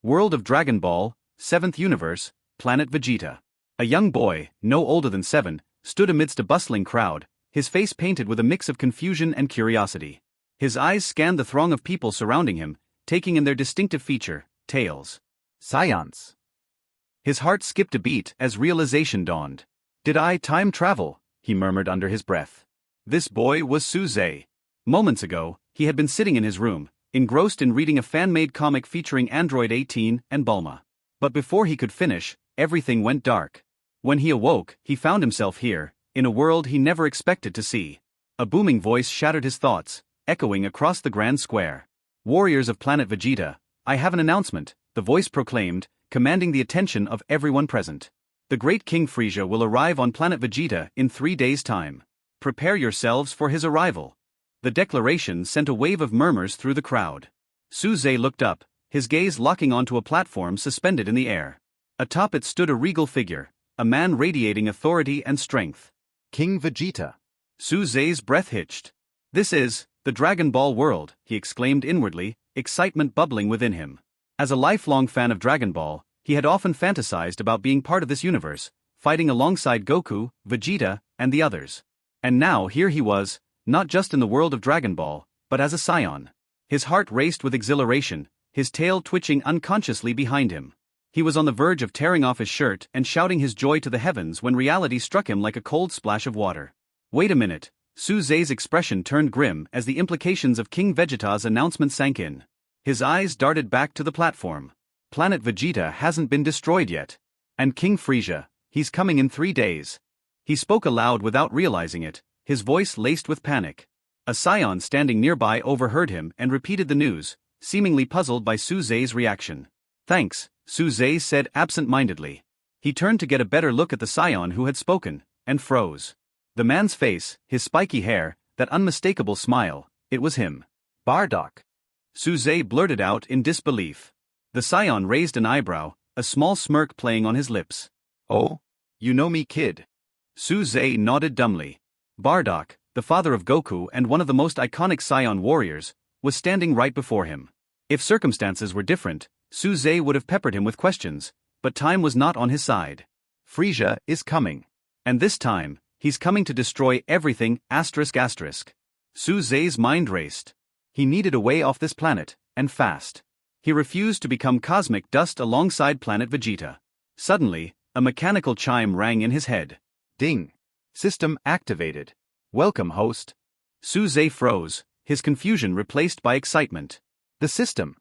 World of Dragon Ball, 7th Universe, Planet Vegeta. A young boy, no older than 7, stood amidst a bustling crowd, his face painted with a mix of confusion and curiosity. His eyes scanned the throng of people surrounding him, taking in their distinctive feature, tails. Science. His heart skipped a beat as realization dawned. Did I time travel? He murmured under his breath. This boy was Suze. Moments ago, he had been sitting in his room, engrossed in reading a fan-made comic featuring Android 18 and Bulma. But before he could finish, everything went dark. When he awoke, he found himself here, in a world he never expected to see. A booming voice shattered his thoughts, echoing across the grand square. Warriors of Planet Vegeta, I have an announcement, the voice proclaimed, commanding the attention of everyone present. The great King Frieza will arrive on Planet Vegeta in 3 days' time. Prepare yourselves for his arrival. The declaration sent a wave of murmurs through the crowd. Suze looked up, his gaze locking onto a platform suspended in the air. Atop it stood a regal figure, a man radiating authority and strength. King Vegeta. Suze's breath hitched. This is the Dragon Ball world, he exclaimed inwardly, excitement bubbling within him. As a lifelong fan of Dragon Ball, he had often fantasized about being part of this universe, fighting alongside Goku, Vegeta, and the others. And now here he was, not just in the world of Dragon Ball, but as a scion. His heart raced with exhilaration, his tail twitching unconsciously behind him. He was on the verge of tearing off his shirt and shouting his joy to the heavens when reality struck him like a cold splash of water. Wait a minute. Suze's expression turned grim as the implications of King Vegeta's announcement sank in. His eyes darted back to the platform. Planet Vegeta hasn't been destroyed yet. And King Frieza, he's coming in 3 days. He spoke aloud without realizing it, his voice laced with panic. A scion standing nearby overheard him and repeated the news, seemingly puzzled by Suze's reaction. Thanks, Suze said absent-mindedly. He turned to get a better look at the scion who had spoken, and froze. The man's face, his spiky hair, that unmistakable smile, it was him. Bardock. Suze blurted out in disbelief. The scion raised an eyebrow, a small smirk playing on his lips. Oh? You know me, kid? Suze nodded dumbly. Bardock, the father of Goku and one of the most iconic Scion warriors, was standing right before him. If circumstances were different, Suze would have peppered him with questions, but time was not on his side. Frieza is coming. And this time, he's coming to destroy everything, ***. Suze's mind raced. He needed a way off this planet, and fast. He refused to become cosmic dust alongside Planet Vegeta. Suddenly, a mechanical chime rang in his head. Ding. System activated. Welcome, host. Suze froze, his confusion replaced by excitement. The system.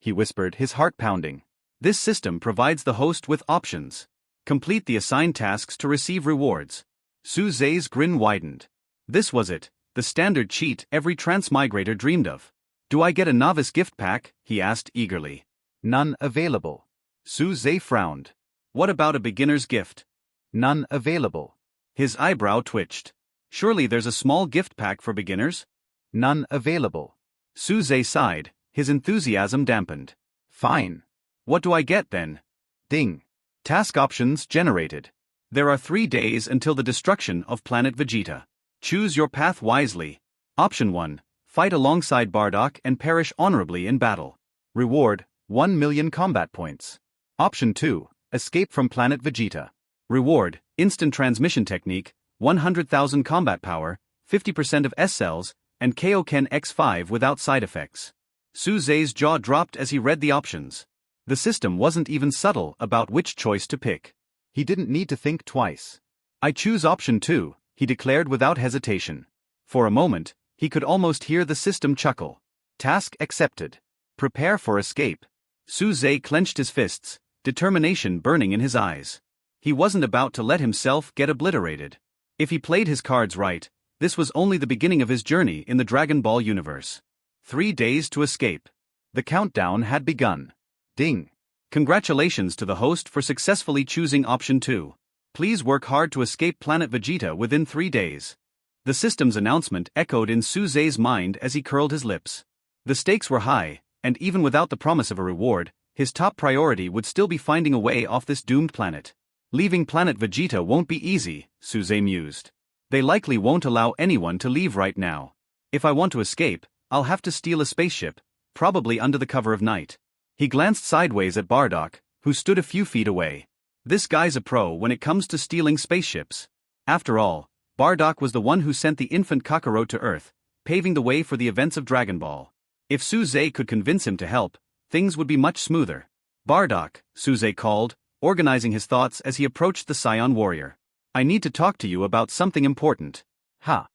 He whispered, his heart pounding. This system provides the host with options. Complete the assigned tasks to receive rewards. Suze's grin widened. This was it, the standard cheat every transmigrator dreamed of. Do I get a novice gift pack? He asked eagerly. None available. Suze frowned. What about a beginner's gift? None available. His eyebrow twitched. Surely there's a small gift pack for beginners? None available. Suze sighed, his enthusiasm dampened. Fine. What do I get then? Ding. Task options generated. There are 3 days until the destruction of Planet Vegeta. Choose your path wisely. Option 1. Fight alongside Bardock and perish honorably in battle. Reward, 1 million combat points. Option 2. Escape from Planet Vegeta. Reward, instant transmission technique, 100,000 combat power, 50% of S-cells, and Kaioken X5 without side effects. Suze's jaw dropped as he read the options. The system wasn't even subtle about which choice to pick. He didn't need to think twice. I choose option 2, he declared without hesitation. For a moment, he could almost hear the system chuckle. Task accepted. Prepare for escape. Suze clenched his fists, determination burning in his eyes. He wasn't about to let himself get obliterated. If he played his cards right, this was only the beginning of his journey in the Dragon Ball universe. 3 days to escape. The countdown had begun. Ding. Congratulations to the host for successfully choosing option 2. Please work hard to escape Planet Vegeta within 3 days. The system's announcement echoed in Suze's mind as he curled his lips. The stakes were high, and even without the promise of a reward, his top priority would still be finding a way off this doomed planet. Leaving Planet Vegeta won't be easy, Suze mused. They likely won't allow anyone to leave right now. If I want to escape, I'll have to steal a spaceship, probably under the cover of night. He glanced sideways at Bardock, who stood a few feet away. This guy's a pro when it comes to stealing spaceships. After all, Bardock was the one who sent the infant Kakarot to Earth, paving the way for the events of Dragon Ball. If Suze could convince him to help, things would be much smoother. Bardock, Suze called, organizing his thoughts as he approached the Scion warrior. I need to talk to you about something important. Ha!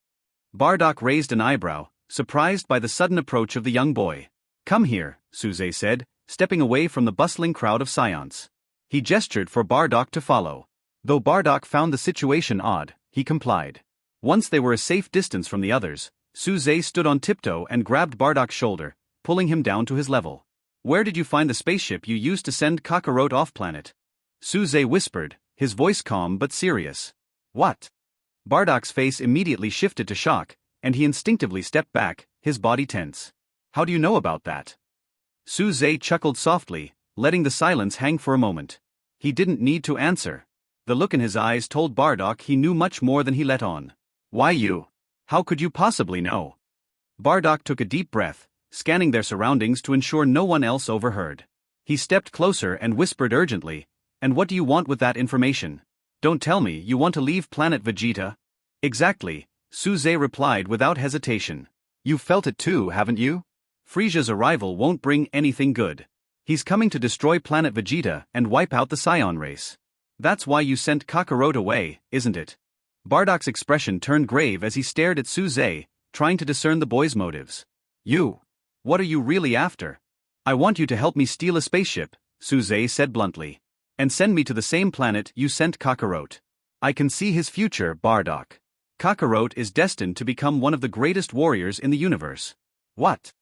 Bardock raised an eyebrow, surprised by the sudden approach of the young boy. Come here, Suze said, stepping away from the bustling crowd of Scions. He gestured for Bardock to follow. Though Bardock found the situation odd, he complied. Once they were a safe distance from the others, Suze stood on tiptoe and grabbed Bardock's shoulder, pulling him down to his level. Where did you find the spaceship you used to send Kakarot off-planet? Suze whispered, his voice calm but serious. What? Bardock's face immediately shifted to shock, and he instinctively stepped back, his body tense. How do you know about that? Suze chuckled softly, letting the silence hang for a moment. He didn't need to answer. The look in his eyes told Bardock he knew much more than he let on. Why you? How could you possibly know? Bardock took a deep breath, scanning their surroundings to ensure no one else overheard. He stepped closer and whispered urgently, and what do you want with that information? Don't tell me you want to leave planet Vegeta? Exactly, Suze replied without hesitation. You've felt it too, haven't you? Frisia's arrival won't bring anything good. He's coming to destroy planet Vegeta and wipe out the Scion race. That's why you sent Kakarot away, isn't it? Bardock's expression turned grave as he stared at Suze, trying to discern the boy's motives. You? What are you really after? I want you to help me steal a spaceship, Suze said bluntly. And send me to the same planet you sent Kakarot. I can see his future, Bardock. Kakarot is destined to become one of the greatest warriors in the universe. What?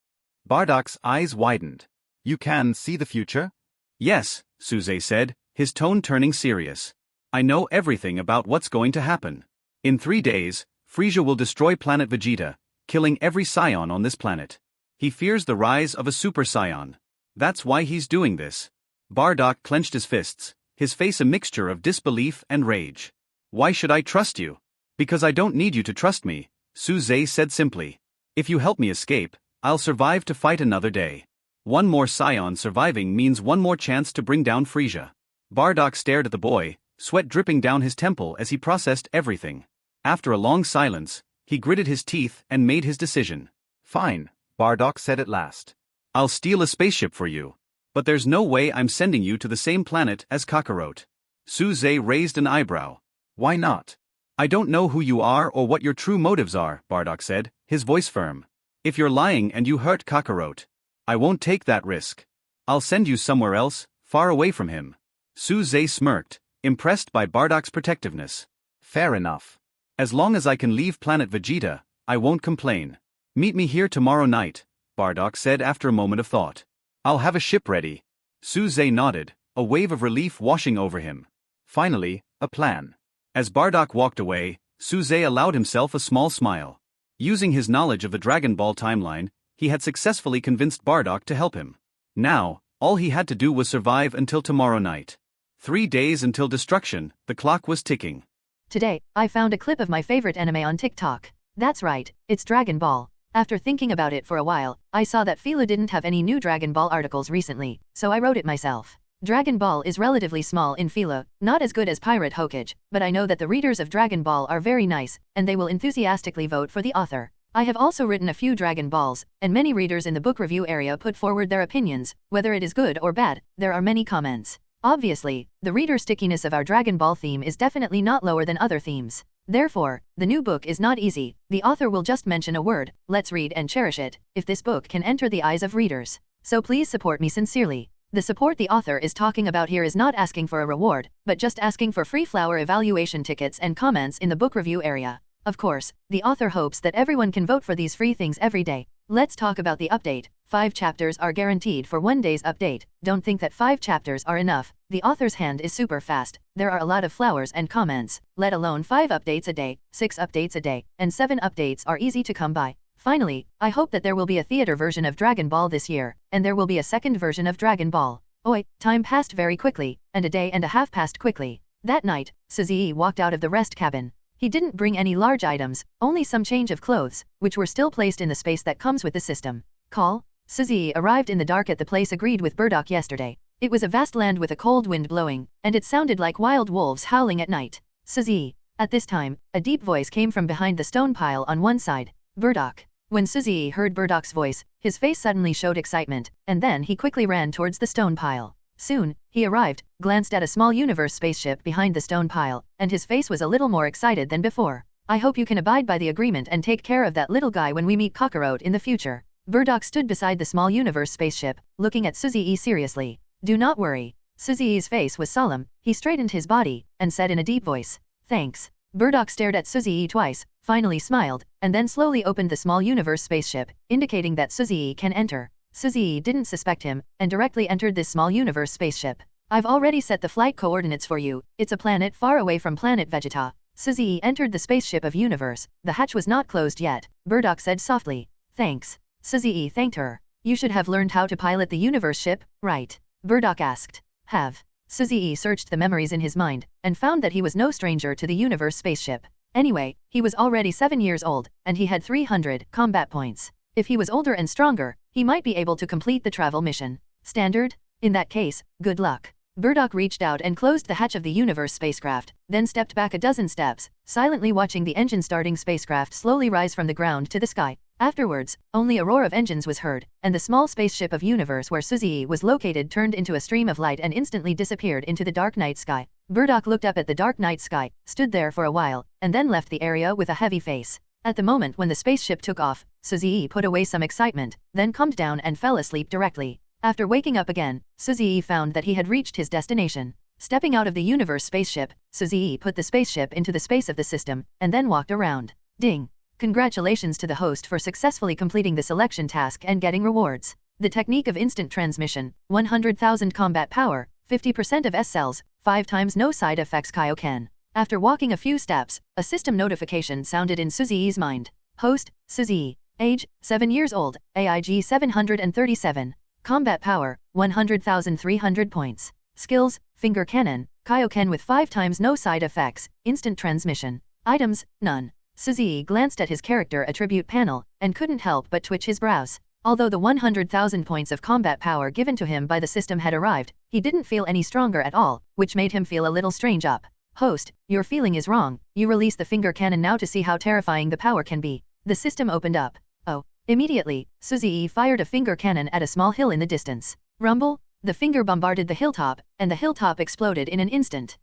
Bardock's eyes widened. You can see the future? Yes, Suze said, his tone turning serious. I know everything about what's going to happen. In 3 days, Frisia will destroy planet Vegeta, killing every Scion on this planet. He fears the rise of a Super Scion. That's why he's doing this. Bardock clenched his fists, his face a mixture of disbelief and rage. Why should I trust you? Because I don't need you to trust me, Suze said simply. If you help me escape, I'll survive to fight another day. One more Scion surviving means one more chance to bring down Frisia. Bardock stared at the boy, sweat dripping down his temple as he processed everything. After a long silence, he gritted his teeth and made his decision. Fine, Bardock said at last. I'll steal a spaceship for you. But there's no way I'm sending you to the same planet as Kakarot. Suze raised an eyebrow. Why not? I don't know who you are or what your true motives are, Bardock said, his voice firm. If you're lying and you hurt Kakarot, I won't take that risk. I'll send you somewhere else, far away from him. Suze smirked, impressed by Bardock's protectiveness. Fair enough. As long as I can leave planet Vegeta, I won't complain. Meet me here tomorrow night, Bardock said after a moment of thought. I'll have a ship ready. Suze nodded, a wave of relief washing over him. Finally, a plan. As Bardock walked away, Suze allowed himself a small smile. Using his knowledge of the Dragon Ball timeline, he had successfully convinced Bardock to help him. Now, all he had to do was survive until tomorrow night. 3 days until destruction, the clock was ticking. Today, I found a clip of my favorite anime on TikTok. That's right, it's Dragon Ball. After thinking about it for a while, I saw that Fila didn't have any new Dragon Ball articles recently, so I wrote it myself. Dragon Ball is relatively small in Fila, not as good as Pirate Hokage, but I know that the readers of Dragon Ball are very nice, and they will enthusiastically vote for the author. I have also written a few Dragon Balls, and many readers in the book review area put forward their opinions, whether it is good or bad. There are many comments. Obviously, the reader stickiness of our Dragon Ball theme is definitely not lower than other themes. Therefore, the new book is not easy. The author will just mention a word, let's read and cherish it, if this book can enter the eyes of readers. So please support me sincerely. The support the author is talking about here is not asking for a reward, but just asking for free flower evaluation tickets and comments in the book review area. Of course, the author hopes that everyone can vote for these free things every day. Let's talk about the update. 5 chapters are guaranteed for 1 day's update. Don't think that 5 chapters are enough. The author's hand is super fast. There are a lot of flowers and comments, let alone 5 updates a day, 6 updates a day, and 7 updates are easy to come by. Finally, I hope that there will be a theater version of Dragon Ball this year, and there will be a second version of Dragon Ball. Oi, time passed very quickly, and a day and a half passed quickly. That night, Suzy walked out of the rest cabin. He didn't bring any large items, only some change of clothes, which were still placed in the space that comes with the system. Call? Suzy arrived in the dark at the place agreed with Burdock yesterday. It was a vast land with a cold wind blowing, and it sounded like wild wolves howling at night. Suzy. At this time, a deep voice came from behind the stone pile on one side. Burdock. When Suzy heard Burdock's voice, his face suddenly showed excitement, and then he quickly ran towards the stone pile. Soon, he arrived, glanced at a small universe spaceship behind the stone pile, and his face was a little more excited than before. I hope you can abide by the agreement and take care of that little guy when we meet Cockroach in the future. Burdock stood beside the small universe spaceship, looking at Suzy seriously. Do not worry. Suzy's face was solemn, he straightened his body, and said in a deep voice, thanks. Burdock stared at Suzy twice, finally smiled, and then slowly opened the small universe spaceship, indicating that Suzy can enter. Suzy didn't suspect him, and directly entered this small universe spaceship. I've already set the flight coordinates for you, it's a planet far away from planet Vegeta. Suzy entered the spaceship of universe, the hatch was not closed yet, Burdock said softly. Thanks. Suzy thanked her. You should have learned how to pilot the universe ship, right? Burdock asked. Have. Suzy searched the memories in his mind, and found that he was no stranger to the universe spaceship. Anyway, he was already 7 years old, and he had 300 combat points. If he was older and stronger, he might be able to complete the travel mission. Standard? In that case, good luck. Burdock reached out and closed the hatch of the universe spacecraft, then stepped back a dozen steps, silently watching the engine-starting spacecraft slowly rise from the ground to the sky. Afterwards, only a roar of engines was heard, and the small spaceship of universe where Suzy was located turned into a stream of light and instantly disappeared into the dark night sky. Burdock looked up at the dark night sky, stood there for a while, and then left the area with a heavy face. At the moment when the spaceship took off, Suzy put away some excitement, then calmed down and fell asleep directly. After waking up again, Suzy found that he had reached his destination. Stepping out of the universe spaceship, Suzy put the spaceship into the space of the system, and then walked around. Ding! Congratulations to the host for successfully completing the selection task and getting rewards. The technique of instant transmission, 100,000 combat power, 50% of S cells, 5 times no side effects Kaioken. After walking a few steps, a system notification sounded in Suzy's mind. Host, Suzy. Age, 7 years old, AIG 737. Combat power, 100,300 points. Skills, finger cannon, Kaioken with 5 times no side effects, instant transmission. Items, none. Suzy glanced at his character attribute panel, and couldn't help but twitch his brows. Although the 100,000 points of combat power given to him by the system had arrived, he didn't feel any stronger at all, which made him feel a little strange up. Host, your feeling is wrong, you release the finger cannon now to see how terrifying the power can be. The system opened up. Oh. Immediately, Suzy fired a finger cannon at a small hill in the distance. Rumble, the finger bombarded the hilltop, and the hilltop exploded in an instant.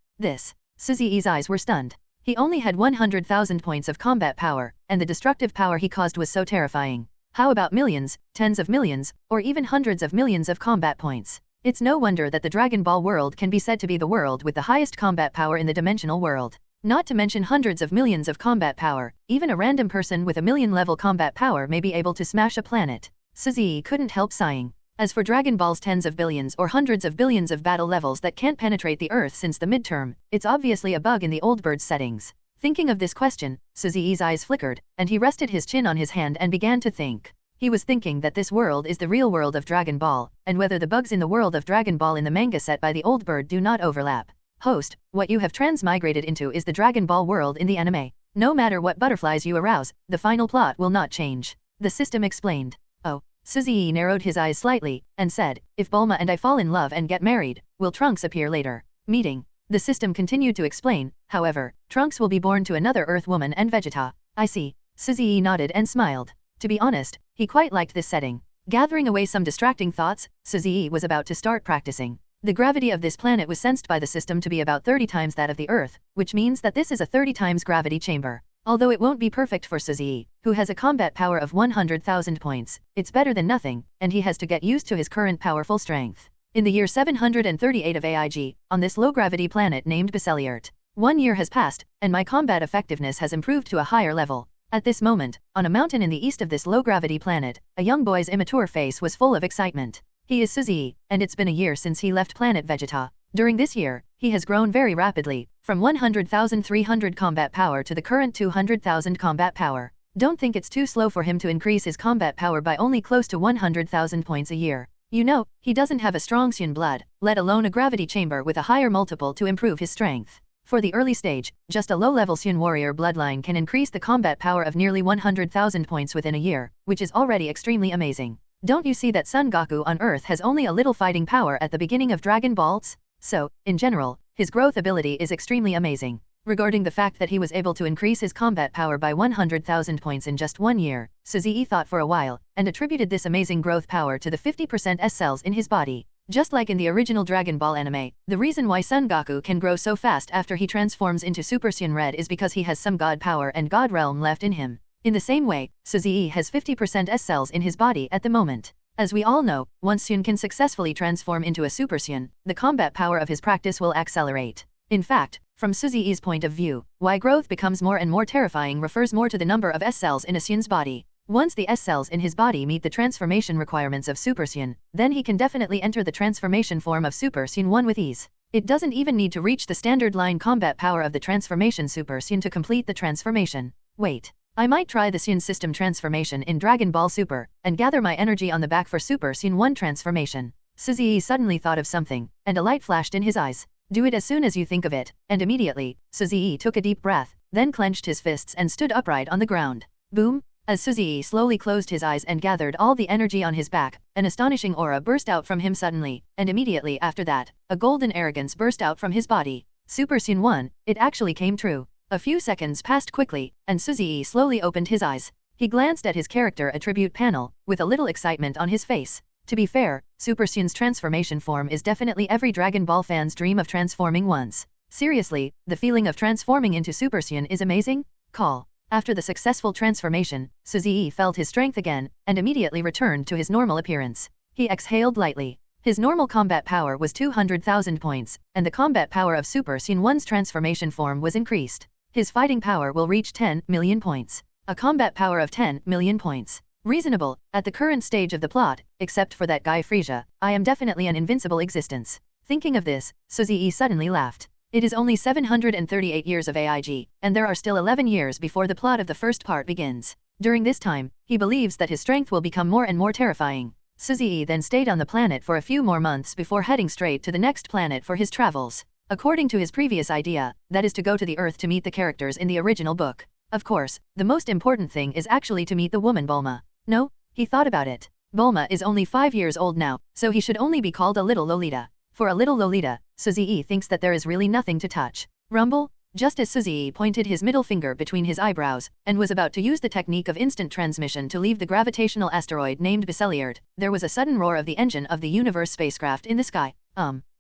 Suzy's eyes were stunned. He only had 100,000 points of combat power, and the destructive power he caused was so terrifying. How about millions, tens of millions, or even hundreds of millions of combat points? It's no wonder that the Dragon Ball world can be said to be the world with the highest combat power in the dimensional world. Not to mention hundreds of millions of combat power, even a random person with a million-level combat power may be able to smash a planet. Suzy couldn't help sighing. As for Dragon Ball's tens of billions or hundreds of billions of battle levels that can't penetrate the Earth since the midterm, it's obviously a bug in the old bird's settings. Thinking of this question, Suzy's eyes flickered, and he rested his chin on his hand and began to think. He was thinking that this world is the real world of Dragon Ball, and whether the bugs in the world of Dragon Ball in the manga set by the old bird do not overlap. Host, what you have transmigrated into is the Dragon Ball world in the anime. No matter what butterflies you arouse, the final plot will not change. The system explained. Oh. Suzy narrowed his eyes slightly, and said, if Bulma and I fall in love and get married, will Trunks appear later? Meeting. The system continued to explain, however, Trunks will be born to another Earth woman and Vegeta. I see. Suzy nodded and smiled. To be honest, he quite liked this setting. Gathering away some distracting thoughts, Suzy was about to start practicing. The gravity of this planet was sensed by the system to be about 30 times that of the Earth, which means that this is a 30 times gravity chamber. Although it won't be perfect for Suzy, who has a combat power of 100,000 points, it's better than nothing, and he has to get used to his current powerful strength. In the year 738 of AIG, on this low-gravity planet named Baseliert, 1 year has passed, and my combat effectiveness has improved to a higher level. At this moment, on a mountain in the east of this low-gravity planet, a young boy's immature face was full of excitement. He is Suzy, and it's been a year since he left planet Vegeta. During this year, he has grown very rapidly, from 100,300 combat power to the current 200,000 combat power. Don't think it's too slow for him to increase his combat power by only close to 100,000 points a year. You know, he doesn't have a strong Sun blood, let alone a gravity chamber with a higher multiple to improve his strength. For the early stage, just a low-level Sun warrior bloodline can increase the combat power of nearly 100,000 points within a year, which is already extremely amazing. Don't you see that Son Goku on Earth has only a little fighting power at the beginning of Dragon Balls? So, in general, his growth ability is extremely amazing. Regarding the fact that he was able to increase his combat power by 100,000 points in just 1 year, Suzy thought for a while, and attributed this amazing growth power to the 50% S cells in his body. Just like in the original Dragon Ball anime, the reason why Son Goku can grow so fast after he transforms into Super Saiyan Red is because he has some God power and God realm left in him. In the same way, Suzy has 50% S cells in his body at the moment. As we all know, once Saiyan can successfully transform into a Super Saiyan, the combat power of his practice will accelerate. In fact, from Suzy's point of view, why growth becomes more and more terrifying refers more to the number of S cells in a Saiyan's body. Once the S cells in his body meet the transformation requirements of Super Saiyan, then he can definitely enter the transformation form of Super Saiyan 1 with ease. It doesn't even need to reach the standard line combat power of the transformation Super Saiyan to complete the transformation. Wait. I might try the Saiyan system transformation in Dragon Ball Super, and gather my energy on the back for Super Saiyan 1 transformation. Suzy suddenly thought of something, and a light flashed in his eyes. Do it as soon as you think of it, and immediately, Suzy took a deep breath, then clenched his fists and stood upright on the ground. Boom! As Suzy slowly closed his eyes and gathered all the energy on his back, an astonishing aura burst out from him suddenly, and immediately after that, a golden arrogance burst out from his body. Super Saiyan 1, it actually came true. A few seconds passed quickly, and Suzy slowly opened his eyes. He glanced at his character attribute panel, with a little excitement on his face. To be fair, Super Saiyan's transformation form is definitely every Dragon Ball fan's dream of transforming once. Seriously, the feeling of transforming into Super Saiyan is amazing? Call. After the successful transformation, Suzy felt his strength again, and immediately returned to his normal appearance. He exhaled lightly. His normal combat power was 200,000 points, and the combat power of Super Saiyan 1's transformation form was increased. His fighting power will reach 10 million points. A combat power of 10 million points. Reasonable, at the current stage of the plot, except for that guy Frieza, I am definitely an invincible existence. Thinking of this, Suzy suddenly laughed. It is only 738 years of AIG, and there are still 11 years before the plot of the first part begins. During this time, he believes that his strength will become more and more terrifying. Suzy then stayed on the planet for a few more months before heading straight to the next planet for his travels. According to his previous idea, that is to go to the Earth to meet the characters in the original book. Of course, the most important thing is actually to meet the woman Bulma. No, he thought about it. Bulma is only 5 years old now, so he should only be called a little Lolita. For a little Lolita, Suzy thinks that there is really nothing to touch. Rumble? Just as Suzy pointed his middle finger between his eyebrows, and was about to use the technique of instant transmission to leave the gravitational asteroid named Biseliard, there was a sudden roar of the engine of the Universe spacecraft in the sky.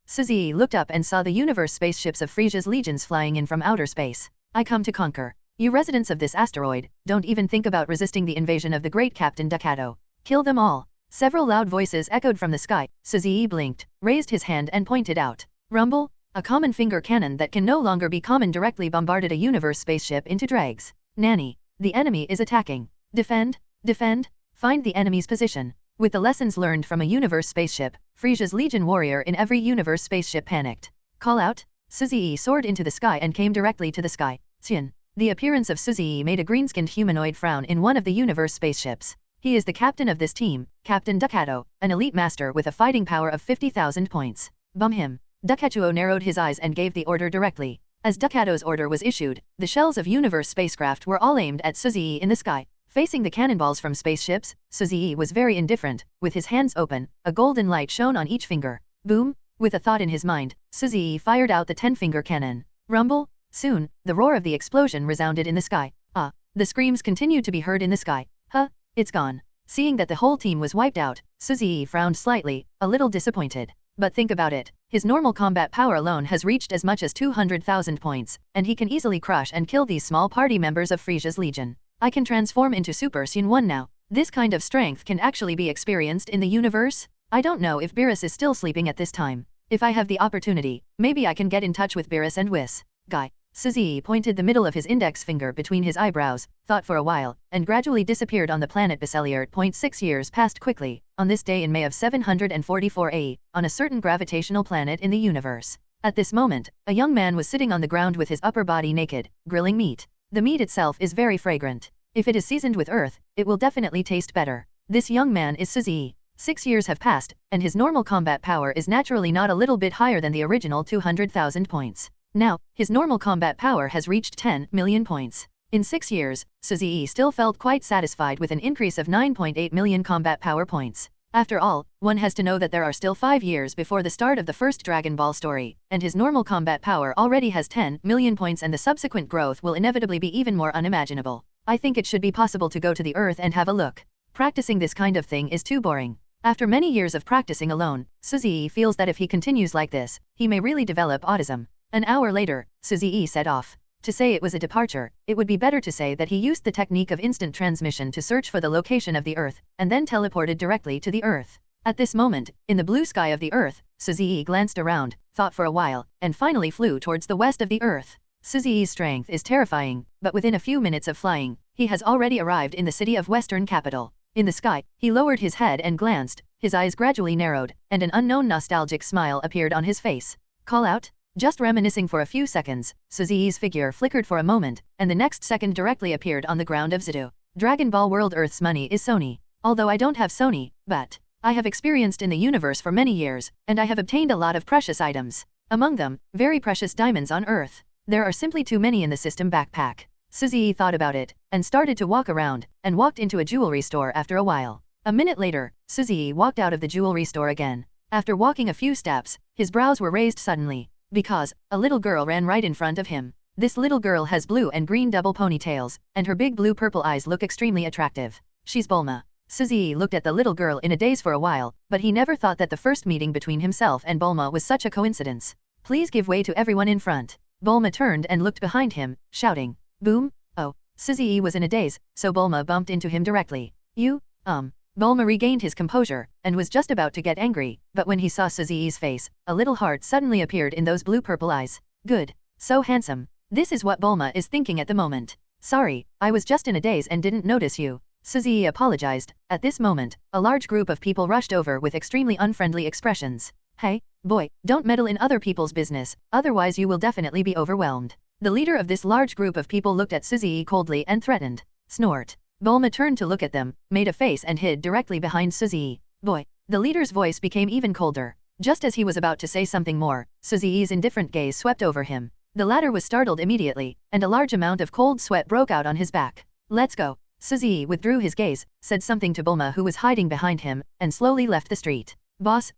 Suzy looked up and saw the Universe spaceships of Frisia's legions flying in from outer space. I come to conquer. You residents of this asteroid, don't even think about resisting the invasion of the great Captain Ducato. Kill them all. Several loud voices echoed from the sky. Suzy blinked, raised his hand and pointed out. Rumble? A common finger cannon that can no longer be common directly bombarded a Universe spaceship into dregs. Nanny. The enemy is attacking. Defend? Defend? Find the enemy's position. With the lessons learned from a Universe spaceship, Frisia's Legion warrior in every Universe spaceship panicked. Call out? Suzy soared into the sky and came directly to the sky. Saiyan. The appearance of Suzy made a green-skinned humanoid frown in one of the Universe spaceships. He is the captain of this team, Captain Ducato, an elite master with a fighting power of 50,000 points. Bum him. Ducato narrowed his eyes and gave the order directly. As Ducato's order was issued, the shells of Universe spacecraft were all aimed at Suzy in the sky. Facing the cannonballs from spaceships, Suzy was very indifferent. With his hands open, a golden light shone on each finger. Boom! With a thought in his mind, Suzy fired out the 10-finger cannon. Rumble! Soon, the roar of the explosion resounded in the sky. The screams continued to be heard in the sky. It's gone. Seeing that the whole team was wiped out, Suzy frowned slightly, a little disappointed. But think about it, his normal combat power alone has reached as much as 200,000 points, and he can easily crush and kill these small party members of Frisia's Legion. I can transform into Super Saiyan 1 now. This kind of strength can actually be experienced in the universe? I don't know if Beerus is still sleeping at this time. If I have the opportunity, maybe I can get in touch with Beerus and Whis. Guy. Suzy pointed the middle of his index finger between his eyebrows, thought for a while, and gradually disappeared on the planet Biseliard. 6 years passed quickly. On this day in May of 744 AE, on a certain gravitational planet in the universe. At this moment, a young man was sitting on the ground with his upper body naked, grilling meat. The meat itself is very fragrant. If it is seasoned with earth, it will definitely taste better. This young man is Suzy. 6 years have passed, and his normal combat power is naturally not a little bit higher than the original 200,000 points. Now, his normal combat power has reached 10 million points. In 6 years, Suzy still felt quite satisfied with an increase of 9.8 million combat power points. After all, one has to know that there are still 5 years before the start of the first Dragon Ball story, and his normal combat power already has 10 million points and the subsequent growth will inevitably be even more unimaginable. I think it should be possible to go to the Earth and have a look. Practicing this kind of thing is too boring. After many years of practicing alone, Suzy feels that if he continues like this, he may really develop autism. An hour later, Suzy set off. To say it was a departure, it would be better to say that he used the technique of instant transmission to search for the location of the Earth, and then teleported directly to the Earth. At this moment, in the blue sky of the Earth, Suzy glanced around, thought for a while, and finally flew towards the west of the Earth. Suzy's strength is terrifying, but within a few minutes of flying, he has already arrived in the city of Western capital. In the sky, he lowered his head and glanced, his eyes gradually narrowed, and an unknown nostalgic smile appeared on his face. Call out? Just reminiscing for a few seconds, Suzy's figure flickered for a moment, and the next second directly appeared on the ground of Zidu. Dragon Ball World Earth's money is Sony. Although I don't have Sony, but I have experienced in the universe for many years, and I have obtained a lot of precious items. Among them, very precious diamonds on Earth. There are simply too many in the system backpack. Suzy thought about it, and started to walk around, and walked into a jewelry store after a while. A minute later, Suzy walked out of the jewelry store again. After walking a few steps, his brows were raised suddenly, because a little girl ran right in front of him. This little girl has blue and green double ponytails, and her big blue-purple eyes look extremely attractive. She's Bulma. Suzy looked at the little girl in a daze for a while, but he never thought that the first meeting between himself and Bulma was such a coincidence. Please give way to everyone in front. Bulma turned and looked behind him, shouting, "Boom!" Oh, Suzy was in a daze, so Bulma bumped into him directly. Bulma regained his composure, and was just about to get angry, but when he saw Suzy's face, a little heart suddenly appeared in those blue-purple eyes. Good. So handsome. This is what Bulma is thinking at the moment. Sorry, I was just in a daze and didn't notice you. Suzy apologized. At this moment, a large group of people rushed over with extremely unfriendly expressions. Hey, boy, don't meddle in other people's business, otherwise you will definitely be overwhelmed. The leader of this large group of people looked at Suzy coldly and threatened. Snort. Bulma turned to look at them, made a face and hid directly behind Suzy. Boy. The leader's voice became even colder. Just as he was about to say something more, Suzy's indifferent gaze swept over him. The latter was startled immediately, and a large amount of cold sweat broke out on his back. Let's go. Suzy withdrew his gaze, said something to Bulma who was hiding behind him, and slowly left the street. Boss,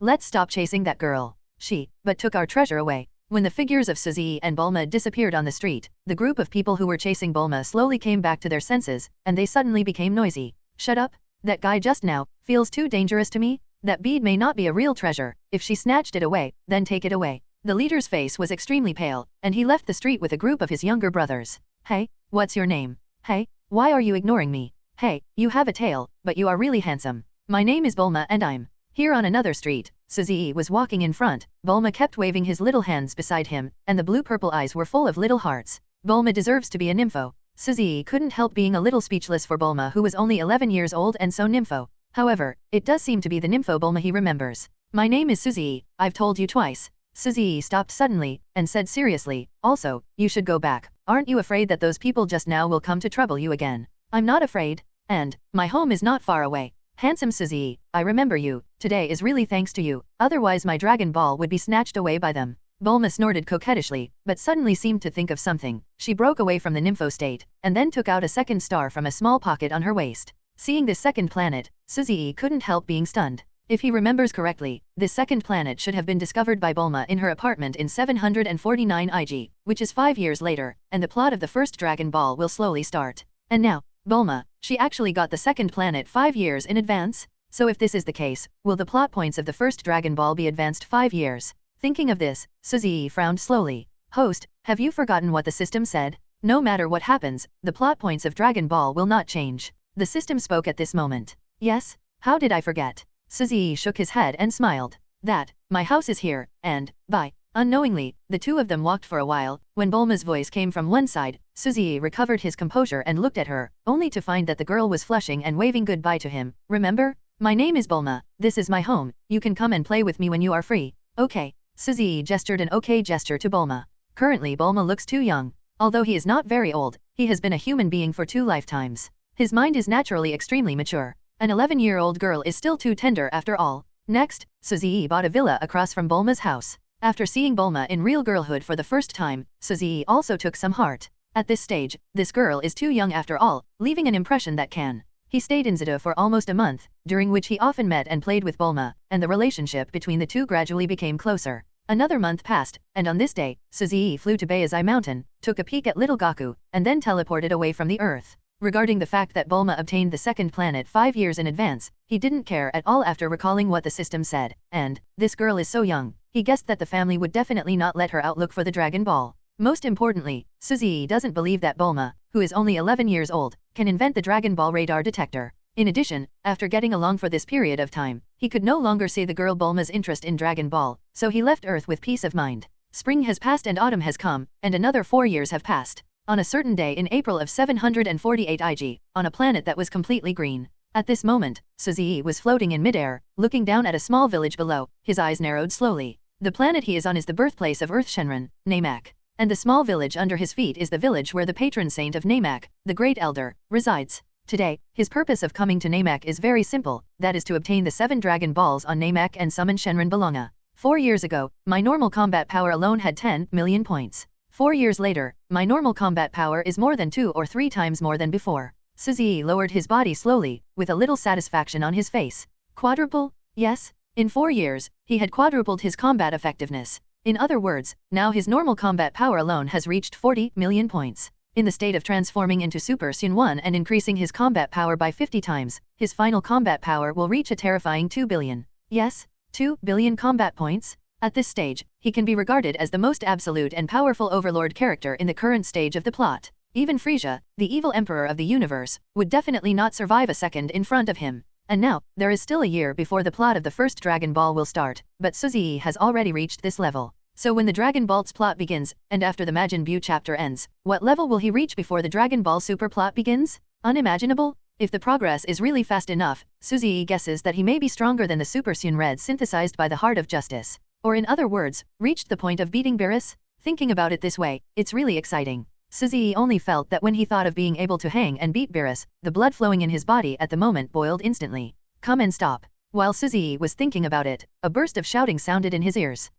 let's stop chasing that girl. She took our treasure away. When the figures of Suzy and Bulma disappeared on the street, the group of people who were chasing Bulma slowly came back to their senses, and they suddenly became noisy. Shut up. That guy just now feels too dangerous to me. That bead may not be a real treasure. If she snatched it away, then take it away. The leader's face was extremely pale, and he left the street with a group of his younger brothers. Hey, what's your name? Hey, why are you ignoring me? Hey, you have a tail, but you are really handsome. My name is Bulma and I'm here on another street. Suzy was walking in front. Bulma kept waving his little hands beside him, and the blue-purple eyes were full of little hearts. Bulma deserves to be a nympho. Suzy couldn't help being a little speechless for Bulma, who was only 11 years old and so nympho. However, it does seem to be the nympho Bulma he remembers. My name is Suzy, I've told you twice. Suzy stopped suddenly, and said seriously, also, you should go back. Aren't you afraid that those people just now will come to trouble you again? I'm not afraid. And my home is not far away. Handsome Suzy, I remember you. Today is really thanks to you, otherwise my Dragon Ball would be snatched away by them. Bulma snorted coquettishly, but suddenly seemed to think of something. She broke away from the nympho state, and then took out a second star from a small pocket on her waist. Seeing this second planet, Suzy couldn't help being stunned. If he remembers correctly, this second planet should have been discovered by Bulma in her apartment in 749 IG, which is 5 years later, and the plot of the first Dragon Ball will slowly start. And now, Bulma, she actually got the second planet 5 years in advance? So if this is the case, will the plot points of the first Dragon Ball be advanced 5 years? Thinking of this, Suzy frowned slowly. Host, have you forgotten what the system said? No matter what happens, the plot points of Dragon Ball will not change. The system spoke at this moment. Yes? How did I forget? Suzy shook his head and smiled. That, my house is here, and, bye. Unknowingly, the two of them walked for a while. When Bulma's voice came from one side, Suzy recovered his composure and looked at her, only to find that the girl was flushing and waving goodbye to him. Remember? My name is Bulma. This is my home. You can come and play with me when you are free. Okay. Suzy gestured an okay gesture to Bulma. Currently Bulma looks too young. Although he is not very old, he has been a human being for 2 lifetimes. His mind is naturally extremely mature. An 11-year-old girl is still too tender after all. Next, Suzy bought a villa across from Bulma's house. After seeing Bulma in real girlhood for the first time, Suzy also took some heart. At this stage, this girl is too young after all, leaving an impression that can He stayed in Zida for almost a month, during which he often met and played with Bulma, and the relationship between the two gradually became closer. Another month passed, and on this day, Suzuki flew to Baizai Mountain, took a peek at little Gaku, and then teleported away from the Earth. Regarding the fact that Bulma obtained the second planet 5 years in advance, he didn't care at all after recalling what the system said, and, this girl is so young, he guessed that the family would definitely not let her out look for the Dragon Ball. Most importantly, Suzuki doesn't believe that Bulma, who is only 11 years old, can invent the Dragon Ball radar detector. In addition, after getting along for this period of time, he could no longer see the girl Bulma's interest in Dragon Ball, so he left Earth with peace of mind. Spring has passed and autumn has come, and another 4 years have passed. On a certain day in April of 748 IG, on a planet that was completely green. At this moment, Suzuki was floating in midair, looking down at a small village below, his eyes narrowed slowly. The planet he is on is the birthplace of Earth Shenron, Namek. And the small village under his feet is the village where the patron saint of Namek, the Great Elder, resides. Today, his purpose of coming to Namek is very simple, that is to obtain the 7 Dragon Balls on Namek and summon Shenron Belonga. 4 years ago, my normal combat power alone had 10 million points. 4 years later, my normal combat power is more than 2 or 3 times more than before. Suzuki lowered his body slowly, with a little satisfaction on his face. Quadruple? Yes. In 4 years, he had quadrupled his combat effectiveness. In other words, now his normal combat power alone has reached 40 million points. In the state of transforming into Super Saiyan 1 and increasing his combat power by 50 times, his final combat power will reach a terrifying 2 billion. Yes, 2 billion combat points? At this stage, he can be regarded as the most absolute and powerful overlord character in the current stage of the plot. Even Frieza, the evil emperor of the universe, would definitely not survive a second in front of him. And now, there is still a year before the plot of the first Dragon Ball will start, but Suzuki has already reached this level. So when the Dragon Ball's plot begins, and after the Majin Buu chapter ends, what level will he reach before the Dragon Ball Super plot begins? Unimaginable? If the progress is really fast enough, Suzuki guesses that he may be stronger than the Super Saiyan Red synthesized by the Heart of Justice. Or in other words, reached the point of beating Beerus? Thinking about it this way, it's really exciting. Suzuki only felt that when he thought of being able to hang and beat Beerus, the blood flowing in his body at the moment boiled instantly. Come and stop. While Suzuki was thinking about it, a burst of shouting sounded in his ears.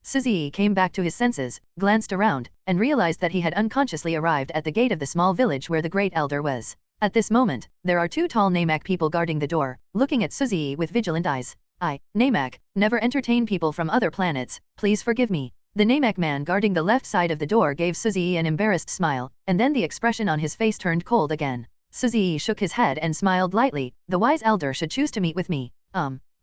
Suzuki came back to his senses, glanced around, and realized that he had unconsciously arrived at the gate of the small village where the Great Elder was. At this moment, there are 2 tall Namek people guarding the door, looking at Suzuki with vigilant eyes. I, Namek, never entertain people from other planets, please forgive me. The Namek man guarding the left side of the door gave Suzuki an embarrassed smile, and then the expression on his face turned cold again. Suzuki shook his head and smiled lightly, the wise elder should choose to meet with me.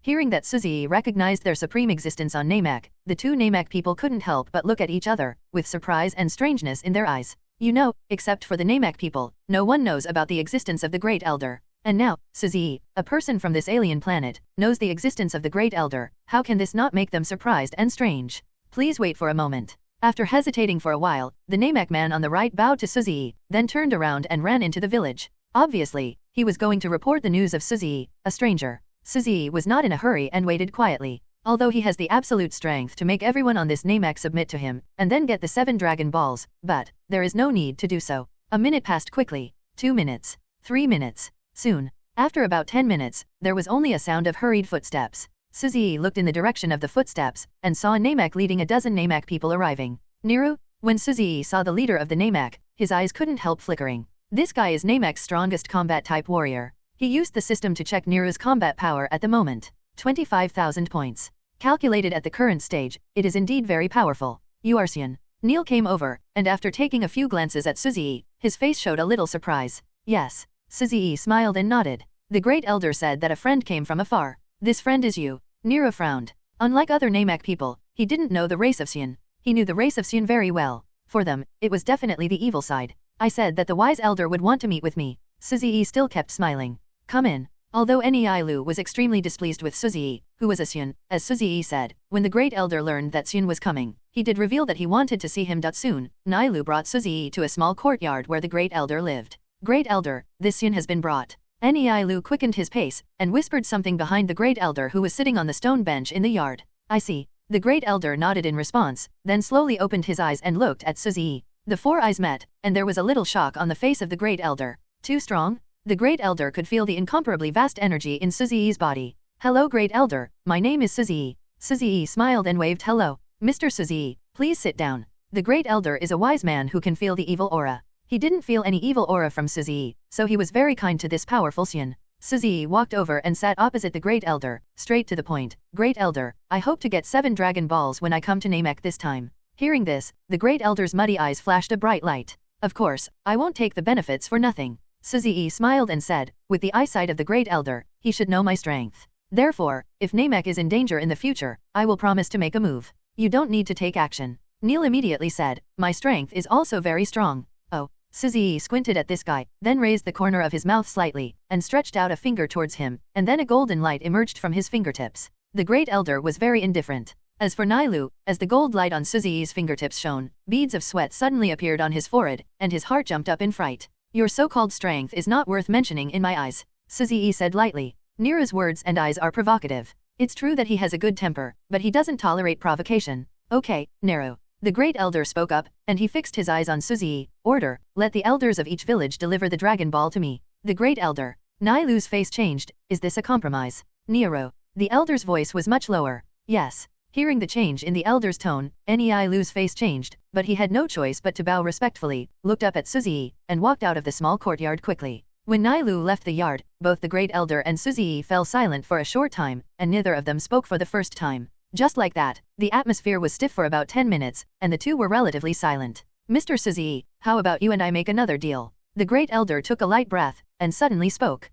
Hearing that Suzuki recognized their supreme existence on Namek, the 2 Namek people couldn't help but look at each other, with surprise and strangeness in their eyes. You know, except for the Namek people, no one knows about the existence of the Great Elder. And now, Suzuki, a person from this alien planet, knows the existence of the Great Elder. How can this not make them surprised and strange? Please wait for a moment. After hesitating for a while, the Namek man on the right bowed to Suzuki, then turned around and ran into the village. Obviously, he was going to report the news of Suzuki, a stranger. Suzuki was not in a hurry and waited quietly. Although he has the absolute strength to make everyone on this Namek submit to him, and then get the 7 Dragon Balls, but there is no need to do so. A minute passed quickly. 2 minutes. 3 minutes. Soon, after about 10 minutes, there was only a sound of hurried footsteps. Suzuki looked in the direction of the footsteps, and saw Namek leading a dozen Namek people arriving. Niru? When Suzuki saw the leader of the Namek, his eyes couldn't help flickering. This guy is Namek's strongest combat-type warrior. He used the system to check Niru's combat power at the moment. 25,000 points. Calculated at the current stage, it is indeed very powerful. You are Saiyan. Neil came over, and after taking a few glances at Suzuki, his face showed a little surprise. Yes. Suzuki smiled and nodded. The Great Elder said that a friend came from afar. This friend is you. Niru frowned. Unlike other Namek people, he didn't know the race of Saiyan. He knew the race of Saiyan very well. For them, it was definitely the evil side. I said that the wise elder would want to meet with me. Suzuki still kept smiling. Come in. Although Nilu was extremely displeased with Suzuki, who was a Saiyan, as Suzuki said, when the Great Elder learned that Saiyan was coming, he did reveal that he wanted to see him soon. Nilu brought Suzuki to a small courtyard where the Great Elder lived. Great Elder, this Saiyan has been brought. Nilu quickened his pace, and whispered something behind the Great Elder who was sitting on the stone bench in the yard. I see. The Great Elder nodded in response, then slowly opened his eyes and looked at Suzuki. The 4 eyes met, and there was a little shock on the face of the Great Elder. Too strong? The Great Elder could feel the incomparably vast energy in Suzuki's body. Hello Great Elder, my name is Suzuki. Suzuki smiled and waved hello. Mr. Suzuki, please sit down. The Great Elder is a wise man who can feel the evil aura. He didn't feel any evil aura from Suzy, so he was very kind to this powerful Xian. Suzy walked over and sat opposite the Great Elder, straight to the point. Great Elder, I hope to get 7 Dragon Balls when I come to Namek this time. Hearing this, the Great Elder's muddy eyes flashed a bright light. Of course, I won't take the benefits for nothing. Suzy smiled and said, with the eyesight of the Great Elder, he should know my strength. Therefore, if Namek is in danger in the future, I will promise to make a move. You don't need to take action. Neil immediately said, my strength is also very strong. Oh. Suzy squinted at this guy, then raised the corner of his mouth slightly, and stretched out a finger towards him, and then a golden light emerged from his fingertips. The Great Elder was very indifferent. As for Nailu, as the gold light on Suzy's fingertips shone, beads of sweat suddenly appeared on his forehead, and his heart jumped up in fright. Your so-called strength is not worth mentioning in my eyes, Suzy said lightly. Nira's words and eyes are provocative. It's true that he has a good temper, but he doesn't tolerate provocation. Okay, Nero. The Great Elder spoke up, and he fixed his eyes on Suzy. Order, let the elders of each village deliver the Dragon Ball to me. The Great Elder. Nailu's face changed. Is this a compromise? Nero. The elder's voice was much lower. Yes. Hearing the change in the elder's tone, Nailu's face changed, but he had no choice but to bow respectfully, looked up at Suzy, and walked out of the small courtyard quickly. When Nailu left the yard, both the Great Elder and Suzy fell silent for a short time, and neither of them spoke for the first time. Just like that, the atmosphere was stiff for about 10 minutes, and the two were relatively silent. Mr. Suzy, how about you and I make another deal? The Great Elder took a light breath, and suddenly spoke.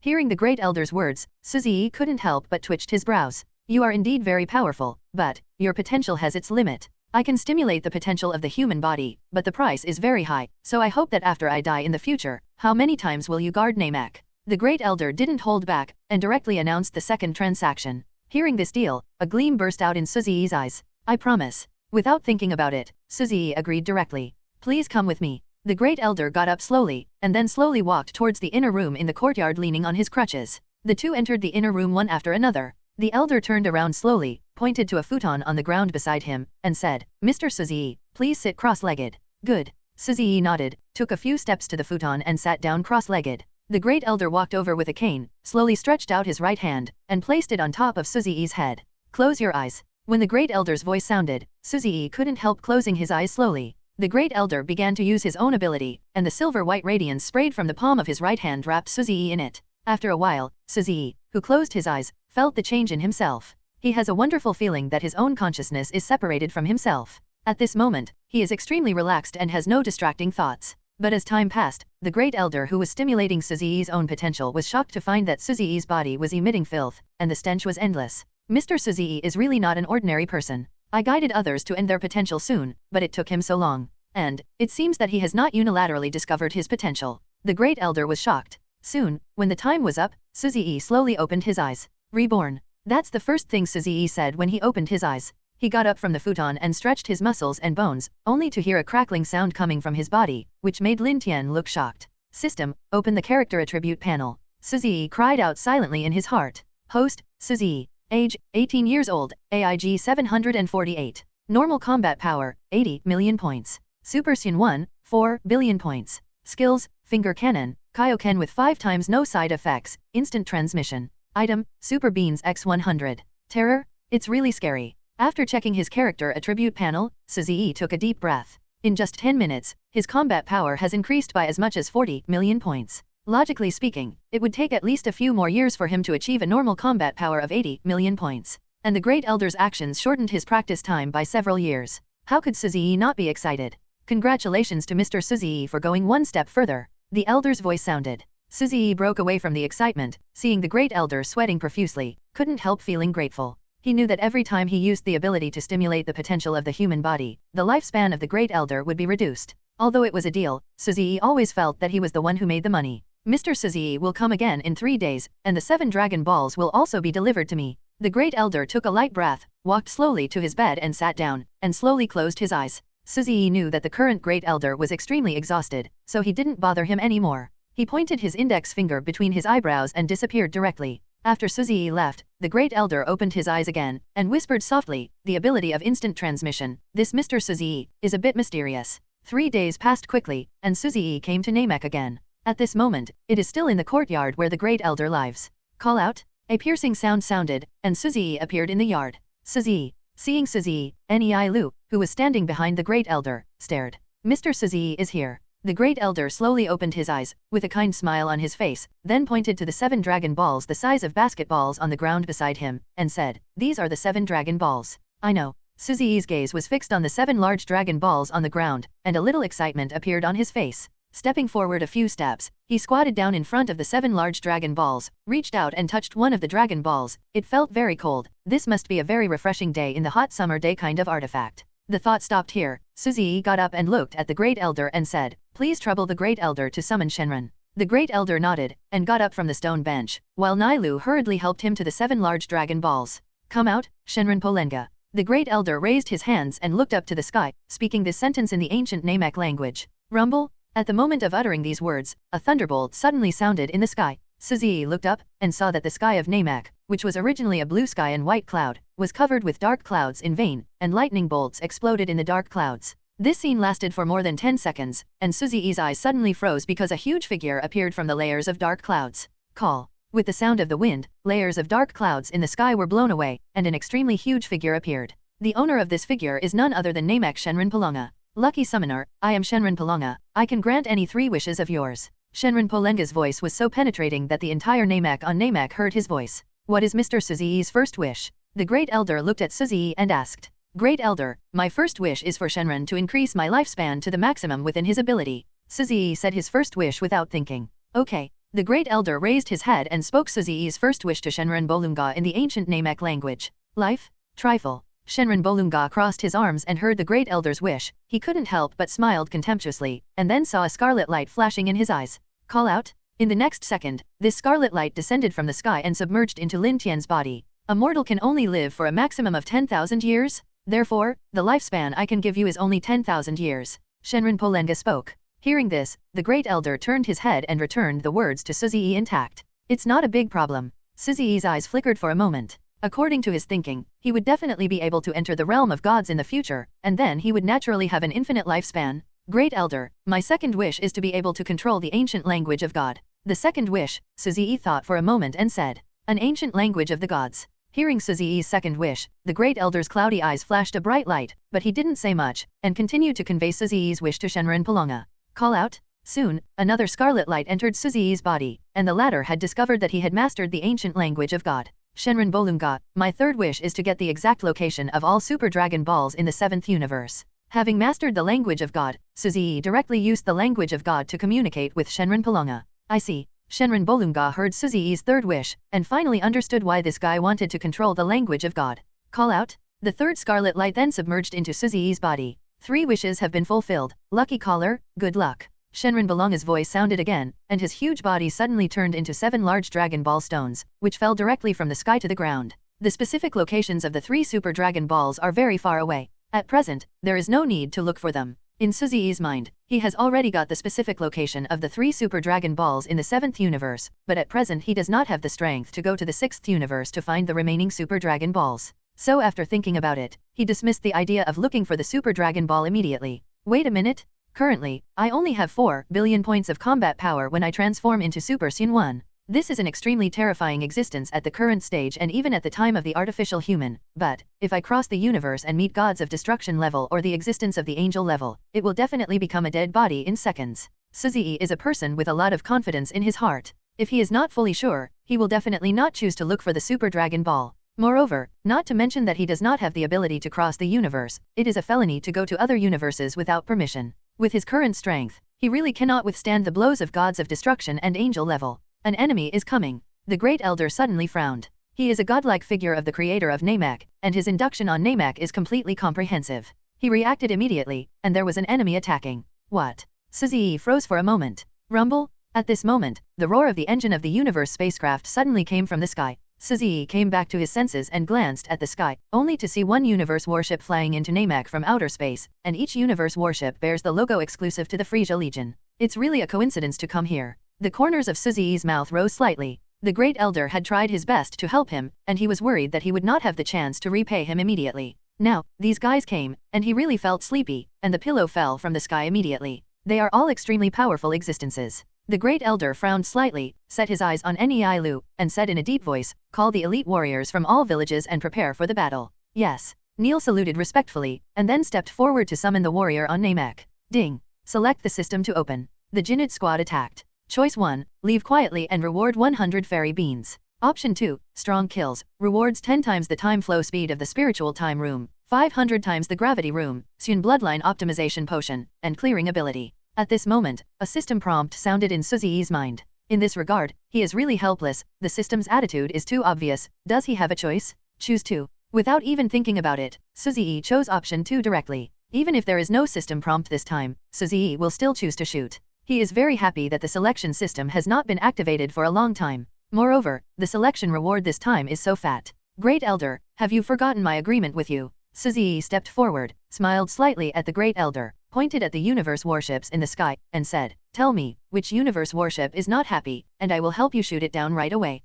Hearing the Great Elder's words, Suzy couldn't help but twitched his brows. You are indeed very powerful, but your potential has its limit. I can stimulate the potential of the human body, but the price is very high, so I hope that after I die in the future, how many times will you guard Namek? The Great Elder didn't hold back, and directly announced the second transaction. Hearing this deal, a gleam burst out in Suzy's eyes. I promise. Without thinking about it, Suzy agreed directly. Please come with me. The Great Elder got up slowly, and then slowly walked towards the inner room in the courtyard leaning on his crutches. The two entered the inner room one after another. The Elder turned around slowly, pointed to a futon on the ground beside him, and said, Mr. Suzy, please sit cross-legged. Good. Suzy nodded, took a few steps to the futon and sat down cross-legged. The Great Elder walked over with a cane, slowly stretched out his right hand, and placed it on top of Suzy's head. Close your eyes. When the Great Elder's voice sounded, Suzy couldn't help closing his eyes slowly. The Great Elder began to use his own ability, and the silver-white radiance sprayed from the palm of his right hand wrapped Suzy in it. After a while, Suzy, who closed his eyes, felt the change in himself. He has a wonderful feeling that his own consciousness is separated from himself. At this moment, he is extremely relaxed and has no distracting thoughts. But as time passed, the Great Elder who was stimulating Suzy's own potential was shocked to find that Suzy's body was emitting filth, and the stench was endless. Mr. Suzy is really not an ordinary person. I guided others to end their potential soon, but it took him so long. And, it seems that he has not unilaterally discovered his potential. The Great Elder was shocked. Soon, when the time was up, Suzy slowly opened his eyes. Reborn. That's the first thing Suzy said when he opened his eyes. He got up from the futon and stretched his muscles and bones, only to hear a crackling sound coming from his body, which made Lin Tian look shocked. System, open the character attribute panel. Suzy cried out silently in his heart. Host, Suzy. Age, 18 years old, AIG 748. Normal combat power, 80 million points. Super Xian 1, 4 billion points. Skills, finger cannon, Kaioken with 5 times no side effects, instant transmission. Item, Super Beans X100. Terror, it's really scary. After checking his character attribute panel, Suzy took a deep breath. In just 10 minutes, his combat power has increased by as much as 40 million points. Logically speaking, it would take at least a few more years for him to achieve a normal combat power of 80 million points. And the Great Elder's actions shortened his practice time by several years. How could Suzy not be excited? Congratulations to Mr. Suzy for going one step further. The Elder's voice sounded. Suzy broke away from the excitement, seeing the Great Elder sweating profusely, couldn't help feeling grateful. He knew that every time he used the ability to stimulate the potential of the human body, the lifespan of the Great Elder would be reduced. Although it was a deal, Suzy always felt that he was the one who made the money. Mr. Suzy will come again in 3 days, and the 7 Dragon Balls will also be delivered to me. The Great Elder took a light breath, walked slowly to his bed and sat down, and slowly closed his eyes. Suzy knew that the current Great Elder was extremely exhausted, so he didn't bother him anymore. He pointed his index finger between his eyebrows and disappeared directly. After Suzy left, the Great Elder opened his eyes again, and whispered softly, the ability of instant transmission. This Mr. Suzy is a bit mysterious. 3 days passed quickly, and Suzy came to Namek again. At this moment, it is still in the courtyard where the Great Elder lives. Call out? A piercing sound sounded, and Suzy appeared in the yard. Suzy. Seeing Suzy, Nei Lu, who was standing behind the Great Elder, stared. Mr. Suzy is here. The Great Elder slowly opened his eyes, with a kind smile on his face, then pointed to the 7 dragon balls the size of basketballs on the ground beside him, and said, "These are the 7 dragon balls." "I know." Suzi's gaze was fixed on the 7 large dragon balls on the ground, and a little excitement appeared on his face. Stepping forward a few steps, he squatted down in front of the 7 large dragon balls, reached out and touched one of the dragon balls. It felt very cold. This must be a very refreshing day in the hot summer day kind of artifact. The thought stopped here. Suzi got up and looked at the Great Elder and said, "Please trouble the Great Elder to summon Shenron." The Great Elder nodded, and got up from the stone bench, while Nailu hurriedly helped him to the 7 large dragon balls. "Come out, Shenron Polenga." The Great Elder raised his hands and looked up to the sky, speaking this sentence in the ancient Namek language. Rumble? At the moment of uttering these words, a thunderbolt suddenly sounded in the sky. Suzi looked up, and saw that the sky of Namek, which was originally a blue sky and white cloud, was covered with dark clouds in vain, and lightning bolts exploded in the dark clouds. This scene lasted for more than 10 seconds, and Suzi's eyes suddenly froze because a huge figure appeared from the layers of dark clouds. Call. With the sound of the wind, layers of dark clouds in the sky were blown away, and an extremely huge figure appeared. The owner of this figure is none other than Namek Shenron Polonga. "Lucky summoner, I am Shenron Polonga. I can grant any 3 wishes of yours." Shenron Polenga's voice was so penetrating that the entire Namek on Namek heard his voice. "What is Mr. Suzi's first wish?" The Great Elder looked at Suzi and asked. "Great Elder, my first wish is for Shenron to increase my lifespan to the maximum within his ability." Suzi said his first wish without thinking. "Okay." The Great Elder raised his head and spoke Suzi's first wish to Shenron Bolunga in the ancient Namek language. "Life? Trifle." Shenron Bolunga crossed his arms and heard the Great Elder's wish. He couldn't help but smiled contemptuously, and then saw a scarlet light flashing in his eyes. "Call out." In the next second, this scarlet light descended from the sky and submerged into Lin Tian's body. "A mortal can only live for a maximum of 10,000 years? Therefore, the lifespan I can give you is only 10,000 years." Shenron Polenga spoke. Hearing this, the Great Elder turned his head and returned the words to Suzi intact. "It's not a big problem." Suzi's eyes flickered for a moment. According to his thinking, he would definitely be able to enter the realm of gods in the future, and then he would naturally have an infinite lifespan. "Great Elder, my second wish is to be able to control the ancient language of God." The second wish, Suzi thought for a moment and said, "An ancient language of the gods." Hearing Suzi's second wish, the Great Elder's cloudy eyes flashed a bright light, but he didn't say much, and continued to convey Suzi's wish to Shenron Polonga. "Call out." Soon, another scarlet light entered Suzi's body, and the latter had discovered that he had mastered the ancient language of God. "Shenron Bolunga, my third wish is to get the exact location of all Super Dragon Balls in the 7th universe." Having mastered the language of God, Suzi directly used the language of God to communicate with Shenron Polonga. "I see." Shenron Bolunga heard Suzi's third wish, and finally understood why this guy wanted to control the language of God. "Call out." The third scarlet light then submerged into Suzi's body. 3 wishes have been fulfilled. Lucky caller, good luck." Shenron Bolonga's voice sounded again, and his huge body suddenly turned into 7 large Dragon Ball stones, which fell directly from the sky to the ground. The specific locations of the 3 Super Dragon Balls are very far away. At present, there is no need to look for them. In Suzi's mind, he has already got the specific location of the 3 Super Dragon Balls in the 7th universe, but at present he does not have the strength to go to the 6th universe to find the remaining Super Dragon Balls. So after thinking about it, he dismissed the idea of looking for the Super Dragon Ball immediately. "Wait a minute. Currently, I only have 4 billion points of combat power when I transform into Super Saiyan 1. This is an extremely terrifying existence at the current stage and even at the time of the artificial human, but, if I cross the universe and meet gods of destruction level or the existence of the angel level, it will definitely become a dead body in seconds. Suzi is a person with a lot of confidence in his heart. If he is not fully sure, he will definitely not choose to look for the Super Dragon Ball. Moreover, not to mention that he does not have the ability to cross the universe, it is a felony to go to other universes without permission. With his current strength, he really cannot withstand the blows of gods of destruction and angel level. An enemy is coming. The Great Elder suddenly frowned. He is a godlike figure of the creator of Namek, and his induction on Namek is completely comprehensive. He reacted immediately, and there was an enemy attacking. "What?" Suzi froze for a moment. "Rumble?" At this moment, the roar of the engine of the universe spacecraft suddenly came from the sky. Suzi came back to his senses and glanced at the sky, only to see one universe warship flying into Namek from outer space, and each universe warship bears the logo exclusive to the Frisia Legion. It's really a coincidence to come here. The corners of Suzi's mouth rose slightly. The Great Elder had tried his best to help him, and he was worried that he would not have the chance to repay him immediately. Now, these guys came, and he really felt sleepy, and the pillow fell from the sky immediately. They are all extremely powerful existences. The Great Elder frowned slightly, set his eyes on Niilu, and said in a deep voice, "Call the elite warriors from all villages and prepare for the battle." "Yes." Neil saluted respectfully, and then stepped forward to summon the warrior on Namek. Ding! Select the system to open. The Jinnit squad attacked. Choice 1, leave quietly and reward 100 fairy beans. Option 2, strong kills, rewards 10 times the time flow speed of the spiritual time room, 500 times the gravity room, Sun bloodline optimization potion, and clearing ability. At this moment, a system prompt sounded in Suzi's mind. In this regard, he is really helpless, the system's attitude is too obvious. Does he have a choice? Choose 2. Without even thinking about it, Suzi chose option 2 directly. Even if there is no system prompt this time, Suzi will still choose to shoot. He is very happy that the selection system has not been activated for a long time. Moreover, the selection reward this time is so fat. Great Elder, have you forgotten my agreement with you? Suzi stepped forward, smiled slightly at the Great Elder, pointed at the universe warships in the sky, and said, "Tell me, which universe warship is not happy, and I will help you shoot it down right away."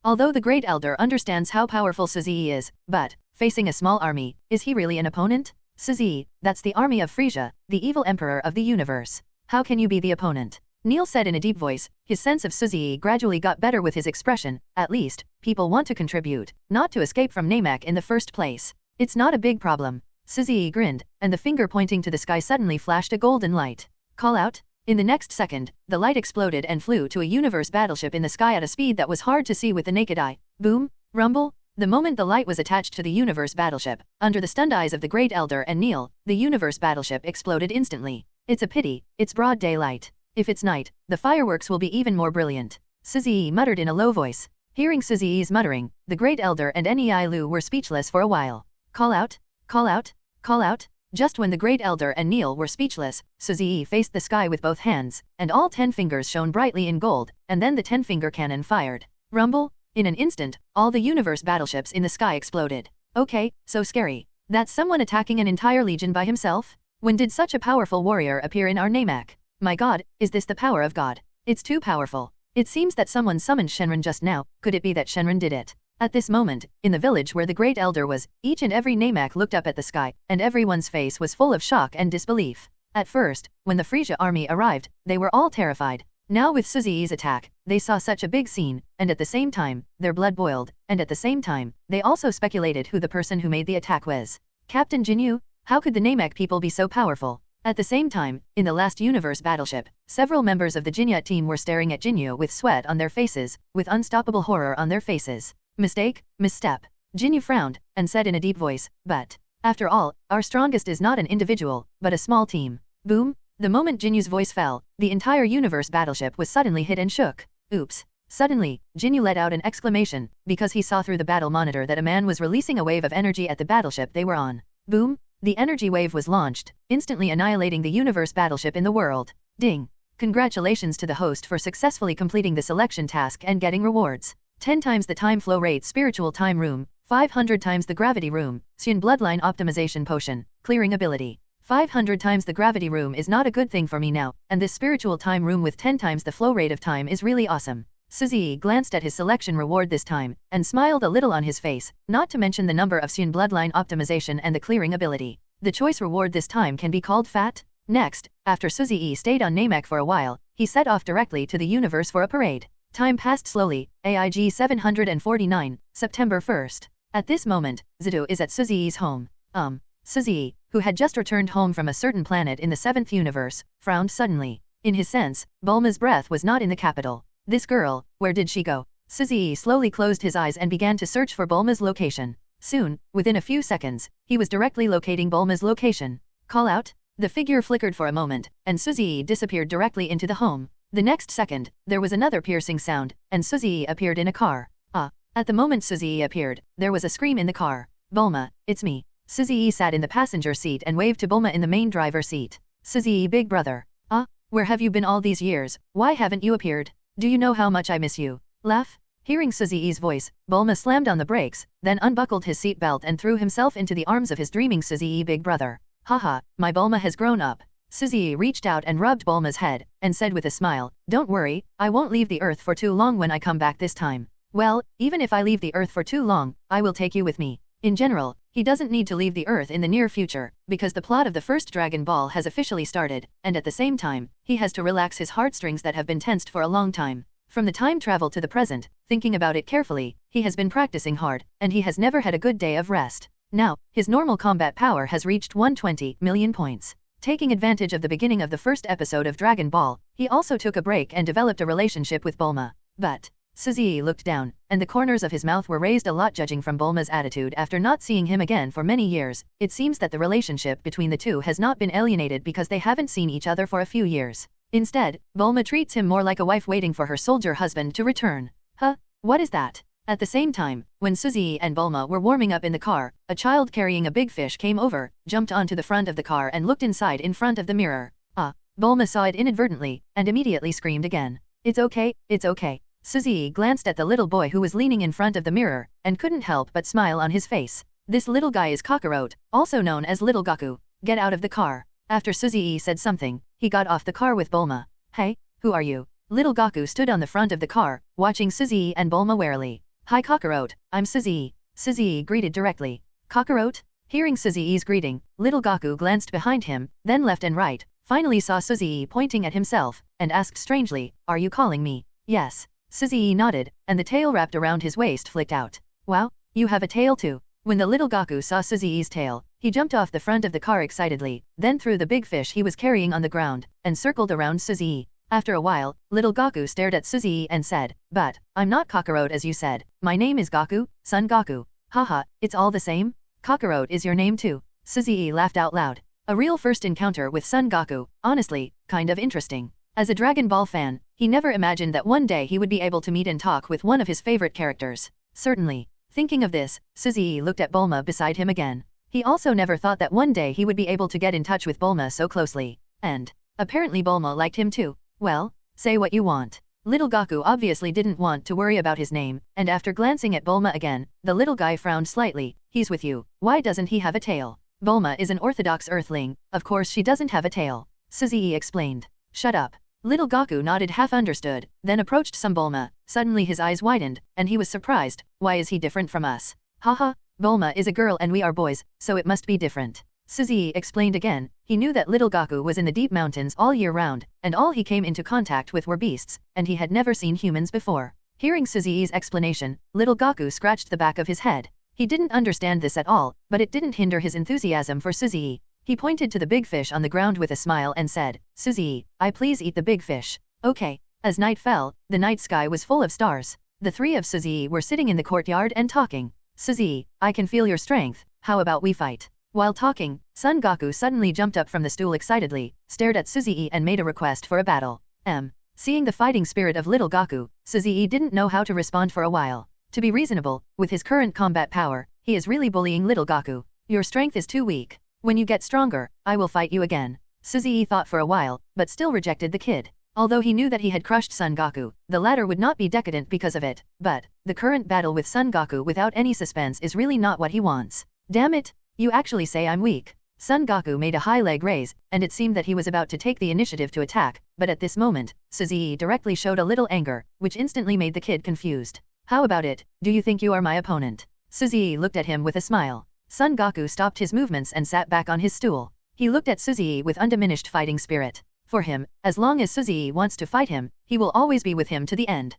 Although the Great Elder understands how powerful Suzi is, but, facing a small army, is he really an opponent? Suzi, that's the army of Frisia, the evil emperor of the universe. How can you be the opponent? Neil said in a deep voice. His sense of Suzi gradually got better with his expression. At least, people want to contribute, not to escape from Namek in the first place. It's not a big problem. Suzi grinned, and the finger pointing to the sky suddenly flashed a golden light. Call out? In the next second, the light exploded and flew to a universe battleship in the sky at a speed that was hard to see with the naked eye. Boom, rumble. The moment the light was attached to the universe battleship, under the stunned eyes of the Great Elder and Neil, the universe battleship exploded instantly. It's a pity, it's broad daylight. If it's night, the fireworks will be even more brilliant. Suzi muttered in a low voice. Hearing Suzi's muttering, the Great Elder and Nei Lu were speechless for a while. Call out? Call out? Call out? Just when the Great Elder and Neil were speechless, Suzi faced the sky with both hands, and all 10 fingers shone brightly in gold, and then the 10-finger cannon fired. Rumble? In an instant, all the universe battleships in the sky exploded. Okay, so scary. That's someone attacking an entire legion by himself? When did such a powerful warrior appear in our Namek? My god, is this the power of God? It's too powerful. It seems that someone summoned Shenron just now. Could it be that Shenron did it? At this moment, in the village where the Great Elder was, each and every Namek looked up at the sky, and everyone's face was full of shock and disbelief. At first, when the Frisia army arrived, they were all terrified. Now with Suzi's attack, they saw such a big scene, and at the same time, their blood boiled, and at the same time, they also speculated who the person who made the attack was. Captain Jinyu? How could the Namek people be so powerful? At the same time, in the last universe battleship, several members of the Jinyat team were staring at Jinyu with sweat on their faces, with unstoppable horror on their faces. Mistake? Misstep? Jinyu frowned, and said in a deep voice, but, after all, our strongest is not an individual, but a small team. Boom! The moment Jinyu's voice fell, the entire universe battleship was suddenly hit and shook. Oops! Suddenly, Jinyu let out an exclamation, because he saw through the battle monitor that a man was releasing a wave of energy at the battleship they were on. Boom! The energy wave was launched, instantly annihilating the universe battleship in the world. Ding! Congratulations to the host for successfully completing the selection task and getting rewards. 10 times the time flow rate spiritual time room, 500 times the gravity room, Sun bloodline optimization potion, clearing ability. 500 times the gravity room is not a good thing for me now, and this spiritual time room with 10 times the flow rate of time is really awesome. Suzi glanced at his selection reward this time, and smiled a little on his face, not to mention the number of Sun bloodline optimization and the clearing ability. The choice reward this time can be called fat. Next, after Suzi stayed on Namek for a while, he set off directly to the universe for a parade. Time passed slowly. AIG 749, September 1st. At this moment, Zidu is at Suzi's home. Suzi, who had just returned home from a certain planet in the 7th universe, frowned suddenly. In his sense, Bulma's breath was not in the capital. This girl, where did she go? Suzi slowly closed his eyes and began to search for Bulma's location. Soon, within a few seconds, he was directly locating Bulma's location. Call out? The figure flickered for a moment, and Suzi disappeared directly into the home. The next second, there was another piercing sound, and Suzi appeared in a car. At the moment Suzi appeared, there was a scream in the car. Bulma, it's me. Suzi sat in the passenger seat and waved to Bulma in the main driver seat. Suzi, big brother. Where have you been all these years? Why haven't you appeared? Do you know how much I miss you? Laugh. Hearing Suzi's voice, Bulma slammed on the brakes, then unbuckled his seatbelt and threw himself into the arms of his dreaming Suzi big brother. Haha, my Bulma has grown up. Suzi reached out and rubbed Bulma's head, and said with a smile, don't worry, I won't leave the earth for too long when I come back this time. Well, even if I leave the earth for too long, I will take you with me. In general, he doesn't need to leave the earth in the near future, because the plot of the first Dragon Ball has officially started, and at the same time, he has to relax his heartstrings that have been tensed for a long time. From the time travel to the present, thinking about it carefully, he has been practicing hard, and he has never had a good day of rest. Now, his normal combat power has reached 120 million points. Taking advantage of the beginning of the first episode of Dragon Ball, he also took a break and developed a relationship with Bulma. But Suzy looked down, and the corners of his mouth were raised a lot judging from Bulma's attitude after not seeing him again for many years. It seems that the relationship between the two has not been alienated because they haven't seen each other for a few years. Instead, Bulma treats him more like a wife waiting for her soldier husband to return. Huh? What is that? At the same time, when Suzy and Bulma were warming up in the car, a child carrying a big fish came over, jumped onto the front of the car and looked inside in front of the mirror. Bulma saw it inadvertently, and immediately screamed again. It's okay, it's okay. Suzy glanced at the little boy who was leaning in front of the mirror, and couldn't help but smile on his face. This little guy is Kakarot, also known as Little Gaku. Get out of the car. After Suzy said something, he got off the car with Bulma. Hey, who are you? Little Gaku stood on the front of the car, watching Suzy and Bulma warily. Hi Kakarot, I'm Suzy. Suzy greeted directly. Kakarot? Hearing Suzy's greeting, Little Gaku glanced behind him, then left and right, finally saw Suzy pointing at himself, and asked strangely, Are you calling me? Yes. Suzy nodded, and the tail wrapped around his waist flicked out. Wow, you have a tail too. When the little Gaku saw Suzy's tail, he jumped off the front of the car excitedly, then threw the big fish he was carrying on the ground, and circled around Suzy. After a while, little Gaku stared at Suzy and said, But, I'm not Kakarot as you said, my name is Gaku, Son Gaku. Haha, it's all the same? Kakarot is your name too. Suzy laughed out loud. A real first encounter with Son Gaku, honestly, kind of interesting. As a Dragon Ball fan, he never imagined that one day he would be able to meet and talk with one of his favorite characters. Certainly. Thinking of this, Suzy looked at Bulma beside him again. He also never thought that one day he would be able to get in touch with Bulma so closely. And apparently Bulma liked him too. Well, say what you want. Little Gaku obviously didn't want to worry about his name, and after glancing at Bulma again, the little guy frowned slightly. He's with you. Why doesn't he have a tail? Bulma is an orthodox earthling, of course she doesn't have a tail. Suzy explained. Shut up. Little Gaku nodded half understood, then approached some Bulma. Suddenly his eyes widened, and he was surprised. Why is he different from us? Haha, Bulma is a girl and we are boys, so it must be different. Suzy explained again. He knew that little Gaku was in the deep mountains all year round, and all he came into contact with were beasts, and he had never seen humans before. Hearing Suzy's explanation, little Gaku scratched the back of his head. He didn't understand this at all, but it didn't hinder his enthusiasm for Suzy. He pointed to the big fish on the ground with a smile and said, Suzy, I please eat the big fish. Okay. As night fell, the night sky was full of stars. The three of Suzy were sitting in the courtyard and talking. Suzy, I can feel your strength, how about we fight? While talking, Son Gaku suddenly jumped up from the stool excitedly, stared at Suzy and made a request for a battle. Seeing the fighting spirit of little Gaku, Suzy didn't know how to respond for a while. To be reasonable, with his current combat power, he is really bullying little Gaku. Your strength is too weak. When you get stronger, I will fight you again. Suzy thought for a while, but still rejected the kid. Although he knew that he had crushed Son Gaku, the latter would not be decadent because of it, but the current battle with Son Gaku without any suspense is really not what he wants. Damn it! You actually say I'm weak. Son Gaku made a high leg raise, and it seemed that he was about to take the initiative to attack, but at this moment, Suzy directly showed a little anger, which instantly made the kid confused. How about it, do you think you are my opponent? Suzy looked at him with a smile. Son Gaku stopped his movements and sat back on his stool. He looked at Suzy with undiminished fighting spirit. For him, as long as Suzy wants to fight him, he will always be with him to the end.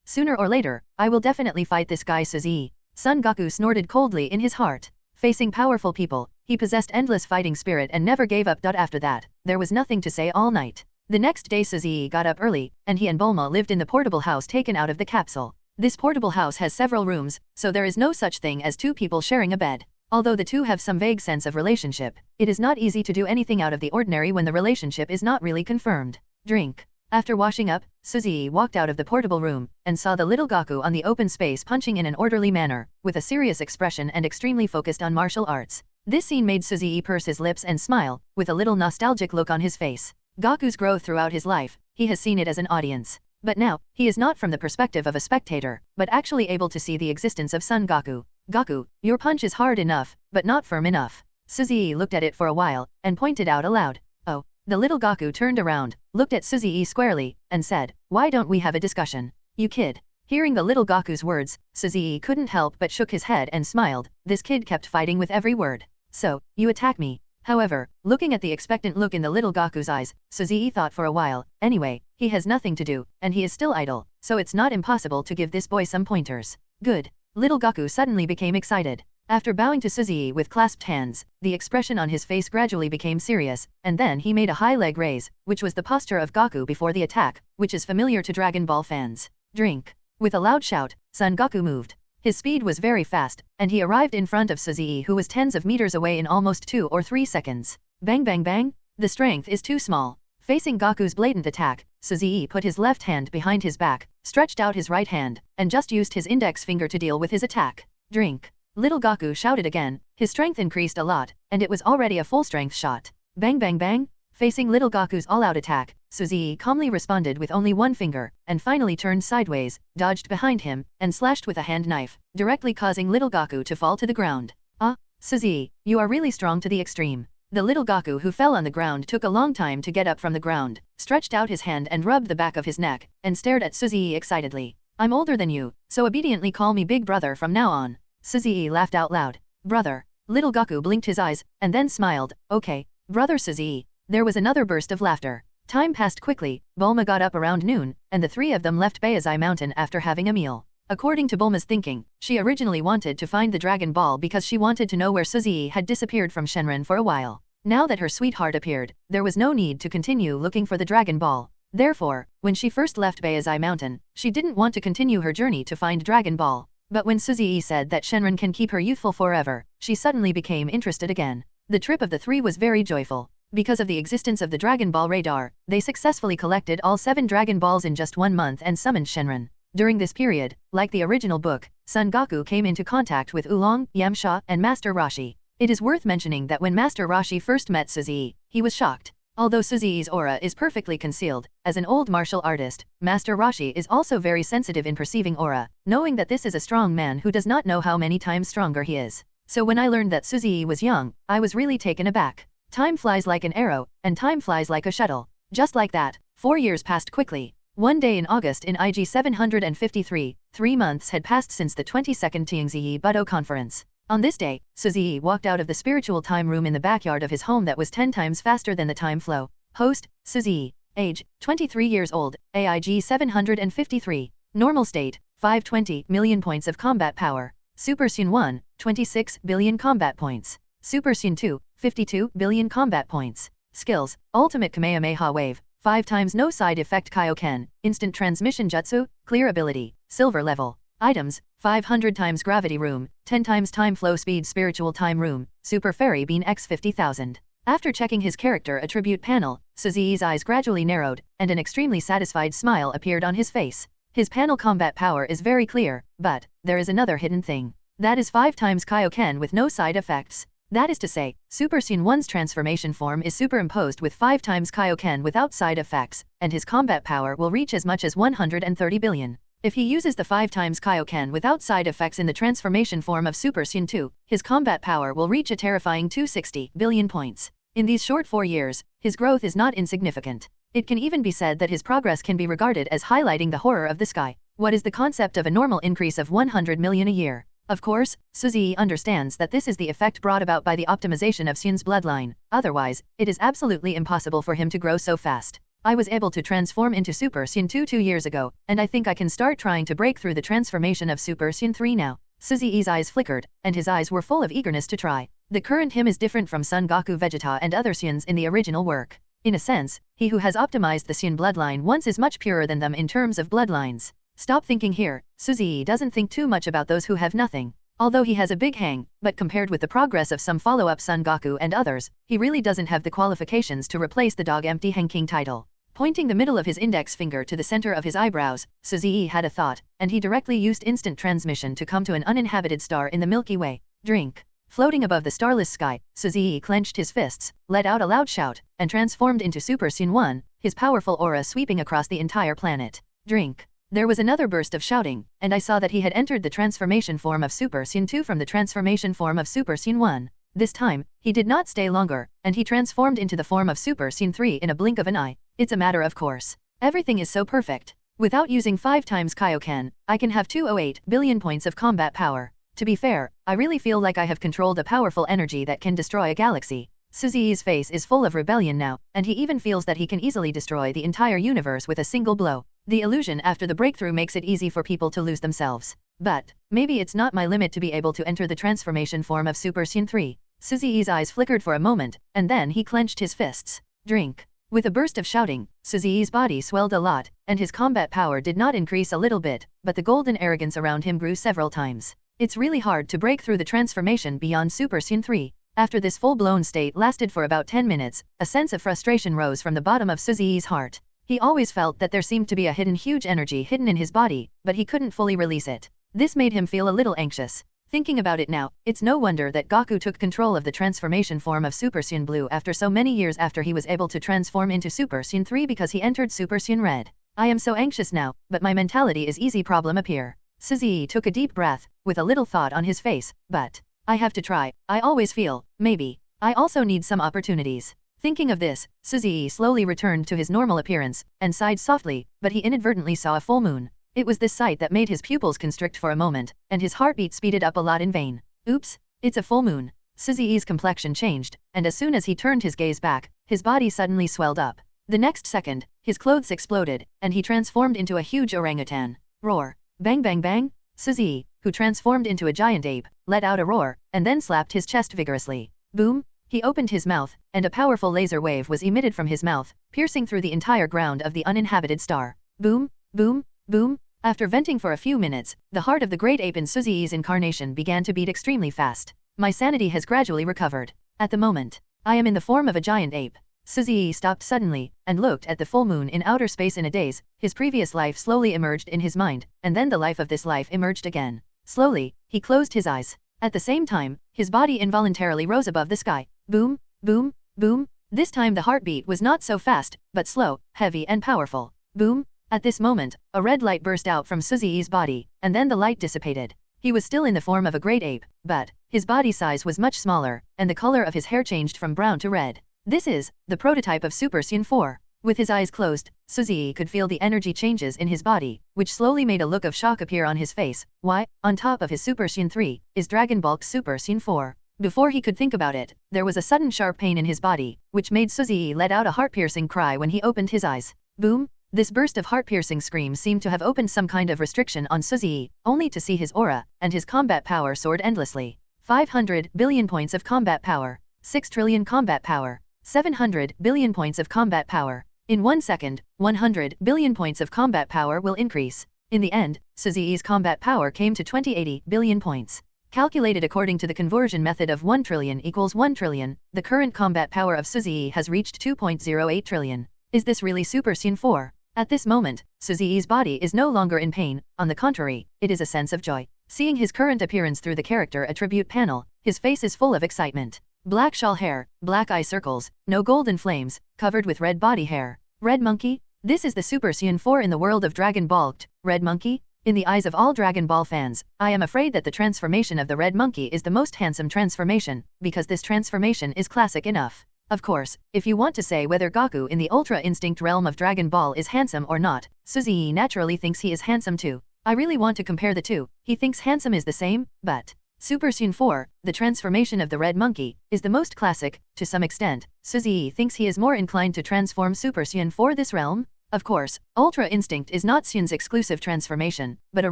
Sooner or later, I will definitely fight this guy Suzy. Son Gaku snorted coldly in his heart. Facing powerful people, he possessed endless fighting spirit and never gave up. After that, there was nothing to say all night. The next day Suzy got up early, and he and Bulma lived in the portable house taken out of the capsule. This portable house has several rooms, so there is no such thing as two people sharing a bed. Although the two have some vague sense of relationship, it is not easy to do anything out of the ordinary when the relationship is not really confirmed. Drink. After washing up, Suzy walked out of the portable room, and saw the little Gaku on the open space punching in an orderly manner, with a serious expression and extremely focused on martial arts. This scene made Suzy purse his lips and smile, with a little nostalgic look on his face. Gaku's growth throughout his life, he has seen it as an audience. But now, he is not from the perspective of a spectator, but actually able to see the existence of Son Gaku. Gaku, your punch is hard enough, but not firm enough. Suzy looked at it for a while, and pointed out aloud. Oh. The little Gaku turned around, looked at Suzy squarely, and said, Why don't we have a discussion? You kid. Hearing the little Gaku's words, Suzy couldn't help but shook his head and smiled. This kid kept fighting with every word. So, you attack me. However, looking at the expectant look in the little Gaku's eyes, Suzy thought for a while. Anyway, he has nothing to do, and he is still idle, so it's not impossible to give this boy some pointers. Good. Little Gaku suddenly became excited. After bowing to Suzy with clasped hands, the expression on his face gradually became serious, and then he made a high leg raise, which was the posture of Goku before the attack, which is familiar to Dragon Ball fans. Drink. With a loud shout, Son Goku moved. His speed was very fast, and he arrived in front of Suzy, who was tens of meters away in almost 2 or 3 seconds. Bang bang bang! The strength is too small. Facing Goku's blatant attack, Suzy put his left hand behind his back, stretched out his right hand, and just used his index finger to deal with his attack. Drink. Little Goku shouted again, his strength increased a lot, and it was already a full-strength shot. Bang bang bang! Facing Little Goku's all-out attack, Suzy calmly responded with only one finger, and finally turned sideways, dodged behind him, and slashed with a hand knife, directly causing Little Goku to fall to the ground. Ah, Suzy, you are really strong to the extreme. The Little Goku who fell on the ground took a long time to get up from the ground, stretched out his hand and rubbed the back of his neck, and stared at Suzy excitedly. I'm older than you, so obediently call me Big Brother from now on. Suzy laughed out loud. Brother. Little Goku blinked his eyes, and then smiled. Okay, brother Suzy. There was another burst of laughter. Time passed quickly, Bulma got up around noon, and the three of them left Bayazai Mountain after having a meal. According to Bulma's thinking, she originally wanted to find the Dragon Ball because she wanted to know where Suzy had disappeared from Shenron for a while. Now that her sweetheart appeared, there was no need to continue looking for the Dragon Ball. Therefore, when she first left Bayazai Mountain, she didn't want to continue her journey to find Dragon Ball. But when Suzy said that Shenron can keep her youthful forever, she suddenly became interested again. The trip of the three was very joyful. Because of the existence of the Dragon Ball radar, they successfully collected all 7 Dragon Balls in just 1 month and summoned Shenron. During this period, like the original book, Son Goku came into contact with Oolong, Yamcha, and Master Roshi. It is worth mentioning that when Master Roshi first met Suzy, he was shocked. Although Suzy's aura is perfectly concealed, as an old martial artist, Master Roshi is also very sensitive in perceiving aura, knowing that this is a strong man who does not know how many times stronger he is. So when I learned that Suzy was young, I was really taken aback. Time flies like an arrow, and time flies like a shuttle. Just like that, 4 years passed quickly. One day in August in IG 753, 3 months had passed since the 22nd Tianziyi Budo conference. On this day, Suzy walked out of the spiritual time room in the backyard of his home that was 10 times faster than the time flow. Host, Suzy. Age, 23 years old, AIG 753. Normal state, 520 million points of combat power. Super Saiyan 1, 26 billion combat points. Super Saiyan 2, 52 billion combat points. Skills, Ultimate Kamehameha Wave, 5 times no side effect Kaioken, Instant Transmission Jutsu, Clear Ability, Silver Level. Items, 500 times Gravity Room, 10 times Time Flow Speed Spiritual Time Room, Super Fairy Bean X 50,000. After checking his character attribute panel, Suzy's eyes gradually narrowed, and an extremely satisfied smile appeared on his face. His panel combat power is very clear, but there is another hidden thing. That is 5 times Kaioken with no side effects. That is to say, Super Saiyan 1's transformation form is superimposed with 5 times Kaioken without side effects, and his combat power will reach as much as 130 billion. If he uses the 5 times Kaioken without side effects in the transformation form of Super Saiyan 2, his combat power will reach a terrifying 260 billion points. In these short 4 years, his growth is not insignificant. It can even be said that his progress can be regarded as highlighting the horror of the sky. What is the concept of a normal increase of 100 million a year? Of course, Suzy understands that this is the effect brought about by the optimization of Saiyan's bloodline, otherwise, it is absolutely impossible for him to grow so fast. I was able to transform into Super Saiyan 2 years ago, and I think I can start trying to break through the transformation of Super Saiyan 3 now. Suzy's eyes flickered, and his eyes were full of eagerness to try. The current him is different from Son Goku Vegeta and other Saiyans in the original work. In a sense, he who has optimized the Saiyan bloodline once is much purer than them in terms of bloodlines. Stop thinking here, Suzy doesn't think too much about those who have nothing. Although he has a big hang, but compared with the progress of some follow-up Son Goku and others, he really doesn't have the qualifications to replace the dog empty Hang King title. Pointing the middle of his index finger to the center of his eyebrows, Suzy had a thought, and he directly used instant transmission to come to an uninhabited star in the Milky Way. Drink. Floating above the starless sky, Suzy clenched his fists, let out a loud shout, and transformed into Super Saiyan 1, his powerful aura sweeping across the entire planet. Drink. There was another burst of shouting, and I saw that he had entered the transformation form of Super Saiyan 2 from the transformation form of Super Saiyan 1. This time, he did not stay longer, and he transformed into the form of Super Saiyan 3 in a blink of an eye. It's a matter of course. Everything is so perfect. Without using 5 times Kaioken, I can have 208 billion points of combat power. To be fair, I really feel like I have controlled a powerful energy that can destroy a galaxy. Suzy's face is full of rebellion now, and he even feels that he can easily destroy the entire universe with a single blow. The illusion after the breakthrough makes it easy for people to lose themselves. But maybe it's not my limit to be able to enter the transformation form of Super Saiyan 3. Suzui's eyes flickered for a moment, and then he clenched his fists. Drink. With a burst of shouting, Suzui's body swelled a lot, and his combat power did not increase a little bit, but the golden arrogance around him grew several times. It's really hard to break through the transformation beyond Super Saiyan 3. After this full-blown state lasted for about 10 minutes, a sense of frustration rose from the bottom of Suzui's heart. He always felt that there seemed to be a huge energy hidden in his body, but he couldn't fully release it. This made him feel a little anxious. Thinking about it now, it's no wonder that Goku took control of the transformation form of Super Saiyan Blue after so many years after he was able to transform into Super Saiyan 3 because he entered Super Saiyan Red. I am so anxious now, but my mentality is easy problem appear. Suzui took a deep breath, with a little thought on his face, but I have to try. I always feel, maybe. I also need some opportunities. Thinking of this, Suzui slowly returned to his normal appearance, and sighed softly, but he inadvertently saw a full moon. It was this sight that made his pupils constrict for a moment, and his heartbeat speeded up a lot in vain. Oops, it's a full moon. Suzui's complexion changed, and as soon as he turned his gaze back, his body suddenly swelled up. The next second, his clothes exploded, and he transformed into a huge orangutan. Roar. Bang bang bang. Suzui, who transformed into a giant ape, let out a roar, and then slapped his chest vigorously. Boom. He opened his mouth, and a powerful laser wave was emitted from his mouth, piercing through the entire ground of the uninhabited star. Boom, boom, boom. After venting for a few minutes, the heart of the great ape in Suzui's incarnation began to beat extremely fast. My sanity has gradually recovered. At the moment, I am in the form of a giant ape. Suzui stopped suddenly, and looked at the full moon in outer space in a daze. His previous life slowly emerged in his mind, and then the life of this life emerged again. Slowly, he closed his eyes. At the same time, his body involuntarily rose above the sky. Boom, boom, boom. This time the heartbeat was not so fast, but slow, heavy and powerful. Boom. At this moment, a red light burst out from Suzui's body, and then the light dissipated. He was still in the form of a great ape, but his body size was much smaller, and the color of his hair changed from brown to red. This is the prototype of Super Saiyan 4. With his eyes closed, Suzui could feel the energy changes in his body, which slowly made a look of shock appear on his face. Why, on top of his Super Saiyan 3, is Dragon Bulk Super Saiyan 4. Before he could think about it, there was a sudden sharp pain in his body, which made Suzui let out a heart-piercing cry when he opened his eyes. Boom! This burst of heart-piercing scream seemed to have opened some kind of restriction on Suzui, only to see his aura, and his combat power soared endlessly. 500 billion points of combat power. 6 trillion combat power. 700 billion points of combat power. In 1 second, 100 billion points of combat power will increase. In the end, Suzui's combat power came to 2080 billion points. Calculated according to the conversion method of 1 trillion equals 1 trillion, the current combat power of Suzui has reached 2.08 trillion. Is this really Super Saiyan 4? At this moment, Suzui's body is no longer in pain, on the contrary, it is a sense of joy. Seeing his current appearance through the character attribute panel, his face is full of excitement. Black shawl hair, black eye circles, no golden flames, covered with red body hair. Red monkey? This is the Super Saiyan 4 in the world of Dragon Ball. Red monkey? In the eyes of all Dragon Ball fans, I am afraid that the transformation of the red monkey is the most handsome transformation, because this transformation is classic enough. Of course, if you want to say whether Goku in the Ultra Instinct realm of Dragon Ball is handsome or not, Suzui naturally thinks he is handsome too. I really want to compare the two. He thinks handsome is the same, but Super Saiyan 4, the transformation of the red monkey, is the most classic, to some extent. Suzui thinks he is more inclined to transform Super Saiyan 4 this realm. Of course, Ultra Instinct is not Saiyan's exclusive transformation, but a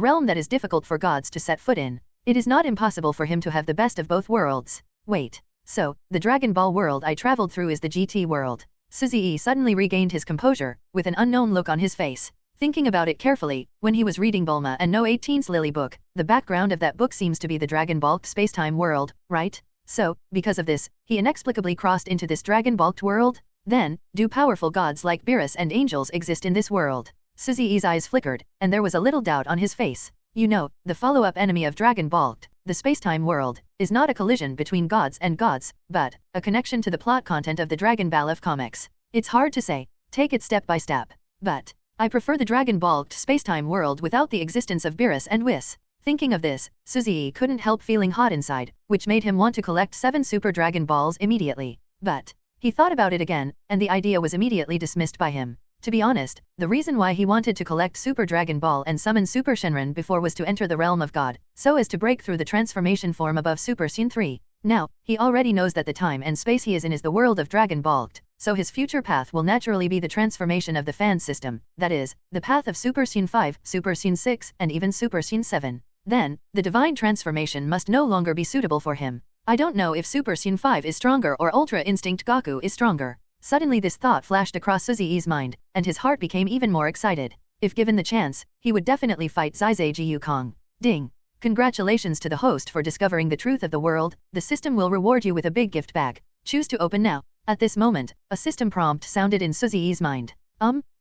realm that is difficult for gods to set foot in. It is not impossible for him to have the best of both worlds. Wait. So, the Dragon Ball world I traveled through is the GT world. Suzui suddenly regained his composure, with an unknown look on his face. Thinking about it carefully, when he was reading Bulma and No 18's Lily book, the background of that book seems to be the Dragon Ball spacetime world, right? So, because of this, he inexplicably crossed into this Dragon Ball world? Then, do powerful gods like Beerus and angels exist in this world? Suzui's eyes flickered, and there was a little doubt on his face. You know, the follow-up enemy of Dragon Ball, the spacetime world, is not a collision between gods and gods, but a connection to the plot content of the Dragon Ball F comics. It's hard to say. Take it step by step. But I prefer the Dragon Ball spacetime world without the existence of Beerus and Whis. Thinking of this, Suzui couldn't help feeling hot inside, which made him want to collect 7 Super Dragon Balls immediately. But he thought about it again, and the idea was immediately dismissed by him. To be honest, the reason why he wanted to collect Super Dragon Ball and summon Super Shenron before was to enter the realm of God, so as to break through the transformation form above Super Saiyan 3. Now, he already knows that the time and space he is in is the world of Dragon Ball, so his future path will naturally be the transformation of the fan system, that is, the path of Super Saiyan 5, Super Saiyan 6, and even Super Saiyan 7. Then, the divine transformation must no longer be suitable for him. I don't know if Super Saiyan 5 is stronger or Ultra Instinct Goku is stronger. Suddenly this thought flashed across Suziyi's mind, and his heart became even more excited. If given the chance, he would definitely fight Zizai Ji Yukong. Ding! Congratulations to the host for discovering the truth of the world. The system will reward you with a big gift bag. Choose to open now. At this moment, a system prompt sounded in Suziyi's mind.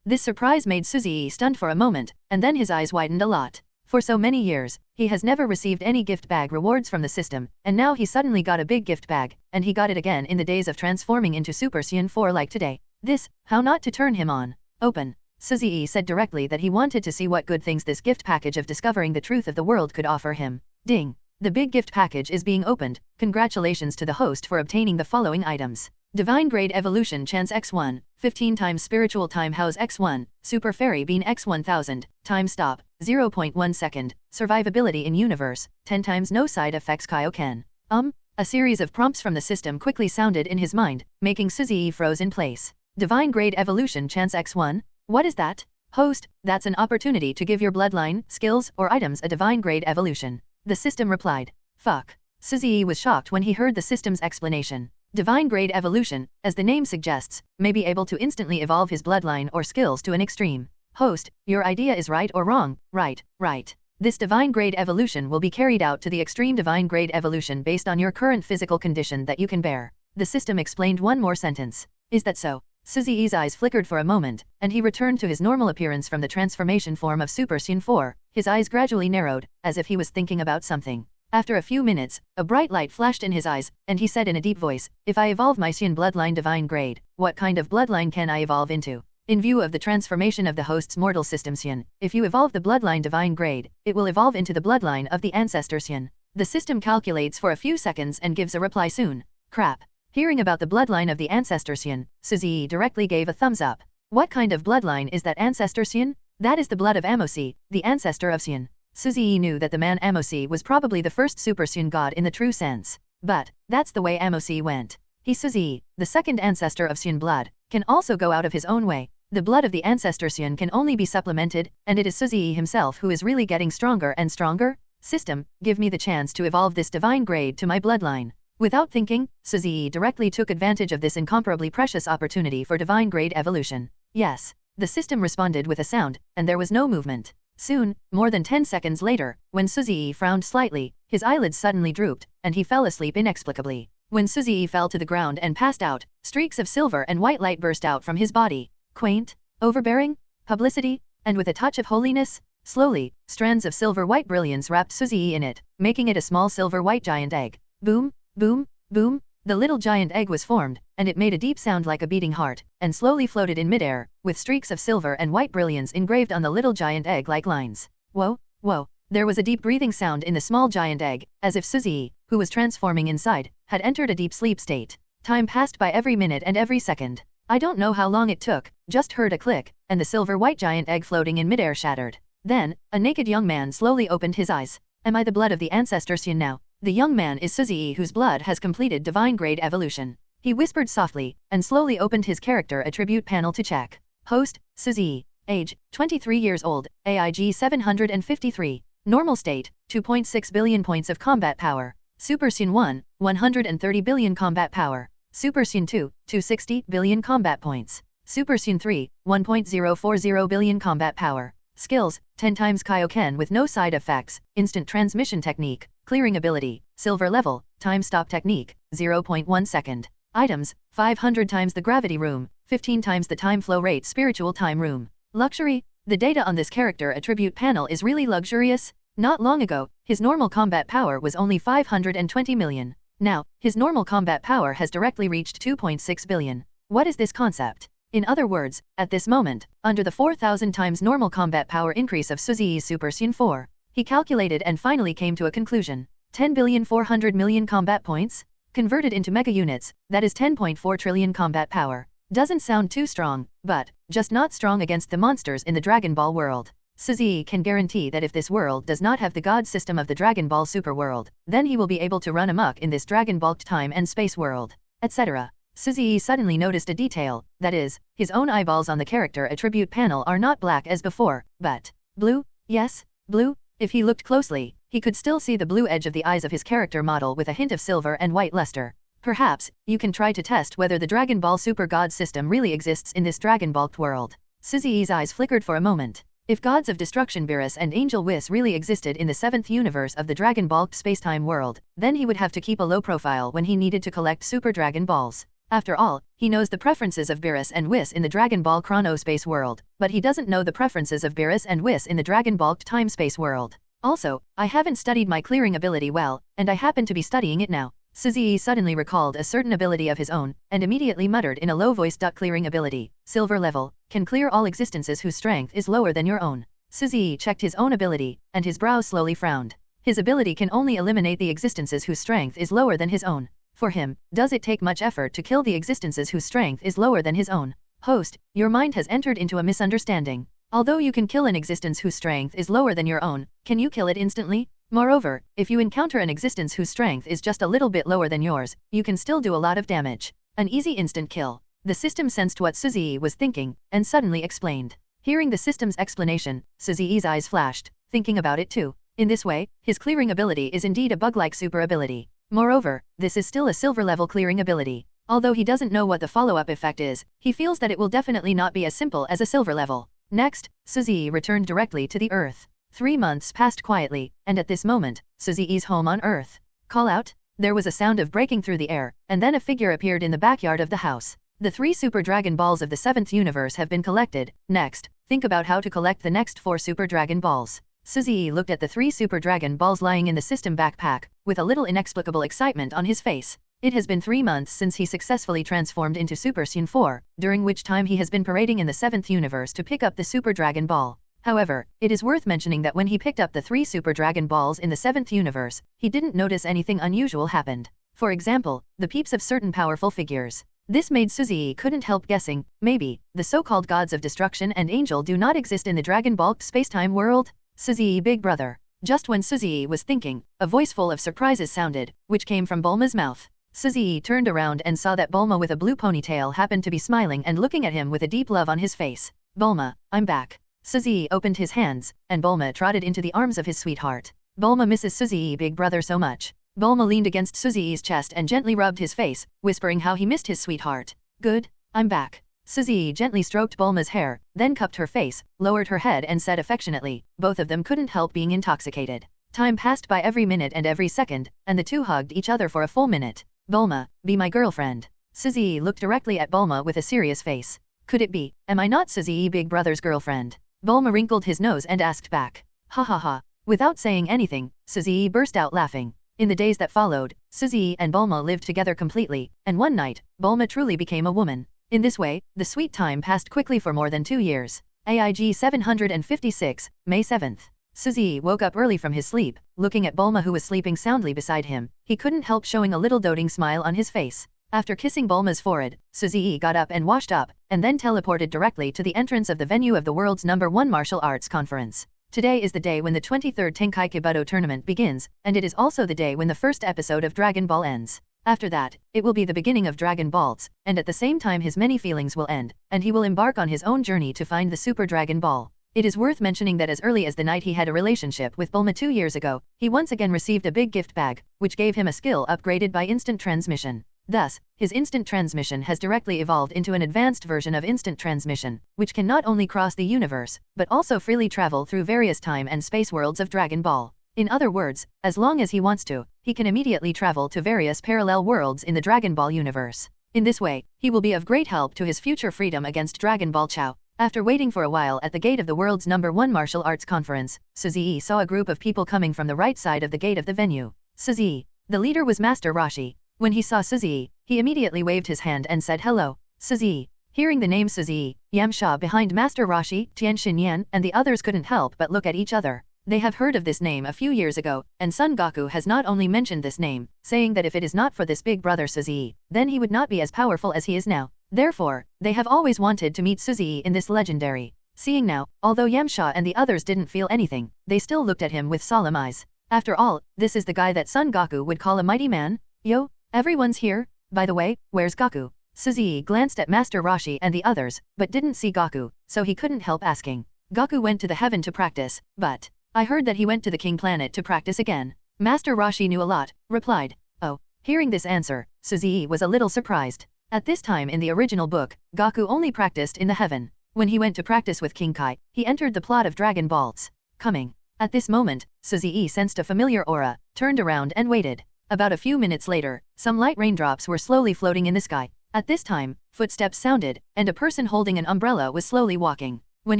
This surprise made Suziyi stunned for a moment, and then his eyes widened a lot. For so many years, he has never received any gift bag rewards from the system, and now he suddenly got a big gift bag, and he got it again in the days of transforming into Super Saiyan 4 like today. This, how not to turn him on. Open. Suziyi said directly that he wanted to see what good things this gift package of discovering the truth of the world could offer him. Ding! The big gift package is being opened. Congratulations to the host for obtaining the following items. Divine Grade Evolution Chance X1, 15 times Spiritual Time House X1, Super Fairy Bean X1000, Time Stop, 0.1 second, Survivability in Universe, 10 times No Side Effects Kaioken. A series of prompts from the system quickly sounded in his mind, making Suziyi froze in place. Divine Grade Evolution Chance X1? What is that? Host, that's an opportunity to give your bloodline, skills, or items a divine grade evolution. The system replied. Fuck. Suziyi was shocked when he heard the system's explanation. Divine grade evolution, as the name suggests, may be able to instantly evolve his bloodline or skills to an extreme. Host, your idea is right or wrong? Right. This divine grade evolution will be carried out to the extreme divine grade evolution based on your current physical condition that you can bear. The system explained one more sentence. Is that so? Suziyi's eyes flickered for a moment, and he returned to his normal appearance from the transformation form of Super Saiyan 4. His eyes gradually narrowed, as if he was thinking about something. After a few minutes, a bright light flashed in his eyes, and he said in a deep voice, if I evolve my Saiyan bloodline divine grade, what kind of bloodline can I evolve into? In view of the transformation of the host's mortal system Saiyan, if you evolve the bloodline divine grade, it will evolve into the bloodline of the ancestor Saiyan. The system calculates for a few seconds and gives a reply soon. Crap. Hearing about the bloodline of the ancestor Saiyan, Suziyi directly gave a thumbs up. What kind of bloodline is that ancestor Saiyan? That is the blood of Amosi, the ancestor of Saiyan. Suziyi knew that the man Amosi was probably the first Super Saiyan god in the true sense. But, that's the way Amosi went. He Suziyi, the second ancestor of Saiyan blood, can also go out of his own way. The blood of the ancestor Saiyan can only be supplemented, and it is Suziyi himself who is really getting stronger and stronger. System, give me the chance to evolve this divine grade to my bloodline. Without thinking, Suziyi directly took advantage of this incomparably precious opportunity for divine grade evolution. Yes. The system responded with a sound, and there was no movement. Soon, more than 10 seconds later, when Suziyi frowned slightly, his eyelids suddenly drooped, and he fell asleep inexplicably. When Suziyi fell to the ground and passed out, streaks of silver and white light burst out from his body. Quaint, overbearing, publicity, and with a touch of holiness. Slowly, strands of silver white brilliance wrapped Suziyi in it, making it a small silver white giant egg. Boom! Boom, boom, the little giant egg was formed, and it made a deep sound like a beating heart, and slowly floated in midair, with streaks of silver and white brilliance engraved on the little giant egg like lines. Whoa, whoa, there was a deep breathing sound in the small giant egg, as if Suziyi, who was transforming inside, had entered a deep sleep state. Time passed by every minute and every second. I don't know how long it took, just heard a click, and the silver white giant egg floating in midair shattered. Then, a naked young man slowly opened his eyes. Am I the blood of the ancestor Saiyan now? The young man is Suziyi whose blood has completed divine grade evolution. He whispered softly, and slowly opened his character attribute panel to check. Host, Suziyi. Age, 23 years old, AIG 753. Normal state, 2.6 billion points of combat power. Super Saiyan 1, 130 billion combat power. Super Saiyan 2, 260 billion combat points. Super Saiyan 3, 1.040 billion combat power. Skills, 10 times Kaioken with no side effects, instant transmission technique, clearing ability, silver level, time stop technique, 0.1 second. Items, 500 times the gravity room, 15 times the time flow rate spiritual time room. Luxury, the data on this character attribute panel is really luxurious. Not long ago, his normal combat power was only 520 million. Now, his normal combat power has directly reached 2.6 billion. What is this concept? In other words, at this moment, under the 4,000 times normal combat power increase of Suziyi's Super Saiyan 4, he calculated and finally came to a conclusion. 10,400,000,000 combat points? Converted into mega units, that is 10.4 trillion combat power. Doesn't sound too strong, but, just not strong against the monsters in the Dragon Ball world. Suziyi can guarantee that if this world does not have the god system of the Dragon Ball Super world, then he will be able to run amok in this Dragon Ball time and space world, etc. Suziyi suddenly noticed a detail, that is, his own eyeballs on the character attribute panel are not black as before, but blue. Yes, blue. If he looked closely, he could still see the blue edge of the eyes of his character model with a hint of silver and white luster. Perhaps, you can try to test whether the Dragon Ball Super God system really exists in this Dragon Ball world. Suzui's eyes flickered for a moment. If gods of destruction Beerus and Angel Whis really existed in the 7th universe of the Dragon Ball Spacetime world, then he would have to keep a low profile when he needed to collect Super Dragon Balls. After all, he knows the preferences of Beerus and Whis in the Dragon Ball Chronospace world, but he doesn't know the preferences of Beerus and Whis in the Dragon Ball Timespace world. Also, I haven't studied my clearing ability well, and I happen to be studying it now. Suzui suddenly recalled a certain ability of his own, and immediately muttered in a low voice, clearing ability, silver level, can clear all existences whose strength is lower than your own. Suzui checked his own ability, and his brows slowly frowned. His ability can only eliminate the existences whose strength is lower than his own. For him, does it take much effort to kill the existences whose strength is lower than his own? Host, your mind has entered into a misunderstanding. Although you can kill an existence whose strength is lower than your own, can you kill it instantly? Moreover, if you encounter an existence whose strength is just a little bit lower than yours, you can still do a lot of damage. An easy instant kill. The system sensed what Suzui was thinking, and suddenly explained. Hearing the system's explanation, Suzui's eyes flashed, thinking about it too. In this way, his clearing ability is indeed a bug-like super ability. Moreover, this is still a silver-level clearing ability. Although he doesn't know what the follow-up effect is, he feels that it will definitely not be as simple as a silver level. Next, Suzui returned directly to the Earth. 3 months passed quietly, and at this moment, Suzui's home on Earth. Call out? There was a sound of breaking through the air, and then a figure appeared in the backyard of the house. The 3 Super Dragon Balls of the 7th universe have been collected. Next, think about how to collect the next 4 Super Dragon Balls. Suzui looked at the 3 Super Dragon Balls lying in the system backpack, with a little inexplicable excitement on his face. It has been 3 months since he successfully transformed into Super Saiyan 4, during which time he has been parading in the 7th universe to pick up the Super Dragon Ball. However, it is worth mentioning that when he picked up the 3 Super Dragon Balls in the 7th universe, he didn't notice anything unusual happened. For example, the peeps of certain powerful figures. This made Suzui couldn't help guessing, maybe, the so-called gods of destruction and angel do not exist in the Dragon Ball spacetime world? Suzui big brother. Just when Suzui was thinking, a voice full of surprises sounded, which came from Bulma's mouth. Suzui turned around and saw that Bulma with a blue ponytail happened to be smiling and looking at him with a deep love on his face. Bulma, I'm back. Suzui opened his hands, and Bulma trotted into the arms of his sweetheart. Bulma misses Suzui big brother so much. Bulma leaned against Suzui's chest and gently rubbed his face, whispering how he missed his sweetheart. Good, I'm back. Suzui gently stroked Bulma's hair, then cupped her face, lowered her head and said affectionately, both of them couldn't help being intoxicated. Time passed by every minute and every second, and the two hugged each other for a full minute. Bulma, be my girlfriend. Suzui looked directly at Bulma with a serious face. Could it be, am I not Suzui big brother's girlfriend? Bulma wrinkled his nose and asked back. Ha ha ha. Without saying anything, Suzui burst out laughing. In the days that followed, Suzui and Bulma lived together completely, and one night, Bulma truly became a woman. In this way, the sweet time passed quickly for more than 2 years. AIG 756, May 7th. Suzui woke up early from his sleep, looking at Bulma who was sleeping soundly beside him. He couldn't help showing a little doting smile on his face. After kissing Bulma's forehead, Suzui got up and washed up, and then teleported directly to the entrance of the venue of the world's #1 martial arts conference. Today is the day when the 23rd Tenkaichi Budo tournament begins, and it is also the day when the first episode of Dragon Ball ends. After that, it will be the beginning of Dragon Balls, and at the same time his many feelings will end, and he will embark on his own journey to find the Super Dragon Ball. It is worth mentioning that as early as the night he had a relationship with Bulma 2 years ago, he once again received a big gift bag, which gave him a skill upgraded by instant transmission. Thus, his instant transmission has directly evolved into an advanced version of instant transmission, which can not only cross the universe, but also freely travel through various time and space worlds of Dragon Ball. In other words, as long as he wants to, he can immediately travel to various parallel worlds in the Dragon Ball universe. In this way, he will be of great help to his future freedom against Dragon Ball Chao. After waiting for a while at the gate of the world's #1 martial arts conference, Suzui saw a group of people coming from the right side of the gate of the venue. Suzui. The leader was Master Roshi. When he saw Suzui, he immediately waved his hand and said hello. Suzui. Hearing the name Suzui, Yamcha behind Master Roshi, Tien Shinyan, and the others couldn't help but look at each other. They have heard of this name a few years ago, and Son Goku has not only mentioned this name, saying that if it is not for this big brother Suzui, then he would not be as powerful as he is now. Therefore, they have always wanted to meet Suzui in this legendary. Seeing now, although Yamcha and the others didn't feel anything, they still looked at him with solemn eyes. After all, this is the guy that Son Goku would call a mighty man. Yo, everyone's here? By the way, where's Goku? Suzui glanced at Master Roshi and the others, but didn't see Goku, so he couldn't help asking. Goku went to the heaven to practice, but I heard that he went to the King planet to practice again. Master Roshi knew a lot, replied. Oh. Hearing this answer, Suzuki was a little surprised. At this time in the original book, Gaku only practiced in the heaven. When he went to practice with King Kai, he entered the plot of Dragon Balls. Coming. At this moment, Suzuki sensed a familiar aura, turned around and waited. About a few minutes later, some light raindrops were slowly floating in the sky. At this time, footsteps sounded, and a person holding an umbrella was slowly walking. When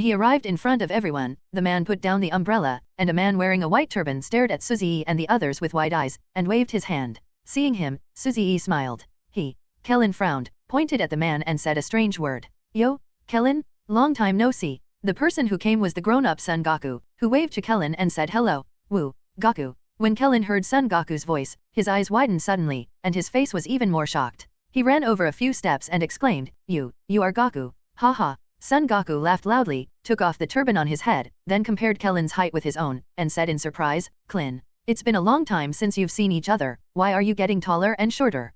he arrived in front of everyone, the man put down the umbrella, and a man wearing a white turban stared at Suzuki and the others with wide eyes, and waved his hand. Seeing him, Suzuki smiled. Kellen frowned, pointed at the man and said a strange word. Yo, Kellen? Long time no see. The person who came was the grown-up Son Goku, who waved to Kellen and said hello. Woo, Goku. When Kellen heard Son Goku's voice, his eyes widened suddenly, and his face was even more shocked. He ran over a few steps and exclaimed, You are Goku. Ha ha. Son Goku laughed loudly, took off the turban on his head, then compared Kellen's height with his own, and said in surprise, Klin. It's been a long time since you've seen each other, why are you getting taller and shorter?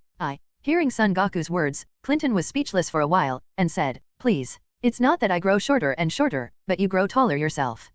Hearing Son Goku's words, Clinton was speechless for a while, and said, Please. It's not that I grow shorter and shorter, but you grow taller yourself.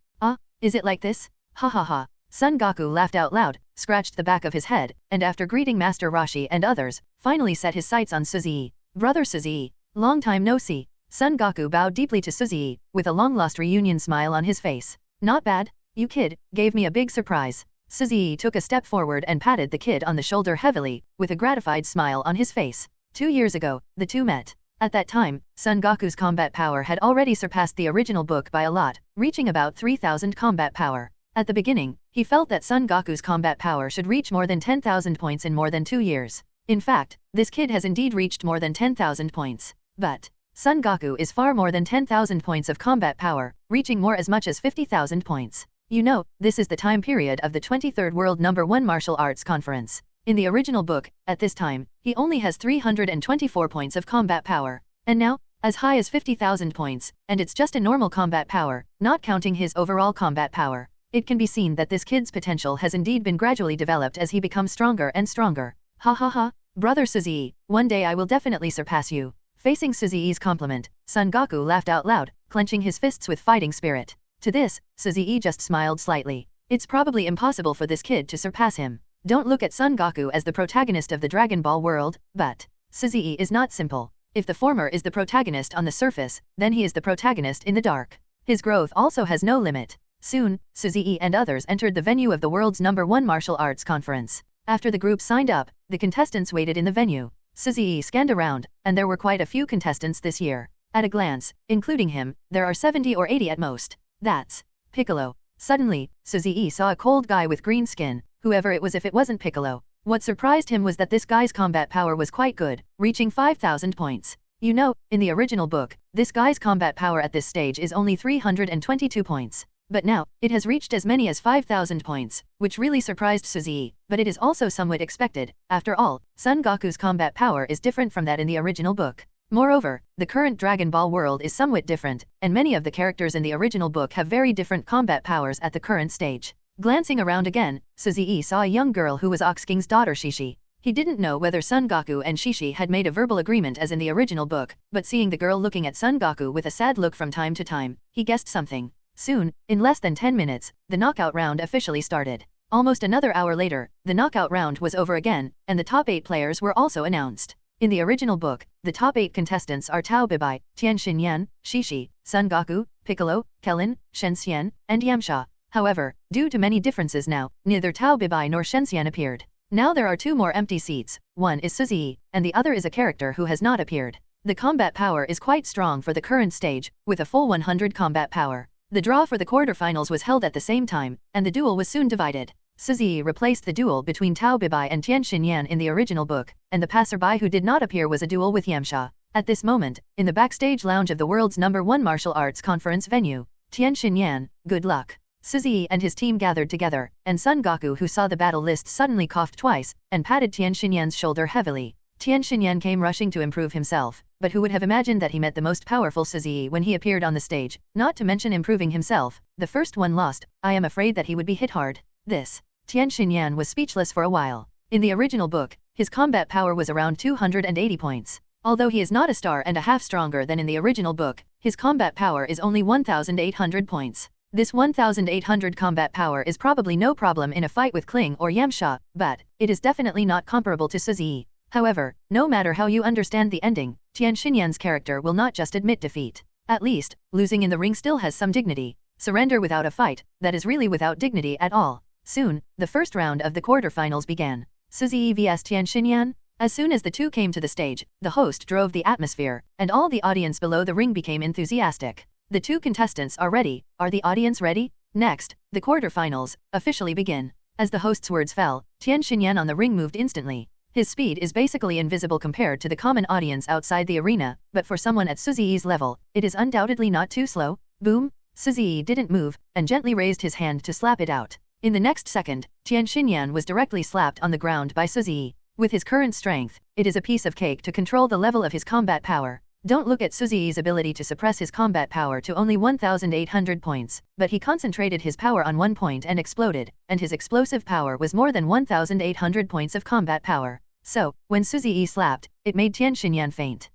Is it like this? Ha ha ha. Son Goku laughed out loud, scratched the back of his head, and after greeting Master Roshi and others, finally set his sights on Suzuki. Brother Suzuki. Long time no see. Son Goku bowed deeply to Suzuki, with a long-lost reunion smile on his face. Not bad. You kid, gave me a big surprise. Suzuki took a step forward and patted the kid on the shoulder heavily, with a gratified smile on his face. 2 years ago, the two met. At that time, Son Goku's combat power had already surpassed the original book by a lot, reaching about 3,000 combat power. At the beginning, he felt that Son Goku's combat power should reach more than 10,000 points in more than 2 years. In fact, this kid has indeed reached more than 10,000 points. But Son Goku is far more than 10,000 points of combat power, reaching more as much as 50,000 points. You know, this is the time period of the 23rd World No. 1 Martial Arts Conference. In the original book, at this time, he only has 324 points of combat power. And now, as high as 50,000 points, and it's just a normal combat power, not counting his overall combat power. It can be seen that this kid's potential has indeed been gradually developed as he becomes stronger and stronger. Ha ha ha, brother Suzuki, one day I will definitely surpass you. Facing Suzuki's compliment, Son Goku laughed out loud, clenching his fists with fighting spirit. To this, Suzuki just smiled slightly. It's probably impossible for this kid to surpass him. Don't look at Son Goku as the protagonist of the Dragon Ball world, but Suzuki is not simple. If the former is the protagonist on the surface, then he is the protagonist in the dark. His growth also has no limit. Soon, Suzuki and others entered the venue of the world's No. 1 Martial Arts Conference. After the group signed up, the contestants waited in the venue. Suzuki scanned around, and there were quite a few contestants this year. At a glance, including him, there are 70 or 80 at most. That's Piccolo. Suddenly, Suzuki saw a cold guy with green skin, whoever it was if it wasn't Piccolo. What surprised him was that this guy's combat power was quite good, reaching 5,000 points. You know, in the original book, this guy's combat power at this stage is only 322 points. But now, it has reached as many as 5,000 points, which really surprised Suzuki, but it is also somewhat expected. After all, Son Goku's combat power is different from that in the original book. Moreover, the current Dragon Ball world is somewhat different, and many of the characters in the original book have very different combat powers at the current stage. Glancing around again, Suzuki saw a young girl who was Ox King's daughter Shishi. He didn't know whether Son Goku and Shishi had made a verbal agreement as in the original book, but seeing the girl looking at Son Goku with a sad look from time to time, he guessed something. Soon, in less than 10 minutes, the knockout round officially started. Almost another hour later, the knockout round was over again, and the top 8 players were also announced. In the original book, the top 8 contestants are Tao Bibai, Tien Xinyan, Shishi, Son Goku, Piccolo, Kellen, Shen Xian, and Yamcha. However, due to many differences now, neither Tao Bibai nor Shen Xian appeared. Now there are 2 more empty seats, one is Suzuki, and the other is a character who has not appeared. The combat power is quite strong for the current stage, with a full 100 combat power. The draw for the quarterfinals was held at the same time, and the duel was soon divided. Suzuki replaced the duel between Tao Bibai and Tien Xinyan in the original book, and the passerby who did not appear was a duel with Yamcha. At this moment, in the backstage lounge of the world's No. 1 Martial Arts Conference venue, Tien Xinyan, good luck. Suzuki and his team gathered together, and Son Goku, who saw the battle list, suddenly coughed twice, and patted Tien Xinyan's shoulder heavily. Tien Xinyan came rushing to improve himself, but who would have imagined that he met the most powerful Suzuki when he appeared on the stage, not to mention improving himself. The first one lost, I am afraid that he would be hit hard. Tien Xinyan was speechless for a while. In the original book, his combat power was around 280 points. Although he is not a star and a half stronger than in the original book, his combat power is only 1,800 points. This 1800 combat power is probably no problem in a fight with Kling or Yamcha, but it is definitely not comparable to Suzy. However, no matter how you understand the ending, Tian Xinyan's character will not just admit defeat. At least, losing in the ring still has some dignity. Surrender without a fight, that is really without dignity at all. Soon, the first round of the quarterfinals began. Suzy vs Tian Xinyan. As soon as the two came to the stage, the host drove the atmosphere, and all the audience below the ring became enthusiastic. The two contestants are ready. Are the audience ready? Next, the quarterfinals officially begin. As the host's words fell, Tian Xinyan on the ring moved instantly. His speed is basically invisible compared to the common audience outside the arena, but for someone at Suzy's level, it is undoubtedly not too slow. Boom! Suzy didn't move, and gently raised his hand to slap it out. In the next second, Tian Xinyan was directly slapped on the ground by Suzy. With his current strength, it is a piece of cake to control the level of his combat power. Don't look at Suzy's ability to suppress his combat power to only 1800 points, but he concentrated his power on 1 point and exploded, and his explosive power was more than 1800 points of combat power. So, when Suzy slapped, it made Tian Xinyan faint.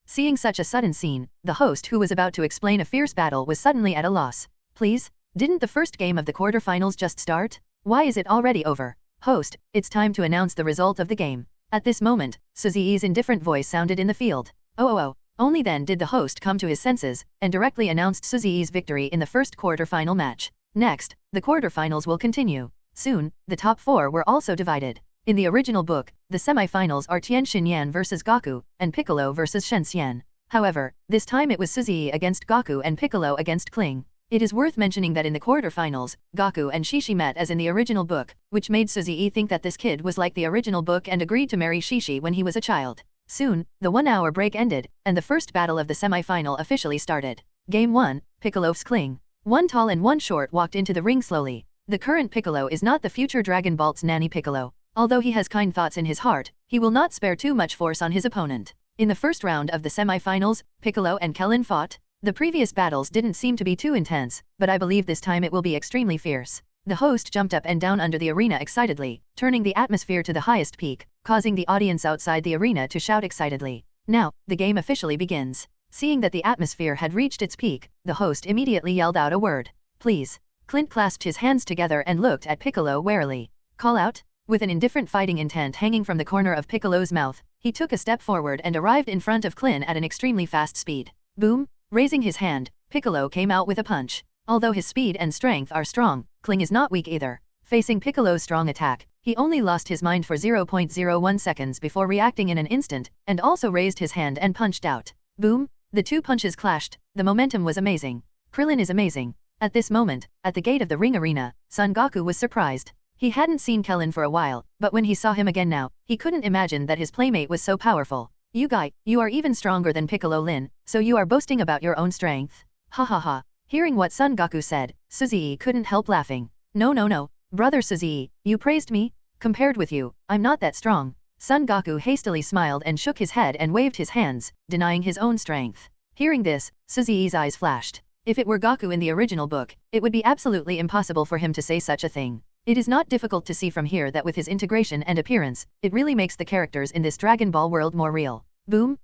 Seeing such a sudden scene, the host who was about to explain a fierce battle was suddenly at a loss. Please? Didn't the first game of the quarterfinals just start? Why is it already over? Host, it's time to announce the result of the game. At this moment, Suzy's indifferent voice sounded in the field. Oh. Only then did the host come to his senses, and directly announced Suzy's victory in the first quarterfinal match. Next, the quarterfinals will continue. Soon, the top 4 were also divided. In the original book, the semi-finals are Tian Xinyan vs Goku, and Piccolo vs Shen Xian. However, this time it was Suzy against Goku and Piccolo against Kling. It is worth mentioning that in the quarterfinals, Goku and Shishi met as in the original book, which made Suzy think that this kid was like the original book and agreed to marry Shishi when he was a child. Soon, the 1-hour break ended, and the first battle of the semi-final officially started. Game 1, Piccolo vs Kling. One tall and one short walked into the ring slowly. The current Piccolo is not the future Dragon Balls nanny Piccolo. Although he has kind thoughts in his heart, he will not spare too much force on his opponent. In the first round of the semi-finals, Piccolo and Kellen fought. The previous battles didn't seem to be too intense, but I believe this time it will be extremely fierce. The host jumped up and down under the arena excitedly, turning the atmosphere to the highest peak, causing the audience outside the arena to shout excitedly. Now, the game officially begins. Seeing that the atmosphere had reached its peak, the host immediately yelled out a word. Please. Clint clasped his hands together and looked at Piccolo warily. Call out? With an indifferent fighting intent hanging from the corner of Piccolo's mouth, he took a step forward and arrived in front of Clint at an extremely fast speed. Boom! Raising his hand, Piccolo came out with a punch. Although his speed and strength are strong, Kling is not weak either. Facing Piccolo's strong attack, he only lost his mind for 0.01 seconds before reacting in an instant, and also raised his hand and punched out. Boom! The two punches clashed. The momentum was amazing. Krillin is amazing. At this moment, at the gate of the ring arena, Son Goku was surprised. He hadn't seen Kellen for a while, but when he saw him again now, he couldn't imagine that his playmate was so powerful. You guy, you are even stronger than Piccolo Lin, so you are boasting about your own strength. Ha ha ha. Hearing what Son Goku said, Suzy couldn't help laughing. No. Brother Suzy, you praised me? Compared with you, I'm not that strong. Son Goku hastily smiled and shook his head and waved his hands, denying his own strength. Hearing this, Suzy's eyes flashed. If it were Goku in the original book, it would be absolutely impossible for him to say such a thing. It is not difficult to see from here that with his integration and appearance, it really makes the characters in this Dragon Ball world more real. Boom!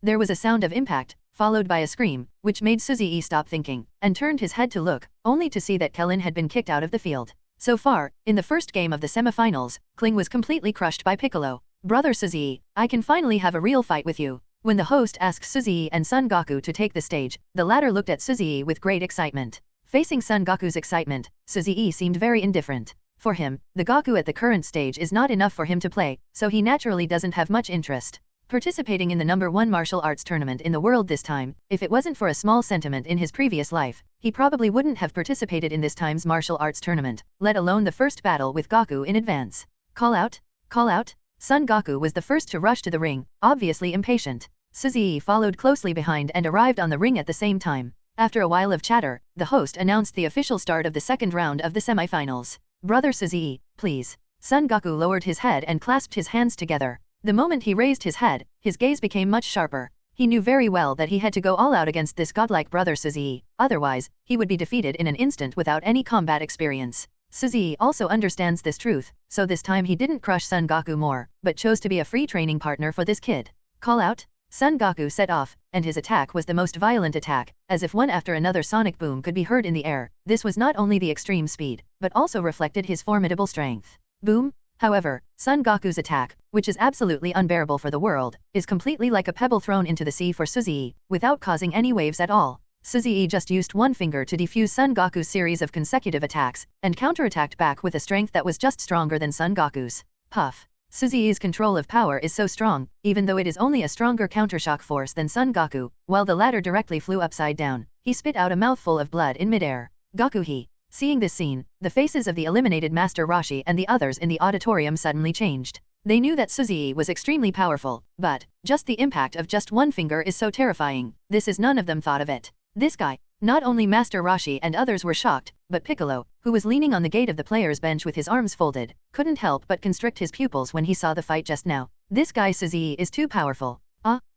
There was a sound of impact, followed by a scream, which made Suzy stop thinking, and turned his head to look, only to see that Kellen had been kicked out of the field. So far, in the first game of the semifinals, Kling was completely crushed by Piccolo. Brother Suzy, I can finally have a real fight with you. When the host asked Suzy and Son Goku to take the stage, the latter looked at Suzy with great excitement. Facing Son Goku's excitement, Suzy seemed very indifferent. For him, the Goku at the current stage is not enough for him to play, so he naturally doesn't have much interest. Participating in the #1 martial arts tournament in the world this time, if it wasn't for a small sentiment in his previous life, he probably wouldn't have participated in this time's martial arts tournament, let alone the first battle with Goku in advance. Call out? Call out? Son Goku was the first to rush to the ring, obviously impatient. Suzy followed closely behind and arrived on the ring at the same time. After a while of chatter, the host announced the official start of the second round of the semifinals. Brother Suzy, please. Son Goku lowered his head and clasped his hands together. The moment he raised his head, his gaze became much sharper. He knew very well that he had to go all out against this godlike brother Suzy, otherwise, he would be defeated in an instant without any combat experience. Suzy also understands this truth, so this time he didn't crush Son Goku more, but chose to be a free training partner for this kid. Call out? Son Goku set off, and his attack was the most violent attack, as if one after another sonic boom could be heard in the air. This was not only the extreme speed, but also reflected his formidable strength. Boom! However, Son Goku's attack, which is absolutely unbearable for the world, is completely like a pebble thrown into the sea for Suzy, without causing any waves at all. Suzy just used one finger to defuse Son Goku's series of consecutive attacks, and counterattacked back with a strength that was just stronger than Son Goku's. Puff. Suzy's control of power is so strong, even though it is only a stronger countershock force than Son Goku, while the latter directly flew upside down. He spit out a mouthful of blood in midair. Goku he. Seeing this scene, the faces of the eliminated Master Roshi and the others in the auditorium suddenly changed. They knew that Suzy was extremely powerful, but just the impact of just one finger is so terrifying. This is none of them thought of it. This guy. Not only Master Roshi and others were shocked, but Piccolo, who was leaning on the gate of the player's bench with his arms folded, couldn't help but constrict his pupils when he saw the fight just now. This guy Suzy is too powerful.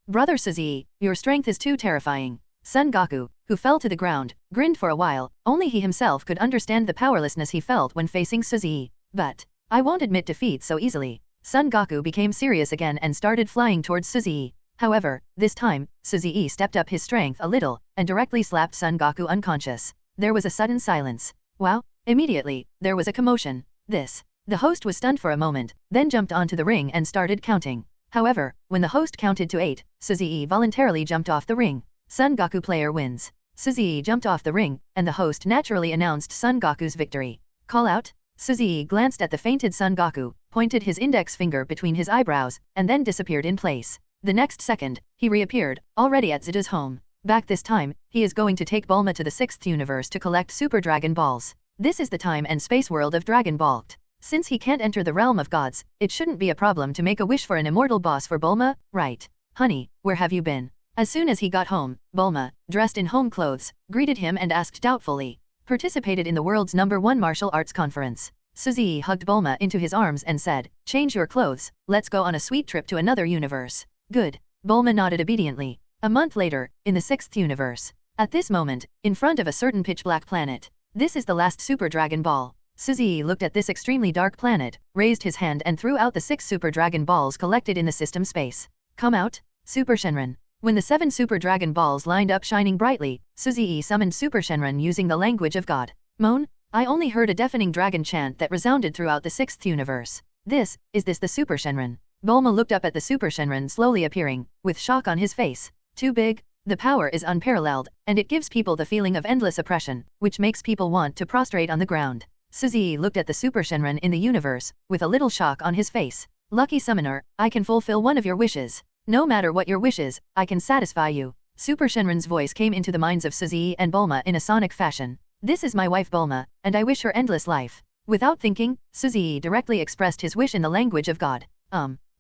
Brother Suzy, your strength is too terrifying. Son Goku, who fell to the ground, grinned for a while. Only he himself could understand the powerlessness he felt when facing Suzy. But I won't admit defeat so easily. Son Goku became serious again and started flying towards Suzy. However, this time, Suzy stepped up his strength a little, and directly slapped Son Goku unconscious. There was a sudden silence. Wow! Immediately, there was a commotion. The host was stunned for a moment, then jumped onto the ring and started counting. However, when the host counted to 8, Suzy voluntarily jumped off the ring. Son Goku player wins. Suzy jumped off the ring, and the host naturally announced Son Goku's victory. Call out? Suzy glanced at the fainted Son Goku, pointed his index finger between his eyebrows, and then disappeared in place. The next second, he reappeared, already at Zeta's home. Back this time, he is going to take Bulma to the 6th universe to collect Super Dragon Balls. This is the time and space world of Dragon Ball. Since he can't enter the realm of gods, it shouldn't be a problem to make a wish for an immortal boss for Bulma, right? Honey, where have you been? As soon as he got home, Bulma, dressed in home clothes, greeted him and asked doubtfully. Participated in the world's #1 martial arts conference. Suzy hugged Bulma into his arms and said, change your clothes, let's go on a sweet trip to another universe. Good. Bulma nodded obediently. A month later, in the 6th universe. At this moment, in front of a certain pitch-black planet. This is the last Super Dragon Ball. Suzy looked at this extremely dark planet, raised his hand and threw out the 6 Super Dragon Balls collected in the system space. Come out, Super Shenron. When the 7 Super Dragon Balls lined up shining brightly, Suzy summoned Super Shenron using the language of God. Moan? I only heard a deafening dragon chant that resounded throughout the 6th universe. Is this the Super Shenron? Bulma looked up at the Super Shenron slowly appearing, with shock on his face. Too big? The power is unparalleled, and it gives people the feeling of endless oppression, which makes people want to prostrate on the ground. Suzy looked at the Super Shenron in the universe, with a little shock on his face. Lucky summoner, I can fulfill one of your wishes. No matter what your wishes, I can satisfy you. Super Shenron's voice came into the minds of Suzy and Bulma in a sonic fashion. This is my wife Bulma, and I wish her endless life. Without thinking, Suzy directly expressed his wish in the language of God.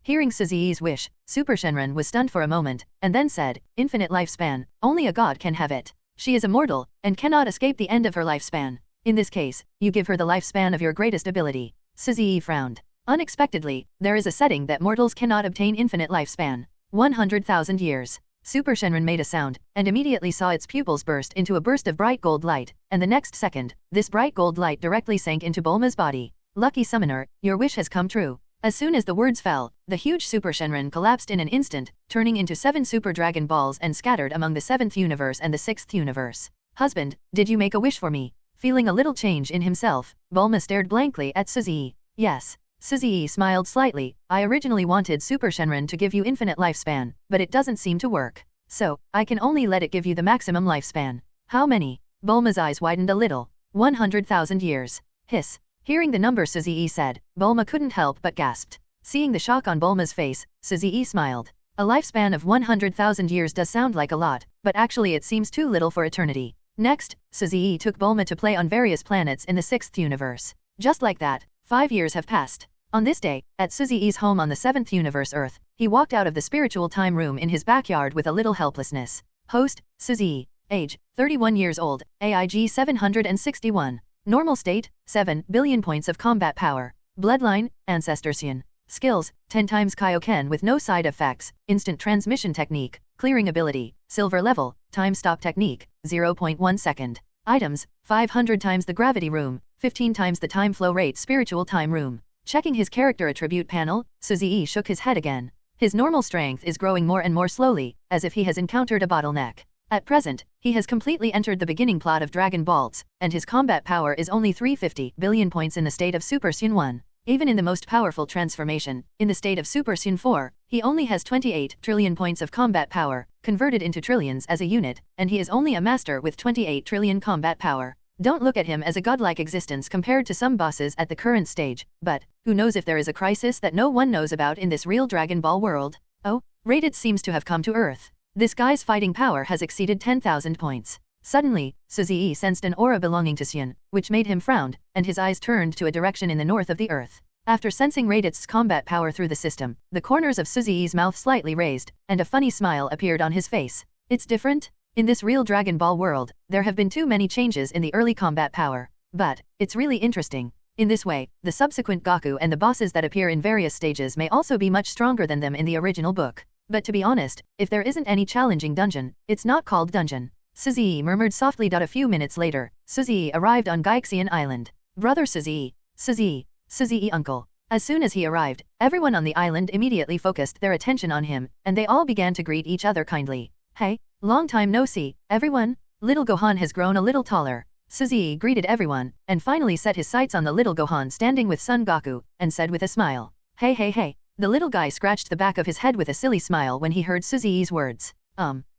Hearing Suzy's wish, Super Shenron was stunned for a moment, and then said, infinite lifespan, only a god can have it. She is immortal, and cannot escape the end of her lifespan. In this case, you give her the lifespan of your greatest ability. Suzy frowned. Unexpectedly, there is a setting that mortals cannot obtain infinite lifespan. 100,000 years. Super Shenron made a sound, and immediately saw its pupils burst into a burst of bright gold light, and the next second, this bright gold light directly sank into Bulma's body. Lucky summoner, your wish has come true. As soon as the words fell, the huge Super Shenron collapsed in an instant, turning into 7 Super Dragon Balls and scattered among the 7th universe and the 6th universe. Husband, did you make a wish for me? Feeling a little change in himself, Bulma stared blankly at Suzy. Yes. Suzy smiled slightly. I originally wanted Super Shenron to give you infinite lifespan, but it doesn't seem to work. So, I can only let it give you the maximum lifespan. How many? Bulma's eyes widened a little. 100,000 years. Hiss. Hearing the number Suzy said, Bulma couldn't help but gasped. Seeing the shock on Bulma's face, Suzy smiled. A lifespan of 100,000 years does sound like a lot, but actually it seems too little for eternity. Next, Suzy took Bulma to play on various planets in the 6th universe. Just like that, 5 years have passed. On this day, at Suzy's home on the 7th universe Earth, he walked out of the spiritual time room in his backyard with a little helplessness. Host, Suzy. Age, 31 years old, AIG 761. Normal state, 7 billion points of combat power. Bloodline, Ancestorsian. Skills, 10 times Kaioken with no side effects, instant transmission technique, clearing ability, silver level, time stop technique, 0.1 second. Items, 500 times the gravity room, 15 times the time flow rate spiritual time room. Checking his character attribute panel, Suzy shook his head again. His normal strength is growing more and more slowly, as if he has encountered a bottleneck. At present, he has completely entered the beginning plot of Dragon Balls, and his combat power is only 350 billion points in the state of Super Saiyan 1. Even in the most powerful transformation, in the state of Super Saiyan 4, he only has 28 trillion points of combat power, converted into trillions as a unit, and he is only a master with 28 trillion combat power. Don't look at him as a godlike existence compared to some bosses at the current stage, but who knows if there is a crisis that no one knows about in this real Dragon Ball world? Oh, Raditz seems to have come to Earth. This guy's fighting power has exceeded 10,000 points. Suddenly, Suzy sensed an aura belonging to Xian, which made him frown, and his eyes turned to a direction in the north of the Earth. After sensing Raditz's combat power through the system, the corners of Suzy's mouth slightly raised, and a funny smile appeared on his face. It's different? In this real Dragon Ball world, there have been too many changes in the early combat power. But it's really interesting. In this way, the subsequent Goku and the bosses that appear in various stages may also be much stronger than them in the original book. But to be honest, if there isn't any challenging dungeon, it's not called dungeon. Suzy murmured softly. A few minutes later, Suzy arrived on Gaixian Island. Brother Suzy, Suzy uncle. As soon as he arrived, everyone on the island immediately focused their attention on him, and they all began to greet each other kindly. Hey, long time no see, everyone. Little Gohan has grown a little taller. Suzy greeted everyone, and finally set his sights on the little Gohan standing with Son Goku, and said with a smile, Hey hey hey. The little guy scratched the back of his head with a silly smile when he heard Suzy's words.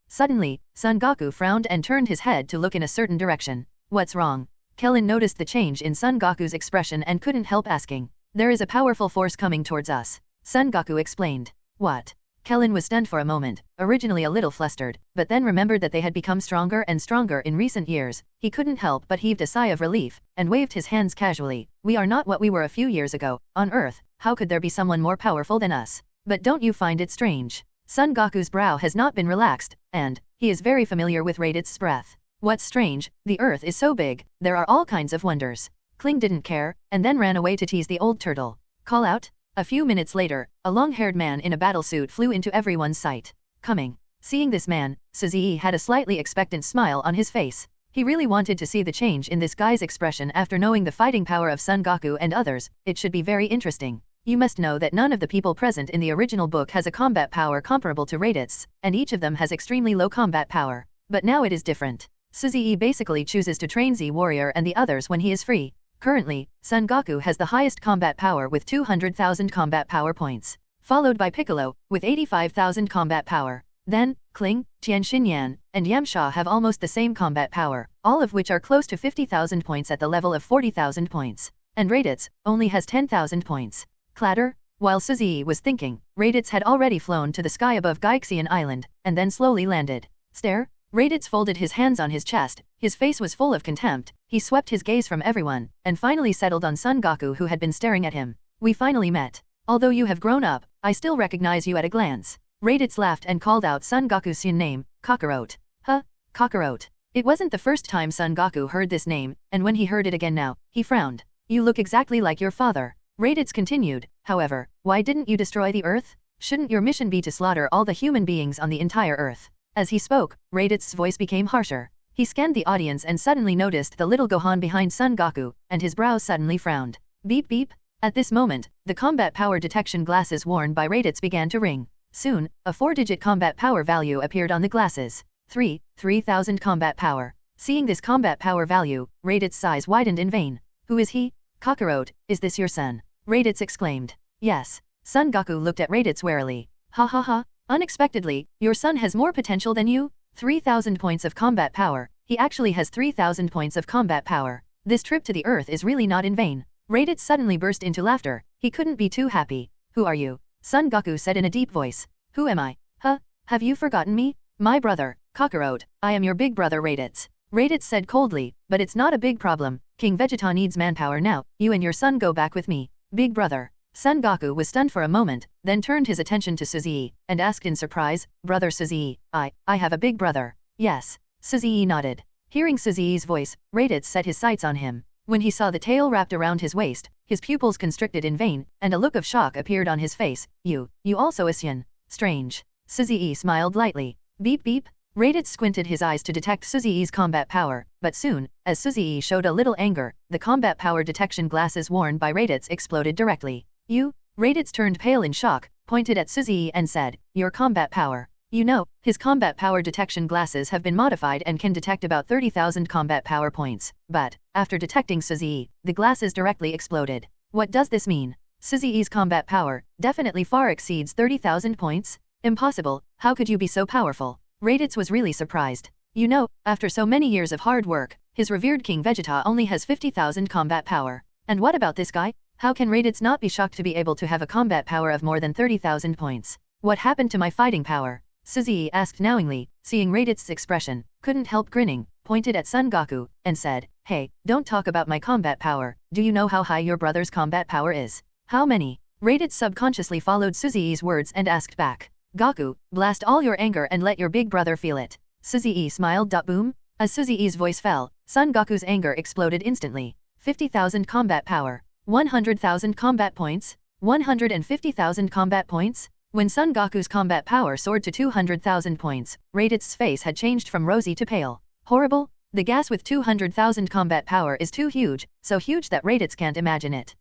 Suddenly, Son Goku frowned and turned his head to look in a certain direction. What's wrong? Kellen noticed the change in Son Goku's expression and couldn't help asking. There is a powerful force coming towards us. Son Goku explained. What? Kellen was stunned for a moment, originally a little flustered, but then remembered that they had become stronger and stronger in recent years. He couldn't help but heaved a sigh of relief, and waved his hands casually. We are not what we were a few years ago. On Earth, how could there be someone more powerful than us? But don't you find it strange? Son Goku's brow has not been relaxed, and he is very familiar with Raditz's breath. What's strange? The Earth is so big, there are all kinds of wonders. Kling didn't care, and then ran away to tease the old turtle. Call out? A few minutes later, a long-haired man in a battlesuit flew into everyone's sight. Coming. Seeing this man, Suzy had a slightly expectant smile on his face. He really wanted to see the change in this guy's expression after knowing the fighting power of Son Goku and others. It should be very interesting. You must know that none of the people present in the original book has a combat power comparable to Raditz, and each of them has extremely low combat power. But now it is different. Suzy basically chooses to train Z Warrior and the others when he is free. Currently, Son Goku has the highest combat power with 200,000 combat power points, followed by Piccolo, with 85,000 combat power. Then, Kling, Tian Xinyan, and Yamcha have almost the same combat power, all of which are close to 50,000 points at the level of 40,000 points. And Raditz only has 10,000 points. Clatter. While Suzy was thinking, Raditz had already flown to the sky above Gaixian Island, and then slowly landed. Stare. Raditz folded his hands on his chest, his face was full of contempt. He swept his gaze from everyone, and finally settled on Son Goku, who had been staring at him. We finally met. Although you have grown up, I still recognize you at a glance. Raditz laughed and called out Son Goku's Xian name, Kakarot. Huh? Kakarot. It wasn't the first time Son Goku heard this name, and when he heard it again now, he frowned. You look exactly like your father. Raditz continued, however, why didn't you destroy the Earth? Shouldn't your mission be to slaughter all the human beings on the entire Earth? As he spoke, Raditz's voice became harsher. He scanned the audience and suddenly noticed the little Gohan behind Son Goku, and his brows suddenly frowned. Beep beep. At this moment, the combat power detection glasses worn by Raditz began to ring. Soon, a 4-digit combat power value appeared on the glasses. 3,000 combat power. Seeing this combat power value, Raditz's eyes widened in vain. Who is he? Kakarot, is this your son? Raditz exclaimed. Yes. Son Goku looked at Raditz warily. Ha ha ha. Unexpectedly, your son has more potential than you? 3,000 points of combat power. He actually has 3,000 points of combat power. This trip to the Earth is really not in vain. Raditz suddenly burst into laughter. He couldn't be too happy. Who are you? Son Goku said in a deep voice. Who am I? Huh? Have you forgotten me? My brother, Kakarot. I am your big brother Raditz. Raditz said coldly, but it's not a big problem. King Vegeta needs manpower now. You and your son go back with me. Big brother. Son Goku was stunned for a moment, then turned his attention to Suzy, and asked in surprise, Brother Suzy, I have a big brother. Yes. Suzy nodded. Hearing Suzy's voice, Raditz set his sights on him. When he saw the tail wrapped around his waist, his pupils constricted in vain, and a look of shock appeared on his face. You also a Xian. Strange. Suzy smiled lightly. Beep beep. Raditz squinted his eyes to detect Suzy's combat power, but soon, as Suzy showed a little anger, the combat power detection glasses worn by Raditz exploded directly. You? Raditz turned pale in shock, pointed at Suzy and said, "Your combat power." You know, his combat power detection glasses have been modified and can detect about 30,000 combat power points, but, after detecting Suzy, the glasses directly exploded. What does this mean? Suzy's combat power definitely far exceeds 30,000 points? Impossible, how could you be so powerful? Raditz was really surprised. You know, after so many years of hard work, his revered King Vegeta only has 50,000 combat power. And what about this guy? How can Raditz not be shocked to be able to have a combat power of more than 30,000 points? What happened to my fighting power? Suzy asked knowingly, seeing Raditz's expression, couldn't help grinning, pointed at Son Goku, and said, "Hey, don't talk about my combat power, do you know how high your brother's combat power is?" "How many?" Raditz subconsciously followed Suzy's words and asked back. "Goku, blast all your anger and let your big brother feel it." Suzy smiled. Boom. As Suzy's voice fell, Son Goku's anger exploded instantly. 50,000 combat power. 100,000 combat points? 150,000 combat points? When Son Goku's combat power soared to 200,000 points, Raditz's face had changed from rosy to pale. Horrible? The gas with 200,000 combat power is too huge, so huge that Raditz can't imagine it.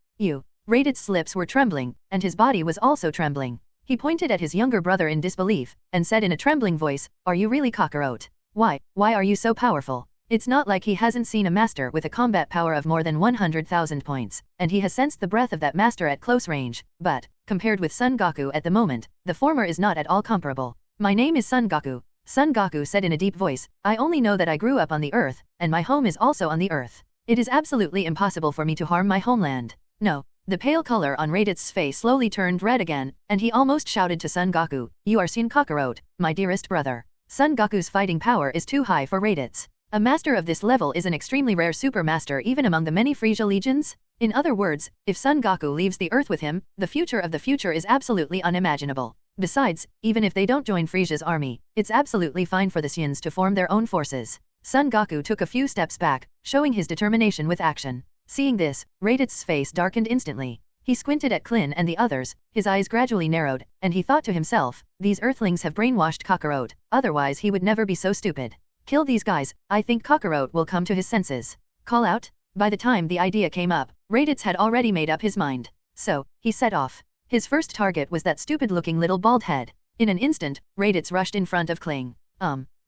Raditz's lips were trembling, and his body was also trembling. He pointed at his younger brother in disbelief, and said in a trembling voice, "Are you really Kakarot? Why are you so powerful?" It's not like he hasn't seen a master with a combat power of more than 100,000 points, and he has sensed the breath of that master at close range, but, compared with Son Goku at the moment, the former is not at all comparable. "My name is Son Goku," Son Goku said in a deep voice. "I only know that I grew up on the earth, and my home is also on the earth. It is absolutely impossible for me to harm my homeland." No. The pale color on Raditz's face slowly turned red again, and he almost shouted to Son Goku, "You are Son Kakarot, my dearest brother." Son Goku's fighting power is too high for Raditz. A master of this level is an extremely rare super master even among the many Frisia legions. In other words, if Son Goku leaves the earth with him, the future of the future is absolutely unimaginable. Besides, even if they don't join Frisia's army, it's absolutely fine for the Saiyans to form their own forces. Son Goku took a few steps back, showing his determination with action. Seeing this, Raditz's face darkened instantly. He squinted at Klin and the others, his eyes gradually narrowed, and he thought to himself, these earthlings have brainwashed Kakarot, otherwise he would never be so stupid. Kill these guys, I think Kakarot will come to his senses. Call out? By the time the idea came up, Raditz had already made up his mind. So, he set off. His first target was that stupid-looking little bald head. In an instant, Raditz rushed in front of Kling.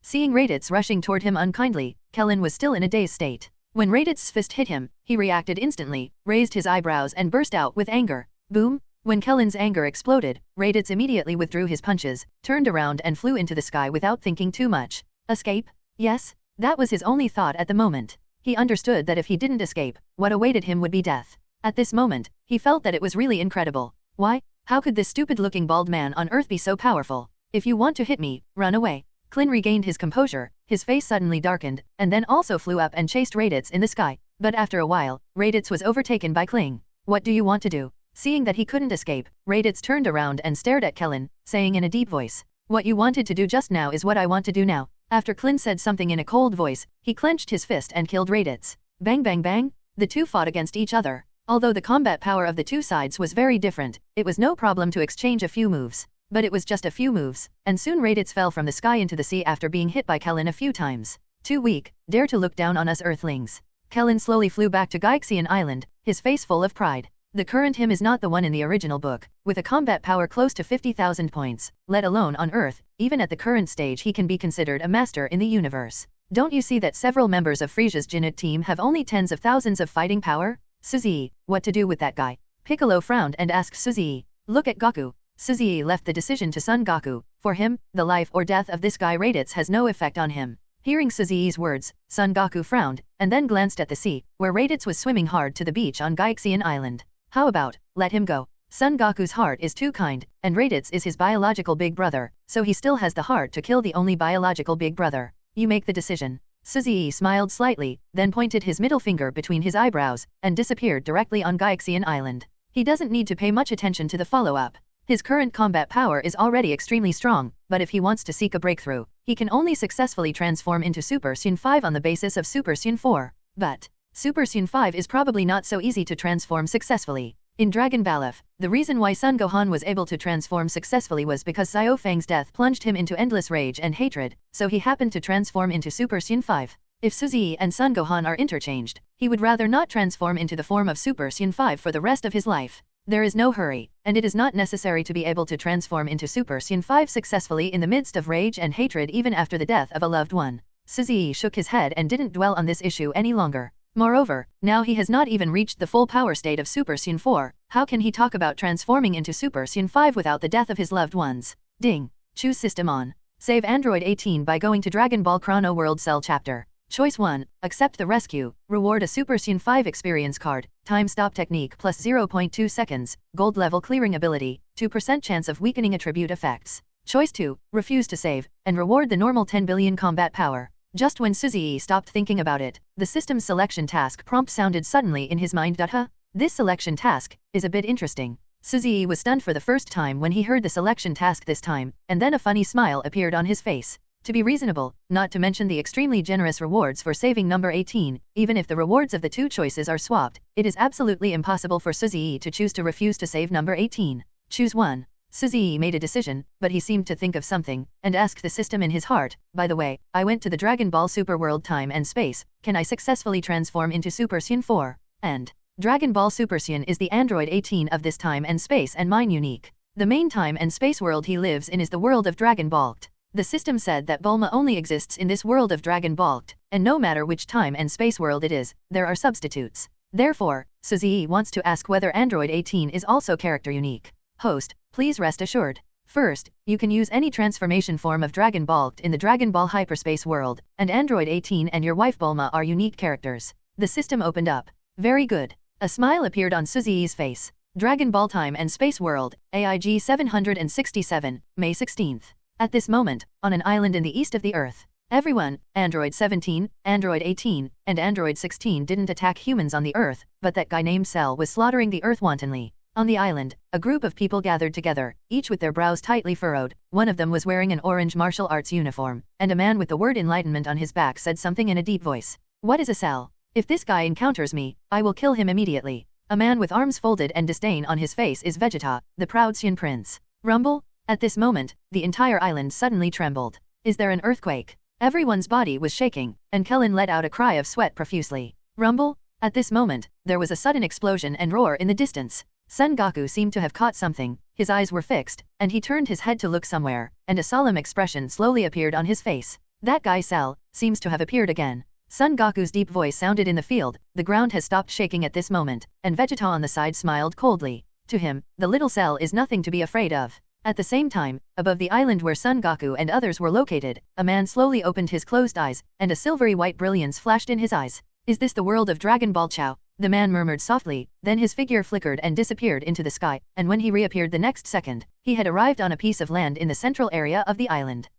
Seeing Raditz rushing toward him unkindly, Kellen was still in a dazed state. When Raditz's fist hit him, he reacted instantly, raised his eyebrows and burst out with anger. Boom! When Kellen's anger exploded, Raditz immediately withdrew his punches, turned around and flew into the sky without thinking too much. Escape? Yes, that was his only thought at the moment. He understood that if he didn't escape, what awaited him would be death. At this moment, he felt that it was really incredible. Why? How could this stupid-looking bald man on Earth be so powerful? If you want to hit me, run away. Klin regained his composure, his face suddenly darkened, and then also flew up and chased Raditz in the sky. But after a while, Raditz was overtaken by Kling. What do you want to do? Seeing that he couldn't escape, Raditz turned around and stared at Kellen, saying in a deep voice, "What you wanted to do just now is what I want to do now." After Klin said something in a cold voice, he clenched his fist and killed Raditz. Bang bang bang! The two fought against each other. Although the combat power of the two sides was very different, it was no problem to exchange a few moves. But it was just a few moves, and soon Raditz fell from the sky into the sea after being hit by Kellen a few times. Too weak, dare to look down on us earthlings. Kellen slowly flew back to Gaixian Island, his face full of pride. The current him is not the one in the original book, with a combat power close to 50,000 points, let alone on Earth. Even at the current stage he can be considered a master in the universe. Don't you see that several members of Frisia's Genet team have only tens of thousands of fighting power? Suzy, what to do with that guy? Piccolo frowned and asked Suzy. Look at Goku. Suzy left the decision to Son Goku. For him, the life or death of this guy Raditz has no effect on him. Hearing Suzy's words, Son Goku frowned, and then glanced at the sea, where Raditz was swimming hard to the beach on Gaixian Island. How about, let him go? Son Goku's heart is too kind, and Raditz is his biological big brother, so he still has the heart to kill the only biological big brother. You make the decision. Suzy smiled slightly, then pointed his middle finger between his eyebrows, and disappeared directly on Gaixian Island. He doesn't need to pay much attention to the follow-up. His current combat power is already extremely strong, but if he wants to seek a breakthrough, he can only successfully transform into Super Saiyan 5 on the basis of Super Saiyan 4. But Super Saiyan 5 is probably not so easy to transform successfully. In Dragon Ball F, the reason why Son Gohan was able to transform successfully was because Xiao Fang's death plunged him into endless rage and hatred, so he happened to transform into Super Saiyan 5. If Suzy and Son Gohan are interchanged, he would rather not transform into the form of Super Saiyan 5 for the rest of his life. There is no hurry, and it is not necessary to be able to transform into Super Saiyan 5 successfully in the midst of rage and hatred even after the death of a loved one. Suzy shook his head and didn't dwell on this issue any longer. Moreover, now he has not even reached the full power state of Super Saiyan 4, how can he talk about transforming into Super Saiyan 5 without the death of his loved ones? Ding. Choose system on. Save Android 18 by going to Dragon Ball Chrono World Cell Chapter. Choice 1. Accept the rescue. Reward a Super Saiyan 5 experience card. Time stop technique plus 0.2 seconds. Gold level clearing ability. 2% chance of weakening attribute effects. Choice 2. Refuse to save, and reward the normal 10 billion combat power. Just when Suzy stopped thinking about it, the system's selection task prompt sounded suddenly in his mind. Huh? This selection task is a bit interesting. Suzy was stunned for the first time when he heard the selection task this time, and then a funny smile appeared on his face. To be reasonable, not to mention the extremely generous rewards for saving number 18, even if the rewards of the two choices are swapped, it is absolutely impossible for Suzy to choose to refuse to save number 18. Choose 1. Suzy made a decision, but he seemed to think of something, and asked the system in his heart, by the way, I went to the Dragon Ball Super World Time and Space, can I successfully transform into Super Saiyan 4? And Dragon Ball Super Saiyan is the Android 18 of this time and space and mine unique. The main time and space world he lives in is the world of Dragon Ball. The system said that Bulma only exists in this world of Dragon Ball, and no matter which time and space world it is, there are substitutes. Therefore, Suzy wants to ask whether Android 18 is also character unique. Host, please rest assured. First, you can use any transformation form of Dragon Ball in the Dragon Ball hyperspace world, and Android 18 and your wife Bulma are unique characters. The system opened up. Very good. A smile appeared on Suzy's face. Dragon Ball Time and Space World, AIG 767, May 16th. At this moment, on an island in the east of the Earth, everyone, Android 17, Android 18, and Android 16 didn't attack humans on the Earth, but that guy named Cell was slaughtering the Earth wantonly. On the island, a group of people gathered together, each with their brows tightly furrowed. One of them was wearing an orange martial arts uniform, and a man with the word enlightenment on his back said something in a deep voice. What is a Cell? If this guy encounters me, I will kill him immediately. A man with arms folded and disdain on his face is Vegeta, the proud Saiyan prince. Rumble? At this moment, the entire island suddenly trembled. Is there an earthquake? Everyone's body was shaking, and Kellen let out a cry of sweat profusely. Rumble? At this moment, there was a sudden explosion and roar in the distance. Son Goku seemed to have caught something, his eyes were fixed, and he turned his head to look somewhere, and a solemn expression slowly appeared on his face. That guy Cell seems to have appeared again. Son Goku's deep voice sounded in the field, the ground has stopped shaking at this moment, and Vegeta on the side smiled coldly. To him, the little Cell is nothing to be afraid of. At the same time, above the island where Son Goku and others were located, a man slowly opened his closed eyes, and a silvery white brilliance flashed in his eyes. Is this the world of Dragon Ball Chao? The man murmured softly, then his figure flickered and disappeared into the sky, and when he reappeared the next second, he had arrived on a piece of land in the central area of the island.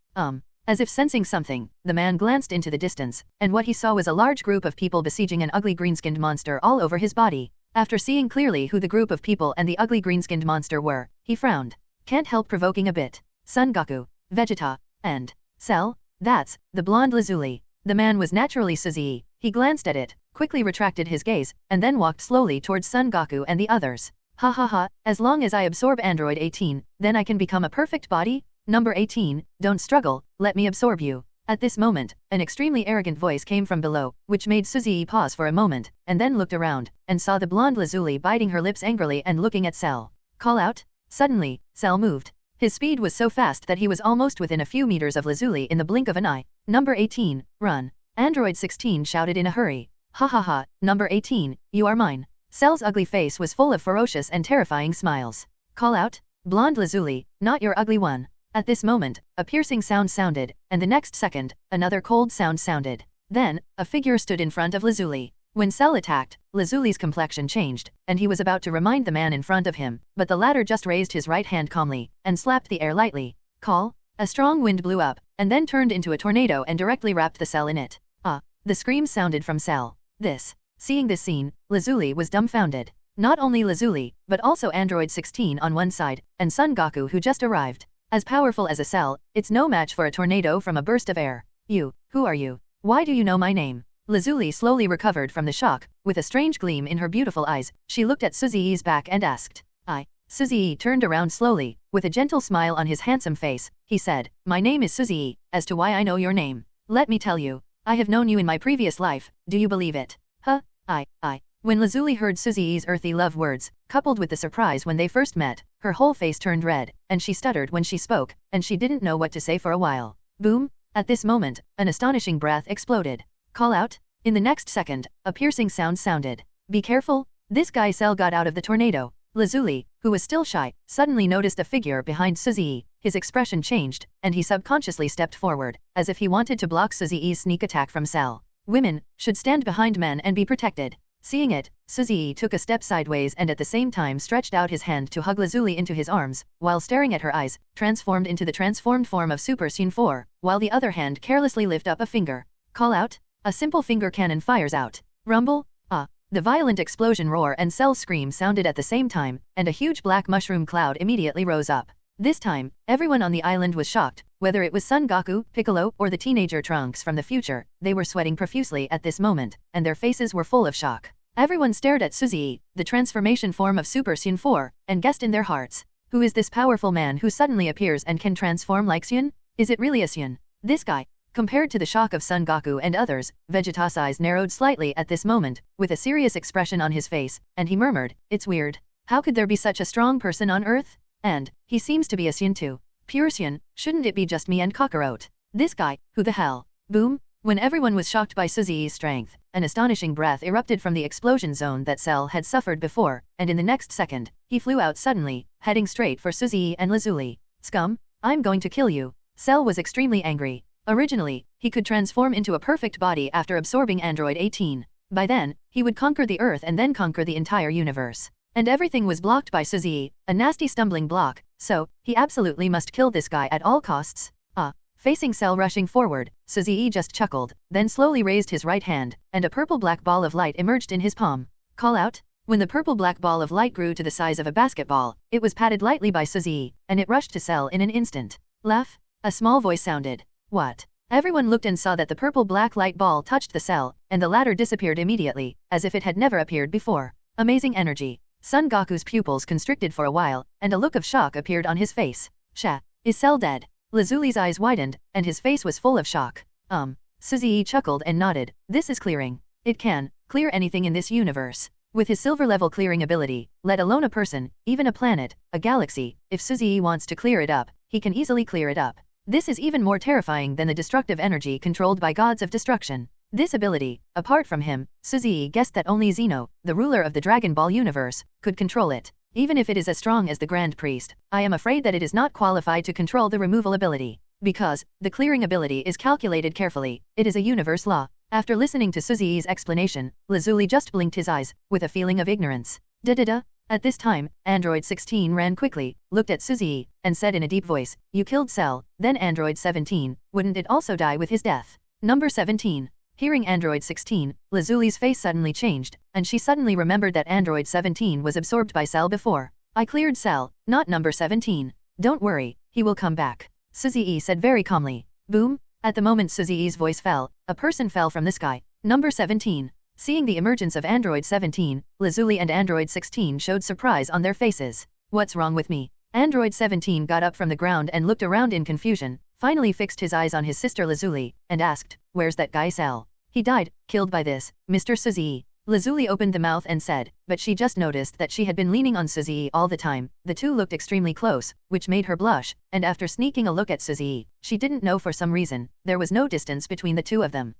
As if sensing something, the man glanced into the distance, and what he saw was a large group of people besieging an ugly green-skinned monster all over his body. After seeing clearly who the group of people and the ugly green-skinned monster were, he frowned. Can't help provoking a bit. Son Goku, Vegeta, and Cell? That's the blonde Lazuli. The man was naturally Suzy. He glanced at it, quickly retracted his gaze, and then walked slowly towards Son Goku and the others. Ha ha ha, as long as I absorb Android 18, then I can become a perfect body? Number 18, don't struggle, let me absorb you. At this moment, an extremely arrogant voice came from below, which made Suzy pause for a moment, and then looked around, and saw the blonde Lazuli biting her lips angrily and looking at Cell. Call out? Suddenly, Cell moved. His speed was so fast that he was almost within a few meters of Lazuli in the blink of an eye. Number 18, run. Android 16 shouted in a hurry. Ha ha ha, number 18, you are mine. Cell's ugly face was full of ferocious and terrifying smiles. Call out? Blonde Lazuli, not your ugly one. At this moment, a piercing sound sounded, and the next second, another cold sound sounded. Then, a figure stood in front of Lazuli. When Cell attacked, Lazuli's complexion changed, and he was about to remind the man in front of him, but the latter just raised his right hand calmly, and slapped the air lightly. Call? A strong wind blew up, and then turned into a tornado and directly wrapped the Cell in it. The screams sounded from Cell. Seeing this scene, Lazuli was dumbfounded. Not only Lazuli, but also Android 16 on one side, and Son Goku who just arrived. As powerful as a Cell, it's no match for a tornado from a burst of air. You, who are you? Why do you know my name? Lazuli slowly recovered from the shock, with a strange gleam in her beautiful eyes, she looked at Suzy's back and asked. Suzy turned around slowly, with a gentle smile on his handsome face, he said, my name is Suzy, as to why I know your name. Let me tell you, I have known you in my previous life, do you believe it? When Lazuli heard Suzi's earthy love words, coupled with the surprise when they first met, her whole face turned red, and she stuttered when she spoke, and she didn't know what to say for a while. Boom! At this moment, an astonishing breath exploded. Call out? In the next second, a piercing sound sounded. Be careful! This guy Cell got out of the tornado. Lazuli, who was still shy, suddenly noticed a figure behind Suzi. His expression changed, and he subconsciously stepped forward, as if he wanted to block Suzi's sneak attack from Cell. Women should stand behind men and be protected. Seeing it, Suzi took a step sideways and at the same time stretched out his hand to hug Lazuli into his arms, while staring at her eyes, transformed into the transformed form of Super Scene 4, while the other hand carelessly lift up a finger. Call out? A simple finger cannon fires out. Rumble? The violent explosion roar and Cell's scream sounded at the same time, and a huge black mushroom cloud immediately rose up. This time, everyone on the island was shocked, whether it was Son Goku, Piccolo, or the teenager Trunks from the future. They were sweating profusely at this moment, and their faces were full of shock. Everyone stared at Suzi, the transformation form of Super Saiyan 4, and guessed in their hearts, who is this powerful man who suddenly appears and can transform like Saiyan? Is it really a Saiyan? This guy? Compared to the shock of Son Goku and others, Vegeta's eyes narrowed slightly at this moment, with a serious expression on his face, and he murmured, "It's weird. How could there be such a strong person on Earth? And he seems to be a Saiyan too. Pure Saiyan, shouldn't it be just me and Kakarot? This guy, who the hell?" Boom! When everyone was shocked by Suzi's strength, an astonishing breath erupted from the explosion zone that Cell had suffered before, and in the next second, he flew out suddenly, heading straight for Suzi and Lazuli. "Scum! I'm going to kill you." Cell was extremely angry. Originally, he could transform into a perfect body after absorbing Android 18. By then, he would conquer the Earth and then conquer the entire universe. And everything was blocked by Suzi, a nasty stumbling block, so, he absolutely must kill this guy at all costs. Facing Cell rushing forward, Suzi just chuckled, then slowly raised his right hand, and a purple-black ball of light emerged in his palm. Call out? When the purple-black ball of light grew to the size of a basketball, it was patted lightly by Suzi, and it rushed to Cell in an instant. Laugh? A small voice sounded. What? Everyone looked and saw that the purple-black light ball touched the Cell, and the latter disappeared immediately, as if it had never appeared before. Amazing energy. Son Goku's pupils constricted for a while, and a look of shock appeared on his face. Is Cell dead? Lazuli's eyes widened, and his face was full of shock. Suzi chuckled and nodded. This is clearing. It can clear anything in this universe. With his silver-level clearing ability, let alone a person, even a planet, a galaxy, if Suzi wants to clear it up, he can easily clear it up. This is even more terrifying than the destructive energy controlled by gods of destruction. This ability, apart from him, Suzi guessed that only Zeno, the ruler of the Dragon Ball universe, could control it. Even if it is as strong as the Grand Priest, I am afraid that it is not qualified to control the removal ability. Because, the clearing ability is calculated carefully, it is a universe law. After listening to Suzi's explanation, Lazuli just blinked his eyes, with a feeling of ignorance. Da-da-da. At this time, Android 16 ran quickly, looked at Suzi, and said in a deep voice, "You killed Cell, then Android 17, wouldn't it also die with his death?" Number 17. Hearing Android 16, Lazuli's face suddenly changed, and she suddenly remembered that Android 17 was absorbed by Cell before. "I cleared Cell, not number 17. Don't worry, he will come back," Suzi said very calmly. Boom! At the moment Suzi's voice fell, a person fell from the sky. Number 17. Seeing the emergence of Android 17, Lazuli and Android 16 showed surprise on their faces. "What's wrong with me?" Android 17 got up from the ground and looked around in confusion, finally fixed his eyes on his sister Lazuli, and asked, "Where's that guy Cell?" "He died, killed by this, Mr. Suzi." Lazuli opened the mouth and said, but she just noticed that she had been leaning on Suzi all the time. The two looked extremely close, which made her blush, and after sneaking a look at Suzi, she didn't know for some reason, there was no distance between the two of them.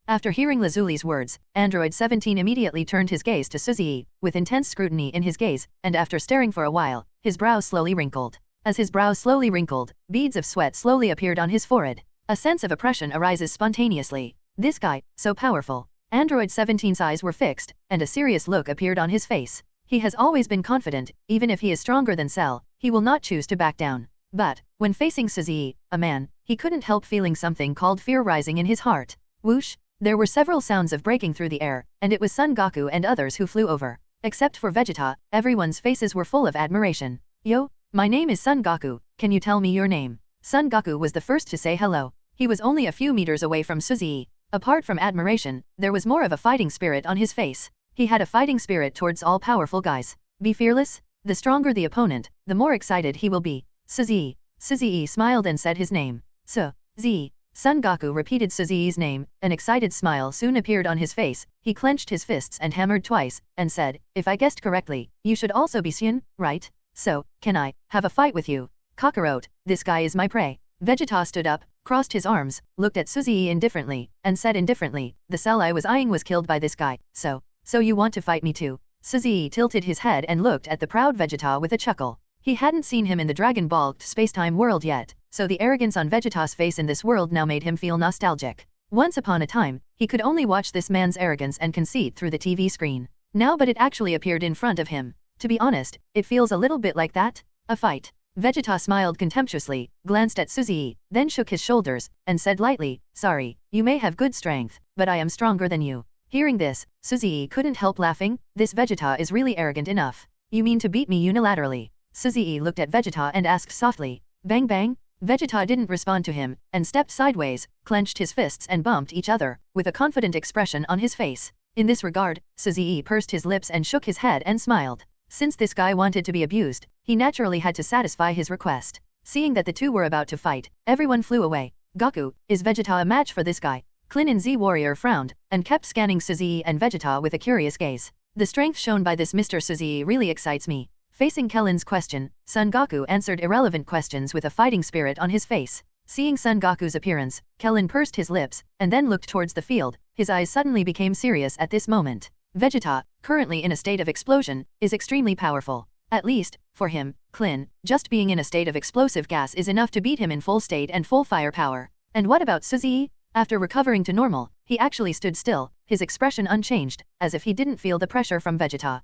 After hearing Lazuli's words, Android 17 immediately turned his gaze to Suzi, with intense scrutiny in his gaze, and after staring for a while, his brows slowly wrinkled. As his brows slowly wrinkled, beads of sweat slowly appeared on his forehead. A sense of oppression arises spontaneously. This guy, so powerful. Android 17's eyes were fixed, and a serious look appeared on his face. He has always been confident, even if he is stronger than Cell, he will not choose to back down. But, when facing Suzi, a man, he couldn't help feeling something called fear rising in his heart. Whoosh! There were several sounds of breaking through the air, and it was Son Goku and others who flew over. Except for Vegeta, everyone's faces were full of admiration. "Yo, my name is Son Goku, can you tell me your name?" Son Goku was the first to say hello. He was only a few meters away from Suzi. Apart from admiration, there was more of a fighting spirit on his face. He had a fighting spirit towards all powerful guys. Be fearless? The stronger the opponent, the more excited he will be. Suzi. Suzi smiled and said his name. Su-zi. Son Goku repeated Suzi's name, an excited smile soon appeared on his face, he clenched his fists and hammered twice, and said, if I guessed correctly, you should also be Xian, right? So, can I have a fight with you? Kakarot, this guy is my prey. Vegeta stood up, crossed his arms, looked at Suzy indifferently, and said indifferently, the cell I was eyeing was killed by this guy, so you want to fight me too? Suzy tilted his head and looked at the proud Vegeta with a chuckle. He hadn't seen him in the Dragon Ball space-time world yet, so the arrogance on Vegeta's face in this world now made him feel nostalgic. Once upon a time, he could only watch this man's arrogance and conceit through the TV screen. Now but it actually appeared in front of him. To be honest, it feels a little bit like that. A fight. Vegeta smiled contemptuously, glanced at Suzy, then shook his shoulders, and said lightly, sorry, you may have good strength, but I am stronger than you. Hearing this, Suzy couldn't help laughing. This Vegeta is really arrogant enough. You mean to beat me unilaterally? Suzy looked at Vegeta and asked softly. Bang bang? Vegeta didn't respond to him, and stepped sideways, clenched his fists and bumped each other, with a confident expression on his face. In this regard, Suzy pursed his lips and shook his head and smiled. Since this guy wanted to be abused, he naturally had to satisfy his request. Seeing that the two were about to fight, everyone flew away. Goku, is Vegeta a match for this guy? Klin and Z Warrior frowned, and kept scanning Suzy and Vegeta with a curious gaze. The strength shown by this Mr. Suzy really excites me. Facing Kellen's question, Son Goku answered irrelevant questions with a fighting spirit on his face. Seeing Son Goku's appearance, Kellen pursed his lips, and then looked towards the field. His eyes suddenly became serious at this moment. Vegeta, currently in a state of explosion, is extremely powerful. At least, for him, Klin, just being in a state of explosive gas is enough to beat him in full state and full firepower. And what about Suzy? After recovering to normal, he actually stood still, his expression unchanged, as if he didn't feel the pressure from Vegeta.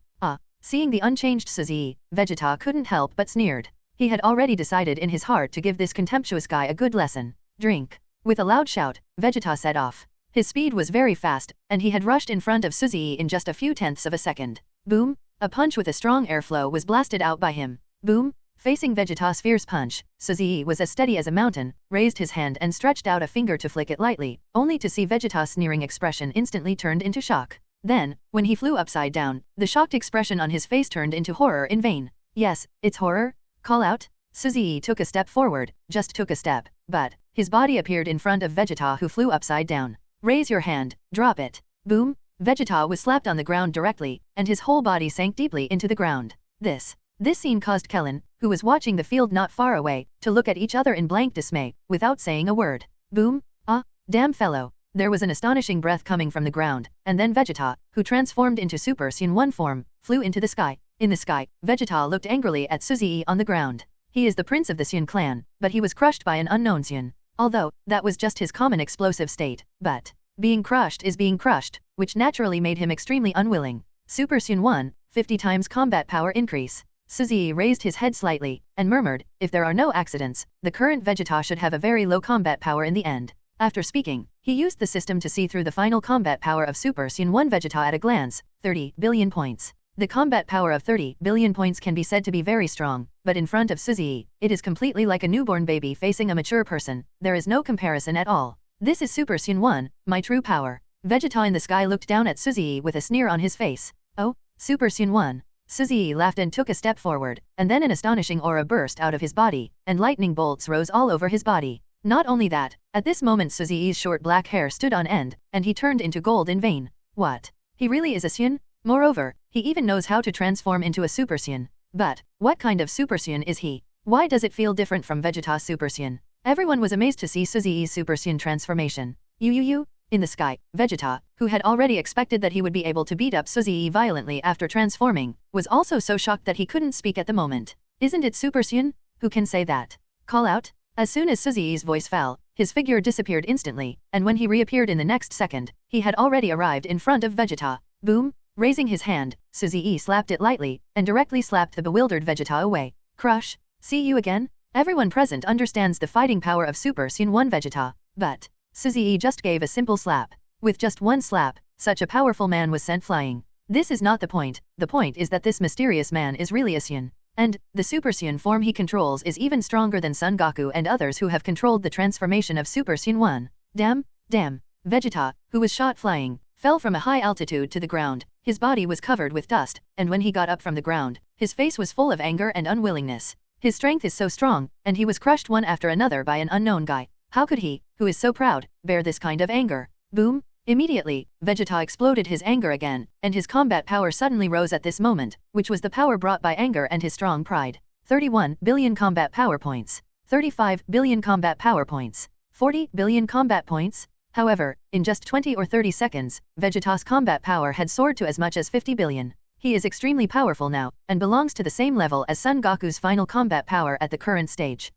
Seeing the unchanged Suzy, Vegeta couldn't help but sneered. He had already decided in his heart to give this contemptuous guy a good lesson. Drink. With a loud shout, Vegeta set off. His speed was very fast, and he had rushed in front of Suzy in just a few tenths of a second. Boom! A punch with a strong airflow was blasted out by him. Boom! Facing Vegeta's fierce punch, Suzy was as steady as a mountain, raised his hand and stretched out a finger to flick it lightly, only to see Vegeta's sneering expression instantly turned into shock. Then, when he flew upside down, the shocked expression on his face turned into horror in vain. Yes, it's horror. Call out. Suzy took a step forward, just took a step, but his body appeared in front of Vegeta who flew upside down. Raise your hand, drop it. Boom! Vegeta was slapped on the ground directly, and his whole body sank deeply into the ground. This scene caused Kellen, who was watching the field not far away, to look at each other in blank dismay, without saying a word. Boom! Ah, damn fellow. There was an astonishing breath coming from the ground, and then Vegeta, who transformed into Super Saiyan 1 form, flew into the sky. In the sky, Vegeta looked angrily at Suzy on the ground. He is the prince of the Saiyan clan, but he was crushed by an unknown Saiyan. Although, that was just his common explosive state, but being crushed is being crushed, which naturally made him extremely unwilling. Super Saiyan 1, 50 times combat power increase. Suzy raised his head slightly, and murmured, if there are no accidents, the current Vegeta should have a very low combat power in the end. After speaking, he used the system to see through the final combat power of Super Saiyan 1 Vegeta at a glance, 30 billion points. The combat power of 30 billion points can be said to be very strong, but in front of Suzy, it is completely like a newborn baby facing a mature person. There is no comparison at all. This is Super Saiyan 1, my true power. Vegeta in the sky looked down at Suzy with a sneer on his face. Oh, Super Saiyan 1. Suzy laughed and took a step forward, and then an astonishing aura burst out of his body, and lightning bolts rose all over his body. Not only that, at this moment Suzy's short black hair stood on end, and he turned into gold in vain. What? He really is a Saiyan? Moreover, he even knows how to transform into a Super Saiyan. But, what kind of Super Saiyan is he? Why does it feel different from Vegeta's Super Saiyan? Everyone was amazed to see Suzy's Super Saiyan transformation. In the sky, Vegeta, who had already expected that he would be able to beat up Suzy violently after transforming, was also so shocked that he couldn't speak at the moment. Isn't it Super Saiyan? Who can say that? Call out? As soon as Suzy's voice fell, his figure disappeared instantly, and when he reappeared in the next second, he had already arrived in front of Vegeta. Boom! Raising his hand, Suzy slapped it lightly, and directly slapped the bewildered Vegeta away. Crush! See you again? Everyone present understands the fighting power of Super Saiyan 1 Vegeta, but Suzy just gave a simple slap. With just one slap, such a powerful man was sent flying. This is not the point is that this mysterious man is really a Saiyan. And, the Super Saiyan form he controls is even stronger than Son Goku and others who have controlled the transformation of Super Saiyan 1. Damn. Vegeta, who was shot flying, fell from a high altitude to the ground. His body was covered with dust, and when he got up from the ground, his face was full of anger and unwillingness. His strength is so strong, and he was crushed one after another by an unknown guy. How could he, who is so proud, bear this kind of anger? Boom! Immediately, Vegeta exploded his anger again, and his combat power suddenly rose at this moment, which was the power brought by anger and his strong pride. 31 billion combat power points. 35 billion combat power points. 40 billion combat points. However, in just 20 or 30 seconds, Vegeta's combat power had soared to as much as 50 billion. He is extremely powerful now, and belongs to the same level as Son Goku's final combat power at the current stage.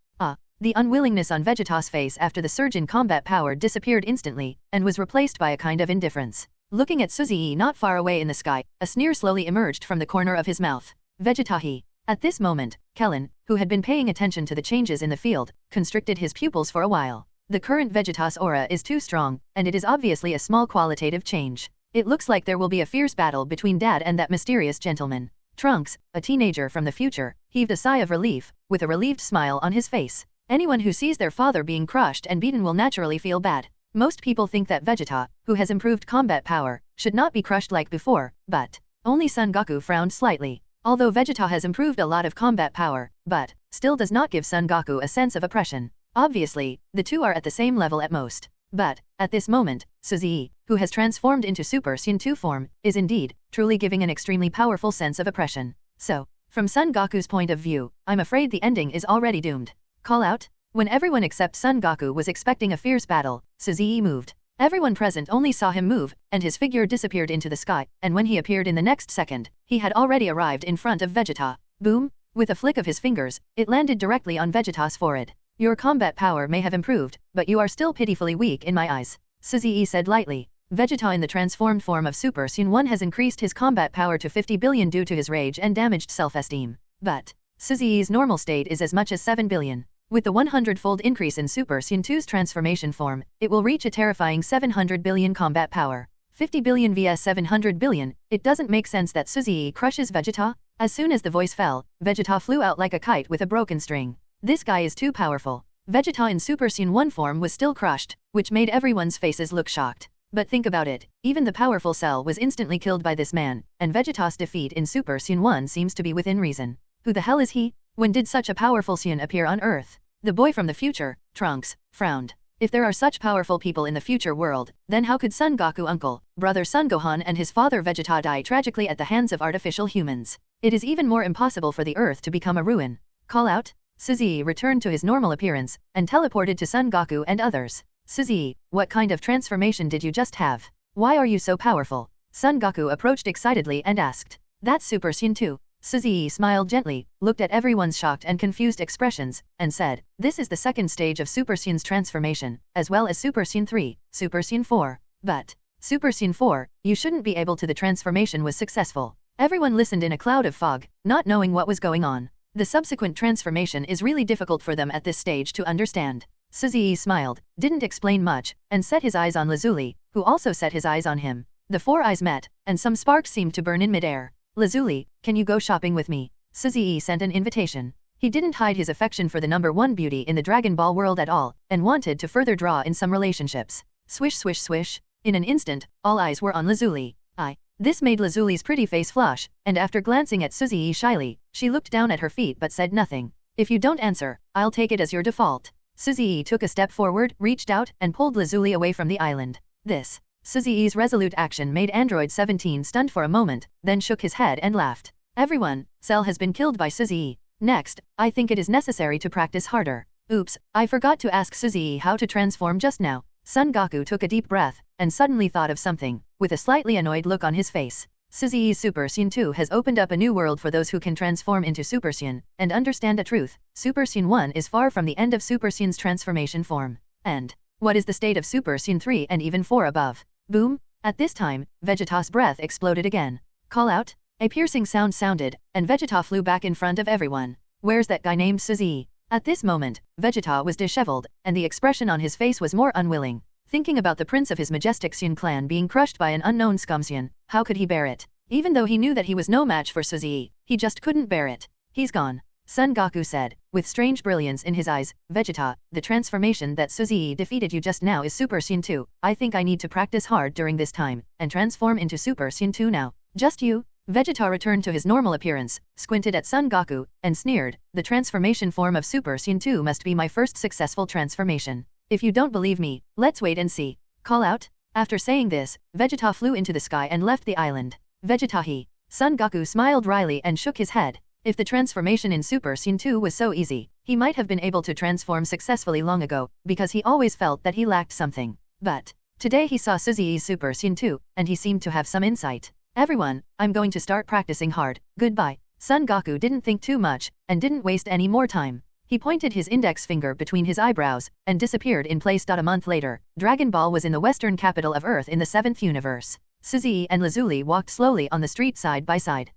The unwillingness on Vegeta's face after the surge in combat power disappeared instantly, and was replaced by a kind of indifference. Looking at Suzy not far away in the sky, a sneer slowly emerged from the corner of his mouth. Vegeta he. At this moment, Kellen, who had been paying attention to the changes in the field, constricted his pupils for a while. The current Vegeta's aura is too strong, and it is obviously a small qualitative change. It looks like there will be a fierce battle between Dad and that mysterious gentleman. Trunks, a teenager from the future, heaved a sigh of relief, with a relieved smile on his face. Anyone who sees their father being crushed and beaten will naturally feel bad. Most people think that Vegeta, who has improved combat power, should not be crushed like before, but only Son Goku frowned slightly. Although Vegeta has improved a lot of combat power, but still does not give Son Goku a sense of oppression. Obviously, the two are at the same level at most. But, at this moment, Suzy, who has transformed into Super Saiyan 2 form, is indeed, truly giving an extremely powerful sense of oppression. So, from Son Goku's point of view, I'm afraid the ending is already doomed. Call out? When everyone except Son Goku was expecting a fierce battle, Suzy moved. Everyone present only saw him move, and his figure disappeared into the sky, and when he appeared in the next second, he had already arrived in front of Vegeta. Boom! With a flick of his fingers, it landed directly on Vegeta's forehead. Your combat power may have improved, but you are still pitifully weak in my eyes. Suzy said lightly. Vegeta in the transformed form of Super Saiyan 1 has increased his combat power to 50 billion due to his rage and damaged self-esteem. But Suzy's normal state is as much as 7 billion. With the 100-fold increase in Super Saiyan 2's transformation form, it will reach a terrifying 700 billion combat power. 50 billion vs 700 billion, it doesn't make sense that Suzy crushes Vegeta? As soon as the voice fell, Vegeta flew out like a kite with a broken string. This guy is too powerful. Vegeta in Super Saiyan 1 form was still crushed, which made everyone's faces look shocked. But think about it, even the powerful Cell was instantly killed by this man, and Vegeta's defeat in Super Saiyan 1 seems to be within reason. Who the hell is he? When did such a powerful Saiyan appear on Earth? The boy from the future, Trunks, frowned. If there are such powerful people in the future world, then how could Son Goku uncle, brother Son Gohan and his father Vegeta die tragically at the hands of artificial humans? It is even more impossible for the Earth to become a ruin. Call out? Suzy returned to his normal appearance, and teleported to Son Goku and others. Suzy, what kind of transformation did you just have? Why are you so powerful? Son Goku approached excitedly and asked. That's Super Saiyan 2. Suzy smiled gently, looked at everyone's shocked and confused expressions, and said, this is the second stage of Super Saiyan's transformation, as well as Super Saiyan 3, Super Saiyan 4. But Super Saiyan 4, you shouldn't be able to. The transformation was successful. Everyone listened in a cloud of fog, not knowing what was going on. The subsequent transformation is really difficult for them at this stage to understand. Suzy smiled, didn't explain much, and set his eyes on Lazuli, who also set his eyes on him. The four eyes met, and some sparks seemed to burn in midair. Lazuli, can you go shopping with me? Suzy sent an invitation. He didn't hide his affection for the number one beauty in the Dragon Ball world at all, and wanted to further draw in some relationships. Swish swish swish. In an instant, all eyes were on Lazuli. This made Lazuli's pretty face flush, and after glancing at Suzy shyly, she looked down at her feet but said nothing. If you don't answer, I'll take it as your default. Suzy took a step forward, reached out, and pulled Lazuli away from the island. Suzy's resolute action made Android 17 stunned for a moment, then shook his head and laughed. Everyone, Cell has been killed by Suzy. Next, I think it is necessary to practice harder. Oops, I forgot to ask Suzy how to transform just now. Son Goku took a deep breath, and suddenly thought of something, with a slightly annoyed look on his face. Suzy's Super Saiyan 2 has opened up a new world for those who can transform into Super Saiyan, and understand a truth. Super Saiyan 1 is far from the end of Super Saiyan's transformation form. And what is the state of Super Saiyan 3 and even 4 above? Boom! At this time, Vegeta's breath exploded again. Call out? A piercing sound sounded, and Vegeta flew back in front of everyone. Where's that guy named Suzy? At this moment, Vegeta was disheveled, and the expression on his face was more unwilling. Thinking about the prince of his majestic Saiyan clan being crushed by an unknown scum Saiyan, how could he bear it? Even though he knew that he was no match for Suzy, he just couldn't bear it. He's gone. Son Goku said, with strange brilliance in his eyes. Vegeta, the transformation that Suzy defeated you just now is Super Saiyan 2. I think I need to practice hard during this time, and transform into Super Saiyan 2 now. Just you? Vegeta returned to his normal appearance, squinted at Son Goku, and sneered, the transformation form of Super Saiyan 2 must be my first successful transformation. If you don't believe me, let's wait and see. Call out? After saying this, Vegeta flew into the sky and left the island. Vegeta Son Goku smiled wryly and shook his head. If the transformation in Super Saiyan 2 was so easy, he might have been able to transform successfully long ago, because he always felt that he lacked something. But today he saw Suzui's Super Saiyan 2, and he seemed to have some insight. Everyone, I'm going to start practicing hard. Goodbye. Son Goku didn't think too much, and didn't waste any more time. He pointed his index finger between his eyebrows, and disappeared in place. A month later, Dragon Ball was in the western capital of Earth in the 7th universe. Suzui and Lazuli walked slowly on the street side by side.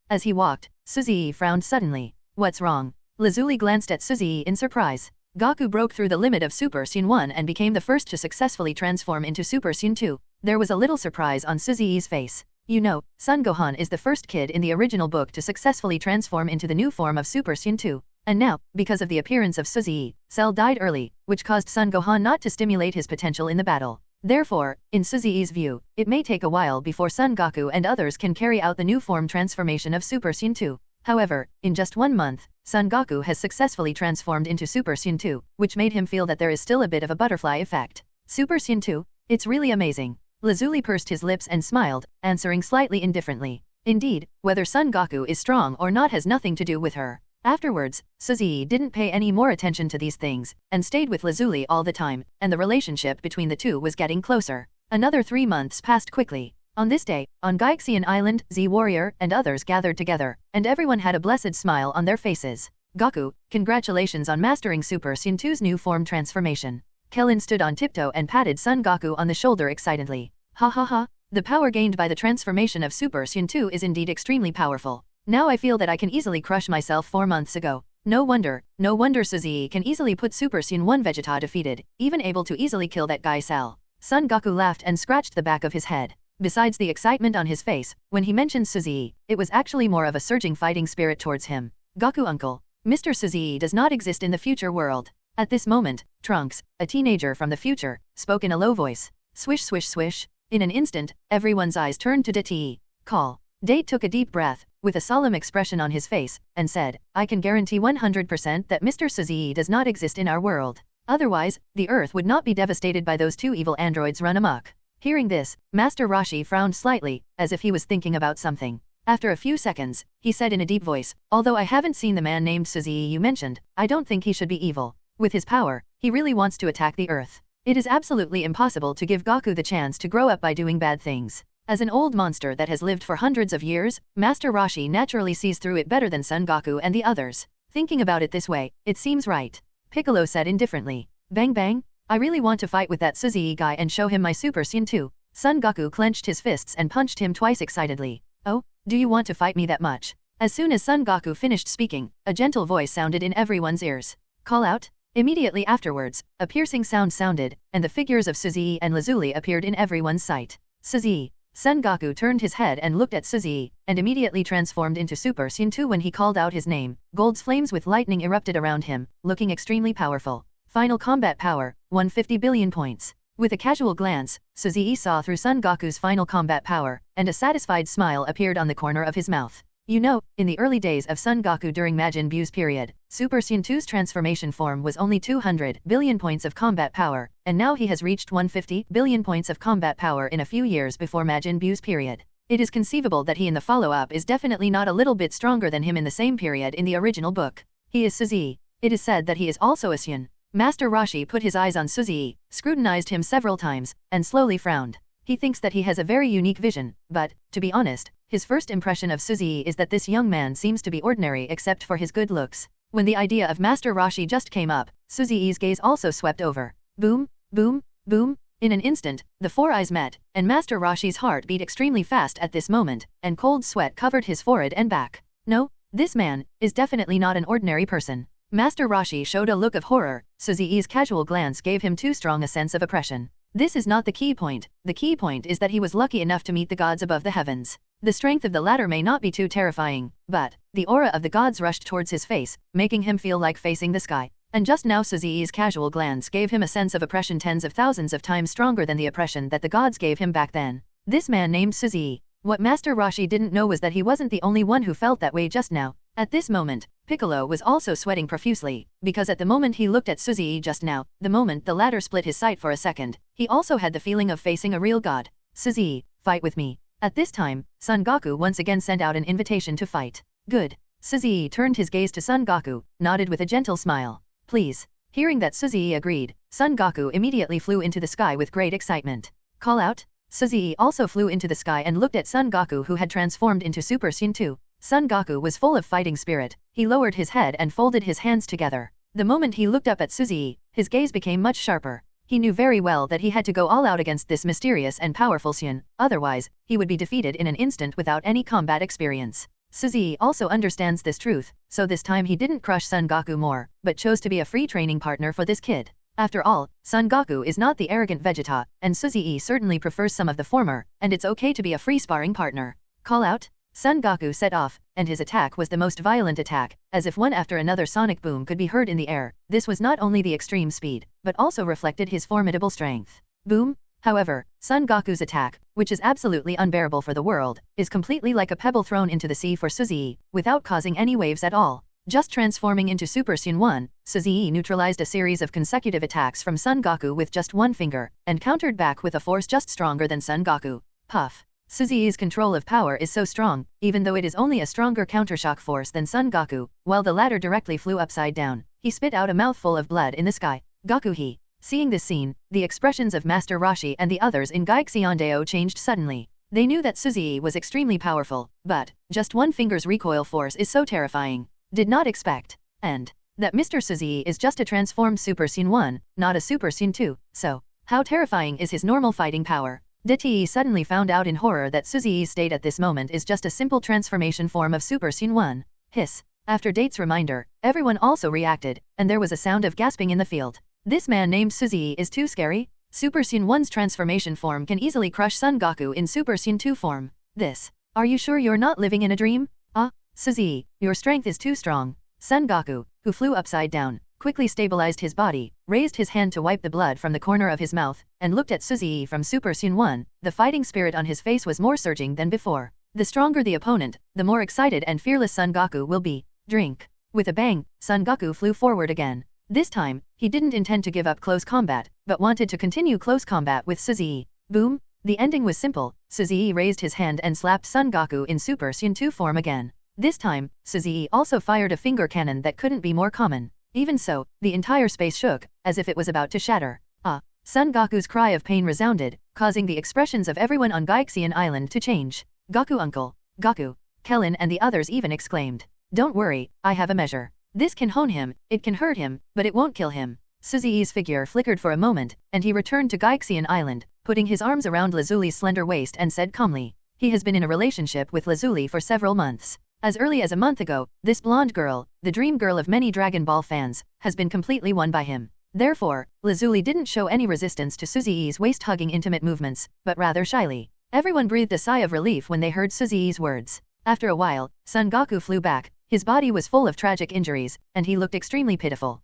As he walked, Suzui frowned suddenly. What's wrong? Lazuli glanced at Suzui in surprise. Goku broke through the limit of Super Saiyan 1 and became the first to successfully transform into Super Saiyan 2. There was a little surprise on Suzui's face. You know, Son Gohan is the first kid in the original book to successfully transform into the new form of Super Saiyan 2. And now, because of the appearance of Suzui, Cell died early, which caused Son Gohan not to stimulate his potential in the battle. Therefore, in Suzui's view, it may take a while before Son Goku and others can carry out the new form transformation of Super Saiyan 2. However, in just 1 month, Son Goku has successfully transformed into Super Saiyan 2, which made him feel that there is still a bit of a butterfly effect. Super Saiyan 2? It's really amazing. Lazuli pursed his lips and smiled, answering slightly indifferently. Indeed, whether Son Goku is strong or not has nothing to do with her. Afterwards, Suzui didn't pay any more attention to these things, and stayed with Lazuli all the time, and the relationship between the two was getting closer. Another 3 months passed quickly. On this day, on Gaixian Island, Z-Warrior and others gathered together, and everyone had a blessed smile on their faces. Goku, congratulations on mastering Super Saiyan 2's new form transformation. Kellen stood on tiptoe and patted Son Goku on the shoulder excitedly. Ha ha ha, the power gained by the transformation of Super Saiyan 2 is indeed extremely powerful. Now I feel that I can easily crush myself 4 months ago. No wonder Suzui can easily put Super Saiyan 1 Vegeta defeated, even able to easily kill that guy Cell. Son Goku laughed and scratched the back of his head. Besides the excitement on his face, when he mentioned Suzui, it was actually more of a surging fighting spirit towards him. Goku uncle, Mr. Suzui does not exist in the future world. At this moment, Trunks, a teenager from the future, spoke in a low voice. Swish swish swish. In an instant, everyone's eyes turned to Date. Call. Date took a deep breath, with a solemn expression on his face, and said, I can guarantee 100% that Mr. Suzui does not exist in our world. Otherwise, the Earth would not be devastated by those 2 evil androids run amok. Hearing this, Master Roshi frowned slightly, as if he was thinking about something. After a few seconds, he said in a deep voice, although I haven't seen the man named Suzui you mentioned, I don't think he should be evil. With his power, he really wants to attack the Earth. It is absolutely impossible to give Goku the chance to grow up by doing bad things. As an old monster that has lived for hundreds of years, Master Roshi naturally sees through it better than Son Goku and the others. Thinking about it this way, it seems right. Piccolo said indifferently. Bang bang? I really want to fight with that Suzui guy and show him my Super Saiyan 2. Son Goku clenched his fists and punched him twice excitedly. Oh, do you want to fight me that much? As soon as Son Goku finished speaking, a gentle voice sounded in everyone's ears. Call out? Immediately afterwards, a piercing sound sounded, and the figures of Suzui and Lazuli appeared in everyone's sight. Suzui. Son Goku turned his head and looked at Suzui, and immediately transformed into Super Saiyan 2 when he called out his name. Gold's flames with lightning erupted around him, looking extremely powerful. Final combat power, 150 billion points. With a casual glance, Suzui saw through Son Goku's final combat power, and a satisfied smile appeared on the corner of his mouth. You know, in the early days of Son Goku during Majin Buu's period, Super Saiyan 2's transformation form was only 200 billion points of combat power, and now he has reached 150 billion points of combat power in a few years before Majin Buu's period. It is conceivable that he in the follow-up is definitely not a little bit stronger than him in the same period in the original book. He is Suzui. It is said that he is also a Saiyan. Master Roshi put his eyes on Suzui, scrutinized him several times, and slowly frowned. He thinks that he has a very unique vision, but, to be honest, his first impression of Suzui is that this young man seems to be ordinary except for his good looks. When the idea of Master Roshi just came up, Suzui's gaze also swept over. Boom, boom, boom. In an instant, the 4 eyes met, and Master Roshi's heart beat extremely fast at this moment, and cold sweat covered his forehead and back. No, this man is definitely not an ordinary person. Master Roshi showed a look of horror. Suzui's casual glance gave him too strong a sense of oppression. This is not the key point. The key point is that he was lucky enough to meet the gods above the heavens. The strength of the latter may not be too terrifying, but the aura of the gods rushed towards his face, making him feel like facing the sky. And just now Suzui's casual glance gave him a sense of oppression tens of thousands of times stronger than the oppression that the gods gave him back then. This man named Suzui. What Master Roshi didn't know was that he wasn't the only one who felt that way just now. At this moment, Piccolo was also sweating profusely, because at the moment he looked at Suzuki just now, the moment the latter split his sight for a second, he also had the feeling of facing a real god. Suzuki, fight with me. At this time, Son Goku once again sent out an invitation to fight. Good. Suzuki turned his gaze to Son Goku, nodded with a gentle smile. Please. Hearing that Suzuki agreed, Son Goku immediately flew into the sky with great excitement. Call out? Suzuki also flew into the sky and looked at Son Goku, who had transformed into Super Saiyan 2. Son Goku was full of fighting spirit. He lowered his head and folded his hands together. The moment he looked up at Suzuki, his gaze became much sharper. He knew very well that he had to go all out against this mysterious and powerful Saiyan, otherwise, he would be defeated in an instant without any combat experience. Suzuki also understands this truth, so this time he didn't crush Son Goku more, but chose to be a free training partner for this kid. After all, Son Goku is not the arrogant Vegeta, and Suzuki certainly prefers some of the former, and it's okay to be a free sparring partner. Call out? Son Goku set off, and his attack was the most violent attack, as if one after another sonic boom could be heard in the air. This was not only the extreme speed, but also reflected his formidable strength. Boom! However, Son Goku's attack, which is absolutely unbearable for the world, is completely like a pebble thrown into the sea for Suzuki, without causing any waves at all. Just transforming into Super Saiyan 1, Suzuki neutralized a series of consecutive attacks from Son Goku with just one finger, and countered back with a force just stronger than Son Goku. Puff! Suzuki's control of power is so strong, even though it is only a stronger countershock force than Son Goku, while the latter directly flew upside down. He spit out a mouthful of blood in the sky. Goku he. Seeing this scene, the expressions of Master Roshi and the others in Gaixiandeo changed suddenly. They knew that Suzuki was extremely powerful, but just one finger's recoil force is so terrifying. Did not expect. And that Mr. Suzuki is just a transformed Super Saiyan 1, not a Super Saiyan 2, so how terrifying is his normal fighting power? Deti suddenly found out in horror that Suzuki's state at this moment is just a simple transformation form of Super Saiyan 1. Hiss. After Date's reminder, everyone also reacted, and there was a sound of gasping in the field. This man named Suzuki is too scary? Super Saiyan 1's transformation form can easily crush Son Goku in Super Saiyan 2 form. This. Are you sure you're not living in a dream? Suzuki, your strength is too strong. Son Goku, who flew upside down, quickly stabilized his body, raised his hand to wipe the blood from the corner of his mouth, and looked at Suzuki from Super Saiyan 1. The fighting spirit on his face was more surging than before. The stronger the opponent, the more excited and fearless Son Goku will be. Drink. With a bang, Son Goku flew forward again. This time, he didn't intend to give up close combat, but wanted to continue close combat with Suzuki. Boom! The ending was simple. Suzuki raised his hand and slapped Son Goku in Super Saiyan 2 form again. This time, Suzuki also fired a finger cannon that couldn't be more common. Even so, the entire space shook, as if it was about to shatter. Son Goku's cry of pain resounded, causing the expressions of everyone on Gaixian Island to change. Goku uncle, Goku, Kellen and the others even exclaimed. Don't worry, I have a measure. This can hone him, it can hurt him, but it won't kill him. Suzuki's figure flickered for a moment, and he returned to Gaixian Island, putting his arms around Lazuli's slender waist and said calmly. He has been in a relationship with Lazuli for several months. As early as a month ago, this blonde girl, the dream girl of many Dragon Ball fans, has been completely won by him. Therefore, Lazuli didn't show any resistance to Suzuki's waist-hugging intimate movements, but rather shyly. Everyone breathed a sigh of relief when they heard Suzuki's words. After a while, Son Goku flew back. His body was full of tragic injuries, and he looked extremely pitiful.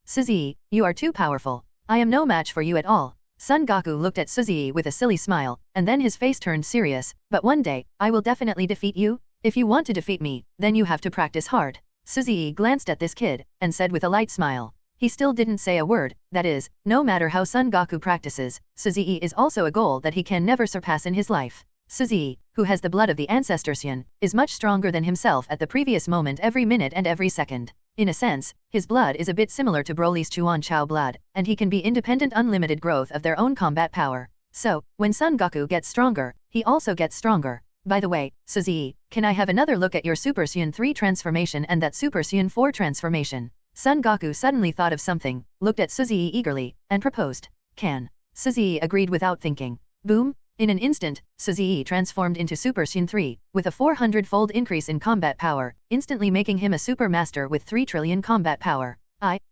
Suzuki, you are too powerful. I am no match for you at all. Son Goku looked at Suzuki with a silly smile, and then his face turned serious. But one day, I will definitely defeat you. If you want to defeat me, then you have to practice hard. Suzuki glanced at this kid, and said with a light smile. He still didn't say a word, that is, no matter how Son Goku practices, Suzuki is also a goal that he can never surpass in his life. Suzuki, who has the blood of the ancestor Saiyan, is much stronger than himself at the previous moment every minute and every second. In a sense, his blood is a bit similar to Broly's Chuan Chao blood, and he can be independent unlimited growth of their own combat power. So, when Son Goku gets stronger, he also gets stronger. By the way, Suzuki, can I have another look at your Super Saiyan 3 transformation and that Super Saiyan 4 transformation? Son Goku suddenly thought of something, looked at Suzuki eagerly, and proposed. Can. Suzuki agreed without thinking. Boom! In an instant, Suzuki transformed into Super Saiyan 3, with a 400-fold increase in combat power, instantly making him a super master with 3 trillion combat power.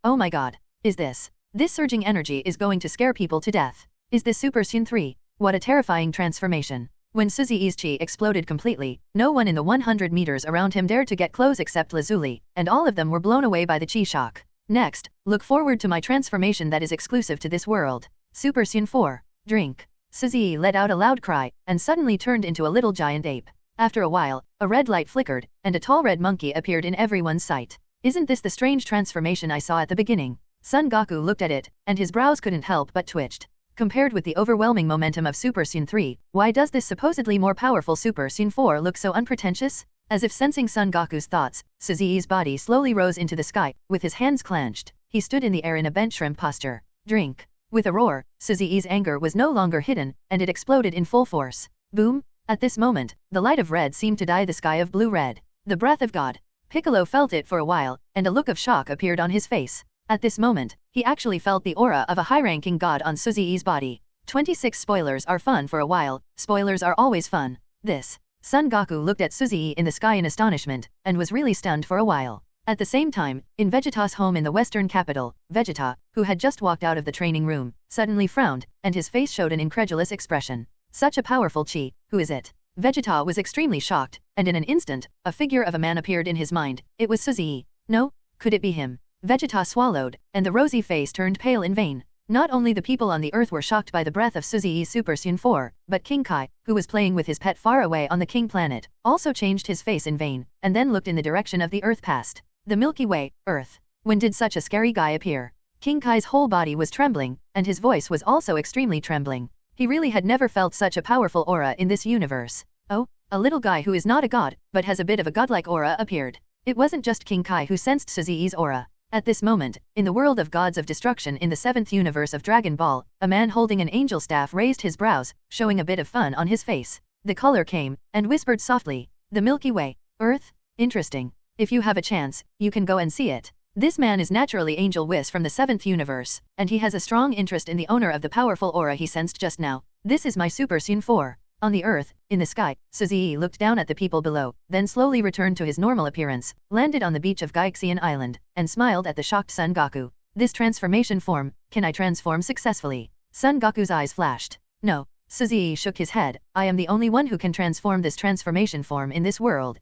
Oh my god. Is this? This surging energy is going to scare people to death. Is this Super Saiyan 3? What a terrifying transformation. When Suzuki's chi exploded completely, no one in the 100 meters around him dared to get close except Lazuli, and all of them were blown away by the chi shock. Next, look forward to my transformation that is exclusive to this world. Super Saiyan 4. Drink. Suzuki let out a loud cry, and suddenly turned into a little giant ape. After a while, a red light flickered, and a tall red monkey appeared in everyone's sight. Isn't this the strange transformation I saw at the beginning? Son Goku looked at it, and his brows couldn't help but twitched. Compared with the overwhelming momentum of Super Saiyan 3, why does this supposedly more powerful Super Saiyan 4 look so unpretentious? As if sensing Son Goku's thoughts, Suzi's body slowly rose into the sky, with his hands clenched. He stood in the air in a bench shrimp posture. Drink. With a roar, Suzi's anger was no longer hidden, and it exploded in full force. Boom! At this moment, the light of red seemed to dye the sky of blue-red. The breath of God. Piccolo felt it for a while, and a look of shock appeared on his face. At this moment, he actually felt the aura of a high-ranking god on Suzi's body. 26 spoilers are fun for a while, spoilers are always fun. This. Son Goku looked at Suzi in the sky in astonishment, and was really stunned for a while. At the same time, in Vegeta's home in the western capital, Vegeta, who had just walked out of the training room, suddenly frowned, and his face showed an incredulous expression. Such a powerful chi, who is it? Vegeta was extremely shocked, and in an instant, a figure of a man appeared in his mind. It was Suzi. No? Could it be him? Vegeta swallowed, and the rosy face turned pale in vain. Not only the people on the earth were shocked by the breath of Suzi's Super Saiyan 4, but King Kai, who was playing with his pet far away on the King planet, also changed his face in vain, and then looked in the direction of the earth past. The Milky Way, Earth. When did such a scary guy appear? King Kai's whole body was trembling, and his voice was also extremely trembling. He really had never felt such a powerful aura in this universe. Oh, a little guy who is not a god, but has a bit of a godlike aura appeared. It wasn't just King Kai who sensed Suzi's aura. At this moment, in the world of gods of destruction in the 7th universe of Dragon Ball, a man holding an angel staff raised his brows, showing a bit of fun on his face. The caller came, and whispered softly, "The Milky Way, Earth? Interesting. If you have a chance, you can go and see it." This man is naturally Angel Whis from the 7th universe, and he has a strong interest in the owner of the powerful aura he sensed just now. This is my Super Saiyan 4. On the earth, in the sky, Suzi looked down at the people below, then slowly returned to his normal appearance, landed on the beach of Gaixian Island, and smiled at the shocked Son Goku. This transformation form, can I transform successfully? Son Goku's eyes flashed. No. Suzi shook his head. I am the only one who can transform this transformation form in this world.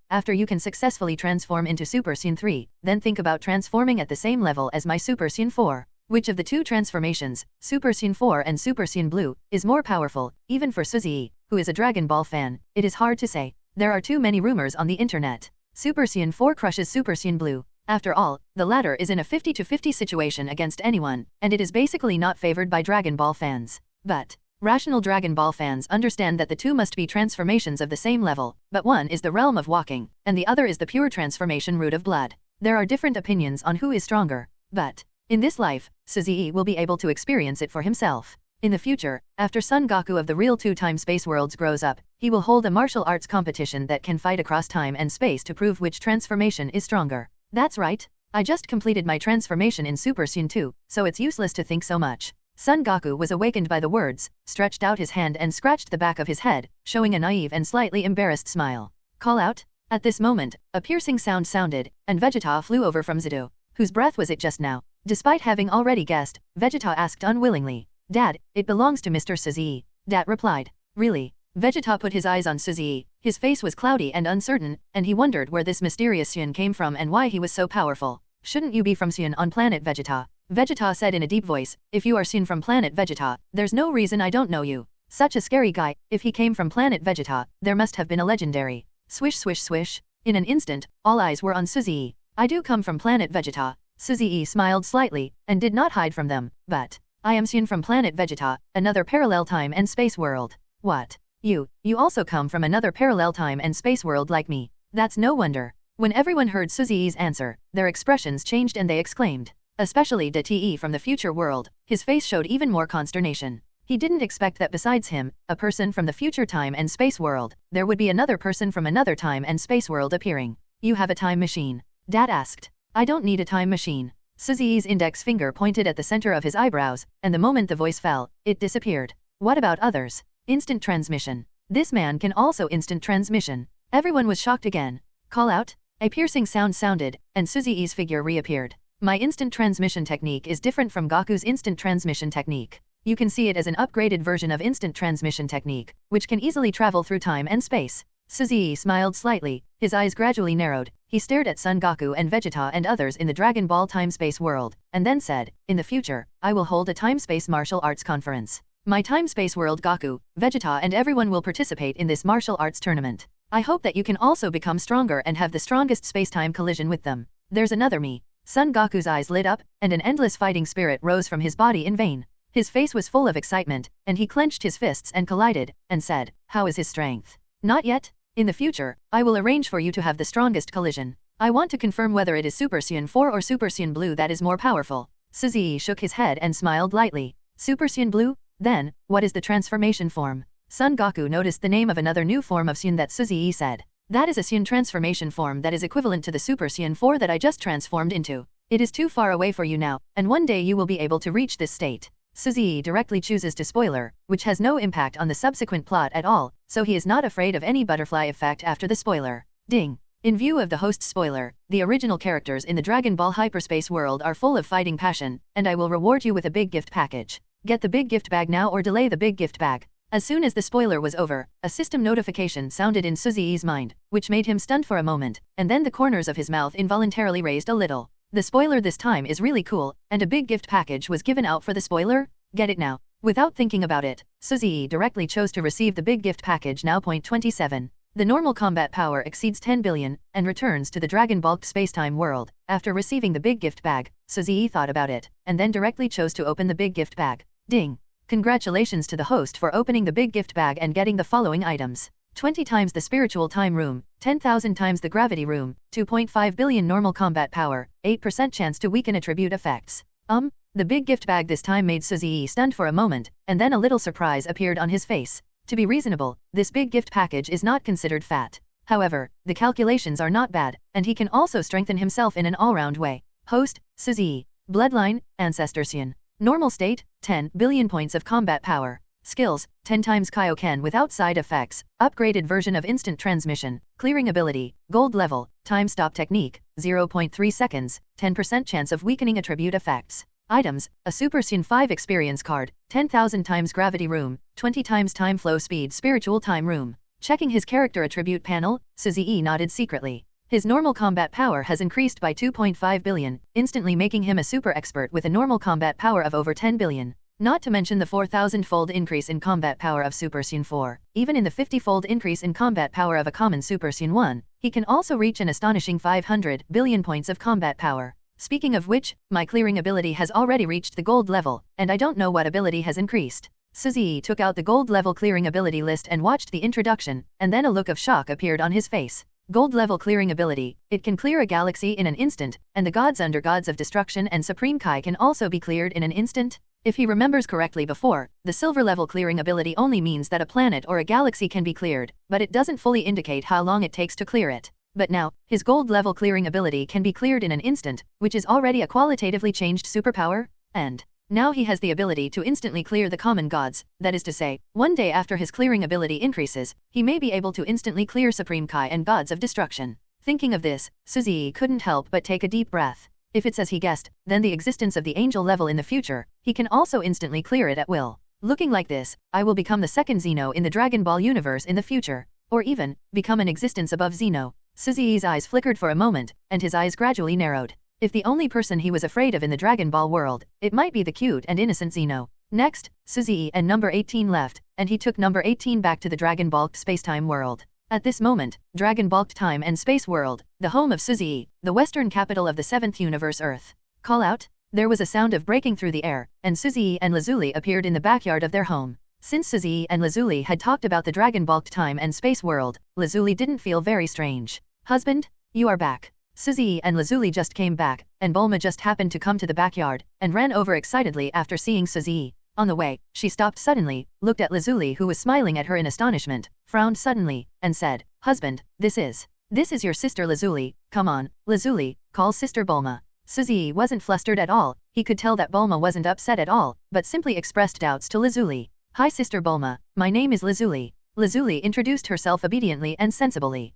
After you can successfully transform into Super Saiyan 3, then think about transforming at the same level as my Super Saiyan 4. Which of the two transformations, Super Saiyan 4 and Super Saiyan Blue, is more powerful? Even for Suzi, who is a Dragon Ball fan, it is hard to say. There are too many rumors on the internet. Super Saiyan 4 crushes Super Saiyan Blue. After all, the latter is in a 50-50 situation against anyone, and it is basically not favored by Dragon Ball fans. But rational Dragon Ball fans understand that the two must be transformations of the same level, but one is the realm of walking, and the other is the pure transformation root of blood. There are different opinions on who is stronger, but in this life, Suzi will be able to experience it for himself. In the future, after Son Goku of the real two-time space worlds grows up, he will hold a martial arts competition that can fight across time and space to prove which transformation is stronger. That's right. I just completed my transformation in Super Saiyan 2, so it's useless to think so much. Son Goku was awakened by the words, stretched out his hand and scratched the back of his head, showing a naive and slightly embarrassed smile. Call out? At this moment, a piercing sound sounded, and Vegeta flew over from Zidu. Whose breath was it just now? Despite having already guessed, Vegeta asked unwillingly. Dad, it belongs to Mr. Suzi. Dad replied. Really? Vegeta put his eyes on Suzi. His face was cloudy and uncertain, and he wondered where this mysterious Saiyan came from and why he was so powerful. Shouldn't you be from Saiyan on planet Vegeta? Vegeta said in a deep voice, if you are Saiyan from planet Vegeta, there's no reason I don't know you. Such a scary guy, if he came from planet Vegeta, there must have been a legendary. Swish swish swish. In an instant, all eyes were on Suzi. I do come from planet Vegeta. Suzi smiled slightly, and did not hide from them, but I am Saiyan from planet Vegeta, another parallel time and space world. What? You also come from another parallel time and space world like me. That's no wonder. When everyone heard Suzi's answer, their expressions changed and they exclaimed. Especially Te from the future world, his face showed even more consternation. He didn't expect that besides him, a person from the future time and space world, there would be another person from another time and space world appearing. You have a time machine? Dad asked. I don't need a time machine. Suzi's index finger pointed at the center of his eyebrows, and the moment the voice fell, it disappeared. What about others? Instant transmission. This man can also instant transmission. Everyone was shocked again. Call out? A piercing sound sounded, and Suzi's figure reappeared. My instant transmission technique is different from Goku's instant transmission technique. You can see it as an upgraded version of instant transmission technique, which can easily travel through time and space. Suzi smiled slightly, his eyes gradually narrowed. He stared at Son Goku and Vegeta and others in the Dragon Ball time-space world, and then said, in the future, I will hold a time-space martial arts conference. My time-space world Goku, Vegeta and everyone will participate in this martial arts tournament. I hope that you can also become stronger and have the strongest space-time collision with them. There's another me. Son Goku's eyes lit up, and an endless fighting spirit rose from his body in vain. His face was full of excitement, and he clenched his fists and collided, and said, "How is his strength?" "Not yet. In the future, I will arrange for you to have the strongest collision. I want to confirm whether it is Super Saiyan 4 or Super Saiyan Blue that is more powerful." Suzy shook his head and smiled lightly. Super Saiyan Blue? Then, what is the transformation form? Son Goku noticed the name of another new form of Saiyan that Suzy said. That is a Saiyan transformation form that is equivalent to the Super Saiyan 4 that I just transformed into. It is too far away for you now, and one day you will be able to reach this state. Suzy directly chooses to spoiler, which has no impact on the subsequent plot at all, so he is not afraid of any butterfly effect after the spoiler. Ding. In view of the host's spoiler, the original characters in the Dragon Ball hyperspace world are full of fighting passion, and I will reward you with a big gift package. Get the big gift bag now or delay the big gift bag. As soon as the spoiler was over, a system notification sounded in Suzy's mind, which made him stunned for a moment, and then the corners of his mouth involuntarily raised a little. The spoiler this time is really cool, and a big gift package was given out for the spoiler? Get it now. Without thinking about it, Suzy directly chose to receive the big gift package now. 27. The normal combat power exceeds 10 billion, and returns to the Dragon Ball spacetime world. After receiving the big gift bag, Suzy thought about it, and then directly chose to open the big gift bag. Ding. Congratulations to the host for opening the big gift bag and getting the following items. 20 times the spiritual time room, 10,000 times the gravity room, 2.5 billion normal combat power, 8% chance to weaken attribute effects. The big gift bag this time made Suzy stunned for a moment, and then a little surprise appeared on his face. To be reasonable, this big gift package is not considered fat. However, the calculations are not bad, and he can also strengthen himself in an all-round way. Host, Suzy. Bloodline, Ancestor Saiyan. Normal state, 10 billion points of combat power. Skills, 10 times Kaioken without side effects, upgraded version of instant transmission, clearing ability, gold level, time stop technique, 0.3 seconds, 10% chance of weakening attribute effects. Items, a Super Saiyan 5 experience card, 10,000 times gravity room, 20 times time flow speed spiritual time room. Checking his character attribute panel, Suzy nodded secretly. His normal combat power has increased by 2.5 billion, instantly making him a super expert with a normal combat power of over 10 billion. Not to mention the 4,000-fold increase in combat power of Super Saiyan 4. Even in the 50-fold increase in combat power of a common Super Saiyan 1, he can also reach an astonishing 500 billion points of combat power. Speaking of which, my clearing ability has already reached the gold level, and I don't know what ability has increased. Suzy took out the gold level clearing ability list and watched the introduction, and then a look of shock appeared on his face. Gold level clearing ability, it can clear a galaxy in an instant, and the gods under gods of destruction and supreme Kai can also be cleared in an instant. If he remembers correctly before, the silver level clearing ability only means that a planet or a galaxy can be cleared, but it doesn't fully indicate how long it takes to clear it. But now, his gold level clearing ability can be cleared in an instant, which is already a qualitatively changed superpower, and now he has the ability to instantly clear the common gods, that is to say, one day after his clearing ability increases, he may be able to instantly clear Supreme Kai and gods of destruction. Thinking of this, Suzy couldn't help but take a deep breath. If it's as he guessed, then the existence of the angel level in the future, he can also instantly clear it at will. Looking like this, I will become the second Xeno in the Dragon Ball universe in the future, or even, become an existence above Xeno. Suzy's eyes flickered for a moment, and his eyes gradually narrowed. If the only person he was afraid of in the Dragon Ball world, it might be the cute and innocent Xeno. Next, Suzy and number 18 left, and he took number 18 back to the Dragon Ball spacetime world. At this moment, Dragon Ball Time and Space World, the home of Suzy, the western capital of the 7th universe Earth. Call out? There was a sound of breaking through the air, and Suzy and Lazuli appeared in the backyard of their home. Since Suzy and Lazuli had talked about the Dragon Ball Time and Space World, Lazuli didn't feel very strange. Husband, you are back. Suzy and Lazuli just came back, and Bulma just happened to come to the backyard, and ran over excitedly after seeing Suzy. On the way, she stopped suddenly, looked at Lazuli who was smiling at her in astonishment, frowned suddenly, and said, Husband, this is your sister Lazuli, come on, Lazuli, call sister Bulma. Suzy wasn't flustered at all, he could tell that Bulma wasn't upset at all, but simply expressed doubts to Lazuli. Hi sister Bulma, my name is Lazuli. Lazuli introduced herself obediently and sensibly.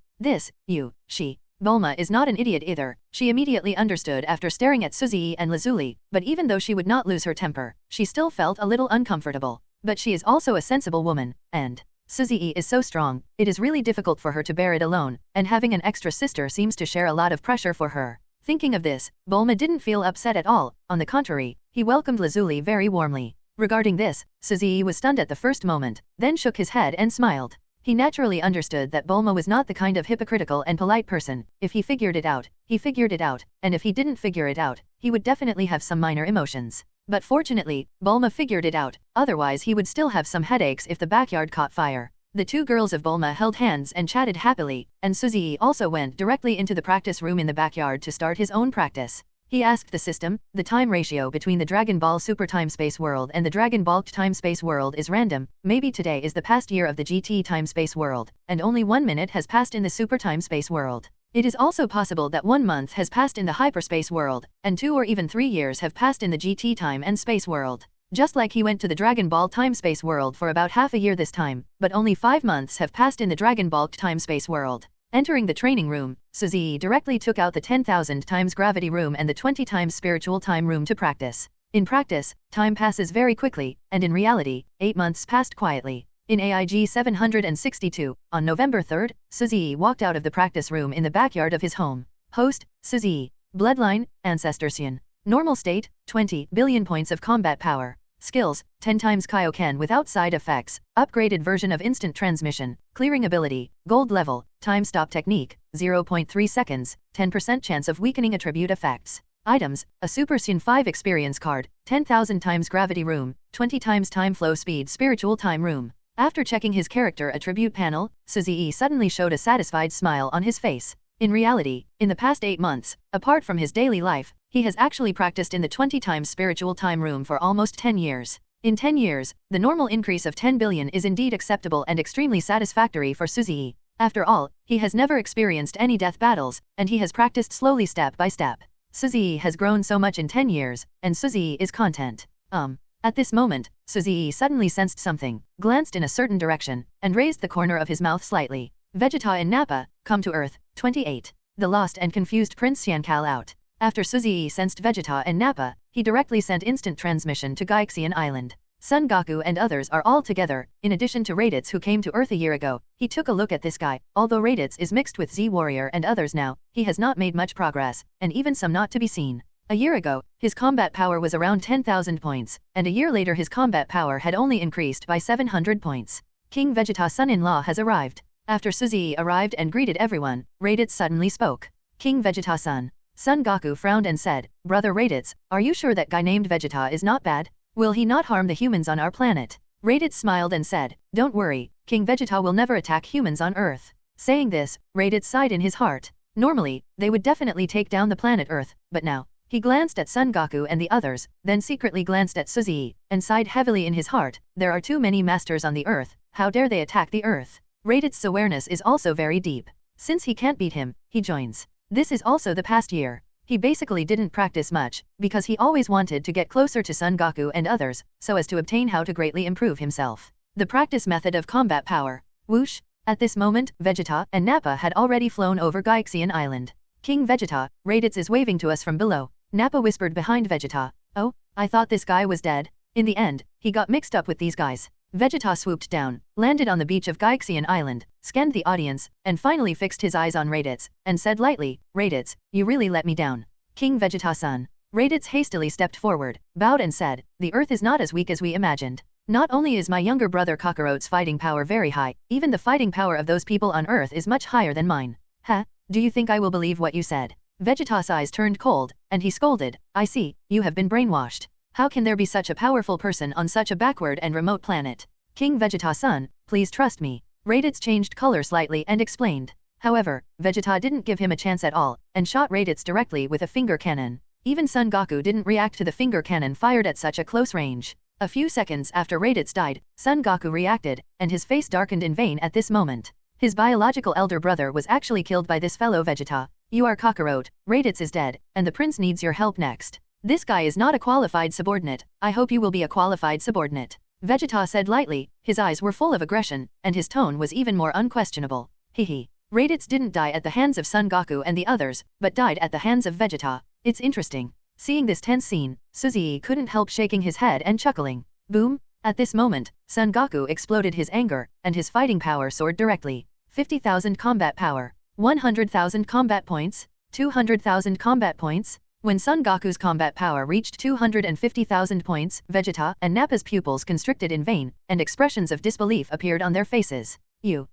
She. Bulma is not an idiot either, she immediately understood after staring at Suzy and Lazuli, but even though she would not lose her temper, she still felt a little uncomfortable. But she is also a sensible woman, and Suzy is so strong, it is really difficult for her to bear it alone, and having an extra sister seems to share a lot of pressure for her. Thinking of this, Bulma didn't feel upset at all, on the contrary, he welcomed Lazuli very warmly. Regarding this, Suzy was stunned at the first moment, then shook his head and smiled. He naturally understood that Bulma was not the kind of hypocritical and polite person. If he figured it out, he figured it out, and if he didn't figure it out, he would definitely have some minor emotions. But fortunately, Bulma figured it out, otherwise he would still have some headaches if the backyard caught fire. The two girls of Bulma held hands and chatted happily, and Suzy also went directly into the practice room in the backyard to start his own practice. He asked the system, the time ratio between the Dragon Ball Super Time-Space World and the Dragon Ball Time-Space World is random, maybe today is the past year of the GT Time-Space World, and only 1 minute has passed in the Super Time-Space World. It is also possible that 1 month has passed in the Hyperspace World, and 2 or even 3 years have passed in the GT Time and Space World. Just like he went to the Dragon Ball Time-Space World for about half a year this time, but only 5 months have passed in the Dragon Ball Time-Space World. Entering the training room, Suzy directly took out the 10,000 times gravity room and the 20 times spiritual time room to practice. In practice, time passes very quickly, and in reality, 8 months passed quietly. In AIG 762, on November 3rd, Suzy walked out of the practice room in the backyard of his home. Host, Suzy. Bloodline, Ancestorsian. Normal state, 20 billion points of combat power. Skills, 10 times Kaioken without side effects, upgraded version of instant transmission, clearing ability, gold level, time stop technique, 0.3 seconds, 10% chance of weakening attribute effects. Items, a Super Saiyan 5 experience card, 10,000 times gravity room, 20 times time flow speed spiritual time room. After checking his character attribute panel, Suzy suddenly showed a satisfied smile on his face. In reality, in the past 8 months, apart from his daily life, he has actually practiced in the 20 times spiritual time room for almost 10 years. In 10 years, the normal increase of 10 billion is indeed acceptable and extremely satisfactory for Suzy. After all, he has never experienced any death battles, and he has practiced slowly step by step. Suzy has grown so much in 10 years, and Suzy is content. At this moment, Suzy suddenly sensed something, glanced in a certain direction, and raised the corner of his mouth slightly. Vegeta and Nappa, come to Earth, 28. The lost and confused Prince Xiankal out. After Suzy sensed Vegeta and Nappa, he directly sent instant transmission to Gaixian Island. Son Goku and others are all together, in addition to Raditz who came to Earth a year ago. He took a look at this guy. Although Raditz is mixed with Z-Warrior and others now, he has not made much progress, and even some not to be seen. A year ago, his combat power was around 10,000 points, and a year later his combat power had only increased by 700 points. King Vegeta's son-in-law has arrived. After Suzy arrived and greeted everyone, Raditz suddenly spoke. King Vegeta-san. Son Goku frowned and said, Brother Raditz, are you sure that guy named Vegeta is not bad? Will he not harm the humans on our planet? Raditz smiled and said, Don't worry, King Vegeta will never attack humans on Earth. Saying this, Raditz sighed in his heart. Normally, they would definitely take down the planet Earth, but now, he glanced at Son Goku and the others, then secretly glanced at Suzy, and sighed heavily in his heart. There are too many masters on the Earth, how dare they attack the Earth? Raditz's awareness is also very deep. Since he can't beat him, he joins. This is also the past year. He basically didn't practice much, because he always wanted to get closer to Son Goku and others, so as to obtain how to greatly improve himself. The practice method of combat power. Whoosh! At this moment, Vegeta and Nappa had already flown over Gaixian Island. King Vegeta, Raditz is waving to us from below. Nappa whispered behind Vegeta. Oh, I thought this guy was dead. In the end, he got mixed up with these guys. Vegeta swooped down, landed on the beach of Gaixian Island, scanned the audience, and finally fixed his eyes on Raditz, and said lightly, Raditz, you really let me down. King Vegeta-san. Raditz hastily stepped forward, bowed and said, the Earth is not as weak as we imagined. Not only is my younger brother Kakarot's fighting power very high, even the fighting power of those people on Earth is much higher than mine. Huh? Do you think I will believe what you said? Vegeta's eyes turned cold, and he scolded, I see, you have been brainwashed. How can there be such a powerful person on such a backward and remote planet? King Vegeta-san, please trust me. Raditz changed color slightly and explained. However, Vegeta didn't give him a chance at all, and shot Raditz directly with a finger cannon. Even Son Goku didn't react to the finger cannon fired at such a close range. A few seconds after Raditz died, Son Goku reacted, and his face darkened in vain at this moment. His biological elder brother was actually killed by this fellow Vegeta. You are Kakarot, Raditz is dead, and the prince needs your help next. This guy is not a qualified subordinate, I hope you will be a qualified subordinate. Vegeta said lightly, his eyes were full of aggression, and his tone was even more unquestionable. Hehe. Raditz didn't die at the hands of Son Goku and the others, but died at the hands of Vegeta. It's interesting. Seeing this tense scene, Suzy couldn't help shaking his head and chuckling. Boom! At this moment, Son Goku exploded his anger, and his fighting power soared directly. 50,000 combat power. 100,000 combat points. 200,000 combat points. When Son Goku's combat power reached 250,000 points, Vegeta and Nappa's pupils constricted in vain, and expressions of disbelief appeared on their faces. You.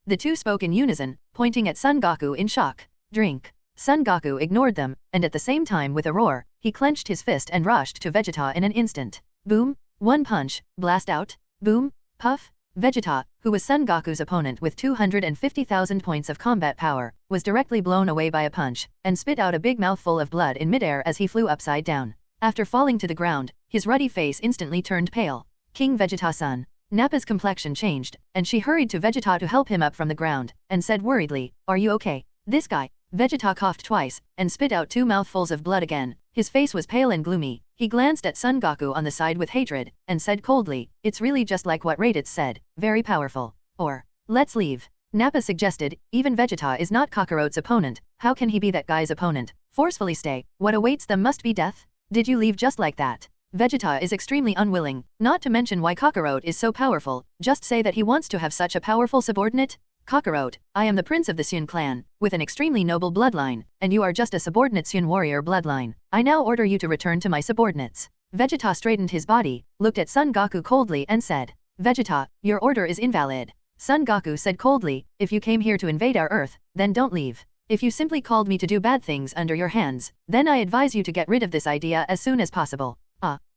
The two spoke in unison, pointing at Son Goku in shock. Drink. Son Goku ignored them, and at the same time with a roar, he clenched his fist and rushed to Vegeta in an instant. Boom! One punch, blast out, boom, puff. Vegeta, who was Son Goku's opponent with 250,000 points of combat power, was directly blown away by a punch, and spit out a big mouthful of blood in midair as he flew upside down. After falling to the ground, his ruddy face instantly turned pale. King Vegeta-san. Nappa's complexion changed, and she hurried to Vegeta to help him up from the ground, and said worriedly, "Are you okay?" "This guy." Vegeta coughed twice, and spit out 2 mouthfuls of blood again. His face was pale and gloomy. He glanced at Son Goku on the side with hatred, and said coldly, "It's really just like what Raditz said, very powerful. Or, let's leave." Nappa suggested, "Even Vegeta is not Kakarot's opponent, how can he be that guy's opponent?" Forcefully stay, what awaits them must be death? Did you leave just like that? Vegeta is extremely unwilling, not to mention why Kakarot is so powerful, just say that he wants to have such a powerful subordinate? Kakarot, I am the prince of the Sun clan, with an extremely noble bloodline, and you are just a subordinate Sun warrior bloodline. I now order you to return to my subordinates. Vegeta straightened his body, looked at Son Goku coldly and said, "Vegeta, your order is invalid." Son Goku said coldly, "If you came here to invade our Earth, then don't leave. If you simply called me to do bad things under your hands, then I advise you to get rid of this idea as soon as possible."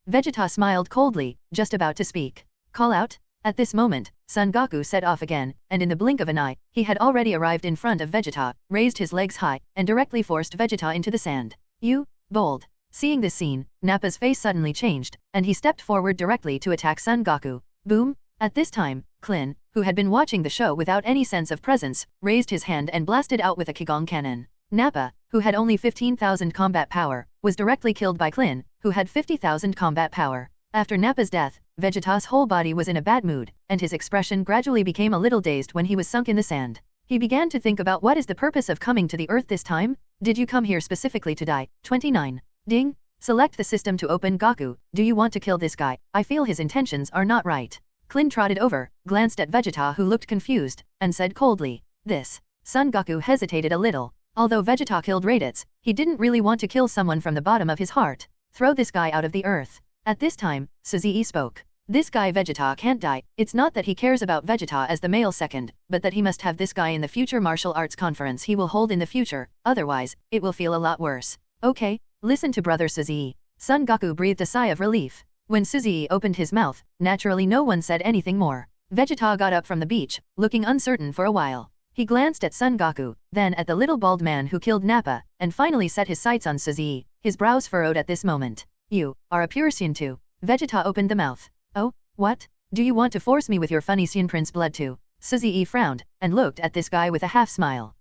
Vegeta smiled coldly, just about to speak. "Call out?" At this moment, Son Goku set off again, and in the blink of an eye, he had already arrived in front of Vegeta, raised his legs high, and directly forced Vegeta into the sand. "You, bold." Seeing this scene, Nappa's face suddenly changed, and he stepped forward directly to attack Son Goku. Boom! At this time, Klin, who had been watching the show without any sense of presence, raised his hand and blasted out with a Kigong cannon. Nappa, who had only 15,000 combat power, was directly killed by Klin, who had 50,000 combat power. After Nappa's death, Vegeta's whole body was in a bad mood, and his expression gradually became a little dazed when he was sunk in the sand. He began to think about what is the purpose of coming to the Earth this time? Did you come here specifically to die? 29. Ding! Select the system to open Goku. Do you want to kill this guy? I feel his intentions are not right. Klin trotted over, glanced at Vegeta who looked confused, and said coldly, "This." Son Goku hesitated a little. Although Vegeta killed Raditz, he didn't really want to kill someone from the bottom of his heart. Throw this guy out of the earth. At this time, Suzy spoke. "This guy Vegeta can't die. It's not that he cares about Vegeta as the male second, but that he must have this guy in the future martial arts conference he will hold in the future, otherwise, it will feel a lot worse." "Okay, listen to brother Suzy." Son Goku breathed a sigh of relief. When Suzy opened his mouth, naturally no one said anything more. Vegeta got up from the beach, looking uncertain for a while. He glanced at Son Goku, then at the little bald man who killed Nappa, and finally set his sights on Suzy. His brows furrowed at this moment. "You are a pure Sun too." Vegeta opened the mouth. "Oh, what? Do you want to force me with your funny Sun Prince blood too?" Suzy frowned, and looked at this guy with a half-smile.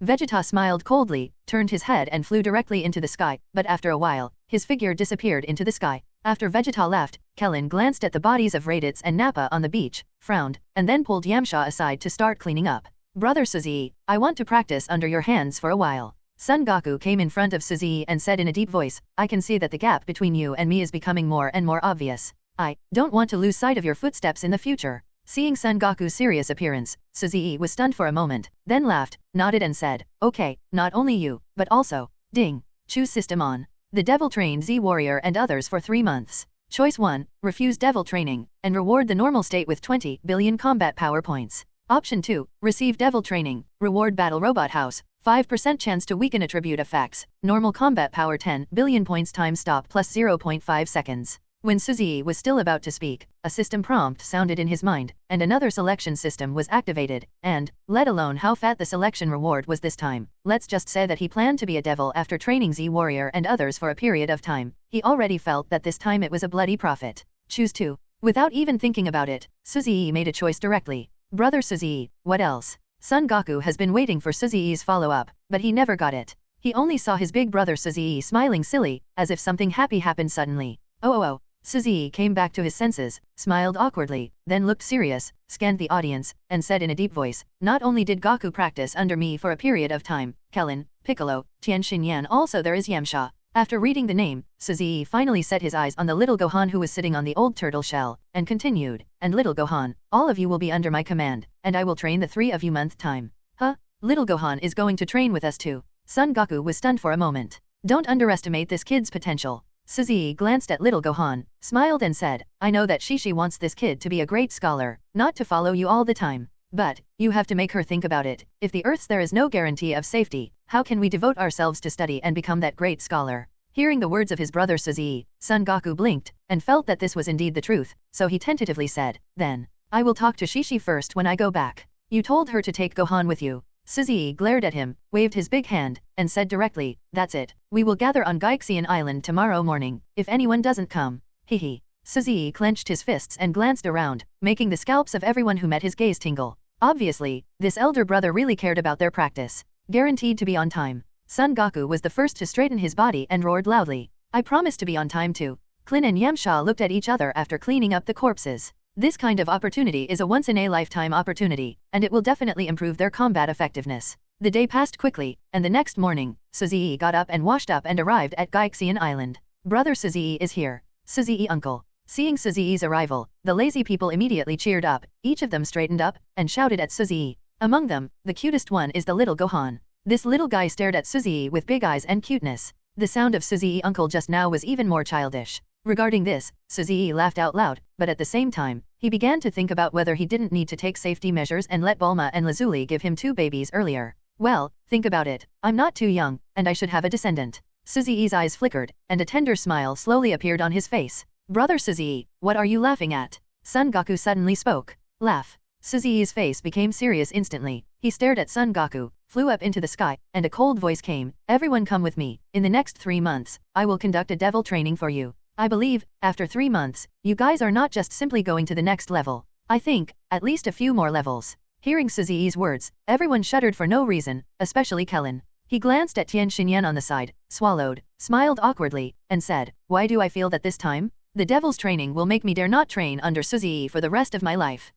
Vegeta smiled coldly, turned his head and flew directly into the sky, but after a while, his figure disappeared into the sky. After Vegeta left, Kellen glanced at the bodies of Raditz and Nappa on the beach, frowned, and then pulled Yamcha aside to start cleaning up. "Brother Suzy, I want to practice under your hands for a while." Son Goku came in front of Suzy and said in a deep voice, "I can see that the gap between you and me is becoming more and more obvious. I don't want to lose sight of your footsteps in the future." Seeing Son Goku's serious appearance, Suzy was stunned for a moment, then laughed, nodded and said, "Okay, not only you, but also, ding, choose system on. The devil train Z warrior and others for 3 months. Choice 1, refuse devil training, and reward the normal state with 20 billion combat power points. Option 2, receive devil training, reward battle robot house, 5% chance to weaken attribute effects, normal combat power 10 billion points time stop plus 0.5 seconds. When Suzy was still about to speak, a system prompt sounded in his mind, and another selection system was activated, and, let alone how fat the selection reward was this time, let's just say that he planned to be a devil after training Z Warrior and others for a period of time, he already felt that this time it was a bloody profit. Choose 2. Without even thinking about it, Suzy made a choice directly. Brother Suzy, what else? Son Goku has been waiting for Suzy's follow-up, but he never got it. He only saw his big brother Suzy smiling silly, as if something happy happened suddenly. Oh. Suzy came back to his senses, smiled awkwardly, then looked serious, scanned the audience, and said in a deep voice, "Not only did Goku practice under me for a period of time, Kellen, Piccolo, Tien Shinyan, also there is Yamcha." After reading the name, Suzy finally set his eyes on the little Gohan who was sitting on the old turtle shell, and continued, "And little Gohan, all of you will be under my command, and I will train the 3 of you month time." "Huh? Little Gohan is going to train with us too?" Son Goku was stunned for a moment. "Don't underestimate this kid's potential." Suzy glanced at little Gohan, smiled and said, "I know that Shishi wants this kid to be a great scholar, not to follow you all the time. But, you have to make her think about it. If the Earth's there is no guarantee of safety, how can we devote ourselves to study and become that great scholar? Hearing the words of his brother Suzuki, Son Goku blinked, and felt that this was indeed the truth, so he tentatively said, then, I will talk to Shishi first when I go back. You told her to take Gohan with you. Suzuki glared at him, waved his big hand, and said directly, that's it. We will gather on Gaixian Island tomorrow morning, if anyone doesn't come. Hehe. Suzuki clenched his fists and glanced around, making the scalps of everyone who met his gaze tingle. Obviously, this elder brother really cared about their practice. Guaranteed to be on time. Son Goku was the first to straighten his body and roared loudly. I promise to be on time too. Klin and Yamcha looked at each other after cleaning up the corpses. This kind of opportunity is a once-in-a-lifetime opportunity, and it will definitely improve their combat effectiveness. The day passed quickly, and the next morning, Suzuki got up and washed up and arrived at Gaixian Island. Brother Suzuki is here. Suzuki uncle. Seeing Suzuki's arrival, the lazy people immediately cheered up, each of them straightened up, and shouted at Suzuki. Among them, the cutest one is the little Gohan. This little guy stared at Suzuki with big eyes and cuteness. The sound of Suzuki uncle just now was even more childish. Regarding this, Suzuki laughed out loud, but at the same time, he began to think about whether he didn't need to take safety measures and let Bulma and Lazuli give him 2 babies earlier. Well, think about it. I'm not too young, and I should have a descendant. Suzuki's eyes flickered, and a tender smile slowly appeared on his face. Brother Suzuki, what are you laughing at? Son Goku suddenly spoke. Laugh. Suzuki's face became serious instantly. He stared at Son Goku, flew up into the sky, and a cold voice came. Everyone come with me. In the next 3 months, I will conduct a devil training for you. I believe, after 3 months, you guys are not just simply going to the next level. I think, at least a few more levels. Hearing Suzuki's words, everyone shuddered for no reason, especially Kellen. He glanced at Tien Shinyan on the side, swallowed, smiled awkwardly, and said, why do I feel that this time? The devil's training will make me dare not train under Suzuki for the rest of my life.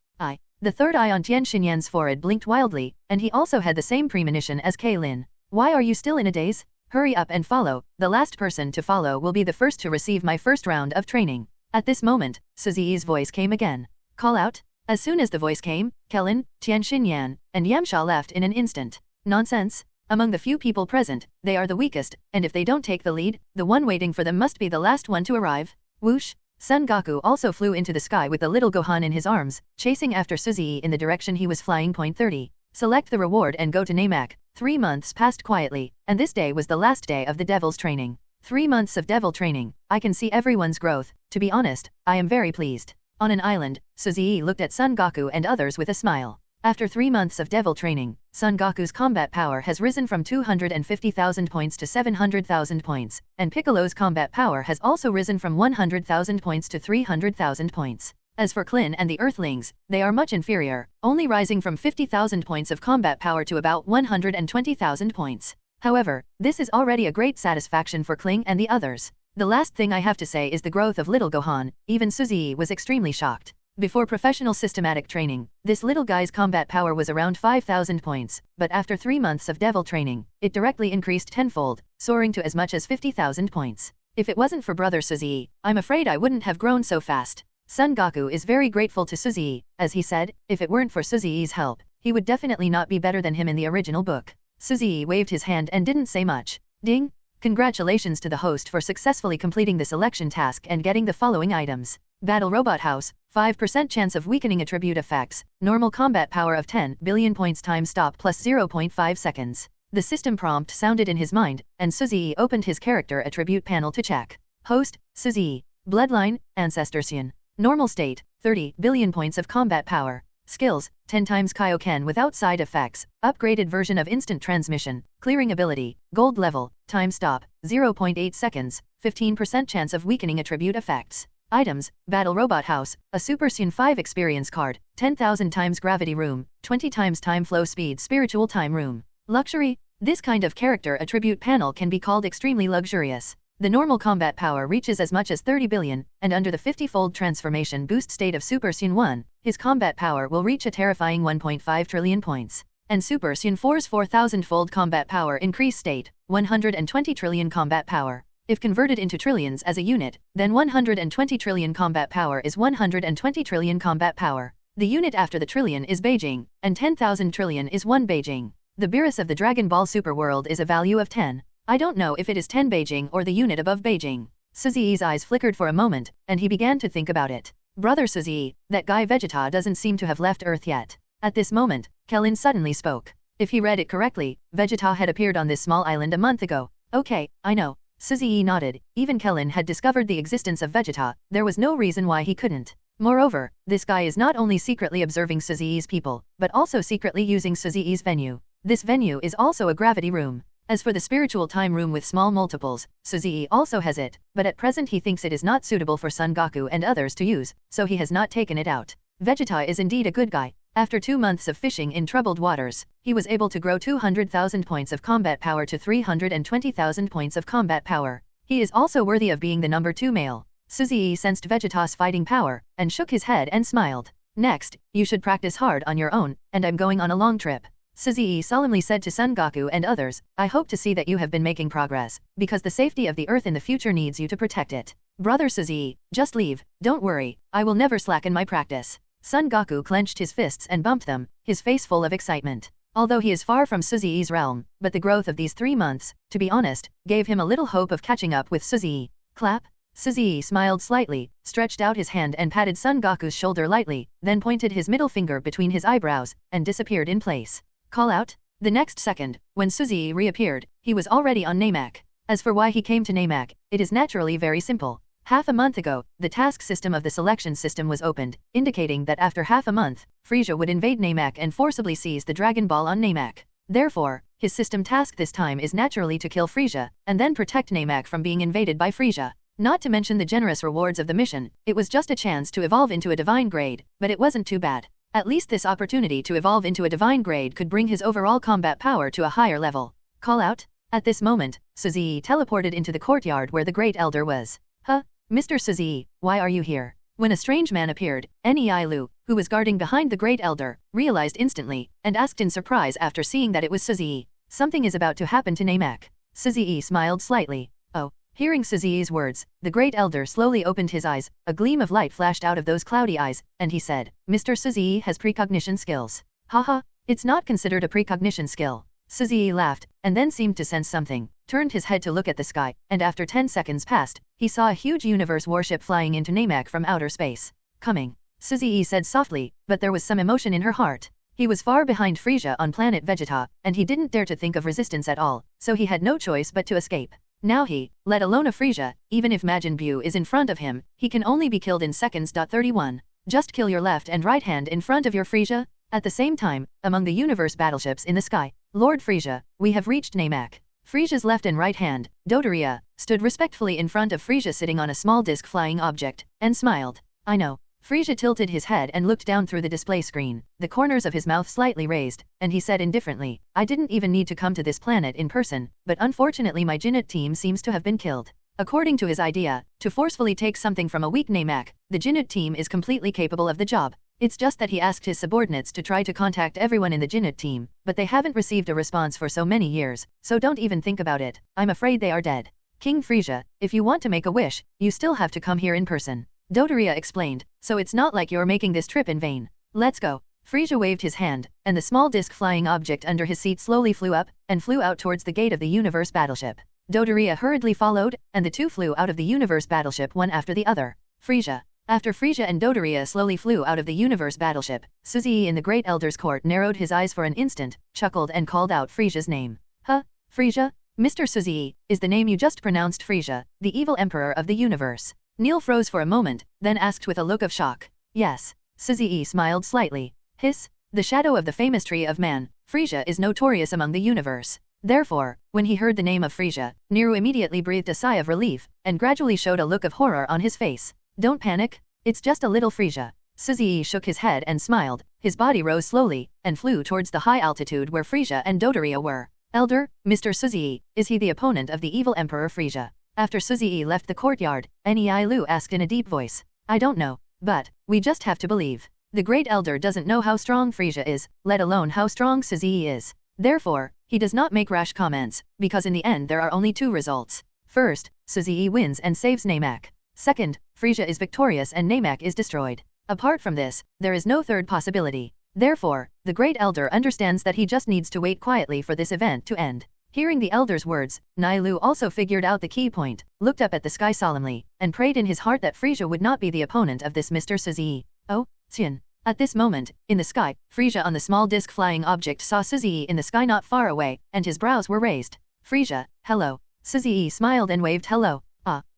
The third eye on Tien Shinyan's forehead blinked wildly, and he also had the same premonition as Kaylin. Why are you still in a daze? Hurry up and follow. The last person to follow will be the first to receive my first round of training. At this moment, Suzuki's voice came again. Call out. As soon as the voice came, Kellen, Tien Shinyan, and Yamcha left in an instant. Nonsense. Among the few people present, they are the weakest, and if they don't take the lead, the one waiting for them must be the last one to arrive. Whoosh! Son Goku also flew into the sky with the little Gohan in his arms, chasing after Suzuki in the direction he was flying. 30. Select the reward and go to Namek. 3 months passed quietly, and this day was the last day of the devil's training. 3 months of devil training. I can see everyone's growth. To be honest, I am very pleased. On an island, Suzuki looked at Son Goku and others with a smile. After 3 months of devil training, Son Goku's combat power has risen from 250,000 points to 700,000 points, and Piccolo's combat power has also risen from 100,000 points to 300,000 points. As for Klin and the Earthlings, they are much inferior, only rising from 50,000 points of combat power to about 120,000 points. However, this is already a great satisfaction for Klin and the others. The last thing I have to say is the growth of little Gohan. Even Suzuki was extremely shocked. Before professional systematic training, this little guy's combat power was around 5,000 points, but after 3 months of devil training, it directly increased tenfold, soaring to as much as 50,000 points. If it wasn't for brother Suzuki, I'm afraid I wouldn't have grown so fast. Son Goku is very grateful to Suzuki, as he said, if it weren't for Suzuki's help, he would definitely not be better than him in the original book. Suzuki waved his hand and didn't say much. Ding! Congratulations to the host for successfully completing the selection task and getting the following items. Battle Robot House, 5% chance of weakening attribute effects, normal combat power of 10 billion points time stop plus 0.5 seconds. The system prompt sounded in his mind, and Suzuki opened his character attribute panel to check. Host, Suzuki. Bloodline, Ancestorsian. Normal state, 30 billion points of combat power. Skills, 10 times Kaioken without side effects, upgraded version of instant transmission, clearing ability, gold level, time stop, 0.8 seconds, 15% chance of weakening attribute effects. Items, Battle Robot House, a Super Saiyan 5 experience card, 10,000 times Gravity Room, 20 times Time Flow Speed Spiritual Time Room. Luxury, this kind of character attribute panel can be called extremely luxurious. The normal combat power reaches as much as 30 billion, and under the 50-fold transformation boost state of Super Saiyan 1, his combat power will reach a terrifying 1.5 trillion points. And Super Saiyan 4's 4,000-fold combat power increase state, 120 trillion combat power. If converted into trillions as a unit, then 120 trillion combat power is 120 trillion combat power. The unit after the trillion is Beijing, and 10,000 trillion is 1 Beijing. The Beerus of the Dragon Ball Super World is a value of 10. I don't know if it is 10 Beijing or the unit above Beijing. Suzuki's eyes flickered for a moment, and he began to think about it. Brother Suzuki, that guy Vegeta doesn't seem to have left Earth yet. At this moment, Kellen suddenly spoke. If he read it correctly, Vegeta had appeared on this small island a month ago. Okay, I know. Suzy nodded. Even Kellen had discovered the existence of Vegeta, there was no reason why he couldn't. Moreover, this guy is not only secretly observing Suzy's people, but also secretly using Suzy's venue. This venue is also a gravity room. As for the spiritual time room with small multiples, Suzy also has it, but at present he thinks it is not suitable for Son Goku and others to use, so he has not taken it out. Vegeta is indeed a good guy. After 2 months of fishing in troubled waters, he was able to grow 200,000 points of combat power to 320,000 points of combat power. He is also worthy of being the number 2 male. Suzy sensed Vegeta's fighting power, and shook his head and smiled. Next, you should practice hard on your own, and I'm going on a long trip. Suzy solemnly said to Son Goku and others, I hope to see that you have been making progress, because the safety of the earth in the future needs you to protect it. Brother Suzy, just leave, don't worry, I will never slacken my practice. Son Goku clenched his fists and bumped them, his face full of excitement. Although he is far from Suzy's realm, but the growth of these 3 months, to be honest, gave him a little hope of catching up with Suzy. Clap. Suzy smiled slightly, stretched out his hand and patted Son Goku's shoulder lightly, then pointed his middle finger between his eyebrows, and disappeared in place. Call out? The next second, when Suzy reappeared, he was already on Namek. As for why he came to Namek, it is naturally very simple. Half a month ago, the task system of the selection system was opened, indicating that after half a month, Frieza would invade Namek and forcibly seize the Dragon Ball on Namek. Therefore, his system task this time is naturally to kill Frieza, and then protect Namek from being invaded by Frieza. Not to mention the generous rewards of the mission, it was just a chance to evolve into a divine grade, but it wasn't too bad. At least this opportunity to evolve into a divine grade could bring his overall combat power to a higher level. Call out? At this moment, Suzy teleported into the courtyard where the Great Elder was. Huh? Mr. Suzy, why are you here? When a strange man appeared, Nei Lu, who was guarding behind the Great Elder, realized instantly, and asked in surprise after seeing that it was Suzy. Something is about to happen to Namek. Suzy smiled slightly. Oh. Hearing Suzy's words, the Great Elder slowly opened his eyes, a gleam of light flashed out of those cloudy eyes, and he said, Mr. Suzy has precognition skills. Haha, it's not considered a precognition skill. Suzy laughed, and then seemed to sense something, turned his head to look at the sky, and after 10 seconds passed, he saw a huge universe warship flying into Namek from outer space. Coming. Suzy said softly, but there was some emotion in her heart. He was far behind Frieza on planet Vegeta, and he didn't dare to think of resistance at all, so he had no choice but to escape. Now he, let alone a Frieza, even if Majin Buu is in front of him, he can only be killed in seconds. 31. Just kill your left and right hand in front of your Frieza. At the same time, among the universe battleships in the sky, Lord Frieza, we have reached Namek. Frieza's left and right hand, Dodoria, stood respectfully in front of Frieza sitting on a small disc flying object, and smiled. I know. Frieza tilted his head and looked down through the display screen, the corners of his mouth slightly raised, and he said indifferently, I didn't even need to come to this planet in person, but unfortunately my Jinnit team seems to have been killed. According to his idea, to forcefully take something from a weak Namek, the Jinnit team is completely capable of the job. It's just that he asked his subordinates to try to contact everyone in the Jinnit team, but they haven't received a response for so many years, so don't even think about it, I'm afraid they are dead. King Frieza, if you want to make a wish, you still have to come here in person. Dodoria explained, so it's not like you're making this trip in vain. Let's go. Frieza waved his hand, and the small disc flying object under his seat slowly flew up, and flew out towards the gate of the universe battleship. Dodoria hurriedly followed, and the two flew out of the universe battleship one after the other. Frieza. After Frieza and Dodoria slowly flew out of the universe battleship, Suzy in the Great Elder's court narrowed his eyes for an instant, chuckled and called out Frieza's name. Huh? Frieza? Mr. Suzy, is the name you just pronounced Frieza, the evil emperor of the universe? Neil froze for a moment, then asked with a look of shock. Yes. Suzy smiled slightly. Hiss. The shadow of the famous tree of man, Frieza is notorious among the universe. Therefore, when he heard the name of Frieza, Neru immediately breathed a sigh of relief, and gradually showed a look of horror on his face. Don't panic. It's just a little Frieza. Suzy shook his head and smiled, his body rose slowly, and flew towards the high altitude where Frieza and Dodoria were. Elder, Mr. Suzy, is he the opponent of the evil Emperor Frieza? After Suzy left the courtyard, Nei Lu asked in a deep voice. I don't know, but we just have to believe. The Great Elder doesn't know how strong Frieza is, let alone how strong Suzy is. Therefore, he does not make rash comments, because in the end there are only 2 results. First, Suzy wins and saves Namek. Second, Frieza is victorious and Namek is destroyed. Apart from this, there is no third possibility. Therefore, the Great Elder understands that he just needs to wait quietly for this event to end. Hearing the elder's words, Nailu also figured out the key point, looked up at the sky solemnly, and prayed in his heart that Frieza would not be the opponent of this Mr. Suzy. Oh, Xian. At this moment, in the sky, Frisia on the small disc flying object saw Suzy in the sky not far away, and his brows were raised. Frisia, hello. Suzy smiled and waved hello.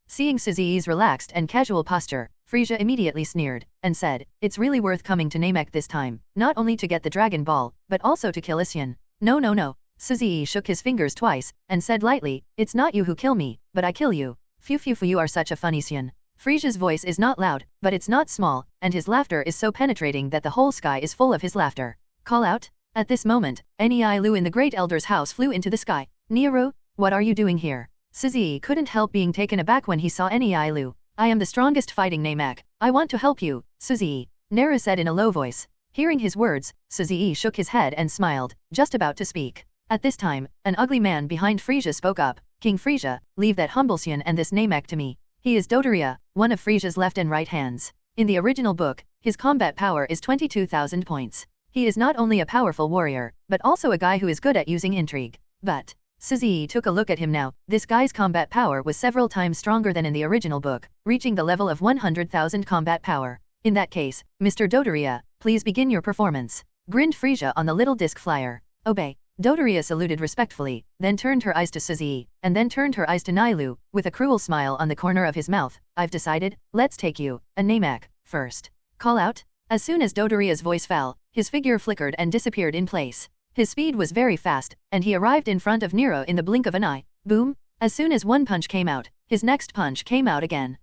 Seeing Suzy's relaxed and casual posture, Frisia immediately sneered, and said, it's really worth coming to Namek this time, not only to get the Dragon Ball, but also to kill Isyan. No. Suzy shook his fingers twice, and said lightly, it's not you who kill me, but I kill you. Phew you are such a funny Isyan. Frisia's voice is not loud, but it's not small, and his laughter is so penetrating that the whole sky is full of his laughter. Call out? At this moment, Nei Lu in the Great Elder's house flew into the sky. Nero, what are you doing here? Suzy couldn't help being taken aback when he saw Nei Lu. I am the strongest fighting Namek. I want to help you, Suzy. Nero said in a low voice. Hearing his words, Suzy shook his head and smiled, just about to speak. At this time, an ugly man behind Frisia spoke up. King Frisia, leave that humble Sion and this Namek to me. He is Dodoria, one of Frisia's left and right hands. In the original book, his combat power is 22,000 points. He is not only a powerful warrior, but also a guy who is good at using intrigue. But Suzy took a look at him now. This guy's combat power was several times stronger than in the original book, reaching the level of 100,000 combat power. In that case, Mr. Dodoria, please begin your performance. Grinned Frisia on the little disc flyer. Obey. Dodoria saluted respectfully, then turned her eyes to Suzy, and then turned her eyes to Nailu, with a cruel smile on the corner of his mouth. I've decided, let's take you, a Namek, first. Call out? As soon as Dodoria's voice fell, his figure flickered and disappeared in place. His speed was very fast, and he arrived in front of Nero in the blink of an eye. Boom! As soon as one punch came out, his next punch came out again.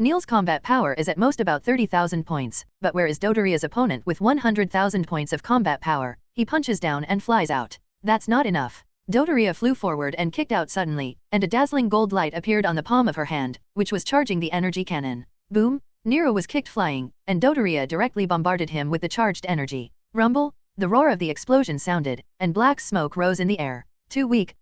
Neil's combat power is at most about 30,000 points, but where is Dodoria's opponent with 100,000 points of combat power? He punches down and flies out. That's not enough. Dodoria flew forward and kicked out suddenly, and a dazzling gold light appeared on the palm of her hand, which was charging the energy cannon. Boom! Nero was kicked flying, and Dodoria directly bombarded him with the charged energy. Rumble! The roar of the explosion sounded, and black smoke rose in the air. Too weak?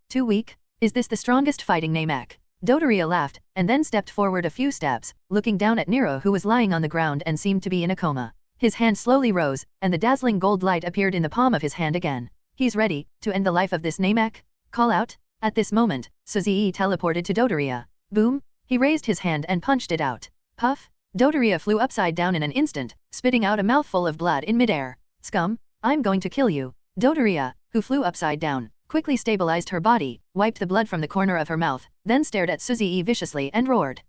Is this the strongest fighting Namek? Dodoria laughed, and then stepped forward a few steps, looking down at Nero who was lying on the ground and seemed to be in a coma. His hand slowly rose, and the dazzling gold light appeared in the palm of his hand again. He's ready to end the life of this Namek? Call out? At this moment, Suzy teleported to Dodoria. Boom! He raised his hand and punched it out. Puff! Dodoria flew upside down in an instant, spitting out a mouthful of blood in midair. Scum! I'm going to kill you. Dodoria, who flew upside down, quickly stabilized her body, wiped the blood from the corner of her mouth, then stared at Suzy viciously and roared.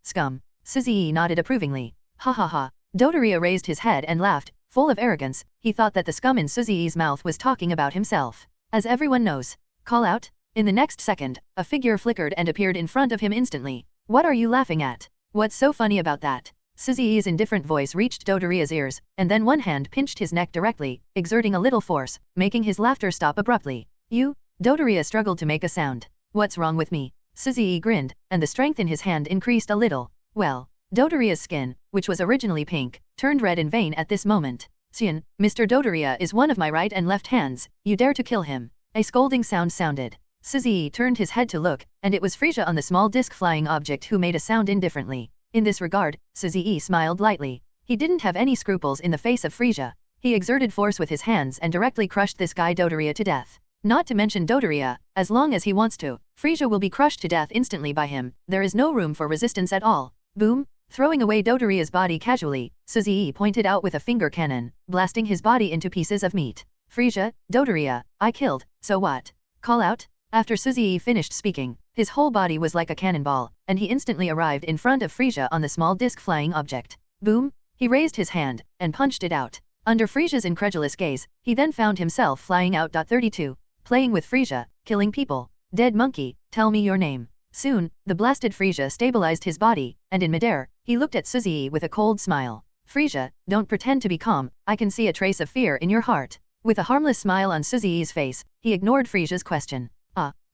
Scum. Suzy nodded approvingly. Ha. Dodoria raised his head and laughed, full of arrogance. He thought that the scum in Suzy's mouth was talking about himself. As everyone knows. Call out? In the next second, a figure flickered and appeared in front of him instantly. What are you laughing at? What's so funny about that? Suzy's indifferent voice reached Dodoria's ears, and then one hand pinched his neck directly, exerting a little force, making his laughter stop abruptly. You? Dodoria struggled to make a sound. What's wrong with me? Suzy grinned, and the strength in his hand increased a little. Well, Dodoria's skin, which was originally pink, turned red in vain at this moment. Sion, Mr. Dodoria is one of my right and left hands. You dare to kill him? A scolding sound sounded. Suzy turned his head to look, and it was Frisia on the small disc flying object who made a sound indifferently. In this regard, Suzy smiled lightly. He didn't have any scruples in the face of Frisia. He exerted force with his hands and directly crushed this guy Dodoria to death. Not to mention Dodoria, as long as he wants to, Frisia will be crushed to death instantly by him. There is no room for resistance at all. Boom! Throwing away Dodoria's body casually, Suzy pointed out with a finger cannon, blasting his body into pieces of meat. Frisia, Dodoria, I killed, so what? Call out? After Suzy finished speaking, his whole body was like a cannonball, and he instantly arrived in front of Frisia on the small disc flying object. Boom! He raised his hand, and punched it out. Under Frisia's incredulous gaze, he then found himself flying out. 32. Playing with Frisia, killing people. Dead monkey, tell me your name. Soon, the blasted Frisia stabilized his body, and in midair, he looked at Suzy with a cold smile. Frisia, don't pretend to be calm, I can see a trace of fear in your heart. With a harmless smile on Suzy's face, he ignored Frisia's question.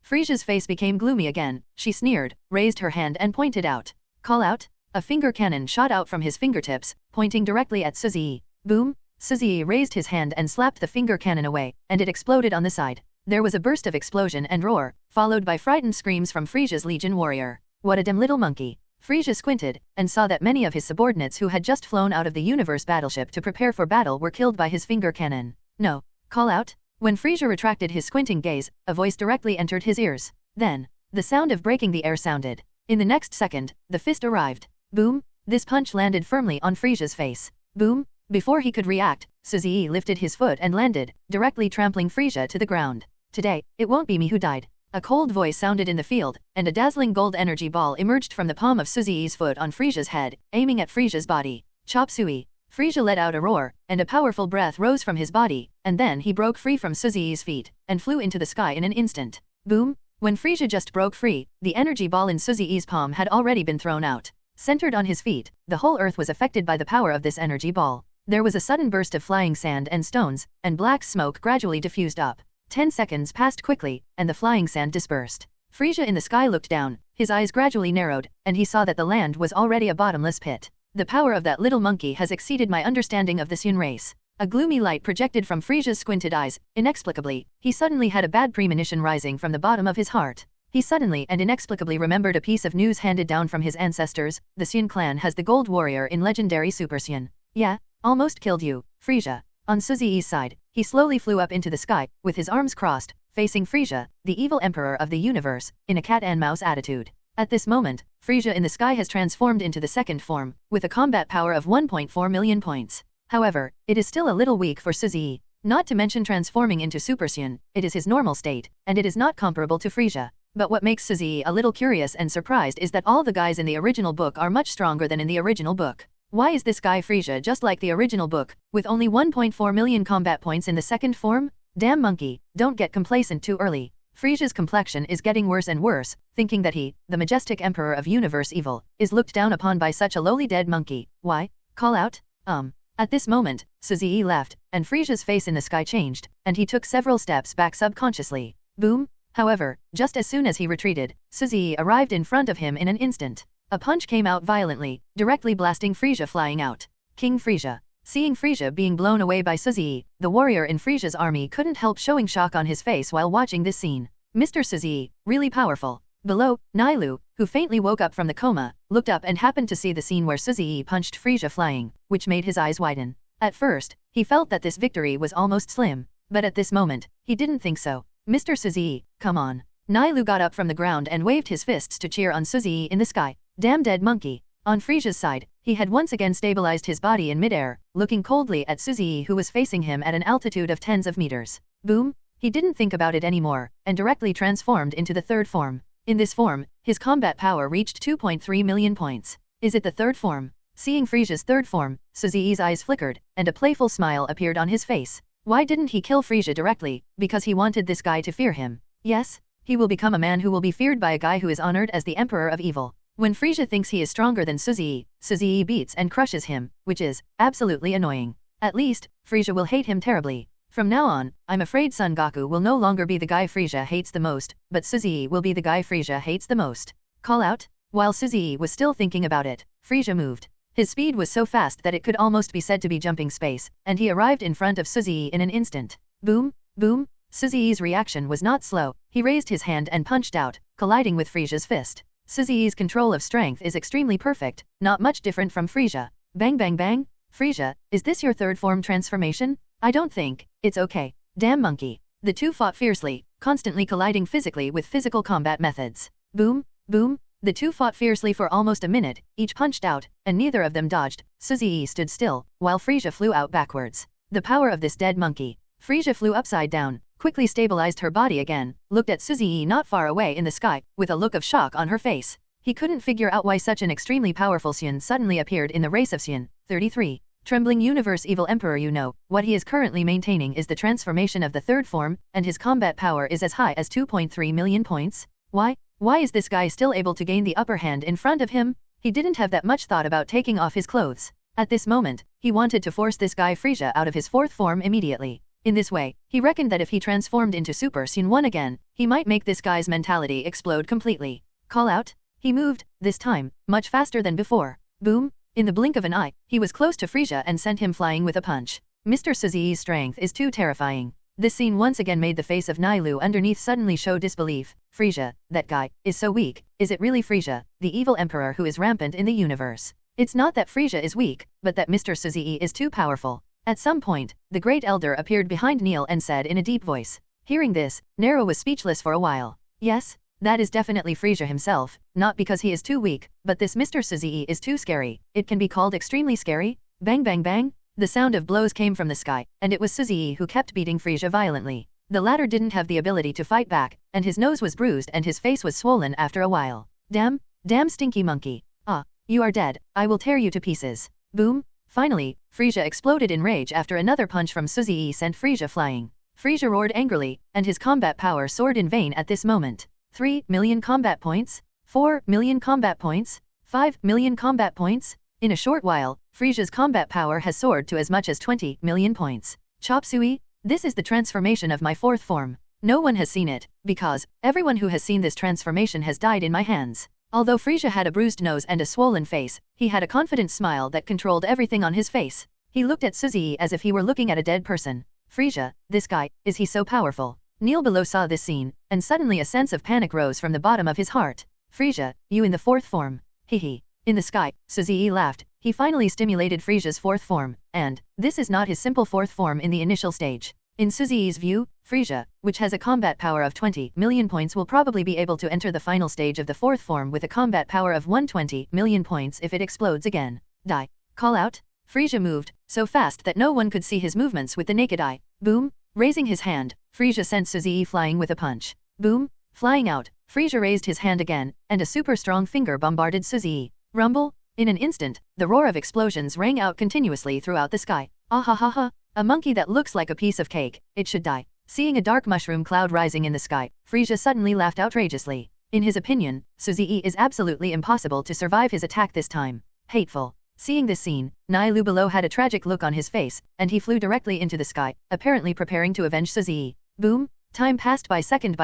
Frisia's face became gloomy again. She sneered, raised her hand and pointed out. Call out? A finger cannon shot out from his fingertips, pointing directly at Suzy. Boom! Suzy raised his hand and slapped the finger cannon away, and it exploded on the side. There was a burst of explosion and roar, followed by frightened screams from Frisia's legion warrior. What a dumb little monkey. Frisia squinted, and saw that many of his subordinates who had just flown out of the universe battleship to prepare for battle were killed by his finger cannon. No. Call out? When Frisia retracted his squinting gaze, a voice directly entered his ears. Then, the sound of breaking the air sounded. In the next second, the fist arrived. Boom! This punch landed firmly on Frisia's face. Boom! Before he could react, Suzy lifted his foot and landed, directly trampling Frisia to the ground. Today, it won't be me who died. A cold voice sounded in the field, and a dazzling gold energy ball emerged from the palm of Suzy's foot on Frisia's head, aiming at Frisia's body. Chop suey. Frisia let out a roar, and a powerful breath rose from his body, and then he broke free from Suzy's feet, and flew into the sky in an instant. Boom! When Frisia just broke free, the energy ball in Suzy's palm had already been thrown out. Centered on his feet, the whole earth was affected by the power of this energy ball. There was a sudden burst of flying sand and stones, and black smoke gradually diffused up. 10 seconds passed quickly, and the flying sand dispersed. Frisia in the sky looked down, his eyes gradually narrowed, and he saw that the land was already a bottomless pit. The power of that little monkey has exceeded my understanding of the Sun race. A gloomy light projected from Frisia's squinted eyes. Inexplicably, he suddenly had a bad premonition rising from the bottom of his heart. He suddenly and inexplicably remembered a piece of news handed down from his ancestors. The Sun clan has the gold warrior in legendary Super Sun. Yeah, almost killed you, Frisia. On Suzy's side, he slowly flew up into the sky, with his arms crossed, facing Frisia, the evil emperor of the universe, in a cat and mouse attitude. At this moment, Frisia in the sky has transformed into the second form, with a combat power of 1.4 million points. However, it is still a little weak for Suzy. Not to mention transforming into Super Sun, it is his normal state, and it is not comparable to Frisia. But what makes Suzy a little curious and surprised is that all the guys in the original book are much stronger than in the original book. Why is this guy Frisia just like the original book, with only 1.4 million combat points in the second form? Damn monkey, don't get complacent too early. Frisia's complexion is getting worse and worse, thinking that he, the majestic emperor of universe evil, is looked down upon by such a lowly dead monkey. Why? Call out? At this moment, Suzy left, and Frisia's face in the sky changed, and he took several steps back subconsciously. Boom! However, just as soon as he retreated, Suzy arrived in front of him in an instant. A punch came out violently, directly blasting Frisia flying out. King Frisia. Seeing Frisia being blown away by Suzy, the warrior in Frisia's army couldn't help showing shock on his face while watching this scene. Mr. Suzy, really powerful. Below, Nailu, who faintly woke up from the coma, looked up and happened to see the scene where Suzy punched Frisia flying, which made his eyes widen. At first, he felt that this victory was almost slim, but at this moment, he didn't think so. Mr. Suzy, come on. Nailu got up from the ground and waved his fists to cheer on Suzy in the sky. Damn dead monkey. On Frisia's side, he had once again stabilized his body in midair, looking coldly at Suzy who was facing him at an altitude of tens of meters. Boom! He didn't think about it anymore, and directly transformed into the third form. In this form, his combat power reached 2.3 million points. Is it the third form? Seeing Frisia's third form, Suzy's eyes flickered, and a playful smile appeared on his face. Why didn't he kill Frisia directly? Because he wanted this guy to fear him. Yes, he will become a man who will be feared by a guy who is honored as the emperor of evil. When Frisia thinks he is stronger than Suzy, Suzy beats and crushes him, which is absolutely annoying. At least, Frisia will hate him terribly. From now on, I'm afraid Son Goku will no longer be the guy Frisia hates the most, but Suzy will be the guy Frisia hates the most. Call out? While Suzy was still thinking about it, Frisia moved. His speed was so fast that it could almost be said to be jumping space, and he arrived in front of Suzy in an instant. Boom, boom. Suzy's reaction was not slow. He raised his hand and punched out, colliding with Frisia's fist. Suzy's control of strength is extremely perfect, not much different from Frisia. Bang bang bang. Frisia, is this your third form transformation? I don't think. It's okay. Damn monkey. The two fought fiercely, constantly colliding physically with physical combat methods. Boom, boom. The two fought fiercely for almost a minute, each punched out, and neither of them dodged. Suzy stood still, while Frisia flew out backwards. The power of this dead monkey. Frisia flew upside down, quickly stabilized her body again, looked at Suzy not far away in the sky, with a look of shock on her face. He couldn't figure out why such an extremely powerful Sun suddenly appeared in the race of Sun. 33. Trembling Universe Evil Emperor, you know, what he is currently maintaining is the transformation of the third form, and his combat power is as high as 2.3 million points. Why is this guy still able to gain the upper hand in front of him? He didn't have that much thought about taking off his clothes. At this moment, he wanted to force this guy Frisia out of his fourth form immediately. In this way, he reckoned that if he transformed into Super Sun 1 again, he might make this guy's mentality explode completely. Call out? He moved, this time, much faster than before. Boom! In the blink of an eye, he was close to Frisia and sent him flying with a punch. Mr. Suzy's strength is too terrifying. This scene once again made the face of Nailu underneath suddenly show disbelief. Frisia, that guy, is so weak. Is it really Frisia, the evil emperor who is rampant in the universe? It's not that Frisia is weak, but that Mr. Suzy is too powerful. At some point, the great elder appeared behind Neil and said in a deep voice. Hearing this, Nero was speechless for a while. Yes, that is definitely Frisia himself, not because he is too weak, but this Mr. Suzy is too scary. It can be called extremely scary. Bang bang bang. The sound of blows came from the sky, and it was Suzy who kept beating Frisia violently. The latter didn't have the ability to fight back, and his nose was bruised and his face was swollen after a while. Damn stinky monkey. Ah, you are dead, I will tear you to pieces. Boom. Finally, Frisia exploded in rage after another punch from Suzy sent Frisia flying. Frisia roared angrily, and his combat power soared in vain at this moment. 3 million combat points? 4 million combat points? 5 million combat points? In a short while, Frisia's combat power has soared to as much as 20 million points. Chop Suey, this is the transformation of my fourth form. No one has seen it, because everyone who has seen this transformation has died in my hands. Although Frisia had a bruised nose and a swollen face, he had a confident smile that controlled everything on his face. He looked at Suzy as if he were looking at a dead person. Frisia, this guy, is he so powerful? Neil below saw this scene, and suddenly a sense of panic rose from the bottom of his heart. Frisia, you in the fourth form. Hehe. In the sky, Suzy laughed. He finally stimulated Frisia's fourth form, and this is not his simple fourth form in the initial stage. In Suzy's view, Frisia, which has a combat power of 20 million points, will probably be able to enter the final stage of the fourth form with a combat power of 120 million points if it explodes again. Die. Call out. Frisia moved, so fast that no one could see his movements with the naked eye. Boom. Raising his hand, Frisia sent Suzy flying with a punch. Boom. Flying out, Frisia raised his hand again, and a super strong finger bombarded Suzy. Rumble. In an instant, the roar of explosions rang out continuously throughout the sky. Ah ha ha ha. A monkey that looks like a piece of cake, it should die. Seeing a dark mushroom cloud rising in the sky, Frisia suddenly laughed outrageously. In his opinion, Suzy is absolutely impossible to survive his attack this time. Hateful. Seeing this scene, Nailu below had a tragic look on his face, and he flew directly into the sky, apparently preparing to avenge Suzy. Boom. Time passed by second,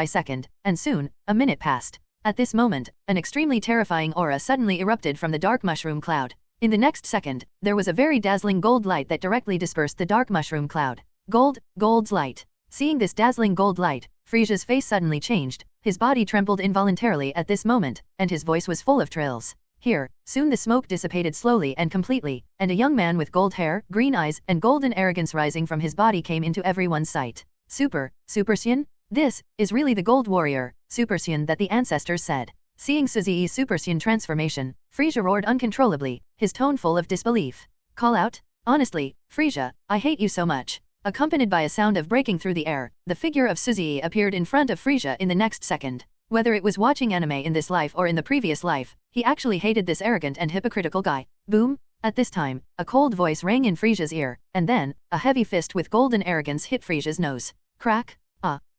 and soon, a minute passed. At this moment, an extremely terrifying aura suddenly erupted from the dark mushroom cloud. In the next second, there was a very dazzling gold light that directly dispersed the dark mushroom cloud. Gold's light. Seeing this dazzling gold light, Frisia's face suddenly changed, his body trembled involuntarily at this moment, and his voice was full of trills. Here, soon the smoke dissipated slowly and completely, and a young man with gold hair, green eyes, and golden arrogance rising from his body came into everyone's sight. Super Saiyan? This is really the Gold Warrior, Super Saiyan that the ancestors said. Seeing Suzy's Super Saiyan transformation, Frisia roared uncontrollably, his tone full of disbelief. Call out? Honestly, Frisia, I hate you so much. Accompanied by a sound of breaking through the air, the figure of Suzy appeared in front of Frisia in the next second. Whether it was watching anime in this life or in the previous life, he actually hated this arrogant and hypocritical guy. Boom. At this time, a cold voice rang in Frisia's ear, and then, a heavy fist with golden arrogance hit Frisia's nose. Crack.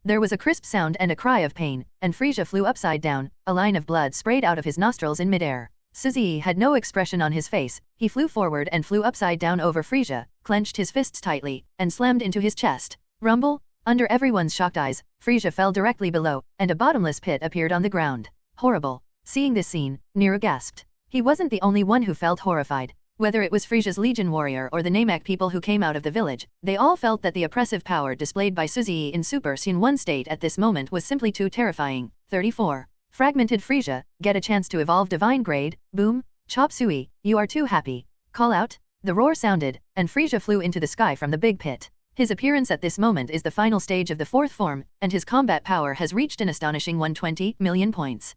There was a crisp sound and a cry of pain, and Frisia flew upside down, a line of blood sprayed out of his nostrils in midair. Suzy had no expression on his face, he flew forward and flew upside down over Frisia, clenched his fists tightly, and slammed into his chest. Rumble. Under everyone's shocked eyes, Frisia fell directly below, and a bottomless pit appeared on the ground. Horrible. Seeing this scene, Nero gasped. He wasn't the only one who felt horrified. Whether it was Frisia's Legion warrior or the Namek people who came out of the village, they all felt that the oppressive power displayed by Suzy in Super Saiyan 1 state at this moment was simply too terrifying. 34. Fragmented Frisia, get a chance to evolve divine grade. Boom. Chop Suey, you are too happy. Call out. The roar sounded, and Frisia flew into the sky from the big pit. His appearance at this moment is the final stage of the fourth form, and his combat power has reached an astonishing 120 million points.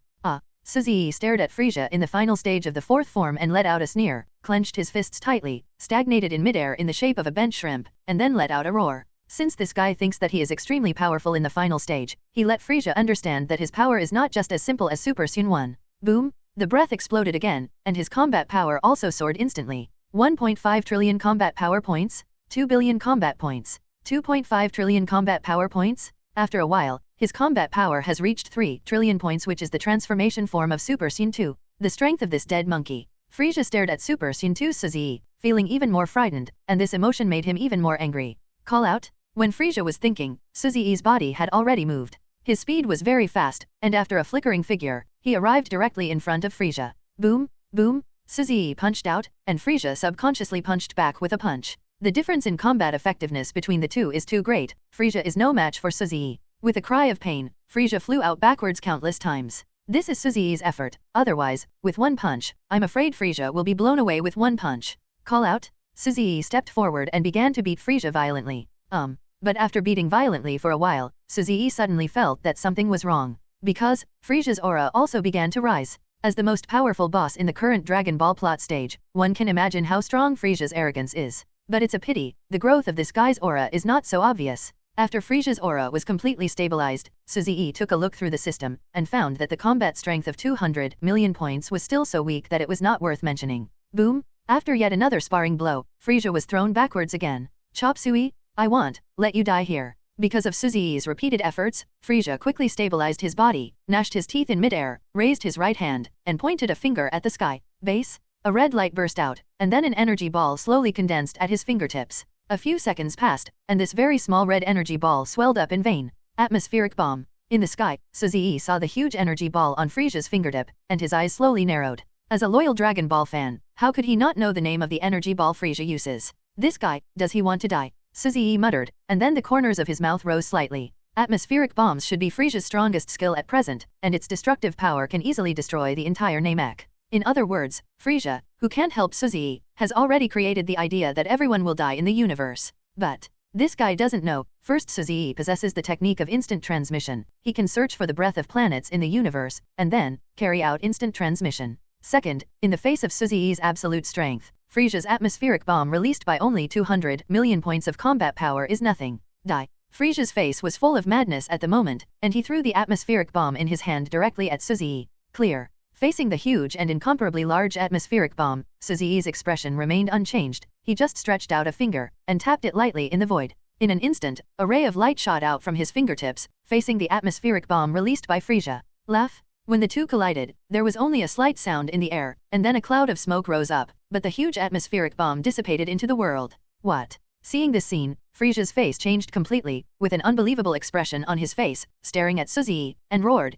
Suzy stared at Frisia in the final stage of the fourth form and let out a sneer, clenched his fists tightly, stagnated in midair in the shape of a bent shrimp, and then let out a roar. Since this guy thinks that he is extremely powerful in the final stage, he let Frisia understand that his power is not just as simple as Super Saiyan 1. Boom! The breath exploded again, and his combat power also soared instantly. 1.5 trillion combat power points? 2 billion combat points. 2.5 trillion combat power points? After a while, his combat power has reached 3 trillion points, which is the transformation form of Super Saiyan 2. The strength of this dead monkey. Frisia stared at Super Saiyan 2's Suzy, feeling even more frightened, and this emotion made him even more angry. Call out? When Frisia was thinking, Suzy's body had already moved. His speed was very fast, and after a flickering figure, he arrived directly in front of Frisia. Boom, boom, Suzy punched out, and Frisia subconsciously punched back with a punch. The difference in combat effectiveness between the two is too great. Frisia is no match for Suzy. With a cry of pain, Frisia flew out backwards countless times. This is Suzy's effort, otherwise, with one punch, I'm afraid Frisia will be blown away with one punch. Call out? Suzy stepped forward and began to beat Frisia violently. But after beating violently for a while, Suzy suddenly felt that something was wrong. Because, Frisia's aura also began to rise. As the most powerful boss in the current Dragon Ball plot stage, one can imagine how strong Frisia's arrogance is. But it's a pity, the growth of this guy's aura is not so obvious. After Frisia's aura was completely stabilized, Suzy took a look through the system, and found that the combat strength of 200 million points was still so weak that it was not worth mentioning. Boom! After yet another sparring blow, Frisia was thrown backwards again. Chop Suey, I won't let you die here. Because of Suzy's repeated efforts, Frisia quickly stabilized his body, gnashed his teeth in midair, raised his right hand, and pointed a finger at the sky. Base? A red light burst out, and then an energy ball slowly condensed at his fingertips. A few seconds passed, and this very small red energy ball swelled up in vain. Atmospheric bomb. In the sky, Suzy saw the huge energy ball on Frisia's fingertip, and his eyes slowly narrowed. As a loyal Dragon Ball fan, how could he not know the name of the energy ball Frisia uses? This guy, does he want to die? Suzy muttered, and then the corners of his mouth rose slightly. Atmospheric bombs should be Frisia's strongest skill at present, and its destructive power can easily destroy the entire Namek. In other words, Frisia, who can't help Suzy, has already created the idea that everyone will die in the universe. But this guy doesn't know. First, Suzy possesses the technique of instant transmission. He can search for the breath of planets in the universe, and then carry out instant transmission. Second, in the face of Suzy's absolute strength, Frisia's atmospheric bomb released by only 200 million points of combat power is nothing. Die. Frisia's face was full of madness at the moment, and he threw the atmospheric bomb in his hand directly at Suzy. Clear. Facing the huge and incomparably large atmospheric bomb, Suzy's expression remained unchanged. He just stretched out a finger, and tapped it lightly in the void. In an instant, a ray of light shot out from his fingertips, facing the atmospheric bomb released by Frisia. Laugh? When the two collided, there was only a slight sound in the air, and then a cloud of smoke rose up, but the huge atmospheric bomb dissipated into the world. What? Seeing this scene, Frisia's face changed completely, with an unbelievable expression on his face, staring at Suzy, and roared,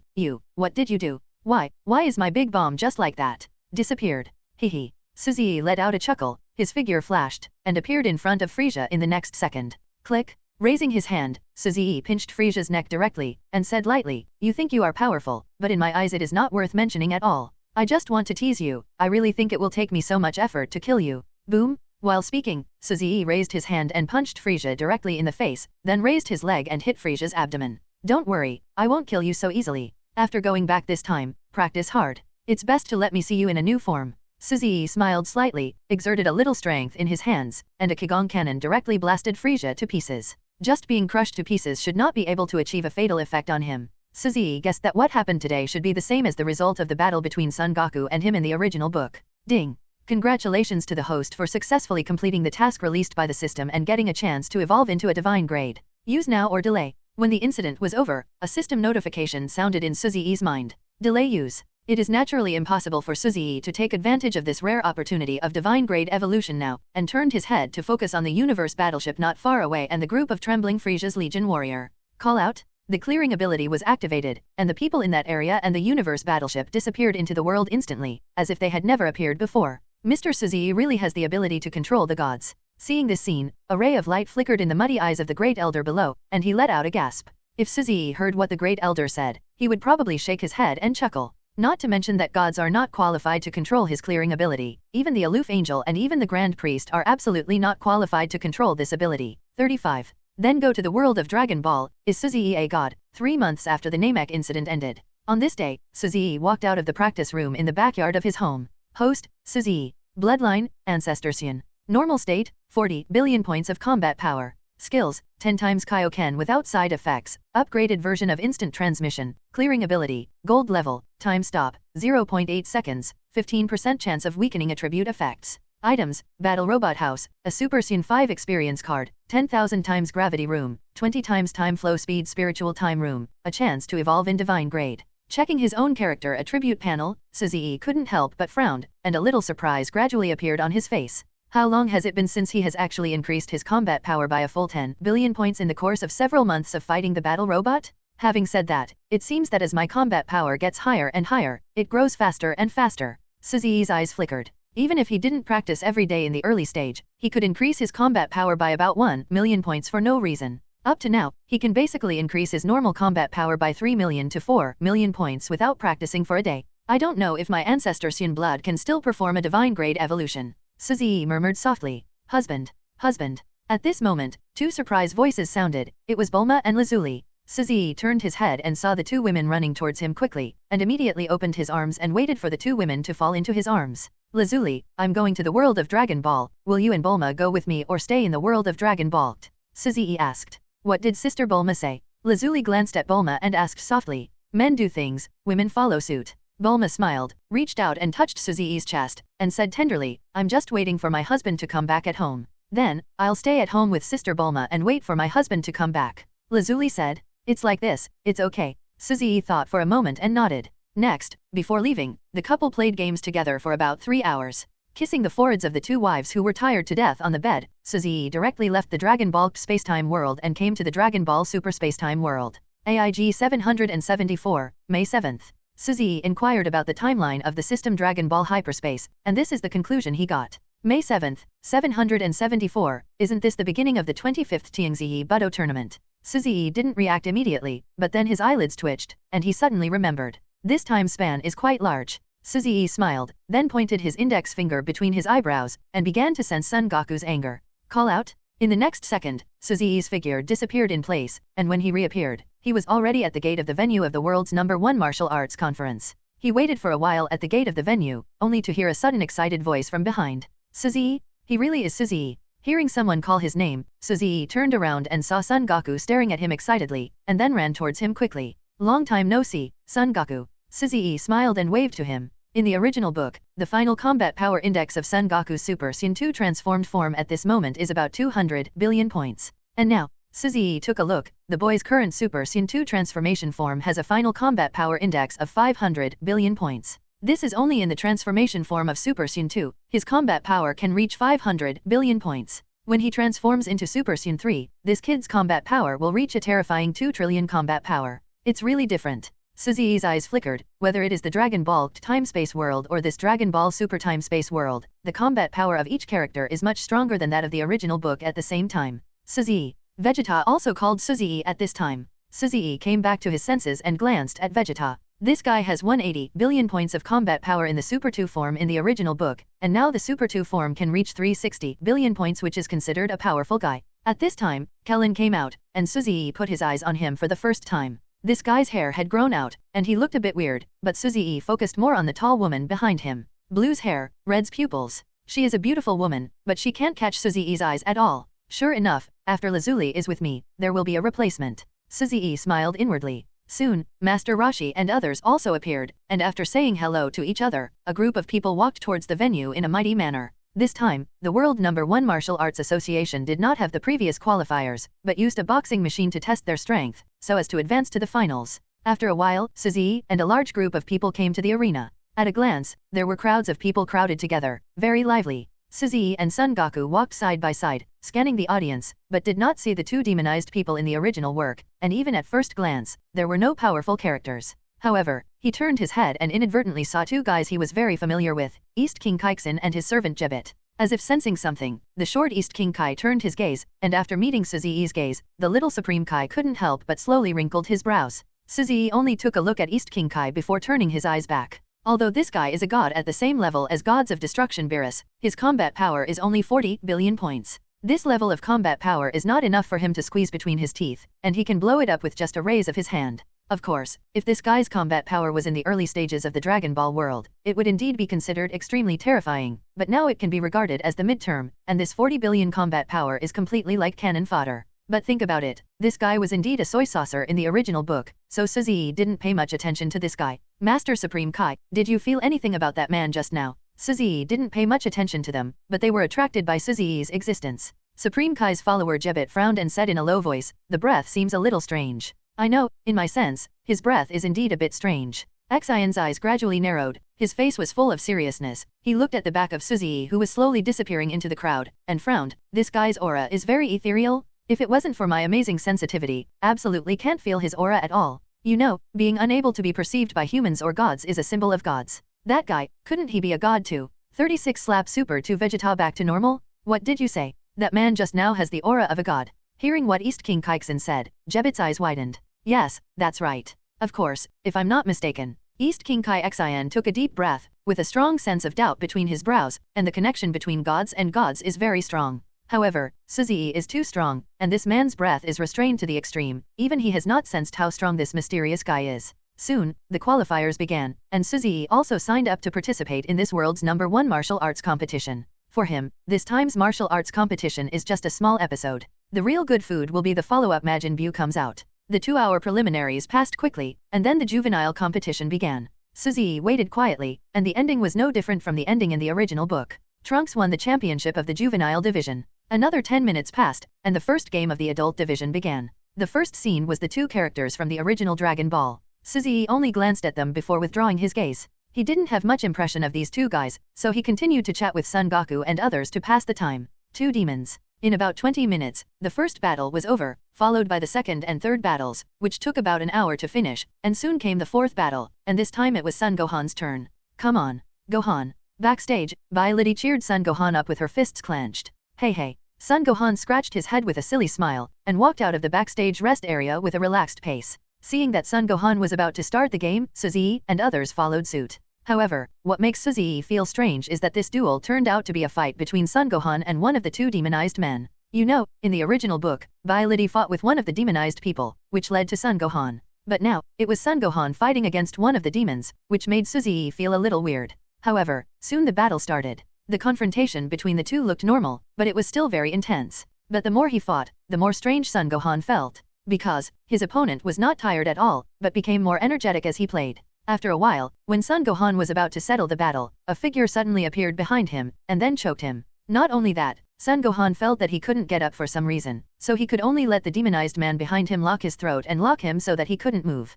what did you do? Why is my big bomb just like that? Disappeared. Hehe. Suzy let out a chuckle, his figure flashed, and appeared in front of Frisia in the next second. Click. Raising his hand, Suzy pinched Frisia's neck directly, and said lightly, you think you are powerful, but in my eyes it is not worth mentioning at all. I just want to tease you, I really think it will take me so much effort to kill you. Boom. While speaking, Suzy raised his hand and punched Frisia directly in the face, then raised his leg and hit Frisia's abdomen. Don't worry, I won't kill you so easily. After going back this time, practice hard. It's best to let me see you in a new form. Suzy smiled slightly, exerted a little strength in his hands, and a Qigong cannon directly blasted Frisia to pieces. Just being crushed to pieces should not be able to achieve a fatal effect on him. Suzy guessed that what happened today should be the same as the result of the battle between Son Goku and him in the original book. Ding! Congratulations to the host for successfully completing the task released by the system and getting a chance to evolve into a divine grade. Use now or delay. When the incident was over, a system notification sounded in Suzy's mind. Delay use. It is naturally impossible for Suzy to take advantage of this rare opportunity of divine grade evolution now, and turned his head to focus on the universe battleship not far away and the group of trembling Frisia's Legion warrior. Call out. The clearing ability was activated, and the people in that area and the universe battleship disappeared into the world instantly, as if they had never appeared before. Mr. Suzy really has the ability to control the gods. Seeing this scene, a ray of light flickered in the muddy eyes of the Great Elder below, and he let out a gasp. If Suzy heard what the Great Elder said, he would probably shake his head and chuckle. Not to mention that gods are not qualified to control his clearing ability. Even the aloof angel and even the Grand Priest are absolutely not qualified to control this ability. 35. Then go to the world of Dragon Ball. Is Suzy a god? 3 months after the Namek incident ended. On this day, Suzy walked out of the practice room in the backyard of his home. Host, Suzy. Bloodline, Ancestorsian. Normal state, 40 billion points of combat power. Skills, 10 times Kaioken without side effects. Upgraded version of instant transmission. Clearing ability, gold level. Time stop, 0.8 seconds. 15% chance of weakening attribute effects. Items, Battle Robot House, a Super Saiyan 5 experience card, 10,000 times Gravity Room, 20 times Time Flow Speed Spiritual Time Room, a chance to evolve in Divine Grade. Checking his own character attribute panel, Suzy couldn't help but frown, and a little surprise gradually appeared on his face. How long has it been since he has actually increased his combat power by a full 10 billion points in the course of several months of fighting the battle robot? Having said that, it seems that as my combat power gets higher and higher, it grows faster and faster. Suzy's eyes flickered. Even if he didn't practice every day in the early stage, he could increase his combat power by about 1 million points for no reason. Up to now, he can basically increase his normal combat power by 3 million to 4 million points without practicing for a day. I don't know if my Ancestorsian blood can still perform a divine grade evolution. Suzy murmured softly. Husband. Husband. At this moment, 2 surprise voices sounded. It was Bulma and Lazuli. Suzy turned his head and saw the 2 women running towards him quickly, and immediately opened his arms and waited for the 2 women to fall into his arms. Lazuli, I'm going to the world of Dragon Ball, will you and Bulma go with me or stay in the world of Dragon Ball? Suzy asked. What did Sister Bulma say? Lazuli glanced at Bulma and asked softly. Men do things, women follow suit. Bulma smiled, reached out and touched Suzy's chest, and said tenderly, I'm just waiting for my husband to come back at home. Then, I'll stay at home with Sister Bulma and wait for my husband to come back. Lazuli said. It's like this, it's okay. Suzy thought for a moment and nodded. Next, before leaving, the couple played games together for about 3 hours. Kissing the foreheads of the two wives who were tired to death on the bed, Suzy directly left the Dragon Ball Spacetime world and came to the Dragon Ball Super Spacetime world. AIG 774, May 7th. Suzy inquired about the timeline of the system Dragon Ball Hyperspace, and this is the conclusion he got. May 7th, 774, isn't this the beginning of the 25th Tianzi Budo tournament? Suzy didn't react immediately, but then his eyelids twitched, and he suddenly remembered. This time span is quite large. Suzy smiled, then pointed his index finger between his eyebrows, and began to sense Son Goku's anger. Call out? In the next second, Suzy's figure disappeared in place, and when he reappeared, he was already at the gate of the venue of the world's #1 martial arts conference. He waited for a while at the gate of the venue, only to hear a sudden excited voice from behind. Suzy? He really is Suzy. Hearing someone call his name, Suzy turned around and saw Son Goku staring at him excitedly, and then ran towards him quickly. Long time no see, Son Goku. Suzy smiled and waved to him. In the original book, the final combat power index of Son Goku's Super Saiyan 2 transformed form at this moment is about 200 billion points. And now, Suzy took a look, the boy's current Super Saiyan 2 transformation form has a final combat power index of 500 billion points. This is only in the transformation form of Super Saiyan 2, his combat power can reach 500 billion points. When he transforms into Super Saiyan 3, this kid's combat power will reach a terrifying 2 trillion combat power. It's really different. Suzy's eyes flickered, whether it is the Dragon Ball Time-Space world or this Dragon Ball Super Time-Space world, the combat power of each character is much stronger than that of the original book at the same time. Suzy. Vegeta also called Suzy at this time. Suzy came back to his senses and glanced at Vegeta. This guy has 180 billion points of combat power in the Super 2 form in the original book, and now the Super 2 form can reach 360 billion points, which is considered a powerful guy. At this time, Kellen came out, and Suzy put his eyes on him for the first time. This guy's hair had grown out, and he looked a bit weird, but Suzy focused more on the tall woman behind him. Blue's hair, red's pupils. She is a beautiful woman, but she can't catch Suzy's eyes at all. Sure enough, after Lazuli is with me, there will be a replacement. Suzy smiled inwardly. Soon, Master Roshi and others also appeared, and after saying hello to each other, a group of people walked towards the venue in a mighty manner. This time, the World #1 Martial Arts Association did not have the previous qualifiers, but used a boxing machine to test their strength, so as to advance to the finals. After a while, Suzy and a large group of people came to the arena. At a glance, there were crowds of people crowded together, very lively. Suzy and Son Goku walked side by side, scanning the audience, but did not see the two demonized people in the original work, and even at first glance, there were no powerful characters. However, he turned his head and inadvertently saw two guys he was very familiar with, East King Kaiksen and his servant Jebit. As if sensing something, the short East King Kai turned his gaze, and after meeting Suzy's gaze, the little Supreme Kai couldn't help but slowly wrinkled his brows. Suzy only took a look at East King Kai before turning his eyes back. Although this guy is a god at the same level as gods of destruction Beerus, his combat power is only 40 billion points. This level of combat power is not enough for him to squeeze between his teeth, and he can blow it up with just a raise of his hand. Of course, if this guy's combat power was in the early stages of the Dragon Ball world, it would indeed be considered extremely terrifying, but now it can be regarded as the midterm, and this 40 billion combat power is completely like cannon fodder. But think about it, this guy was indeed a soy saucer in the original book, so Suzy didn't pay much attention to this guy. Master Supreme Kai, did you feel anything about that man just now? Suzy didn't pay much attention to them, but they were attracted by Suzy's existence. Supreme Kai's follower Jebit frowned and said in a low voice, the breath seems a little strange. I know, in my sense, his breath is indeed a bit strange. Xian's eyes gradually narrowed, his face was full of seriousness. He looked at the back of Suzy who was slowly disappearing into the crowd, and frowned. This guy's aura is very ethereal. If it wasn't for my amazing sensitivity, absolutely can't feel his aura at all. You know, being unable to be perceived by humans or gods is a symbol of gods. That guy, couldn't he be a god too? 36 slap Super 2 Vegeta back to normal? What did you say? That man just now has the aura of a god. Hearing what East King Kaiksen said, Jebit's eyes widened. Yes, that's right. Of course, if I'm not mistaken. East King Kai Xian took a deep breath, with a strong sense of doubt between his brows, and the connection between gods and gods is very strong. However, Suzy is too strong, and this man's breath is restrained to the extreme, even he has not sensed how strong this mysterious guy is. Soon, the qualifiers began, and Suzy also signed up to participate in this world's #1 martial arts competition. For him, this time's martial arts competition is just a small episode. The real good food will be the follow-up Majin Buu comes out. The 2-hour preliminaries passed quickly, and then the juvenile competition began. Suzy waited quietly, and the ending was no different from the ending in the original book. Trunks won the championship of the juvenile division. Another 10 minutes passed, and the first game of the adult division began. The first scene was the 2 characters from the original Dragon Ball. Suzy only glanced at them before withdrawing his gaze. He didn't have much impression of these 2 guys, so he continued to chat with Son Goku and others to pass the time. 2 demons. In about 20 minutes, the first battle was over, followed by the second and third battles, which took about an hour to finish, and soon came the 4th battle, and this time it was Son Gohan's turn. Come on, Gohan. Backstage, Bai Lidi cheered Son Gohan up with her fists clenched. Hey hey. Son Gohan scratched his head with a silly smile, and walked out of the backstage rest area with a relaxed pace. Seeing that Son Gohan was about to start the game, Suzy and others followed suit. However, what makes Suzy feel strange is that this duel turned out to be a fight between Son Gohan and one of the 2 demonized men. You know, in the original book, Bai Lidi fought with one of the demonized people, which led to Son Gohan. But now, it was Son Gohan fighting against one of the demons, which made Suzy feel a little weird. However, soon the battle started. The confrontation between the 2 looked normal, but it was still very intense. But the more he fought, the more strange Son Gohan felt. Because, his opponent was not tired at all, but became more energetic as he played. After a while, when Son Gohan was about to settle the battle, a figure suddenly appeared behind him, and then choked him. Not only that, Son Gohan felt that he couldn't get up for some reason, so he could only let the demonized man behind him lock his throat and lock him so that he couldn't move.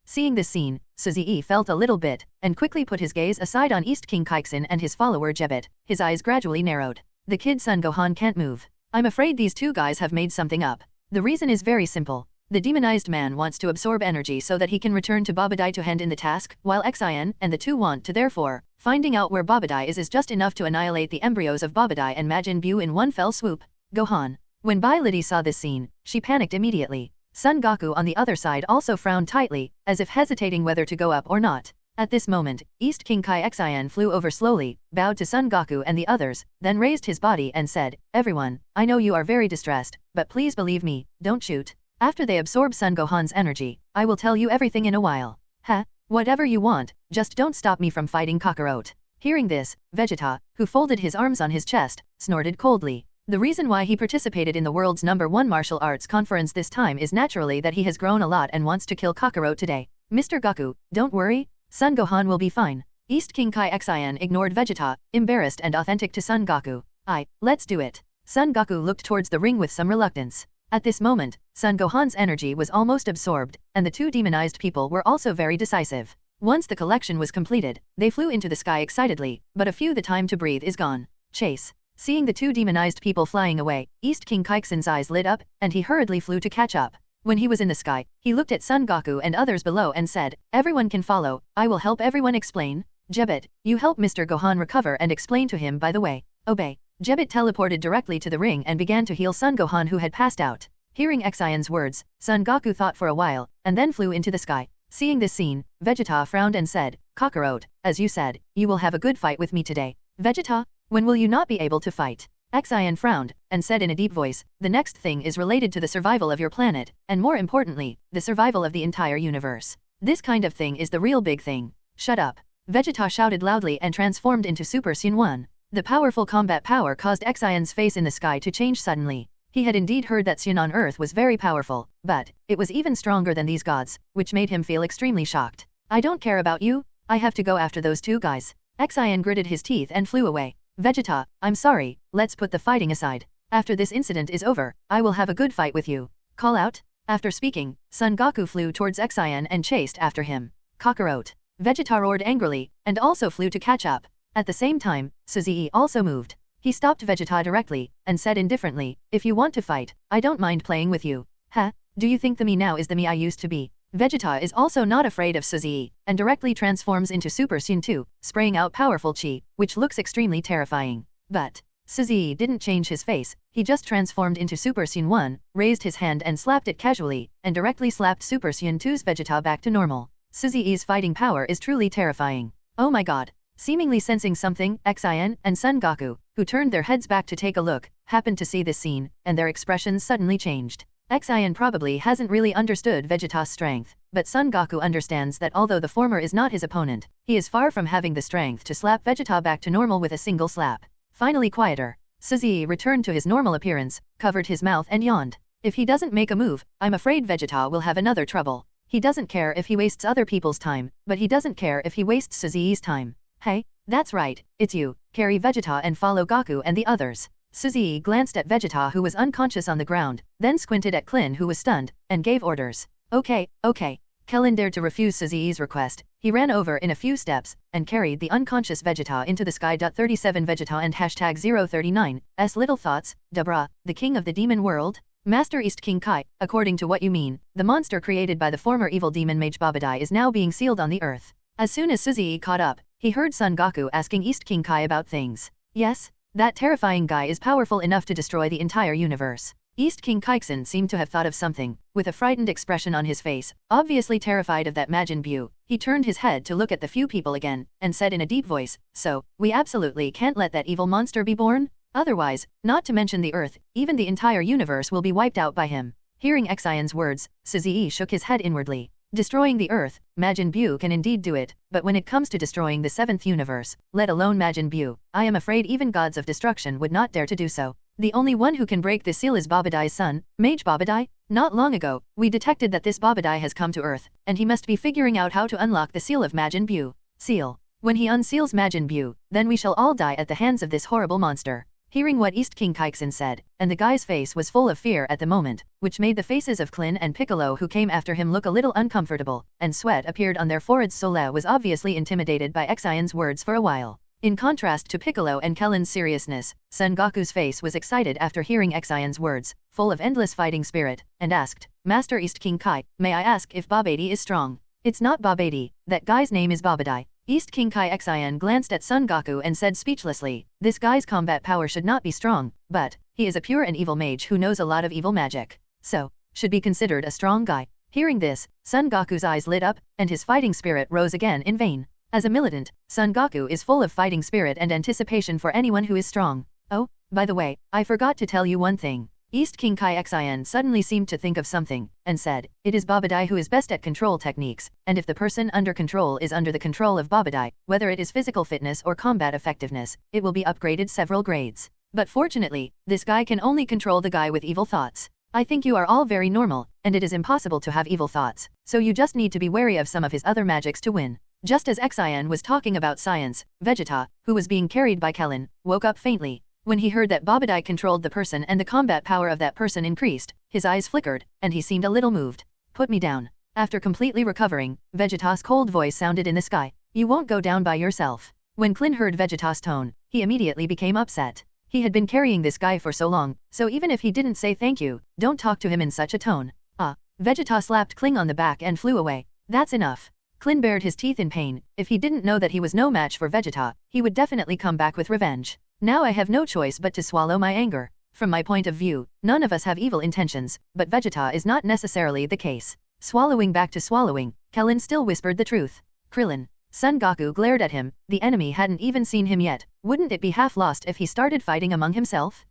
Seeing this scene, Suzy felt a little bit, and quickly put his gaze aside on East King Kaiksin and his follower Jebet. His eyes gradually narrowed. The kid Son Gohan can't move. I'm afraid these 2 guys have made something up. The reason is very simple. The demonized man wants to absorb energy so that he can return to Babadai to hand in the task, while Xian and the 2 want to therefore, finding out where Babadai is just enough to annihilate the embryos of Babadai and Majin Buu in one fell swoop. Gohan. When Bai Lidi saw this scene, she panicked immediately. Son Goku on the other side also frowned tightly, as if hesitating whether to go up or not. At this moment, East King Kai Xian flew over slowly, bowed to Son Goku and the others, then raised his body and said, Everyone, I know you are very distressed, but please believe me, don't shoot. After they absorb Son Gohan's energy, I will tell you everything in a while. Whatever you want, just don't stop me from fighting Kakarot. Hearing this, Vegeta, who folded his arms on his chest, snorted coldly. The reason why he participated in the world's #1 martial arts conference this time is naturally that he has grown a lot and wants to kill Kakarot today. Mr. Goku, don't worry, Son Gohan will be fine. East King Kai Xian ignored Vegeta, embarrassed and authentic to Son Goku. Let's do it. Son Goku looked towards the ring with some reluctance. At this moment, Son Gohan's energy was almost absorbed, and the 2 demonized people were also very decisive. Once the collection was completed, they flew into the sky excitedly, but a few the time to breathe is gone. Chase. Seeing the 2 demonized people flying away, East King Kaiksin's eyes lit up, and he hurriedly flew to catch up. When he was in the sky, he looked at Son Goku and others below and said, Everyone can follow, I will help everyone explain. Jebet, you help Mr. Gohan recover and explain to him by the way. Obey. Jebet teleported directly to the ring and began to heal Son Gohan who had passed out. Hearing Xian's words, Son Goku thought for a while, and then flew into the sky. Seeing this scene, Vegeta frowned and said, Kakarot, as you said, you will have a good fight with me today. Vegeta, when will you not be able to fight? Xian frowned, and said in a deep voice, the next thing is related to the survival of your planet, and more importantly, the survival of the entire universe. This kind of thing is the real big thing. Shut up. Vegeta shouted loudly and transformed into Super Saiyan 1. The powerful combat power caused Xian's face in the sky to change suddenly. He had indeed heard that Saiyan on Earth was very powerful, but it was even stronger than these gods, which made him feel extremely shocked. I don't care about you, I have to go after those 2 guys. Xian gritted his teeth and flew away. Vegeta, I'm sorry, let's put the fighting aside. After this incident is over, I will have a good fight with you. Call out. After speaking, Son Goku flew towards Xian and chased after him. Kakarot. Vegeta roared angrily, and also flew to catch up. At the same time, Suzy also moved. He stopped Vegeta directly, and said indifferently, if you want to fight, I don't mind playing with you. Do you think the me now is the me I used to be? Vegeta is also not afraid of Suzy, and directly transforms into Super Saiyan 2, spraying out powerful chi, which looks extremely terrifying. But Suzy didn't change his face, he just transformed into Super Saiyan 1, raised his hand and slapped it casually, and directly slapped Super Saiyan 2's Vegeta back to normal. Suzy's fighting power is truly terrifying. Oh my god. Seemingly sensing something, Xian and Son Goku, who turned their heads back to take a look, happened to see this scene, and their expressions suddenly changed. Xian probably hasn't really understood Vegeta's strength, but Son Goku understands that although the former is not his opponent, he is far from having the strength to slap Vegeta back to normal with a single slap. Finally quieter, Suzy returned to his normal appearance, covered his mouth and yawned. If he doesn't make a move, I'm afraid Vegeta will have another trouble. He doesn't care if he wastes other people's time, but he doesn't care if he wastes Suzy's time. Hey, that's right, it's you, carry Vegeta and follow Goku and the others. Suzy glanced at Vegeta who was unconscious on the ground, then squinted at Klin who was stunned, and gave orders. Okay. Kellen dared to refuse Suzy's request. He ran over in a few steps, and carried the unconscious Vegeta into the sky. 37 Vegeta and #039, little thoughts, Dabra, the king of the demon world? Master East King Kai, according to what you mean, the monster created by the former evil demon mage Babadai is now being sealed on the earth. As soon as Suzy caught up, he heard Son Goku asking East King Kai about things. Yes? That terrifying guy is powerful enough to destroy the entire universe. East King Kaiksen seemed to have thought of something, with a frightened expression on his face, obviously terrified of that Majin Buu. He turned his head to look at the few people again, and said in a deep voice, so, we absolutely can't let that evil monster be born? Otherwise, not to mention the earth, even the entire universe will be wiped out by him. Hearing Xian's words, Suzy shook his head inwardly. Destroying the earth, Majin Buu can indeed do it, but when it comes to destroying the seventh universe, let alone Majin Buu, I am afraid even gods of destruction would not dare to do so. The only one who can break the seal is Babadai's son, Mage Babadai. Not long ago, we detected that this Babadai has come to earth, and he must be figuring out how to unlock the seal of Majin Buu. Seal. When he unseals Majin Buu, then we shall all die at the hands of this horrible monster. Hearing what East King Kaiksen said, and the guy's face was full of fear at the moment, which made the faces of Klin and Piccolo who came after him look a little uncomfortable, and sweat appeared on their foreheads. Soleil was obviously intimidated by Xian's words for a while. In contrast to Piccolo and Kellen's seriousness, Son Goku's face was excited after hearing Xian's words, full of endless fighting spirit, and asked, Master East King Kai, may I ask if Babadi is strong? It's not Babadi, that guy's name is Babadai. East King Kai Xian glanced at Son Goku and said speechlessly, this guy's combat power should not be strong, but, he is a pure and evil mage who knows a lot of evil magic. So, should be considered a strong guy. Hearing this, Son Goku's eyes lit up, and his fighting spirit rose again in vain. As a militant, Son Goku is full of fighting spirit and anticipation for anyone who is strong. Oh, by the way, I forgot to tell you one thing. East King Kai Xian suddenly seemed to think of something, and said, it is Babadai who is best at control techniques, and if the person under control is under the control of Babadai, whether it is physical fitness or combat effectiveness, it will be upgraded several grades. But fortunately, this guy can only control the guy with evil thoughts. I think you are all very normal, and it is impossible to have evil thoughts, so you just need to be wary of some of his other magics to win. Just as Xian was talking about science, Vegeta, who was being carried by Kellen, woke up faintly. When he heard that Babadai controlled the person and the combat power of that person increased, his eyes flickered, and he seemed a little moved. Put me down. After completely recovering, Vegeta's cold voice sounded in the sky. You won't go down by yourself. When Klin heard Vegeta's tone, he immediately became upset. He had been carrying this guy for so long, so even if he didn't say thank you, don't talk to him in such a tone. Vegeta slapped Klin on the back and flew away. That's enough. Klin bared his teeth in pain. If he didn't know that he was no match for Vegeta, he would definitely come back with revenge. Now I have no choice but to swallow my anger. From my point of view, none of us have evil intentions, but Vegeta is not necessarily the case. Swallowing back to swallowing, Kellen still whispered the truth. Krillin. Son Goku glared at him, the enemy hadn't even seen him yet, wouldn't it be half lost if he started fighting among himself?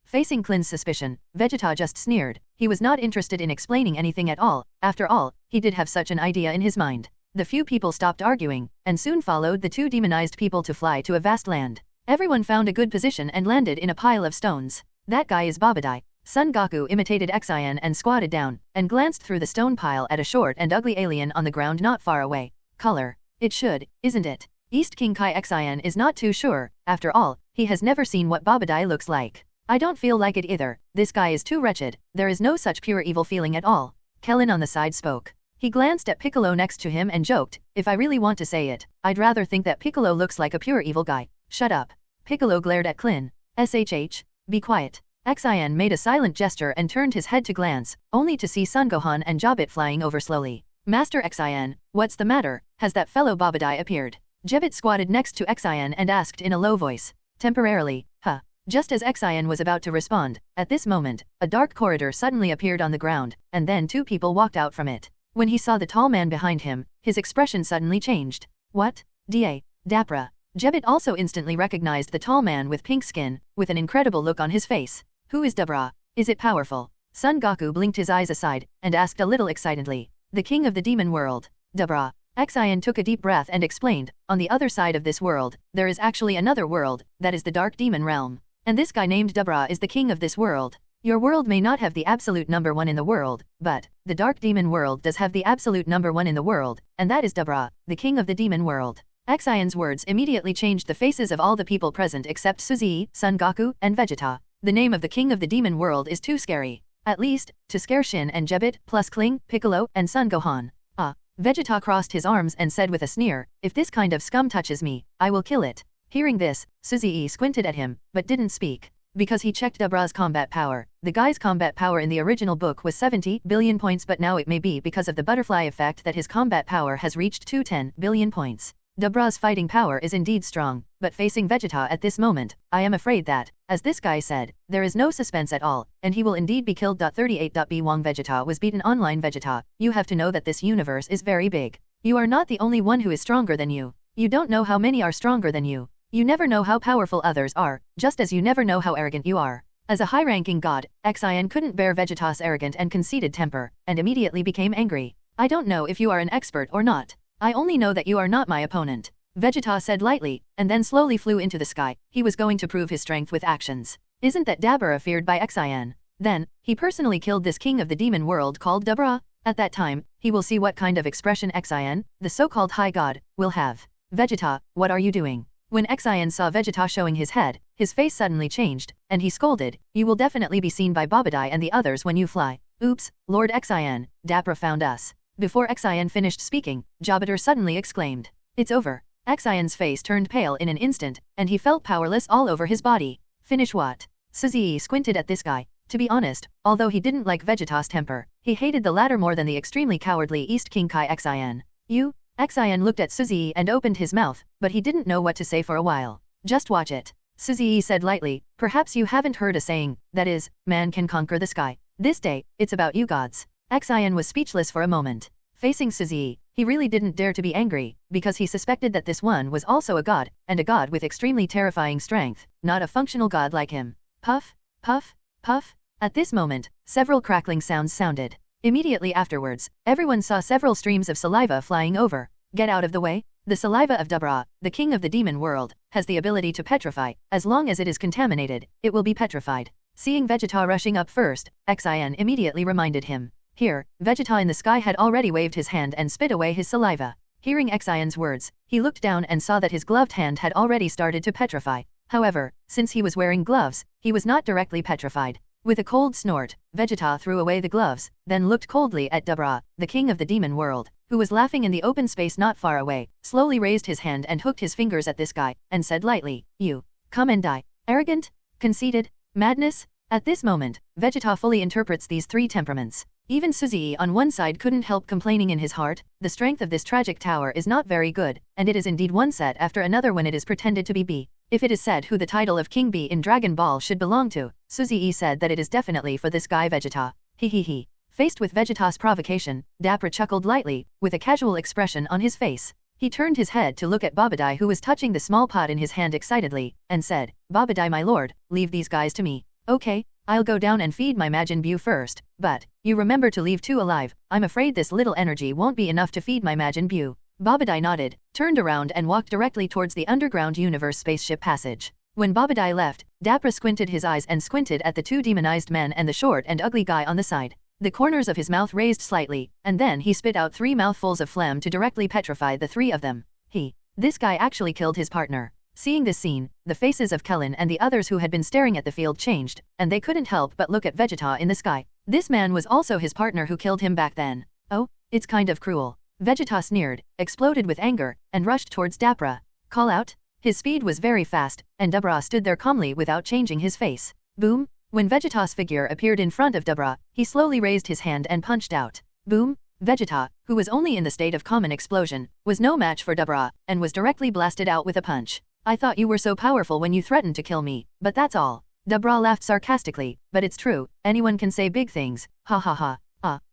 Facing Klin's suspicion, Vegeta just sneered. He was not interested in explaining anything at all, after all, he did have such an idea in his mind. The few people stopped arguing, and soon followed the two demonized people to fly to a vast land. Everyone found a good position and landed in a pile of stones. That guy is Babadai. Son Goku imitated Xian and squatted down, and glanced through the stone pile at a short and ugly alien on the ground not far away. Color. It should, isn't it? East King Kai Xian is not too sure, after all, he has never seen what Babadai looks like. I don't feel like it either, this guy is too wretched, there is no such pure evil feeling at all. Kellen on the side spoke. He glanced at Piccolo next to him and joked, if I really want to say it, I'd rather think that Piccolo looks like a pure evil guy. Shut up. Piccolo glared at Klin. SHH, be quiet. Xian made a silent gesture and turned his head to glance, only to see Son Gohan and Jabit flying over slowly. Master Xian, what's the matter, has that fellow Babadai appeared? Jabit squatted next to Xian and asked in a low voice. Temporarily, huh? Just as Xian was about to respond, at this moment, a dark corridor suddenly appeared on the ground, and then two people walked out from it. When he saw the tall man behind him, his expression suddenly changed. What? Da. Dapra. Jebit also instantly recognized the tall man with pink skin, with an incredible look on his face. Who is Dabra? Is it powerful? Son Goku blinked his eyes aside, and asked a little excitedly. The king of the demon world. Dabra. Xian took a deep breath and explained, on the other side of this world, there is actually another world, that is the dark demon realm. And this guy named Dabra is the king of this world. Your world may not have the absolute number 1 in the world, but the dark demon world does have the absolute number 1 in the world, and that is Dabra, the king of the demon world. Xian's words immediately changed the faces of all the people present except Suzy, Son Goku, and Vegeta. The name of the king of the demon world is too scary. At least, to scare Shin and Jebit, plus Kling, Piccolo, and Son Gohan. Vegeta crossed his arms and said with a sneer, if this kind of scum touches me, I will kill it. Hearing this, Suzy squinted at him, but didn't speak. Because he checked Dabra's combat power. The guy's combat power in the original book was 70 billion points, but now it may be because of the butterfly effect that his combat power has reached 210 billion points. Dabra's fighting power is indeed strong, but facing Vegeta at this moment, I am afraid that, as this guy said, there is no suspense at all, and he will indeed be killed. 38. Wong Vegeta was beaten online. Vegeta, you have to know that this universe is very big. You are not the only one who is stronger than you. You don't know how many are stronger than you. You never know how powerful others are, just as you never know how arrogant you are. As a high-ranking god, Xian couldn't bear Vegeta's arrogant and conceited temper, and immediately became angry. I don't know if you are an expert or not. I only know that you are not my opponent. Vegeta said lightly, and then slowly flew into the sky. He was going to prove his strength with actions. Isn't that Dabra feared by Xian? Then, he personally killed this king of the demon world called Dabra? At that time, he will see what kind of expression Xian, the so-called high god, will have. Vegeta, what are you doing? When Xian saw Vegeta showing his head, his face suddenly changed, and he scolded, you will definitely be seen by Babadai and the others when you fly. Oops, Lord Xian, Dabra found us. Before Xian finished speaking, Jobiter suddenly exclaimed. It's over. Xian's face turned pale in an instant, and he felt powerless all over his body. Finish what? Suzy squinted at this guy. To be honest, although he didn't like Vegeta's temper, he hated the latter more than the extremely cowardly East King Kai Xian. You? Xian looked at Suzy and opened his mouth, but he didn't know what to say for a while. Just watch it. Suzy said lightly, perhaps you haven't heard a saying, that is, man can conquer the sky. This day, it's about you gods. Xian was speechless for a moment. Facing Suzy, he really didn't dare to be angry, because he suspected that this one was also a god, and a god with extremely terrifying strength, not a functional god like him. Puff, puff, puff. At this moment, several crackling sounds sounded. Immediately afterwards, everyone saw several streams of saliva flying over. Get out of the way. The saliva of Dabra, the king of the demon world, has the ability to petrify. As long as it is contaminated, it will be petrified. Seeing Vegeta rushing up first, Xian immediately reminded him. Here, Vegeta in the sky had already waved his hand and spit away his saliva. Hearing Xian's words, he looked down and saw that his gloved hand had already started to petrify. However, since he was wearing gloves, he was not directly petrified. With a cold snort, Vegeta threw away the gloves, then looked coldly at Dabra, the king of the demon world, who was laughing in the open space not far away, slowly raised his hand and hooked his fingers at this guy, and said lightly, you, come and die. Arrogant? Conceited? Madness? At this moment, Vegeta fully interprets these three temperaments. Even Suzy on one side couldn't help complaining in his heart, the strength of this tragic tower is not very good, and it is indeed one set after another when it is pretended to be B. If it is said who the title of King B in Dragon Ball should belong to, Suzy said that it is definitely for this guy Vegeta. He. Faced with Vegeta's provocation, Dapper chuckled lightly, with a casual expression on his face. He turned his head to look at Babadai who was touching the small pot in his hand excitedly, and said, Babadai my lord, leave these guys to me. Okay, I'll go down and feed my Majin Buu first, but, you remember to leave 2 alive, I'm afraid this little energy won't be enough to feed my Majin Buu. Babadai nodded, turned around and walked directly towards the underground universe spaceship passage. When Babadai left, Dapper squinted his eyes and squinted at the 2 demonized men and the short and ugly guy on the side. The corners of his mouth raised slightly, and then he spit out 3 mouthfuls of phlegm to directly petrify the 3 of them. This guy actually killed his partner. Seeing this scene, the faces of Kellen and the others who had been staring at the field changed, and they couldn't help but look at Vegeta in the sky. This man was also his partner who killed him back then. Oh, it's kind of cruel. Vegeta sneered, exploded with anger, and rushed towards Dapra. Call out? His speed was very fast, and Dabra stood there calmly without changing his face. Boom! When Vegeta's figure appeared in front of Dabra, he slowly raised his hand and punched out. Boom! Vegeta, who was only in the state of common explosion, was no match for Dabra, and was directly blasted out with a punch. I thought you were so powerful when you threatened to kill me, but that's all. Dabra laughed sarcastically, but it's true, anyone can say big things, ha ha ha.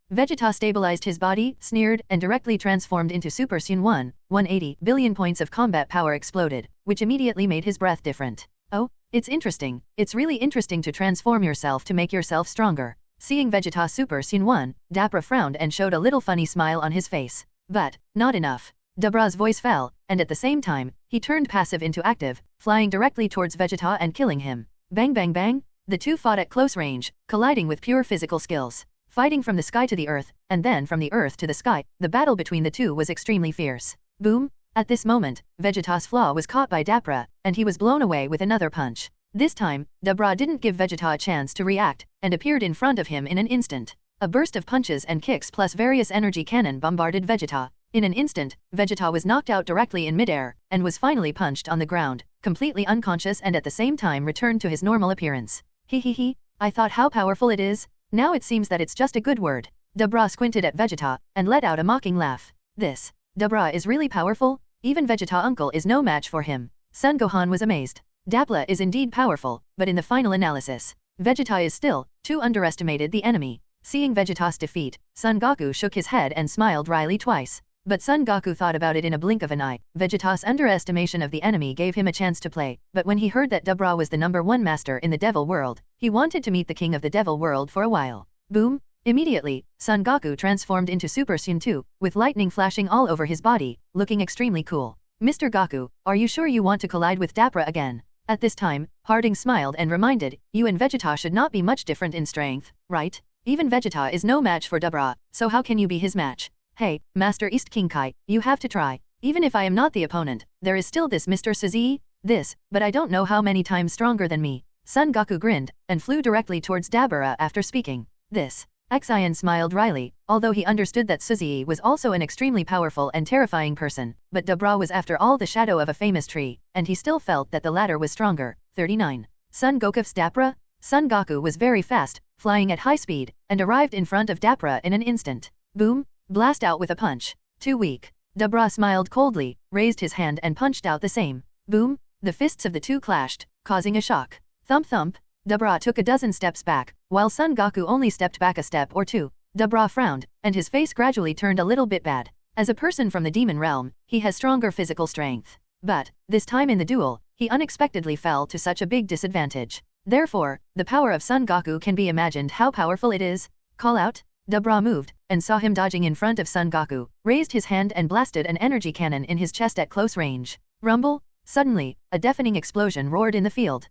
Vegeta stabilized his body, sneered, and directly transformed into Super Saiyan 1. 180 billion points of combat power exploded, which immediately made his breath different. Oh, it's interesting. It's really interesting to transform yourself to make yourself stronger. Seeing Vegeta Super Scene 1, Dapra frowned and showed a little funny smile on his face. But, not enough. Dabra's voice fell, and at the same time, he turned passive into active, flying directly towards Vegeta and killing him. Bang bang bang! The two fought at close range, colliding with pure physical skills. Fighting from the sky to the earth, and then from the earth to the sky, the battle between the two was extremely fierce. Boom! At this moment, Vegeta's flaw was caught by Dapra, and he was blown away with another punch. This time, Dabra didn't give Vegeta a chance to react, and appeared in front of him in an instant. A burst of punches and kicks plus various energy cannon bombarded Vegeta. In an instant, Vegeta was knocked out directly in midair, and was finally punched on the ground, completely unconscious and at the same time returned to his normal appearance. He, I thought how powerful it is, now it seems that it's just a good word. Dabra squinted at Vegeta, and let out a mocking laugh. This, Dabra is really powerful? Even Vegeta uncle is no match for him. Son Gohan was amazed. Dapla is indeed powerful, but in the final analysis, Vegeta is still, too underestimated the enemy. Seeing Vegeta's defeat, Son Goku shook his head and smiled wryly twice. But Son Goku thought about it in a blink of an eye. Vegeta's underestimation of the enemy gave him a chance to play, but when he heard that Dabra was the #1 master in the Devil World, he wanted to meet the king of the Devil World for a while. Boom! Immediately, Son Goku transformed into Super Saiyan 2, with lightning flashing all over his body, looking extremely cool. Mr. Goku, are you sure you want to collide with Dapra again? At this time, Harding smiled and reminded, you and Vegeta should not be much different in strength, right? Even Vegeta is no match for Dabra, so how can you be his match? Hey, Master East King Kai, you have to try. Even if I am not the opponent, there is still this Mr. Suzy, but I don't know how many times stronger than me. Son Goku grinned, and flew directly towards Dabra after speaking. This. Xian smiled wryly, although he understood that Suzy was also an extremely powerful and terrifying person, but Dabra was after all the shadow of a famous tree, and he still felt that the latter was stronger. 39. Son Goku's Dapra? Son Goku was very fast, flying at high speed, and arrived in front of Dapra in an instant. Boom! Blast out with a punch. Too weak. Dabra smiled coldly, raised his hand and punched out the same. Boom! The fists of the two clashed, causing a shock. Thump thump! Dabra took a dozen steps back, while Son Goku only stepped back a step or two. Dabra frowned, and his face gradually turned a little bit bad. As a person from the demon realm, he has stronger physical strength. But, this time in the duel, he unexpectedly fell to such a big disadvantage. Therefore, the power of Son Goku can be imagined how powerful it is. Call out? Dabra moved, and saw him dodging in front of Son Goku, raised his hand and blasted an energy cannon in his chest at close range. Rumble! Suddenly, a deafening explosion roared in the field.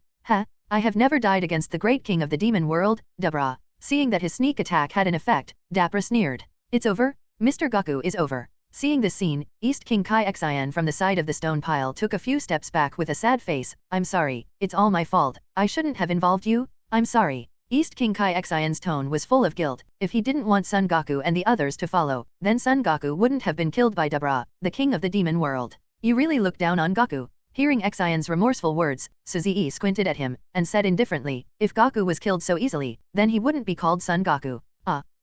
I have never died against the great king of the demon world, Dabra. Seeing that his sneak attack had an effect, Dapra sneered. It's over? Mr. Goku is over. Seeing this scene, East King Kai Xian from the side of the stone pile took a few steps back with a sad face. I'm sorry, it's all my fault. I shouldn't have involved you. I'm sorry. East King Kai Xian's tone was full of guilt. If he didn't want Son Goku and the others to follow, then Son Goku wouldn't have been killed by Dabra, the king of the demon world. You really look down on Goku. Hearing Xian's remorseful words, Suzy squinted at him, and said indifferently, if Goku was killed so easily, then he wouldn't be called Son Goku.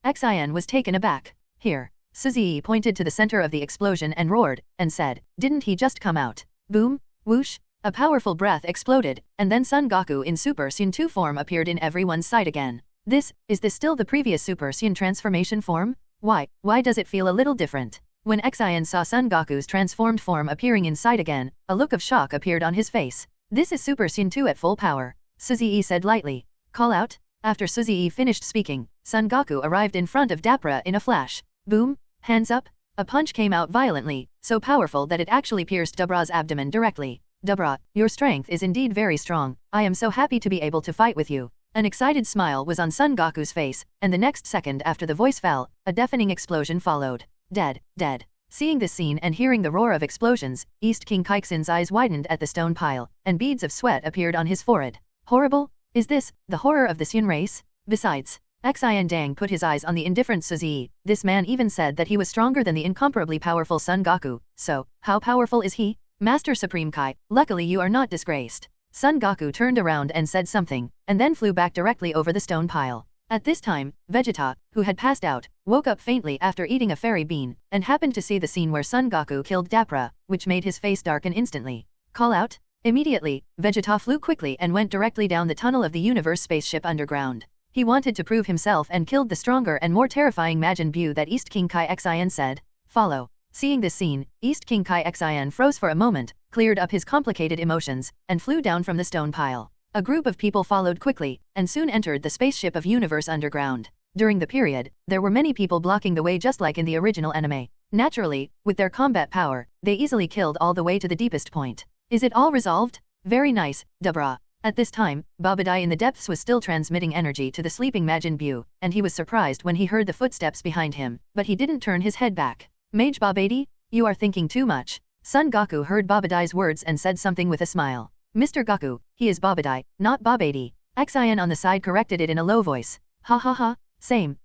Xian was taken aback. Here. Suzy pointed to the center of the explosion and roared, and said, didn't he just come out? Boom, whoosh, a powerful breath exploded, and then Son Goku in Super Saiyan 2 form appeared in everyone's sight again. Is this still the previous Super Saiyan transformation form? Why does it feel a little different? When Xian saw Son Goku's transformed form appearing in sight again, a look of shock appeared on his face. This is Super Saiyan 2 at full power, Suzy said lightly. Call out? After Suzy finished speaking, Son Goku arrived in front of Dapra in a flash. Boom! Hands up! A punch came out violently, so powerful that it actually pierced Dabra's abdomen directly. Dabra, your strength is indeed very strong. I am so happy to be able to fight with you. An excited smile was on Son Goku's face, and the next second after the voice fell, a deafening explosion followed. Dead. Seeing this scene and hearing the roar of explosions, East King Kaiksin's eyes widened at the stone pile, and beads of sweat appeared on his forehead. Horrible? Is this the horror of the Saiyan race? Besides, Xian Dang put his eyes on the indifferent Suzy. This man even said that he was stronger than the incomparably powerful Son Goku. So, how powerful is he? Master Supreme Kai, luckily you are not disgraced. Son Goku turned around and said something, and then flew back directly over the stone pile. At this time, Vegeta, who had passed out, woke up faintly after eating a fairy bean, and happened to see the scene where Son Goku killed Dapra, which made his face darken instantly. Call out? Immediately, Vegeta flew quickly and went directly down the tunnel of the universe spaceship underground. He wanted to prove himself and killed the stronger and more terrifying Majin Buu that East King Kai Xian said. Follow. Seeing this scene, East King Kai Xian froze for a moment, cleared up his complicated emotions, and flew down from the stone pile. A group of people followed quickly, and soon entered the spaceship of Universe Underground. During the period, there were many people blocking the way just like in the original anime. Naturally, with their combat power, they easily killed all the way to the deepest point. Is it all resolved? Very nice, Dubra. At this time, Babadai in the depths was still transmitting energy to the sleeping Majin Buu, and he was surprised when he heard the footsteps behind him, but he didn't turn his head back. Mage Babadi? You are thinking too much. Son Goku heard Babadai's words and said something with a smile. Mr. Goku, he is Babadai, not Babadi. Xian on the side corrected it in a low voice. Ha ha ha, same.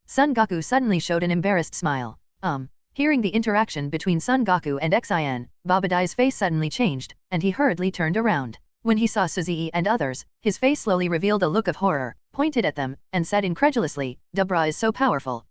Son Goku suddenly showed an embarrassed smile. Hearing the interaction between Son Goku and Xian, Babadai's face suddenly changed, and he hurriedly turned around. When he saw Suzy and others, his face slowly revealed a look of horror, pointed at them, and said incredulously, Dubra is so powerful,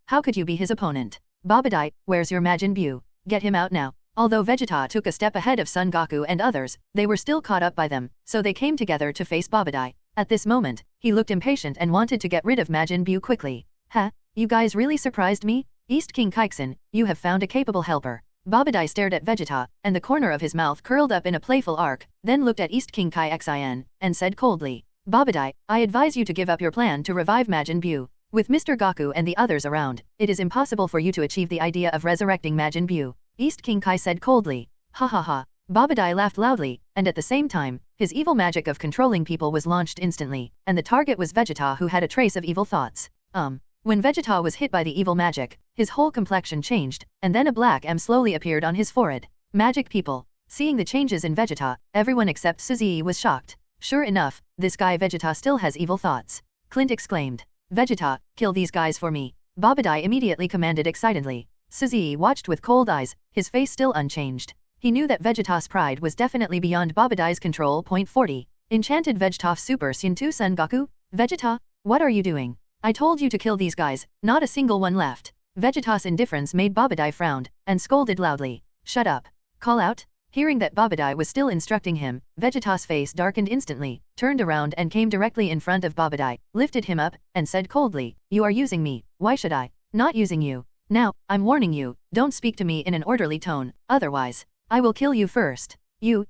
how could you be his opponent? Babadai, where's your Majin Buu? Get him out now. Although Vegeta took a step ahead of Son Goku and others, they were still caught up by them, so they came together to face Babadai. At this moment, he looked impatient and wanted to get rid of Majin Buu quickly. Huh? You guys really surprised me? East King Kaiksen, you have found a capable helper. Babadai stared at Vegeta, and the corner of his mouth curled up in a playful arc, then looked at East King Kai Xian, and said coldly, Babadai, I advise you to give up your plan to revive Majin Buu. With Mr. Goku and the others around, it is impossible for you to achieve the idea of resurrecting Majin Buu. East King Kai said coldly. Ha ha ha. Babadai laughed loudly, and at the same time, his evil magic of controlling people was launched instantly, and the target was Vegeta, who had a trace of evil thoughts. When Vegeta was hit by the evil magic, his whole complexion changed, and then a black M slowly appeared on his forehead. Magic people. Seeing the changes in Vegeta, everyone except Suzy was shocked. Sure enough, this guy Vegeta still has evil thoughts. Clint exclaimed. Vegeta, kill these guys for me. Babadai immediately commanded excitedly. Suzy watched with cold eyes, his face still unchanged. He knew that Vegeta's pride was definitely beyond Babadai's control. 40. Enchanted Vegeta Super Saiyan 2 Son Goku? Vegeta, what are you doing? I told you to kill these guys, not a single one left. Vegeta's indifference made Babadai frown, and scolded loudly. Shut up. Call out? Hearing that Babadai was still instructing him, Vegeta's face darkened instantly, turned around and came directly in front of Babadai, lifted him up, and said coldly, You are using me, why should I? Not using you. Now, I'm warning you, don't speak to me in an orderly tone, otherwise, I will kill you first. You,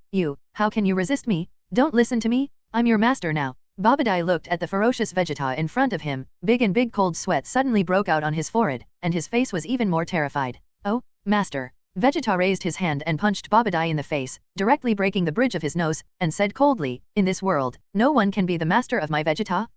how can you resist me? Don't listen to me, I'm your master now. Babadai looked at the ferocious Vegeta in front of him, big cold sweat suddenly broke out on his forehead, and his face was even more terrified. Oh, master. Vegeta raised his hand and punched Babadai in the face, directly breaking the bridge of his nose, and said coldly, In this world, no one can be the master of my Vegeta?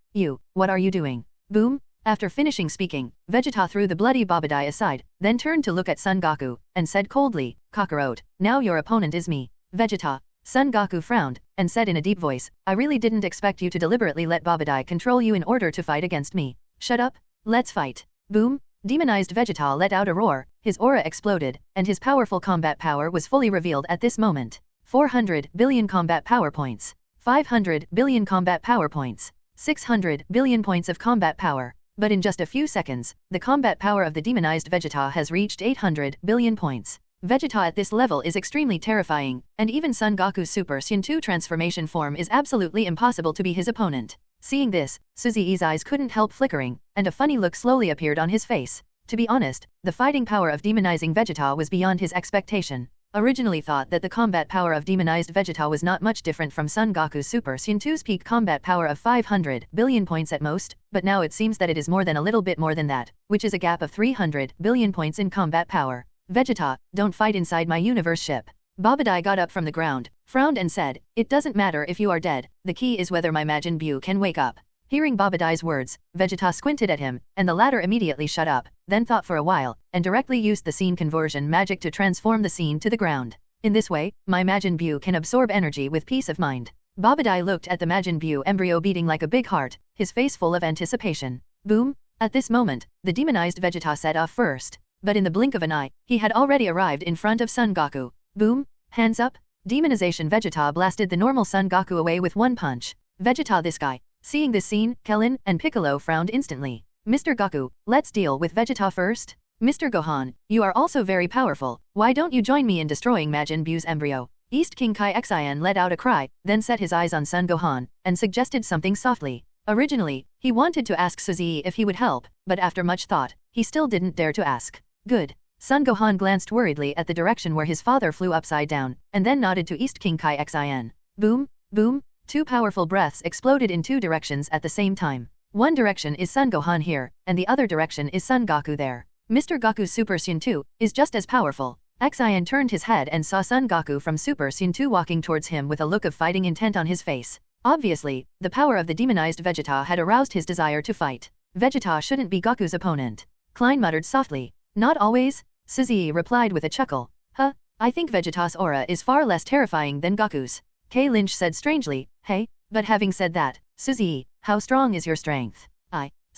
What are you doing? Boom. After finishing speaking, Vegeta threw the bloody Babadai aside, then turned to look at Son Goku, and said coldly, Kakarot, now your opponent is me. Vegeta. Son Goku frowned, and said in a deep voice, I really didn't expect you to deliberately let Babadai control you in order to fight against me. Shut up, let's fight. Boom. Demonized Vegeta let out a roar, his aura exploded, and his powerful combat power was fully revealed at this moment. 400 billion combat power points. 500 billion combat power points. 600 billion points of combat power. But in just a few seconds, the combat power of the demonized Vegeta has reached 800 billion points. Vegeta at this level is extremely terrifying, and even Son Goku's Super Saiyan 2 transformation form is absolutely impossible to be his opponent. Seeing this, Suzy's eyes couldn't help flickering, and a funny look slowly appeared on his face. To be honest, the fighting power of demonizing Vegeta was beyond his expectation. Originally thought that the combat power of demonized Vegeta was not much different from Son Goku's Super Saiyan 2's peak combat power of 500 billion points at most, but now it seems that it is more than a little bit more than that, which is a gap of 300 billion points in combat power. Vegeta, don't fight inside my universe ship. Babadai got up from the ground, frowned and said, It doesn't matter if you are dead, the key is whether my Majin Buu can wake up. Hearing Babadai's words, Vegeta squinted at him, and the latter immediately shut up, then thought for a while, and directly used the scene conversion magic to transform the scene to the ground. In this way, my Majin Buu can absorb energy with peace of mind. Babadai looked at the Majin Buu embryo beating like a big heart, his face full of anticipation. Boom! At this moment, the demonized Vegeta set off first. But in the blink of an eye, he had already arrived in front of Son Goku. Boom! Hands up! Demonization Vegeta blasted the normal Son Goku away with one punch. Vegeta this guy. Seeing this scene, Kellen and Piccolo frowned instantly. Mr. Goku, let's deal with Vegeta first. Mr. Gohan, you are also very powerful, why don't you join me in destroying Majin Buu's embryo? East King Kai Xian let out a cry, then set his eyes on Son Gohan, and suggested something softly. Originally, he wanted to ask Suzy if he would help, but after much thought, he still didn't dare to ask. Good. Son Gohan glanced worriedly at the direction where his father flew upside down, and then nodded to East King Kai Xian. Boom! Boom! 2 powerful breaths exploded in 2 directions at the same time. One direction is Son Gohan here, and the other direction is Son Goku there. Mr. Goku's Super Saiyan 2 is just as powerful. Xian turned his head and saw Son Goku from Super Saiyan 2 walking towards him with a look of fighting intent on his face. Obviously, the power of the demonized Vegeta had aroused his desire to fight. Vegeta shouldn't be Goku's opponent. Klein muttered softly. Not always, Suzy replied with a chuckle. Huh, I think Vegeta's aura is far less terrifying than Goku's. K. Lynch said strangely, hey, but having said that, Suzy, how strong is your strength?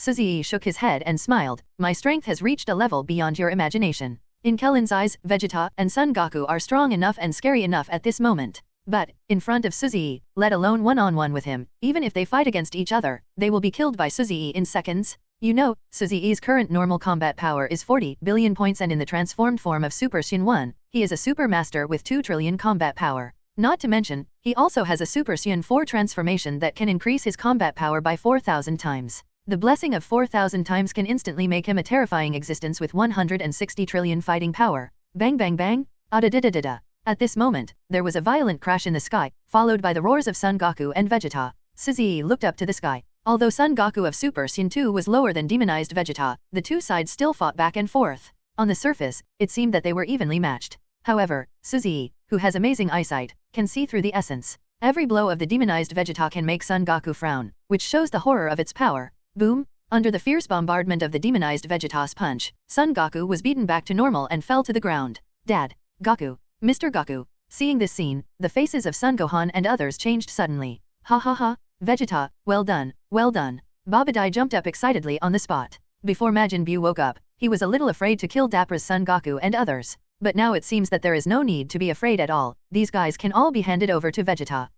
Suzy shook his head and smiled, my strength has reached a level beyond your imagination. In Kellen's eyes, Vegeta and Son Goku are strong enough and scary enough at this moment. But, in front of Suzy, let alone one-on-one with him, even if they fight against each other, they will be killed by Suzy in seconds. You know, Suzy's current normal combat power is 40 billion points, and in the transformed form of Super Saiyan 1, he is a super master with 2 trillion combat power. Not to mention, he also has a Super Saiyan 4 transformation that can increase his combat power by 4,000 times. The blessing of 4,000 times can instantly make him a terrifying existence with 160 trillion fighting power. Bang bang bang, ada-da-da-da-da. At this moment, there was a violent crash in the sky, followed by the roars of Son Goku and Vegeta. Suzy looked up to the sky. Although Son Goku of Super Saiyan 2 was lower than demonized Vegeta, the two sides still fought back and forth. On the surface, it seemed that they were evenly matched. However, Suzy, who has amazing eyesight, can see through the essence. Every blow of the demonized Vegeta can make Son Goku frown, which shows the horror of its power. Boom! Under the fierce bombardment of the demonized Vegeta's punch, Son Goku was beaten back to normal and fell to the ground. Dad, Goku, Mr. Goku. Seeing this scene, the faces of Son Gohan and others changed suddenly. Ha ha ha, Vegeta, well done, well done. Babadai jumped up excitedly on the spot. Before Majin Buu woke up, he was a little afraid to kill Dapra's Son Goku and others. But now it seems that there is no need to be afraid at all, these guys can all be handed over to Vegeta.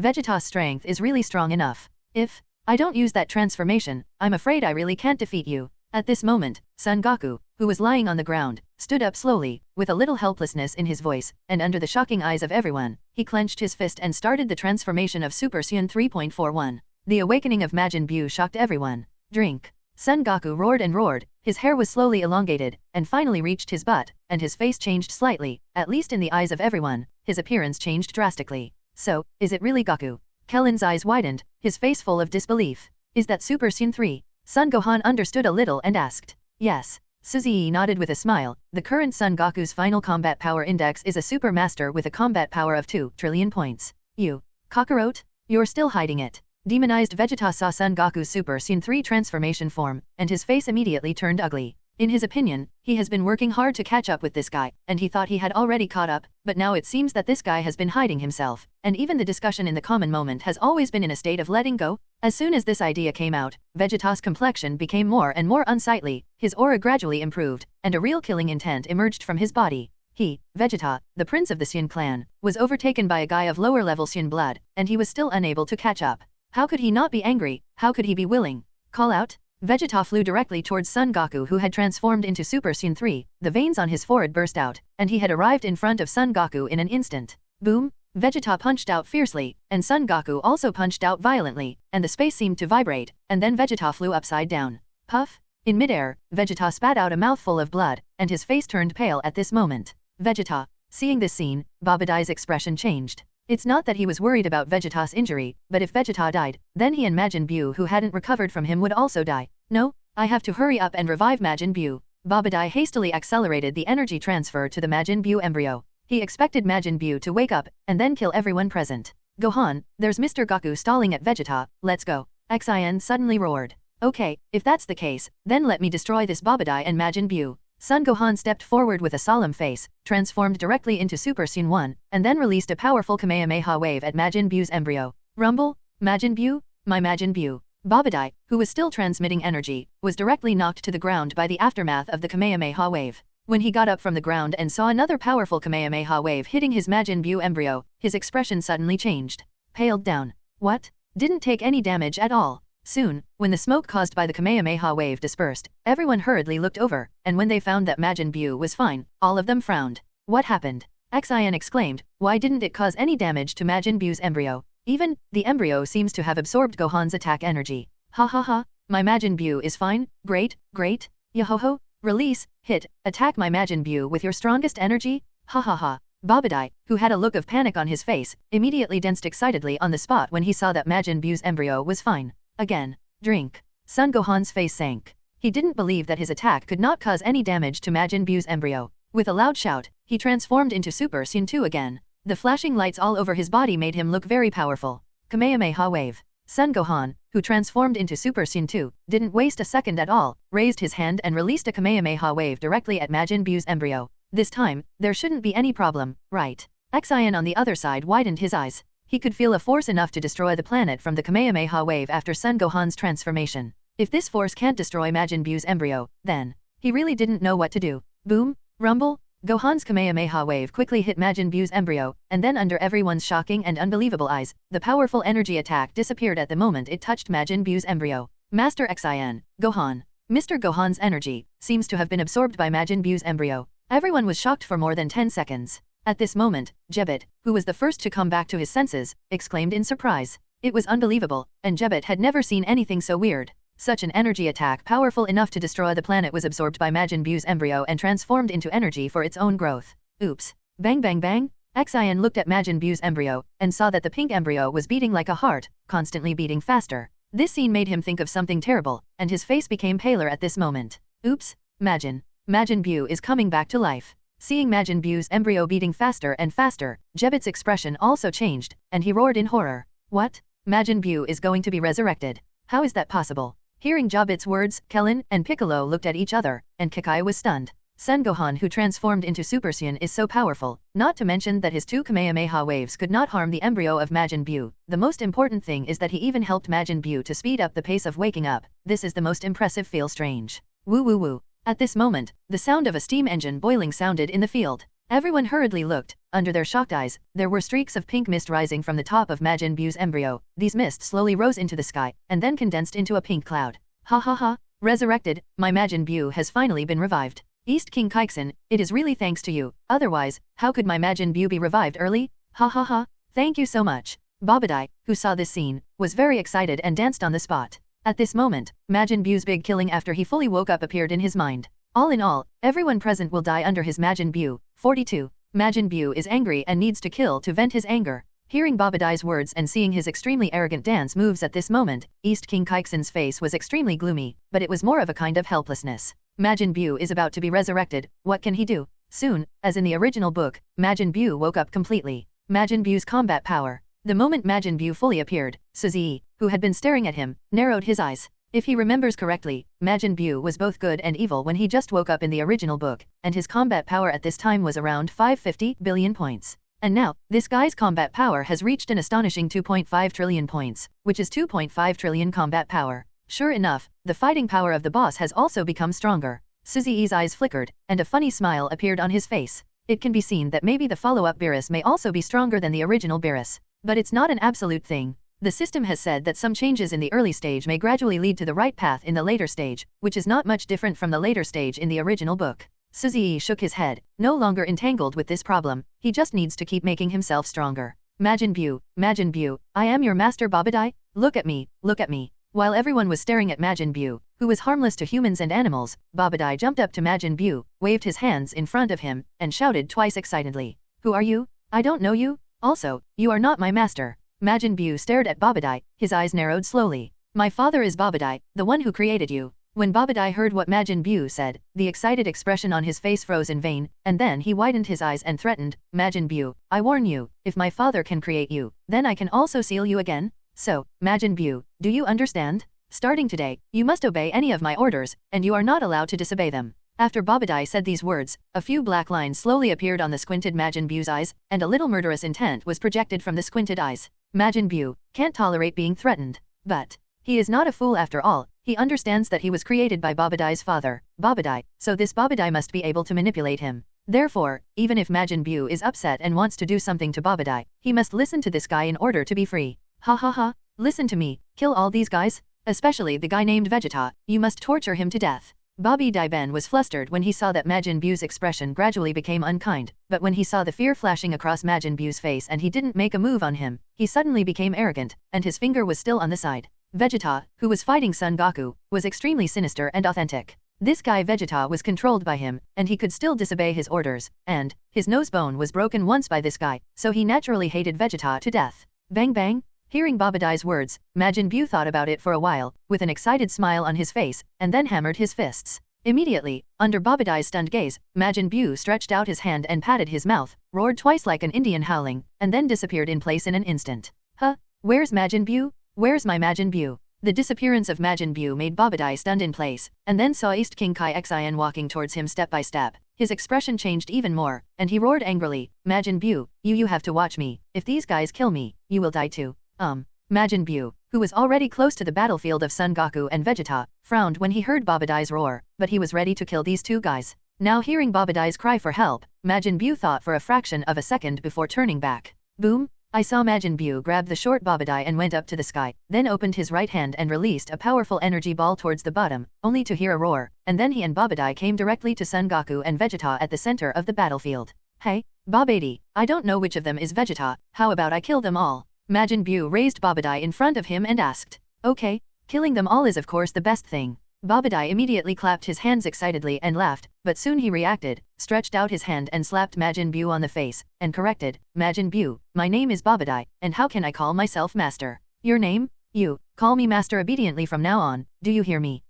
Vegeta's strength is really strong enough. If I don't use that transformation, I'm afraid I really can't defeat you. At this moment, Son Goku, who was lying on the ground, stood up slowly, with a little helplessness in his voice, and under the shocking eyes of everyone, he clenched his fist and started the transformation of Super Saiyan 3.41. The awakening of Majin Buu shocked everyone. Drink. Son Goku roared and roared, his hair was slowly elongated, and finally reached his butt, and his face changed slightly, at least in the eyes of everyone, his appearance changed drastically. So, is it really Goku? Kellen's eyes widened, his face full of disbelief. Is that Super Saiyan 3? Son Gohan understood a little and asked. Yes. Suzy nodded with a smile. The current Son Goku's final combat power index is a super master with a combat power of 2 trillion points. You, Kakarot? You're still hiding it. Demonized Vegeta saw Son Goku's Super Saiyan 3 transformation form, and his face immediately turned ugly. In his opinion, he has been working hard to catch up with this guy, and he thought he had already caught up, but now it seems that this guy has been hiding himself, and even the discussion in the common moment has always been in a state of letting go. As soon as this idea came out, Vegeta's complexion became more and more unsightly, his aura gradually improved, and a real killing intent emerged from his body. He, Vegeta, the prince of the Saiyan clan, was overtaken by a guy of lower-level Saiyan blood, and he was still unable to catch up. How could he not be angry? How could he be willing? Call out? Vegeta flew directly towards Son Goku, who had transformed into Super Saiyan 3, the veins on his forehead burst out, and he had arrived in front of Son Goku in an instant. Boom! Vegeta punched out fiercely, and Son Goku also punched out violently, and the space seemed to vibrate, and then Vegeta flew upside down. Puff! In midair, Vegeta spat out a mouthful of blood, and his face turned pale at this moment. Vegeta. Seeing this scene, Babadai's expression changed. It's not that he was worried about Vegeta's injury, but if Vegeta died, then he and Majin Buu, who hadn't recovered from him, would also die. No, I have to hurry up and revive Majin Buu. Babadai hastily accelerated the energy transfer to the Majin Buu embryo. He expected Majin Buu to wake up, and then kill everyone present. Gohan, there's Mr. Goku stalling at Vegeta, let's go. Xian suddenly roared. Okay, if that's the case, then let me destroy this Babadai and Majin Buu. Son Gohan stepped forward with a solemn face, transformed directly into Super Saiyan 1, and then released a powerful Kamehameha wave at Majin Buu's embryo. Rumble? Majin Buu? My Majin Buu. Babadai, who was still transmitting energy, was directly knocked to the ground by the aftermath of the Kamehameha wave. When he got up from the ground and saw another powerful Kamehameha wave hitting his Majin Buu embryo, his expression suddenly changed. Paled down. What? Didn't take any damage at all. Soon, when the smoke caused by the Kamehameha wave dispersed, everyone hurriedly looked over, and when they found that Majin Buu was fine, all of them frowned. What happened? Xian exclaimed, why didn't it cause any damage to Majin Buu's embryo? Even, the embryo seems to have absorbed Gohan's attack energy. Ha ha ha, my Majin Buu is fine, great, great, yahoho, release, hit, attack my Majin Buu with your strongest energy, ha ha ha. Babadai, who had a look of panic on his face, immediately danced excitedly on the spot when he saw that Majin Buu's embryo was fine. Again. Drink. Son Gohan's face sank. He didn't believe that his attack could not cause any damage to Majin Buu's embryo. With a loud shout, he transformed into Super Saiyan 2 again. The flashing lights all over his body made him look very powerful. Kamehameha Wave. Son Gohan, who transformed into Super Saiyan 2, didn't waste a second at all, raised his hand and released a Kamehameha Wave directly at Majin Buu's embryo. This time, there shouldn't be any problem, right? Xian on the other side widened his eyes. He could feel a force enough to destroy the planet from the Kamehameha Wave after Son Gohan's transformation. If this force can't destroy Majin Buu's embryo, then he really didn't know what to do. Boom, rumble, Gohan's Kamehameha Wave quickly hit Majin Buu's embryo, and then under everyone's shocking and unbelievable eyes, the powerful energy attack disappeared at the moment it touched Majin Buu's embryo. Master Xian, Gohan. Mr. Gohan's energy seems to have been absorbed by Majin Buu's embryo. Everyone was shocked for more than 10 seconds. At this moment, Jebet, who was the first to come back to his senses, exclaimed in surprise. It was unbelievable, and Jebet had never seen anything so weird. Such an energy attack powerful enough to destroy the planet was absorbed by Majin Buu's embryo and transformed into energy for its own growth. Oops. Bang bang bang. Xian looked at Majin Buu's embryo, and saw that the pink embryo was beating like a heart, constantly beating faster. This scene made him think of something terrible, and his face became paler at this moment. Oops. Majin Buu is coming back to life. Seeing Majin Buu's embryo beating faster and faster, Jebet's expression also changed, and he roared in horror. What? Majin Buu is going to be resurrected. How is that possible? Hearing Jebet's words, Kellen and Piccolo looked at each other, and Kakai was stunned. Son Gohan, who transformed into Super Saiyan, is so powerful, not to mention that his 2 Kamehameha waves could not harm the embryo of Majin Buu. The most important thing is that he even helped Majin Buu to speed up the pace of waking up. This is the most impressive. Feel strange. Woo woo woo. At this moment, the sound of a steam engine boiling sounded in the field. Everyone hurriedly looked. Under their shocked eyes, there were streaks of pink mist rising from the top of Majin Buu's embryo. These mists slowly rose into the sky, and then condensed into a pink cloud. Ha ha ha. Resurrected, my Majin Buu has finally been revived. East King Kaiksen, it is really thanks to you. Otherwise, how could my Majin Buu be revived early? Ha ha ha. Thank you so much. Babadai, who saw this scene, was very excited and danced on the spot. At this moment, Majin Buu's big killing after he fully woke up appeared in his mind. All in all, everyone present will die under his Majin Buu. 42. Majin Buu is angry and needs to kill to vent his anger. Hearing Babadai's words and seeing his extremely arrogant dance moves at this moment, East King Kaiksen's face was extremely gloomy, but it was more of a kind of helplessness. Majin Buu is about to be resurrected, what can he do? Soon, as in the original book, Majin Buu woke up completely. Majin Buu's combat power. The moment Majin Buu fully appeared, Suzy, who had been staring at him, narrowed his eyes. If he remembers correctly, Majin Buu was both good and evil when he just woke up in the original book, and his combat power at this time was around 550 billion points. And now, this guy's combat power has reached an astonishing 2.5 trillion points, which is 2.5 trillion combat power. Sure enough, the fighting power of the boss has also become stronger. Suzy's eyes flickered, and a funny smile appeared on his face. It can be seen that maybe the follow-up Beerus may also be stronger than the original Beerus. But it's not an absolute thing. The system has said that some changes in the early stage may gradually lead to the right path in the later stage, which is not much different from the later stage in the original book. Suzy shook his head, no longer entangled with this problem, he just needs to keep making himself stronger. Majin Buu, I am your master Babadai, look at me, look at me. While everyone was staring at Majin Buu, who was harmless to humans and animals, Babadai jumped up to Majin Buu, waved his hands in front of him, and shouted twice excitedly. Who are you? I don't know you. Also, you are not my master. Majin Buu stared at Babadai, his eyes narrowed slowly. My father is Babadai, the one who created you. When Babadai heard what Majin Buu said, the excited expression on his face froze in vain, and then he widened his eyes and threatened, Majin Buu, I warn you, if my father can create you, then I can also seal you again. So, Majin Buu, do you understand? Starting today, you must obey any of my orders, and you are not allowed to disobey them. After Babadai said these words, a few black lines slowly appeared on the squinted Majin Buu's eyes, and a little murderous intent was projected from the squinted eyes. Majin Buu can't tolerate being threatened. But he is not a fool after all. He understands that he was created by Babadai's father, Babadai, so this Babadai must be able to manipulate him. Therefore, even if Majin Buu is upset and wants to do something to Babadai, he must listen to this guy in order to be free. Ha ha ha, listen to me, kill all these guys, especially the guy named Vegeta, you must torture him to death. Babadai Ben was flustered when he saw that Majin Buu's expression gradually became unkind, but when he saw the fear flashing across Majin Buu's face and he didn't make a move on him, he suddenly became arrogant, and his finger was still on the side. Vegeta, who was fighting Son Goku, was extremely sinister and authentic. This guy Vegeta was controlled by him, and he could still disobey his orders, and his nose bone was broken once by this guy, so he naturally hated Vegeta to death. Bang bang! Hearing Babadai's words, Majin Buu thought about it for a while, with an excited smile on his face, and then hammered his fists. Immediately, under Babadai's stunned gaze, Majin Buu stretched out his hand and patted his mouth, roared twice like an Indian howling, and then disappeared in place in an instant. Huh? Where's Majin Buu? Where's my Majin Buu? The disappearance of Majin Buu made Babadai stunned in place, and then saw East King Kai Xian walking towards him step by step. His expression changed even more, and he roared angrily, Majin Buu, you have to watch me. If these guys kill me, you will die too. Majin Buu, who was already close to the battlefield of Son Goku and Vegeta, frowned when he heard Babadai's roar, but he was ready to kill these two guys. Now hearing Babadai's cry for help, Majin Buu thought for a fraction of a second before turning back. Boom! I saw Majin Buu grab the short Babadai and went up to the sky, then opened his right hand and released a powerful energy ball towards the bottom, only to hear a roar, and then he and Babadai came directly to Son Goku and Vegeta at the center of the battlefield. Hey, Babadi, I don't know which of them is Vegeta, how about I kill them all? Majin Buu raised Babadai in front of him and asked. Okay, killing them all is of course the best thing. Babadai immediately clapped his hands excitedly and laughed, but soon he reacted, stretched out his hand and slapped Majin Buu on the face, and corrected, Majin Buu, my name is Babadai, and how can I call myself master? Your name? You, call me master obediently from now on, do you hear me?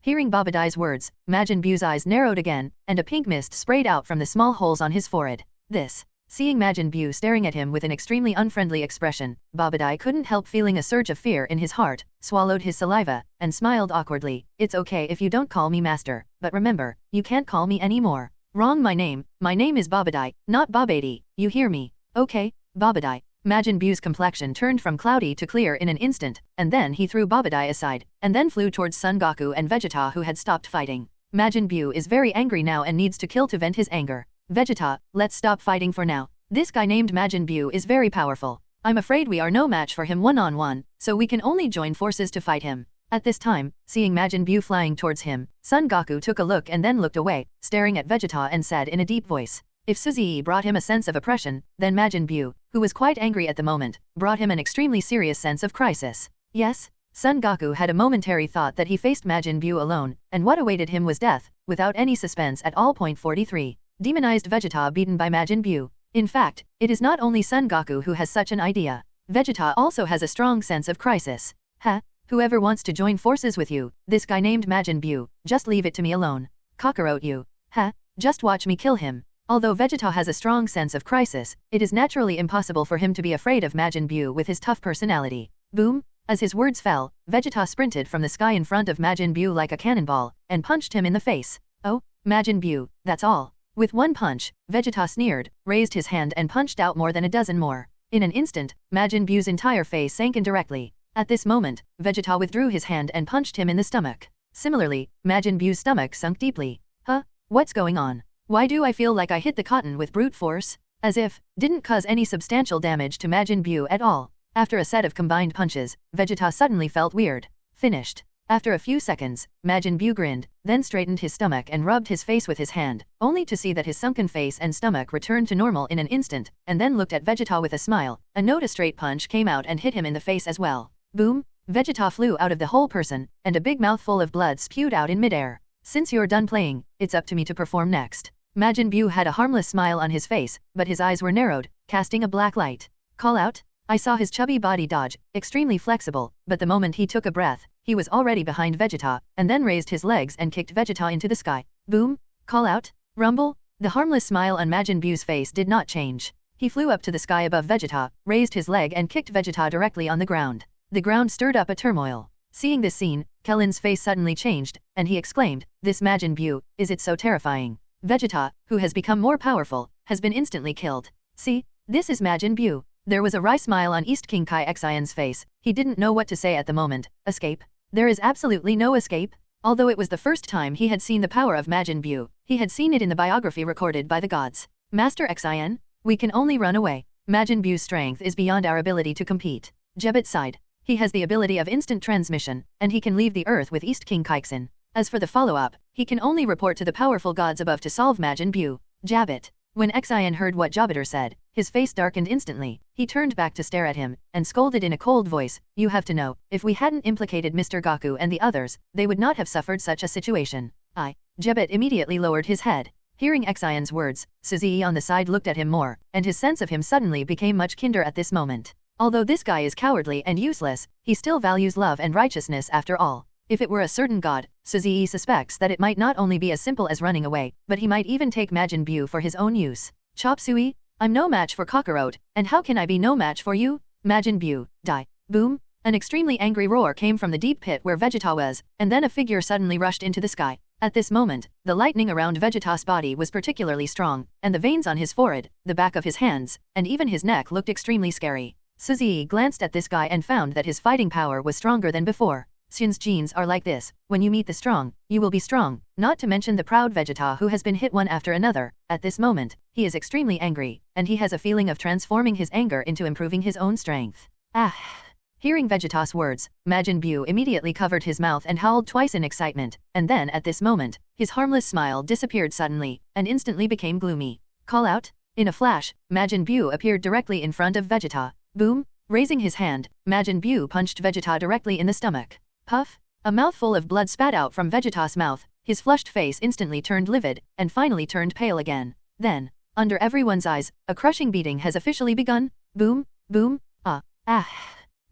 Hearing Babadai's words, Majin Buu's eyes narrowed again, and a pink mist sprayed out from the small holes on his forehead. Seeing Majin Buu staring at him with an extremely unfriendly expression, Babadai couldn't help feeling a surge of fear in his heart, swallowed his saliva, and smiled awkwardly. It's okay if you don't call me master, but remember, you can't call me anymore. Wrong, my name is Babadai, not Babadi, you hear me? Okay, Babadai. Majin Buu's complexion turned from cloudy to clear in an instant, and then he threw Babadai aside, and then flew towards Son Goku and Vegeta who had stopped fighting. Majin Buu is very angry now and needs to kill to vent his anger. Vegeta, let's stop fighting for now. This guy named Majin Buu is very powerful. I'm afraid we are no match for him one-on-one, so we can only join forces to fight him. At this time, seeing Majin Buu flying towards him, Son Goku took a look and then looked away, staring at Vegeta and said in a deep voice. If Suzy brought him a sense of oppression, then Majin Buu, who was quite angry at the moment, brought him an extremely serious sense of crisis. Yes? Son Goku had a momentary thought that he faced Majin Buu alone, and what awaited him was death, without any suspense at all. 43. Demonized Vegeta beaten by Majin Buu. In fact, it is not only Son Goku who has such an idea. Vegeta also has a strong sense of crisis. Whoever wants to join forces with you, this guy named Majin Buu, just leave it to me alone. Kakarot you. Just watch me kill him. Although Vegeta has a strong sense of crisis, it is naturally impossible for him to be afraid of Majin Buu with his tough personality. Boom! As his words fell, Vegeta sprinted from the sky in front of Majin Buu like a cannonball, and punched him in the face. Oh, Majin Buu, that's all. With one punch, Vegeta sneered, raised his hand and punched out more than a dozen more. In an instant, Majin Buu's entire face sank in directly. At this moment, Vegeta withdrew his hand and punched him in the stomach. Similarly, Majin Buu's stomach sunk deeply. What's going on? Why do I feel like I hit the cotton with brute force? As if, didn't cause any substantial damage to Majin Buu at all. After a set of combined punches, Vegeta suddenly felt weird. Finished. After a few seconds, Majin Buu grinned, then straightened his stomach and rubbed his face with his hand, only to see that his sunken face and stomach returned to normal in an instant, and then looked at Vegeta with a smile. A straight punch came out and hit him in the face as well. Boom! Vegeta flew out of the whole person, and a big mouthful of blood spewed out in midair. Since you're done playing, it's up to me to perform next. Majin Buu had a harmless smile on his face, but his eyes were narrowed, casting a black light. Call out? I saw his chubby body dodge, extremely flexible, but the moment he took a breath, he was already behind Vegeta, and then raised his legs and kicked Vegeta into the sky. Boom! Call out? Rumble? The harmless smile on Majin Buu's face did not change. He flew up to the sky above Vegeta, raised his leg and kicked Vegeta directly on the ground. The ground stirred up a turmoil. Seeing this scene, Kellen's face suddenly changed, and he exclaimed, "This Majin Buu, is it so terrifying? Vegeta, who has become more powerful, has been instantly killed. See, this is Majin Buu." There was a wry smile on East King Kai Xian's face. He didn't know what to say at the moment. Escape? There is absolutely no escape. Although it was the first time he had seen the power of Majin Buu, he had seen it in the biography recorded by the gods. Master Xian? We can only run away. Majin Buu's strength is beyond our ability to compete. Jebet sighed. He has the ability of instant transmission, and he can leave the earth with East King Kaiksin. As for the follow-up, he can only report to the powerful gods above to solve Majin Buu. Jabet. When Xian heard what Jobiter said, his face darkened instantly. He turned back to stare at him, and scolded in a cold voice, "You have to know, if we hadn't implicated Mr. Gaku and the others, they would not have suffered such a situation." Jebet immediately lowered his head. Hearing Xion's words, Suzy on the side looked at him more, and his sense of him suddenly became much kinder at this moment. Although this guy is cowardly and useless, he still values love and righteousness after all. If it were a certain god, Suzy suspects that it might not only be as simple as running away, but he might even take Majin Buu for his own use. Chop Suey, I'm no match for Kakarot, and how can I be no match for you? Majin Buu, die. Boom! An extremely angry roar came from the deep pit where Vegeta was, and then a figure suddenly rushed into the sky. At this moment, the lightning around Vegeta's body was particularly strong, and the veins on his forehead, the back of his hands, and even his neck looked extremely scary. Suzy glanced at this guy and found that his fighting power was stronger than before. Sin's genes are like this, when you meet the strong, you will be strong, not to mention the proud Vegeta who has been hit one after another. At this moment, he is extremely angry, and he has a feeling of transforming his anger into improving his own strength. Hearing Vegeta's words, Majin Buu immediately covered his mouth and howled twice in excitement, and then at this moment, his harmless smile disappeared suddenly, and instantly became gloomy. Call out? In a flash, Majin Buu appeared directly in front of Vegeta. Boom! Raising his hand, Majin Buu punched Vegeta directly in the stomach. Puff! A mouthful of blood spat out from Vegeta's mouth, his flushed face instantly turned livid, and finally turned pale again. Then, under everyone's eyes, a crushing beating has officially begun. Boom! Boom!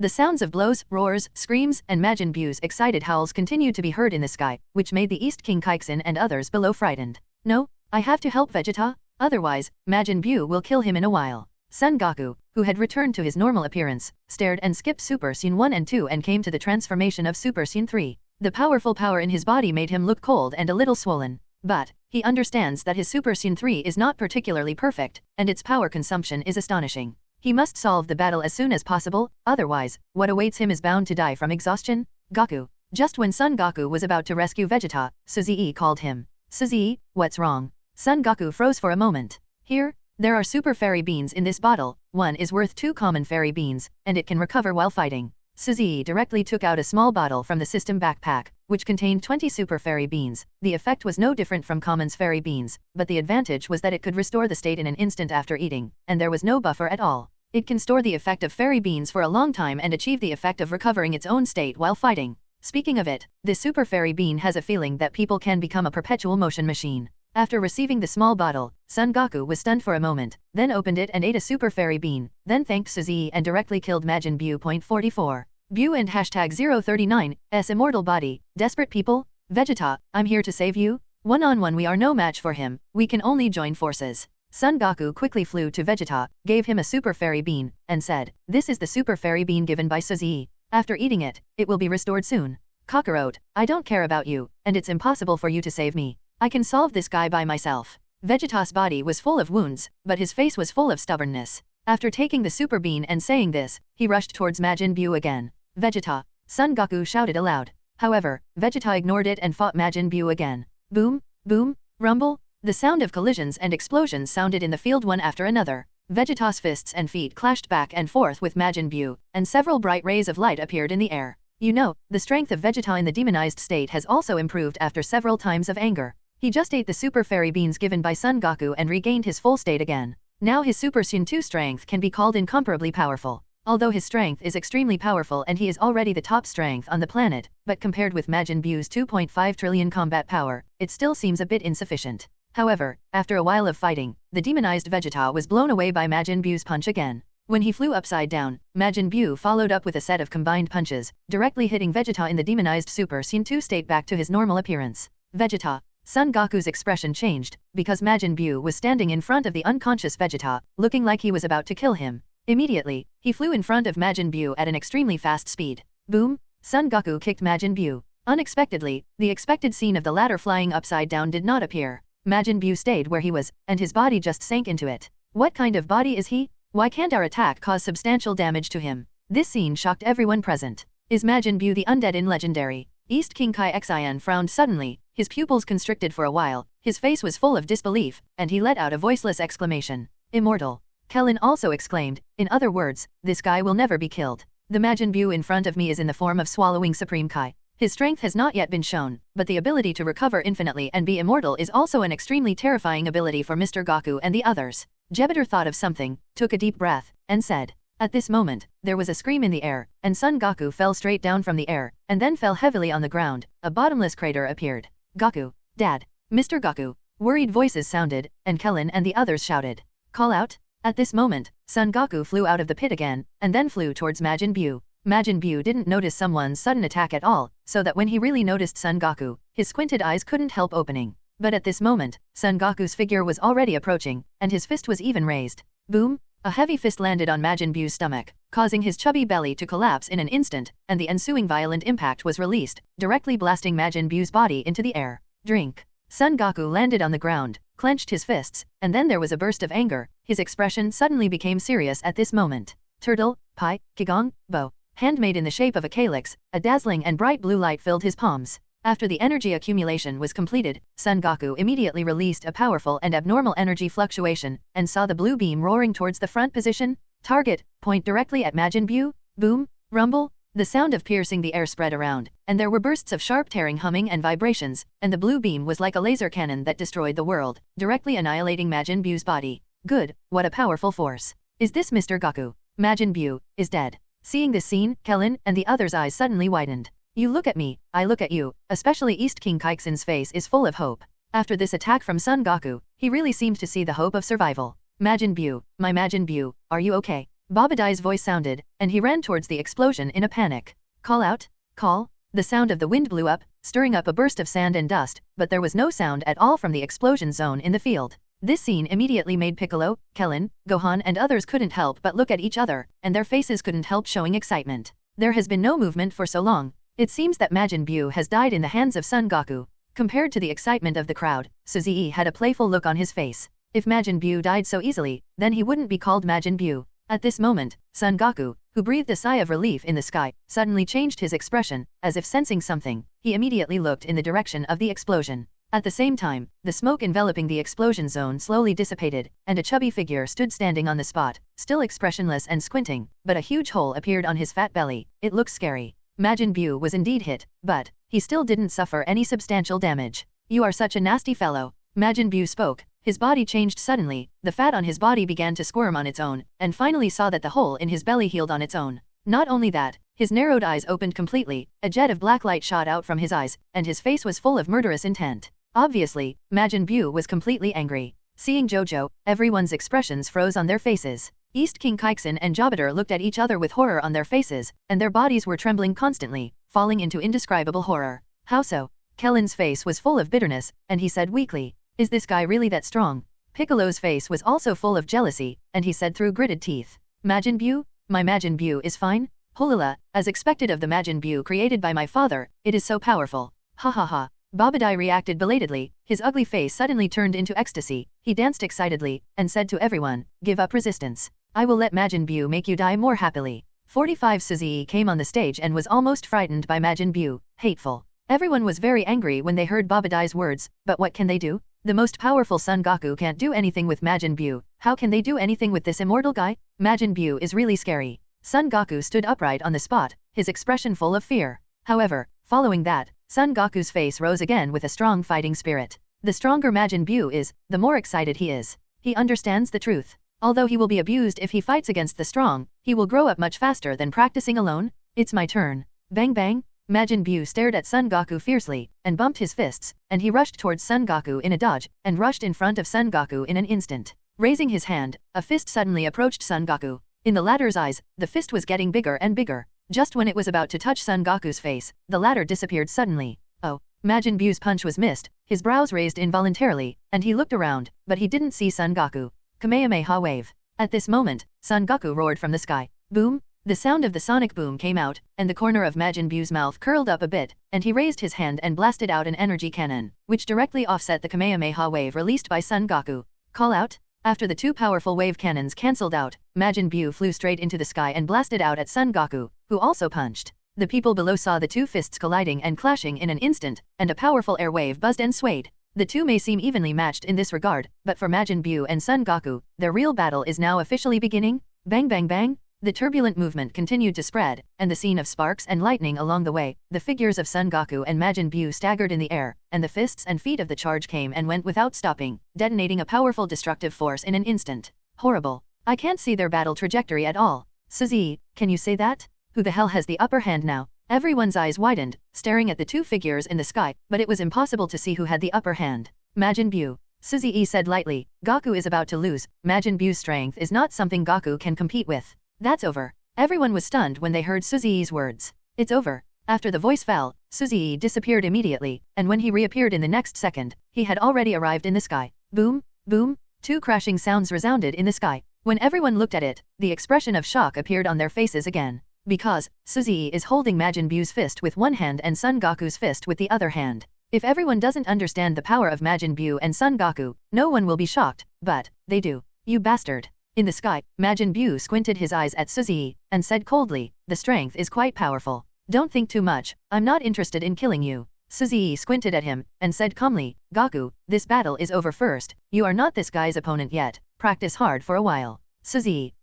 The sounds of blows, roars, screams, and Majin Buu's excited howls continued to be heard in the sky, which made the East King Kaiksen and others below frightened. No, I have to help Vegeta, otherwise, Majin Buu will kill him in a while. Son Goku, who had returned to his normal appearance, stared and skipped Super Saiyan 1 and 2 and came to the transformation of Super Saiyan 3. The powerful power in his body made him look cold and a little swollen. But, he understands that his Super Saiyan 3 is not particularly perfect, and its power consumption is astonishing. He must solve the battle as soon as possible, otherwise, what awaits him is bound to die from exhaustion. Goku. Just when Son Goku was about to rescue Vegeta, Suzy called him. Suzy, what's wrong? Son Goku froze for a moment. Here, there are super fairy beans in this bottle, one is worth 2 common fairy beans, and it can recover while fighting. Suzy directly took out a small bottle from the system backpack, which contained 20 super fairy beans. The effect was no different from common's fairy beans, but the advantage was that it could restore the state in an instant after eating, and there was no buffer at all. It can store the effect of fairy beans for a long time and achieve the effect of recovering its own state while fighting. Speaking of it, this super fairy bean has a feeling that people can become a perpetual motion machine. After receiving the small bottle, Son Goku was stunned for a moment, then opened it and ate a super fairy bean, then thanked Suzy and directly killed Majin Buu. 44. Buu and #039, S immortal body, desperate people? Vegeta, I'm here to save you? One-on-one we are no match for him, we can only join forces. Son Goku quickly flew to Vegeta, gave him a super fairy bean, and said, this is the super fairy bean given by Suzy. After eating it, it will be restored soon. Kakarot, I don't care about you, and it's impossible for you to save me. I can solve this guy by myself. Vegeta's body was full of wounds, but his face was full of stubbornness. After taking the super bean and saying this, he rushed towards Majin Buu again. Vegeta, Son Goku shouted aloud. However, Vegeta ignored it and fought Majin Buu again. Boom, boom, rumble. The sound of collisions and explosions sounded in the field one after another. Vegeta's fists and feet clashed back and forth with Majin Buu, and several bright rays of light appeared in the air. You know, the strength of Vegeta in the demonized state has also improved after several times of anger. He just ate the super fairy beans given by Son Goku and regained his full state again. Now his Super Saiyan 2 strength can be called incomparably powerful. Although his strength is extremely powerful and he is already the top strength on the planet, but compared with Majin Buu's 2.5 trillion combat power, it still seems a bit insufficient. However, after a while of fighting, the demonized Vegeta was blown away by Majin Buu's punch again. When he flew upside down, Majin Buu followed up with a set of combined punches, directly hitting Vegeta in the demonized Super Saiyan 2 state back to his normal appearance. Vegeta. Son Goku's expression changed, because Majin Buu was standing in front of the unconscious Vegeta, looking like he was about to kill him. Immediately, he flew in front of Majin Buu at an extremely fast speed. Boom! Son Goku kicked Majin Buu. Unexpectedly, the expected scene of the latter flying upside down did not appear. Majin Buu stayed where he was, and his body just sank into it. What kind of body is he? Why can't our attack cause substantial damage to him? This scene shocked everyone present. Is Majin Buu the undead in Legendary? East King Kai Xian frowned suddenly, his pupils constricted for a while, his face was full of disbelief, and he let out a voiceless exclamation. Immortal. Kellen also exclaimed, in other words, this guy will never be killed. The Majin Buu in front of me is in the form of swallowing Supreme Kai. His strength has not yet been shown, but the ability to recover infinitely and be immortal is also an extremely terrifying ability for Mr. Goku and the others. Jupiter thought of something, took a deep breath, and said. At this moment, there was a scream in the air, and Son Goku fell straight down from the air, and then fell heavily on the ground. A bottomless crater appeared. Goku. Dad! Mr. Goku! Worried voices sounded, and Kellen and the others shouted. Call out? At this moment, Son Goku flew out of the pit again, and then flew towards Majin Buu. Majin Buu didn't notice someone's sudden attack at all, so that when he really noticed Son Goku, his squinted eyes couldn't help opening. But at this moment, Son Goku's figure was already approaching, and his fist was even raised. Boom! A heavy fist landed on Majin Buu's stomach, causing his chubby belly to collapse in an instant, and the ensuing violent impact was released, directly blasting Majin Buu's body into the air. Drink! Son Goku landed on the ground, clenched his fists, and then there was a burst of anger. His expression suddenly became serious at this moment. Turtle, pie, kigong, bow. Handmade in the shape of a calyx, a dazzling and bright blue light filled his palms. After the energy accumulation was completed, Son Goku immediately released a powerful and abnormal energy fluctuation, and saw the blue beam roaring towards the front position. Target, point directly at Majin Buu. Boom, rumble. The sound of piercing the air spread around, and there were bursts of sharp tearing humming and vibrations, and the blue beam was like a laser cannon that destroyed the world, directly annihilating Majin Buu's body. Good, what a powerful force. Is this Mr. Goku? Majin Buu is dead. Seeing this scene, Kellen and the others' eyes suddenly widened. You look at me, I look at you, especially East King Kaiksen's face is full of hope. After this attack from Son Goku, he really seemed to see the hope of survival. Majin Buu, my Majin Buu, are you okay? Babadai's voice sounded, and he ran towards the explosion in a panic. Call out? Call? The sound of the wind blew up, stirring up a burst of sand and dust, but there was no sound at all from the explosion zone in the field. This scene immediately made Piccolo, Kellen, Gohan and others couldn't help but look at each other, and their faces couldn't help showing excitement. There has been no movement for so long. It seems that Majin Buu has died in the hands of Son Goku. Compared to the excitement of the crowd, Suzy had a playful look on his face. If Majin Buu died so easily, then he wouldn't be called Majin Buu. At this moment, Son Goku, who breathed a sigh of relief in the sky, suddenly changed his expression, as if sensing something. He immediately looked in the direction of the explosion. At the same time, the smoke enveloping the explosion zone slowly dissipated, and a chubby figure stood standing on the spot, still expressionless and squinting, but a huge hole appeared on his fat belly. It looked scary. Majin Buu was indeed hit, but he still didn't suffer any substantial damage. You are such a nasty fellow. Majin Buu spoke. His body changed suddenly, the fat on his body began to squirm on its own, and finally saw that the hole in his belly healed on its own. Not only that, his narrowed eyes opened completely, a jet of black light shot out from his eyes, and his face was full of murderous intent. Obviously, Majin Buu was completely angry. Seeing Jojo, everyone's expressions froze on their faces. East King Kaiksen and Jobiter looked at each other with horror on their faces, and their bodies were trembling constantly, falling into indescribable horror. How so? Kellen's face was full of bitterness, and he said weakly, is this guy really that strong? Piccolo's face was also full of jealousy, and he said through gritted teeth, Majin Buu? My Majin Buu is fine? Hulala, as expected of the Majin Buu created by my father, it is so powerful. Ha ha ha. Babadai reacted belatedly, his ugly face suddenly turned into ecstasy. He danced excitedly, and said to everyone, give up resistance. I will let Majin Buu make you die more happily. 45 Suzy came on the stage and was almost frightened by Majin Buu. Hateful. Everyone was very angry when they heard Babadai's words, but what can they do? The most powerful Son Goku can't do anything with Majin Buu. How can they do anything with this immortal guy? Majin Buu is really scary. Son Goku stood upright on the spot, his expression full of fear. However, following that, Son Goku's face rose again with a strong fighting spirit. The stronger Majin Buu is, the more excited he is. He understands the truth. Although he will be abused if he fights against the strong, he will grow up much faster than practicing alone. It's my turn. Bang bang. Majin Buu stared at Son Goku fiercely, and bumped his fists, and he rushed towards Son Goku in a dodge, and rushed in front of Son Goku in an instant. Raising his hand, a fist suddenly approached Son Goku. In the latter's eyes, the fist was getting bigger and bigger. Just when it was about to touch Son Goku's face, the latter disappeared suddenly. Oh, Majin Buu's punch was missed, his brows raised involuntarily, and he looked around, but he didn't see Son Goku. Kamehameha wave. At this moment, Son Goku roared from the sky. Boom! The sound of the sonic boom came out, and the corner of Majin Buu's mouth curled up a bit, and he raised his hand and blasted out an energy cannon, which directly offset the Kamehameha wave released by Son Goku. Call out? After the two powerful wave cannons cancelled out, Majin Buu flew straight into the sky and blasted out at Son Goku, who also punched. The people below saw the two fists colliding and clashing in an instant, and a powerful air wave buzzed and swayed. The two may seem evenly matched in this regard, but for Majin Buu and Son Goku, their real battle is now officially beginning. Bang bang bang! The turbulent movement continued to spread, and the scene of sparks and lightning along the way. The figures of Son Goku and Majin Buu staggered in the air, and the fists and feet of the charge came and went without stopping, detonating a powerful destructive force in an instant. Horrible. I can't see their battle trajectory at all. Suzy, can you say that? Who the hell has the upper hand now? Everyone's eyes widened, staring at the two figures in the sky, but it was impossible to see who had the upper hand. Majin Buu. Suzy said lightly, Gaku is about to lose, Majin Buu's strength is not something Gaku can compete with. That's over. Everyone was stunned when they heard Suzy's words. It's over. After the voice fell, Suzy disappeared immediately, and when he reappeared in the next second, he had already arrived in the sky. Boom, boom, two crashing sounds resounded in the sky. When everyone looked at it, the expression of shock appeared on their faces again. Because, Suzy is holding Majin Buu's fist with one hand and Son Goku's fist with the other hand. If everyone doesn't understand the power of Majin Buu and Son Goku, no one will be shocked, but they do. You bastard. In the sky, Majin Buu squinted his eyes at Suzy, and said coldly, the strength is quite powerful. Don't think too much, I'm not interested in killing you. Suzy squinted at him, and said calmly, Gaku, this battle is over first, you are not this guy's opponent yet, practice hard for a while. Suzy,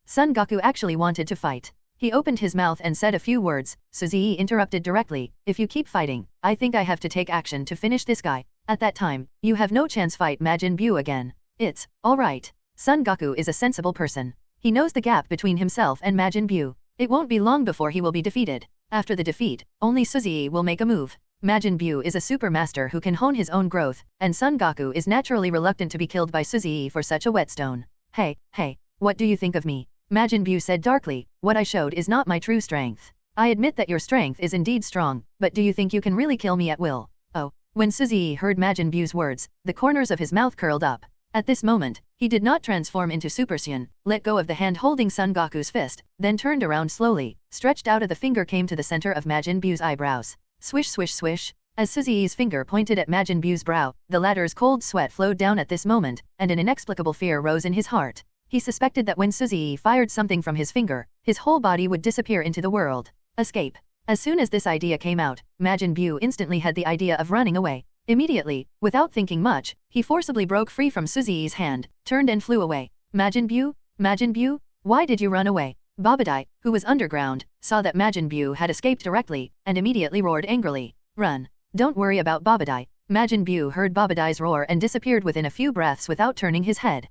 Son Goku actually wanted to fight. He opened his mouth and said a few words. Suzy interrupted directly, if you keep fighting, I think I have to take action to finish this guy. At that time, you have no chance fight Majin Buu again. It's, alright. Son Goku is a sensible person. He knows the gap between himself and Majin Buu. It won't be long before he will be defeated. After the defeat, only Suzy will make a move. Majin Buu is a super master who can hone his own growth, and Son Goku is naturally reluctant to be killed by Suzy for such a whetstone. Hey, what do you think of me? Majin Buu said darkly, what I showed is not my true strength. I admit that your strength is indeed strong, but do you think you can really kill me at will? Oh. When Suzy heard Majin Buu's words, the corners of his mouth curled up. At this moment, he did not transform into Super Saiyan, let go of the hand holding Son Goku's fist, then turned around slowly, stretched out of the finger came to the center of Majin Buu's eyebrows. Swish swish swish. As Suzy's finger pointed at Majin Buu's brow, the latter's cold sweat flowed down at this moment, and an inexplicable fear rose in his heart. He suspected that when Suzy fired something from his finger, his whole body would disappear into the world. Escape. As soon as this idea came out, Majin Buu instantly had the idea of running away. Immediately, without thinking much, he forcibly broke free from Suzy's hand, turned and flew away. Majin Buu, why did you run away? Babadai, who was underground, saw that Majin Buu had escaped directly, and immediately roared angrily. Run. Don't worry about Babadai. Majin Buu heard Babadai's roar and disappeared within a few breaths without turning his head.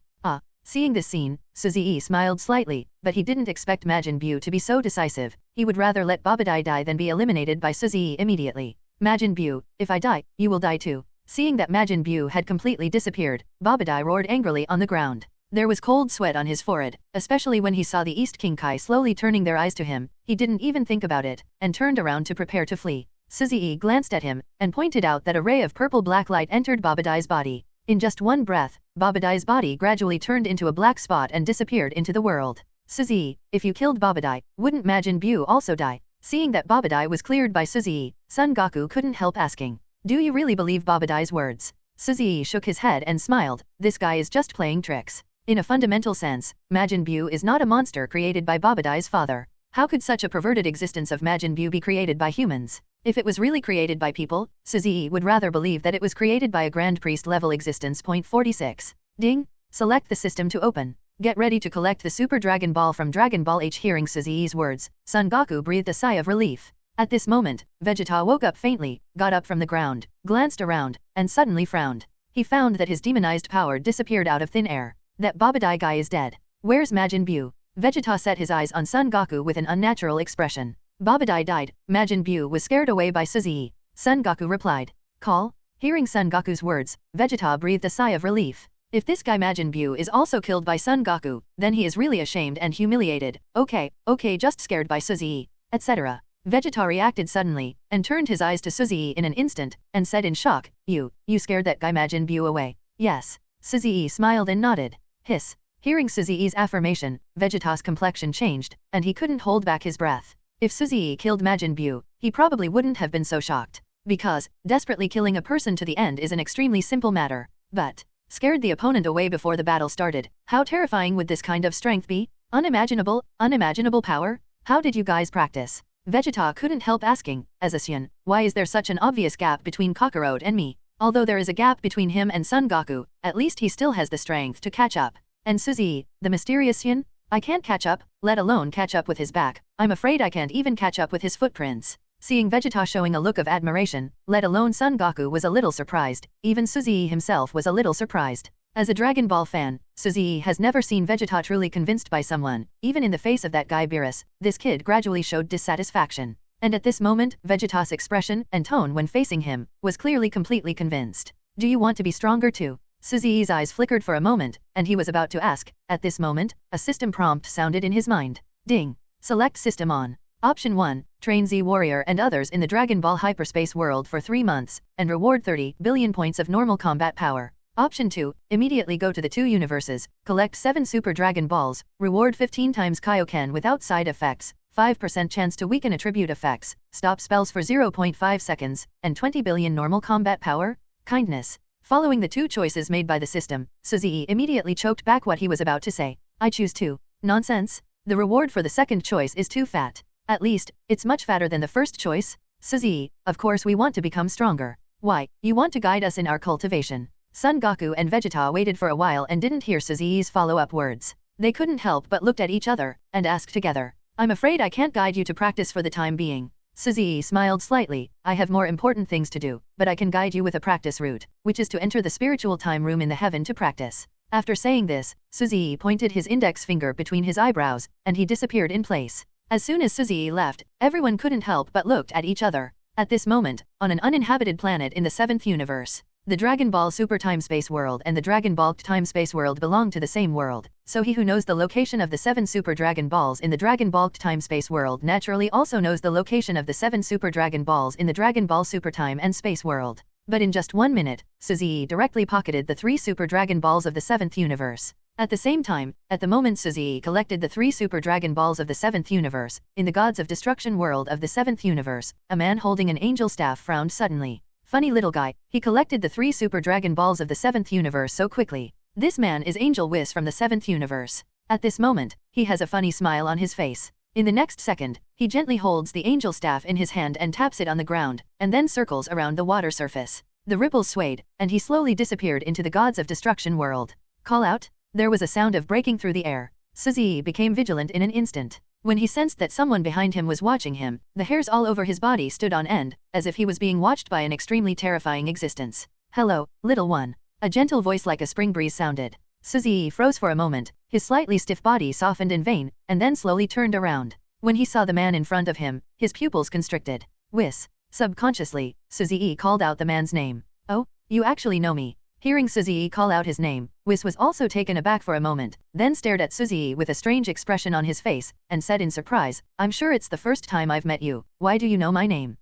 Seeing this scene, Suzy smiled slightly, but he didn't expect Majin Buu to be so decisive. He would rather let Babadai die than be eliminated by Suzy immediately. Majin Buu, if I die, you will die too. Seeing that Majin Buu had completely disappeared, Babadai roared angrily on the ground. There was cold sweat on his forehead, especially when he saw the East King Kai slowly turning their eyes to him. He didn't even think about it, and turned around to prepare to flee. Suzy glanced at him, and pointed out that a ray of purple-black light entered Babadai's body. In just one breath, Babadai's body gradually turned into a black spot and disappeared into the world. Suzy, if you killed Babadai, wouldn't Majin Buu also die? Seeing that Babadai was cleared by Suzy, Son Goku couldn't help asking. Do you really believe Babadai's words? Suzy shook his head and smiled, this guy is just playing tricks. In a fundamental sense, Majin Buu is not a monster created by Babadai's father. How could such a perverted existence of Majin Buu be created by humans? If it was really created by people, Suzy would rather believe that it was created by a Grand Priest level existence. 46. Ding! Select the system to open. Get ready to collect the Super Dragon Ball from Dragon Ball H. Hearing Suzy's words, Son Goku breathed a sigh of relief. At this moment, Vegeta woke up faintly, got up from the ground, glanced around, and suddenly frowned. He found that his demonized power disappeared out of thin air. That Babadai guy is dead. Where's Majin Buu? Vegeta set his eyes on Son Goku with an unnatural expression. Babadai died. Majin Buu was scared away by Suzy. Son Goku replied. Call? Hearing Son Goku's words, Vegeta breathed a sigh of relief. If this guy Majin Buu is also killed by Son Goku, then he is really ashamed and humiliated. Okay, just scared by Suzy, etc. Vegeta reacted suddenly, and turned his eyes to Suzy in an instant, and said in shock, You scared that guy Majin Buu away? Yes. Suzy smiled and nodded. Hiss. Hearing Suzy's affirmation, Vegeta's complexion changed, and he couldn't hold back his breath. If Suzy killed Majin Buu, he probably wouldn't have been so shocked. Because, desperately killing a person to the end is an extremely simple matter. But, scared the opponent away before the battle started, how terrifying would this kind of strength be? Unimaginable power? How did you guys practice? Vegeta couldn't help asking, as a Saiyan, why is there such an obvious gap between Kakarot and me? Although there is a gap between him and Son Goku, at least he still has the strength to catch up. And Suzy, the mysterious Saiyan? I can't catch up, let alone catch up with his back. I'm afraid I can't even catch up with his footprints. Seeing Vegeta showing a look of admiration, let alone Son Goku was a little surprised. Even Suzy himself was a little surprised. As a Dragon Ball fan, Suzy has never seen Vegeta truly convinced by someone. Even in the face of that guy Beerus, this kid gradually showed dissatisfaction. And at this moment, Vegeta's expression and tone when facing him was clearly completely convinced. Do you want to be stronger too? Suzi's eyes flickered for a moment, and he was about to ask. At this moment, a system prompt sounded in his mind. Ding. Select system on. Option 1, train Z Warrior and others in the Dragon Ball hyperspace world for 3 months, and reward 30 billion points of normal combat power. Option 2, immediately go to the 2 universes, collect 7 Super Dragon Balls, reward 15 times Kaioken without side effects, 5% chance to weaken attribute effects, stop spells for 0.5 seconds, and 20 billion normal combat power? Kindness. Following the 2 choices made by the system, Suzi immediately choked back what he was about to say. I choose 2. Nonsense. The reward for the second choice is too fat. At least, it's much fatter than the first choice. Suzi, of course we want to become stronger. Why, you want to guide us in our cultivation. Son Goku and Vegeta waited for a while and didn't hear Suzi's follow-up words. They couldn't help but looked at each other, and asked together. I'm afraid I can't guide you to practice for the time being. Suzi smiled slightly. I have more important things to do, but I can guide you with a practice route, which is to enter the spiritual time room in the heaven to practice. After saying this, Suzi pointed his index finger between his eyebrows, and he disappeared in place. As soon as Suzi left, everyone couldn't help but looked at each other. At this moment, on an uninhabited planet in the 7th universe, the Dragon Ball Super Timespace world and the Dragon Ball Timespace world belong to the same world, so he who knows the location of the 7 Super Dragon Balls in the Dragon Ball Timespace world naturally also knows the location of the 7 Super Dragon Balls in the Dragon Ball Super Time and Space world. But in just 1 minute, Suzi directly pocketed the 3 Super Dragon Balls of the 7th universe. At the same time, at the moment Suzi collected the 3 Super Dragon Balls of the 7th universe, in the Gods of Destruction world of the 7th universe, a man holding an angel staff frowned suddenly. Funny little guy, he collected the 3 Super Dragon Balls of the 7th universe so quickly. This man is Angel Whis from the 7th universe. At this moment, he has a funny smile on his face. In the next second, he gently holds the angel staff in his hand and taps it on the ground, and then circles around the water surface. The ripples swayed, and he slowly disappeared into the Gods of Destruction world. Call out? There was a sound of breaking through the air. Suzi became vigilant in an instant. When he sensed that someone behind him was watching him, the hairs all over his body stood on end, as if he was being watched by an extremely terrifying existence. Hello, little one. A gentle voice like a spring breeze sounded. Suzi froze for a moment, his slightly stiff body softened in vain, and then slowly turned around. When he saw the man in front of him, his pupils constricted. Whis. Subconsciously, Suzi called out the man's name. Oh, you actually know me. Hearing Suzi call out his name, Whis was also taken aback for a moment, then stared at Suzi with a strange expression on his face, and said in surprise, I'm sure it's the first time I've met you. Why do you know my name?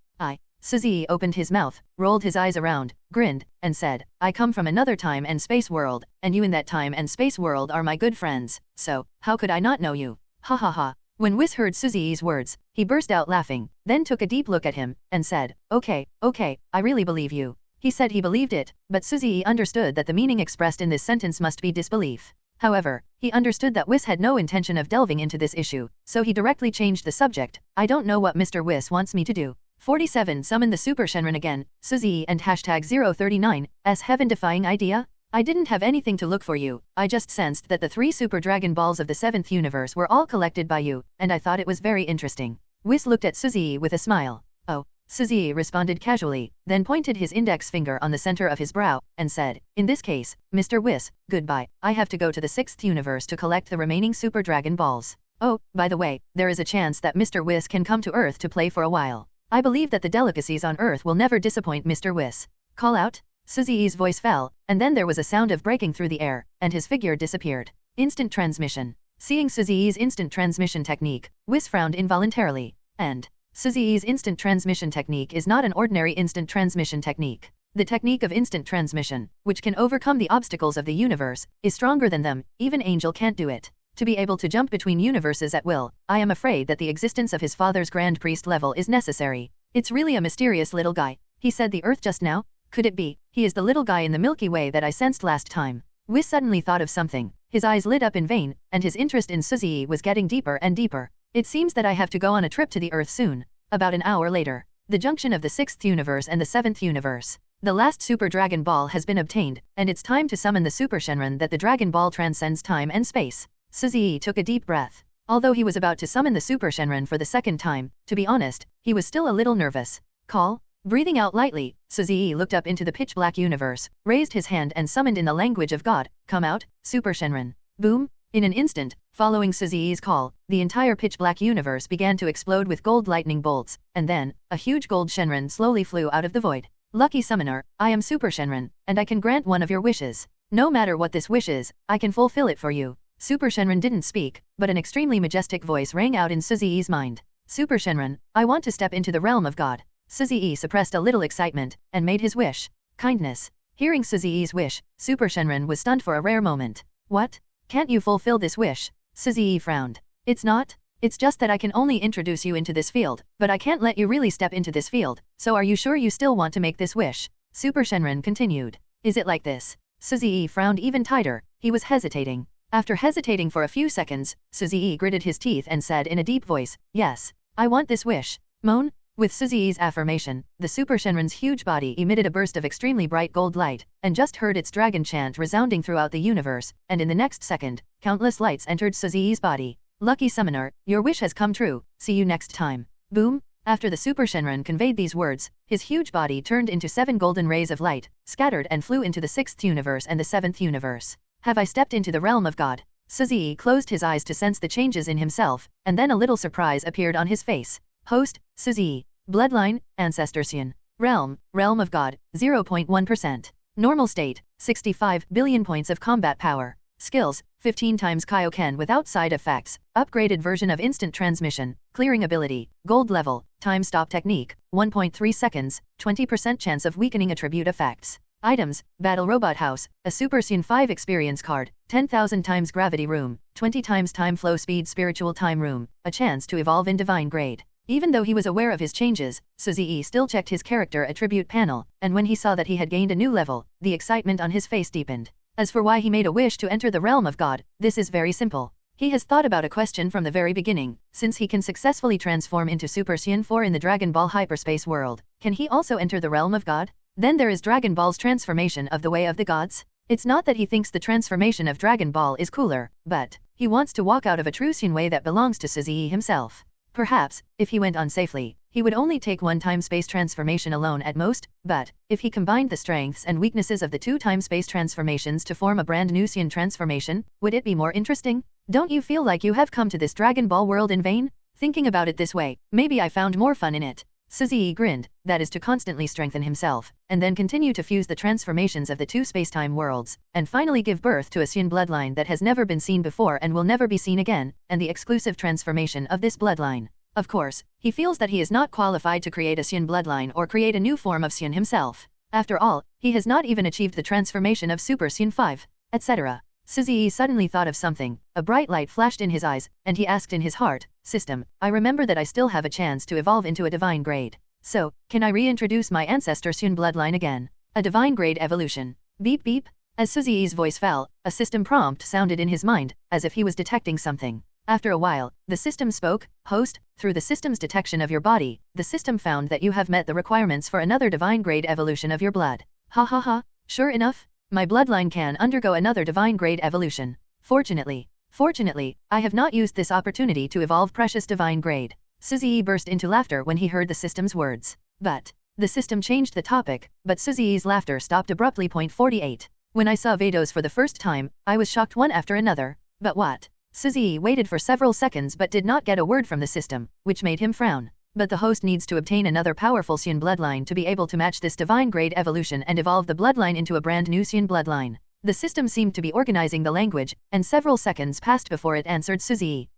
Suzi opened his mouth, rolled his eyes around, grinned, and said, I come from another time and space world, and you in that time and space world are my good friends, so, how could I not know you? Ha ha ha. When Whis heard Suzi's words, he burst out laughing, then took a deep look at him, and said, okay, I really believe you. He said he believed it, but Suzi understood that the meaning expressed in this sentence must be disbelief. However, he understood that Whis had no intention of delving into this issue, so he directly changed the subject. I don't know what Mr. Whis wants me to do. 47 Summon the Super Shenron again, Suzi and hashtag 039's heaven-defying idea? I didn't have anything to look for you, I just sensed that the 3 Super Dragon Balls of the 7th universe were all collected by you, and I thought it was very interesting. Whis looked at Suzi with a smile. Oh. Suzi responded casually, then pointed his index finger on the center of his brow, and said, in this case, Mr. Whis, goodbye, I have to go to the 6th universe to collect the remaining Super Dragon Balls. Oh, by the way, there is a chance that Mr. Whis can come to Earth to play for a while. I believe that the delicacies on Earth will never disappoint Mr. Whis. Call out? Suzi's voice fell, and then there was a sound of breaking through the air, and his figure disappeared. Instant transmission. Seeing Suzi's instant transmission technique, Whis frowned involuntarily, and Suzi's instant transmission technique is not an ordinary instant transmission technique. The technique of instant transmission, which can overcome the obstacles of the universe, is stronger than them, even Angel can't do it. To be able to jump between universes at will, I am afraid that the existence of his father's Grand Priest level is necessary. It's really a mysterious little guy. He said the Earth just now? Could it be, he is the little guy in the Milky Way that I sensed last time? Whis suddenly thought of something. His eyes lit up in vain, and his interest in Suzi was getting deeper and deeper. It seems that I have to go on a trip to the Earth soon. About an hour later, the junction of the 6th universe and the 7th universe. The last Super Dragon Ball has been obtained, and it's time to summon the Super Shenron that the Dragon Ball transcends time and space. Suzi took a deep breath. Although he was about to summon the Super Shenron for the second time, to be honest, he was still a little nervous. Call? Breathing out lightly, Suzi looked up into the pitch-black universe, raised his hand and summoned in the language of God, come out, Super Shenron. Boom, In an instant, following Suzi's call, the entire pitch-black universe began to explode with gold lightning bolts, and then, a huge gold Shenron slowly flew out of the void. Lucky summoner, I am Super Shenron, and I can grant one of your wishes. No matter what this wish is, I can fulfill it for you. Super Shenron didn't speak, but an extremely majestic voice rang out in Suzi's mind. Super Shenron, I want to step into the realm of God. Suzi suppressed a little excitement, and made his wish. Kindness. Hearing Suzi's wish, Super Shenron was stunned for a rare moment. What? Can't you fulfill this wish? Suzi frowned. It's not. It's just that I can only introduce you into this field, but I can't let you really step into this field, so are you sure you still want to make this wish? Super Shenron continued. Is it like this? Suzi frowned even tighter. He was hesitating. After hesitating for a few seconds, Suzi gritted his teeth and said in a deep voice, yes, I want this wish. Moan? With Suzi's affirmation, the Super Shenron's huge body emitted a burst of extremely bright gold light, and just heard its dragon chant resounding throughout the universe, and in the next second, countless lights entered Suzi's body. Lucky summoner, your wish has come true, see you next time. Boom! After the Super Shenron conveyed these words, his huge body turned into 7 golden rays of light, scattered and flew into the 6th universe and the 7th universe. Have I stepped into the realm of God? Suzi closed his eyes to sense the changes in himself, and then a little surprise appeared on his face. Host, Suzi. Bloodline, Ancestor Xian. Realm, Realm of God, 0.1%. Normal state, 65 billion points of combat power. Skills, 15 times Kaioken without side effects. Upgraded version of instant transmission. Clearing ability, gold level. Time stop technique, 1.3 seconds, 20% chance of weakening attribute effects. Items, Battle Robot House, a Super Xian 5 experience card, 10,000 times Gravity Room, 20 times Time Flow Speed Spiritual Time Room, a chance to evolve in Divine Grade. Even though he was aware of his changes, Suzi still checked his character attribute panel, and when he saw that he had gained a new level, the excitement on his face deepened. As for why he made a wish to enter the realm of God, this is very simple. He has thought about a question from the very beginning. Since he can successfully transform into Super Xian 4 in the Dragon Ball hyperspace world, can he also enter the realm of God? Then there is Dragon Ball's transformation of the Way of the Gods. It's not that he thinks the transformation of Dragon Ball is cooler, but he wants to walk out of a true Xian way that belongs to Suzi himself. Perhaps, if he went on safely, he would only take one time-space transformation alone at most, but if he combined the strengths and weaknesses of the 2 time-space transformations to form a brand new Xian transformation, would it be more interesting? Don't you feel like you have come to this Dragon Ball world in vain? Thinking about it this way, maybe I found more fun in it. Suzi grinned, that is to constantly strengthen himself, and then continue to fuse the transformations of the 2 spacetime worlds, and finally give birth to a Xian bloodline that has never been seen before and will never be seen again, and the exclusive transformation of this bloodline. Of course, he feels that he is not qualified to create a Xian bloodline or create a new form of Xian himself. After all, he has not even achieved the transformation of Super Xian 5, etc. Suzi suddenly thought of something, a bright light flashed in his eyes, and he asked in his heart, System, I remember that I still have a chance to evolve into a divine grade. So, can I reintroduce my ancestor Xian bloodline again? A divine grade evolution. Beep beep. As Suzi's voice fell, a system prompt sounded in his mind, as if he was detecting something. After a while, the system spoke, Host, through the system's detection of your body, the system found that you have met the requirements for another divine grade evolution of your blood. Ha ha ha, sure enough, my bloodline can undergo another divine grade evolution. Fortunately, I have not used this opportunity to evolve precious divine grade. Suzi burst into laughter when he heard the system's words. But, the system changed the topic, but Suzi's laughter stopped abruptly. 48. When I saw Vados for the first time, I was shocked one after another. But what? Suzi waited for several seconds but did not get a word from the system, which made him frown. But the host needs to obtain another powerful Xian bloodline to be able to match this divine grade evolution and evolve the bloodline into a brand new Xian bloodline. The system seemed to be organizing the language, and several seconds passed before it answered Suzi.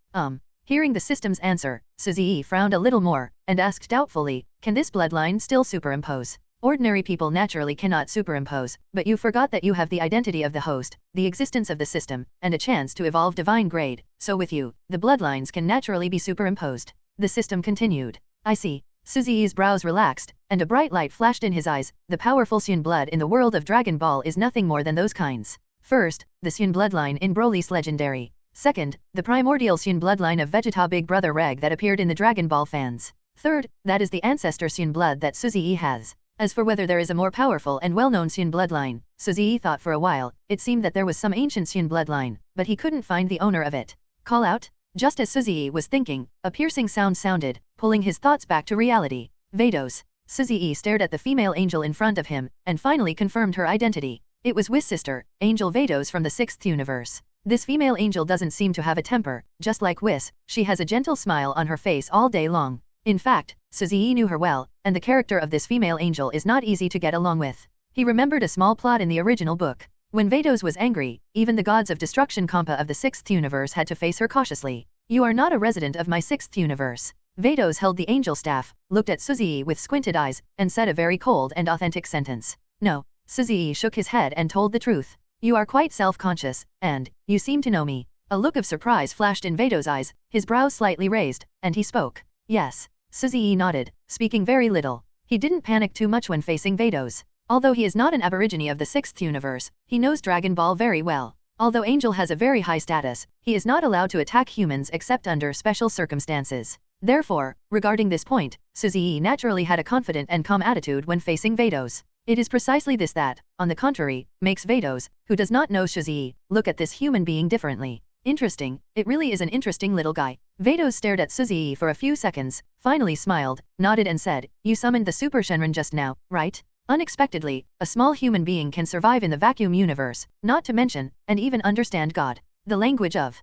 Hearing the system's answer, Suzi frowned a little more, and asked doubtfully, can this bloodline still superimpose? Ordinary people naturally cannot superimpose, but you forgot that you have the identity of the host, the existence of the system, and a chance to evolve divine grade, so with you, the bloodlines can naturally be superimposed. The system continued. I see. Suzi's brows relaxed, and a bright light flashed in his eyes. The powerful Xian blood in the world of Dragon Ball is nothing more than those kinds. First, the Xian bloodline in Broly's Legendary. Second, the primordial Xian bloodline of Vegeta Big Brother Reg that appeared in the Dragon Ball fans. Third, that is the ancestor Xian blood that Suzi has. As for whether there is a more powerful and well-known Xian bloodline, Suzi thought for a while. It seemed that there was some ancient Xian bloodline, but he couldn't find the owner of it. Call out? Just as Suzi was thinking, a piercing sound sounded, pulling his thoughts back to reality. Vados. Suzi stared at the female angel in front of him, and finally confirmed her identity. It was Whis sister, Angel Vados from the 6th universe. This female angel doesn't seem to have a temper, just like Whis, she has a gentle smile on her face all day long. In fact, Suzy knew her well, and the character of this female angel is not easy to get along with. He remembered a small plot in the original book. When Vados was angry, even the gods of destruction Kampa of the 6th universe had to face her cautiously. You are not a resident of my 6th universe. Vados held the angel staff, looked at Suzy with squinted eyes, and said a very cold and authentic sentence. No. Suzy shook his head and told the truth. You are quite self-conscious, and you seem to know me. A look of surprise flashed in Vados' eyes, his brows slightly raised, and he spoke. Yes. Suzy nodded, speaking very little. He didn't panic too much when facing Vados. Although he is not an aborigine of the 6th universe, he knows Dragon Ball very well. Although Angel has a very high status, he is not allowed to attack humans except under special circumstances. Therefore, regarding this point, Suzy naturally had a confident and calm attitude when facing Vados. It is precisely this that, on the contrary, makes Vados, who does not know Suzy, look at this human being differently. Interesting, it really is an interesting little guy. Vados stared at Suzy for a few seconds, finally smiled, nodded and said, you summoned the Super Shenron just now, right? Unexpectedly, a small human being can survive in the vacuum universe, not to mention, and even understand God. The language of,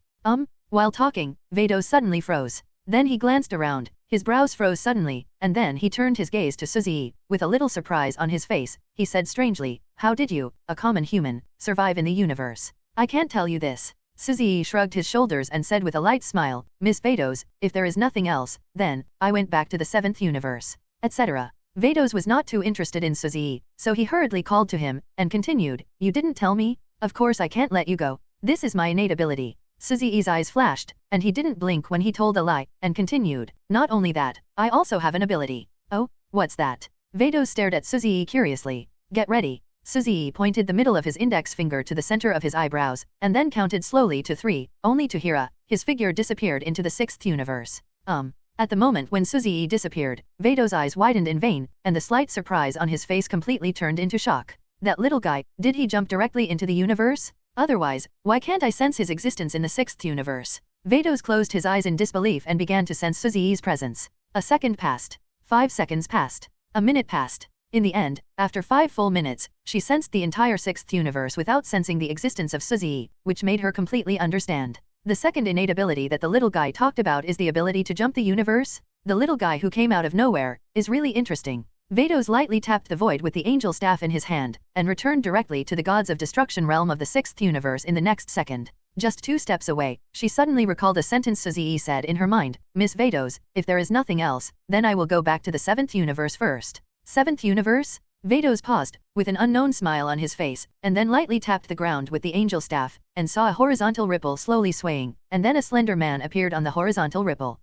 while talking, Vados suddenly froze. Then he glanced around, his brows froze suddenly, and then he turned his gaze to Suzy, with a little surprise on his face. He said strangely, how did you, a common human, survive in the universe? I can't tell you this. Suzy shrugged his shoulders and said with a light smile, Miss Vados, if there is nothing else, then, I went back to the 7th universe, etc. Vados was not too interested in Suzy, so he hurriedly called to him, and continued, you didn't tell me? Of course I can't let you go. This is my innate ability. Suzy's eyes flashed, and he didn't blink when he told a lie, and continued, not only that, I also have an ability. Oh, what's that? Vados stared at Suzy curiously. Get ready. Suzy pointed the middle of his index finger to the center of his eyebrows, and then counted slowly to 3, only to hear his figure disappeared into the 6th universe. At the moment when Suzy disappeared, Vados' eyes widened in vain, and the slight surprise on his face completely turned into shock. That little guy, did he jump directly into the universe? Otherwise, why can't I sense his existence in the 6th universe? Vados closed his eyes in disbelief and began to sense Suzy's presence. A second passed. 5 seconds passed. A minute passed. In the end, after 5 full minutes, she sensed the entire 6th universe without sensing the existence of Suzy, which made her completely understand. The second innate ability that the little guy talked about is the ability to jump the universe. The little guy who came out of nowhere is really interesting. Vados lightly tapped the void with the angel staff in his hand, and returned directly to the gods of destruction realm of the 6th universe in the next second. Just 2 steps away, she suddenly recalled a sentence Suzy said in her mind, Miss Vados, if there is nothing else, then I will go back to the 7th universe first. 7th universe? Vados paused, with an unknown smile on his face, and then lightly tapped the ground with the angel staff, and saw a horizontal ripple slowly swaying, and then a slender man appeared on the horizontal ripple.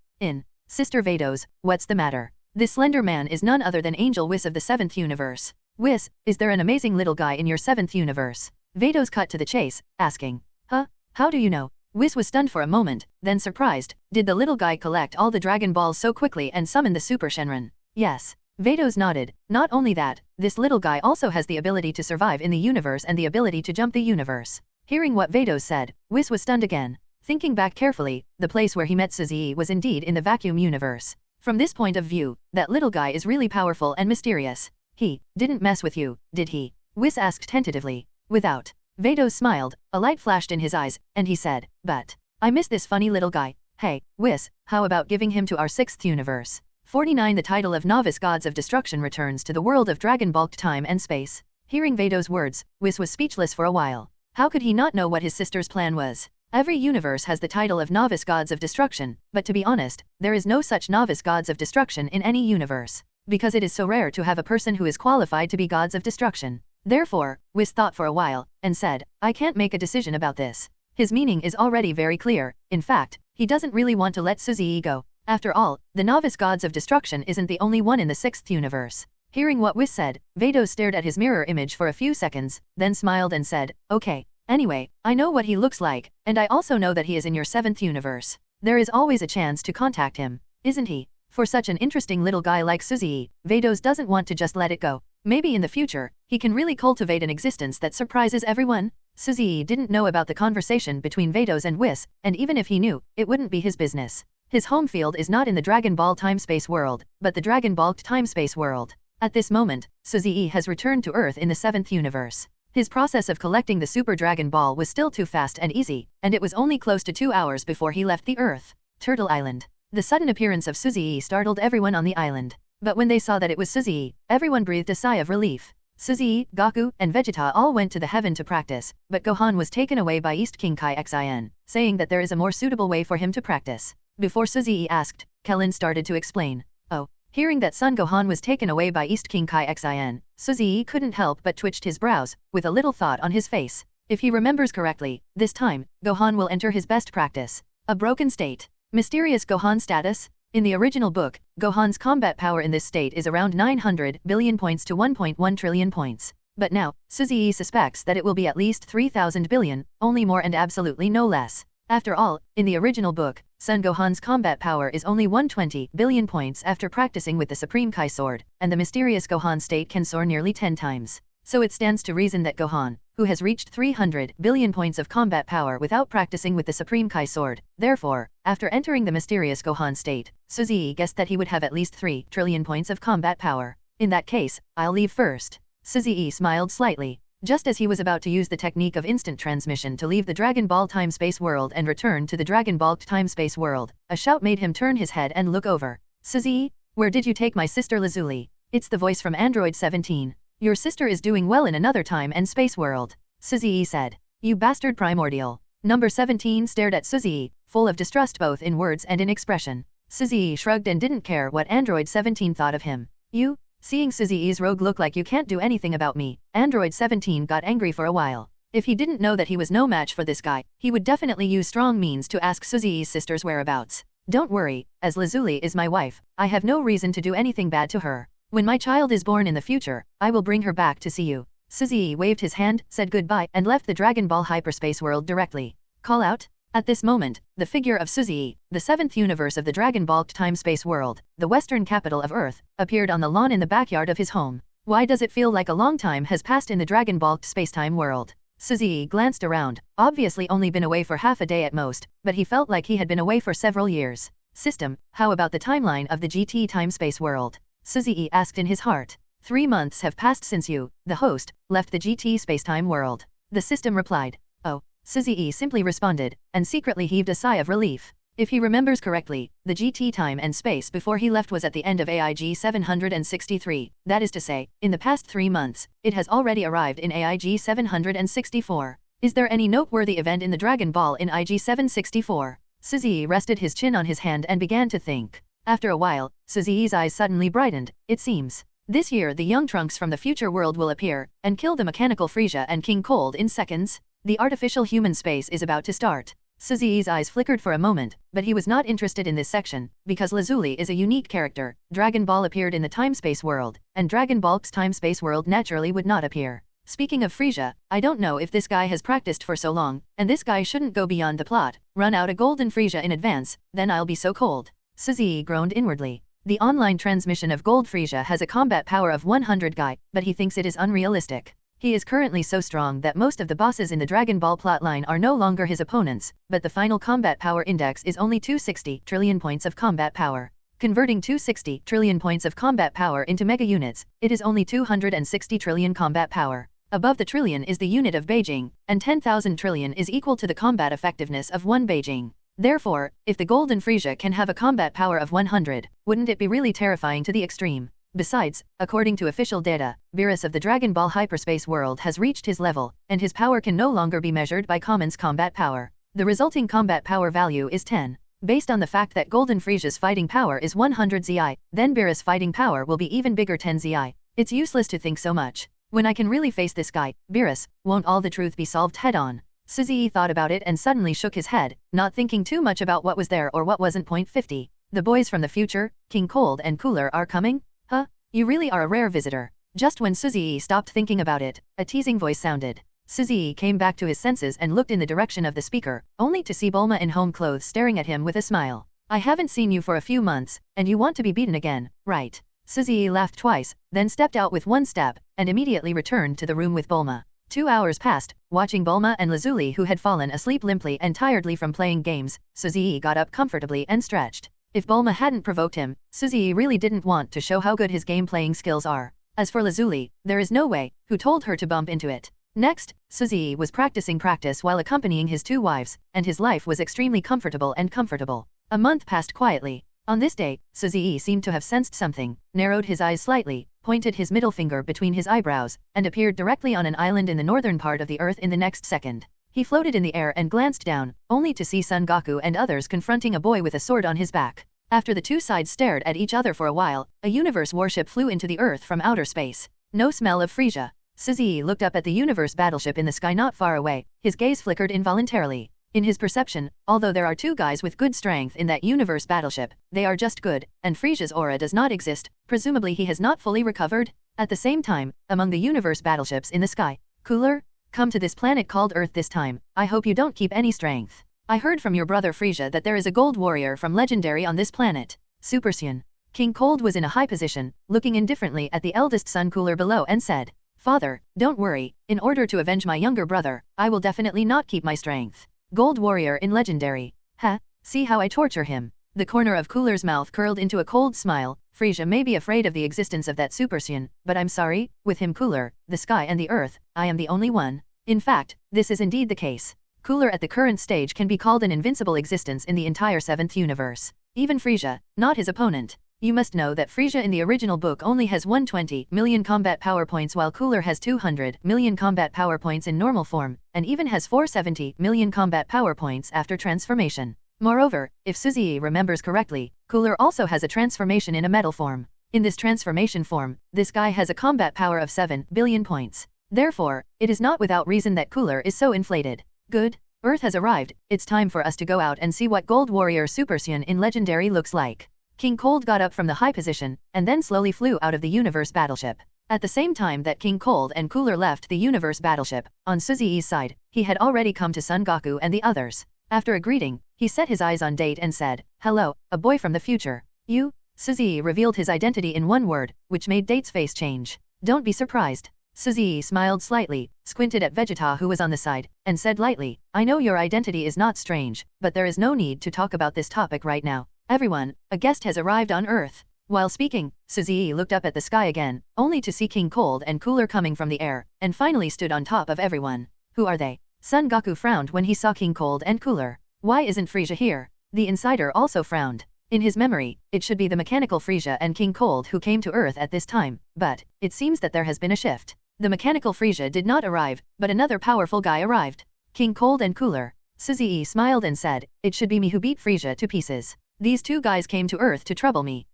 Sister Vados, what's the matter? This slender man is none other than Angel Whis of the 7th universe. Whis, is there an amazing little guy in your 7th universe? Vados cut to the chase, asking. How do you know? Whis was stunned for a moment, then surprised. Did the little guy collect all the Dragon Balls so quickly and summon the Super Shenron? Yes. Vados nodded. Not only that, this little guy also has the ability to survive in the universe and the ability to jump the universe. Hearing what Vados said, Whis was stunned again. Thinking back carefully, the place where he met Suzy was indeed in the vacuum universe. From this point of view, that little guy is really powerful and mysterious. He didn't mess with you, did he? Whis asked tentatively. Without. Vados smiled, a light flashed in his eyes, and he said, but I miss this funny little guy. Hey, Whis, how about giving him to our 6th universe? 49 The title of Novice Gods of Destruction returns to the world of Dragon Ball Time and Space. Hearing Vados' words, Whis was speechless for a while. How could he not know what his sister's plan was? Every universe has the title of Novice Gods of Destruction, but to be honest, there is no such Novice Gods of Destruction in any universe, because it is so rare to have a person who is qualified to be Gods of Destruction. Therefore, Whis thought for a while, and said, I can't make a decision about this. His meaning is already very clear. In fact, he doesn't really want to let Suzy go. After all, the Novice Gods of Destruction isn't the only one in the 6th universe. Hearing what Whis said, Vados stared at his mirror image for a few seconds, then smiled and said, okay. Anyway, I know what he looks like, and I also know that he is in your 7th universe. There is always a chance to contact him, isn't he? For such an interesting little guy like Suzy, Vados doesn't want to just let it go. Maybe in the future, he can really cultivate an existence that surprises everyone. Suzy didn't know about the conversation between Vados and Whis, and even if he knew, it wouldn't be his business. His home field is not in the Dragon Ball Time-Space world, but the Dragon Ball Time-Space world. At this moment, Suzy has returned to Earth in the 7th universe. His process of collecting the Super Dragon Ball was still too fast and easy, and it was only close to 2 hours before he left the Earth. Turtle Island. The sudden appearance of Suzy startled everyone on the island. But when they saw that it was Suzy, everyone breathed a sigh of relief. Suzy, Goku, and Vegeta all went to the heaven to practice, but Gohan was taken away by East King Kai Xin, saying that there is a more suitable way for him to practice. Before Suzy asked, Kellen started to explain. Oh. Hearing that Son Gohan was taken away by East King Kai Xin, Suzy couldn't help but twitched his brows, with a little thought on his face. If he remembers correctly, this time, Gohan will enter his best practice. A broken state. Mysterious Gohan status? In the original book, Gohan's combat power in this state is around 900 billion points to 1.1 trillion points. But now, Suzy suspects that it will be at least 3,000 billion, only more and absolutely no less. After all, in the original book, Son Gohan's combat power is only 120 billion points after practicing with the Supreme Kai Sword, and the mysterious Gohan state can soar nearly 10 times. So it stands to reason that Gohan, who has reached 300 billion points of combat power without practicing with the Supreme Kai Sword, therefore, after entering the mysterious Gohan state, Suzy guessed that he would have at least 3 trillion points of combat power. In that case, I'll leave first. Suzy smiled slightly. Just as he was about to use the technique of instant transmission to leave the Dragon Ball time-space world and return to the Dragon Ball time-space world, a shout made him turn his head and look over. Suzy, where did you take my sister Lazuli? It's the voice from Android 17. Your sister is doing well in another time and space world. Suzy said. You bastard primordial. Number 17 stared at Suzy, full of distrust both in words and in expression. Suzy shrugged and didn't care what Android 17 thought of him. You? Seeing Suzy's rogue look like you can't do anything about me, Android 17 got angry for a while. If he didn't know that he was no match for this guy, he would definitely use strong means to ask Suzy's sister's whereabouts. Don't worry, as Lazuli is my wife, I have no reason to do anything bad to her. When my child is born in the future, I will bring her back to see you. Suzy waved his hand, said goodbye, and left the Dragon Ball hyperspace world directly. Call out? At this moment, the figure of Suzy, the 7th universe of the Dragon Ball time-space world, the western capital of Earth, appeared on the lawn in the backyard of his home. Why does it feel like a long time has passed in the Dragon Ball space-time world? Suzy glanced around, obviously only been away for half a day at most, but he felt like he had been away for several years. System, how about the timeline of the GT time-space world? Suzy asked in his heart. 3 months have passed since you, the host, left the GT space-time world. The system replied. Oh. Suzy simply responded, and secretly heaved a sigh of relief. If he remembers correctly, the GT time and space before he left was at the end of AIG 763, that is to say, in the past 3 months, it has already arrived in AIG 764. Is there any noteworthy event in the Dragon Ball in IG 764? Suzy rested his chin on his hand and began to think. After a while, Suzy's eyes suddenly brightened. It seems. This year the young Trunks from the future world will appear, and kill the mechanical Frieza and King Cold in seconds. The artificial human space is about to start. Suzy's eyes flickered for a moment, but he was not interested in this section, because Lazuli is a unique character. Dragon Ball appeared in the time-space world, and Dragon Ball's time-space world naturally would not appear. Speaking of Frieza, I don't know if this guy has practiced for so long, and this guy shouldn't go beyond the plot. Run out a golden Frieza in advance, then I'll be so cold. Suzy groaned inwardly. The online transmission of Gold Frieza has a combat power of 100 guy, but he thinks it is unrealistic. He is currently so strong that most of the bosses in the Dragon Ball plotline are no longer his opponents, but the final combat power index is only 260 trillion points of combat power. Converting 260 trillion points of combat power into mega units, it is only 260 trillion combat power. Above the trillion is the unit of Beijing, and 10,000 trillion is equal to the combat effectiveness of 1 Beijing. Therefore, if the Golden Frieza can have a combat power of 100, wouldn't it be really terrifying to the extreme? Besides, according to official data, Beerus of the Dragon Ball hyperspace world has reached his level, and his power can no longer be measured by Common's combat power. The resulting combat power value is 10. Based on the fact that Golden Frieza's fighting power is 100 Zi, then Beerus' fighting power will be even bigger 10 Zi. It's useless to think so much. When I can really face this guy, Beerus, won't all the truth be solved head-on? Suzy thought about it and suddenly shook his head, not thinking too much about what was there or what wasn't. 50. The boys from the future, King Cold and Cooler, are coming? Huh? You really are a rare visitor. Just when Suzy stopped thinking about it, a teasing voice sounded. Suzy came back to his senses and looked in the direction of the speaker, only to see Bulma in home clothes staring at him with a smile. I haven't seen you for a few months, and you want to be beaten again, right? Suzy laughed twice, then stepped out with 1 step, and immediately returned to the room with Bulma. 2 hours passed, watching Bulma and Lazuli, who had fallen asleep limply and tiredly from playing games. Suzy got up comfortably and stretched. If Bulma hadn't provoked him, Suzy really didn't want to show how good his game-playing skills are. As for Lazuli, there is no way, who told her to bump into it. Next, Suzy was practicing while accompanying his 2 wives, and his life was extremely comfortable. A month passed quietly. On this day, Suzy seemed to have sensed something, narrowed his eyes slightly, pointed his middle finger between his eyebrows, and appeared directly on an island in the northern part of the earth in the next second. He floated in the air and glanced down, only to see Son Goku and others confronting a boy with a sword on his back. After the 2 sides stared at each other for a while, a universe warship flew into the earth from outer space. No smell of Frisia. Suzy looked up at the universe battleship in the sky not far away, his gaze flickered involuntarily. In his perception, although there are 2 guys with good strength in that universe battleship, they are just good, and Frisia's aura does not exist, presumably he has not fully recovered. At the same time, among the universe battleships in the sky, Cooler, come to this planet called Earth this time, I hope you don't keep any strength. I heard from your brother Frisia that there is a gold warrior from Legendary on this planet. Super Saiyan. King Cold was in a high position, looking indifferently at the eldest son Cooler below and said, Father, don't worry, in order to avenge my younger brother, I will definitely not keep my strength. Gold warrior in Legendary. Ha, see how I torture him. The corner of Cooler's mouth curled into a cold smile. Frisia may be afraid of the existence of that Super Saiyan, but I'm sorry, with him Cooler, the sky and the earth, I am the only one. In fact, this is indeed the case. Cooler at the current stage can be called an invincible existence in the entire 7th universe. Even Frisia, not his opponent. You must know that Frisia in the original book only has 120 million combat power points while Cooler has 200 million combat power points in normal form, and even has 470 million combat power points after transformation. Moreover, if Suzy remembers correctly, Cooler also has a transformation in a metal form. In this transformation form, this guy has a combat power of 7 billion points. Therefore, it is not without reason that Cooler is so inflated. Good. Earth has arrived, it's time for us to go out and see what Gold Warrior Super Saiyan in Legendary looks like. King Cold got up from the high position, and then slowly flew out of the universe battleship. At the same time that King Cold and Cooler left the universe battleship, on Suzy's side, he had already come to Son Goku and the others. After a greeting, he set his eyes on Date and said, Hello, a boy from the future. You? Suzy revealed his identity in one word, which made Date's face change. Don't be surprised. Suzy smiled slightly, squinted at Vegeta who was on the side, and said lightly, I know your identity is not strange, but there is no need to talk about this topic right now. Everyone, a guest has arrived on Earth. While speaking, Suzy looked up at the sky again, only to see King Cold and Cooler coming from the air, and finally stood on top of everyone. Who are they? Son Goku frowned when he saw King Cold and Cooler. Why isn't Frisia here? The insider also frowned. In his memory, it should be the mechanical Frisia and King Cold who came to Earth at this time, but it seems that there has been a shift. The mechanical Frisia did not arrive, but another powerful guy arrived. King Cold and Cooler. Suzy smiled and said, It should be me who beat Frisia to pieces. These 2 guys came to Earth to trouble me.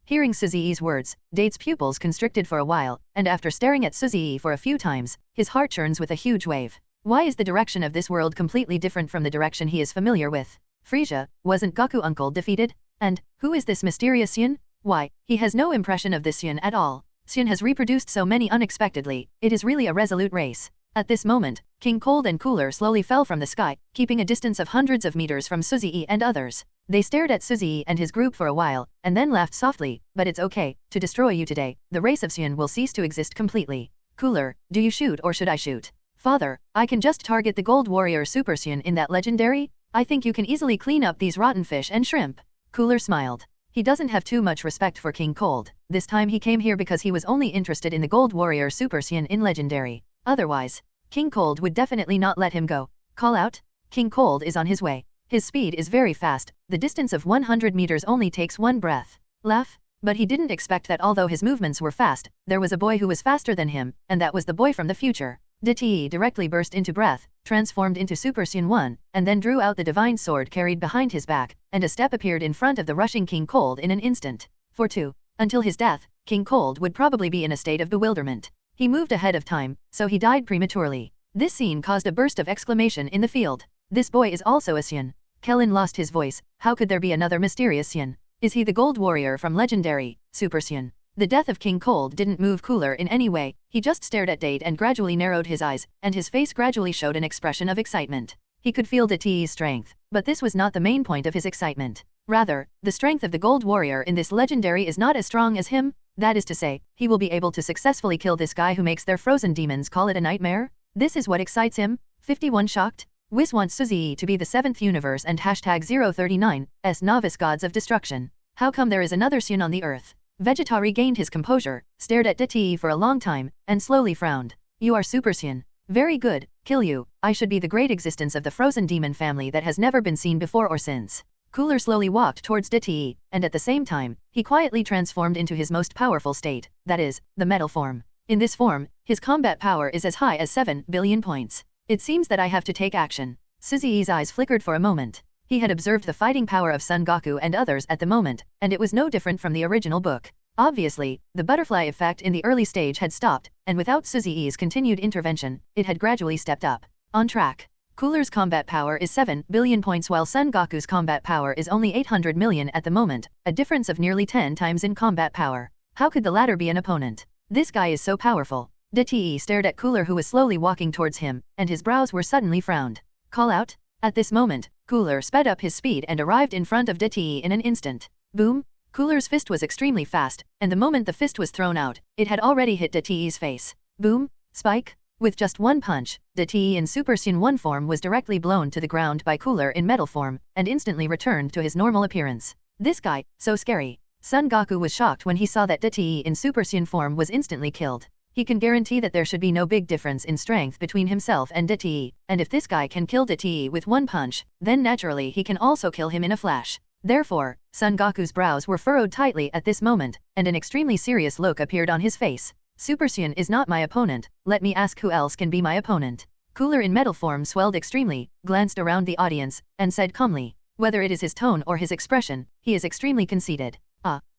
Hearing Suzy's words, Date's pupils constricted for a while, and after staring at Suzy for a few times, his heart churns with a huge wave. Why is the direction of this world completely different from the direction he is familiar with? Frisia, wasn't Goku uncle defeated? And, who is this mysterious Saiyan? Why, he has no impression of this Saiyan at all. Saiyan has reproduced so many unexpectedly, it is really a resolute race. At this moment, King Cold and Cooler slowly fell from the sky, keeping a distance of hundreds of meters from Suzy and others. They stared at Suzy and his group for a while, and then laughed softly, but it's okay, to destroy you today, the race of Saiyan will cease to exist completely. Cooler, do you shoot or should I shoot? Father, I can just target the Gold Warrior Super Saiyan in that Legendary? I think you can easily clean up these rotten fish and shrimp. Cooler smiled. He doesn't have too much respect for King Cold. This time he came here because he was only interested in the Gold Warrior Super Saiyan in Legendary. Otherwise, King Cold would definitely not let him go. Call out? King Cold is on his way. His speed is very fast, the distance of 100 meters only takes 1 breath. Laugh? But he didn't expect that although his movements were fast, there was a boy who was faster than him, and that was the boy from the future. DT directly burst into breath, transformed into Super Saiyan 1, and then drew out the divine sword carried behind his back, and a step appeared in front of the rushing King Cold in an instant. For 2. Until his death, King Cold would probably be in a state of bewilderment. He moved ahead of time, so he died prematurely. This scene caused a burst of exclamation in the field. This boy is also a Saiyan. Kellen lost his voice. How could there be another mysterious Saiyan? Is he the Gold Warrior from Legendary, Super Saiyan? The death of King Cold didn't move Cooler in any way, he just stared at Date and gradually narrowed his eyes, and his face gradually showed an expression of excitement. He could feel DT's strength, but this was not the main point of his excitement. Rather, the strength of the Gold Warrior in this Legendary is not as strong as him, that is to say, he will be able to successfully kill this guy who makes their frozen demons call it a nightmare? This is what excites him? 51 shocked? Wiz wants Suzy to be the 7th universe and hashtag 039's novice gods of destruction. How come there is another Saiyan on the earth? Vegeta regained his composure, stared at DT for a long time, and slowly frowned. You are Super Saiyan. Very good, kill you. I should be the great existence of the frozen demon family that has never been seen before or since. Cooler slowly walked towards DTE, and at the same time, he quietly transformed into his most powerful state, that is, the metal form. In this form, his combat power is as high as 7 billion points. It seems that I have to take action. Suzui's eyes flickered for a moment. He had observed the fighting power of Son Goku and others at the moment, and it was no different from the original book. Obviously, the butterfly effect in the early stage had stopped, and without Suzui's continued intervention, it had gradually stepped up. On track. Cooler's combat power is 7 billion points while Son Goku's combat power is only 800 million at the moment, a difference of nearly 10 times in combat power. How could the latter be an opponent? This guy is so powerful. DTE stared at Cooler who was slowly walking towards him, and his brows were suddenly frowned. Call out? At this moment, Cooler sped up his speed and arrived in front of DTE in an instant. Boom! Cooler's fist was extremely fast, and the moment the fist was thrown out, it had already hit DTE's face. Boom! Spike! With just one punch, DTE in Super Saiyan 1 form was directly blown to the ground by Cooler in metal form, and instantly returned to his normal appearance. This guy, so scary. Son Goku was shocked when he saw that DTE in Super Saiyan form was instantly killed. He can guarantee that there should be no big difference in strength between himself and DTE, and if this guy can kill DTE with one punch, then naturally he can also kill him in a flash. Therefore, Son Goku's brows were furrowed tightly at this moment, and an extremely serious look appeared on his face. Super Saiyan is not my opponent, let me ask who else can be my opponent. Cooler in metal form swelled extremely, glanced around the audience, and said calmly. Whether it is his tone or his expression, he is extremely conceited.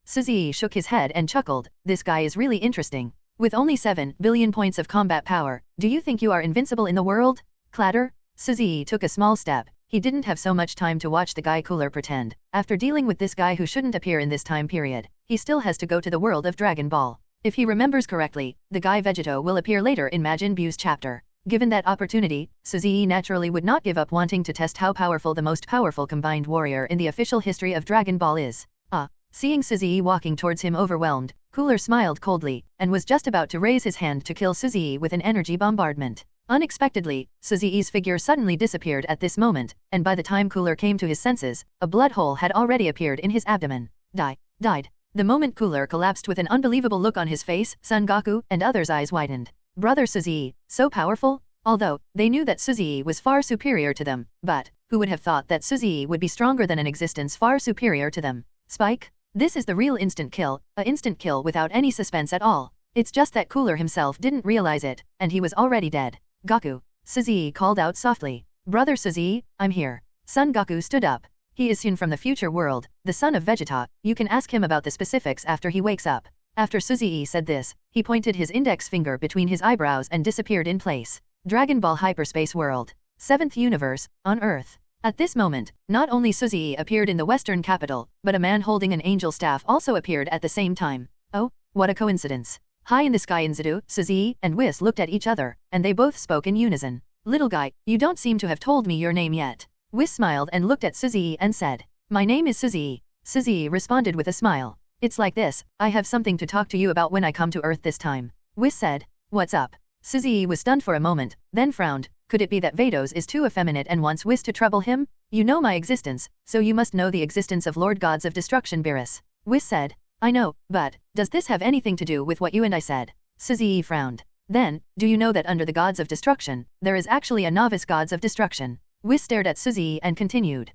Suzui shook his head and chuckled, this guy is really interesting. With only 7 billion points of combat power, do you think you are invincible in the world? Clatter? Suzui took a small step. He didn't have so much time to watch the guy Cooler pretend. After dealing with this guy who shouldn't appear in this time period, he still has to go to the world of Dragon Ball. If he remembers correctly, the guy Vegito will appear later in Majin Buu's chapter. Given that opportunity, Suzui naturally would not give up wanting to test how powerful the most powerful combined warrior in the official history of Dragon Ball is. Seeing Suzui walking towards him overwhelmed, Cooler smiled coldly, and was just about to raise his hand to kill Suzui with an energy bombardment. Unexpectedly, Suzui's figure suddenly disappeared at this moment, and by the time Cooler came to his senses, a blood hole had already appeared in his abdomen. Died. The moment Cooler collapsed with an unbelievable look on his face, Son Goku and others' eyes widened. Brother Suzui, so powerful? Although, they knew that Suzui was far superior to them, but, who would have thought that Suzui would be stronger than an existence far superior to them? Spike? This is the real instant kill, a instant kill without any suspense at all. It's just that Cooler himself didn't realize it, and he was already dead. Goku. Suzui called out softly. Brother Suzui, I'm here. Son Goku stood up. He is Sun from the future world, the son of Vegeta, you can ask him about the specifics after he wakes up. After Suzui said this, he pointed his index finger between his eyebrows and disappeared in place. Dragon Ball Hyperspace World. 7th Universe, on Earth. At this moment, not only Suzui appeared in the western capital, but a man holding an angel staff also appeared at the same time. Oh, what a coincidence. High in the sky Inzidu, Suzui, and Whis looked at each other, and they both spoke in unison. Little guy, you don't seem to have told me your name yet. Whis smiled and looked at Suzui and said, my name is Suzui. Suzui responded with a smile. It's like this, I have something to talk to you about when I come to Earth this time. Whis said, what's up? Suzui was stunned for a moment, then frowned. Could it be that Vados is too effeminate and wants Whis to trouble him? You know my existence, so you must know the existence of Lord Gods of Destruction Beerus. Whis said, I know, but, does this have anything to do with what you and I said? Suzui frowned. Then, do you know that under the Gods of Destruction, there is actually a novice Gods of Destruction? Whis stared at Suzui and continued.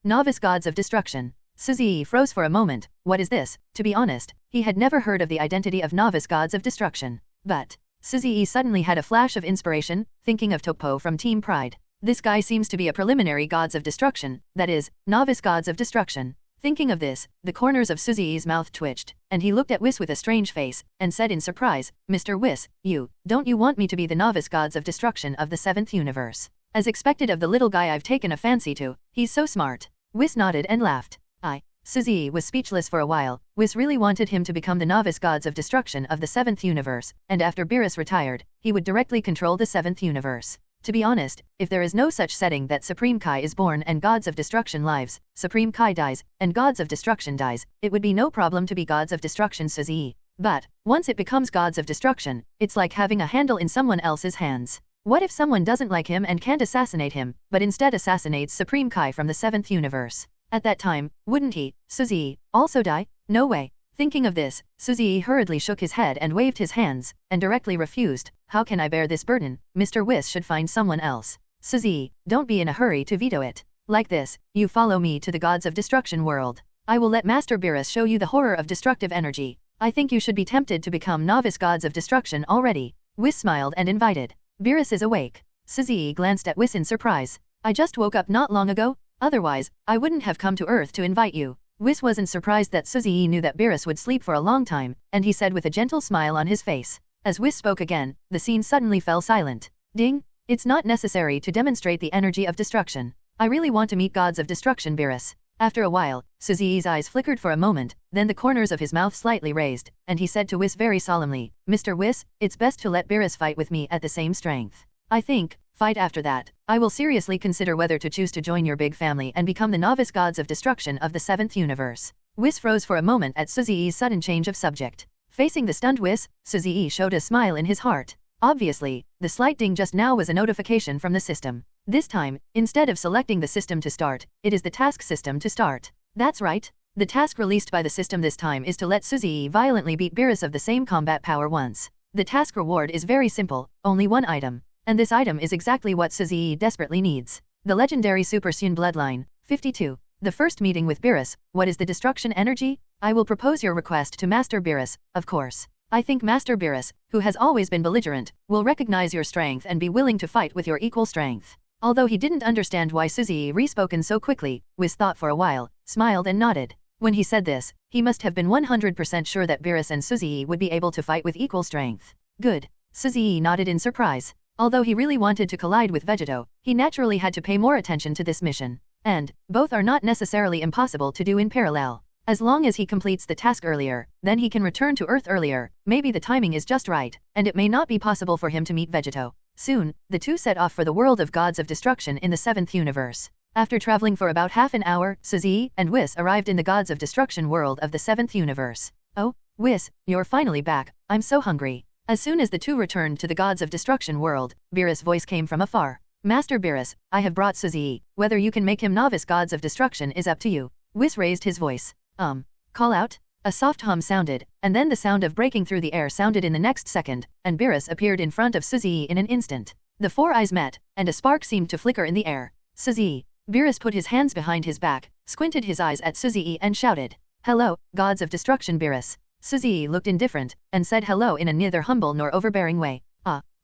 Novice Gods of Destruction. Suzui froze for a moment. What is this? To be honest, he had never heard of the identity of novice Gods of Destruction. But, Suzui suddenly had a flash of inspiration, thinking of Tokpo from Team Pride. This guy seems to be a preliminary Gods of Destruction, that is, novice Gods of Destruction. Thinking of this, the corners of Suzui's mouth twitched, and he looked at Whis with a strange face, and said in surprise, Mr. Whis, don't you want me to be the novice Gods of Destruction of the 7th Universe? As expected of the little guy I've taken a fancy to, he's so smart. Whis nodded and laughed. Suzui was speechless for a while. Whis really wanted him to become the novice Gods of Destruction of the 7th Universe, and after Beerus retired, he would directly control the 7th Universe. To be honest, if there is no such setting that Supreme Kai is born and Gods of Destruction lives, Supreme Kai dies, and Gods of Destruction dies, it would be no problem to be Gods of Destruction Suzui. But, once it becomes Gods of Destruction, it's like having a handle in someone else's hands. What if someone doesn't like him and can't assassinate him, but instead assassinates Supreme Kai from the 7th Universe? At that time, wouldn't he, Suzui, also die? No way. Thinking of this, Suzy hurriedly shook his head and waved his hands, and directly refused. How can I bear this burden? Mr. Whis should find someone else. Suzy, don't be in a hurry to veto it. Like this, you follow me to the gods of destruction world. I will let Master Beerus show you the horror of destructive energy. I think you should be tempted to become novice gods of destruction already. Whis smiled and invited. Beerus is awake. Suzy glanced at Whis in surprise. I just woke up not long ago, otherwise, I wouldn't have come to Earth to invite you. Whis wasn't surprised that Suzy knew that Beerus would sleep for a long time, and he said with a gentle smile on his face. As Whis spoke again, the scene suddenly fell silent. Ding! It's not necessary to demonstrate the energy of destruction. I really want to meet gods of destruction, Beerus. After a while, Suzy's eyes flickered for a moment, then the corners of his mouth slightly raised, and he said to Whis very solemnly, Mr. Whis, it's best to let Beerus fight with me at the same strength. I think, fight after that, I will seriously consider whether to choose to join your big family and become the novice gods of destruction of the 7th universe. Whis froze for a moment at Suzy's sudden change of subject. Facing the stunned Whis, Suzy showed a smile in his heart. Obviously, the slight ding just now was a notification from the system. This time, instead of selecting the system to start, it is the task system to start. That's right. The task released by the system this time is to let Suzy violently beat Beerus of the same combat power once. The task reward is very simple, only one item. And this item is exactly what Suzy desperately needs. The legendary Super Sun Bloodline, 52. The first meeting with Beerus, what is the destruction energy? I will propose your request to Master Beerus, of course. I think Master Beerus, who has always been belligerent, will recognize your strength and be willing to fight with your equal strength. Although he didn't understand why Suzy re-spoken so quickly, Whis thought for a while, smiled and nodded. When he said this, he must have been 100% sure that Beerus and Suzy would be able to fight with equal strength. Good. Suzy nodded in surprise. Although he really wanted to collide with Vegeto, he naturally had to pay more attention to this mission. And, both are not necessarily impossible to do in parallel. As long as he completes the task earlier, then he can return to Earth earlier, maybe the timing is just right, and it may not be possible for him to meet Vegeto. Soon, the two set off for the world of gods of destruction in the 7th universe. After traveling for about half an hour, Suzy and Whis arrived in the gods of destruction world of the 7th universe. Oh, Whis, you're finally back, I'm so hungry. As soon as the two returned to the gods of destruction world, Beerus' voice came from afar. Master Beerus, I have brought Suzy, whether you can make him novice gods of destruction is up to you. Whis raised his voice. Call out? A soft hum sounded, and then the sound of breaking through the air sounded in the next second, and Beerus appeared in front of Suzy in an instant. The four eyes met, and a spark seemed to flicker in the air. Suzy. Beerus put his hands behind his back, squinted his eyes at Suzy and shouted. Hello, gods of destruction Beerus. Suzy looked indifferent, and said hello in a neither humble nor overbearing way.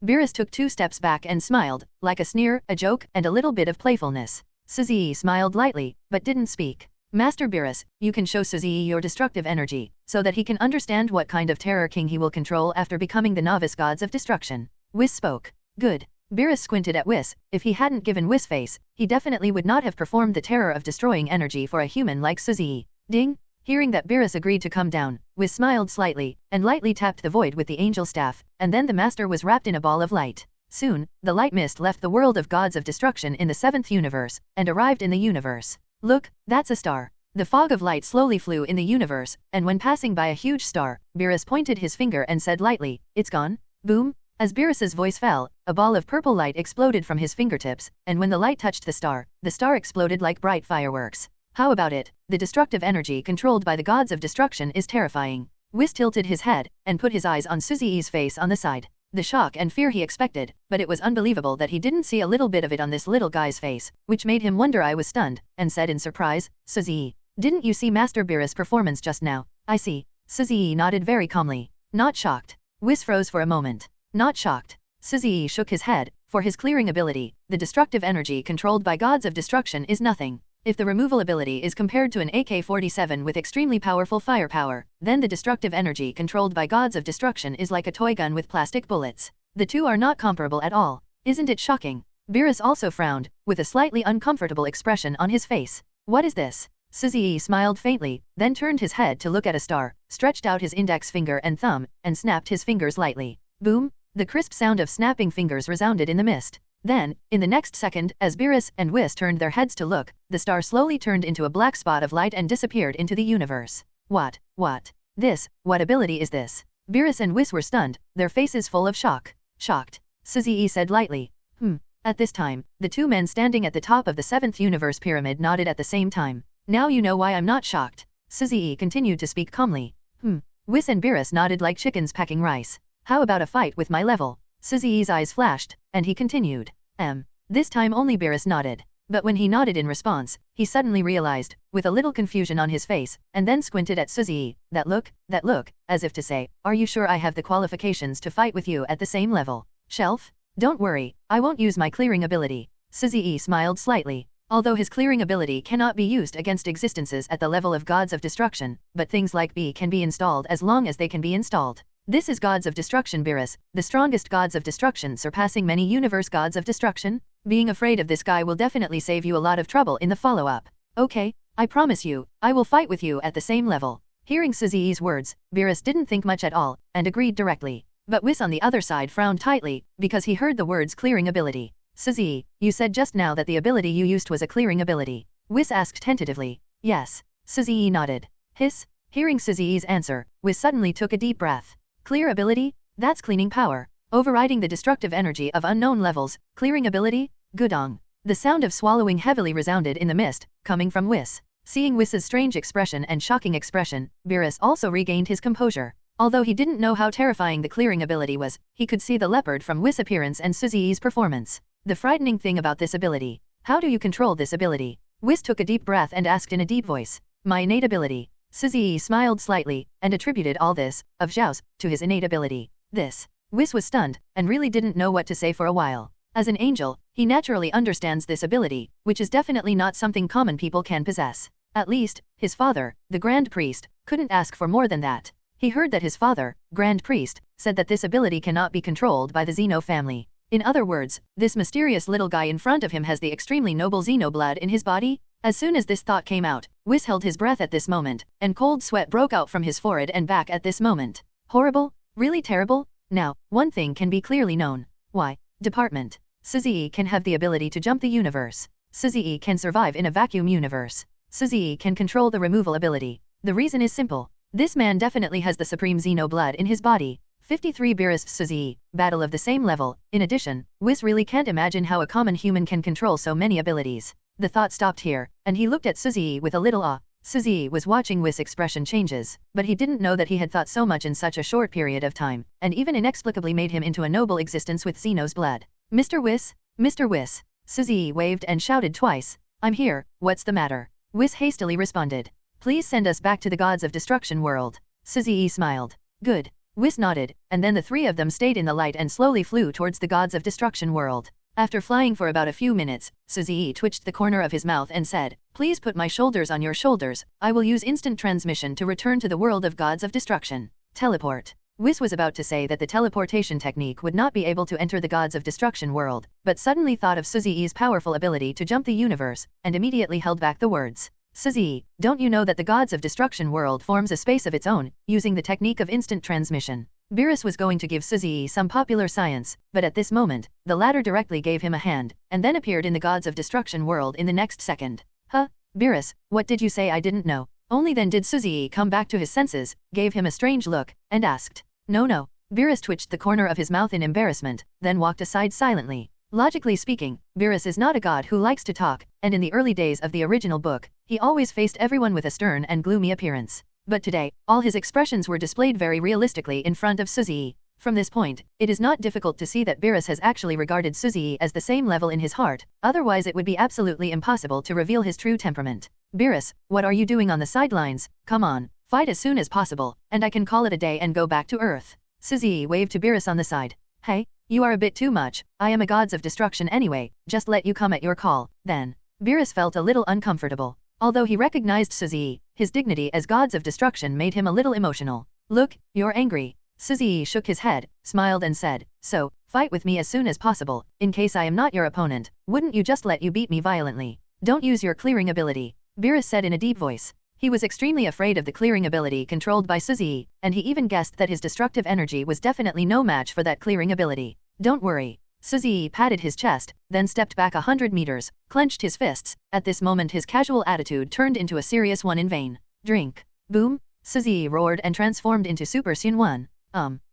Beerus took 2 steps back and smiled, like a sneer, a joke, and a little bit of playfulness. Suzy smiled lightly, but didn't speak. Master Beerus, you can show Suzy your destructive energy, so that he can understand what kind of terror king he will control after becoming the novice gods of destruction. Whis spoke. Good. Beerus squinted at Whis. If he hadn't given Whis face, he definitely would not have performed the terror of destroying energy for a human like Suzy. Ding! Hearing that Beerus agreed to come down, Whis smiled slightly, and lightly tapped the void with the angel staff, and then the master was wrapped in a ball of light. Soon, the light mist left the world of gods of destruction in the 7th universe, and arrived in the universe. Look, that's a star. The fog of light slowly flew in the universe, and when passing by a huge star, Beerus pointed his finger and said lightly, it's gone. Boom! As Beerus's voice fell, a ball of purple light exploded from his fingertips, and when the light touched the star exploded like bright fireworks. How about it? The destructive energy controlled by the gods of destruction is terrifying. Whis tilted his head, and put his eyes on Suzy's face on the side. The shock and fear he expected, but it was unbelievable that he didn't see a little bit of it on this little guy's face, which made him wonder. I was stunned, and said in surprise, Suzy, didn't you see Master Beerus' performance just now? I see. Suzy nodded very calmly. Not shocked. Whis froze for a moment. Not shocked. Suzy shook his head. For his clearing ability, the destructive energy controlled by gods of destruction is nothing. If the removal ability is compared to an AK-47 with extremely powerful firepower, then the destructive energy controlled by gods of destruction is like a toy gun with plastic bullets. The two are not comparable at all. Isn't it shocking? Beerus also frowned, with a slightly uncomfortable expression on his face. What is this? Suzy smiled faintly, then turned his head to look at a star, stretched out his index finger and thumb, and snapped his fingers lightly. Boom! The crisp sound of snapping fingers resounded in the mist. Then, in the next second, as Beerus and Whis turned their heads to look, the star slowly turned into a black spot of light and disappeared into the universe. What? What ability is this? Beerus and Whis were stunned, their faces full of shock. Shocked. Suzy said lightly. At this time, the two men standing at the top of the 7th universe pyramid nodded at the same time. Now you know why I'm not shocked. Suzy continued to speak calmly. Whis and Beerus nodded like chickens pecking rice. How about a fight with my level? Suzi's eyes flashed, and he continued. This time only Beerus nodded. But when he nodded in response, he suddenly realized, with a little confusion on his face, and then squinted at Suzi, that look, as if to say, are you sure I have the qualifications to fight with you at the same level? Shelf? Don't worry, I won't use my clearing ability. Suzi smiled slightly. Although his clearing ability cannot be used against existences at the level of gods of destruction, but things like B can be installed as long as they can be installed. This is gods of destruction Beerus, the strongest gods of destruction surpassing many universe gods of destruction? Being afraid of this guy will definitely save you a lot of trouble in the follow-up. Okay, I promise you, I will fight with you at the same level. Hearing Suzi's words, Beerus didn't think much at all, and agreed directly. But Whis on the other side frowned tightly, because he heard the words clearing ability. Suzi, you said just now that the ability you used was a clearing ability. Whis asked tentatively. Yes. Suzi nodded. Hiss. Hearing Suzi's answer, Whis suddenly took a deep breath. Clear ability? That's cleaning power. Overriding the destructive energy of unknown levels. Clearing ability? Gudong. The sound of swallowing heavily resounded in the mist, coming from Whis. Seeing Whis's strange expression and shocking expression, Beerus also regained his composure. Although he didn't know how terrifying the clearing ability was, he could see the leopard from Whis' appearance and Suzi's performance. The frightening thing about this ability. How do you control this ability? Whis took a deep breath and asked in a deep voice. My innate ability. Suzi smiled slightly, and attributed all this, of Zhao's, to his innate ability. This. Whis was stunned, and really didn't know what to say for a while. As an angel, he naturally understands this ability, which is definitely not something common people can possess. At least, his father, the Grand Priest, couldn't ask for more than that. He heard that his father, Grand Priest, said that this ability cannot be controlled by the Xeno family. In other words, this mysterious little guy in front of him has the extremely noble Xeno blood in his body? As soon as this thought came out, Whis held his breath at this moment, and cold sweat broke out from his forehead and back at this moment. Horrible? Really terrible? Now, one thing can be clearly known. Why? Department. Suzi can have the ability to jump the universe. Suzi can survive in a vacuum universe. Suzi can control the removal ability. The reason is simple. This man definitely has the supreme Xeno blood in his body. 53 Beerus Suzi, battle of the same level. In addition, Whis really can't imagine how a common human can control so many abilities. The thought stopped here, and he looked at Suzi with a little awe. Suzi was watching Whis' expression changes, but he didn't know that he had thought so much in such a short period of time, and even inexplicably made him into a noble existence with Xeno's blood. Mr. Whis? Mr. Whis. Suzi waved and shouted twice. I'm here, what's the matter? Whis hastily responded. Please send us back to the gods of destruction world. Suzi smiled. Good. Whis nodded, and then the three of them stayed in the light and slowly flew towards the gods of destruction world. After flying for about a few minutes, Suzi twitched the corner of his mouth and said, Please put my shoulders on your shoulders, I will use instant transmission to return to the world of gods of destruction. Teleport. Whis was about to say that the teleportation technique would not be able to enter the gods of destruction world, but suddenly thought of Suzi's powerful ability to jump the universe, and immediately held back the words. Suzi, don't you know that the gods of destruction world forms a space of its own, using the technique of instant transmission? Beerus was going to give Suzi some popular science, but at this moment, the latter directly gave him a hand, and then appeared in the gods of destruction world in the next second. Huh? Beerus, what did you say I didn't know? Only then did Suzi come back to his senses, gave him a strange look, and asked. No. Beerus twitched the corner of his mouth in embarrassment, then walked aside silently. Logically speaking, Beerus is not a god who likes to talk, and in the early days of the original book, he always faced everyone with a stern and gloomy appearance. But today, all his expressions were displayed very realistically in front of Suzi. From this point, it is not difficult to see that Beerus has actually regarded Suzi as the same level in his heart, otherwise it would be absolutely impossible to reveal his true temperament. Beerus, what are you doing on the sidelines? Come on, fight as soon as possible, and I can call it a day and go back to Earth. Suzi waved to Beerus on the side. Hey, you are a bit too much, I am a gods of destruction anyway, just let you come at your call, then. Beerus felt a little uncomfortable. Although he recognized Suzi, his dignity as gods of destruction made him a little emotional. Look, you're angry. Suzi shook his head, smiled and said, So, fight with me as soon as possible, in case I am not your opponent, wouldn't you just let you beat me violently? Don't use your clearing ability. Beerus said in a deep voice. He was extremely afraid of the clearing ability controlled by Suzi, and he even guessed that his destructive energy was definitely no match for that clearing ability. Don't worry. Suzi patted his chest, then stepped back 100 meters, clenched his fists. At this moment his casual attitude turned into a serious one in vain. Drink. Boom. Suzi roared and transformed into Super Sun 1.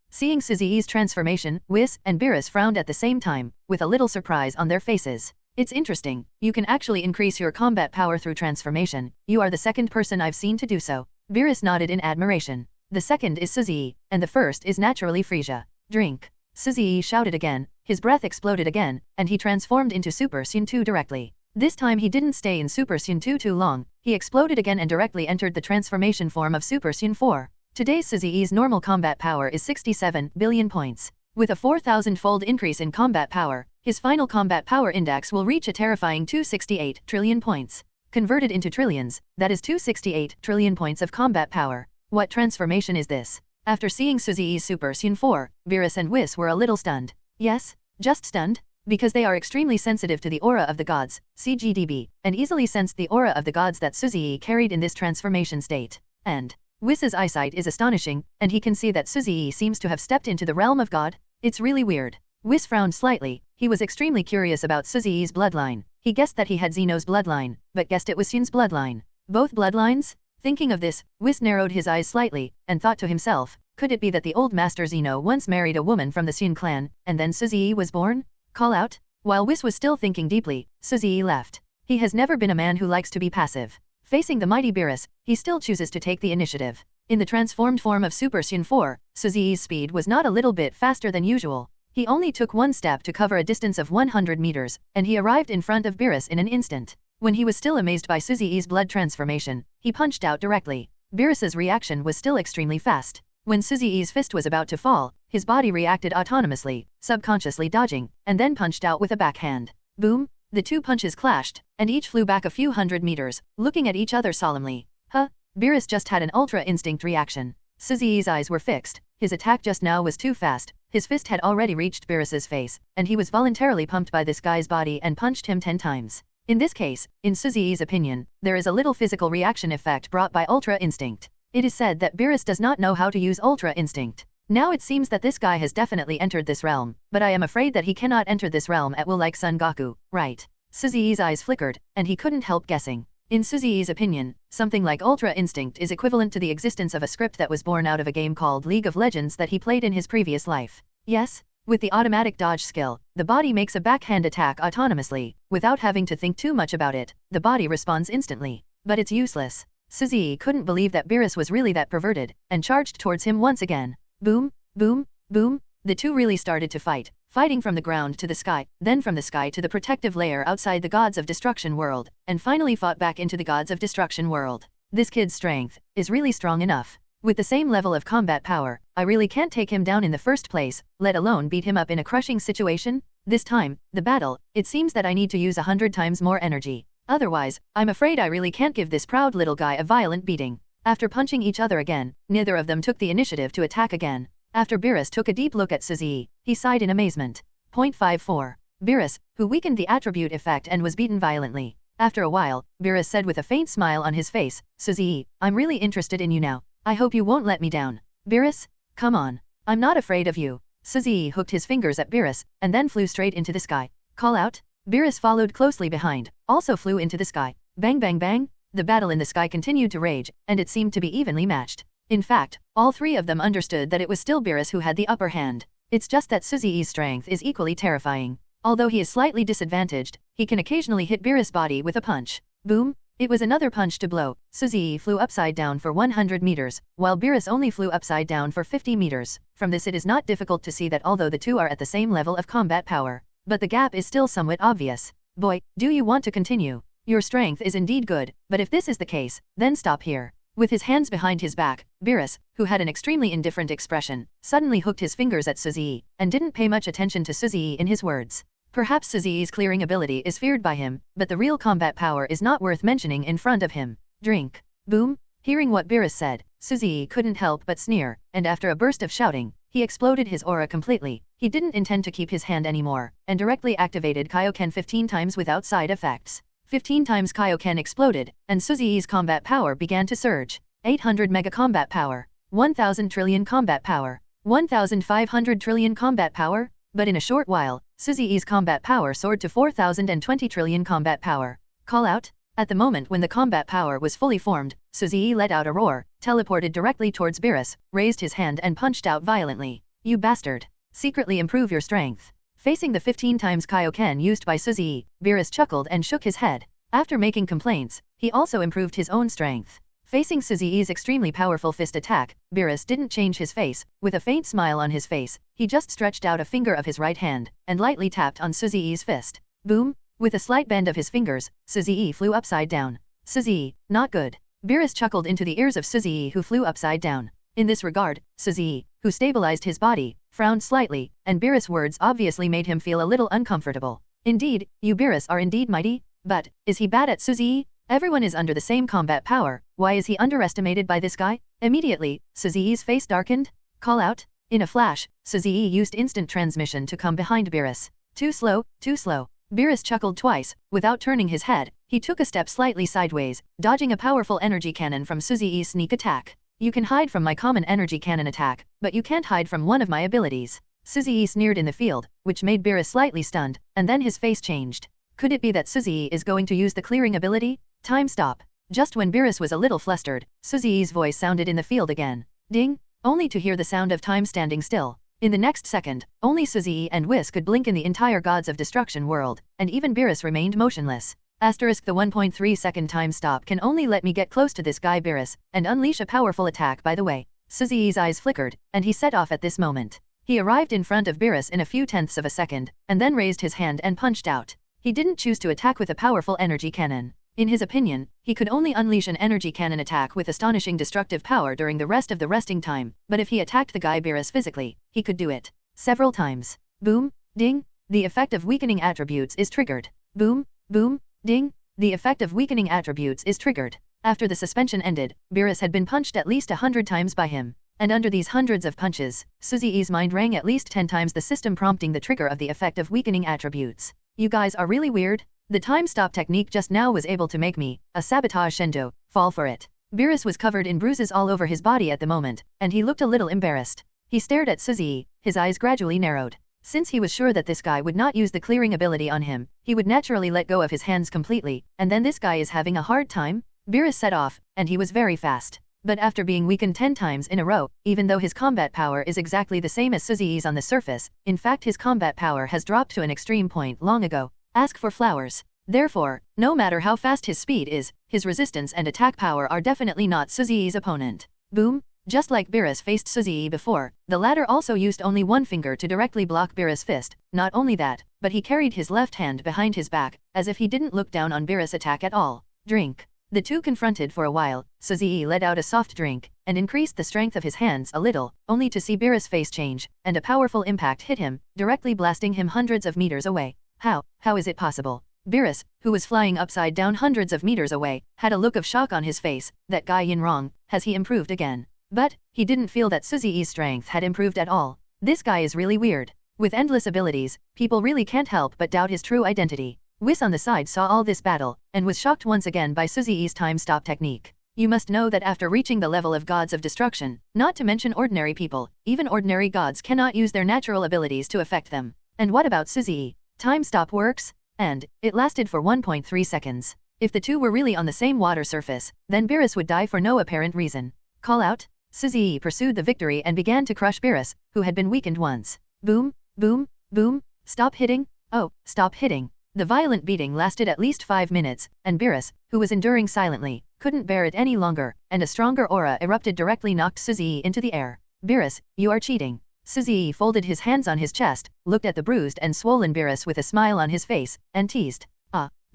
Seeing Suzi's transformation, Whis and Beerus frowned at the same time, with a little surprise on their faces. It's interesting, you can actually increase your combat power through transformation, you are the second person I've seen to do so. Beerus nodded in admiration. the second is Suzy, and the first is naturally Frisia. Drink. Suzy shouted again, his breath exploded again, and he transformed into Super Saiyan 2 directly. This time he didn't stay in Super Saiyan 2 too long, he exploded again and directly entered the transformation form of Super Saiyan 4. Today's Suzy's normal combat power is 67 billion points. With a 4,000-fold increase in combat power, his final combat power index will reach a terrifying 268 trillion points. Converted into trillions, that is 268 trillion points of combat power. What transformation is this? After seeing Suzy's Super Saiyan 4, Beerus and Whis were a little stunned. Yes, just stunned? Because they are extremely sensitive to the aura of the gods, CGDB, and easily sensed the aura of the gods that Suzy carried in this transformation state. And Whis's eyesight is astonishing, and he can see that Suzy seems to have stepped into the realm of God. It's really weird. Whis frowned slightly, he was extremely curious about Suzy's bloodline. He guessed that he had Xeno's bloodline, but guessed it was Xun's bloodline. Both bloodlines? Thinking of this, Whis narrowed his eyes slightly, and thought to himself, could it be that the old Master Xeno once married a woman from the Xun clan, and then Suzy was born? Call out? While Whis was still thinking deeply, Suzy left. He has never been a man who likes to be passive. Facing the mighty Beerus, he still chooses to take the initiative. In the transformed form of Super Saiyan 4, Suzy's speed was not a little bit faster than usual. He only took one step to cover a distance of 100 meters, and he arrived in front of Beerus in an instant. When he was still amazed by Suzy's blood transformation, he punched out directly. Beerus's reaction was still extremely fast. When Suzy's fist was about to fall, his body reacted autonomously, subconsciously dodging, and then punched out with a backhand. Boom! The two punches clashed, and each flew back a few hundred meters, looking at each other solemnly. Huh? Beerus just had an ultra-instinct reaction. Suzy's eyes were fixed, his attack just now was too fast, his fist had already reached Beerus's face, and he was voluntarily pumped by this guy's body and punched him 10 times. In this case, in Suzy's opinion, there is a little physical reaction effect brought by ultra-instinct. It is said that Beerus does not know how to use ultra-instinct. Now it seems that this guy has definitely entered this realm, but I am afraid that he cannot enter this realm at will like Son Goku, right? Suzy's eyes flickered, and he couldn't help guessing. In Suzy's opinion, something like Ultra Instinct is equivalent to the existence of a script that was born out of a game called League of Legends that he played in his previous life. Yes, with the automatic dodge skill, the body makes a backhand attack autonomously, without having to think too much about it, the body responds instantly. But it's useless. Suzy couldn't believe that Beerus was really that perverted, and charged towards him once again. Boom, boom, boom, the two really started to fight, fighting from the ground to the sky, then from the sky to the protective layer outside the Gods of Destruction world, and finally fought back into the Gods of Destruction world. This kid's strength is really strong enough. With the same level of combat power, I really can't take him down in the first place, let alone beat him up in a crushing situation. This time, the battle, it seems that I need to use 100 times more energy. Otherwise, I'm afraid I really can't give this proud little guy a violent beating. After punching each other again, neither of them took the initiative to attack again. After Beerus took a deep look at Suzy, he sighed in amazement. 0.54. Beerus, who weakened the attribute effect and was beaten violently. After a while, Beerus said with a faint smile on his face, Suzy, I'm really interested in you now. I hope you won't let me down. Beerus? Come on. I'm not afraid of you. Suzy hooked his fingers at Beerus, and then flew straight into the sky. Call out? Beerus followed closely behind, also flew into the sky. Bang bang bang! The battle in the sky continued to rage, and it seemed to be evenly matched. In fact, all three of them understood that it was still Beerus who had the upper hand. It's just that Suzy's strength is equally terrifying. Although he is slightly disadvantaged, he can occasionally hit Beerus' body with a punch. Boom! It was another punch to blow. Suzy flew upside down for 100 meters, while Beerus only flew upside down for 50 meters. From this it is not difficult to see that although the two are at the same level of combat power, but the gap is still somewhat obvious. Boy, do you want to continue? Your strength is indeed good, but if this is the case, then stop here. With his hands behind his back, Beerus, who had an extremely indifferent expression, suddenly hooked his fingers at Suzy, and didn't pay much attention to Suzy in his words. Perhaps Suzy's clearing ability is feared by him, but the real combat power is not worth mentioning in front of him. Drink. Boom. Hearing what Beerus said, Suzy couldn't help but sneer, and after a burst of shouting, he exploded his aura completely. He didn't intend to keep his hand anymore, and directly activated Kaioken 15 times without side effects. 15 times Kaioken exploded, and Suzy's combat power began to surge. 800 mega combat power, 1000 trillion combat power, 1500 trillion combat power, but in a short while, Suzy's combat power soared to 4020 trillion combat power. Call out? At the moment when the combat power was fully formed, Suzy let out a roar, teleported directly towards Beerus, raised his hand and punched out violently. You bastard! Secretly improve your strength. Facing the 15 times Kaioken used by Suzy, Beerus chuckled and shook his head. After making complaints, he also improved his own strength. Facing Suzi's extremely powerful fist attack, Beerus didn't change his face. With a faint smile on his face, he just stretched out a finger of his right hand and lightly tapped on Suzi's fist. Boom! With a slight bend of his fingers, Suzi flew upside down. Suzi, not good. Beerus chuckled into the ears of Suzi, who flew upside down. In this regard, Suzi, who stabilized his body, frowned slightly, and Beerus' words obviously made him feel a little uncomfortable. Indeed, you Beerus are indeed mighty, but, is he bad at Suzi? Everyone is under the same combat power, why is he underestimated by this guy? Immediately, Suzi's face darkened. Call out. In a flash, Suzi used instant transmission to come behind Beerus. Too slow, too slow. Beerus chuckled twice. Without turning his head, he took a step slightly sideways, dodging a powerful energy cannon from Suzi's sneak attack. You can hide from my common energy cannon attack, but you can't hide from one of my abilities. Suzi sneered in the field, which made Beerus slightly stunned, and then his face changed. Could it be that Suzi is going to use the clearing ability? Time stop. Just when Beerus was a little flustered, Suzi's voice sounded in the field again. Ding! Only to hear the sound of time standing still. In the next second, only Suzi and Whis could blink in the entire Gods of Destruction world, and even Beerus remained motionless. Asterisk the 1.3 second time stop can only let me get close to this guy Beerus, and unleash a powerful attack by the way. Suzi's eyes flickered, and he set off at this moment. He arrived in front of Beerus in a few tenths of a second, and then raised his hand and punched out. He didn't choose to attack with a powerful energy cannon. In his opinion, he could only unleash an energy cannon attack with astonishing destructive power during the rest of the resting time, but if he attacked the guy Beerus physically, he could do it several times. Boom, ding, the effect of weakening attributes is triggered. Boom, boom, ding, the effect of weakening attributes is triggered. After the suspension ended, Beerus had been punched at least 100 times by him. And under these hundreds of punches, Suzi's mind rang at least 10 times the system prompting the trigger of the effect of weakening attributes. You guys are really weird. The time stop technique just now was able to make me, a sabotage Shendo, fall for it. Beerus was covered in bruises all over his body at the moment, and he looked a little embarrassed. He stared at Suzi, his eyes gradually narrowed. Since he was sure that this guy would not use the clearing ability on him, he would naturally let go of his hands completely, and then this guy is having a hard time? Beerus set off, and he was very fast. But after being weakened 10 times in a row, even though his combat power is exactly the same as Suzi's on the surface, in fact his combat power has dropped to an extreme point long ago. Ask for flowers. Therefore, no matter how fast his speed is, his resistance and attack power are definitely not Suzi's opponent. Boom! Just like Beerus faced Suzi before, the latter also used only one finger to directly block Beerus' fist. Not only that, but he carried his left hand behind his back, as if he didn't look down on Beerus' attack at all. Drink. The two confronted for a while. Suzi let out a soft drink, and increased the strength of his hands a little, only to see Beerus' face change, and a powerful impact hit him, directly blasting him hundreds of meters away. How is it possible? Beerus, who was flying upside down hundreds of meters away, had a look of shock on his face. That guy Yin Rong, has he improved again? But, he didn't feel that Suzi's strength had improved at all. This guy is really weird. With endless abilities, people really can't help but doubt his true identity. Whis on the side saw all this battle, and was shocked once again by Suzi's time stop technique. You must know that after reaching the level of Gods of Destruction, not to mention ordinary people, even ordinary gods cannot use their natural abilities to affect them. And what about Suzi? Time stop works? And, it lasted for 1.3 seconds. If the two were really on the same water surface, then Beerus would die for no apparent reason. Call out? Suzi pursued the victory and began to crush Beerus, who had been weakened once. Boom, boom, boom, stop hitting, oh, stop hitting. The violent beating lasted at least 5 minutes, and Beerus, who was enduring silently, couldn't bear it any longer, and a stronger aura erupted directly knocked Suzi into the air. Beerus, you are cheating. Suzi folded his hands on his chest, looked at the bruised and swollen Beerus with a smile on his face, and teased.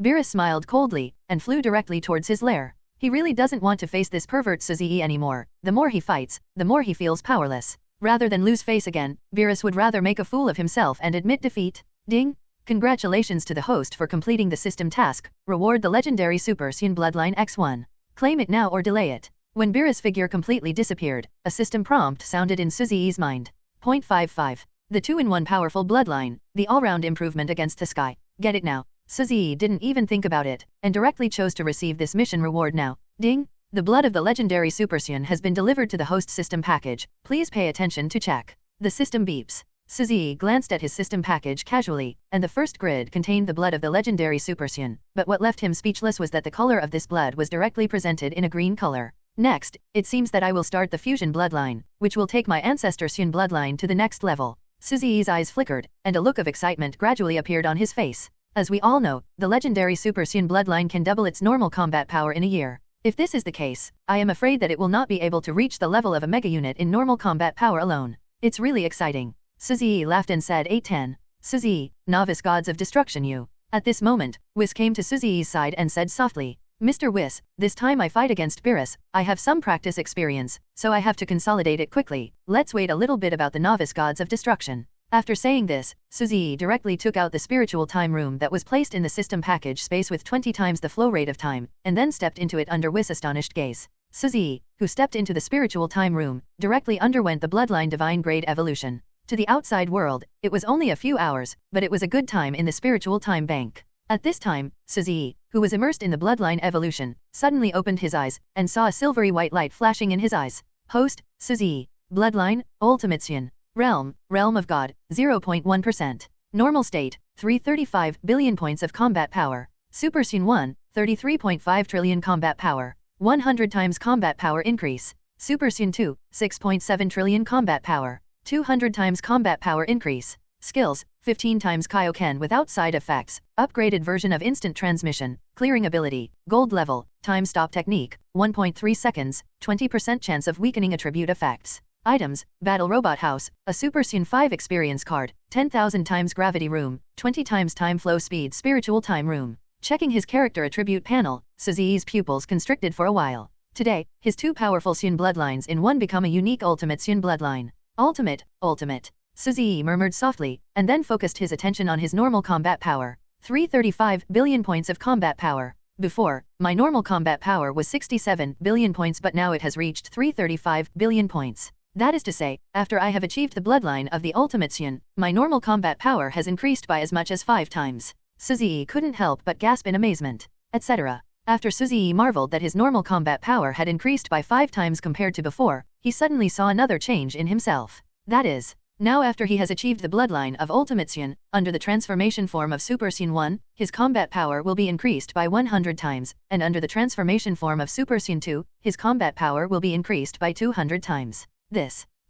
Beerus smiled coldly, and flew directly towards his lair. He really doesn't want to face this pervert Suzi anymore. The more he fights, the more he feels powerless. Rather than lose face again, Beerus would rather make a fool of himself and admit defeat. Ding! Congratulations to the host for completing the system task. Reward the legendary Super Saiyan Bloodline X1. Claim it now or delay it. When Beerus' figure completely disappeared, a system prompt sounded in Suzi's mind. 0.55. The 2-in-1 powerful bloodline, the all-round improvement against the sky. Get it now. Suzi didn't even think about it, and directly chose to receive this mission reward now. Ding! The blood of the legendary Super Saiyan has been delivered to the host system package. Please pay attention to check. The system beeps. Suzi glanced at his system package casually, and the first grid contained the blood of the legendary Super Saiyan, but what left him speechless was that the color of this blood was directly presented in a green color. Next, it seems that I will start the fusion bloodline, which will take my ancestor Saiyan bloodline to the next level. Suzi's eyes flickered, and a look of excitement gradually appeared on his face. As we all know, the legendary Super Saiyan bloodline can double its normal combat power in a year. If this is the case, I am afraid that it will not be able to reach the level of a mega unit in normal combat power alone. It's really exciting. Suzy laughed and said 810. Suzy, novice gods of destruction you. At this moment, Whis came to Suzy's side and said softly, Mr. Whis, this time I fight against Beerus, I have some practice experience, so I have to consolidate it quickly. Let's wait a little bit about the novice gods of destruction. After saying this, Suzy directly took out the spiritual time room that was placed in the system package space with 20 times the flow rate of time, and then stepped into it under Whis' astonished gaze. Suzy, who stepped into the spiritual time room, directly underwent the bloodline divine grade evolution. To the outside world, it was only a few hours, but it was a good time in the spiritual time bank. At this time, Suzy, who was immersed in the bloodline evolution, suddenly opened his eyes, and saw a silvery white light flashing in his eyes. Host, Suzy. Bloodline, Ultimation. Realm of God, 0.1%. Normal state, 335 billion points of combat power. Super Scene 1, 33.5 trillion combat power. 100 times combat power increase. Super Scene 2, 6.7 trillion combat power. 200 times combat power increase. Skills, 15 times Kaioken without side effects, upgraded version of instant transmission, clearing ability, gold level, time stop technique, 1.3 seconds, 20% chance of weakening attribute effects. Items, Battle Robot House, a Super Scene 5 experience card, 10,000 times gravity room, 20 times time flow speed spiritual time room. Checking his character attribute panel, Suzy's pupils constricted for a while. Today, his two powerful Scene bloodlines in one become a unique ultimate Scene bloodline. Ultimate. Suzy murmured softly, and then focused his attention on his normal combat power. 335 billion points of combat power. Before, my normal combat power was 67 billion points, but now it has reached 335 billion points. That is to say, after I have achieved the bloodline of the Ultimate Sion, my normal combat power has increased by as much as 5 times. Suzy couldn't help but gasp in amazement, etc. After Suzy marveled that his normal combat power had increased by 5 times compared to before, he suddenly saw another change in himself. That is, now after he has achieved the bloodline of Ultimate Sion, under the transformation form of Super Scene 1, his combat power will be increased by 100 times, and under the transformation form of Super Scene 2, his combat power will be increased by 200 times.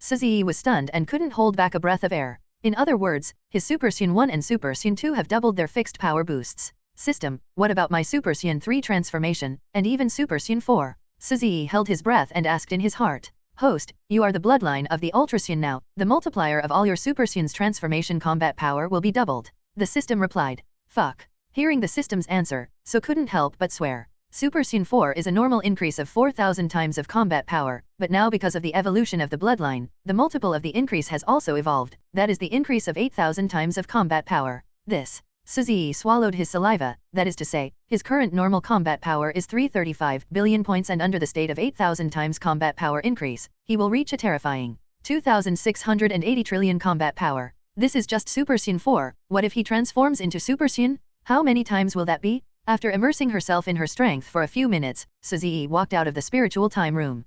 Suzy was stunned and couldn't hold back a breath of air. In other words, his Super Scene 1 and Super Scene 2 have doubled their fixed power boosts. System, what about my Super Scene 3 transformation, and even Super Scene 4? Suzy held his breath and asked in his heart. Host, you are the bloodline of the Ultra Scene now, the multiplier of all your Super Scene's transformation combat power will be doubled. The system replied. Fuck. Hearing the system's answer, so couldn't help but swear. Super Scene 4 is a normal increase of 4,000 times of combat power, but now because of the evolution of the bloodline, the multiple of the increase has also evolved, that is the increase of 8,000 times of combat power. Suzy swallowed his saliva, that is to say, his current normal combat power is 335 billion points, and under the state of 8,000 times combat power increase, he will reach a terrifying 2,680 trillion combat power. This is just Super Scene 4, what if he transforms into Super Scene? How many times will that be? After immersing herself in her strength for a few minutes, Suzy walked out of the spiritual time room.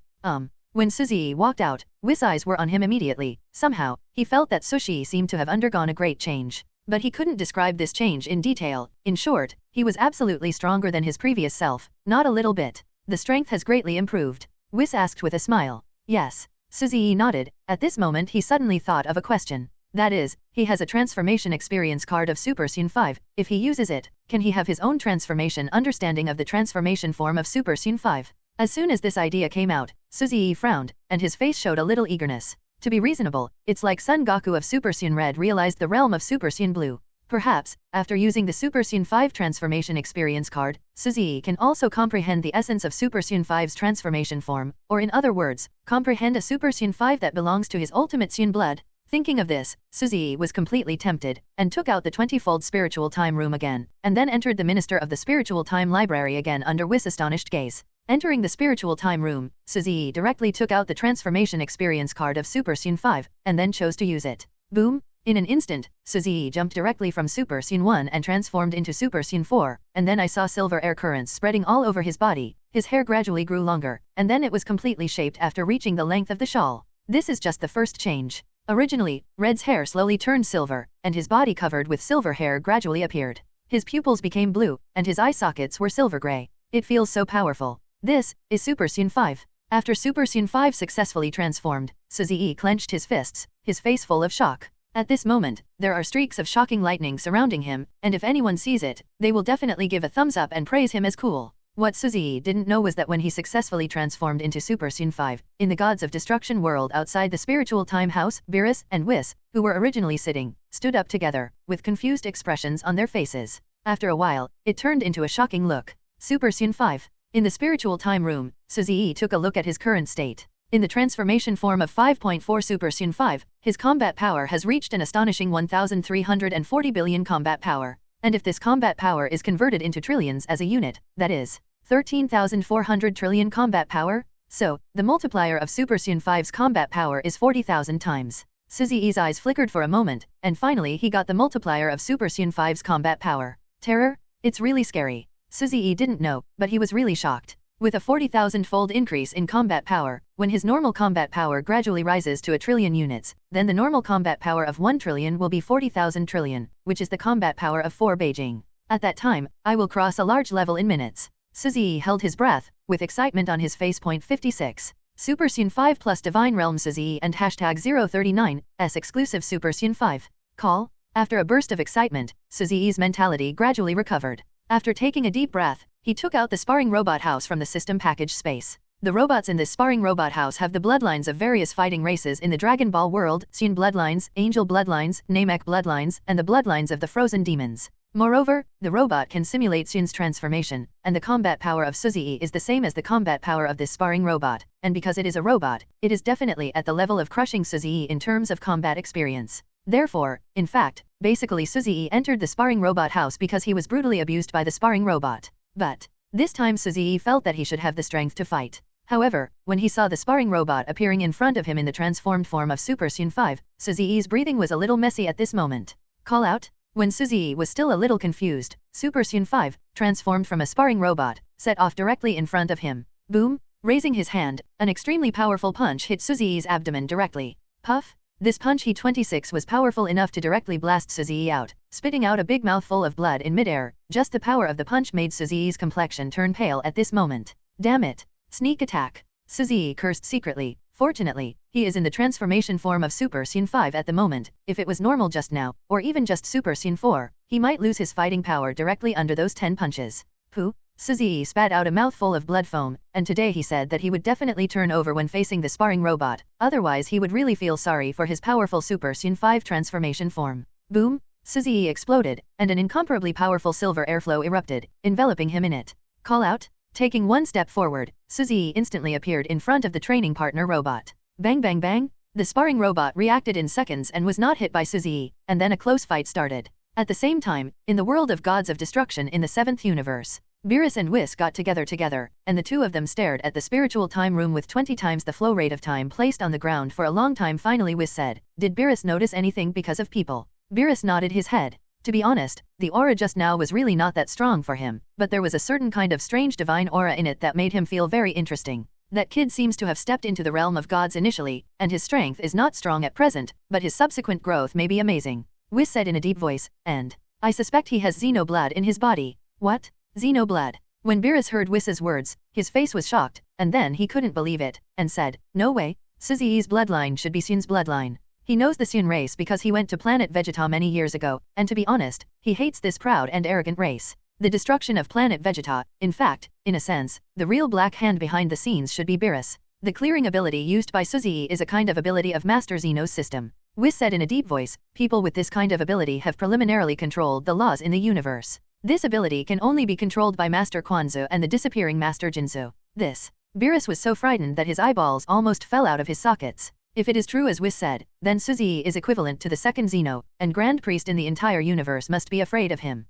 When Suzy walked out, Whis' eyes were on him immediately. Somehow, he felt that Suzy seemed to have undergone a great change. But he couldn't describe this change in detail. In short, he was absolutely stronger than his previous self, not a little bit. The strength has greatly improved. Whis asked with a smile. Yes. Suzy nodded. At this moment he suddenly thought of a question. That is, he has a transformation experience card of Super Scene 5. If he uses it, can he have his own transformation understanding of the transformation form of Super Scene 5? As soon as this idea came out, Suzy frowned, and his face showed a little eagerness. To be reasonable, it's like Son Goku of Super Scene Red realized the realm of Super Scene Blue. Perhaps, after using the Super Scene 5 transformation experience card, Suzy can also comprehend the essence of Super Scene 5's transformation form, or in other words, comprehend a Super Scene 5 that belongs to his Ultimate Scene blood. Thinking of this, Suzy was completely tempted, and took out the 20-fold spiritual time room again, and then entered the Minister of the Spiritual Time Library again under Whis' astonished gaze. Entering the spiritual time room, Suzy directly took out the transformation experience card of Super Scene 5, and then chose to use it. Boom! In an instant, Suzy jumped directly from Super Scene 1 and transformed into Super Scene 4, and then I saw silver air currents spreading all over his body. His hair gradually grew longer, and then it was completely shaped after reaching the length of the shawl. This is just the first change. Originally, Red's hair slowly turned silver, and his body covered with silver hair gradually appeared. His pupils became blue, and his eye sockets were silver gray. It feels so powerful. This is Super Scene 5. After Super Scene 5 successfully transformed, Suzy clenched his fists, his face full of shock. At this moment, there are streaks of shocking lightning surrounding him, and if anyone sees it, they will definitely give a thumbs up and praise him as cool. What Suzy didn't know was that when he successfully transformed into Super Sun 5, in the Gods of Destruction world outside the spiritual time house, Beerus and Whis, who were originally sitting, stood up together, with confused expressions on their faces. After a while, it turned into a shocking look. Super Sun 5. In the spiritual time room, Suzy took a look at his current state. In the transformation form of 5.4 Super Sun 5, his combat power has reached an astonishing 1,340 billion combat power. And if this combat power is converted into trillions as a unit, that is 13,400 trillion combat power, so the multiplier of Super Sun 5's combat power is 40,000 times. Suzy's eyes flickered for a moment, and finally he got the multiplier of Super Sun 5's combat power. Terror? It's really scary. Suzy didn't know, but he was really shocked. With a 40,000-fold increase in combat power, when his normal combat power gradually rises to a trillion units, then the normal combat power of 1 trillion will be 40,000 trillion, which is the combat power of 4 Beijing. At that time, I will cross a large level in minutes. Suzy held his breath, with excitement on his face. 56. Super Sun 5 plus Divine Realm Suzy and hashtag 039, S exclusive Super Sun 5. Call? After a burst of excitement, Suzy's mentality gradually recovered. After taking a deep breath, he took out the sparring robot house from the system package space. The robots in this sparring robot house have the bloodlines of various fighting races in the Dragon Ball world, Sun bloodlines, Angel bloodlines, Namek bloodlines, and the bloodlines of the frozen demons. Moreover, the robot can simulate Sun's transformation, and the combat power of Suzy is the same as the combat power of this sparring robot, and because it is a robot, it is definitely at the level of crushing Suzy in terms of combat experience. Therefore, in fact, basically Suzy entered the sparring robot house because he was brutally abused by the sparring robot. But this time Suzy felt that he should have the strength to fight. However, when he saw the sparring robot appearing in front of him in the transformed form of Super Sun 5, Suzy's breathing was a little messy at this moment. Call out? When Suzy was still a little confused, Super Sun 5, transformed from a sparring robot, set off directly in front of him. Boom! Raising his hand, an extremely powerful punch hit Suzy's abdomen directly. Puff! This punch He-26 was powerful enough to directly blast Suzy out, spitting out a big mouthful of blood in midair. Just the power of the punch made Suzy's complexion turn pale at this moment. Damn it! Sneak attack! Suzy cursed secretly. Fortunately, he is in the transformation form of Super Sun 5 at the moment. If it was normal just now, or even just Super Sun 4, he might lose his fighting power directly under those 10 punches. Pooh! Suzy spat out a mouthful of blood foam, and today he said that he would definitely turn over when facing the sparring robot, otherwise he would really feel sorry for his powerful Super Sun 5 transformation form. Boom! Suzy exploded, and an incomparably powerful silver airflow erupted, enveloping him in it. Call out? Taking one step forward, Suzy instantly appeared in front of the training partner robot. Bang bang bang! The sparring robot reacted in seconds and was not hit by Suzy, and then a close fight started. At the same time, in the world of Gods of Destruction in the 7th universe, Beerus and Whis got together, and the two of them stared at the spiritual time room with 20 times the flow rate of time placed on the ground for a long time. Finally Whis said, "Did Beerus notice anything because of people?" Beerus nodded his head. To be honest, the aura just now was really not that strong for him, but there was a certain kind of strange divine aura in it that made him feel very interesting. That kid seems to have stepped into the realm of gods initially, and his strength is not strong at present, but his subsequent growth may be amazing. Whis said in a deep voice, and I suspect he has Xeno blood in his body. What? Xeno blood? When Beerus heard Whis's words, his face was shocked, and then he couldn't believe it, and said, "No way, Suzy's bloodline should be Sun's bloodline." He knows the Sun race because he went to planet Vegeta many years ago, and to be honest, he hates this proud and arrogant race. The destruction of planet Vegeta, in fact, in a sense, the real black hand behind the scenes should be Beerus. The clearing ability used by Suzy is a kind of ability of Master Xeno's system. Whis said in a deep voice, people with this kind of ability have preliminarily controlled the laws in the universe. This ability can only be controlled by Master Quanzu and the disappearing Master Jinzu. Beerus was so frightened that his eyeballs almost fell out of his sockets. If it is true as Whis said, then Suzy is equivalent to the second Xeno, and Grand Priest in the entire universe must be afraid of him.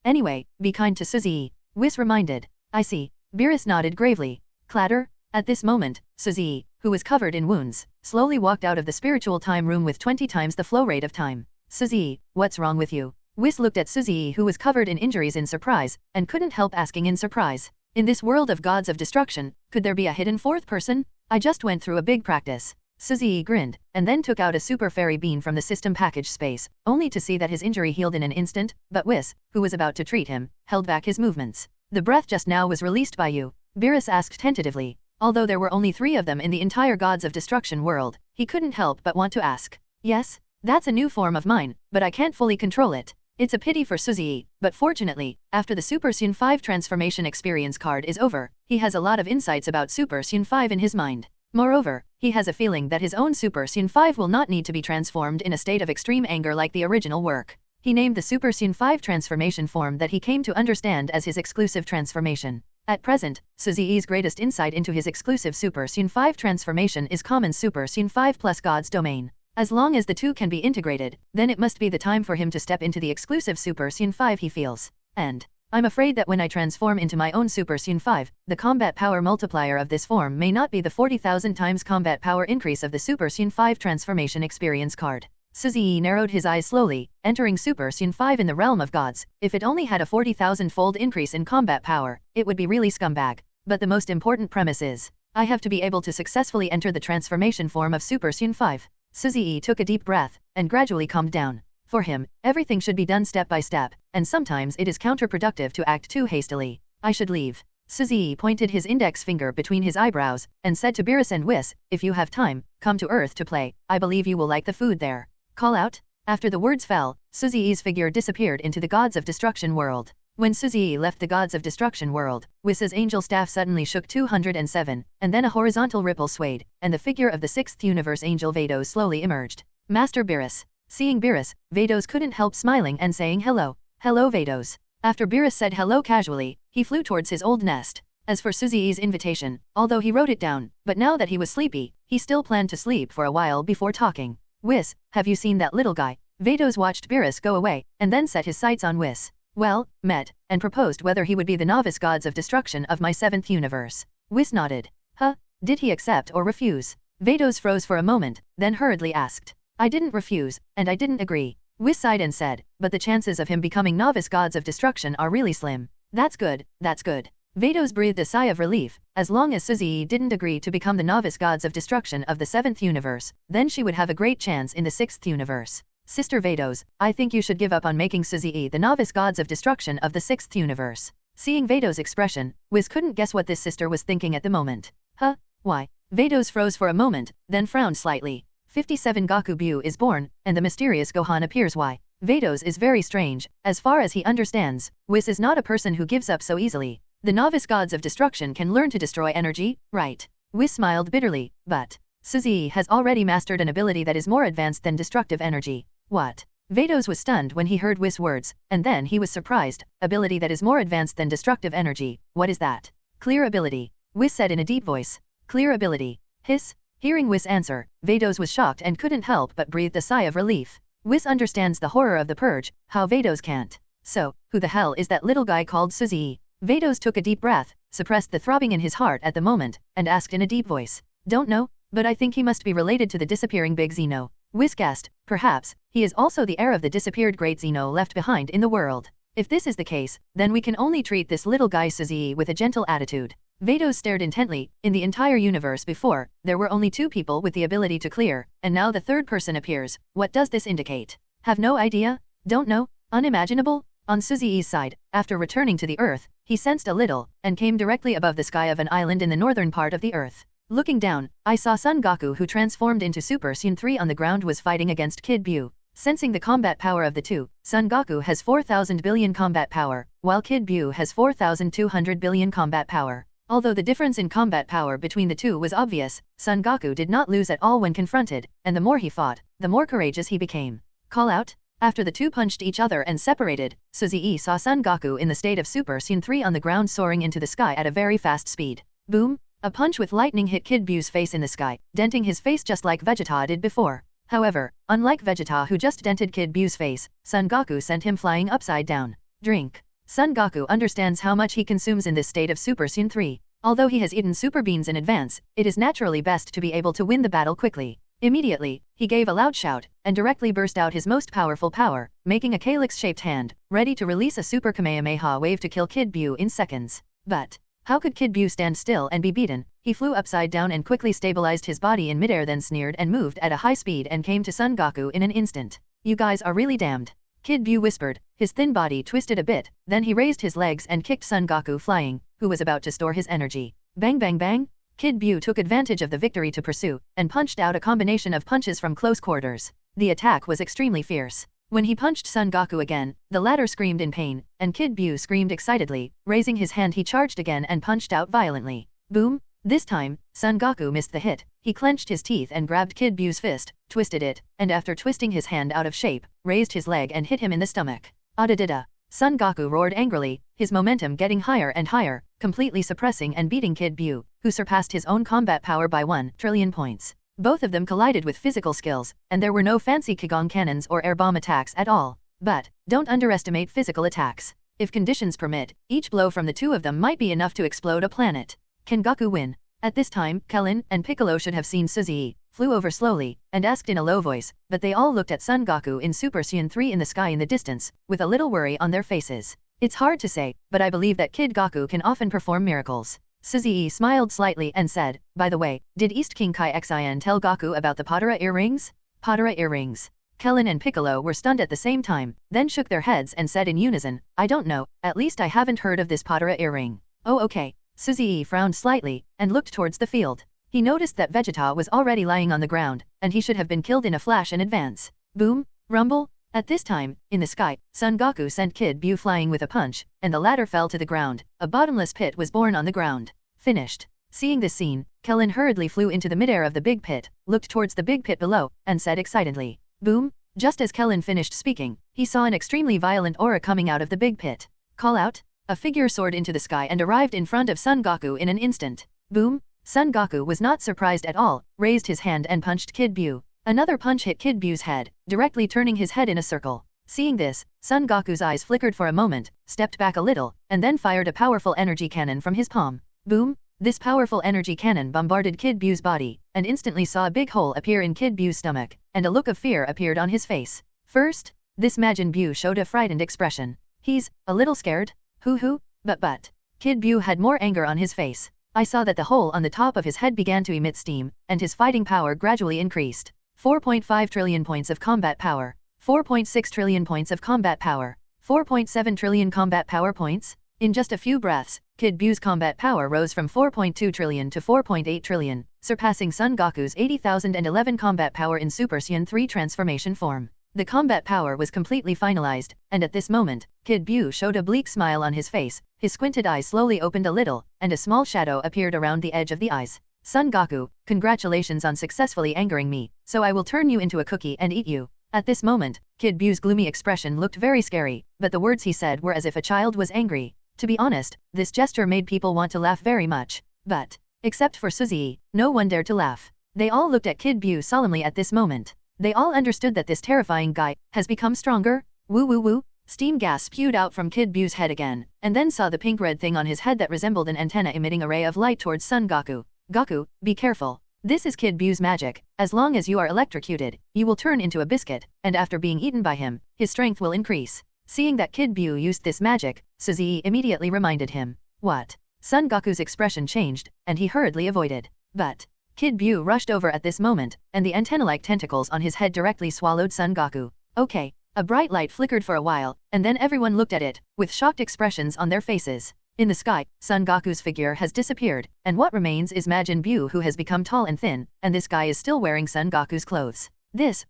Anyway, be kind to Suzy, Whis reminded. I see. Beerus nodded gravely. Clatter. At this moment, Suzy, who was covered in wounds, slowly walked out of the spiritual time room with 20 times the flow rate of time. Suzy, what's wrong with you? Whis looked at Suzy who was covered in injuries in surprise, and couldn't help asking in surprise. In this world of gods of destruction, could there be a hidden fourth person? I just went through a big practice. Suzy grinned, and then took out a super fairy bean from the system package space, only to see that his injury healed in an instant, but Whis, who was about to treat him, held back his movements. The breath just now was released by you? Beerus asked tentatively. Although there were only 3 of them in the entire Gods of Destruction world, he couldn't help but want to ask. Yes, that's a new form of mine, but I can't fully control it. It's a pity for Suzy, but fortunately, after the Super Saiyan 5 transformation experience card is over, he has a lot of insights about Super Saiyan 5 in his mind. Moreover, he has a feeling that his own Super Saiyan 5 will not need to be transformed in a state of extreme anger like the original work. He named the Super Saiyan 5 transformation form that he came to understand as his exclusive transformation. At present, Suzy's greatest insight into his exclusive Super Saiyan 5 transformation is common Super Saiyan 5 plus God's domain. As long as the two can be integrated, then it must be the time for him to step into the exclusive Super Saiyan 5 he feels. And I'm afraid that when I transform into my own Super Saiyan 5, the combat power multiplier of this form may not be the 40,000 times combat power increase of the Super Saiyan 5 transformation experience card. Suzy narrowed his eyes slowly, entering Super Saiyan 5 in the realm of gods. If it only had a 40,000-fold increase in combat power, it would be really scumbag. But the most important premise is, I have to be able to successfully enter the transformation form of Super Saiyan 5. Suzy took a deep breath, and gradually calmed down. For him, everything should be done step by step, and sometimes it is counterproductive to act too hastily. I should leave. Suzy pointed his index finger between his eyebrows, and said to Beerus and Whis, if you have time, come to Earth to play. I believe you will like the food there. Call out. After the words fell, Suzy's figure disappeared into the Gods of Destruction world. When Suzy left the Gods of Destruction world, Whis's angel staff suddenly shook 207, and then a horizontal ripple swayed, and the figure of the 6th universe angel Vados slowly emerged. Master Beerus. Seeing Beerus, Vados couldn't help smiling and saying hello. Hello Vados. After Beerus said hello casually, he flew towards his old nest. As for Suzy's invitation, although he wrote it down, but now that he was sleepy, he still planned to sleep for a while before talking. Whis, have you seen that little guy? Vados watched Beerus go away, and then set his sights on Whis. Well, met, and proposed whether he would be the novice gods of destruction of my 7th universe. Whis nodded. Huh? Did he accept or refuse? Vados froze for a moment, then hurriedly asked. I didn't refuse, and I didn't agree. Whis sighed and said, but the chances of him becoming novice gods of destruction are really slim. That's good, that's good. Vados breathed a sigh of relief. As long as Suzy didn't agree to become the novice gods of destruction of the 7th universe, then she would have a great chance in the 6th universe. Sister Vados, I think you should give up on making Suzy the novice gods of destruction of the 6th universe. Seeing Vados' expression, Whis couldn't guess what this sister was thinking at the moment. Huh? Why? Vados froze for a moment, then frowned slightly. 57 Goku Bu is born, and the mysterious Gohan appears. Why? Vados is very strange. As far as he understands, Whis is not a person who gives up so easily. The novice gods of destruction can learn to destroy energy, right? Whis smiled bitterly, but Suzy has already mastered an ability that is more advanced than destructive energy. What? Vados was stunned when he heard Whis' words, and then he was surprised. Ability that is more advanced than destructive energy. What is that? Clear ability. Whis said in a deep voice. Clear ability. Hiss. Hearing Whis' answer, Vados was shocked and couldn't help but breathe a sigh of relief. Whis understands the horror of the purge, how Vados can't. So, who the hell is that little guy called Suzy? Vados took a deep breath, suppressed the throbbing in his heart at the moment, and asked in a deep voice. Don't know, but I think he must be related to the disappearing Big Zeno. Whis guessed, perhaps, he is also the heir of the disappeared Great Zeno left behind in the world. If this is the case, then we can only treat this little guy Suzy with a gentle attitude. Vados stared intently. In the entire universe before, there were only 2 people with the ability to clear, and now the 3rd person appears. What does this indicate? Have no idea? Don't know? Unimaginable? On Suzy's side, after returning to the Earth, he sensed a little, and came directly above the sky of an island in the northern part of the Earth. Looking down, I saw Son Goku, who transformed into Super Saiyan 3 on the ground, was fighting against Kid Bu. Sensing the combat power of the two, Son Goku has 4,000 billion combat power, while Kid Bu has 4,200 billion combat power. Although the difference in combat power between the two was obvious, Son Goku did not lose at all when confronted, and the more he fought, the more courageous he became. Call out? After the two punched each other and separated, Suzy saw Son Goku in the state of Super Saiyan 3 on the ground, soaring into the sky at a very fast speed. Boom! A punch with lightning hit Kid Bu's face in the sky, denting his face just like Vegeta did before. However, unlike Vegeta, who just dented Kid Bu's face, Son Goku sent him flying upside down. Drink. Son Goku understands how much he consumes in this state of Super Saiyan 3. Although he has eaten super beans in advance, it is naturally best to be able to win the battle quickly. Immediately, he gave a loud shout, and directly burst out his most powerful power, making a calyx-shaped hand, ready to release a super Kamehameha wave to kill Kid Bu in seconds. But how could Kid Bu stand still and be beaten? He flew upside down and quickly stabilized his body in midair, then sneered and moved at a high speed and came to Son Goku in an instant. You guys are really damned. Kid Bu whispered, his thin body twisted a bit, then he raised his legs and kicked Son Goku flying, who was about to store his energy. Bang bang bang! Kid Bu took advantage of the victory to pursue, and punched out a combination of punches from close quarters. The attack was extremely fierce. When he punched Son Goku again, the latter screamed in pain, and Kid Buu screamed excitedly. Raising his hand, he charged again and punched out violently. Boom! This time, Son Goku missed the hit. He clenched his teeth and grabbed Kid Buu's fist, twisted it, and after twisting his hand out of shape, raised his leg and hit him in the stomach. Adadida! Son Goku roared angrily, his momentum getting higher and higher, completely suppressing and beating Kid Buu, who surpassed his own combat power by 1 trillion points. Both of them collided with physical skills, and there were no fancy Kigong cannons or air bomb attacks at all. But, don't underestimate physical attacks. If conditions permit, each blow from the two of them might be enough to explode a planet. Can Goku win? At this time, Krillin and Piccolo should have seen Suzy, flew over slowly, and asked in a low voice, but they all looked at Son Goku in Super Saiyan 3 in the sky in the distance, with a little worry on their faces. It's hard to say, but I believe that Kid Goku can often perform miracles. Suzy smiled slightly and said, by the way, did East King Kai Xian tell Goku about the Potara earrings? Potara earrings. Krillin and Piccolo were stunned at the same time, then shook their heads and said in unison, I don't know, at least I haven't heard of this Potara earring. Oh okay. Suzy frowned slightly, and looked towards the field. He noticed that Vegeta was already lying on the ground, and he should have been killed in a flash in advance. Boom! Rumble! At this time, in the sky, Son Goku sent Kid Buu flying with a punch, and the latter fell to the ground. A bottomless pit was born on the ground. Finished. Seeing this scene, Krillin hurriedly flew into the midair of the big pit, looked towards the big pit below, and said excitedly, Boom! Just as Krillin finished speaking, he saw an extremely violent aura coming out of the big pit. Call out! A figure soared into the sky and arrived in front of Son Goku in an instant. Boom! Son Goku was not surprised at all, raised his hand and punched Kid Buu. Another punch hit Kid Buu's head, directly turning his head in a circle. Seeing this, Son Goku's eyes flickered for a moment, stepped back a little, and then fired a powerful energy cannon from his palm. Boom! This powerful energy cannon bombarded Kid Buu's body, and instantly saw a big hole appear in Kid Buu's stomach, and a look of fear appeared on his face. First, this Majin Buu showed a frightened expression. He's a little scared. Hoo-hoo, but. Kid Buu had more anger on his face. I saw that the hole on the top of his head began to emit steam, and his fighting power gradually increased. 4.5 trillion points of combat power. 4.6 trillion points of combat power. 4.7 trillion combat power points. In just a few breaths, Kid Buu's combat power rose from 4.2 trillion to 4.8 trillion, surpassing Son Goku's 80,011 combat power in Super Saiyan 3 transformation form. The combat power was completely finalized, and at this moment, Kid Buu showed a bleak smile on his face, his squinted eyes slowly opened a little, and a small shadow appeared around the edge of the eyes. Son Goku, congratulations on successfully angering me, so I will turn you into a cookie and eat you. At this moment, Kid Buu's gloomy expression looked very scary, but the words he said were as if a child was angry. To be honest, this gesture made people want to laugh very much. But, except for Suzy, no one dared to laugh. They all looked at Kid Buu solemnly at this moment. They all understood that this terrifying guy has become stronger. Woo woo woo. Steam gas spewed out from Kid Buu's head again, and then saw the pink-red thing on his head that resembled an antenna emitting a ray of light towards Son Goku. Goku, be careful. This is Kid Buu's magic. As long as you are electrocuted, you will turn into a biscuit, and after being eaten by him, his strength will increase. Seeing that Kid Buu used this magic, Suzy immediately reminded him. What? Son Goku's expression changed, and he hurriedly avoided. But Kid Buu rushed over at this moment, and the antenna-like tentacles on his head directly swallowed Son Goku. Okay. A bright light flickered for a while, and then everyone looked at it, with shocked expressions on their faces. In the sky, Son Goku's figure has disappeared, and what remains is Majin Buu, who has become tall and thin, and this guy is still wearing Son Goku's clothes.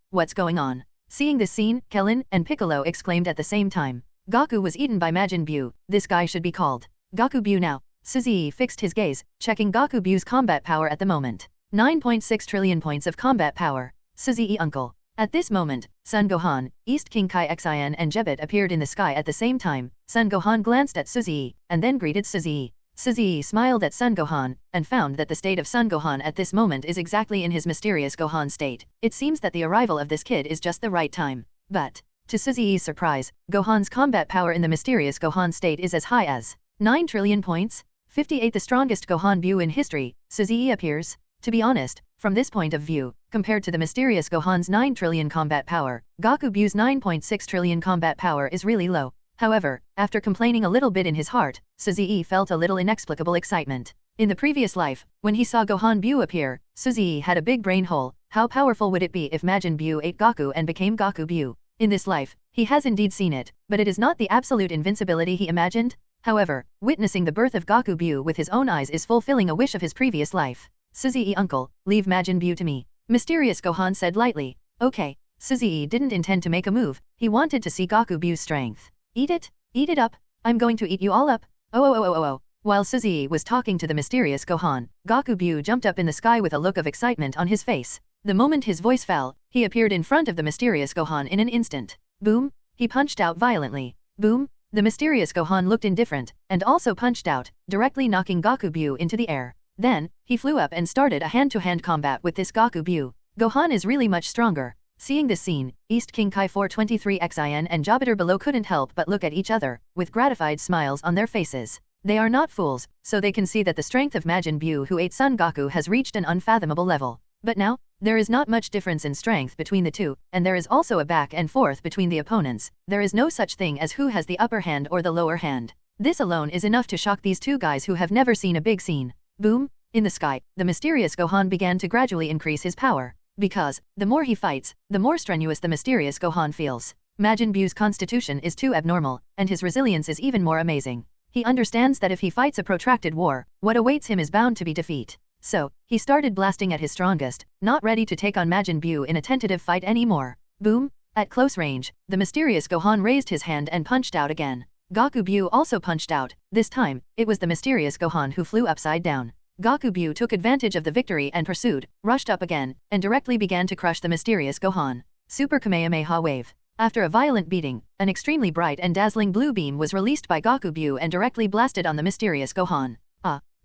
What's going on? Seeing this scene, Krillin and Piccolo exclaimed at the same time. Goku was eaten by Majin Buu. This guy should be called Goku Buu now. Suzy fixed his gaze, checking Goku Buu's combat power at the moment. 9.6 trillion points of combat power. Suzy uncle. At this moment, Son Gohan, East King Kai Xian and Jebet appeared in the sky at the same time. Son Gohan glanced at Suzy, and then greeted Suzy. Suzy smiled at Son Gohan, and found that the state of Son Gohan at this moment is exactly in his mysterious Gohan state. It seems that the arrival of this kid is just the right time. But, to Suzy's surprise, Gohan's combat power in the mysterious Gohan state is as high as 9 trillion points. 58, the strongest Gohan Buu in history. Suzy appears. To be honest, from this point of view, compared to the mysterious Gohan's 9 trillion combat power, Goku Buu's 9.6 trillion combat power is really low. However, after complaining a little bit in his heart, Suzy felt a little inexplicable excitement. In the previous life, when he saw Gohan Buu appear, Suzy had a big brain hole. How powerful would it be if Majin Buu ate Goku and became Goku Buu? In this life, he has indeed seen it, but it is not the absolute invincibility he imagined. However, witnessing the birth of Goku Buu with his own eyes is fulfilling a wish of his previous life. Suzy uncle, leave Majin Buu to me. Mysterious Gohan said lightly. Okay. Suzuki didn't intend to make a move, he wanted to see Gakubyu's strength. Eat it? Eat it up? I'm going to eat you all up. Oh. While Suzuki was talking to the mysterious Gohan, Gakubyu jumped up in the sky with a look of excitement on his face. The moment his voice fell, he appeared in front of the mysterious Gohan in an instant. Boom! He punched out violently. Boom! The mysterious Gohan looked indifferent, and also punched out, directly knocking Gakubyu into the air. Then, he flew up and started a hand-to-hand combat with this Gakubyu. Gohan is really much stronger. Seeing this scene, East King Kai 423xin and Jobiter below couldn't help but look at each other, with gratified smiles on their faces. They are not fools, so they can see that the strength of Majin Buu who ate Son Goku has reached an unfathomable level. But now, there is not much difference in strength between the two, and there is also a back and forth between the opponents. There is no such thing as who has the upper hand or the lower hand. This alone is enough to shock these two guys who have never seen a big scene. Boom! In the sky, the mysterious Gohan began to gradually increase his power. Because, the more he fights, the more strenuous the mysterious Gohan feels. Majin Buu's constitution is too abnormal, and his resilience is even more amazing. He understands that if he fights a protracted war, what awaits him is bound to be defeat. So, he started blasting at his strongest, not ready to take on Majin Buu in a tentative fight anymore. Boom! At close range, the mysterious Gohan raised his hand and punched out again. Gakubyu also punched out. This time, it was the mysterious Gohan who flew upside down. Gakubyu took advantage of the victory and pursued, rushed up again, and directly began to crush the mysterious Gohan. Super Kamehameha Wave. After a violent beating, an extremely bright and dazzling blue beam was released by Gakubyu and directly blasted on the mysterious Gohan.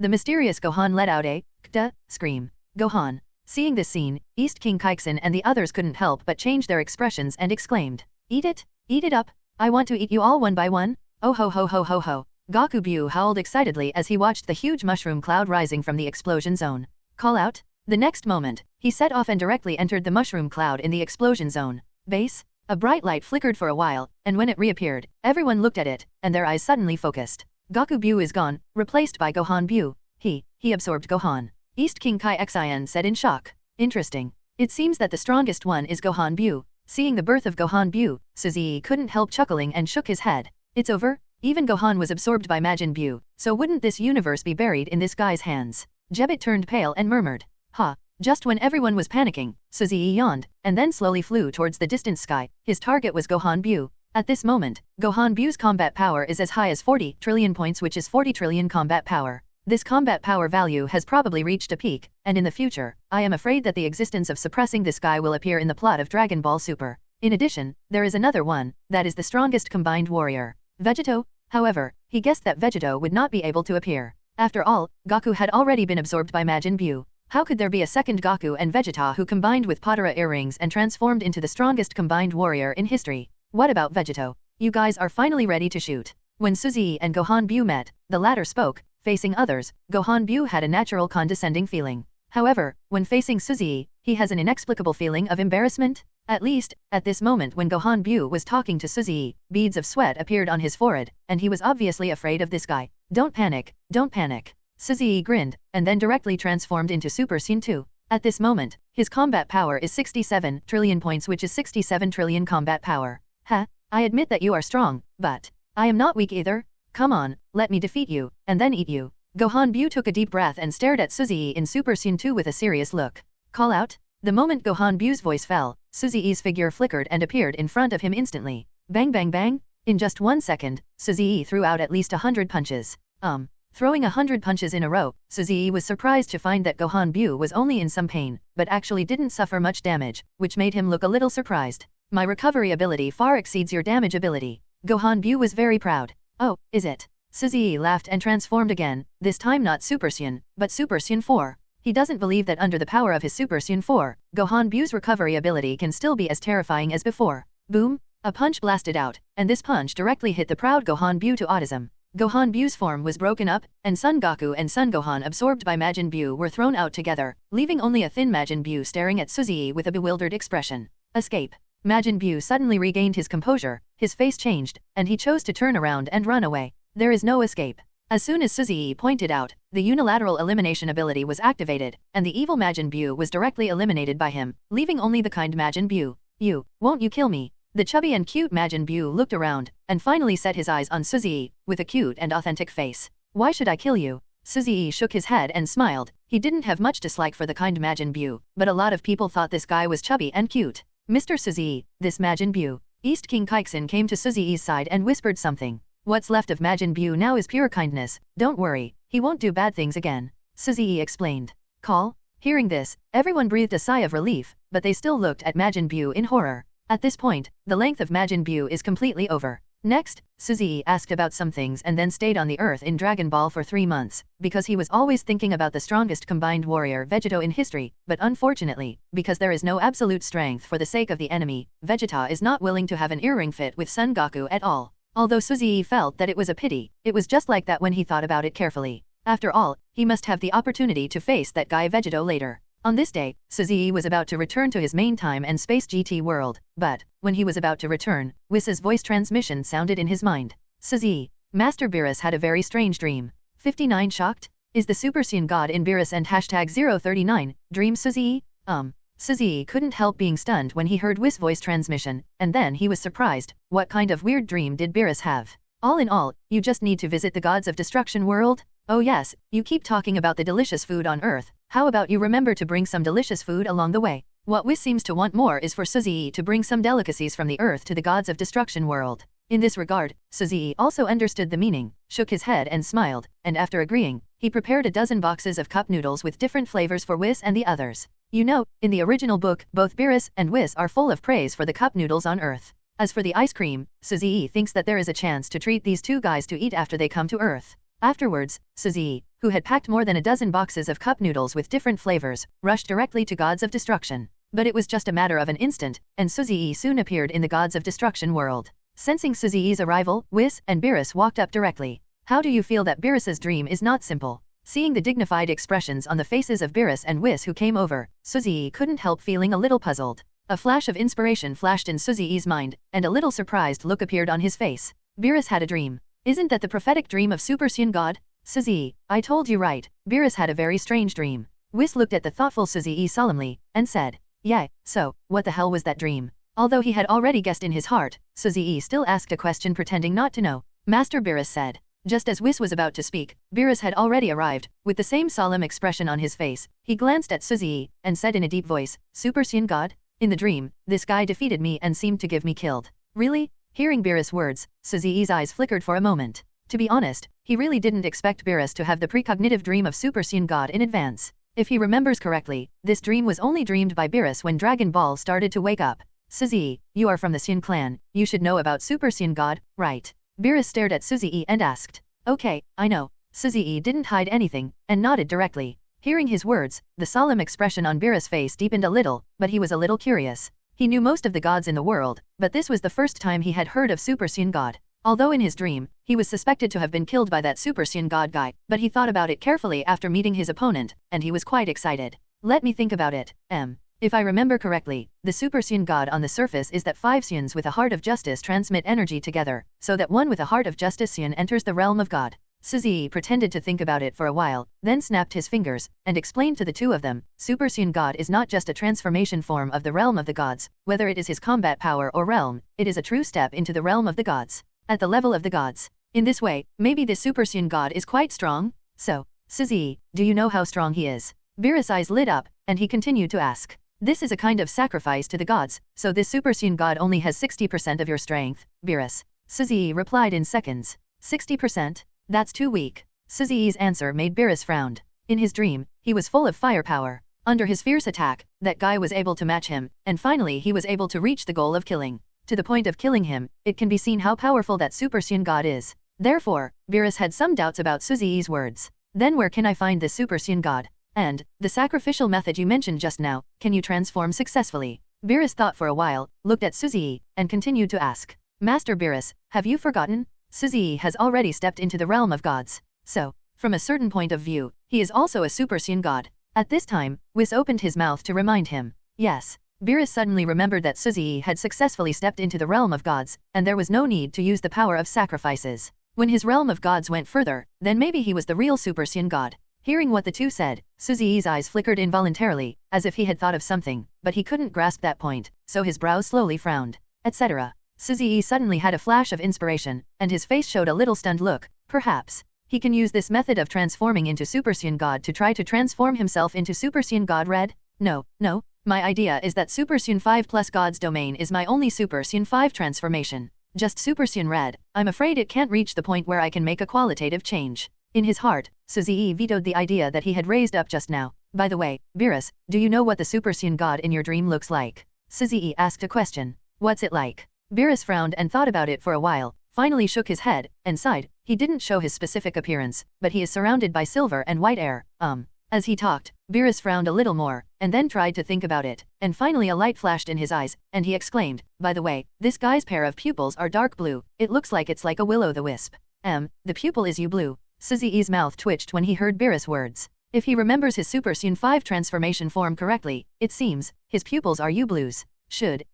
The mysterious Gohan let out a "kta" scream. Gohan. Seeing this scene, East King Kaiksen and the others couldn't help but change their expressions and exclaimed, "Eat it? Eat it up? I want to eat you all one by one? Oh ho ho ho ho ho." Gakubyu howled excitedly as he watched the huge mushroom cloud rising from the explosion zone. Call out? The next moment, he set off and directly entered the mushroom cloud in the explosion zone. Base? A bright light flickered for a while, and when it reappeared, everyone looked at it, and their eyes suddenly focused. Gakubyu is gone, replaced by Gohan Buu. He absorbed Gohan. East King Kai Xin said in shock. Interesting. It seems that the strongest one is Gohan Buu. Seeing the birth of Gohan Buu, Suzuki couldn't help chuckling and shook his head. It's over? Even Gohan was absorbed by Majin Buu, so wouldn't this universe be buried in this guy's hands? Jebit turned pale and murmured. Just when everyone was panicking, Suzuki yawned, and then slowly flew towards the distant sky. His target was Gohan Buu. At this moment, Gohan Buu's combat power is as high as 40 trillion points, which is 40 trillion combat power. This combat power value has probably reached a peak, and in the future, I am afraid that the existence of suppressing this guy will appear in the plot of Dragon Ball Super. In addition, there is another one, that is the strongest combined warrior. Vegito? However, he guessed that Vegito would not be able to appear. After all, Goku had already been absorbed by Majin Buu. How could there be a second Goku and Vegeta who combined with Potara earrings and transformed into the strongest combined warrior in history? What about Vegito? You guys are finally ready to shoot. When Suzuki and Gohan Buu met, the latter spoke. Facing others, Gohan Buu had a natural condescending feeling. However, when facing Suzuki, he has an inexplicable feeling of embarrassment. At least, at this moment when Gohan Buu was talking to Suzuki, beads of sweat appeared on his forehead, and he was obviously afraid of this guy. Don't panic, don't panic. Suzuki grinned, and then directly transformed into Super Saiyan 2. At this moment, his combat power is 67 trillion points, which is 67 trillion combat power. I admit that you are strong, but I am not weak either. Come on, let me defeat you, and then eat you. Gohan Buu took a deep breath and stared at Suzuki in Super Saiyan 2 with a serious look. Call out? The moment Gohan Buu's voice fell, Suzuki's figure flickered and appeared in front of him instantly. Bang bang bang! In just 1 second, Suzuki threw out at least 100 punches. Throwing 100 punches in a row, Suzuki was surprised to find that Gohan Buu was only in some pain, but actually didn't suffer much damage, which made him look a little surprised. My recovery ability far exceeds your damage ability. Gohan Buu was very proud. Oh, is it? Suzuki laughed and transformed again, this time not Super Saiyan, but Super Saiyan 4. He doesn't believe that under the power of his Super Saiyan 4, Gohan Buu's recovery ability can still be as terrifying as before. Boom! A punch blasted out, and this punch directly hit the proud Gohan Buu to autism. Gohan Buu's form was broken up, and Son Goku and Son Gohan absorbed by Majin Buu were thrown out together, leaving only a thin Majin Buu staring at Suzuki with a bewildered expression. Escape. Majin Buu suddenly regained his composure, his face changed, and he chose to turn around and run away. There is no escape. As soon as Suzuki pointed out, the unilateral elimination ability was activated, and the evil Majin Buu was directly eliminated by him, leaving only the kind Majin Buu. Won't you kill me? The chubby and cute Majin Buu looked around, and finally set his eyes on Suzuki, with a cute and authentic face. Why should I kill you? Suzuki shook his head and smiled. He didn't have much dislike for the kind Majin Buu, but a lot of people thought this guy was chubby and cute. Mr. Suzy, this Majin Buu. East King Kaiksen came to Suzy's side and whispered something. What's left of Majin Buu now is pure kindness, don't worry, he won't do bad things again. Suzy explained. Call? Hearing this, everyone breathed a sigh of relief, but they still looked at Majin Buu in horror. At this point, the length of Majin Buu is completely over. Next, Suzy asked about some things and then stayed on the earth in Dragon Ball for 3 months, because he was always thinking about the strongest combined warrior Vegeta in history, but unfortunately, because there is no absolute strength for the sake of the enemy, Vegeta is not willing to have an earring fit with Son Goku at all. Although Suzy felt that it was a pity, it was just like that when he thought about it carefully. After all, he must have the opportunity to face that guy Vegeta later. On this day, Suzy was about to return to his main time and space GT world, but, when he was about to return, Whis' voice transmission sounded in his mind. Suzy, Master Beerus had a very strange dream. 59 shocked? Is the Super Saiyan God in Beerus and hashtag 039, dream Suzy? Suzy couldn't help being stunned when he heard Whis' voice transmission, and then he was surprised. What kind of weird dream did Beerus have? All in all, you just need to visit the Gods of Destruction world? Oh yes, you keep talking about the delicious food on Earth, how about you remember to bring some delicious food along the way? What Whis seems to want more is for Suzy to bring some delicacies from the Earth to the Gods of Destruction world. In this regard, Suzy also understood the meaning, shook his head and smiled, and after agreeing, he prepared a dozen boxes of cup noodles with different flavors for Whis and the others. You know, in the original book, both Beerus and Whis are full of praise for the cup noodles on Earth. As for the ice cream, Suzy thinks that there is a chance to treat these two guys to eat after they come to Earth. Afterwards, Suzy, who had packed more than a dozen boxes of cup noodles with different flavors, rushed directly to Gods of Destruction. But it was just a matter of an instant, and Suzy soon appeared in the Gods of Destruction world. Sensing Suzy's arrival, Whis and Beerus walked up directly. How do you feel that Beerus's dream is not simple? Seeing the dignified expressions on the faces of Beerus and Whis who came over, Suzy couldn't help feeling a little puzzled. A flash of inspiration flashed in Suzy's mind, and a little surprised look appeared on his face. Beerus had a dream. Isn't that the prophetic dream of Super Saiyan God? Suzy, I told you right, Beerus had a very strange dream. Whis looked at the thoughtful Suzy solemnly, and said, yeah, so, what the hell was that dream? Although he had already guessed in his heart, Suzy still asked a question pretending not to know. Master Beerus said. Just as Whis was about to speak, Beerus had already arrived, with the same solemn expression on his face. He glanced at Suzy, and said in a deep voice, Super Saiyan God? In the dream, this guy defeated me and seemed to give me killed. Really? Hearing Beerus' words, Suzy's eyes flickered for a moment. To be honest, he really didn't expect Beerus to have the precognitive dream of Super Saiyan God in advance. If he remembers correctly, this dream was only dreamed by Beerus when Dragon Ball started to wake up. Suzy, you are from the Saiyan clan, you should know about Super Saiyan God, right? Beerus stared at Suzy and asked. Okay, I know. Suzy didn't hide anything, and nodded directly. Hearing his words, the solemn expression on Beerus' face deepened a little, but he was a little curious. He knew most of the gods in the world, but this was the first time he had heard of Super Saiyan God. Although in his dream, he was suspected to have been killed by that Super Saiyan God guy, but he thought about it carefully after meeting his opponent, and he was quite excited. Let me think about it, If I remember correctly, the Super Saiyan God on the surface is that 5 Saiyans with a heart of justice transmit energy together, so that one with a heart of justice Saiyan enters the realm of God. Suzy pretended to think about it for a while, then snapped his fingers, and explained to the two of them, Super Saiyan God is not just a transformation form of the realm of the gods, whether it is his combat power or realm, it is a true step into the realm of the gods. At the level of the gods. In this way, maybe this Super Saiyan God is quite strong? So, Suzy, do you know how strong he is? Beerus' eyes lit up, and he continued to ask. This is a kind of sacrifice to the gods, so this Super Saiyan God only has 60% of your strength, Beerus. Suzy replied in seconds. 60%? That's too weak. Suzy's answer made Beerus frown. In his dream, he was full of firepower. Under his fierce attack, that guy was able to match him, and finally he was able to reach the goal of killing. To the point of killing him, it can be seen how powerful that Super Saiyan God is. Therefore, Beerus had some doubts about Suzy's words. Then where can I find this Super Saiyan God? And, the sacrificial method you mentioned just now, can you transform successfully? Beerus thought for a while, looked at Suzy, and continued to ask. Master Beerus, have you forgotten? Suzy has already stepped into the realm of gods. So, from a certain point of view, he is also a Super Saiyan God. At this time, Whis opened his mouth to remind him. Yes. Beerus suddenly remembered that Suzy had successfully stepped into the realm of gods, and there was no need to use the power of sacrifices. When his realm of gods went further, then maybe he was the real Super Saiyan God. Hearing what the two said, Suzy's eyes flickered involuntarily, as if he had thought of something, but he couldn't grasp that point, so his brows slowly frowned, etc. Suzy suddenly had a flash of inspiration, and his face showed a little stunned look. Perhaps he can use this method of transforming into Super Saiyan God to try to transform himself into Super Saiyan God Red? No, My idea is that Super Saiyan 5 plus God's domain is my only Super Saiyan 5 transformation. Just Super Saiyan Red. I'm afraid it can't reach the point where I can make a qualitative change. In his heart, Suzy vetoed the idea that he had raised up just now. By the way, Beerus, do you know what the Super Saiyan God in your dream looks like? Suzy asked a question. What's it like? Beerus frowned and thought about it for a while, finally shook his head, and sighed. He didn't show his specific appearance, but he is surrounded by silver and white air. As he talked, Beerus frowned a little more, and then tried to think about it, and finally a light flashed in his eyes, and he exclaimed, by the way, this guy's pair of pupils are dark blue, it looks like it's like a will-o'-the-wisp. The pupil is you blue. Suzy's mouth twitched when he heard Beerus' words. If he remembers his Super Saiyan 5 transformation form correctly, it seems, his pupils are you blues.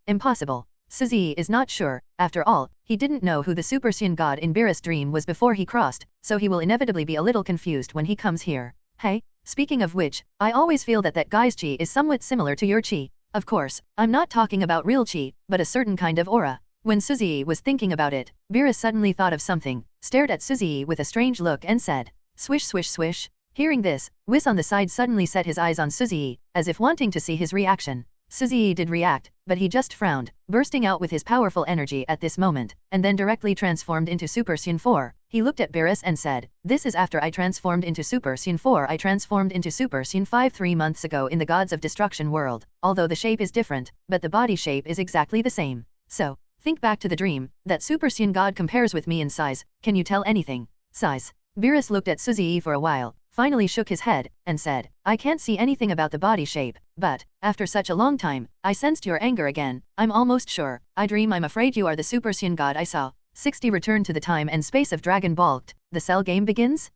Impossible. Suzy is not sure. After all, he didn't know who the Super Saiyan God in Beerus' dream was before he crossed, so he will inevitably be a little confused when he comes here. Hey? Speaking of which, I always feel that guy's chi is somewhat similar to your chi. Of course, I'm not talking about real chi, but a certain kind of aura. When Suzy was thinking about it, Beerus suddenly thought of something, stared at Suzy with a strange look and said, swish swish swish. Hearing this, Whis on the side suddenly set his eyes on Suzy, as if wanting to see his reaction. Suzy did react, but he just frowned, bursting out with his powerful energy at this moment, and then directly transformed into Super Saiyan 4. He looked at Beerus and said, this is after I transformed into Super Saiyan 4. I transformed into Super Saiyan 5 3 months ago in the Gods of Destruction world, although the shape is different, but the body shape is exactly the same. So, think back to the dream, that Super Saiyan God compares with me in size, can you tell anything? Size. Beerus looked at Suzy for a while, finally shook his head, and said, I can't see anything about the body shape, but, after such a long time, I sensed your anger again. I'm almost sure. I'm afraid you are the Super Saiyan God I saw. 60 Return to the time and space of Dragon Ball. The Cell game begins?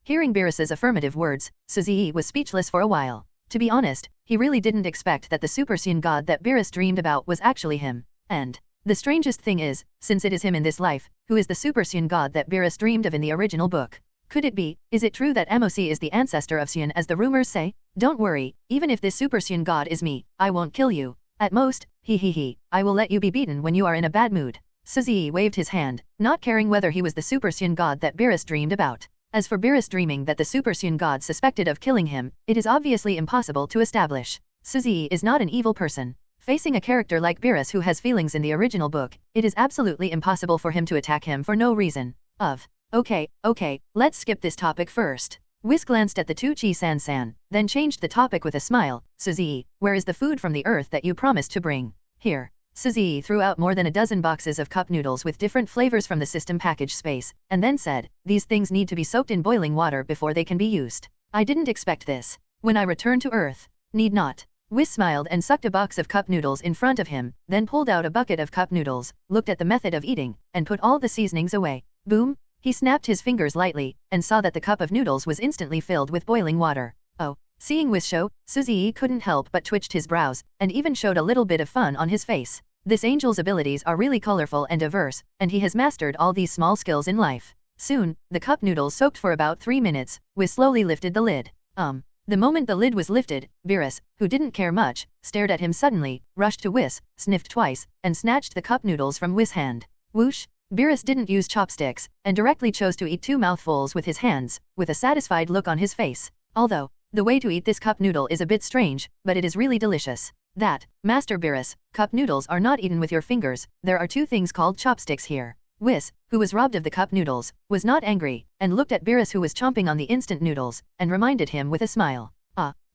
Hearing Beerus's affirmative words, Suzy was speechless for a while. To be honest, he really didn't expect that the Super Saiyan God that Beerus dreamed about was actually him. And the strangest thing is, since it is him in this life, who is the Super Saiyan God that Beerus dreamed of in the original book? Could it be? Is it true that MOC is the ancestor of Saiyan as the rumors say? Don't worry, even if this Super Saiyan God is me, I won't kill you. At most, I will let you be beaten when you are in a bad mood. Suzy waved his hand, not caring whether he was the Super Saiyan God that Beerus dreamed about. As for Beerus dreaming that the Super Saiyan God suspected of killing him, it is obviously impossible to establish. Suzy is not an evil person. Facing a character like Beerus who has feelings in the original book, it is absolutely impossible for him to attack him for no reason. Okay, let's skip this topic first. Whis glanced at the two Chi-san, then changed the topic with a smile. Suzy, where is the food from the earth that you promised to bring? Here. Suzy threw out more than a dozen boxes of cup noodles with different flavors from the system package space, and then said, these things need to be soaked in boiling water before they can be used. I didn't expect this. When I return to Earth. Need not. Whis smiled and sucked a box of cup noodles in front of him, then pulled out a bucket of cup noodles, looked at the method of eating, and put all the seasonings away. Boom! He snapped his fingers lightly, and saw that the cup of noodles was instantly filled with boiling water. Oh. Seeing Whis show, Suzy couldn't help but twitched his brows, and even showed a little bit of fun on his face. This angel's abilities are really colorful and diverse, and he has mastered all these small skills in life. Soon, the cup noodles soaked for about 3 minutes. Whis slowly lifted the lid. The moment the lid was lifted, Beerus, who didn't care much, stared at him suddenly, rushed to Whis, sniffed twice, and snatched the cup noodles from Whis' hand. Whoosh! Beerus didn't use chopsticks, and directly chose to eat 2 mouthfuls with his hands, with a satisfied look on his face. Although, the way to eat this cup noodle is a bit strange, but it is really delicious. Master Beerus, cup noodles are not eaten with your fingers, there are 2 things called chopsticks here. Whis, who was robbed of the cup noodles, was not angry, and looked at Beerus who was chomping on the instant noodles, and reminded him with a smile.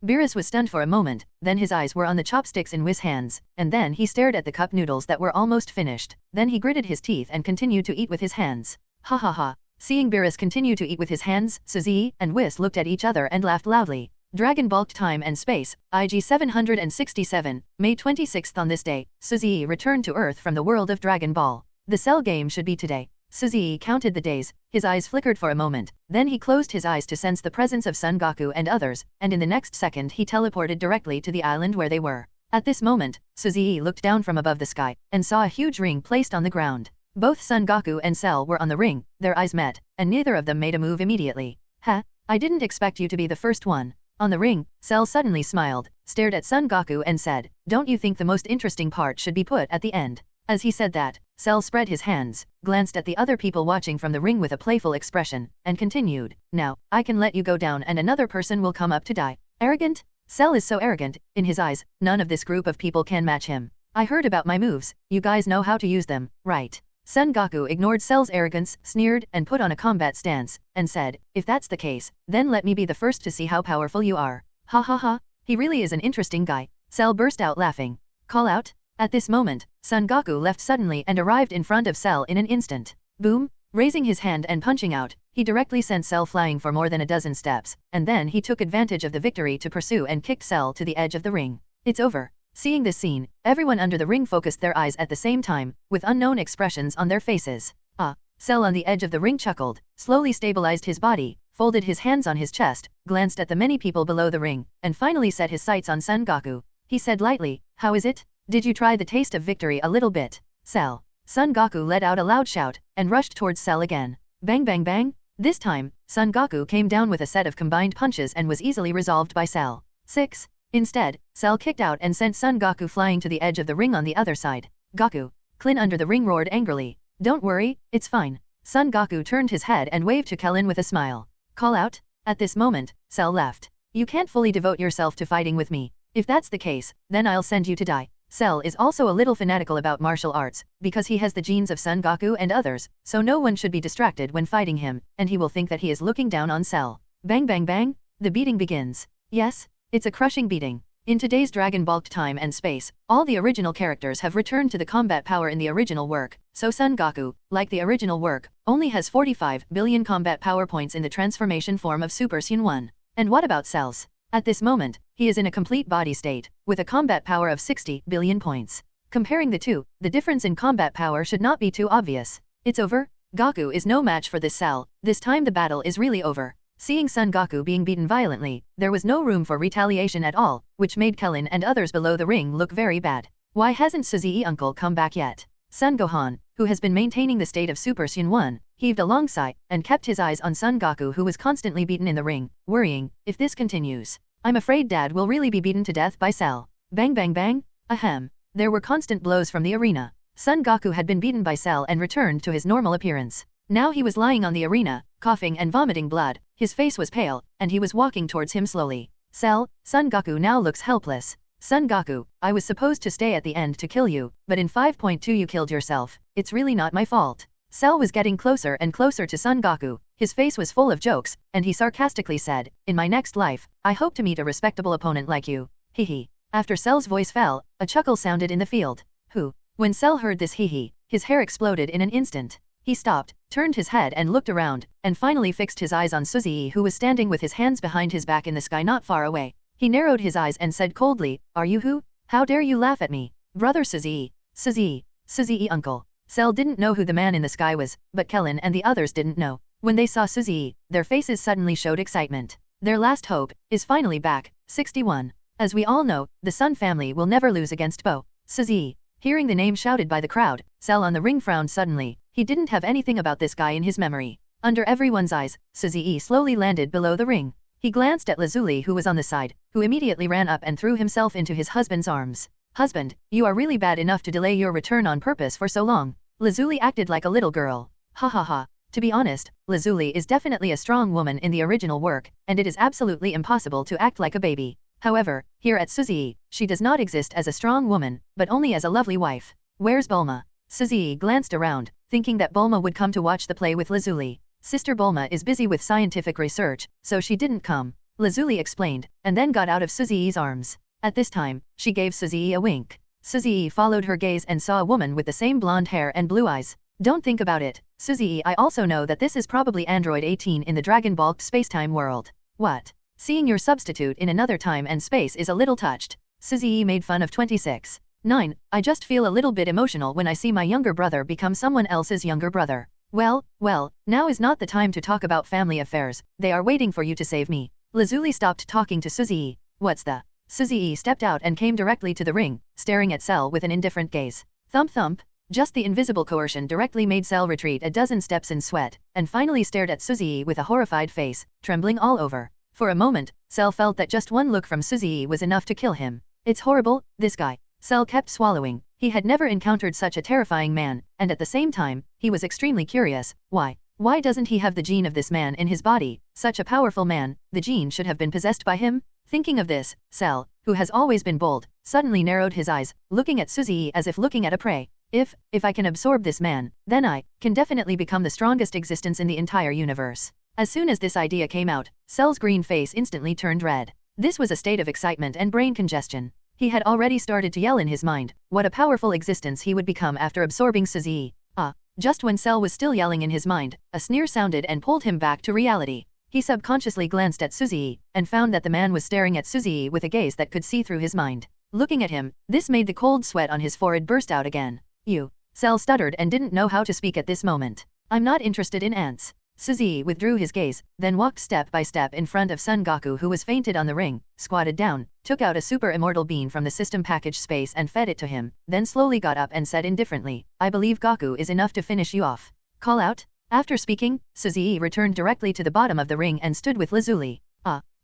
Beerus was stunned for a moment, then his eyes were on the chopsticks in Whis' hands, and then he stared at the cup noodles that were almost finished. Then he gritted his teeth and continued to eat with his hands. Ha ha ha. Seeing Beerus continue to eat with his hands, Suzy and Whis looked at each other and laughed loudly. Dragon Ball Time and Space, IG 767, May 26th. On this day, Suzy returned to Earth from the world of Dragon Ball. The Cell game should be today. Suzy counted the days, his eyes flickered for a moment, then he closed his eyes to sense the presence of Son Goku and others, and in the next second he teleported directly to the island where they were. At this moment, Suzy looked down from above the sky, and saw a huge ring placed on the ground. Both Son Goku and Cell were on the ring, their eyes met, and neither of them made a move immediately. I didn't expect you to be the first one. On the ring, Cell suddenly smiled, stared at Son Goku and said, don't you think the most interesting part should be put at the end? As he said that, Cell spread his hands, glanced at the other people watching from the ring with a playful expression, and continued, now, I can let you go down and another person will come up to die. Arrogant? Cell is so arrogant, in his eyes, none of this group of people can match him. I heard about my moves, you guys know how to use them, right? Son Goku ignored Cell's arrogance, sneered, and put on a combat stance, and said, if that's the case, then let me be the first to see how powerful you are. Ha ha ha, he really is an interesting guy. Cell burst out laughing. Call out? At this moment, Son Goku left suddenly and arrived in front of Cell in an instant. Boom! Raising his hand and punching out, he directly sent Cell flying for more than a dozen steps, and then he took advantage of the victory to pursue and kicked Cell to the edge of the ring. It's over. Seeing this scene, everyone under the ring focused their eyes at the same time, with unknown expressions on their faces. Cell on the edge of the ring chuckled, slowly stabilized his body, folded his hands on his chest, glanced at the many people below the ring, and finally set his sights on Son Goku. He said lightly, how is it? Did you try the taste of victory a little bit? Cell. Son Goku let out a loud shout, and rushed towards Cell again. Bang bang bang! This time, Son Goku came down with a set of combined punches and was easily resolved by Cell. 6. Instead, Cell kicked out and sent Son Goku flying to the edge of the ring on the other side. Goku. Klin under the ring roared angrily. Don't worry, it's fine. Son Goku turned his head and waved to Kellen with a smile. Call out? At this moment, Cell left. You can't fully devote yourself to fighting with me. If that's the case, then I'll send you to die. Cell is also a little fanatical about martial arts, because he has the genes of Son Goku and others, so no one should be distracted when fighting him, and he will think that he is looking down on Cell. Bang bang bang, the beating begins. Yes, it's a crushing beating. In today's Dragon Ball time and space, all the original characters have returned to the combat power in the original work, so Son Goku, like the original work, only has 45 billion combat power points in the transformation form of Super Saiyan 1. And what about Cell's? At this moment, he is in a complete body state, with a combat power of 60 billion points. Comparing the two, the difference in combat power should not be too obvious. It's over? Goku is no match for this Cell, this time the battle is really over. Seeing Son Goku being beaten violently, there was no room for retaliation at all, which made Kellen and others below the ring look very bad. Why hasn't Suzy uncle come back yet? Son Gohan, who has been maintaining the state of Super Saiyan 1, heaved a long sigh, and kept his eyes on Son Goku who was constantly beaten in the ring, worrying, if this continues, I'm afraid Dad will really be beaten to death by Cell. Bang bang bang, ahem. There were constant blows from the arena. Son Goku had been beaten by Cell and returned to his normal appearance. Now he was lying on the arena, coughing and vomiting blood, his face was pale, and he was walking towards him slowly. Cell, Son Goku now looks helpless. Son Goku, I was supposed to stay at the end to kill you, but in 5.2 you killed yourself, it's really not my fault. Cell was getting closer and closer to Son Goku, his face was full of jokes, and he sarcastically said, in my next life, I hope to meet a respectable opponent like you. Hee. After Cell's voice fell, a chuckle sounded in the field. Who? When Cell heard this hee, his hair exploded in an instant. He stopped, turned his head and looked around, and finally fixed his eyes on Suzy who was standing with his hands behind his back in the sky not far away. He narrowed his eyes and said coldly, are you who? How dare you laugh at me? Brother Suzy. Suzy uncle. Cell didn't know who the man in the sky was, but Kellen and the others didn't know. When they saw Suzy, their faces suddenly showed excitement. Their last hope is finally back. 61. As we all know, the Sun family will never lose against Bo. Suzy. Hearing the name shouted by the crowd, Cell on the ring frowned suddenly. He didn't have anything about this guy in his memory. Under everyone's eyes, Suzy slowly landed below the ring. He glanced at Lazuli who was on the side, who immediately ran up and threw himself into his husband's arms. Husband, you are really bad enough to delay your return on purpose for so long. Lazuli acted like a little girl. Ha ha ha. To be honest, Lazuli is definitely a strong woman in the original work, and it is absolutely impossible to act like a baby. However, here at Suzy, she does not exist as a strong woman, but only as a lovely wife. Where's Bulma? Suzy glanced around, thinking that Bulma would come to watch the play with Lazuli. Sister Bulma is busy with scientific research, so she didn't come. Lazuli explained, and then got out of Suzy's arms. At this time, she gave Suzy a wink. Suzy followed her gaze and saw a woman with the same blonde hair and blue eyes. Don't think about it, Suzy. I also know that this is probably Android 18 in the Dragon Ball spacetime world. What? Seeing your substitute in another time and space is a little touched. Suzy made fun of 26. 9. I just feel a little bit emotional when I see my younger brother become someone else's younger brother. Well, now is not the time to talk about family affairs, they are waiting for you to save me. Lazuli stopped talking to Suzy. What's the? Suzy stepped out and came directly to the ring, staring at Cell with an indifferent gaze. Thump thump. Just the invisible coercion directly made Cell retreat a dozen steps in sweat, and finally stared at Suzy with a horrified face, trembling all over. For a moment, Cell felt that just one look from Suzy was enough to kill him. It's horrible, this guy. Cell kept swallowing. He had never encountered such a terrifying man, and at the same time, he was extremely curious. Why? Why doesn't he have the gene of this man in his body? Such a powerful man, the gene should have been possessed by him? Thinking of this, Cell, who has always been bold, suddenly narrowed his eyes, looking at Suzy as if looking at a prey. If I can absorb this man, then I can definitely become the strongest existence in the entire universe. As soon as this idea came out, Cell's green face instantly turned red. This was a state of excitement and brain congestion. He had already started to yell in his mind, what a powerful existence he would become after absorbing Suzy. Just when Cell was still yelling in his mind, a sneer sounded and pulled him back to reality. He subconsciously glanced at Suzy, and found that the man was staring at Suzy with a gaze that could see through his mind. Looking at him, this made the cold sweat on his forehead burst out again. You. Cell stuttered and didn't know how to speak at this moment. I'm not interested in ants. Suzy withdrew his gaze, then walked step by step in front of Son Goku, who was fainted on the ring, squatted down, took out a super immortal bean from the system package space and fed it to him, then slowly got up and said indifferently, I believe Goku is enough to finish you off. Call out? After speaking, Suzy returned directly to the bottom of the ring and stood with Lazuli.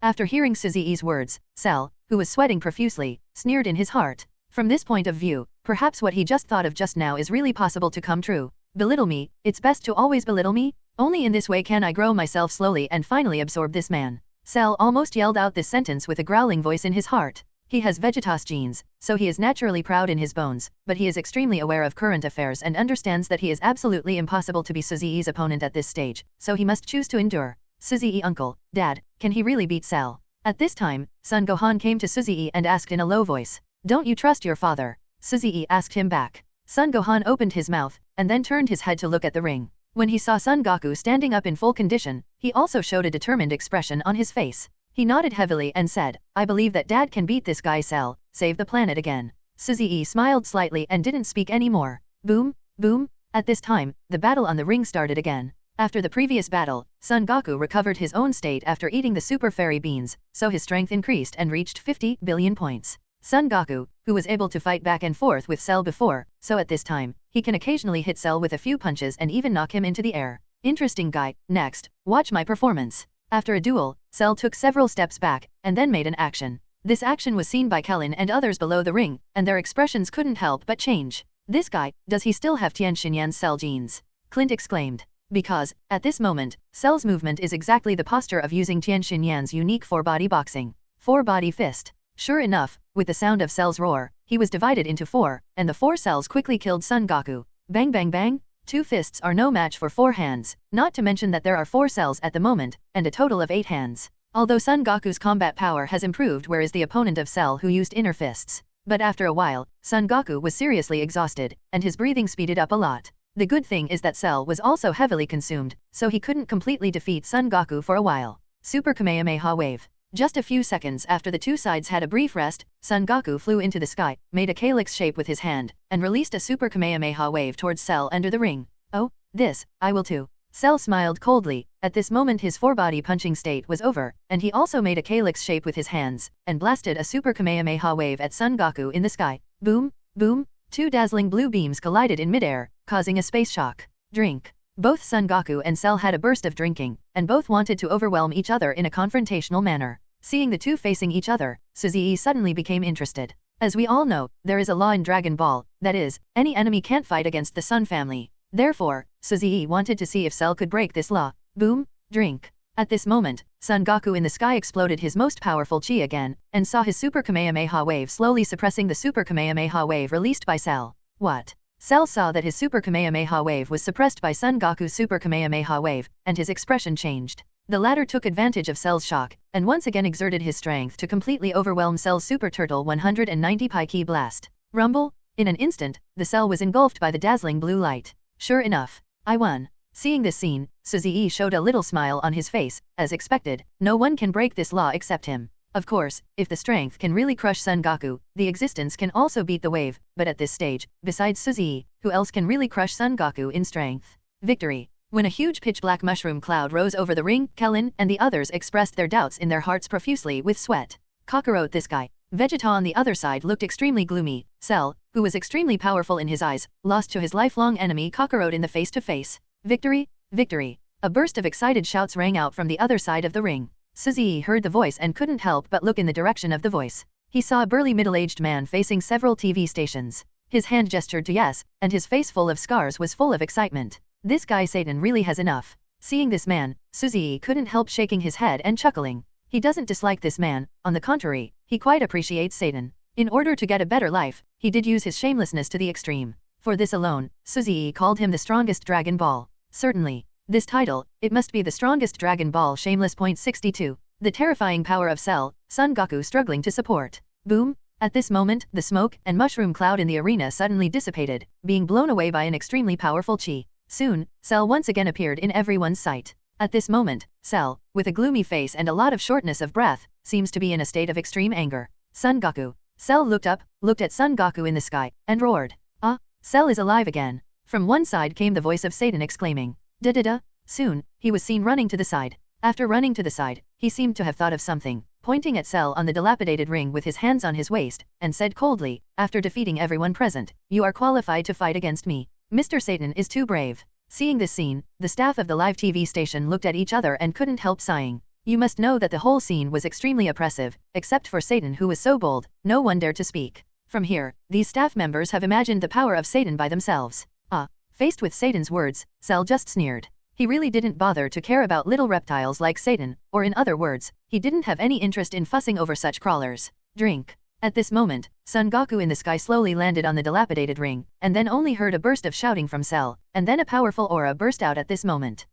After hearing Suzy's words, Cell, who was sweating profusely, sneered in his heart. From this point of view, perhaps what he just thought of just now is really possible to come true. Belittle me, it's best to always belittle me? Only in this way can I grow myself slowly and finally absorb this man. Cell almost yelled out this sentence with a growling voice in his heart. He has Vegetas genes, so he is naturally proud in his bones, but he is extremely aware of current affairs and understands that he is absolutely impossible to be Suzy's opponent at this stage, so he must choose to endure. Suzy uncle, dad, can he really beat Cell? At this time, Son Gohan came to Suzy and asked in a low voice. Don't you trust your father? Suzy asked him back. Son Gohan opened his mouth, and then turned his head to look at the ring. When he saw Son Goku standing up in full condition, he also showed a determined expression on his face. He nodded heavily and said, I believe that dad can beat this guy Cell, save the planet again. Suzy smiled slightly and didn't speak anymore. Boom, boom. At this time, the battle on the ring started again. After the previous battle, Son Goku recovered his own state after eating the super fairy beans, so his strength increased and reached 50 billion points. Son Goku, who was able to fight back and forth with Cell before, so at this time, he can occasionally hit Cell with a few punches and even knock him into the air. Interesting guy. Next, watch my performance. After a duel, Cell took several steps back, and then made an action. This action was seen by Kellen and others below the ring, and their expressions couldn't help but change. This guy, does he still have Tien Shinyan's Cell genes? Clint exclaimed. Because, at this moment, Cell's movement is exactly the posture of using Tien Shinyan's unique four-body boxing. Four-body fist. Sure enough, with the sound of Cell's roar, he was divided into four, and the four cells quickly killed Son Goku. Bang bang bang! 2 fists are no match for 4 hands, not to mention that there are 4 cells at the moment, and a total of 8 hands. Although Son Goku's combat power has improved, whereas the opponent of Cell who used inner fists. But after a while, Son Goku was seriously exhausted, and his breathing speeded up a lot. The good thing is that Cell was also heavily consumed, so he couldn't completely defeat Son Goku for a while. Super Kamehameha Wave. Just a few seconds after the two sides had a brief rest, Son Goku flew into the sky, made a calyx shape with his hand, and released a Super Kamehameha wave towards Cell under the ring. Oh, this, I will too. Cell smiled coldly. At this moment his four-body punching state was over, and he also made a calyx shape with his hands, and blasted a Super Kamehameha wave at Son Goku in the sky. Boom, boom, 2 dazzling blue beams collided in midair, causing a space shock. Drink. Both Son Goku and Cell had a burst of drinking, and both wanted to overwhelm each other in a confrontational manner. Seeing the two facing each other, Suzy suddenly became interested. As we all know, there is a law in Dragon Ball, that is, any enemy can't fight against the Sun family. Therefore, Suzy wanted to see if Cell could break this law. Boom, drink. At this moment, Son Goku in the sky exploded his most powerful chi again, and saw his Super Kamehameha wave slowly suppressing the Super Kamehameha wave released by Cell. What? Cell saw that his Super Kamehameha wave was suppressed by Son Goku's Super Kamehameha wave, and his expression changed. The latter took advantage of Cell's shock, and once again exerted his strength to completely overwhelm Cell's Super Turtle 190 Pi Ki Blast. Rumble? In an instant, the Cell was engulfed by the dazzling blue light. Sure enough, I won. Seeing this scene, Suzy showed a little smile on his face. As expected, no one can break this law except him. Of course, if the strength can really crush Son Goku, the existence can also beat the wave, but at this stage, besides Suzy, who else can really crush Son Goku in strength? Victory. When a huge pitch-black mushroom cloud rose over the ring, Kellen and the others expressed their doubts in their hearts profusely with sweat. Kakarot this guy. Vegeta on the other side looked extremely gloomy. Cell, who was extremely powerful in his eyes, lost to his lifelong enemy Kakarot in the face-to-face. Victory! Victory! A burst of excited shouts rang out from the other side of the ring. Suzy heard the voice and couldn't help but look in the direction of the voice. He saw a burly middle-aged man facing several TV stations. His hand gestured to yes, and his face full of scars was full of excitement. This guy Satan really has enough. Seeing this man, Suzy couldn't help shaking his head and chuckling. He doesn't dislike this man, on the contrary, he quite appreciates Satan. In order to get a better life, he did use his shamelessness to the extreme. For this alone, Suzy called him the strongest Dragon Ball. Certainly. This title, it must be the strongest Dragon Ball shameless. Point 62. The terrifying power of Cell, Son Goku struggling to support. Boom! At this moment, the smoke and mushroom cloud in the arena suddenly dissipated, being blown away by an extremely powerful chi. Soon, Cell once again appeared in everyone's sight. At this moment, Cell, with a gloomy face and a lot of shortness of breath, seems to be in a state of extreme anger. Son Goku. Cell looked up, looked at Son Goku in the sky, and roared. Ah, Cell is alive again. From one side came the voice of Satan exclaiming. Da-da-da. Soon, he was seen running to the side. After running to the side, he seemed to have thought of something, pointing at Cell on the dilapidated ring with his hands on his waist, and said coldly, after defeating everyone present, "You are qualified to fight against me. Mr. Satan is too brave." Seeing this scene, the staff of the live TV station looked at each other and couldn't help sighing. You must know that the whole scene was extremely oppressive, except for Satan who was so bold, no one dared to speak. From here, these staff members have imagined the power of Satan by themselves. Faced with Satan's words, Cell just sneered. He really didn't bother to care about little reptiles like Satan, or in other words, he didn't have any interest in fussing over such crawlers. Drink. At this moment, Son Goku in the sky slowly landed on the dilapidated ring, and then only heard a burst of shouting from Cell, and then a powerful aura burst out at this moment.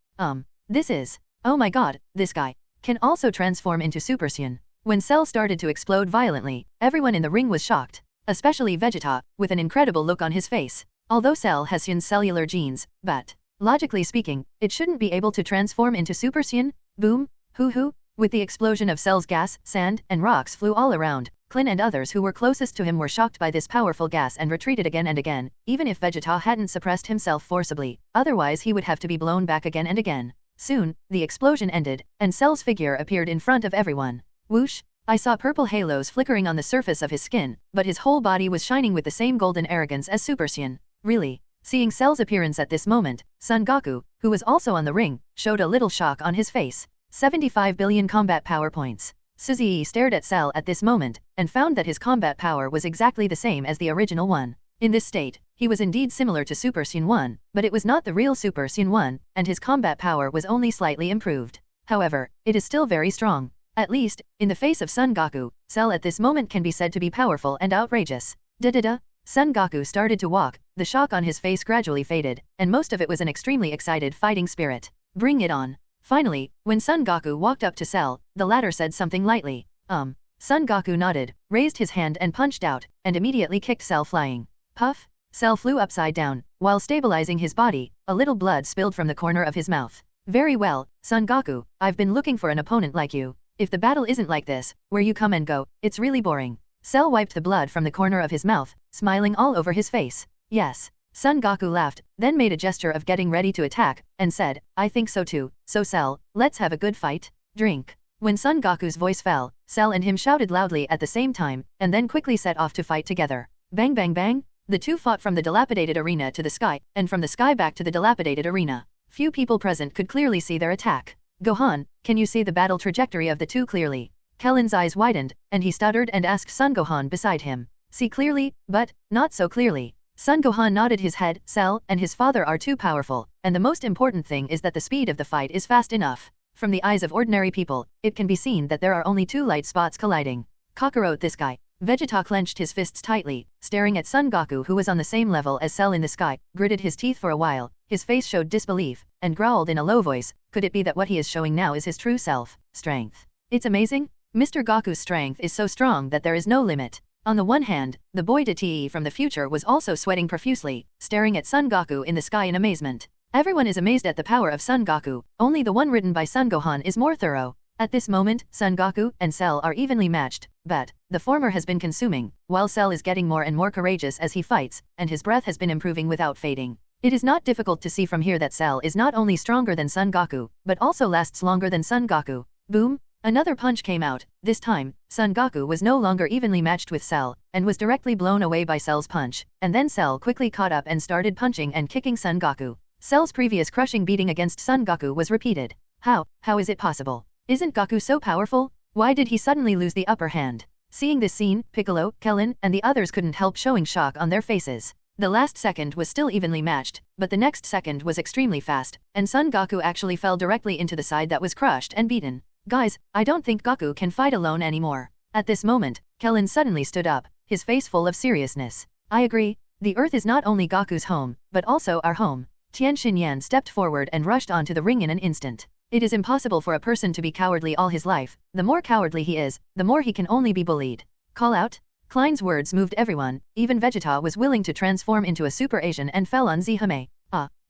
This is, oh my god, this guy can also transform into Super Saiyan. When Cell started to explode violently, everyone in the ring was shocked, especially Vegeta, with an incredible look on his face. Although Cell has Saiyan's cellular genes, but, logically speaking, it shouldn't be able to transform into Super Saiyan. Boom, hoo-hoo, with the explosion of Cell's gas, sand, and rocks flew all around. Clin and others who were closest to him were shocked by this powerful gas and retreated again and again, even if Vegeta hadn't suppressed himself forcibly, otherwise he would have to be blown back again and again. Soon, the explosion ended, and Cell's figure appeared in front of everyone. Whoosh! I saw purple halos flickering on the surface of his skin, but his whole body was shining with the same golden arrogance as Super Saiyan. Really? Seeing Cell's appearance at this moment, Son Goku, who was also on the ring, showed a little shock on his face. 75 billion combat power points. Suzy stared at Cell at this moment, and found that his combat power was exactly the same as the original one. In this state, he was indeed similar to Super Saiyan 1, but it was not the real Super Saiyan 1, and his combat power was only slightly improved. However, it is still very strong. At least, in the face of Son Goku, Cell at this moment can be said to be powerful and outrageous. Da-da-da. Son Goku started to walk, the shock on his face gradually faded, and most of it was an extremely excited fighting spirit. Bring it on. Finally, when Son Goku walked up to Cell, the latter said something lightly. Son Goku nodded, raised his hand and punched out, and immediately kicked Cell flying. Puff! Cell flew upside down, while stabilizing his body, a little blood spilled from the corner of his mouth. Very well, Son Goku, I've been looking for an opponent like you. If the battle isn't like this, where you come and go, it's really boring. Cell wiped the blood from the corner of his mouth, smiling all over his face. Yes. Son Goku laughed, then made a gesture of getting ready to attack, and said, I think so too, so Cell, let's have a good fight. Drink. When Son Goku's voice fell, Cell and him shouted loudly at the same time, and then quickly set off to fight together. Bang bang bang! The two fought from the dilapidated arena to the sky, and from the sky back to the dilapidated arena. Few people present could clearly see their attack. Gohan, can you see the battle trajectory of the two clearly? Kellen's eyes widened, and he stuttered and asked Son Gohan beside him. See clearly, but, not so clearly. Son Gohan nodded his head. Cell and his father are too powerful, and the most important thing is that the speed of the fight is fast enough. From the eyes of ordinary people, it can be seen that there are only two light spots colliding. Kakarot this guy. Vegeta clenched his fists tightly, staring at Son Goku who was on the same level as Cell in the sky, gritted his teeth for a while, his face showed disbelief, and growled in a low voice, could it be that what he is showing now is his true self, strength? It's amazing. Mr. Goku's strength is so strong that there is no limit. On the one hand, the boy Date from the future was also sweating profusely, staring at Son Goku in the sky in amazement. Everyone is amazed at the power of Son Goku, only the one written by Son Gohan is more thorough. At this moment, Son Goku and Cell are evenly matched, but the former has been consuming, while Cell is getting more and more courageous as he fights, and his breath has been improving without fading. It is not difficult to see from here that Cell is not only stronger than Son Goku, but also lasts longer than Son Goku. Boom! Another punch came out. This time, Son Goku was no longer evenly matched with Cell, and was directly blown away by Cell's punch, and then Cell quickly caught up and started punching and kicking Son Goku. Cell's previous crushing beating against Son Goku was repeated. How is it possible? Isn't Goku so powerful? Why did he suddenly lose the upper hand? Seeing this scene, Piccolo, Kellen, and the others couldn't help showing shock on their faces. The last second was still evenly matched, but the next second was extremely fast, and Son Goku actually fell directly into the side that was crushed and beaten. Guys, I don't think Goku can fight alone anymore. At this moment, Kellen suddenly stood up, his face full of seriousness. I agree. The Earth is not only Goku's home, but also our home. Tian Xinyan stepped forward and rushed onto the ring in an instant. It is impossible for a person to be cowardly all his life. The more cowardly he is, the more he can only be bullied. Call out? Klein's words moved everyone, even Vegeta was willing to transform into a Super Asian and fell on Zihame.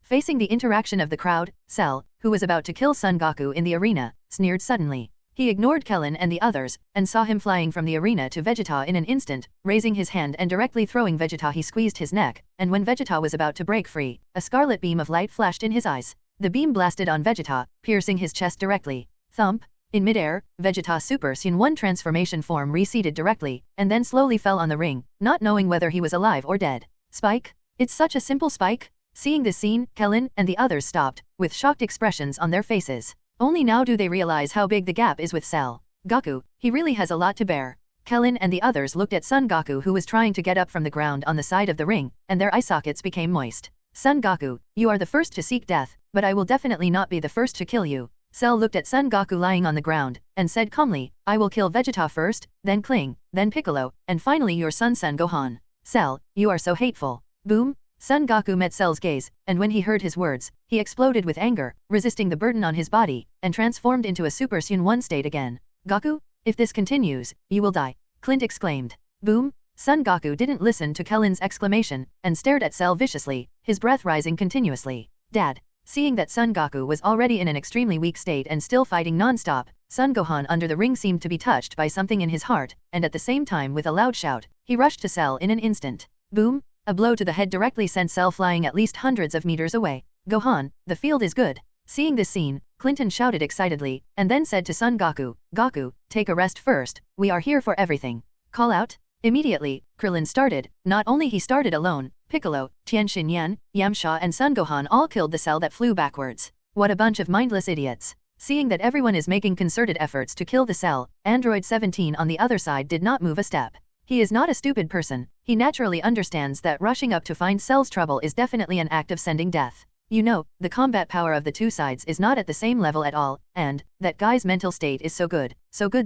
Facing the interaction of the crowd, Cell, who was about to kill Son Goku in the arena, sneered suddenly. He ignored Kellen and the others, and saw him flying from the arena to Vegeta in an instant, raising his hand and directly throwing Vegeta. He squeezed his neck, and when Vegeta was about to break free, a scarlet beam of light flashed in his eyes. The beam blasted on Vegeta, piercing his chest directly. Thump! In midair, Vegeta's Super Saiyan 1 transformation form receded directly, and then slowly fell on the ring, not knowing whether he was alive or dead. Spike? It's such a simple spike? Seeing this scene, Kellen and the others stopped, with shocked expressions on their faces. Only now do they realize how big the gap is with Cell. Goku, he really has a lot to bear. Kellen and the others looked at Son Goku, who was trying to get up from the ground on the side of the ring, and their eye sockets became moist. Son Goku, you are the first to seek death, but I will definitely not be the first to kill you. Cell looked at Son Goku lying on the ground, and said calmly, I will kill Vegeta first, then Kling, then Piccolo, and finally your son Gohan. Cell, you are so hateful. Boom! Son Goku met Cell's gaze, and when he heard his words, he exploded with anger, resisting the burden on his body, and transformed into a Super Saiyan 1 state again. Goku, if this continues, you will die. Clint exclaimed. Boom! Son Goku didn't listen to Kellen's exclamation, and stared at Cell viciously, his breath rising continuously. Dad! Seeing that Son Goku was already in an extremely weak state and still fighting non-stop, Son Gohan under the ring seemed to be touched by something in his heart, and at the same time with a loud shout, he rushed to Cell in an instant. Boom! A blow to the head directly sent Cell flying at least hundreds of meters away. Gohan, the field is good. Seeing this scene, Clinton shouted excitedly, and then said to Son Goku, Goku, take a rest first, we are here for everything. Call out? Immediately, Krillin started. Not only he started alone, Piccolo, Tien Shinyan, Yamcha and Son Gohan all killed the Cell that flew backwards. What a bunch of mindless idiots. Seeing that everyone is making concerted efforts to kill the Cell, Android 17 on the other side did not move a step. He is not a stupid person. He naturally understands that rushing up to find Cell's trouble is definitely an act of sending death. You know, the combat power of the two sides is not at the same level at all, and that guy's mental state is so good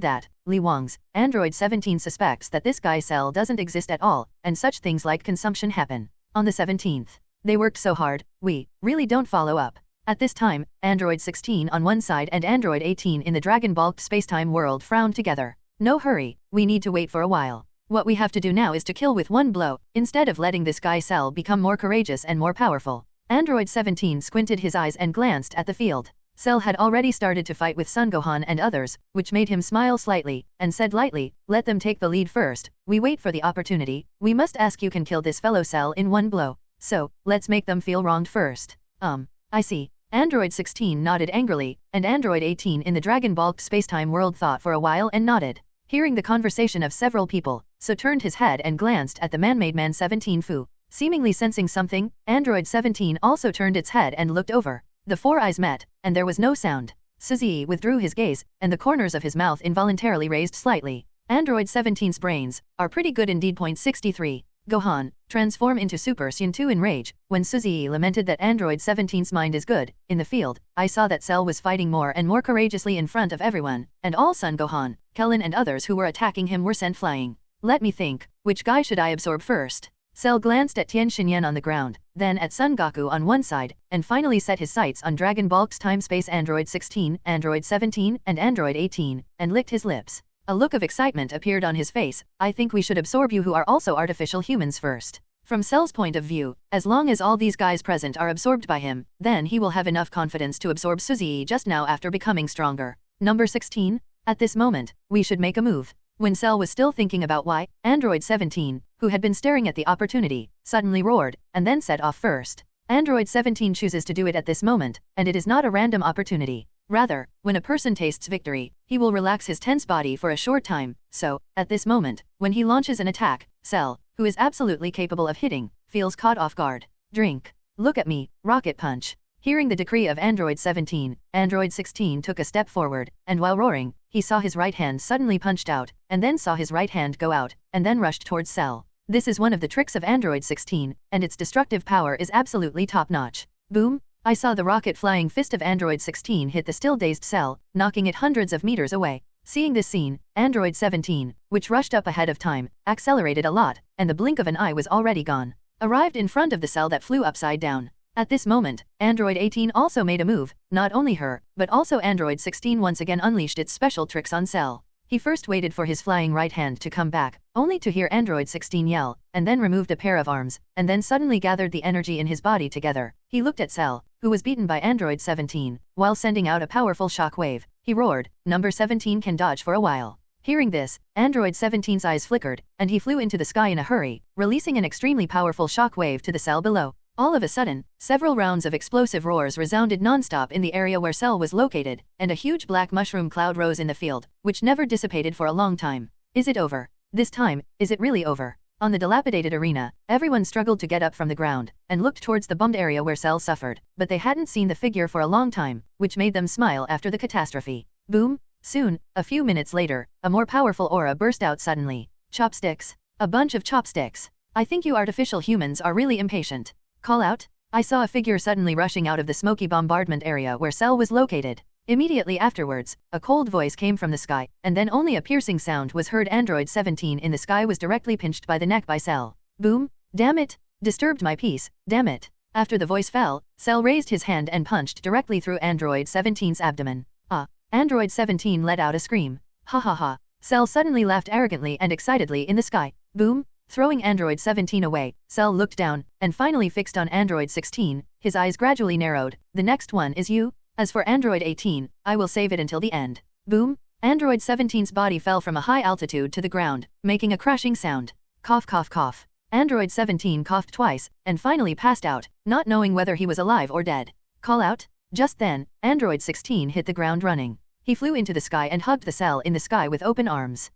that Li Wang's Android 17 suspects that this guy Cell doesn't exist at all, and such things like consumption happen. On the 17th, they worked so hard, we really don't follow up. At this time, Android 16 on one side and Android 18 in the Dragon Ball spacetime world frowned together. No hurry, we need to wait for a while. What we have to do now is to kill with one blow, instead of letting this guy Cell become more courageous and more powerful. Android 17 squinted his eyes and glanced at the field. Cell had already started to fight with Son Gohan and others, which made him smile slightly, and said lightly, let them take the lead first, we wait for the opportunity, we must ask you can kill this fellow Cell in one blow. So, let's make them feel wronged first. I see. Android 16 nodded angrily, and Android 18 in the Dragon Ball spacetime world thought for a while and nodded. Hearing the conversation of several people, so turned his head and glanced at the man-made man 17 Fu. Seemingly sensing something, Android 17 also turned its head and looked over. The four eyes met, and there was no sound. Suzy withdrew his gaze, and the corners of his mouth involuntarily raised slightly. Android 17's brains are pretty good indeed. 63. Gohan, transform into Super Saiyan 2 in rage. When Suzy lamented that Android 17's mind is good, in the field, I saw that Cell was fighting more and more courageously in front of everyone, and all Son Gohan, Kellen and others who were attacking him were sent flying. Let me think, which guy should I absorb first? Cell glanced at Tien Shinyan on the ground, then at Son Goku on one side, and finally set his sights on Dragon Ball's time space Android 16, Android 17, and Android 18, and licked his lips. A look of excitement appeared on his face. I think we should absorb you who are also artificial humans first. From Cell's point of view, as long as all these guys present are absorbed by him, then he will have enough confidence to absorb Suzy just now after becoming stronger. Number 16? At this moment, we should make a move. When Cell was still thinking about why, Android 17, who had been staring at the opportunity, suddenly roared, and then set off first. Android 17 chooses to do it at this moment, and it is not a random opportunity. Rather, when a person tastes victory, he will relax his tense body for a short time, so, at this moment, when he launches an attack, Cell, who is absolutely capable of hitting, feels caught off guard. Drink. Look at me, rocket punch. Hearing the decree of Android 17, Android 16 took a step forward, and while roaring, he saw his right hand suddenly punched out, and then saw his right hand go out, and then rushed towards Cell. This is one of the tricks of Android 16, and its destructive power is absolutely top-notch. Boom! I saw the rocket-flying fist of Android 16 hit the still-dazed Cell, knocking it hundreds of meters away. Seeing this scene, Android 17, which rushed up ahead of time, accelerated a lot, and the blink of an eye was already gone. Arrived in front of the Cell that flew upside down. At this moment, Android 18 also made a move, not only her, but also Android 16 once again unleashed its special tricks on Cell. He first waited for his flying right hand to come back, only to hear Android 16 yell, and then removed a pair of arms, and then suddenly gathered the energy in his body together. He looked at Cell, who was beaten by Android 17, while sending out a powerful shock wave. He roared, "Number 17 can dodge for a while." Hearing this, Android 17's eyes flickered, and he flew into the sky in a hurry, releasing an extremely powerful shock wave to the Cell below. All of a sudden, several rounds of explosive roars resounded non-stop in the area where Cell was located, and a huge black mushroom cloud rose in the field, which never dissipated for a long time. Is it over? This time, is it really over? On the dilapidated arena, everyone struggled to get up from the ground, and looked towards the bummed area where Cell suffered, but they hadn't seen the figure for a long time, which made them smile after the catastrophe. Boom! Soon, a few minutes later, a more powerful aura burst out suddenly. Chopsticks. A bunch of chopsticks. I think you artificial humans are really impatient. Call out? I saw a figure suddenly rushing out of the smoky bombardment area where Cell was located. Immediately afterwards, a cold voice came from the sky, and then only a piercing sound was heard. Android 17 in the sky was directly pinched by the neck by Cell. Boom! Damn it! Disturbed my peace, damn it! After the voice fell, Cell raised his hand and punched directly through Android 17's abdomen. Ah! Android 17 let out a scream. Ha ha ha! Cell suddenly laughed arrogantly and excitedly in the sky. Boom! Throwing Android 17 away, Cell looked down, and finally fixed on Android 16, his eyes gradually narrowed. The next one is you? As for Android 18, I will save it until the end. Boom! Android 17's body fell from a high altitude to the ground, making a crashing sound. Cough cough cough. Android 17 coughed twice, and finally passed out, not knowing whether he was alive or dead. Call out? Just then, Android 16 hit the ground running. He flew into the sky and hugged the Cell in the sky with open arms.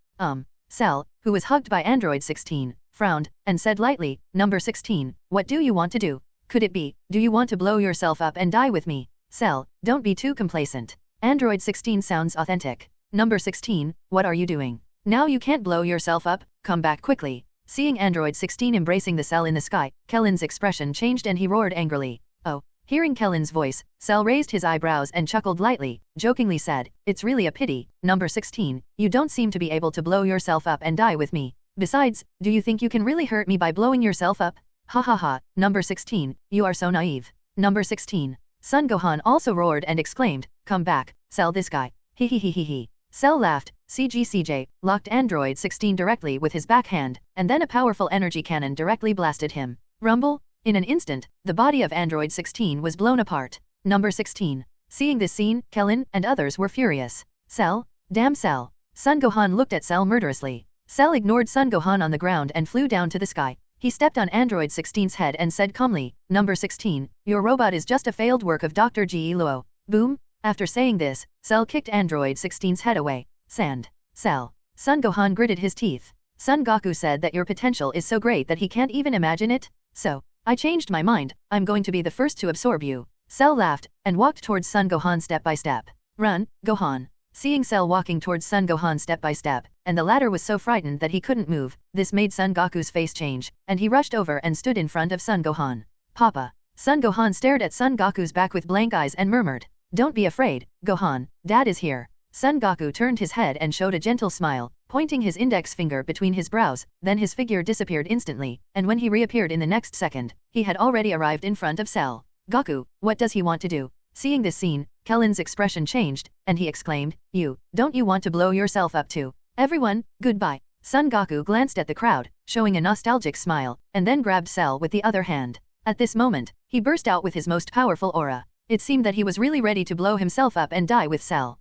Cell, who was hugged by Android 16, frowned, and said lightly, "Number 16, what do you want to do? Could it be, do you want to blow yourself up and die with me?" Cell, don't be too complacent. Android 16 sounds authentic. Number 16, what are you doing? Now you can't blow yourself up, come back quickly. Seeing Android 16 embracing the Cell in the sky, Kellen's expression changed and he roared angrily. Oh. Hearing Kellen's voice, Cell raised his eyebrows and chuckled lightly, jokingly said, "It's really a pity, number 16, you don't seem to be able to blow yourself up and die with me. Besides, do you think you can really hurt me by blowing yourself up? Ha ha ha, number 16, you are so naive." Number 16. Son Gohan also roared and exclaimed, "Come back, Cell this guy. He he he he he." Cell laughed, CJ locked Android 16 directly with his backhand, and then a powerful energy cannon directly blasted him. Rumble? In an instant, the body of Android 16 was blown apart. Number 16. Seeing this scene, Kellen and others were furious. Cell? Damn Cell. Son Gohan looked at Cell murderously. Cell ignored Son Gohan on the ground and flew down to the sky. He stepped on Android 16's head and said calmly, "Number 16, your robot is just a failed work of Dr. G. Luo." Boom! After saying this, Cell kicked Android 16's head away. Sand. Cell. Son Gohan gritted his teeth. Son Goku said that your potential is so great that he can't even imagine it? So, I changed my mind, I'm going to be the first to absorb you. Cell laughed, and walked towards Son Gohan step by step. Run, Gohan. Seeing Cell walking towards Son Gohan step by step, and the latter was so frightened that he couldn't move, this made Son Goku's face change, and he rushed over and stood in front of Son Gohan. Papa. Son Gohan stared at Son Goku's back with blank eyes and murmured, "Don't be afraid, Gohan, Dad is here." Son Goku turned his head and showed a gentle smile, pointing his index finger between his brows, then his figure disappeared instantly, and when he reappeared in the next second, he had already arrived in front of Cell. Goku, what does he want to do? Seeing this scene, Kellen's expression changed, and he exclaimed, don't you want to blow yourself up too? Everyone, goodbye. Son Goku glanced at the crowd, showing a nostalgic smile, and then grabbed Cell with the other hand. At this moment, he burst out with his most powerful aura. It seemed that he was really ready to blow himself up and die with Cell.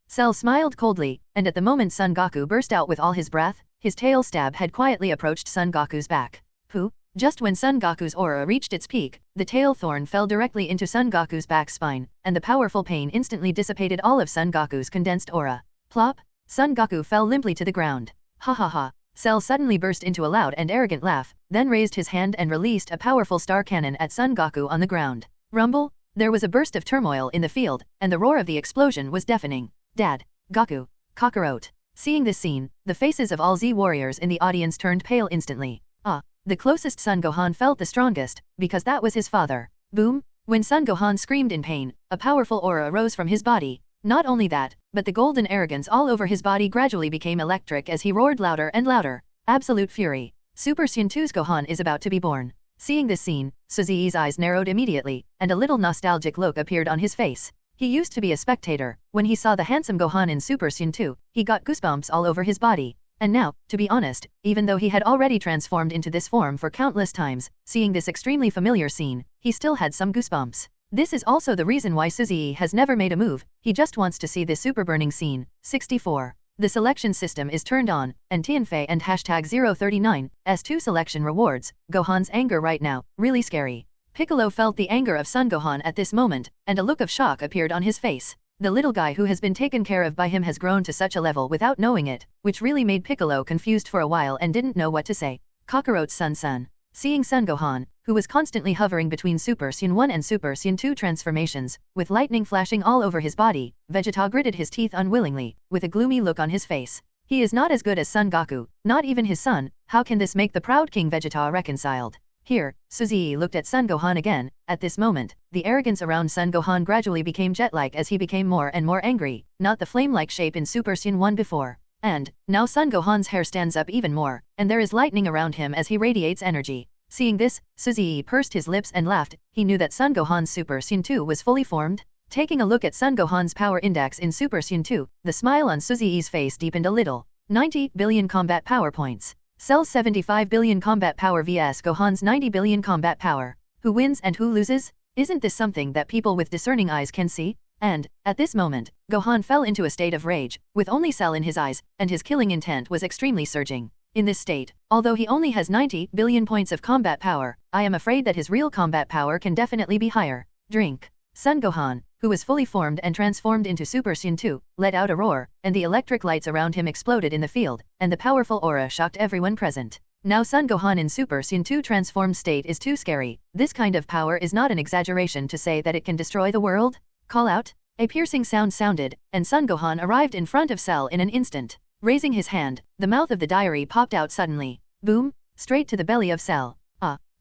Cell smiled coldly, and at the moment Son Goku burst out with all his breath, his tail stab had quietly approached Son Goku's back. Pooh! Just when Son Goku's aura reached its peak, the tail thorn fell directly into Son Goku's back spine, and the powerful pain instantly dissipated all of Son Goku's condensed aura. Plop! Son Goku fell limply to the ground. Ha ha ha! Cell suddenly burst into a loud and arrogant laugh, then raised his hand and released a powerful star cannon at Son Goku on the ground. Rumble! There was a burst of turmoil in the field, and the roar of the explosion was deafening. Dad, Goku, Kakarot. Seeing this scene, the faces of all Z warriors in the audience turned pale instantly. The closest Son Gohan felt the strongest, because that was his father. Boom! When Son Gohan screamed in pain, a powerful aura rose from his body. Not only that, but the golden arrogance all over his body gradually became electric as he roared louder and louder. Absolute fury. Super Saiyan 2's Gohan is about to be born. Seeing this scene, Suzi's eyes narrowed immediately, and a little nostalgic look appeared on his face. He used to be a spectator. When he saw the handsome Gohan in Super Saiyan 2, he got goosebumps all over his body. And now, to be honest, even though he had already transformed into this form for countless times, seeing this extremely familiar scene, he still had some goosebumps. This is also the reason why Suzi has never made a move, he just wants to see this super burning scene. 64. The selection system is turned on, and Tianfei and #039, S2 selection rewards, Gohan's anger right now, really scary. Piccolo felt the anger of Son Gohan at this moment, and a look of shock appeared on his face. The little guy who has been taken care of by him has grown to such a level without knowing it, which really made Piccolo confused for a while and didn't know what to say. Kakarot's son. Seeing Son Gohan, who was constantly hovering between Super Saiyan 1 and Super Saiyan 2 transformations, with lightning flashing all over his body, Vegeta gritted his teeth unwillingly, with a gloomy look on his face. He is not as good as Son Goku, not even his son. How can this make the proud King Vegeta reconciled? Here, Suzi looked at Son Gohan again. At this moment, the arrogance around Son Gohan gradually became jet-like as he became more and more angry, not the flame-like shape in Super Saiyan 1 before. And, now Son Gohan's hair stands up even more, and there is lightning around him as he radiates energy. Seeing this, Suzi pursed his lips and laughed. He knew that Son Gohan's Super Saiyan 2 was fully formed. Taking a look at Son Gohan's power index in Super Saiyan 2, the smile on Suzi's face deepened a little. 90 billion combat power points. Cell's 75 billion combat power vs Gohan's 90 billion combat power. Who wins and who loses? Isn't this something that people with discerning eyes can see? And, at this moment, Gohan fell into a state of rage, with only Cell in his eyes, and his killing intent was extremely surging. In this state, although he only has 90 billion points of combat power, I am afraid that his real combat power can definitely be higher. Drink. Son Gohan, who was fully formed and transformed into Super Saiyan 2, let out a roar, and the electric lights around him exploded in the field, and the powerful aura shocked everyone present. Now Son Gohan in Super Saiyan 2 transformed state is too scary. This kind of power is not an exaggeration to say that it can destroy the world. Call out. A piercing sound sounded, and Son Gohan arrived in front of Cell in an instant. Raising his hand, the mouth of the diary popped out suddenly. Boom! Straight to the belly of Cell.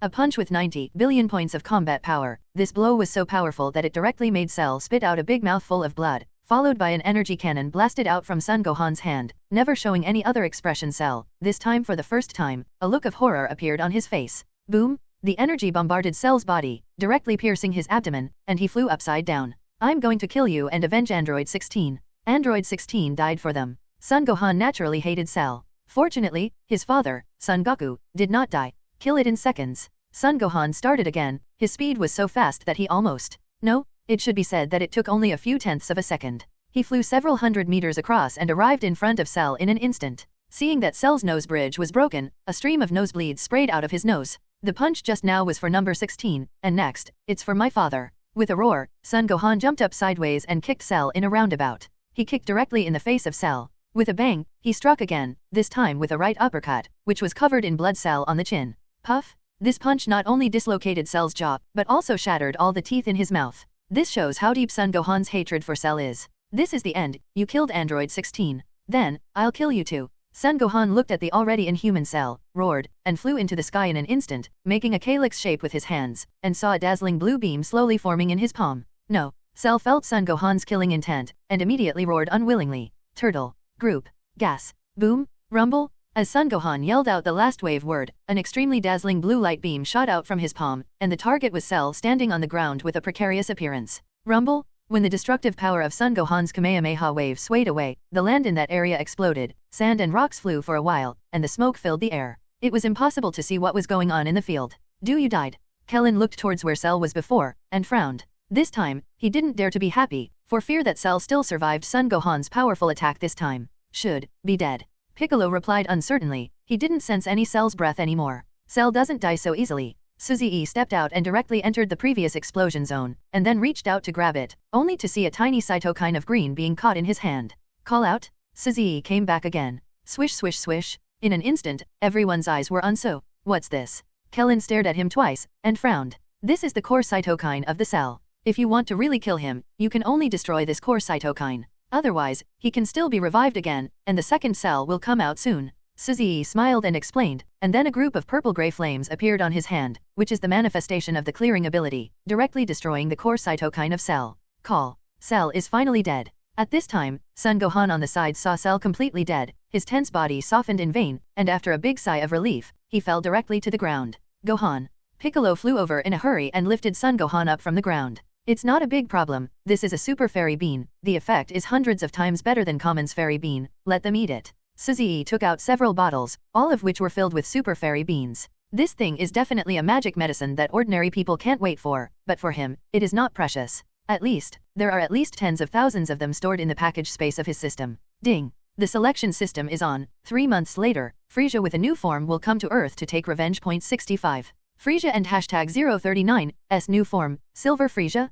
A punch with 90 billion points of combat power. This blow was so powerful that it directly made Cell spit out a big mouthful of blood, followed by an energy cannon blasted out from Son Gohan's hand, never showing any other expression. Cell, this time for the first time, a look of horror appeared on his face. Boom! The energy bombarded Cell's body, directly piercing his abdomen, and he flew upside down. I'm going to kill you and avenge Android 16. Android 16 died for them. Son Gohan naturally hated Cell. Fortunately, his father, Son Goku, did not die. Kill it in seconds. Son Gohan started again. His speed was so fast that he almost... No, it should be said that it took only a few tenths of a second. He flew several hundred meters across and arrived in front of Cell in an instant. Seeing that Cell's nose bridge was broken, a stream of nosebleeds sprayed out of his nose. The punch just now was for number 16, and next, it's for my father. With a roar, Son Gohan jumped up sideways and kicked Cell in a roundabout. He kicked directly in the face of Cell. With a bang, he struck again, this time with a right uppercut, which was covered in blood. Cell on the chin. Puff! This punch not only dislocated Cell's jaw, but also shattered all the teeth in his mouth. This shows how deep Son Gohan's hatred for Cell is. This is the end. You killed Android 16. Then, I'll kill you too. Son Gohan looked at the already inhuman Cell, roared, and flew into the sky in an instant, making a calyx shape with his hands, and saw a dazzling blue beam slowly forming in his palm. No. Cell felt Son Gohan's killing intent, and immediately roared unwillingly. Turtle. Group. Gas. Boom. Rumble. As Son Gohan yelled out the last wave word, an extremely dazzling blue light beam shot out from his palm, and the target was Cell standing on the ground with a precarious appearance. Rumble. When the destructive power of Son Gohan's Kamehameha wave swayed away, the land in that area exploded, sand and rocks flew for a while, and the smoke filled the air. It was impossible to see what was going on in the field. You died. Kellen looked towards where Cell was before, and frowned. This time, he didn't dare to be happy, for fear that Cell still survived Son Gohan's powerful attack this time. Should be dead. Piccolo replied uncertainly. He didn't sense any Cell's breath anymore. Cell doesn't die so easily. Suzi stepped out and directly entered the previous explosion zone, and then reached out to grab it, only to see a tiny cytokine of green being caught in his hand. Call out. Suzi came back again. Swish swish swish. In an instant, everyone's eyes were on So. What's this? Kellen stared at him twice, and frowned. This is the core cytokine of the Cell. If you want to really kill him, you can only destroy this core cytokine. Otherwise, he can still be revived again, and the second Cell will come out soon. Suzy smiled and explained, and then a group of purple-gray flames appeared on his hand, which is the manifestation of the clearing ability, directly destroying the core cytokine of Cell. Call. Cell is finally dead. At this time, Son Gohan on the side saw Cell completely dead, his tense body softened in vain, and after a big sigh of relief, he fell directly to the ground. Gohan. Piccolo flew over in a hurry and lifted Son Gohan up from the ground. It's not a big problem, this is a super fairy bean, the effect is hundreds of times better than common's fairy bean, let them eat it. Suzy took out several bottles, all of which were filled with super fairy beans. This thing is definitely a magic medicine that ordinary people can't wait for, but for him, it is not precious. At least, there are at least tens of thousands of them stored in the package space of his system. Ding. The selection system is on. 3 months later, Frieza with a new form will come to Earth to take revenge. 65. Frieza and hashtag 039's new form, Silver Frieza?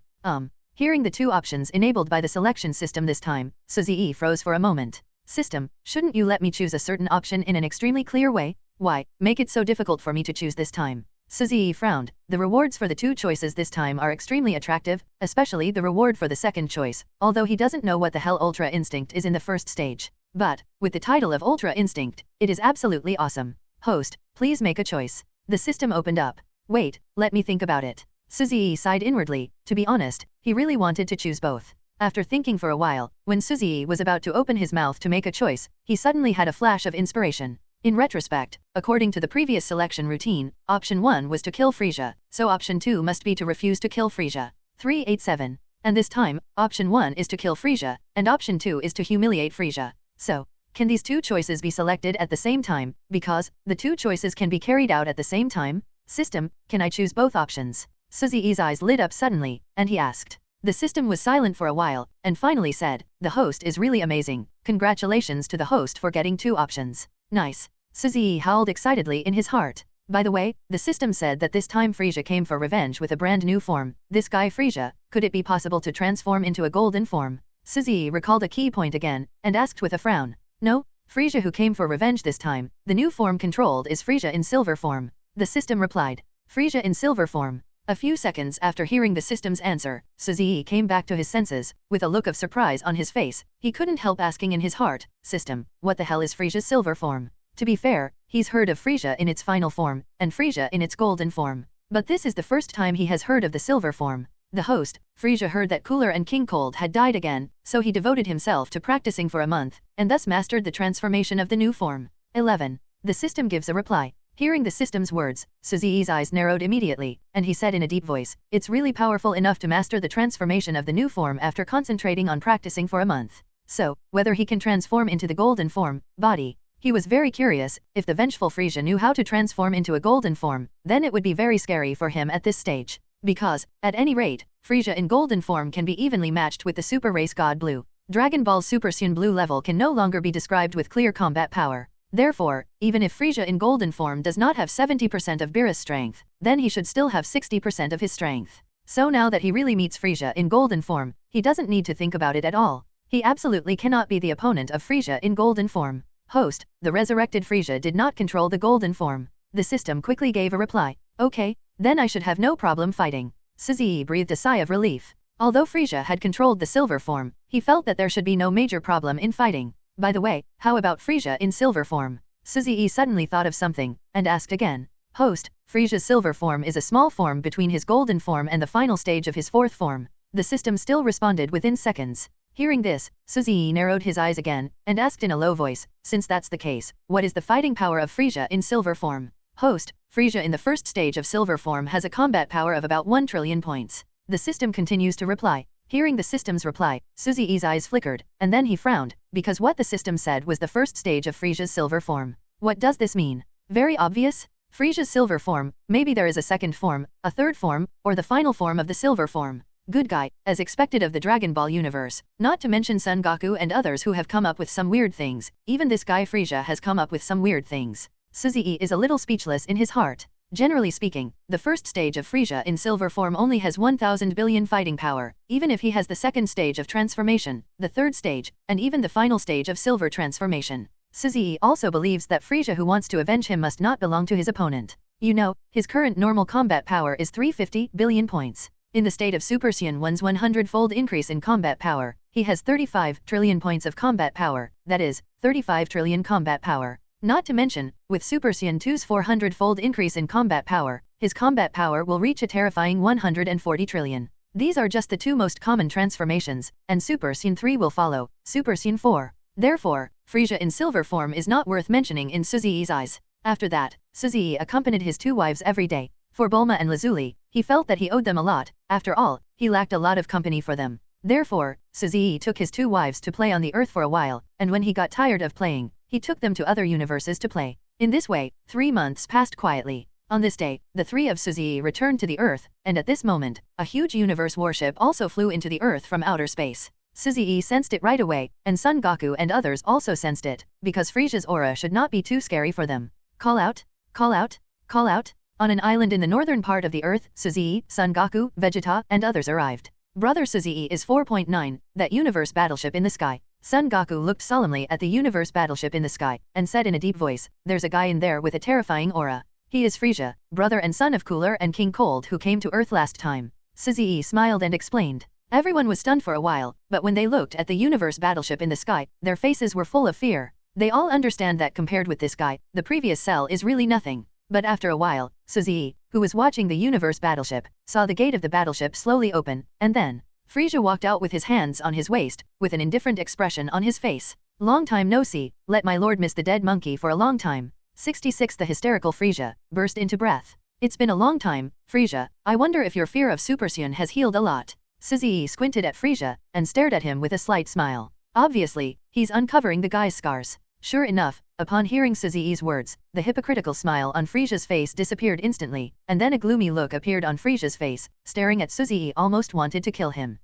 Hearing the two options enabled by the selection system this time, Suzy froze for a moment. System, shouldn't you let me choose a certain option in an extremely clear way? Why, make it so difficult for me to choose this time? Suzy frowned. The rewards for the two choices this time are extremely attractive, especially the reward for the second choice, although he doesn't know what the hell Ultra Instinct is in the first stage. But, with the title of Ultra Instinct, it is absolutely awesome. Host, please make a choice. The system opened up. Wait, let me think about it. Suzy sighed inwardly. To be honest, he really wanted to choose both. After thinking for a while, when Suzy was about to open his mouth to make a choice, he suddenly had a flash of inspiration. In retrospect, according to the previous selection routine, option 1 was to kill Frieza, so option 2 must be to refuse to kill Frieza. 387. And this time, option 1 is to kill Frieza, and option 2 is to humiliate Frieza. So, can these two choices be selected at the same time, because the two choices can be carried out at the same time? System, can I choose both options? Suzy's eyes lit up suddenly, and he asked. The system was silent for a while, and finally said, the host is really amazing, congratulations to the host for getting two options. Nice. Suzy howled excitedly in his heart. By the way, the system said that this time Frieza came for revenge with a brand new form. This guy Frieza, could it be possible to transform into a golden form? Suzy recalled a key point again, and asked with a frown. No, Frieza who came for revenge this time, the new form controlled is Frieza in silver form. The system replied. Frieza in silver form. A few seconds after hearing the system's answer, Suzy came back to his senses, with a look of surprise on his face. He couldn't help asking in his heart, System, what the hell is Frieza's silver form? To be fair, he's heard of Frieza in its final form, and Frieza in its golden form. But this is the first time he has heard of the silver form. The host, Frieza heard that Cooler and King Cold had died again, so he devoted himself to practicing for a month, and thus mastered the transformation of the new form. 11. The system gives a reply. Hearing the system's words, Suzy's eyes narrowed immediately, and he said in a deep voice, it's really powerful enough to master the transformation of the new form after concentrating on practicing for a month. So, whether he can transform into the golden form, body. He was very curious, if the vengeful Frieza knew how to transform into a golden form, then it would be very scary for him at this stage. Because, at any rate, Frieza in golden form can be evenly matched with the Super Race God Blue. Dragon Ball Super Saiyan Blue level can no longer be described with clear combat power. Therefore, even if Frieza in golden form does not have 70% of Beerus' strength, then he should still have 60% of his strength. So now that he really meets Frieza in golden form, he doesn't need to think about it at all. He absolutely cannot be the opponent of Frieza in golden form. Host, the resurrected Frieza did not control the golden form. The system quickly gave a reply. Okay, then I should have no problem fighting. Suzy breathed a sigh of relief. Although Frieza had controlled the silver form, he felt that there should be no major problem in fighting. By the way, how about Frieza in silver form? Suzy suddenly thought of something, and asked again. Host, Frieza's silver form is a small form between his golden form and the final stage of his fourth form. The system still responded within seconds. Hearing this, Suzy narrowed his eyes again, and asked in a low voice, since that's the case, what is the fighting power of Frieza in silver form? Host, Frieza in the first stage of silver form has a combat power of about 1 trillion points. The system continues to reply. Hearing the system's reply, Suzy's eyes flickered, and then he frowned, because what the system said was the first stage of Frieza's silver form. What does this mean? Very obvious. Frieza's silver form, maybe there is a second form, a third form, or the final form of the silver form. Good guy, as expected of the Dragon Ball universe, not to mention Son Goku and others who have come up with some weird things, even this guy Frieza has come up with some weird things. Suzy is a little speechless in his heart. Generally speaking, the first stage of Frieza in silver form only has 1000 billion fighting power, even if he has the second stage of transformation, the third stage, and even the final stage of silver transformation. Suzy also believes that Frieza who wants to avenge him must not belong to his opponent. You know, his current normal combat power is 350 billion points. In the state of Super Saiyan 1's 100-fold increase in combat power, he has 35 trillion points of combat power, that is, 35 trillion combat power. Not to mention, with Super Saiyan 2's 400-fold increase in combat power, his combat power will reach a terrifying 140 trillion. These are just the two most common transformations, and Super Saiyan 3 will follow, Super Saiyan 4. Therefore, Frieza in silver form is not worth mentioning in Suzi's eyes. After that, Suzi accompanied his two wives every day. For Bulma and Lazuli, he felt that he owed them a lot. After all, he lacked a lot of company for them. Therefore, Suzi took his two wives to play on the Earth for a while, and when he got tired of playing, he took them to other universes to play. In this way, 3 months passed quietly. On this day, the three of Suzi returned to the Earth, and at this moment, a huge universe warship also flew into the Earth from outer space. Suzi sensed it right away, and Son Goku and others also sensed it, because Frieza's aura should not be too scary for them. Call out, call out, call out. On an island in the northern part of the Earth, Suzi, Son Goku, Vegeta, and others arrived. Brother Suzi is 4.9, that universe battleship in the sky. Son Goku looked solemnly at the universe battleship in the sky, and said in a deep voice, "There's a guy in there with a terrifying aura. He is Frieza, brother and son of Cooler and King Cold who came to Earth last time." Suzi smiled and explained. Everyone was stunned for a while, but when they looked at the universe battleship in the sky, their faces were full of fear. They all understand that compared with this guy, the previous cell is really nothing. But after a while, Suzi, who was watching the universe battleship, saw the gate of the battleship slowly open, and then Frieza walked out with his hands on his waist, with an indifferent expression on his face. Long time no see, let my lord miss the dead monkey for a long time. 66 The hysterical Frieza burst into breath. It's been a long time, Frieza, I wonder if your fear of Super Saiyan has healed a lot. Suzi squinted at Frieza, and stared at him with a slight smile. Obviously, he's uncovering the guy's scars. Sure enough, upon hearing Suzi's words, the hypocritical smile on Frieza's face disappeared instantly, and then a gloomy look appeared on Frieza's face, staring at Suzi almost wanted to kill him.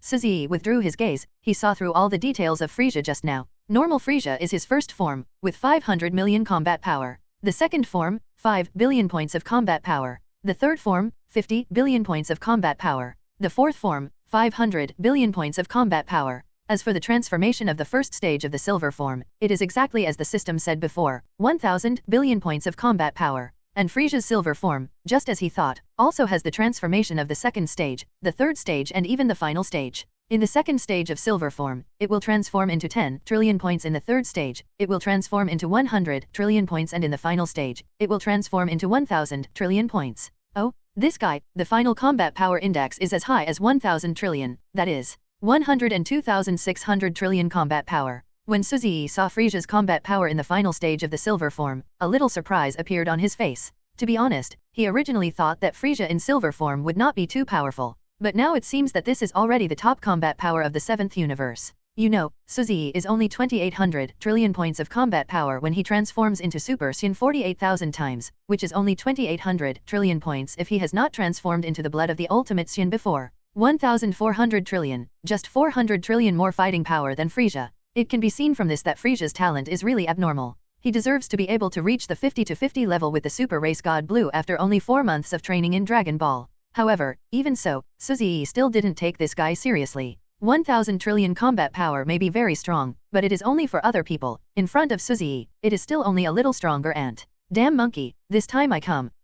Suzi withdrew his gaze, he saw through all the details of Frieza just now. Normal Frieza is his first form, with 500 million combat power. The second form, 5 billion points of combat power. The third form, 50 billion points of combat power. The fourth form, 500 billion points of combat power. As for the transformation of the first stage of the silver form, it is exactly as the system said before, 1000 billion points of combat power. And Frieza's silver form, just as he thought, also has the transformation of the second stage, the third stage and even the final stage. In the second stage of silver form, it will transform into 10 trillion points. In the third stage, it will transform into 100 trillion points, and in the final stage, it will transform into 1000 trillion points. Oh, this guy, the final combat power index is as high as 1000 trillion, that is 102,600 trillion combat power. When Suzi saw Frieza's combat power in the final stage of the silver form, a little surprise appeared on his face. To be honest, he originally thought that Frieza in silver form would not be too powerful. But now it seems that this is already the top combat power of the 7th universe. You know, Suzi is only 2800 trillion points of combat power when he transforms into Super Saiyan 48,000 times, which is only 2800 trillion points if he has not transformed into the blood of the Ultimate Saiyan before. 1400 trillion, just 400 trillion more fighting power than Frieza. It can be seen from this that Frieza's talent is really abnormal. He deserves to be able to reach the 50-50 level with the Super Race God Blue after only 4 months of training in Dragon Ball. However, even so, Suzi still didn't take this guy seriously. 1000 trillion combat power may be very strong, but it is only for other people. In front of Suzi, it is still only a little stronger and, damn monkey, this time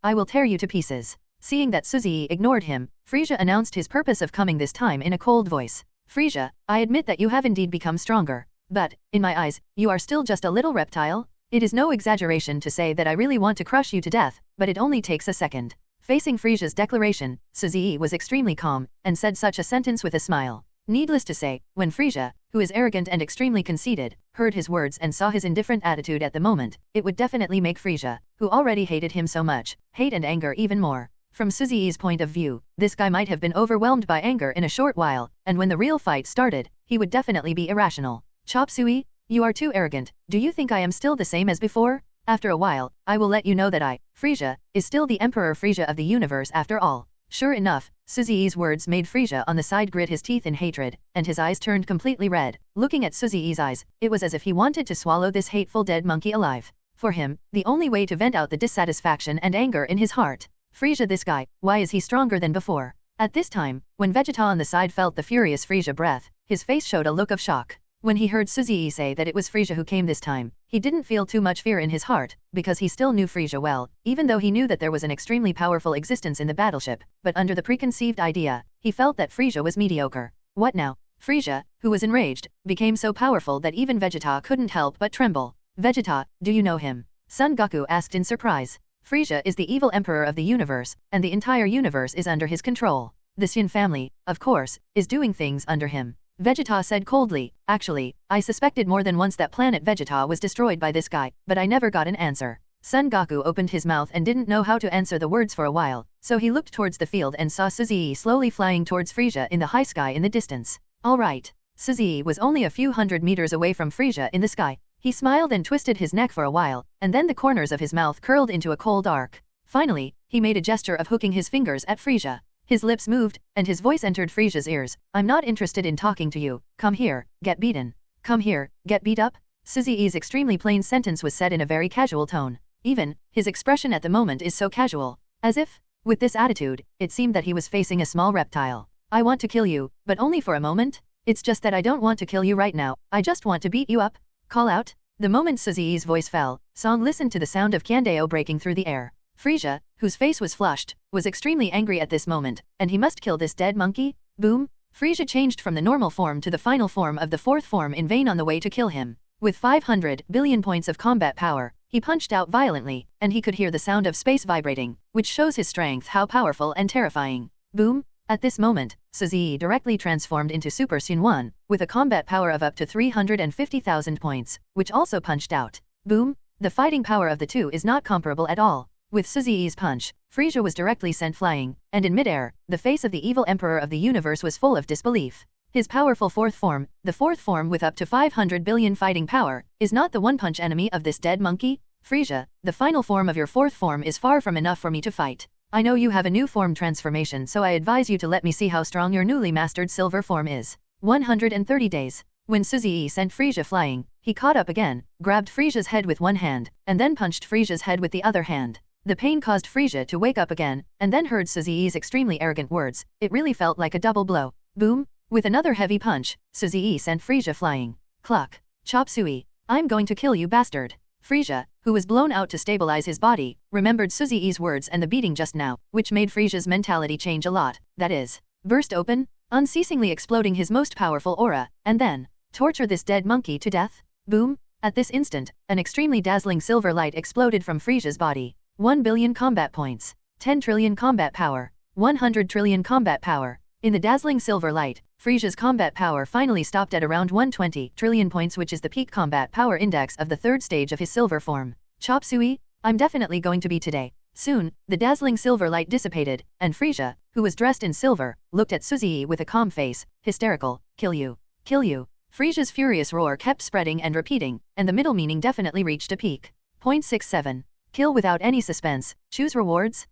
I will tear you to pieces. Seeing that Suzi ignored him, Frieza announced his purpose of coming this time in a cold voice. Frieza, I admit that you have indeed become stronger. But, in my eyes, you are still just a little reptile. It is no exaggeration to say that I really want to crush you to death, but it only takes a second. Facing Frieza's declaration, Suzi was extremely calm, and said such a sentence with a smile. Needless to say, when Frieza, who is arrogant and extremely conceited, heard his words and saw his indifferent attitude at the moment, it would definitely make Frieza, who already hated him so much, hate and anger even more. From Suzi's point of view, this guy might have been overwhelmed by anger in a short while, and when the real fight started, he would definitely be irrational. Chop Suey, you are too arrogant. Do you think I am still the same as before? After a while, I will let you know that Frieza, is still the Emperor Frieza of the universe after all. Sure enough, Suzi's words made Frieza on the side grit his teeth in hatred, and his eyes turned completely red. Looking at Suzi's eyes, it was as if he wanted to swallow this hateful dead monkey alive. For him, the only way to vent out the dissatisfaction and anger in his heart. Frieza, this guy, why is he stronger than before? At this time, when Vegeta on the side felt the furious Frieza breath, his face showed a look of shock. When he heard Suzi say that it was Frieza who came this time, he didn't feel too much fear in his heart, because he still knew Frieza well, even though he knew that there was an extremely powerful existence in the battleship, but under the preconceived idea, he felt that Frieza was mediocre. What now? Frieza, who was enraged, became so powerful that even Vegeta couldn't help but tremble. Vegeta, do you know him? Son Goku asked in surprise. Frieza is the evil emperor of the universe, and the entire universe is under his control. The Xin family, of course, is doing things under him. Vegeta said coldly, actually, I suspected more than once that planet Vegeta was destroyed by this guy, but I never got an answer. Son Goku opened his mouth and didn't know how to answer the words for a while, so he looked towards the field and saw Suzy slowly flying towards Frieza in the high sky in the distance. Alright. Suzy was only a few hundred meters away from Frieza in the sky. He smiled and twisted his neck for a while, and then the corners of his mouth curled into a cold arc. Finally, he made a gesture of hooking his fingers at Frieza. His lips moved, and his voice entered Frieza's ears. I'm not interested in talking to you. Come here, get beaten. Come here, get beat up? Suzy's extremely plain sentence was said in a very casual tone. Even, his expression at the moment is so casual. As if, with this attitude, it seemed that he was facing a small reptile. I want to kill you, but only for a moment. It's just that I don't want to kill you right now, I just want to beat you up. Call out. The moment Suzy's voice fell, Song listened to the sound of Kandao breaking through the air. Frieza, whose face was flushed, was extremely angry at this moment, and he must kill this dead monkey? Boom! Frieza changed from the normal form to the final form of the fourth form in vain on the way to kill him. With 500 billion points of combat power, he punched out violently, and he could hear the sound of space vibrating, which shows his strength how powerful and terrifying. Boom! At this moment, Suzy directly transformed into Super Saiyan 1, with a combat power of up to 350,000 points, which also punched out. Boom! The fighting power of the two is not comparable at all. With Suzy's punch, Frieza was directly sent flying, and in midair, the face of the evil emperor of the universe was full of disbelief. His powerful fourth form, the fourth form with up to 500 billion fighting power, is not the one-punch enemy of this dead monkey? Frieza, the final form of your fourth form is far from enough for me to fight. I know you have a new form transformation, so I advise you to let me see how strong your newly mastered silver form is. 130 days. When Suzy sent Frieza flying, he caught up again, grabbed Frieza's head with one hand, and then punched Frieza's head with the other hand. The pain caused Frieza to wake up again, and then heard Suzy's extremely arrogant words. It really felt like a double blow. Boom! With another heavy punch, Suzy sent Frieza flying. Cluck! Chop Suey! I'm going to kill you, bastard! Frieza, who was blown out to stabilize his body, remembered Suzy's words and the beating just now, which made Frieza's mentality change a lot, that is, burst open, unceasingly exploding his most powerful aura, and then, torture this dead monkey to death? Boom! At this instant, an extremely dazzling silver light exploded from Frieza's body. 1 billion combat points, 10 trillion combat power, 100 trillion combat power. In the dazzling silver light, Frieza's combat power finally stopped at around 120 trillion points, which is the peak combat power index of the third stage of his silver form. Chop Suey, I'm definitely going to be today. Soon, the dazzling silver light dissipated, and Frieza, who was dressed in silver, looked at Suzy with a calm face, hysterical. Kill you. Kill you. Frieza's furious roar kept spreading and repeating, and the middle meaning definitely reached a peak. 0.67. Kill without any suspense. Choose rewards?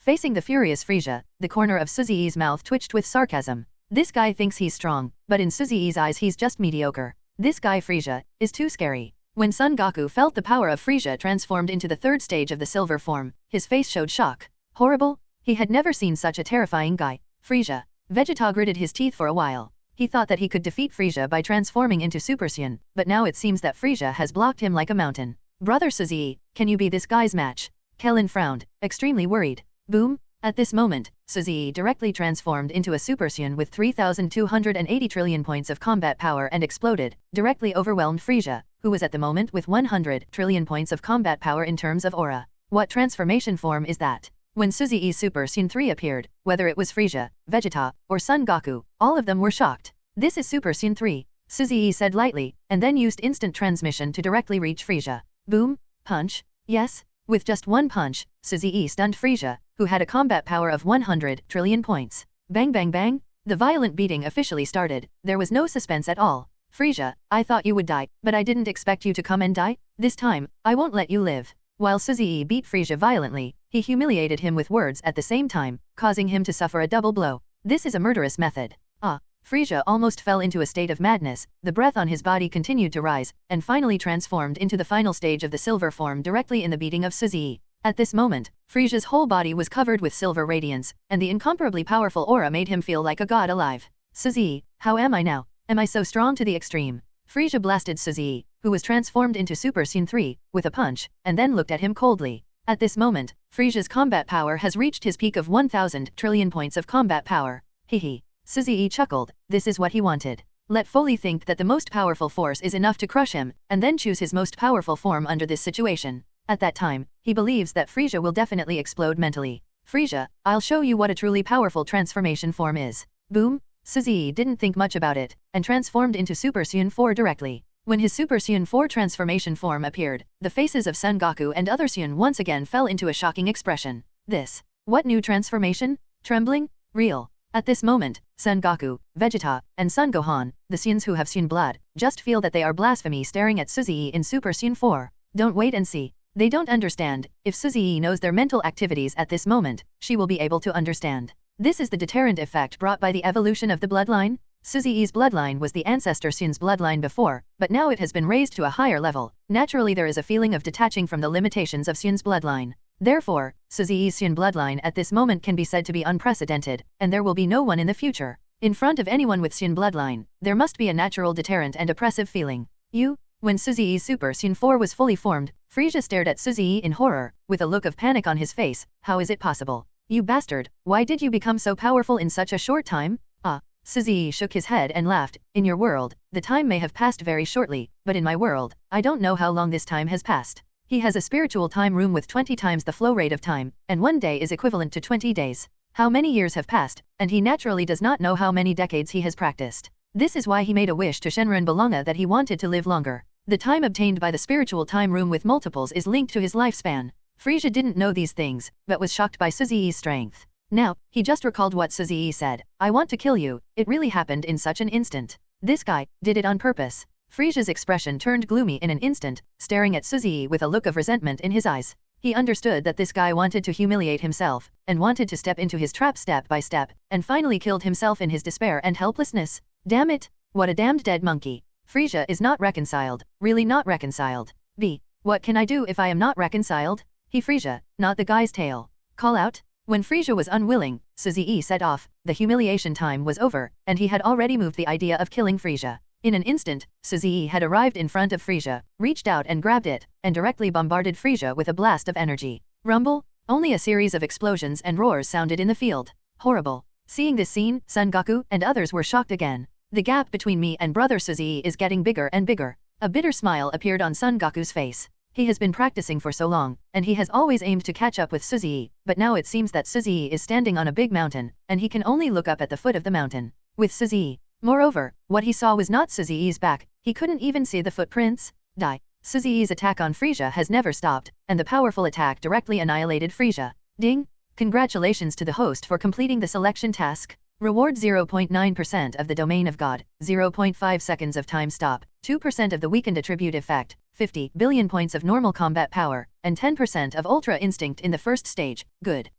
Facing the furious Frieza, the corner of Suzy's mouth twitched with sarcasm. This guy thinks he's strong, but in Suzy's eyes he's just mediocre. This guy Frieza is too scary. When Son Goku felt the power of Frieza transformed into the third stage of the silver form, his face showed shock. Horrible? He had never seen such a terrifying guy. Frieza. Vegeta gritted his teeth for a while. He thought that he could defeat Frieza by transforming into Super Saiyan, but now it seems that Frieza has blocked him like a mountain. Brother Suzy, can you be this guy's match? Kellen frowned, extremely worried. Boom! At this moment, Suzy directly transformed into a Super Saiyan with 3,280 trillion points of combat power and exploded, directly overwhelmed Frieza, who was at the moment with 100 trillion points of combat power in terms of aura. What transformation form is that? When Suzy's Super Saiyan 3 appeared, whether it was Frieza, Vegeta, or Son Goku, all of them were shocked. This is Super Saiyan 3, Suzy said lightly, and then used instant transmission to directly reach Frieza. Boom! Punch! Yes! With just one punch, Suzy stunned Frieza, who had a combat power of 100 trillion points. Bang bang bang! The violent beating officially started. There was no suspense at all. Frieza, I thought you would die, but I didn't expect you to come and die. This time, I won't let you live. While Suzy beat Frieza violently, he humiliated him with words at the same time, causing him to suffer a double blow. This is a murderous method. Frieza almost fell into a state of madness, the breath on his body continued to rise, and finally transformed into the final stage of the silver form directly in the beating of Suzy. At this moment, Frieza's whole body was covered with silver radiance, and the incomparably powerful aura made him feel like a god alive. Suzy, how am I now? Am I so strong to the extreme? Frieza blasted Suzy, who was transformed into Super Saiyan 3, with a punch, and then looked at him coldly. At this moment, Frieza's combat power has reached his peak of 1,000 trillion points of combat power. Hehe. Suzy chuckled, this is what he wanted. Let fully think that the most powerful force is enough to crush him, and then choose his most powerful form under this situation. At that time, he believes that Frisia will definitely explode mentally. Frisia, I'll show you what a truly powerful transformation form is. Boom! Suzy didn't think much about it, and transformed into Super Saiyan 4 directly. When his Super Saiyan 4 transformation form appeared, the faces of Son Goku and other Saiyan once again fell into a shocking expression. What new transformation? Trembling? Real. At this moment, Son Goku, Vegeta, and Son Gohan, the Saiyans who have Saiyan blood, just feel that they are blasphemy staring at Suzy in Super Saiyan 4. Don't wait and see. They don't understand. If Suzy knows their mental activities at this moment, she will be able to understand. This is the deterrent effect brought by the evolution of the bloodline. Suzy's bloodline was the ancestor Saiyan's bloodline before, but now it has been raised to a higher level. Naturally there is a feeling of detaching from the limitations of Saiyan's bloodline. Therefore, Suzy's Saiyan bloodline at this moment can be said to be unprecedented, and there will be no one in the future. In front of anyone with Saiyan bloodline, there must be a natural deterrent and oppressive feeling. When Suzy's Super Saiyan 4 was fully formed, Frisia stared at Suzy in horror, with a look of panic on his face. How is it possible? You bastard, why did you become so powerful in such a short time? Suzy shook his head and laughed. In your world, the time may have passed very shortly, but in my world, I don't know how long this time has passed. He has a spiritual time room with 20 times the flow rate of time, and 1 day is equivalent to 20 days. How many years have passed, and he naturally does not know how many decades he has practiced. This is why he made a wish to Shenron Bolunga that he wanted to live longer. The time obtained by the spiritual time room with multiples is linked to his lifespan. Frisia didn't know these things, but was shocked by Suzy's strength. Now, he just recalled what Suzy said. I want to kill you. It really happened in such an instant. This guy did it on purpose. Frisia's expression turned gloomy in an instant, staring at Suzy with a look of resentment in his eyes. He understood that this guy wanted to humiliate himself, and wanted to step into his trap step by step, and finally killed himself in his despair and helplessness. Damn it! What a damned dead monkey. Frisia is not reconciled, really not reconciled. What can I do if I am not reconciled? He Frisia, not the guy's tail. Call out? When Frisia was unwilling, Suzy set off, the humiliation time was over, and he had already moved the idea of killing Frisia. In an instant, Suzy had arrived in front of Frisia, reached out and grabbed it, and directly bombarded Frisia with a blast of energy. Rumble? Only a series of explosions and roars sounded in the field. Horrible. Seeing this scene, Son Goku and others were shocked again. The gap between me and brother Suzy is getting bigger and bigger. A bitter smile appeared on Son Goku's face. He has been practicing for so long, and he has always aimed to catch up with Suzy, but now it seems that Suzy is standing on a big mountain, and he can only look up at the foot of the mountain. With Suzy. Moreover, what he saw was not Suzy's back, he couldn't even see the footprints. Suzy's attack on Frisia has never stopped, and the powerful attack directly annihilated Frisia. Ding! Congratulations to the host for completing the selection task. Reward 0.9% of the domain of God, 0.5 seconds of time stop, 2% of the weakened attribute effect, 50 billion points of normal combat power, and 10% of ultra instinct in the first stage. Good.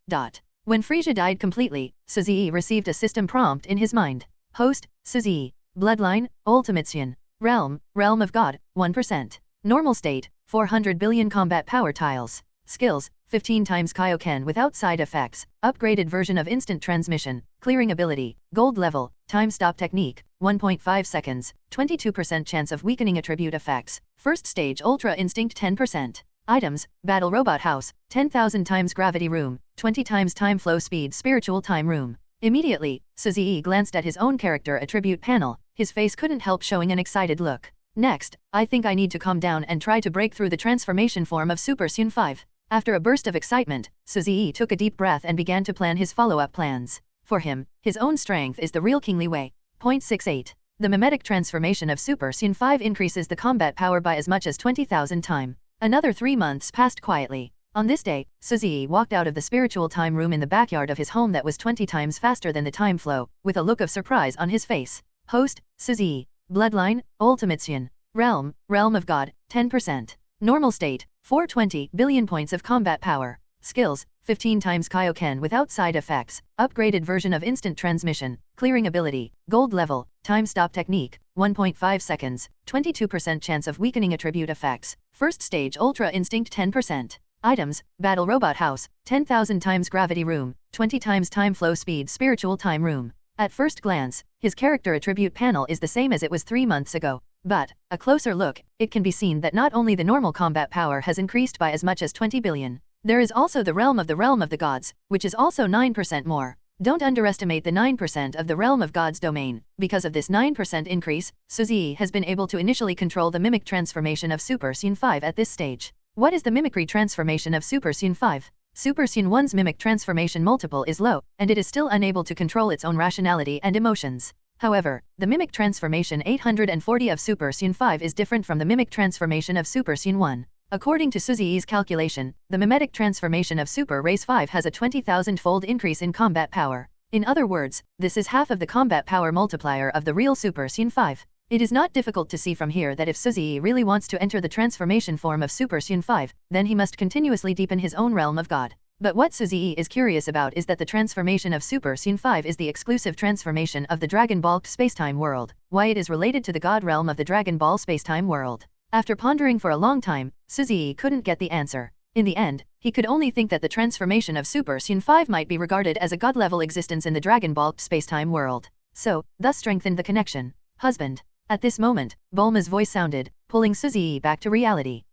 When Frisia died completely, Suzy received a system prompt in his mind. Host, Suzy. Bloodline, Ultimate Saiyan. Realm of God, 1%. Normal state, 400 billion combat power tiles. Skills, 15 times Kaioken without side effects, upgraded version of instant transmission, clearing ability, gold level, time stop technique, 1.5 seconds, 22% chance of weakening attribute effects, first stage ultra instinct 10%. Items, battle robot house, 10,000 times gravity room, 20 times time flow speed spiritual time room. Immediately, Suzy glanced at his own character attribute panel, his face couldn't help showing an excited look. Next, I think I need to calm down and try to break through the transformation form of Super Saiyan 5. After a burst of excitement, Suzy took a deep breath and began to plan his follow-up plans. For him, his own strength is the real kingly way. 0.68. The mimetic transformation of Super Saiyan 5 increases the combat power by as much as 20,000 times. Another 3 months passed quietly. On this day, Suzy walked out of the spiritual time room in the backyard of his home that was 20 times faster than the time flow, with a look of surprise on his face. Host, Suzy. Bloodline, Ultimate Saiyan. Realm of God, 10%. Normal state, 420 billion points of combat power. Skills, 15 times Kaioken without side effects, upgraded version of instant transmission, clearing ability, gold level, time stop technique, 1.5 seconds, 22% chance of weakening attribute effects, first stage ultra instinct 10%. Items, battle robot house, 10,000 times gravity room, 20 times time flow speed spiritual time room. At first glance, his character attribute panel is the same as it was 3 months ago. But, a closer look, it can be seen that not only the normal combat power has increased by as much as 20 billion, there is also the realm of the gods, which is also 9% more. Don't underestimate the 9% of the realm of God's domain. Because of this 9% increase, Suzy has been able to initially control the mimic transformation of Super Saiyan 5 at this stage. What is the mimicry transformation of Super Saiyan 5? Super Saiyan 1's mimic transformation multiple is low, and it is still unable to control its own rationality and emotions. However, the mimic transformation 840 of Super Saiyan 5 is different from the mimic transformation of Super Saiyan 1. According to Suzy's calculation, the mimetic transformation of Super Race 5 has a 20,000-fold increase in combat power. In other words, this is half of the combat power multiplier of the real Super Saiyan 5. It is not difficult to see from here that if Suzy really wants to enter the transformation form of Super Saiyan 5, then he must continuously deepen his own realm of God. But what Suzy is curious about is that the transformation of Super Saiyan 5 is the exclusive transformation of the Dragon Ball spacetime world, why it is related to the God realm of the Dragon Ball spacetime world. After pondering for a long time, Suzy couldn't get the answer. In the end, he could only think that the transformation of Super Saiyan 5 might be regarded as a god-level existence in the Dragon Ball spacetime world. So, thus strengthened the connection. Husband. At this moment, Bulma's voice sounded, pulling Suzy back to reality.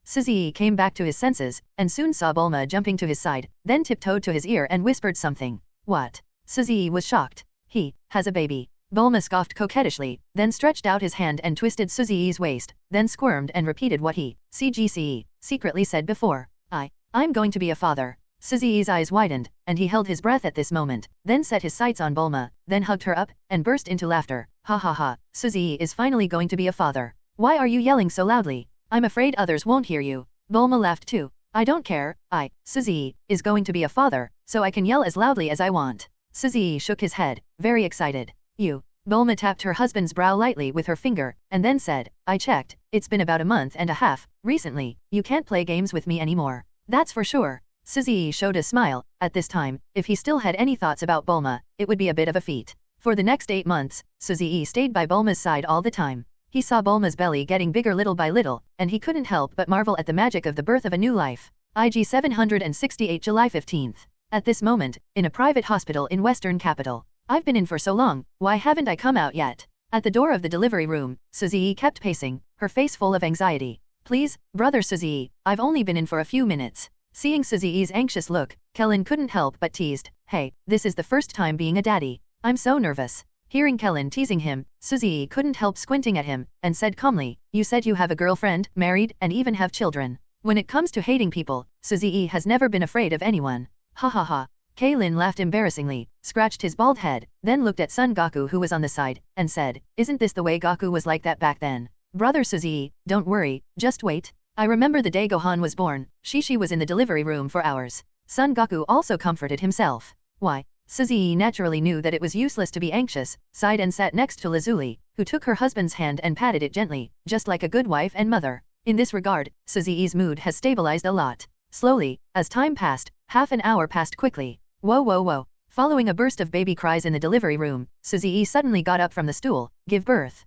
Suzy came back to his senses, and soon saw Bulma jumping to his side, then tiptoed to his ear and whispered something. What? Suzy was shocked. He has a baby. Bulma scoffed coquettishly, then stretched out his hand and twisted Suzy's waist, then squirmed and repeated what he, CGC, secretly said before. I'm going to be a father. Suzy's eyes widened, and he held his breath at this moment, then set his sights on Bulma, then hugged her up, and burst into laughter. Ha ha ha, Suzy is finally going to be a father. Why are you yelling so loudly? I'm afraid others won't hear you. Bulma laughed too. I don't care, Suzy, is going to be a father, so I can yell as loudly as I want. Suzy shook his head, very excited. You. Bulma tapped her husband's brow lightly with her finger, and then said, I checked, it's been about a month and a half, recently, you can't play games with me anymore. That's for sure. Suzy showed a smile. At this time, if he still had any thoughts about Bulma, it would be a bit of a feat. For the next 8 months, Suzy stayed by Bulma's side all the time. He saw Bulma's belly getting bigger little by little, and he couldn't help but marvel at the magic of the birth of a new life. IG 768 July 15th. At this moment, in a private hospital in Western capital. I've been in for so long, why haven't I come out yet? At the door of the delivery room, Suzy kept pacing, her face full of anxiety. Please, brother Suzy, I've only been in for a few minutes. Seeing Suzy's anxious look, Kellen couldn't help but teased, hey, this is the first time being a daddy. I'm so nervous. Hearing Kellen teasing him, Suzy couldn't help squinting at him, and said calmly, you said you have a girlfriend, married, and even have children. When it comes to hating people, Suzy has never been afraid of anyone. Ha ha ha. Kalen laughed embarrassingly, scratched his bald head, then looked at Son Goku who was on the side, and said, isn't this the way Goku was like that back then? Brother Suzy, don't worry, just wait. I remember the day Gohan was born, Shishi was in the delivery room for hours. Son Goku also comforted himself. Why? Suzy naturally knew that it was useless to be anxious, sighed and sat next to Lazuli, who took her husband's hand and patted it gently, just like a good wife and mother. In this regard, Suzy's mood has stabilized a lot. Slowly, as time passed, half an hour passed quickly. Whoa whoa whoa. Following a burst of baby cries in the delivery room, Suzy suddenly got up from the stool, gave birth.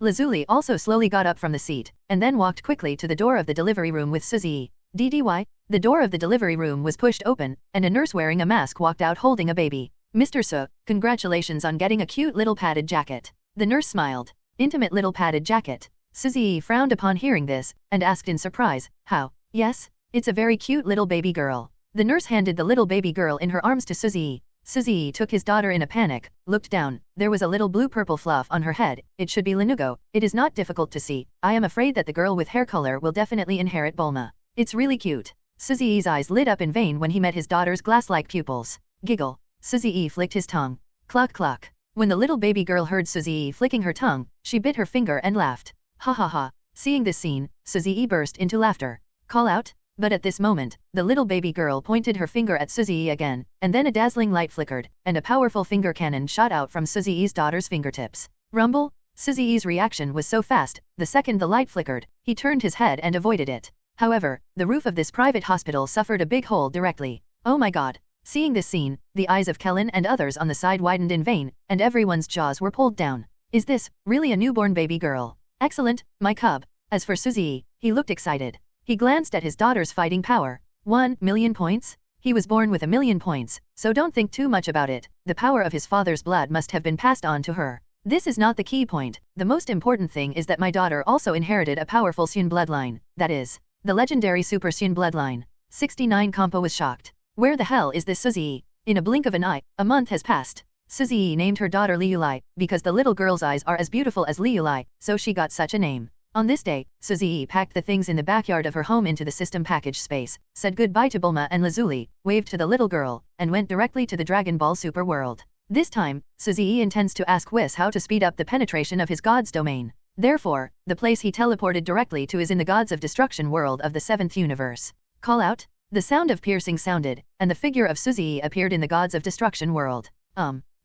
Lazuli also slowly got up from the seat, and then walked quickly to the door of the delivery room with Suzy. DDY? The door of the delivery room was pushed open, and a nurse wearing a mask walked out holding a baby. Mr. Su, congratulations on getting a cute little padded jacket. The nurse smiled. Intimate little padded jacket. Suzy frowned upon hearing this, and asked in surprise, how? Yes? It's a very cute little baby girl. The nurse handed the little baby girl in her arms to Suzy. Suzy took his daughter in a panic, looked down, there was a little blue-purple fluff on her head, it should be Lanugo, it is not difficult to see, I am afraid that the girl with hair color will definitely inherit Bulma. It's really cute. Suzy's eyes lit up in vain when he met his daughter's glass-like pupils. Giggle. Suzy flicked his tongue. Cluck cluck. When the little baby girl heard Suzy flicking her tongue, she bit her finger and laughed. Ha ha ha. Seeing this scene, Suzy burst into laughter. Call out? But at this moment, the little baby girl pointed her finger at Suzy again, and then a dazzling light flickered, and a powerful finger cannon shot out from Suzy's daughter's fingertips. Rumble? Suzy's reaction was so fast, the second the light flickered, he turned his head and avoided it. However, the roof of this private hospital suffered a big hole directly. Oh my god. Seeing this scene, the eyes of Kellen and others on the side widened in vain, and everyone's jaws were pulled down. Is this really a newborn baby girl? Excellent, my cub. As for Suzy, he looked excited. He glanced at his daughter's fighting power. 1,000,000 points? He was born with 1,000,000 points, so don't think too much about it. The power of his father's blood must have been passed on to her. This is not the key point. The most important thing is that my daughter also inherited a powerful Saiyan bloodline, that is, the legendary Super Saiyan bloodline. 69 Compo was shocked. Where the hell is this Suzy? In a blink of an eye, a month has passed. Suzy named her daughter Liulai, because the little girl's eyes are as beautiful as Liulai, so she got such a name. On this day, Suzy packed the things in the backyard of her home into the system package space, said goodbye to Bulma and Lazuli, waved to the little girl, and went directly to the Dragon Ball Super world. This time, Suzy intends to ask Whis how to speed up the penetration of his god's domain. Therefore, the place he teleported directly to is in the Gods of Destruction world of the 7th universe. Call out? The sound of piercing sounded, and the figure of Suzy appeared in the Gods of Destruction world.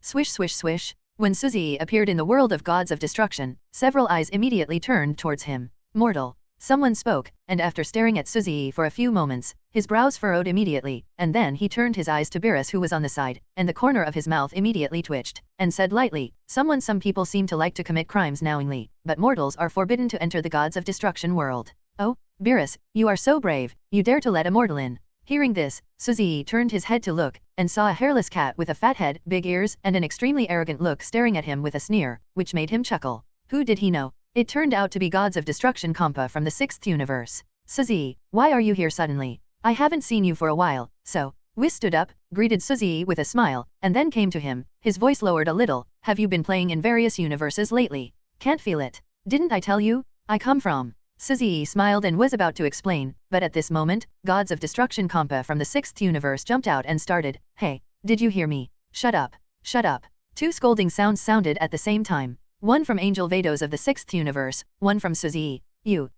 Swish swish swish. When Suzy appeared in the world of Gods of Destruction, several eyes immediately turned towards him. Mortal. Someone spoke, and after staring at Suzy for a few moments, his brows furrowed immediately, and then he turned his eyes to Beerus who was on the side, and the corner of his mouth immediately twitched, and said lightly, Some people seem to like to commit crimes knowingly, but mortals are forbidden to enter the Gods of Destruction world. Oh, Beerus, you are so brave, you dare to let a mortal in. Hearing this, Suzy turned his head to look, and saw a hairless cat with a fat head, big ears, and an extremely arrogant look staring at him with a sneer, which made him chuckle. Who did he know? It turned out to be Gods of Destruction Compa from the 6th universe. Suzy, why are you here suddenly? I haven't seen you for a while, so. Whis stood up, greeted Suzy with a smile, and then came to him, his voice lowered a little. Have you been playing in various universes lately? Can't feel it. Didn't I tell you? I come from. Suzy smiled and was about to explain, but at this moment, Gods of Destruction Compa from the 6th universe jumped out and started, Hey, did you hear me? Shut up. Shut up. Two scolding sounds sounded at the same time. One from Angel Vados of the 6th universe, one from Suzy. You.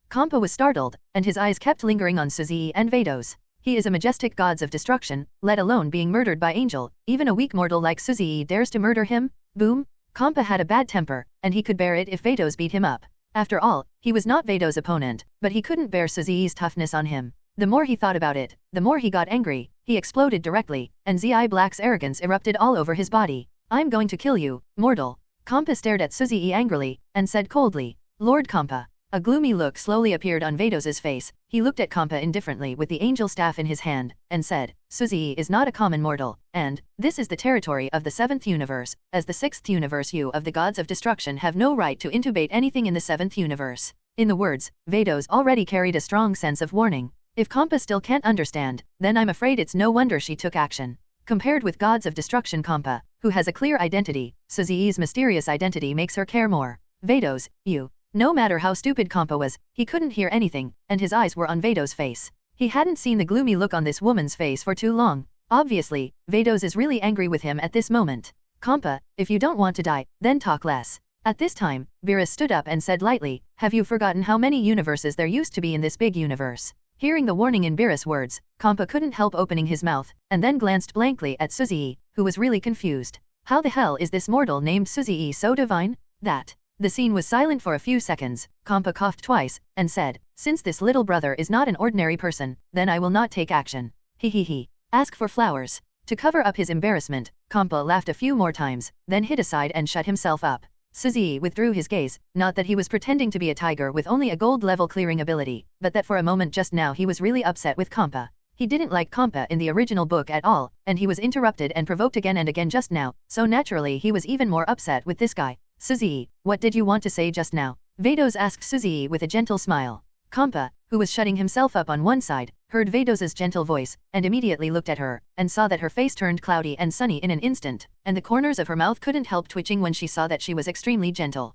Compa was startled, and his eyes kept lingering on Suzy and Vados. He is a majestic Gods of Destruction, let alone being murdered by Angel. Even a weak mortal like Suzy dares to murder him? Boom. Compa had a bad temper, and he could bear it if Vados beat him up. After all, he was not Vados' opponent, but he couldn't bear Suzy's toughness on him. The more he thought about it, the more he got angry. He exploded directly, and Zi Black's arrogance erupted all over his body. I'm going to kill you, mortal. Compa stared at Suzy angrily, and said coldly, Lord Compa. A gloomy look slowly appeared on Vados' face. He looked at Compa indifferently with the angel staff in his hand, and said, Suzy is not a common mortal, and, this is the territory of the 7th universe. As the 6th universe, you of the Gods of Destruction have no right to intubate anything in the 7th universe. In the words, Vados already carried a strong sense of warning. If Compa still can't understand, then I'm afraid it's no wonder she took action. Compared with Gods of Destruction Compa, who has a clear identity, Suzy's mysterious identity makes her care more. Vados, you. No matter how stupid Compa was, he couldn't hear anything, and his eyes were on Vados' face. He hadn't seen the gloomy look on this woman's face for too long. Obviously, Vados is really angry with him at this moment. Compa, if you don't want to die, then talk less. At this time, Beerus stood up and said lightly, Have you forgotten how many universes there used to be in this big universe? Hearing the warning in Beerus' words, Compa couldn't help opening his mouth, and then glanced blankly at Suzy, who was really confused. How the hell is this mortal named Suzy so divine? That. The scene was silent for a few seconds. Compa coughed twice, and said, Since this little brother is not an ordinary person, then I will not take action. He. Ask for flowers. To cover up his embarrassment, Compa laughed a few more times, then hid aside and shut himself up. Suzy withdrew his gaze, not that he was pretending to be a tiger with only a gold-level clearing ability, but that for a moment just now he was really upset with Compa. He didn't like Compa in the original book at all, and he was interrupted and provoked again and again just now, so naturally he was even more upset with this guy. Suzy, what did you want to say just now? Vados asked Suzy with a gentle smile. Compa, who was shutting himself up on one side, heard Vados's gentle voice, and immediately looked at her, and saw that her face turned cloudy and sunny in an instant, and the corners of her mouth couldn't help twitching when she saw that she was extremely gentle.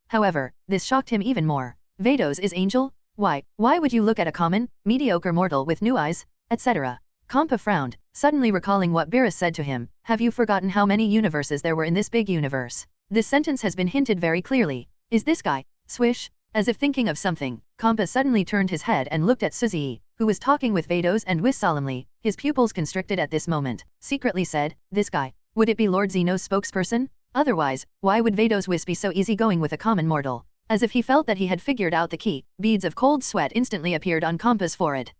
However, this shocked him even more. Vados is Angel? Why would you look at a common, mediocre mortal with new eyes, etc.? Compa frowned, suddenly recalling what Beerus said to him, Have you forgotten how many universes there were in this big universe? This sentence has been hinted very clearly. Is this guy? Swish. As if thinking of something, Compa suddenly turned his head and looked at Suzy, who was talking with Vados and Whis solemnly, his pupils constricted at this moment, secretly said, This guy. Would it be Lord Zeno's spokesperson? Otherwise, why would Vados Whis be so easygoing with a common mortal? As if he felt that he had figured out the key, beads of cold sweat instantly appeared on Compa's forehead.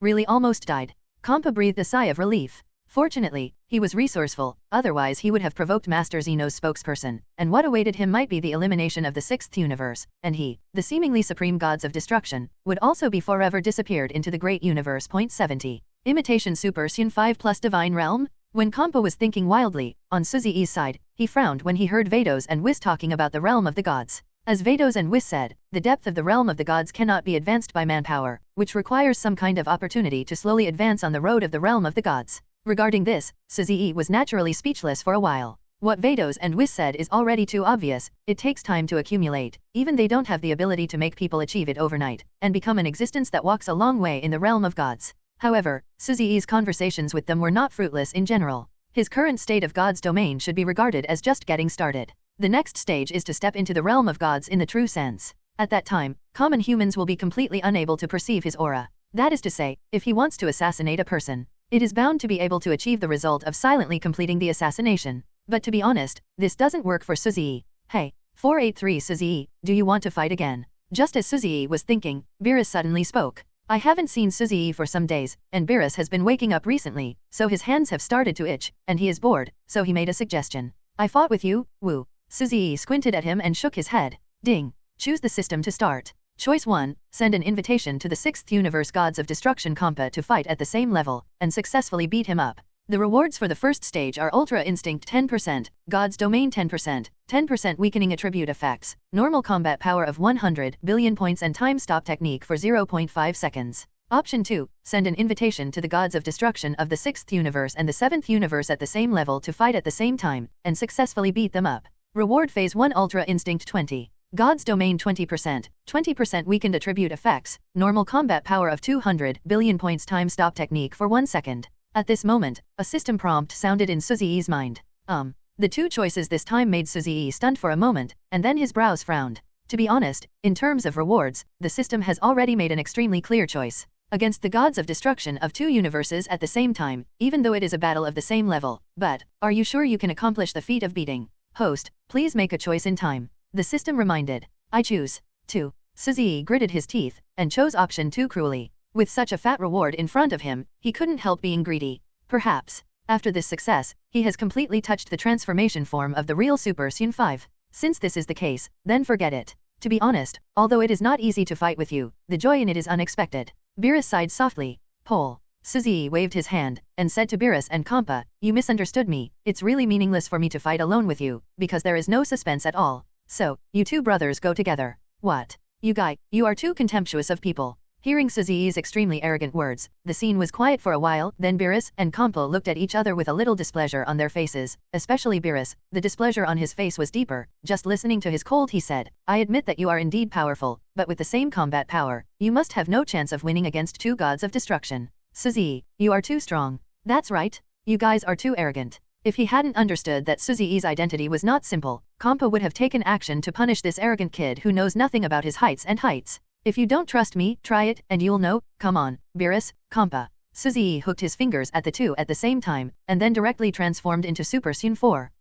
Really almost died. Compa breathed a sigh of relief. Fortunately, he was resourceful, otherwise he would have provoked Master Zeno's spokesperson, and what awaited him might be the elimination of the 6th universe, and he, the seemingly supreme gods of destruction, would also be forever disappeared into the great universe. 70. Imitation Super Saiyan 5 plus Divine Realm? When Compa was thinking wildly, on Suzy's side, he frowned when he heard Vados and Whis talking about the realm of the gods. As Vados and Whis said, the depth of the realm of the gods cannot be advanced by manpower, which requires some kind of opportunity to slowly advance on the road of the realm of the gods. Regarding this, Suzy was naturally speechless for a while. What Vados and Whis said is already too obvious. It takes time to accumulate. Even they don't have the ability to make people achieve it overnight, and become an existence that walks a long way in the realm of gods. However, Suzy's conversations with them were not fruitless in general. His current state of God's domain should be regarded as just getting started. The next stage is to step into the realm of gods in the true sense. At that time, common humans will be completely unable to perceive his aura. That is to say, if he wants to assassinate a person, it is bound to be able to achieve the result of silently completing the assassination. But to be honest, this doesn't work for Suzy. Hey, 483 Suzy, do you want to fight again? Just as Suzy was thinking, Beerus suddenly spoke. I haven't seen Suzy for some days, and Beerus has been waking up recently, so his hands have started to itch, and he is bored, so he made a suggestion. I fought with you, woo. Suzy squinted at him and shook his head. Ding. Choose the system to start. Choice 1, send an invitation to the 6th Universe Gods of Destruction Compa to fight at the same level, and successfully beat him up. The rewards for the first stage are Ultra Instinct 10%, God's Domain 10%, 10% Weakening Attribute Effects, Normal Combat Power of 100 billion points and Time Stop Technique for 0.5 seconds. Option 2, send an invitation to the Gods of Destruction of the 6th Universe and the 7th Universe at the same level to fight at the same time, and successfully beat them up. Reward Phase 1 Ultra Instinct 20. God's Domain 20%, 20% Weakened Attribute Effects, Normal Combat Power of 200 billion points Time Stop Technique for 1 second. At this moment, a system prompt sounded in Suzy's mind. The two choices this time made Suzy stunned for a moment, and then his brows frowned. To be honest, in terms of rewards, the system has already made an extremely clear choice. Against the gods of destruction of two universes at the same time, even though it is a battle of the same level. But, are you sure you can accomplish the feat of beating? Host, please make a choice in time. The system reminded. I choose 2. Suzy gritted his teeth, and chose option 2 cruelly. With such a fat reward in front of him, he couldn't help being greedy. Perhaps, after this success, he has completely touched the transformation form of the real Super Saiyan 5. Since this is the case, then forget it. To be honest, although it is not easy to fight with you, the joy in it is unexpected. Beerus sighed softly. Pole. Suzy waved his hand, and said to Beerus and Compa, you misunderstood me. It's really meaningless for me to fight alone with you, because there is no suspense at all. So, you two brothers go together. What? You are too contemptuous of people. Hearing Suzy's extremely arrogant words, the scene was quiet for a while, then Beerus and Compa looked at each other with a little displeasure on their faces, especially Beerus. The displeasure on his face was deeper. Just listening to his cold he said, I admit that you are indeed powerful, but with the same combat power, you must have no chance of winning against two gods of destruction. Suzy, you are too strong. That's right. You guys are too arrogant. If he hadn't understood that Suzy's identity was not simple, Compa would have taken action to punish this arrogant kid who knows nothing about his heights and heights. If you don't trust me, try it, and you'll know. Come on, Beerus, Compa. Suzy hooked his fingers at the two at the same time, and then directly transformed into Super Saiyan 4.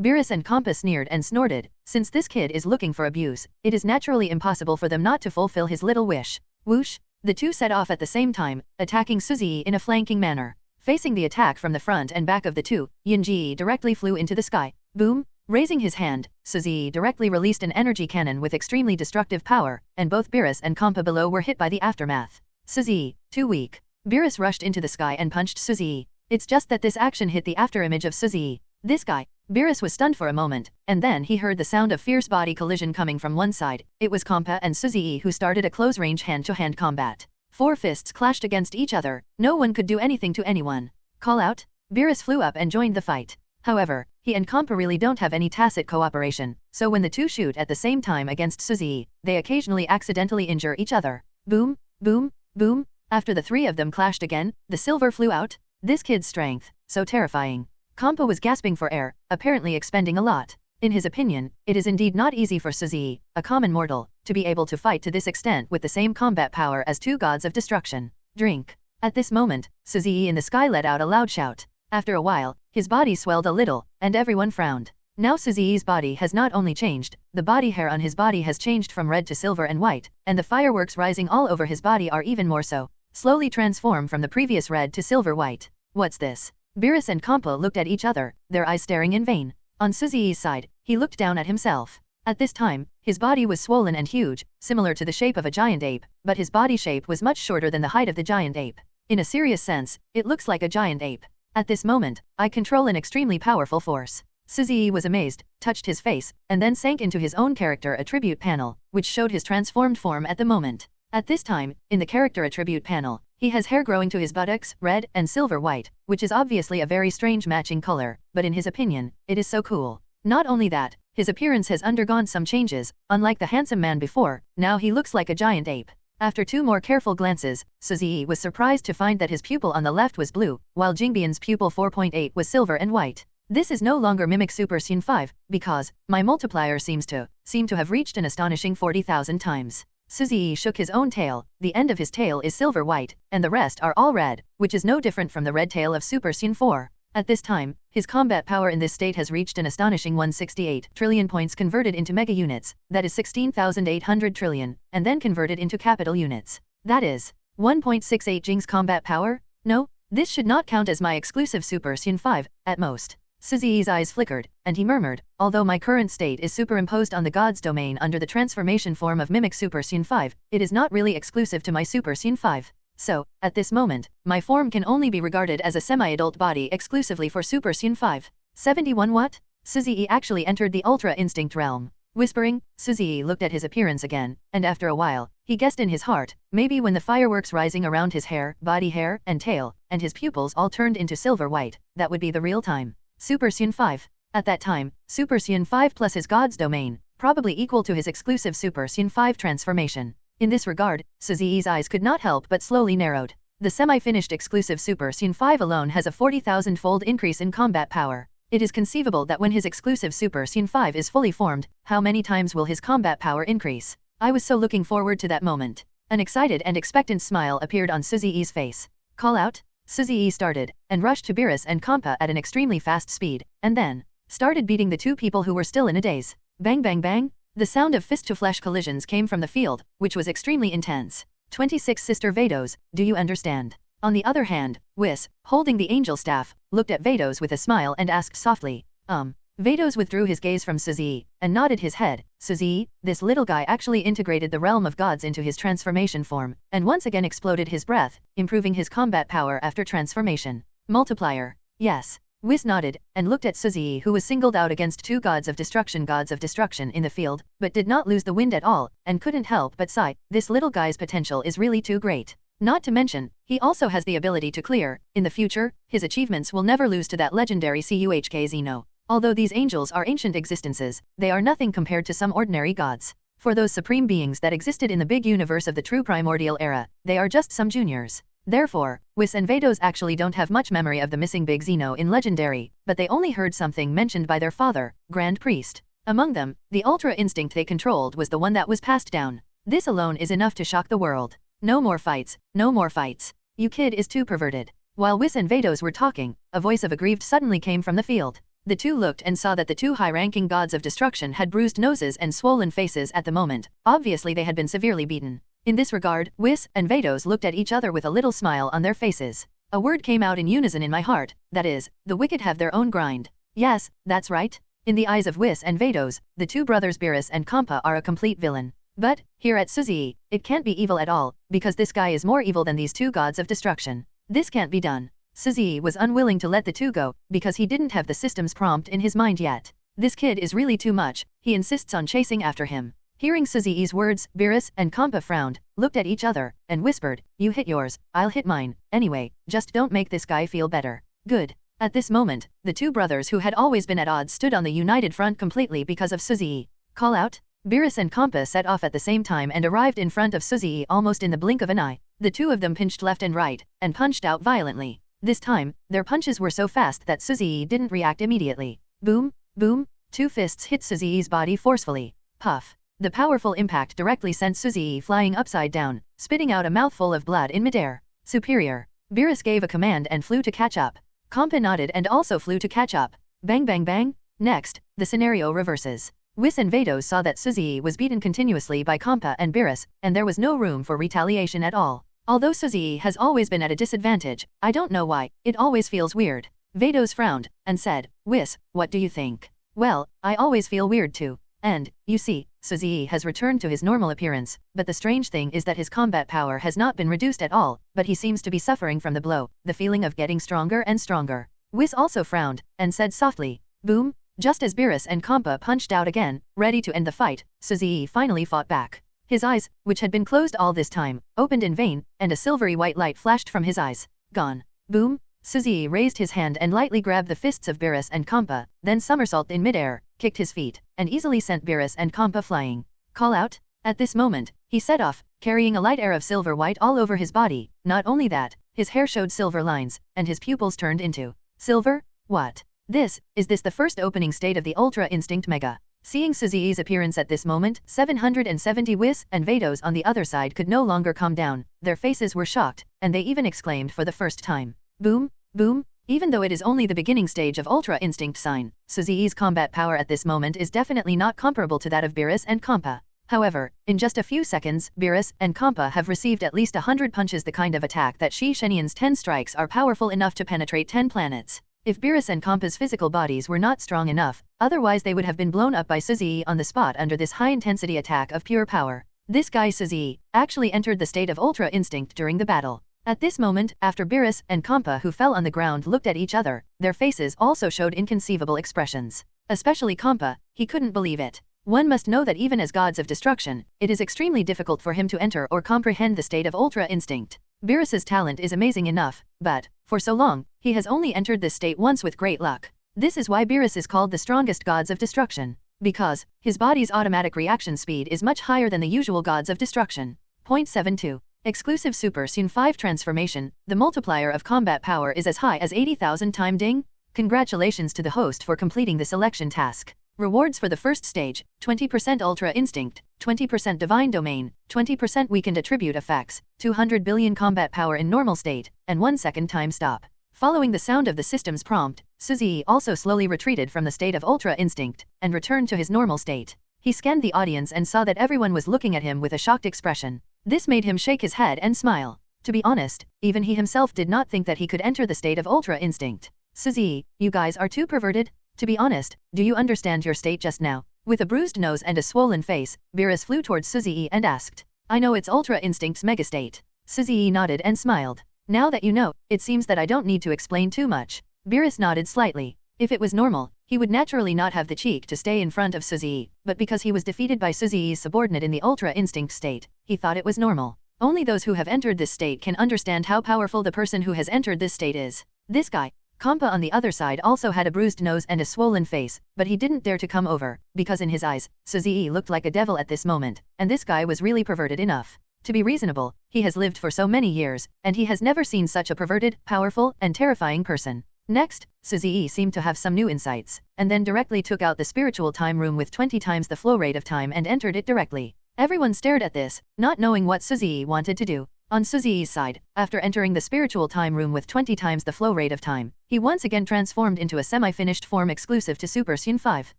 Beerus and Compa sneered and snorted. Since this kid is looking for abuse, it is naturally impossible for them not to fulfill his little wish. Whoosh! The two set off at the same time, attacking Suzy in a flanking manner. Facing the attack from the front and back of the two, Yinji directly flew into the sky. Boom! Raising his hand, Suzy directly released an energy cannon with extremely destructive power, and both Beerus and Compa below were hit by the aftermath. Suzy, too weak. Beerus rushed into the sky and punched Suzy. It's just that this action hit the afterimage of Suzy. This guy. Beerus was stunned for a moment, and then he heard the sound of fierce body collision coming from one side. It was Compa and Suzy who started a close-range hand-to-hand combat. Four fists clashed against each other. No one could do anything to anyone. Call out? Beerus flew up and joined the fight. However, he and Compa really don't have any tacit cooperation, so when the two shoot at the same time against Suzy, they occasionally accidentally injure each other. Boom, boom, boom. After the three of them clashed again, the silver flew out. This kid's strength, so terrifying. Compa was gasping for air, apparently expending a lot. In his opinion, it is indeed not easy for Suzy, a common mortal, to be able to fight to this extent with the same combat power as two gods of destruction. Drink. At this moment, Suzy in the sky let out a loud shout. After a while, his body swelled a little, and everyone frowned. Now Suzy's body has not only changed, the body hair on his body has changed from red to silver and white, and the fireworks rising all over his body are even more so. Slowly transform from the previous red to silver white. What's this? Beerus and Compa looked at each other, their eyes staring in vain. On Suzy's side, he looked down at himself. At this time, his body was swollen and huge, similar to the shape of a giant ape, but his body shape was much shorter than the height of the giant ape. In a serious sense, it looks like a giant ape. At this moment, I control an extremely powerful force. Suzy was amazed, touched his face, and then sank into his own character attribute panel, which showed his transformed form at the moment. At this time, in the character attribute panel, He has hair growing to his buttocks, red and silver white, which is obviously a very strange matching color, but in his opinion, it is so cool. Not only that, his appearance has undergone some changes. Unlike the handsome man before, now he looks like a giant ape. After 2 more careful glances, Suzy was surprised to find that his pupil on the left was blue, while Jingbian's pupil 4.8 was silver and white. This is no longer Mimic Super Scene 5, because my multiplier seem to have reached an astonishing 40,000 times. Suzy shook his own tail. The end of his tail is silver white, and the rest are all red, which is no different from the red tail of Super Scene 4. At this time, his combat power in this state has reached an astonishing 168 trillion points converted into mega units, that is 16,800 trillion, and then converted into capital units. That is 1.68 Jing's combat power? No, this should not count as my exclusive Super Scene 5, at most. Suzy's eyes flickered, and he murmured, although my current state is superimposed on the god's domain under the transformation form of Mimic Super Scene 5, it is not really exclusive to my Super Scene 5. So, at this moment, my form can only be regarded as a semi-adult body exclusively for Super Scene 5. 71 what? Suzy actually entered the Ultra Instinct realm. Whispering, Suzy looked at his appearance again, and after a while, he guessed in his heart, maybe when the fireworks rising around his hair, body hair, and tail, and his pupils all turned into silver white, that would be the real time. Super Scene 5. At that time, Super Scene 5 plus his god's domain, probably equal to his exclusive Super Scene 5 transformation. In this regard, Suzy's eyes could not help but slowly narrowed. The semi-finished exclusive Super Scene 5 alone has a 40,000-fold increase in combat power. It is conceivable that when his exclusive Super Scene 5 is fully formed, how many times will his combat power increase? I was so looking forward to that moment. An excited and expectant smile appeared on Suzy's face. Call out? Suzy started, and rushed to Beerus and Kampa at an extremely fast speed, and then started beating the 2 people who were still in a daze. Bang bang bang! The sound of fist-to-flesh collisions came from the field, which was extremely intense. 26 Sister Vados, do you understand? On the other hand, Whis, holding the angel staff, looked at Vados with a smile and asked softly, Vados withdrew his gaze from Suzy, and nodded his head. Suzy, this little guy actually integrated the realm of gods into his transformation form, and once again exploded his breath, improving his combat power after transformation. Multiplier. Yes. Whis nodded, and looked at Suzy who was singled out against 2 gods of destruction in the field, but did not lose the wind at all, and couldn't help but sigh, this little guy's potential is really too great. Not to mention, he also has the ability to clear. In the future, his achievements will never lose to that legendary Cuhk Xeno. Although these angels are ancient existences, they are nothing compared to some ordinary gods. For those supreme beings that existed in the big universe of the true primordial era, they are just some juniors. Therefore, Whis and Vados actually don't have much memory of the missing big Xeno in Legendary, but they only heard something mentioned by their father, Grand Priest. Among them, the Ultra Instinct they controlled was the one that was passed down. This alone is enough to shock the world. No more fights, no more fights. You kid is too perverted. While Whis and Vados were talking, a voice of aggrieved suddenly came from the field. The 2 looked and saw that the 2 high-ranking gods of destruction had bruised noses and swollen faces at the moment. Obviously they had been severely beaten. In this regard, Whis and Vados looked at each other with a little smile on their faces. A word came out in unison in my heart, that is, the wicked have their own grind. Yes, that's right. In the eyes of Whis and Vados, the 2 brothers Beerus and Kampa are a complete villain. But, here at Suzy, it can't be evil at all, because this guy is more evil than these 2 gods of destruction. This can't be done. Suzy was unwilling to let the 2 go, because he didn't have the system's prompt in his mind yet. This kid is really too much, he insists on chasing after him. Hearing Suzy's words, Beerus and Kampa frowned, looked at each other, and whispered, you hit yours, I'll hit mine, anyway, just don't make this guy feel better. Good. At this moment, the 2 brothers who had always been at odds stood on the united front completely because of Suzy. Call out? Beerus and Kampa set off at the same time and arrived in front of Suzy almost in the blink of an eye. The 2 of them pinched left and right, and punched out violently. This time, their punches were so fast that Suzy didn't react immediately. Boom, boom, 2 fists hit Suzy's body forcefully. Puff. The powerful impact directly sent Suzy flying upside down, spitting out a mouthful of blood in midair. Superior. Beerus gave a command and flew to catch up. Kampa nodded and also flew to catch up. Bang bang bang. Next, the scenario reverses. Whis and Vados saw that Suzy was beaten continuously by Kampa and Beerus, and there was no room for retaliation at all. Although Suzy has always been at a disadvantage, I don't know why, it always feels weird. Vados frowned, and said, Whis, what do you think? Well, I always feel weird too. And, you see, Suzy has returned to his normal appearance, but the strange thing is that his combat power has not been reduced at all, but he seems to be suffering from the blow, the feeling of getting stronger and stronger. Whis also frowned, and said softly, boom, just as Beerus and Kampa punched out again, ready to end the fight, Suzy finally fought back. His eyes, which had been closed all this time, opened in vain, and a silvery white light flashed from his eyes. Gone. Boom! Suzy raised his hand and lightly grabbed the fists of Beerus and Kampa, then somersaulted in midair, kicked his feet, and easily sent Beerus and Kampa flying. Call out? At this moment, he set off, carrying a light air of silver white all over his body. Not only that, his hair showed silver lines, and his pupils turned into silver. What? Is this the first opening state of the Ultra Instinct Mega? Seeing Suzy's appearance at this moment, 770 Whis and Vados on the other side could no longer calm down. Their faces were shocked, and they even exclaimed for the first time. Boom! Boom! Even though it is only the beginning stage of Ultra Instinct sign, Suzy's combat power at this moment is definitely not comparable to that of Beerus and Kampa. However, in just a few seconds, Beerus and Kampa have received at least 100 punches, the kind of attack that Shi Shenian's 10 strikes are powerful enough to penetrate 10 planets. If Beerus and Kampa's physical bodies were not strong enough, otherwise they would have been blown up by Suzy on the spot under this high-intensity attack of pure power. This guy Suzy actually entered the state of Ultra Instinct during the battle. At this moment, after Beerus and Kampa, who fell on the ground, looked at each other, their faces also showed inconceivable expressions. Especially Kampa, he couldn't believe it. One must know that even as gods of destruction, it is extremely difficult for him to enter or comprehend the state of Ultra Instinct. Beerus's talent is amazing enough, but, for so long, he has only entered this state once with great luck. This is why Beerus is called the strongest gods of destruction. Because, his body's automatic reaction speed is much higher than the usual gods of destruction. Point 72. Exclusive Super Sun 5 transformation, the multiplier of combat power is as high as 80,000 time ding? Congratulations to the host for completing the selection task. Rewards for the first stage, 20% Ultra Instinct, 20% Divine Domain, 20% Weakened Attribute Effects, 200 billion combat power in normal state, and 1 second time stop. Following the sound of the system's prompt, Suzy also slowly retreated from the state of Ultra Instinct, and returned to his normal state. He scanned the audience and saw that everyone was looking at him with a shocked expression. This made him shake his head and smile. To be honest, even he himself did not think that he could enter the state of Ultra Instinct. Suzy, you guys are too perverted? To be honest, do you understand your state just now? With a bruised nose and a swollen face, Beerus flew towards Suzy and asked. I know it's Ultra Instinct's mega state. Suzy nodded and smiled. Now that you know, it seems that I don't need to explain too much. Beerus nodded slightly. If it was normal, he would naturally not have the cheek to stay in front of Suzy, but because he was defeated by Suzy's subordinate in the Ultra Instinct state, he thought it was normal. Only those who have entered this state can understand how powerful the person who has entered this state is. This guy, Kampa on the other side, also had a bruised nose and a swollen face, but he didn't dare to come over, because in his eyes, Suzy looked like a devil at this moment, and this guy was really perverted enough. To be reasonable, he has lived for so many years, and he has never seen such a perverted, powerful, and terrifying person. Next, Suzy seemed to have some new insights, and then directly took out the spiritual time room with 20 times the flow rate of time and entered it directly. Everyone stared at this, not knowing what Suzy wanted to do. On Suzy's side, after entering the spiritual time room with 20 times the flow rate of time, he once again transformed into a semi-finished form exclusive to Super Sun 5.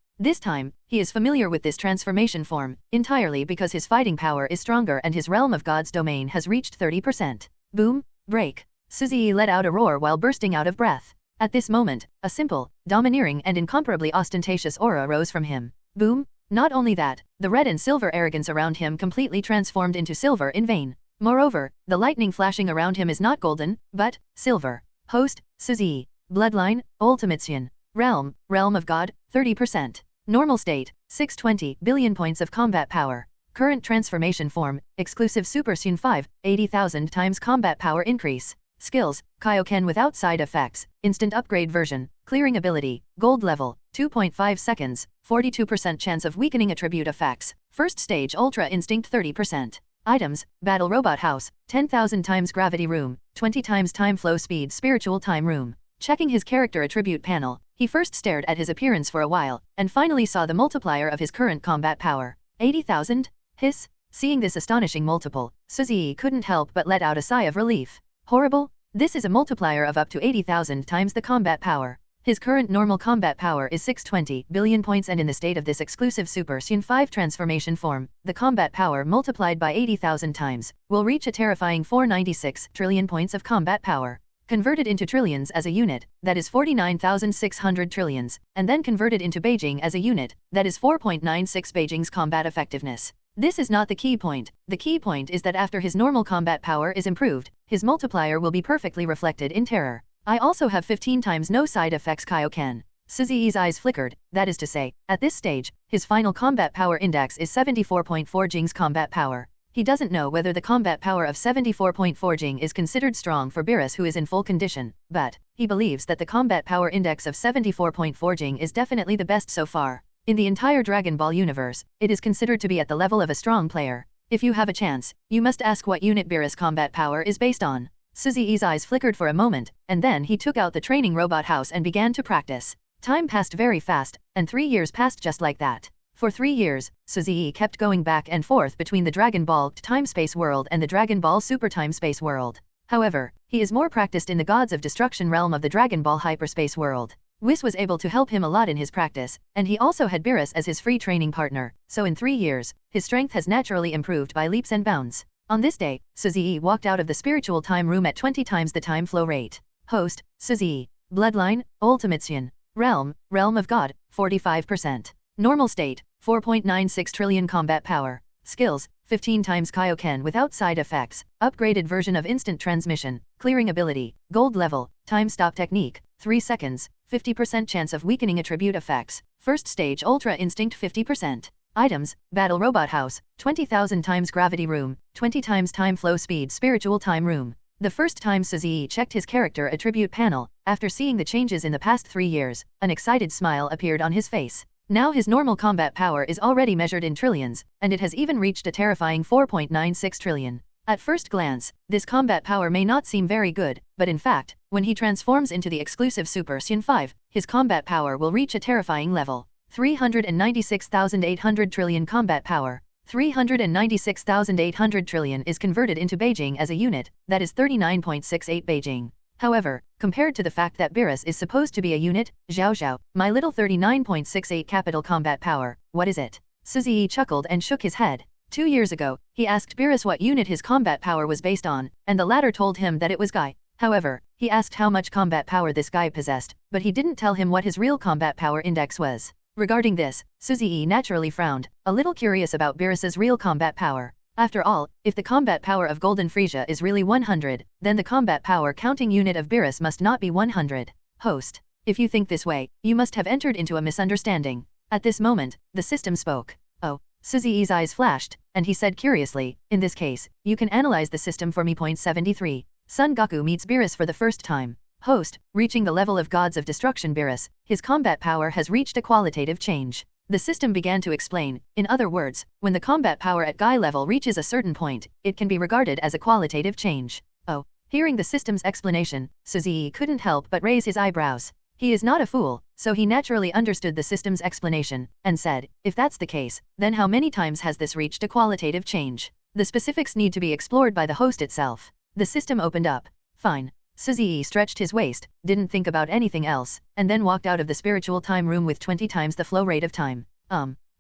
This time, he is familiar with this transformation form, entirely because his fighting power is stronger and his realm of God's domain has reached 30%. Boom! Break! Suzy let out a roar while bursting out of breath. At this moment, a simple, domineering and incomparably ostentatious aura rose from him. Boom! Not only that, the red and silver arrogance around him completely transformed into silver in vain. Moreover, the lightning flashing around him is not golden, but silver. Host, Suzy. Bloodline, Ultimate Sun. Realm of God, 30%. Normal state, 620 billion points of combat power. Current transformation form, exclusive Super Sun 5, 80,000 times combat power increase. Skills, Kaioken without side effects, instant upgrade version, clearing ability, gold level, 2.5 seconds, 42% chance of weakening attribute effects, first stage Ultra Instinct 30%. Items, Battle Robot House, 10,000 times Gravity Room, 20 times Time Flow Speed Spiritual Time Room. Checking his character attribute panel, he first stared at his appearance for a while, and finally saw the multiplier of his current combat power. 80,000? Hiss! Seeing this astonishing multiple, Suzy couldn't help but let out a sigh of relief. Horrible! This is a multiplier of up to 80,000 times the combat power. His current normal combat power is 620 billion points, and in the state of this exclusive Super Sun 5 transformation form, the combat power multiplied by 80,000 times will reach a terrifying 496 trillion points of combat power. Converted into trillions as a unit, that is 49,600 trillions, and then converted into Beijing as a unit, that is 4.96 Beijing's combat effectiveness. This is not the key point. The key point is that after his normal combat power is improved, his multiplier will be perfectly reflected in terror. I also have 15 times no side effects Kaioken. Suzui's eyes flickered, that is to say, at this stage, his final combat power index is 74.4 Jing's combat power. He doesn't know whether the combat power of 74.4 Jing is considered strong for Beerus who is in full condition, but he believes that the combat power index of 74.4 Jing is definitely the best so far. In the entire Dragon Ball universe, it is considered to be at the level of a strong player. If you have a chance, you must ask what unit Beerus' combat power is based on. Suzui's eyes flickered for a moment, and then he took out the training robot house and began to practice. Time passed very fast, and 3 years passed just like that. For 3 years, Suzui kept going back and forth between the Dragon Ball Time-Space World and the Dragon Ball Super Time-Space World. However, he is more practiced in the Gods of Destruction realm of the Dragon Ball Hyperspace World. Whis was able to help him a lot in his practice, and he also had Beerus as his free training partner, so in 3 years, his strength has naturally improved by leaps and bounds. On this day, Suzui walked out of the spiritual time room at 20 times the time flow rate. Host, Suzui. Bloodline, Ultimation. Realm of God, 45%. Normal state, 4.96 trillion combat power. Skills, 15 times Kaioken without side effects. Upgraded version of instant transmission. Clearing ability, gold level. Time stop technique, 3 seconds. 50% chance of weakening attribute effects. First stage Ultra Instinct 50%. Items, Battle Robot House, 20,000 times Gravity Room, 20 times Time Flow Speed Spiritual Time Room. The first time Suzui checked his character attribute panel, after seeing the changes in the past 3 years, an excited smile appeared on his face. Now his normal combat power is already measured in trillions, and it has even reached a terrifying 4.96 trillion. At first glance, this combat power may not seem very good, but in fact, when he transforms into the exclusive Super Saiyan 5, his combat power will reach a terrifying level. 396,800 trillion combat power. 396,800 trillion is converted into Beijing as a unit, that is 39.68 Beijing. However, compared to the fact that Beerus is supposed to be a unit, Zhao, my little 39.68 capital combat power, what is it? Suzui chuckled and shook his head. 2 years ago, he asked Beerus what unit his combat power was based on, and the latter told him that it was Guy. However, he asked how much combat power this guy possessed, but he didn't tell him what his real combat power index was. Regarding this, Suzui naturally frowned, a little curious about Beerus's real combat power. After all, if the combat power of Golden Frieza is really 100, then the combat power counting unit of Beerus must not be 100. Host. If you think this way, you must have entered into a misunderstanding. At this moment, the system spoke. Oh. Suzui's eyes flashed, and he said curiously, in this case, you can analyze the system for me. 73. Son Goku meets Beerus for the first time. Host, reaching the level of Gods of Destruction Beerus, his combat power has reached a qualitative change. The system began to explain, in other words, when the combat power at Guy level reaches a certain point, it can be regarded as a qualitative change. Oh. Hearing the system's explanation, Suzui couldn't help but raise his eyebrows. He is not a fool, so he naturally understood the system's explanation, and said, if that's the case, then how many times has this reached a qualitative change? The specifics need to be explored by the host itself. The system opened up. Fine. Suzui stretched his waist, didn't think about anything else, and then walked out of the spiritual time room with 20 times the flow rate of time.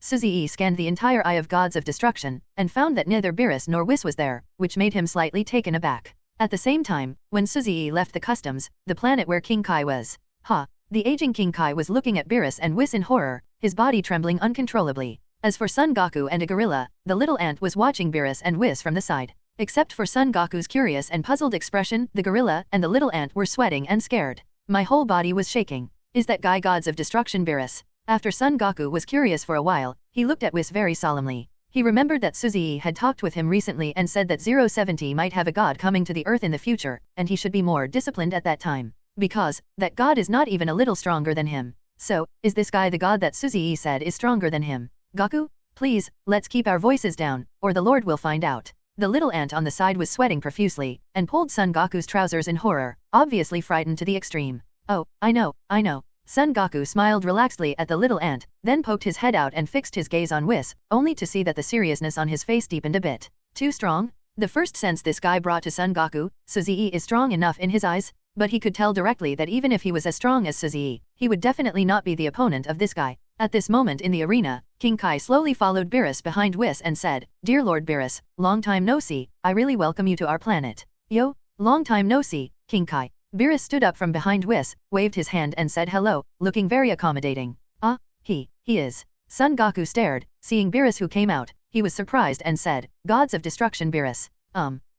Suzui scanned the entire Eye of Gods of Destruction, and found that neither Beerus nor Whis was there, which made him slightly taken aback. At the same time, when Suzui left the customs, the planet where King Kai was. The aging King Kai was looking at Beerus and Whis in horror, his body trembling uncontrollably. As for Son Goku and a gorilla, the little ant was watching Beerus and Whis from the side. Except for Son Goku's curious and puzzled expression, the gorilla and the little ant were sweating and scared. My whole body was shaking. Is that guy Gods of Destruction Beerus? After Son Goku was curious for a while, he looked at Whis very solemnly. He remembered that Suzui had talked with him recently and said that 070 might have a god coming to the earth in the future, and he should be more disciplined at that time. Because, that god is not even a little stronger than him. So, is this guy the god that Suzui said is stronger than him? Goku? Please, let's keep our voices down, or the Lord will find out. The little ant on the side was sweating profusely, and pulled Son Goku's trousers in horror, obviously frightened to the extreme. Oh, I know. Son Goku smiled relaxedly at the little ant, then poked his head out and fixed his gaze on Whis, only to see that the seriousness on his face deepened a bit. Too strong? The first sense this guy brought to Son Goku, Suzui is strong enough in his eyes? But he could tell directly that even if he was as strong as Suzui, he would definitely not be the opponent of this guy. At this moment in the arena, King Kai slowly followed Beerus behind Whis and said, Dear Lord Beerus, long time no see, I really welcome you to our planet. Yo, long time no see, King Kai. Beerus stood up from behind Whis, waved his hand and said hello, looking very accommodating. He is. Son Goku stared, seeing Beerus who came out, he was surprised and said, Gods of Destruction Beerus.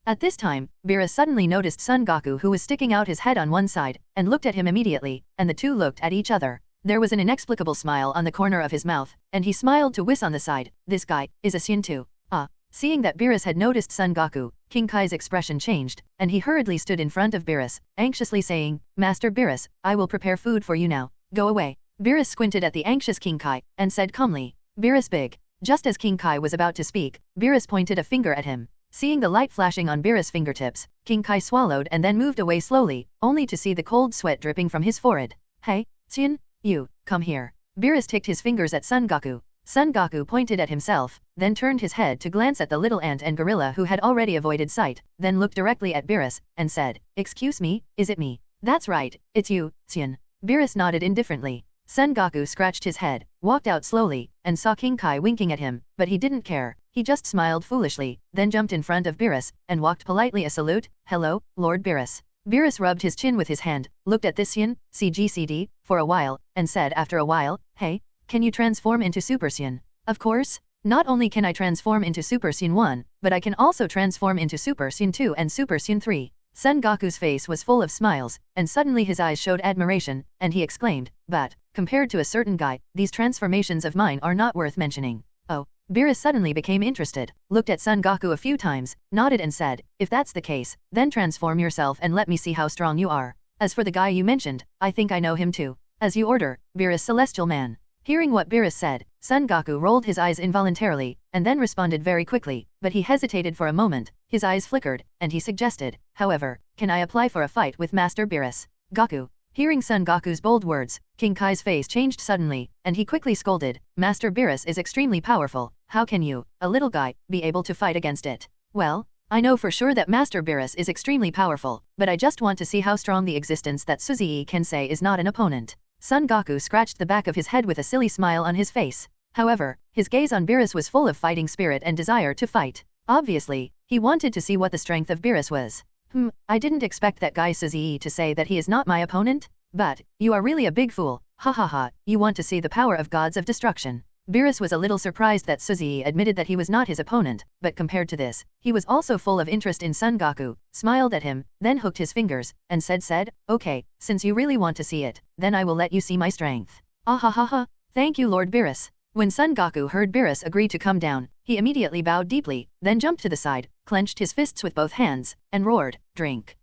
At this time, Beerus suddenly noticed Son Goku who was sticking out his head on one side, and looked at him immediately, and the two looked at each other. There was an inexplicable smile on the corner of his mouth, and he smiled to Whis on the side. This guy is a Xian too. Ah. Seeing that Beerus had noticed Sun Goku, King Kai's expression changed, and he hurriedly stood in front of Beerus, anxiously saying, Master Beerus, I will prepare food for you now. Go away. Beerus squinted at the anxious King Kai, and said calmly, Beerus big. Just as King Kai was about to speak, Beerus pointed a finger at him. Seeing the light flashing on Beerus' fingertips, King Kai swallowed and then moved away slowly, only to see the cold sweat dripping from his forehead. Hey, Xian, you, come here. Beerus ticked his fingers at Sun Goku. Sun Goku pointed at himself, then turned his head to glance at the little ant and gorilla who had already avoided sight, then looked directly at Beerus, and said, Excuse me, is it me? That's right, it's you, Xian. Beerus nodded indifferently. Sun Goku scratched his head, walked out slowly, and saw King Kai winking at him, but he didn't care. He just smiled foolishly, then jumped in front of Beerus, and walked politely a salute, Hello, Lord Beerus. Beerus rubbed his chin with his hand, looked at this Xian, CGCD, for a while, and said after a while, Hey, can you transform into Super Xian? Of course. Not only can I transform into Super Xian 1, but I can also transform into Super Xian 2 and Super Xian 3. Sun Goku's face was full of smiles, and suddenly his eyes showed admiration, and he exclaimed, But, compared to a certain guy, these transformations of mine are not worth mentioning. Oh. Beerus suddenly became interested, looked at Sun Goku a few times, nodded and said, If that's the case, then transform yourself and let me see how strong you are. As for the guy you mentioned, I think I know him too. As you order, Beerus Celestial Man. Hearing what Beerus said, Sun Goku rolled his eyes involuntarily, and then responded very quickly, but he hesitated for a moment, his eyes flickered, and he suggested, However, can I apply for a fight with Master Beerus? Goku. Hearing Sun Goku's bold words, King Kai's face changed suddenly, and he quickly scolded, Master Beerus is extremely powerful, how can you, a little guy, be able to fight against it? Well, I know for sure that Master Beerus is extremely powerful, but I just want to see how strong the existence that Suzuki can say is not an opponent. Sun Goku scratched the back of his head with a silly smile on his face. However, his gaze on Beerus was full of fighting spirit and desire to fight. Obviously, he wanted to see what the strength of Beerus was. I didn't expect that guy Suzuki to say that he is not my opponent. But, you are really a big fool, ha ha ha, you want to see the power of gods of destruction. Beerus was a little surprised that Suzuki admitted that he was not his opponent, but compared to this, he was also full of interest in Sun Goku, smiled at him, then hooked his fingers, and said, Okay, since you really want to see it, then I will let you see my strength. Ah ha ha ha, thank you Lord Beerus. When Sun Goku heard Beerus agree to come down, he immediately bowed deeply, then jumped to the side, clenched his fists with both hands, and roared, Drink.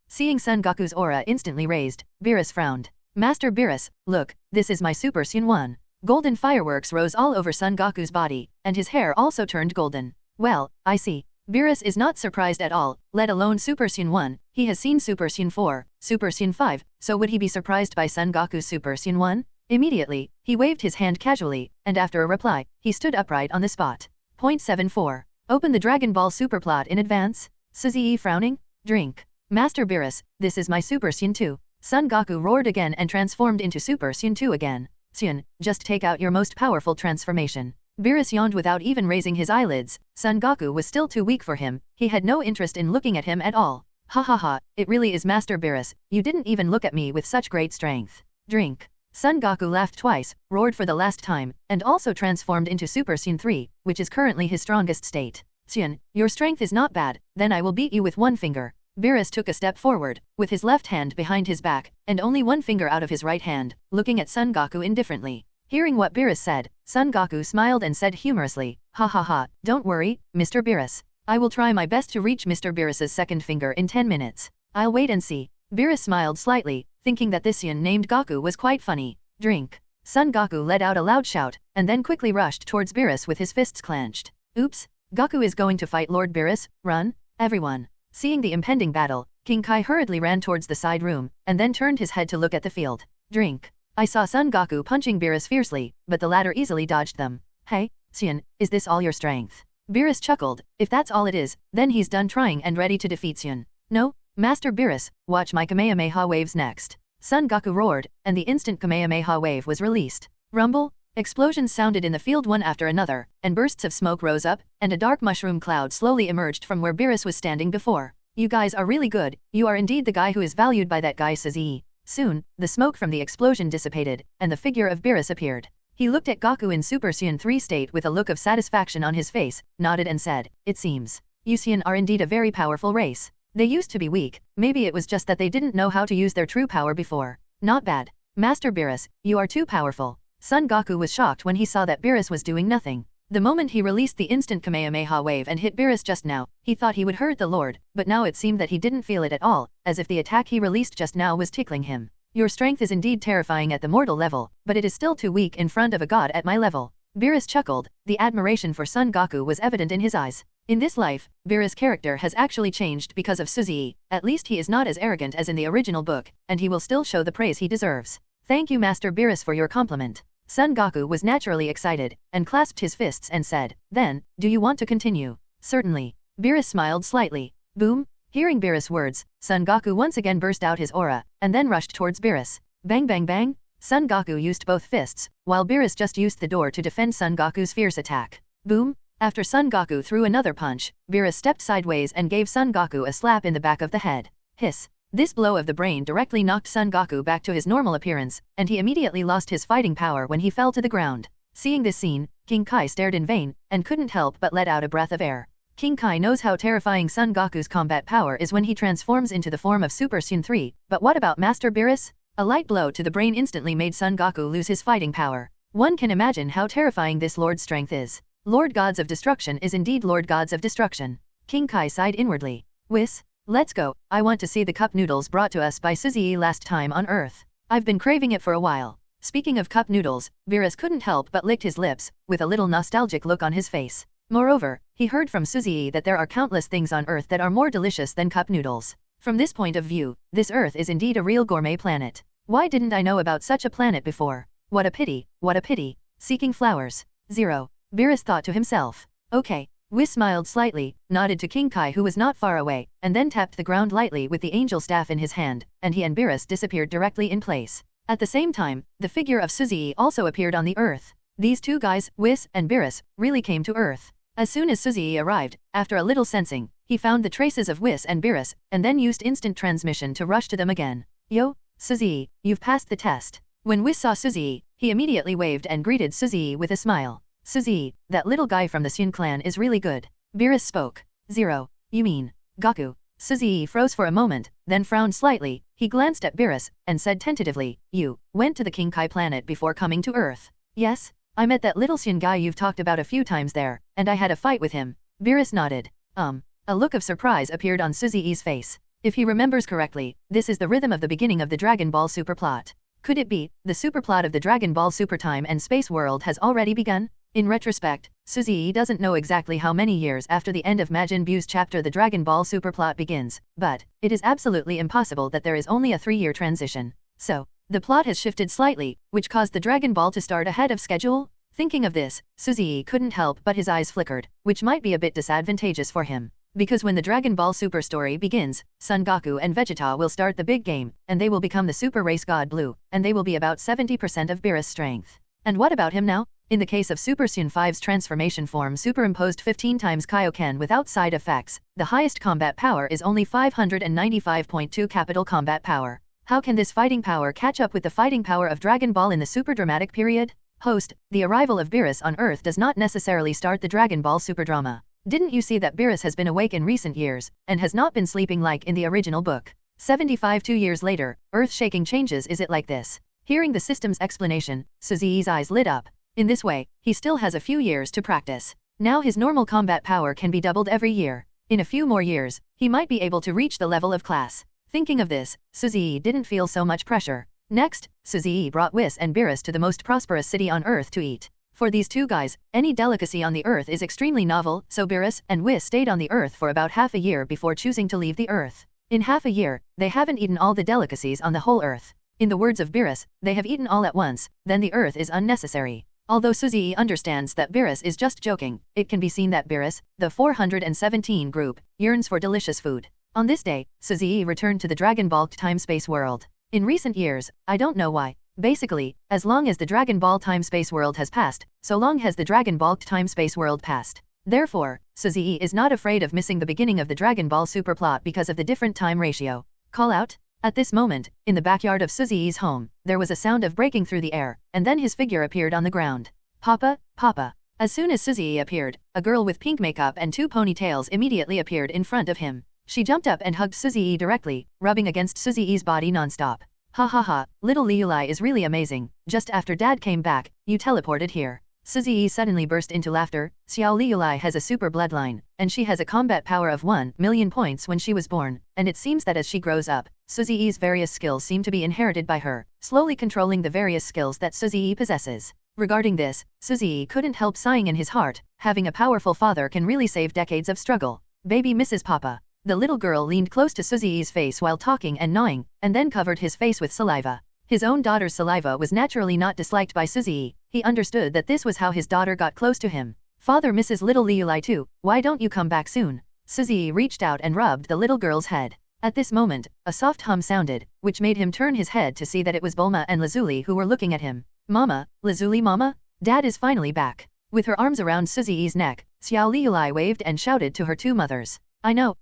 Seeing Sun Goku's aura instantly raised, Beerus frowned. Master Beerus, look, this is my Super Xian 1. Golden fireworks rose all over Sun Goku's body, and his hair also turned golden. Well, I see. Beerus is not surprised at all, let alone Super Xian 1, he has seen Super Xian 4, Super Xian 5, so would he be surprised by Sun Goku's Super Xian 1? Immediately, he waved his hand casually, and after a reply, he stood upright on the spot. Point 74. Open the Dragon Ball Super plot in advance? Suzuki frowning? Drink. Master Beerus, this is my Super Xian 2. Sun Goku roared again and transformed into Super Xian 2 again. Xian, just take out your most powerful transformation. Beerus yawned without even raising his eyelids. Sun Goku was still too weak for him, he had no interest in looking at him at all. Ha ha ha, it really is Master Beerus, you didn't even look at me with such great strength. Drink. Sun Goku laughed twice, roared for the last time, and also transformed into Super Xian 3, which is currently his strongest state. Xian, your strength is not bad, then I will beat you with one finger. Beerus took a step forward, with his left hand behind his back, and only one finger out of his right hand, looking at Sun Goku indifferently. Hearing what Beerus said, Sun Goku smiled and said humorously, Ha ha ha, don't worry, Mr. Beerus. I will try my best to reach Mr. Beerus's second finger in 10 minutes. I'll wait and see. Beerus smiled slightly, thinking that this Xian named Goku was quite funny. Drink. Sun Goku let out a loud shout, and then quickly rushed towards Beerus with his fists clenched. Oops, Goku is going to fight Lord Beerus, run, everyone. Seeing the impending battle, King Kai hurriedly ran towards the side room, and then turned his head to look at the field. Drink. I saw Sun Goku punching Beerus fiercely, but the latter easily dodged them. Hey, Xian, is this all your strength? Beerus chuckled, if that's all it is, then he's done trying and ready to defeat Xian. No, Master Beerus, watch my Kamehameha waves next. Sun Goku roared, and the instant Kamehameha wave was released. Rumble? Explosions sounded in the field one after another, and bursts of smoke rose up, and a dark mushroom cloud slowly emerged from where Beerus was standing before. You guys are really good, you are indeed the guy who is valued by that guy Suzuki. Soon, the smoke from the explosion dissipated, and the figure of Beerus appeared. He looked at Goku in Super Saiyan 3 state with a look of satisfaction on his face, nodded and said, It seems. You Saiyan are indeed a very powerful race. They used to be weak, maybe it was just that they didn't know how to use their true power before. Not bad. Master Beerus, you are too powerful. Son Goku was shocked when he saw that Beerus was doing nothing. The moment he released the instant Kamehameha wave and hit Beerus just now, he thought he would hurt the Lord, but now it seemed that he didn't feel it at all, as if the attack he released just now was tickling him. Your strength is indeed terrifying at the mortal level, but it is still too weak in front of a god at my level. Beerus chuckled. The admiration for Son Goku was evident in his eyes. In this life, Beerus' character has actually changed because of Suzy. At least he is not as arrogant as in the original book, and he will still show the praise he deserves. Thank you Master Beerus for your compliment. Son Goku was naturally excited, and clasped his fists and said, then, do you want to continue? Certainly. Beerus smiled slightly. Boom! Hearing Beerus' words, Son Goku once again burst out his aura, and then rushed towards Beerus. Bang bang bang! Son Goku used both fists, while Beerus just used the door to defend Son Goku's fierce attack. Boom! After Son Goku threw another punch, Beerus stepped sideways and gave Son Goku a slap in the back of the head. Hiss! This blow of the brain directly knocked Son Goku back to his normal appearance, and he immediately lost his fighting power when he fell to the ground. Seeing this scene, King Kai stared in vain, and couldn't help but let out a breath of air. King Kai knows how terrifying Son Goku's combat power is when he transforms into the form of Super Saiyan 3, but what about Master Beerus? A light blow to the brain instantly made Son Goku lose his fighting power. One can imagine how terrifying this Lord's strength is. Lord Gods of Destruction is indeed Lord Gods of Destruction. King Kai sighed inwardly. Whis? Let's go, I want to see the cup noodles brought to us by Suzy last time on Earth. I've been craving it for a while. Speaking of cup noodles, Beerus couldn't help but licked his lips, with a little nostalgic look on his face. Moreover, he heard from Suzy that there are countless things on Earth that are more delicious than cup noodles. From this point of view, this Earth is indeed a real gourmet planet. Why didn't I know about such a planet before? What a pity, what a pity. Seeking flowers. 0. Beerus thought to himself. Okay. Whis smiled slightly, nodded to King Kai who was not far away, and then tapped the ground lightly with the angel staff in his hand, and he and Beerus disappeared directly in place. At the same time, the figure of Suzy also appeared on the Earth. These two guys, Whis and Beerus, really came to Earth. As soon as Suzy arrived, after a little sensing, he found the traces of Whis and Beerus, and then used instant transmission to rush to them again. Yo, Suzy, you've passed the test. When Whis saw Suzy, he immediately waved and greeted Suzy with a smile. Suzy, that little guy from the Saiyan clan is really good. Beerus spoke. 0. You mean, Goku? Suzy froze for a moment, then frowned slightly. He glanced at Beerus, and said tentatively, you went to the King Kai planet before coming to Earth. Yes, I met that little Saiyan guy you've talked about a few times there, and I had a fight with him. Beerus nodded. A look of surprise appeared on Suzy's face. If he remembers correctly, this is the rhythm of the beginning of the Dragon Ball Super plot. Could it be, the super plot of the Dragon Ball Super Time and Space World has already begun? In retrospect, Suzy doesn't know exactly how many years after the end of Majin Buu's chapter the Dragon Ball Super plot begins, but it is absolutely impossible that there is only a 3-year transition. So, the plot has shifted slightly, which caused the Dragon Ball to start ahead of schedule? Thinking of this, Suzy couldn't help but his eyes flickered, which might be a bit disadvantageous for him. Because when the Dragon Ball Super story begins, Son Goku and Vegeta will start the big game, and they will become the Super Race God Blue, and they will be about 70% of Beerus' strength. And what about him now? In the case of Super Saiyan 5's transformation form superimposed 15 times Kaioken without side effects, the highest combat power is only 595.2 capital combat power. How can this fighting power catch up with the fighting power of Dragon Ball in the super dramatic period? Host, the arrival of Beerus on Earth does not necessarily start the Dragon Ball Super drama. Didn't you see that Beerus has been awake in recent years, and has not been sleeping like in the original book? 75 2 years later, earth-shaking changes. Is it like this? Hearing the system's explanation, Suzy's eyes lit up. In this way, he still has a few years to practice. Now his normal combat power can be doubled every year. In a few more years, he might be able to reach the level of class. Thinking of this, Suzy didn't feel so much pressure. Next, Suzy brought Whis and Beerus to the most prosperous city on Earth to eat. For these two guys, any delicacy on the Earth is extremely novel, so Beerus and Whis stayed on the Earth for about half a year before choosing to leave the Earth. In half a year, they haven't eaten all the delicacies on the whole Earth. In the words of Beerus, they have eaten all at once, then the Earth is unnecessary. Although Suzy understands that Beerus is just joking, it can be seen that Beerus, the 417 group, yearns for delicious food. On this day, Suzy returned to the Dragon Ball Time-Space World. In recent years, I don't know why. Basically, as long as the Dragon Ball Time-Space World has passed, so long has the Dragon Ball Time-Space World passed. Therefore, Suzy is not afraid of missing the beginning of the Dragon Ball Super plot because of the different time ratio. Call out? At this moment, in the backyard of Suzy's home, there was a sound of breaking through the air, and then his figure appeared on the ground. Papa, Papa. As soon as Suzy appeared, a girl with pink makeup and 2 ponytails immediately appeared in front of him. She jumped up and hugged Suzy directly, rubbing against Suzy's body non-stop. Ha ha ha, little Liulai is really amazing. Just after dad came back, you teleported here. Suzy suddenly burst into laughter. Xiao Liulai has a super bloodline, and she has a combat power of 1,000,000 points when she was born, and it seems that as she grows up, Suzy's various skills seem to be inherited by her, slowly controlling the various skills that Suzy possesses. Regarding this, Suzy couldn't help sighing in his heart. Having a powerful father can really save decades of struggle. Baby Mrs. Papa. The little girl leaned close to Suzy's face while talking and gnawing, and then covered his face with saliva. His own daughter's saliva was naturally not disliked by Suzy. He understood that this was how his daughter got close to him. Father misses little Liulai too, why don't you come back soon? Suzy reached out and rubbed the little girl's head. At this moment, a soft hum sounded, which made him turn his head to see that it was Bulma and Lazuli who were looking at him. Mama, Lazuli mama? Dad is finally back. With her arms around Suzy's neck, Xiao Liulai waved and shouted to her two mothers. I know.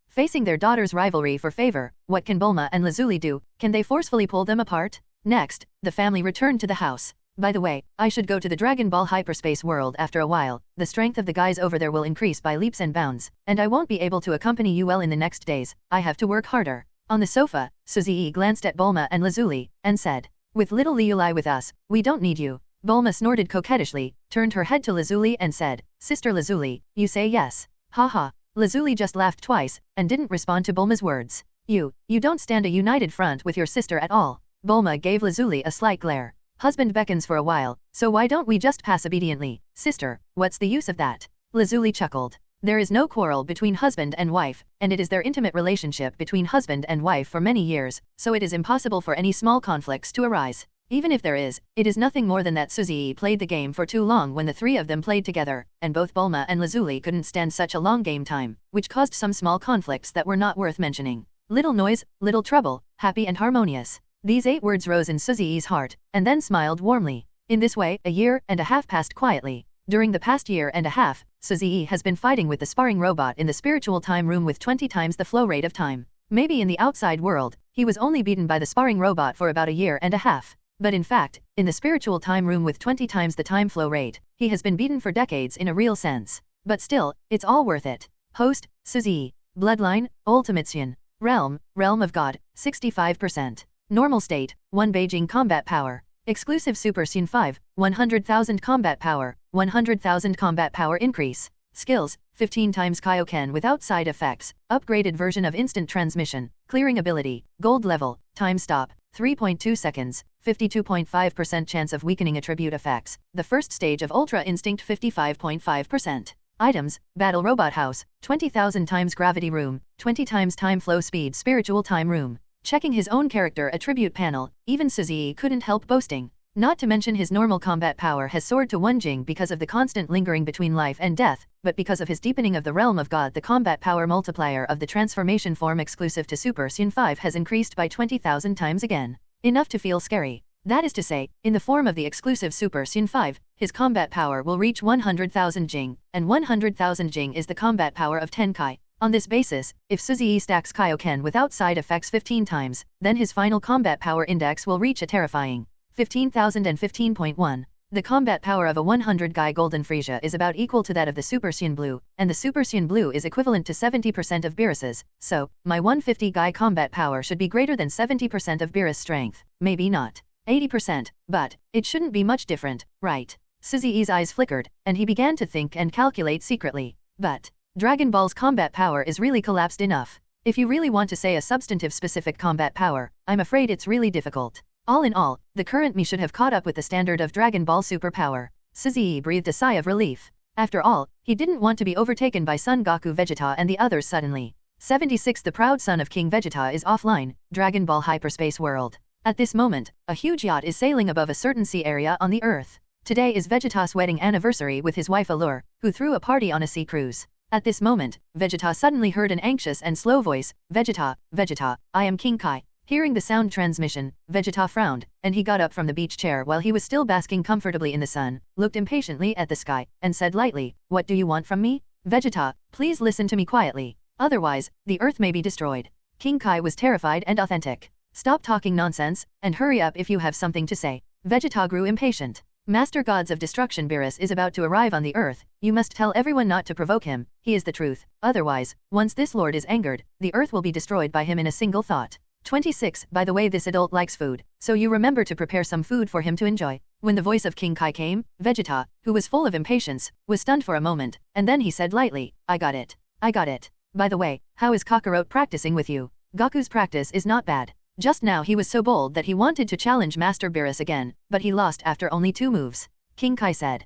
Facing their daughter's rivalry for favor, what can Bulma and Lazuli do? Can they forcefully pull them apart? Next, the family returned to the house. By the way, I should go to the Dragon Ball hyperspace world after a while. The strength of the guys over there will increase by leaps and bounds, and I won't be able to accompany you well in the next days. I have to work harder. On the sofa, Suzy glanced at Bulma and Lazuli, and said, with little Liulai with us, we don't need you. Bulma snorted coquettishly, turned her head to Lazuli and said, Sister Lazuli, you say yes. Haha. Lazuli just laughed twice, and didn't respond to Bulma's words. You don't stand a united front with your sister at all. Bulma gave Lazuli a slight glare. Husband beckons for a while, so why don't we just pass obediently? Sister, what's the use of that? Lazuli chuckled. There is no quarrel between husband and wife, and it is their intimate relationship between husband and wife for many years, so it is impossible for any small conflicts to arise. Even if there is, it is nothing more than that Suzy played the game for too long when the three of them played together, and both Bulma and Lazuli couldn't stand such a long game time, which caused some small conflicts that were not worth mentioning. Little noise, little trouble, happy and harmonious. These 8 words rose in Suzy's heart, and then smiled warmly. In this way, a year and a half passed quietly. During the past year and a half, Suzy has been fighting with the sparring robot in the spiritual time room with 20 times the flow rate of time. Maybe in the outside world, he was only beaten by the sparring robot for about a year and a half. But in fact, in the spiritual time room with 20 times the time flow rate, he has been beaten for decades in a real sense. But still, it's all worth it. Host, Suzy. Bloodline, Ultimate Xian. Realm of God, 65%. Normal state, 1 Beijing combat power. Exclusive Super Xian 5, 100,000 combat power, 100,000 combat power increase. Skills, 15 times Kaioken without side effects, upgraded version of instant transmission, clearing ability, gold level, time stop, 3.2 seconds, 52.5% chance of weakening attribute effects, the first stage of Ultra Instinct 55.5%. Items, Battle Robot House, 20,000 times Gravity Room, 20 times Time Flow Speed Spiritual Time Room. Checking his own character attribute panel, even Suzy couldn't help boasting. Not to mention his normal combat power has soared to 1 Jing because of the constant lingering between life and death, but because of his deepening of the realm of God the combat power multiplier of the transformation form exclusive to Super Xian 5 has increased by 20,000 times again. Enough to feel scary. That is to say, in the form of the exclusive Super Xian 5, his combat power will reach 100,000 Jing, and 100,000 Jing is the combat power of 10 Kai. On this basis, if Suzy stacks Kaioken without side effects 15 times, then his final combat power index will reach a terrifying 15,015.1. The combat power of a 100 Guy Golden Frieza is about equal to that of the Super Xian Blue, and the Super Xian Blue is equivalent to 70% of Beerus's, so, my 150 Guy combat power should be greater than 70% of Beerus' strength, maybe not 80%, but, it shouldn't be much different, right? Suzy's eyes flickered, and he began to think and calculate secretly. But, Dragon Ball's combat power is really collapsed enough. If you really want to say a substantive specific combat power, I'm afraid it's really difficult. All in all, the current me should have caught up with the standard of Dragon Ball superpower. Suzy breathed a sigh of relief. After all, he didn't want to be overtaken by Son Goku Vegeta and the others suddenly. 76 The proud son of King Vegeta is offline, Dragon Ball hyperspace world. At this moment, a huge yacht is sailing above a certain sea area on the Earth. Today is Vegeta's wedding anniversary with his wife Allure, who threw a party on a sea cruise. At this moment, Vegeta suddenly heard an anxious and slow voice, Vegeta, I am King Kai. Hearing the sound transmission, Vegeta frowned, and he got up from the beach chair while he was still basking comfortably in the sun, looked impatiently at the sky, and said lightly, What do you want from me? Vegeta, please listen to me quietly. Otherwise, the Earth may be destroyed. King Kai was terrified and authentic. Stop talking nonsense, and hurry up if you have something to say. Vegeta grew impatient. Master Gods of Destruction Beerus is about to arrive on the Earth, you must tell everyone not to provoke him, he is the truth. Otherwise, once this lord is angered, the Earth will be destroyed by him in a single thought. 26. By the way, this adult likes food, so you remember to prepare some food for him to enjoy. When the voice of King Kai came, Vegeta, who was full of impatience, was stunned for a moment, and then he said lightly, I got it. I got it. By the way, how is Kakarot practicing with you? Goku's practice is not bad. Just now he was so bold that he wanted to challenge Master Beerus again, but he lost after only 2 moves. King Kai said.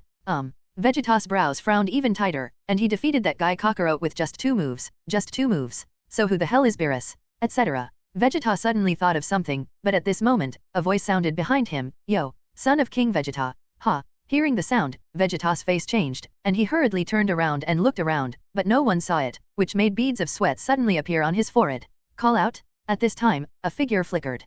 Vegeta's brows frowned even tighter, and he defeated that guy Kakarot with just 2 moves. Just 2 moves. So who the hell is Beerus? Etc. Vegeta suddenly thought of something, but at this moment, a voice sounded behind him, Yo, son of King Vegeta. Ha. Hearing the sound, Vegeta's face changed, and he hurriedly turned around and looked around, but no one saw it, which made beads of sweat suddenly appear on his forehead. Call out? At this time, a figure flickered.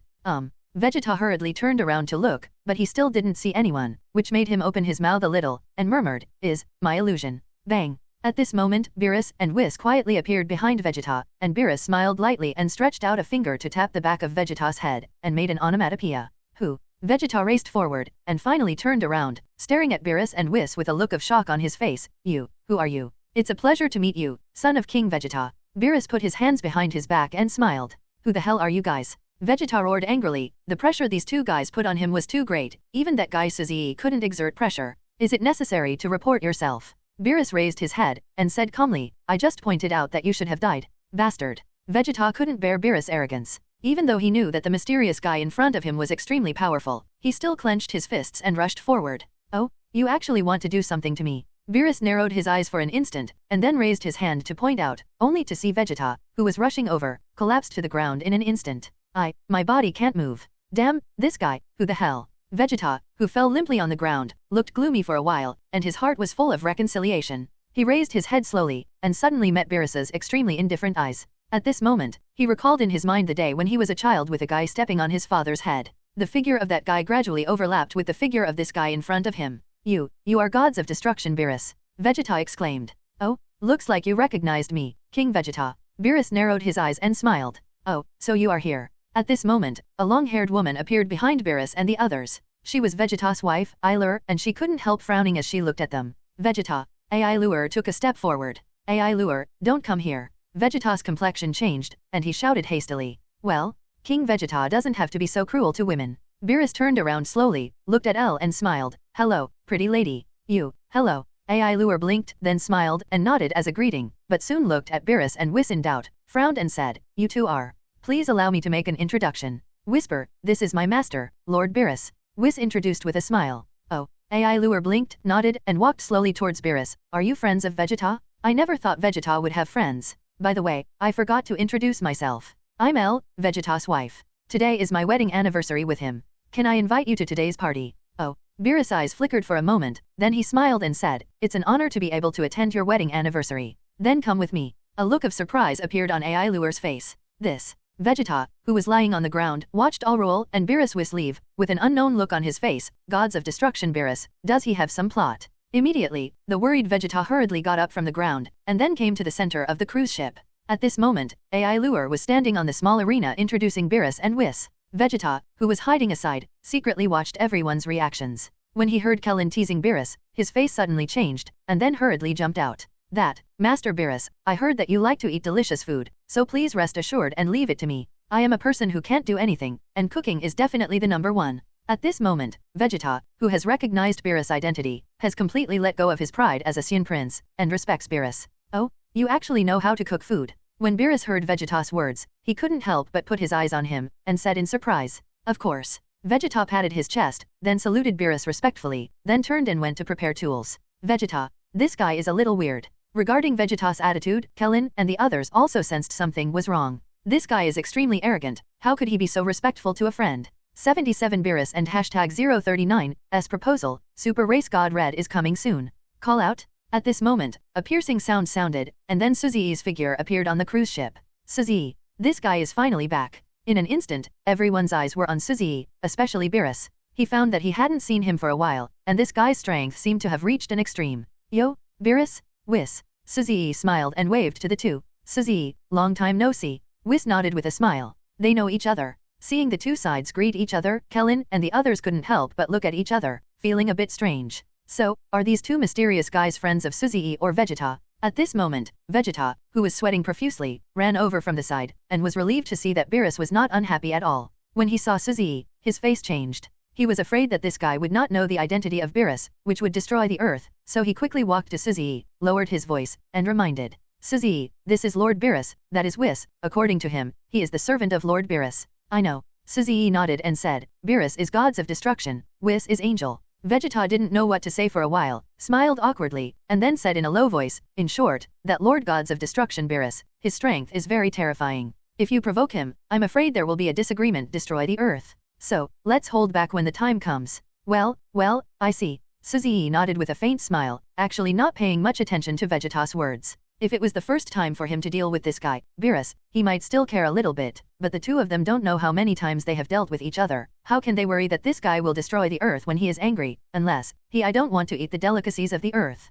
Vegeta hurriedly turned around to look, but he still didn't see anyone, which made him open his mouth a little, and murmured, Is my illusion. Bang. At this moment, Beerus and Whis quietly appeared behind Vegeta, and Beerus smiled lightly and stretched out a finger to tap the back of Vegeta's head, and made an onomatopoeia. Who? Vegeta raced forward, and finally turned around, staring at Beerus and Whis with a look of shock on his face. You, who are you? It's a pleasure to meet you, son of King Vegeta. Beerus put his hands behind his back and smiled. Who the hell are you guys? Vegeta roared angrily. The pressure these 2 guys put on him was too great, even that guy Suzy couldn't exert pressure. Is it necessary to report yourself? Beerus raised his head, and said calmly, I just pointed out that you should have died. Bastard. Vegeta couldn't bear Beerus' arrogance. Even though he knew that the mysterious guy in front of him was extremely powerful, he still clenched his fists and rushed forward. Oh, you actually want to do something to me? Beerus narrowed his eyes for an instant, and then raised his hand to point out, only to see Vegeta, who was rushing over, collapsed to the ground in an instant. My body can't move. Damn, this guy, who the hell? Vegeta, who fell limply on the ground, looked gloomy for a while, and his heart was full of reconciliation. He raised his head slowly, and suddenly met Beerus's extremely indifferent eyes. At this moment, he recalled in his mind the day when he was a child with a guy stepping on his father's head. The figure of that guy gradually overlapped with the figure of this guy in front of him. You are gods of destruction, Beerus. Vegeta exclaimed. Oh, looks like you recognized me, King Vegeta. Beerus narrowed his eyes and smiled. Oh, so you are here. At this moment, a long-haired woman appeared behind Beerus and the others. She was Vegeta's wife, Ailuer, and she couldn't help frowning as she looked at them. Vegeta. Ailuer took a step forward. Ailuer, don't come here. Vegeta's complexion changed, and he shouted hastily. Well, King Vegeta doesn't have to be so cruel to women. Beerus turned around slowly, looked at Elle and smiled. Hello, pretty lady. You, hello. Ailuer blinked, then smiled and nodded as a greeting, but soon looked at Beerus and Whis in doubt, frowned and said, You two are. Please allow me to make an introduction. Whisper, this is my master, Lord Beerus. Whis introduced with a smile. Oh. Ailuer blinked, nodded, and walked slowly towards Beerus. Are you friends of Vegeta? I never thought Vegeta would have friends. By the way, I forgot to introduce myself. I'm Elle, Vegeta's wife. Today is my wedding anniversary with him. Can I invite you to today's party? Oh. Beerus' eyes flickered for a moment, then he smiled and said, It's an honor to be able to attend your wedding anniversary. Then come with me. A look of surprise appeared on Ailuer's face. This. Vegeta, who was lying on the ground, watched Allrool and Beerus Whis leave, with an unknown look on his face. Gods of destruction, Beerus, does he have some plot? Immediately, the worried Vegeta hurriedly got up from the ground, and then came to the center of the cruise ship. At this moment, Ailuer was standing on the small arena introducing Beerus and Whis. Vegeta, who was hiding aside, secretly watched everyone's reactions. When he heard Kellen teasing Beerus, his face suddenly changed, and then hurriedly jumped out. Master Beerus, I heard that you like to eat delicious food, so please rest assured and leave it to me. I am a person who can't do anything, and cooking is definitely the number one. At this moment, Vegeta, who has recognized Beerus' identity, has completely let go of his pride as a Saiyan prince, and respects Beerus. Oh, you actually know how to cook food. When Beerus heard Vegeta's words, he couldn't help but put his eyes on him, and said in surprise, Of course. Vegeta patted his chest, then saluted Beerus respectfully, then turned and went to prepare tools. Vegeta, this guy is a little weird. Regarding Vegeta's attitude, Kellen and the others also sensed something was wrong. This guy is extremely arrogant, how could he be so respectful to a friend? 77 Beerus and #039's proposal, Super Race God Red is coming soon. Call out? At this moment, a piercing sound sounded, and then Suzy's figure appeared on the cruise ship. Suzy, this guy is finally back. In an instant, everyone's eyes were on Suzy, especially Beerus. He found that he hadn't seen him for a while, and this guy's strength seemed to have reached an extreme. Yo, Beerus? Whis. Suzy smiled and waved to the two. Suzy, long time no see. Whis nodded with a smile. They know each other. Seeing the two sides greet each other, Kellen and the others couldn't help but look at each other, feeling a bit strange. So, are these two mysterious guys friends of Suzy or Vegeta? At this moment, Vegeta, who was sweating profusely, ran over from the side, and was relieved to see that Beerus was not unhappy at all. When he saw Suzy, his face changed. He was afraid that this guy would not know the identity of Beerus, which would destroy the earth, so he quickly walked to Suzy, lowered his voice, and reminded, Suzy, this is Lord Beerus, that is Whis, according to him, he is the servant of Lord Beerus. I know. Suzy nodded and said, Beerus is gods of destruction, Whis is angel. Vegeta didn't know what to say for a while, smiled awkwardly, and then said in a low voice, in short, that Lord Gods of Destruction Beerus, his strength is very terrifying. If you provoke him, I'm afraid there will be a disagreement destroy the earth. So, let's hold back when the time comes. Well, I see. Suzy nodded with a faint smile, actually not paying much attention to Vegeta's words. If it was the first time for him to deal with this guy, Beerus, he might still care a little bit, but the two of them don't know how many times they have dealt with each other. How can they worry that this guy will destroy the earth when he is angry, unless, I don't want to eat the delicacies of the earth.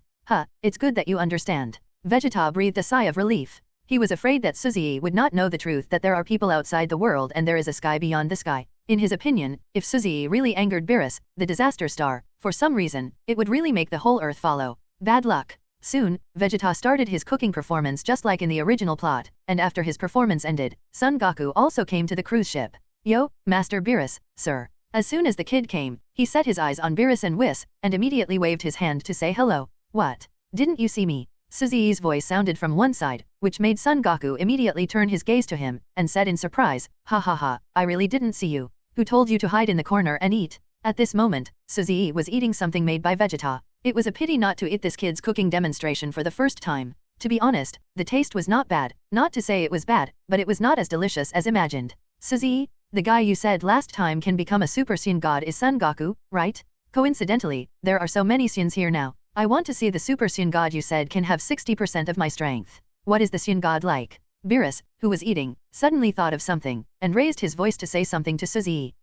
It's good that you understand. Vegeta breathed a sigh of relief. He was afraid that Suzy would not know the truth that there are people outside the world and there is a sky beyond the sky. In his opinion, if Suzy really angered Beerus, the disaster star, for some reason, it would really make the whole earth follow. Bad luck. Soon, Vegeta started his cooking performance just like in the original plot, and after his performance ended, Son Goku also came to the cruise ship. Yo, Master Beerus, sir. As soon as the kid came, he set his eyes on Beerus and Whis, and immediately waved his hand to say hello. What? Didn't you see me? Suzy's voice sounded from one side, which made Son Goku immediately turn his gaze to him, and said in surprise, ha ha ha, I really didn't see you. Who told you to hide in the corner and eat? At this moment, Suzy was eating something made by Vegeta. It was a pity not to eat this kid's cooking demonstration for the first time. To be honest, the taste was not bad, not to say it was bad, but it was not as delicious as imagined. Suzy, the guy you said last time can become a Super Saiyan God is Son Goku, right? Coincidentally, there are so many Saiyans here now. I want to see the Super Saiyan God you said can have 60% of my strength. What is the Saiyan God like? Beerus, who was eating, suddenly thought of something, and raised his voice to say something to Suzy.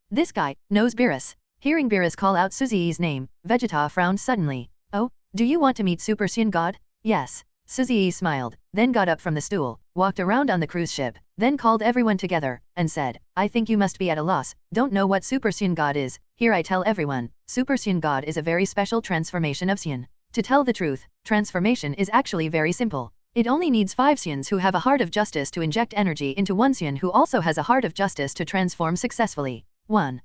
This guy knows Beerus. Hearing Beerus call out Suzy's name, Vegeta frowned suddenly. Oh, do you want to meet Super Saiyan God? Yes. Suzy smiled, then got up from the stool, walked around on the cruise ship, then called everyone together, and said, I think you must be at a loss, don't know what Super Saiyan God is. Here I tell everyone, Super Saiyan God is a very special transformation of Saiyan. To tell the truth, transformation is actually very simple. It only needs 5 Saiyans who have a heart of justice to inject energy into one Saiyan who also has a heart of justice to transform successfully. 1.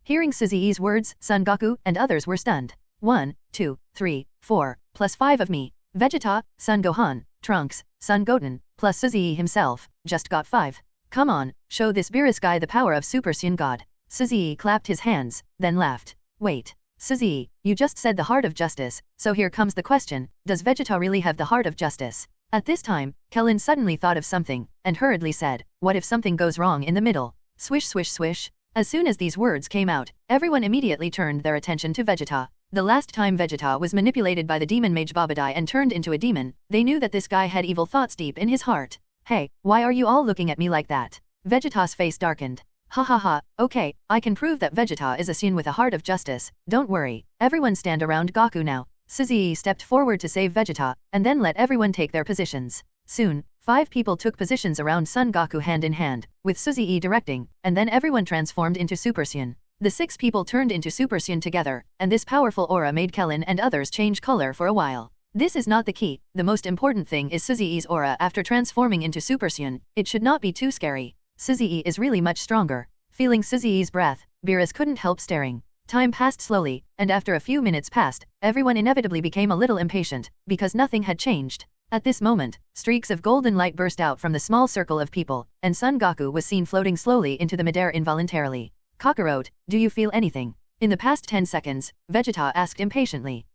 Hearing Suzy's words, Son Goku and others were stunned. 1, 2, 3, 4, plus 5 of me. Vegeta, Son Gohan, Trunks, Son Goten, plus Suzy himself, just got 5. Come on, show this Beerus guy the power of Super Saiyan God. Suzy clapped his hands, then laughed. Wait. Suzy, you just said the heart of justice, so here comes the question, does Vegeta really have the heart of justice? At this time, Kellen suddenly thought of something, and hurriedly said, what if something goes wrong in the middle? Swish swish swish. As soon as these words came out, everyone immediately turned their attention to Vegeta. The last time Vegeta was manipulated by the demon mage Babadai and turned into a demon, they knew that this guy had evil thoughts deep in his heart. Hey, why are you all looking at me like that? Vegeta's face darkened. Ha ha ha, okay, I can prove that Vegeta is a Saiyan with a heart of justice, don't worry, everyone stand around Goku now. Suzy stepped forward to save Vegeta, and then let everyone take their positions. Soon, 5 people took positions around Son Goku hand in hand, with Suzy directing, and then everyone transformed into Super Saiyan. The 6 people turned into Super Saiyan together, and this powerful aura made Kellen and others change color for a while. This is not the key, the most important thing is Suzy's aura after transforming into Super Saiyan, it should not be too scary. Suzy is really much stronger. Feeling Suzy's breath, Beerus couldn't help staring. Time passed slowly, and after a few minutes passed, everyone inevitably became a little impatient, because nothing had changed. At this moment, streaks of golden light burst out from the small circle of people, and Son Goku was seen floating slowly into the midair involuntarily. Kakarot, do you feel anything? In the past 10 seconds, Vegeta asked impatiently.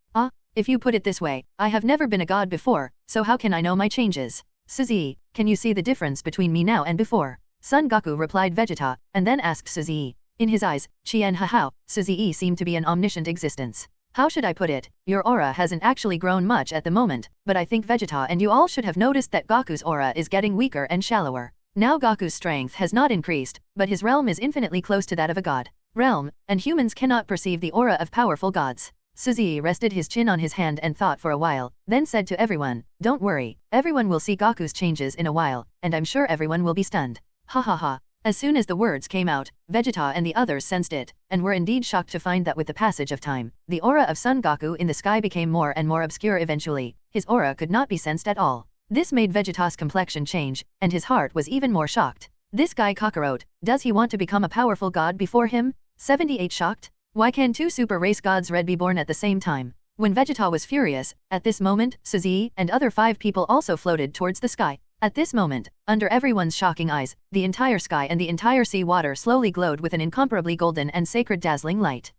If you put it this way, I have never been a god before, so how can I know my changes? Suzy, can you see the difference between me now and before? Son Goku replied Vegeta, and then asked Suzy. In his eyes, Chien Hahao, Suzy seemed to be an omniscient existence. How should I put it? Your aura hasn't actually grown much at the moment, but I think Vegeta and you all should have noticed that Goku's aura is getting weaker and shallower. Now Goku's strength has not increased, but his realm is infinitely close to that of a god. Realm, and humans cannot perceive the aura of powerful gods. Suzy rested his chin on his hand and thought for a while, then said to everyone, don't worry, everyone will see Goku's changes in a while, and I'm sure everyone will be stunned. Ha ha ha. As soon as the words came out, Vegeta and the others sensed it, and were indeed shocked to find that with the passage of time, the aura of Son Goku in the sky became more and more obscure eventually. his aura could not be sensed at all. This made Vegeta's complexion change, and his heart was even more shocked. This guy Kakarot, does he want to become a powerful god before him? 78 shocked? Why can two super race gods red be born at the same time? When Vegeta was furious, at this moment, Suzy and other 5 people also floated towards the sky. At this moment, under everyone's shocking eyes, the entire sky and the entire sea water slowly glowed with an incomparably golden and sacred dazzling light.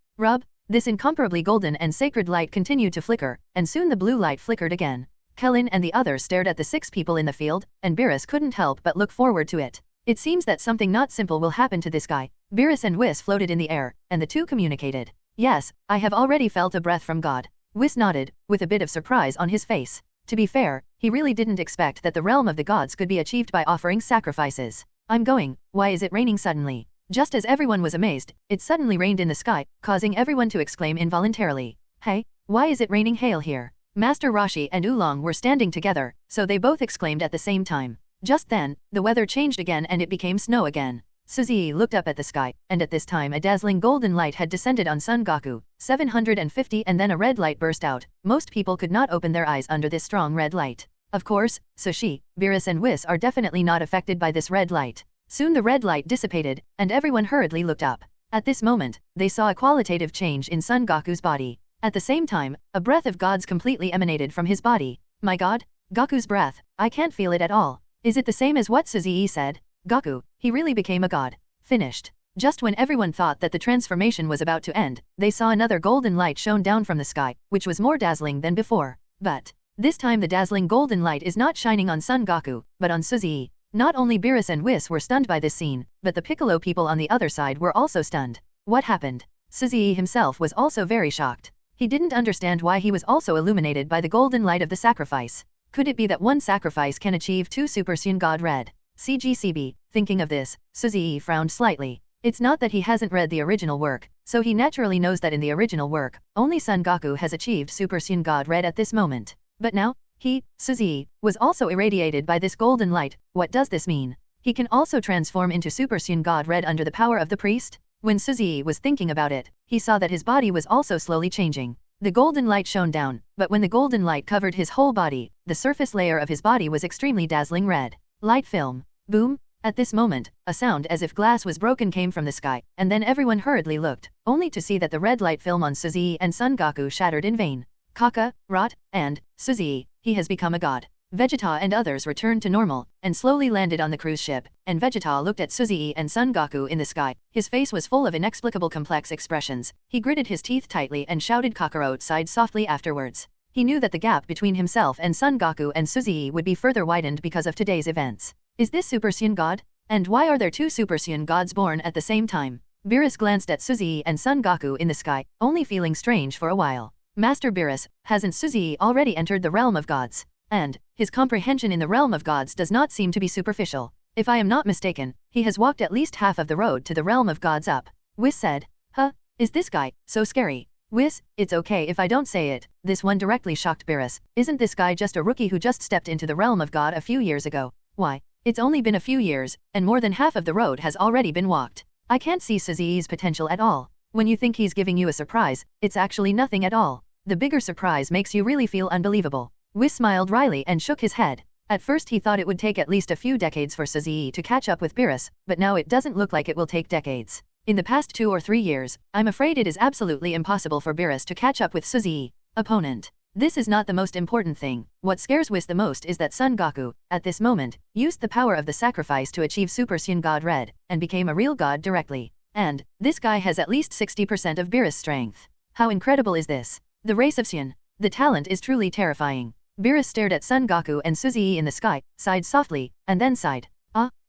This incomparably golden and sacred light continued to flicker, and soon the blue light flickered again. Kellen and the others stared at the 6 people in the field, and Beerus couldn't help but look forward to it. It seems that something not simple will happen to this guy. Beerus and Whis floated in the air, and the two communicated. Yes, I have already felt a breath from God. Whis nodded, with a bit of surprise on his face. To be fair, he really didn't expect that the realm of the gods could be achieved by offering sacrifices. I'm going, why is it raining suddenly? Just as everyone was amazed, it suddenly rained in the sky, causing everyone to exclaim involuntarily. Hey, why is it raining hail here? Master Roshi and Oolong were standing together, so they both exclaimed at the same time. Just then, the weather changed again and it became snow again. Suzy looked up at the sky, and at this time a dazzling golden light had descended on Son Goku, 750, and then a red light burst out. Most people could not open their eyes under this strong red light. Of course, Sushi, Beerus and Whis are definitely not affected by this red light. Soon the red light dissipated, and everyone hurriedly looked up. At this moment, they saw a qualitative change in Son Goku's body. At the same time, a breath of gods completely emanated from his body. My god, Goku's breath, I can't feel it at all. Is it the same as what Suzy said? Goku, he really became a god. Finished. Just when everyone thought that the transformation was about to end, they saw another golden light shone down from the sky, which was more dazzling than before. But this time the dazzling golden light is not shining on Son Goku, but on Suzy. Not only Beerus and Whis were stunned by this scene, but the Piccolo people on the other side were also stunned. What happened? Suzy himself was also very shocked. He didn't understand why he was also illuminated by the golden light of the sacrifice. Could it be that one sacrifice can achieve 2 Super Saiyan God Red? CGCB, thinking of this, Suzy frowned slightly. It's not that he hasn't read the original work, so he naturally knows that in the original work, only Son Goku has achieved Super Saiyan God Red at this moment. But now, he, Suzy, was also irradiated by this golden light. What does this mean? He can also transform into Super Saiyan God Red under the power of the priest? When Suzy was thinking about it, he saw that his body was also slowly changing. The golden light shone down, but when the golden light covered his whole body, the surface layer of his body was extremely dazzling red. Light film. Boom. At this moment, a sound as if glass was broken came from the sky, and then everyone hurriedly looked, only to see that the red light film on Suzy and Son Goku shattered in vain. Kaka, Rot, and Suzy, he has become a god. Vegeta and others returned to normal, and slowly landed on the cruise ship, and Vegeta looked at Suzy and Son Goku in the sky. His face was full of inexplicable complex expressions. He gritted his teeth tightly and shouted Kakarot sighed softly afterwards. He knew that the gap between himself and Son Goku and Suzy would be further widened because of today's events. Is this Super Saiyan God? And why are there 2 Super Saiyan gods born at the same time? Beerus glanced at Suzy and Son Goku in the sky, only feeling strange for a while. Master Beerus, hasn't Suzy already entered the realm of gods? And his comprehension in the realm of gods does not seem to be superficial. If I am not mistaken, he has walked at least half of the road to the realm of gods up. Whis said. Huh? Is this guy so scary? Whis, it's okay if I don't say it. This one directly shocked Beerus. Isn't this guy just a rookie who just stepped into the realm of God a few years ago? Why? It's only been a few years, and more than half of the road has already been walked. I can't see Suzy's potential at all. When you think he's giving you a surprise, it's actually nothing at all. The bigger surprise makes you really feel unbelievable. Whis smiled wryly and shook his head. At first he thought it would take at least a few decades for Suzy to catch up with Beerus, but now it doesn't look like it will take decades. In the past 2 or 3 years, I'm afraid it is absolutely impossible for Beerus to catch up with Suzy. Opponent. This is not the most important thing. What scares Whis the most is that Son Goku, at this moment, used the power of the sacrifice to achieve Super Saiyan God Red, and became a real god directly. And this guy has at least 60% of Beerus' strength. How incredible is this? The race of Saiyan. The talent is truly terrifying. Beerus stared at Son Goku and Suzy in the sky, sighed softly, and then sighed.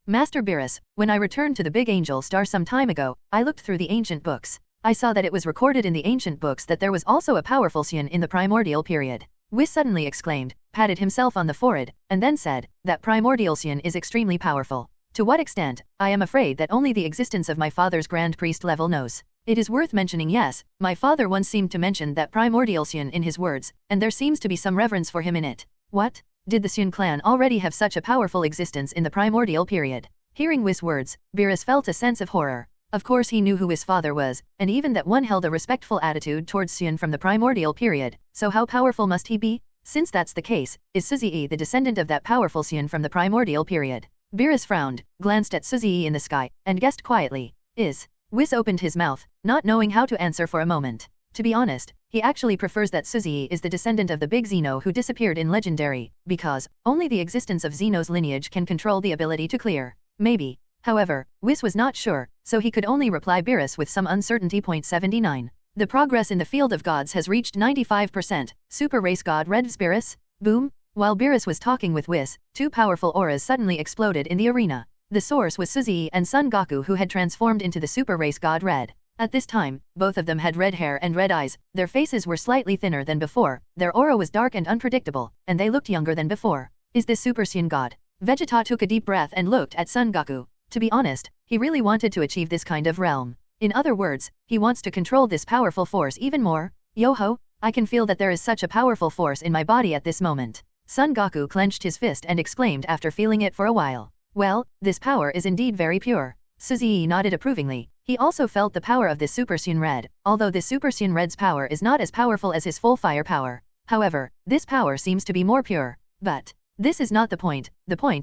Master Beerus, when I returned to the Big Angel Star some time ago, I looked through the ancient books. I saw that it was recorded in the ancient books that there was also a powerful Saiyan in the primordial period. Whis suddenly exclaimed, patted himself on the forehead, and then said, that primordial Saiyan is extremely powerful. To what extent, I am afraid that only the existence of my father's Grand Priest level knows. It is worth mentioning, yes, my father once seemed to mention that primordial Saiyan in his words, and there seems to be some reverence for him in it. What? Did the Saiyan clan already have such a powerful existence in the primordial period? Hearing Whis' words, Beerus felt a sense of horror. Of course he knew who his father was, and even that one held a respectful attitude towards Saiyan from the primordial period, so how powerful must he be? Since that's the case, is Suzy the descendant of that powerful Sun from the primordial period? Beerus frowned, glanced at Suzy in the sky, and guessed quietly, is. Whis opened his mouth, not knowing how to answer for a moment. To be honest, he actually prefers that Suzy is the descendant of the big Xeno who disappeared in Legendary, because only the existence of Xeno's lineage can control the ability to clear. Maybe. However, Whis was not sure, so he could only reply Beerus with some uncertainty. 79. The progress in the field of gods has reached 95%, super race god Red's Beerus? Boom! While Beerus was talking with Whis, two powerful auras suddenly exploded in the arena. The source was Suzy and Son Goku, who had transformed into the super race god Red. At this time, both of them had red hair and red eyes, their faces were slightly thinner than before, their aura was dark and unpredictable, and they looked younger than before. Is this Super Saiyan God? Vegeta took a deep breath and looked at Son Goku. To be honest, he really wanted to achieve this kind of realm. In other words, he wants to control this powerful force even more. Yo-ho, I can feel that there is such a powerful force in my body at this moment. Son Goku clenched his fist and exclaimed after feeling it for a while. Well, this power is indeed very pure. Suzy nodded approvingly. He also felt the power of this Super Saiyan Red, although this Super Saiyan Red's power is not as powerful as his full fire power. However, this power seems to be more pure. But this is not the point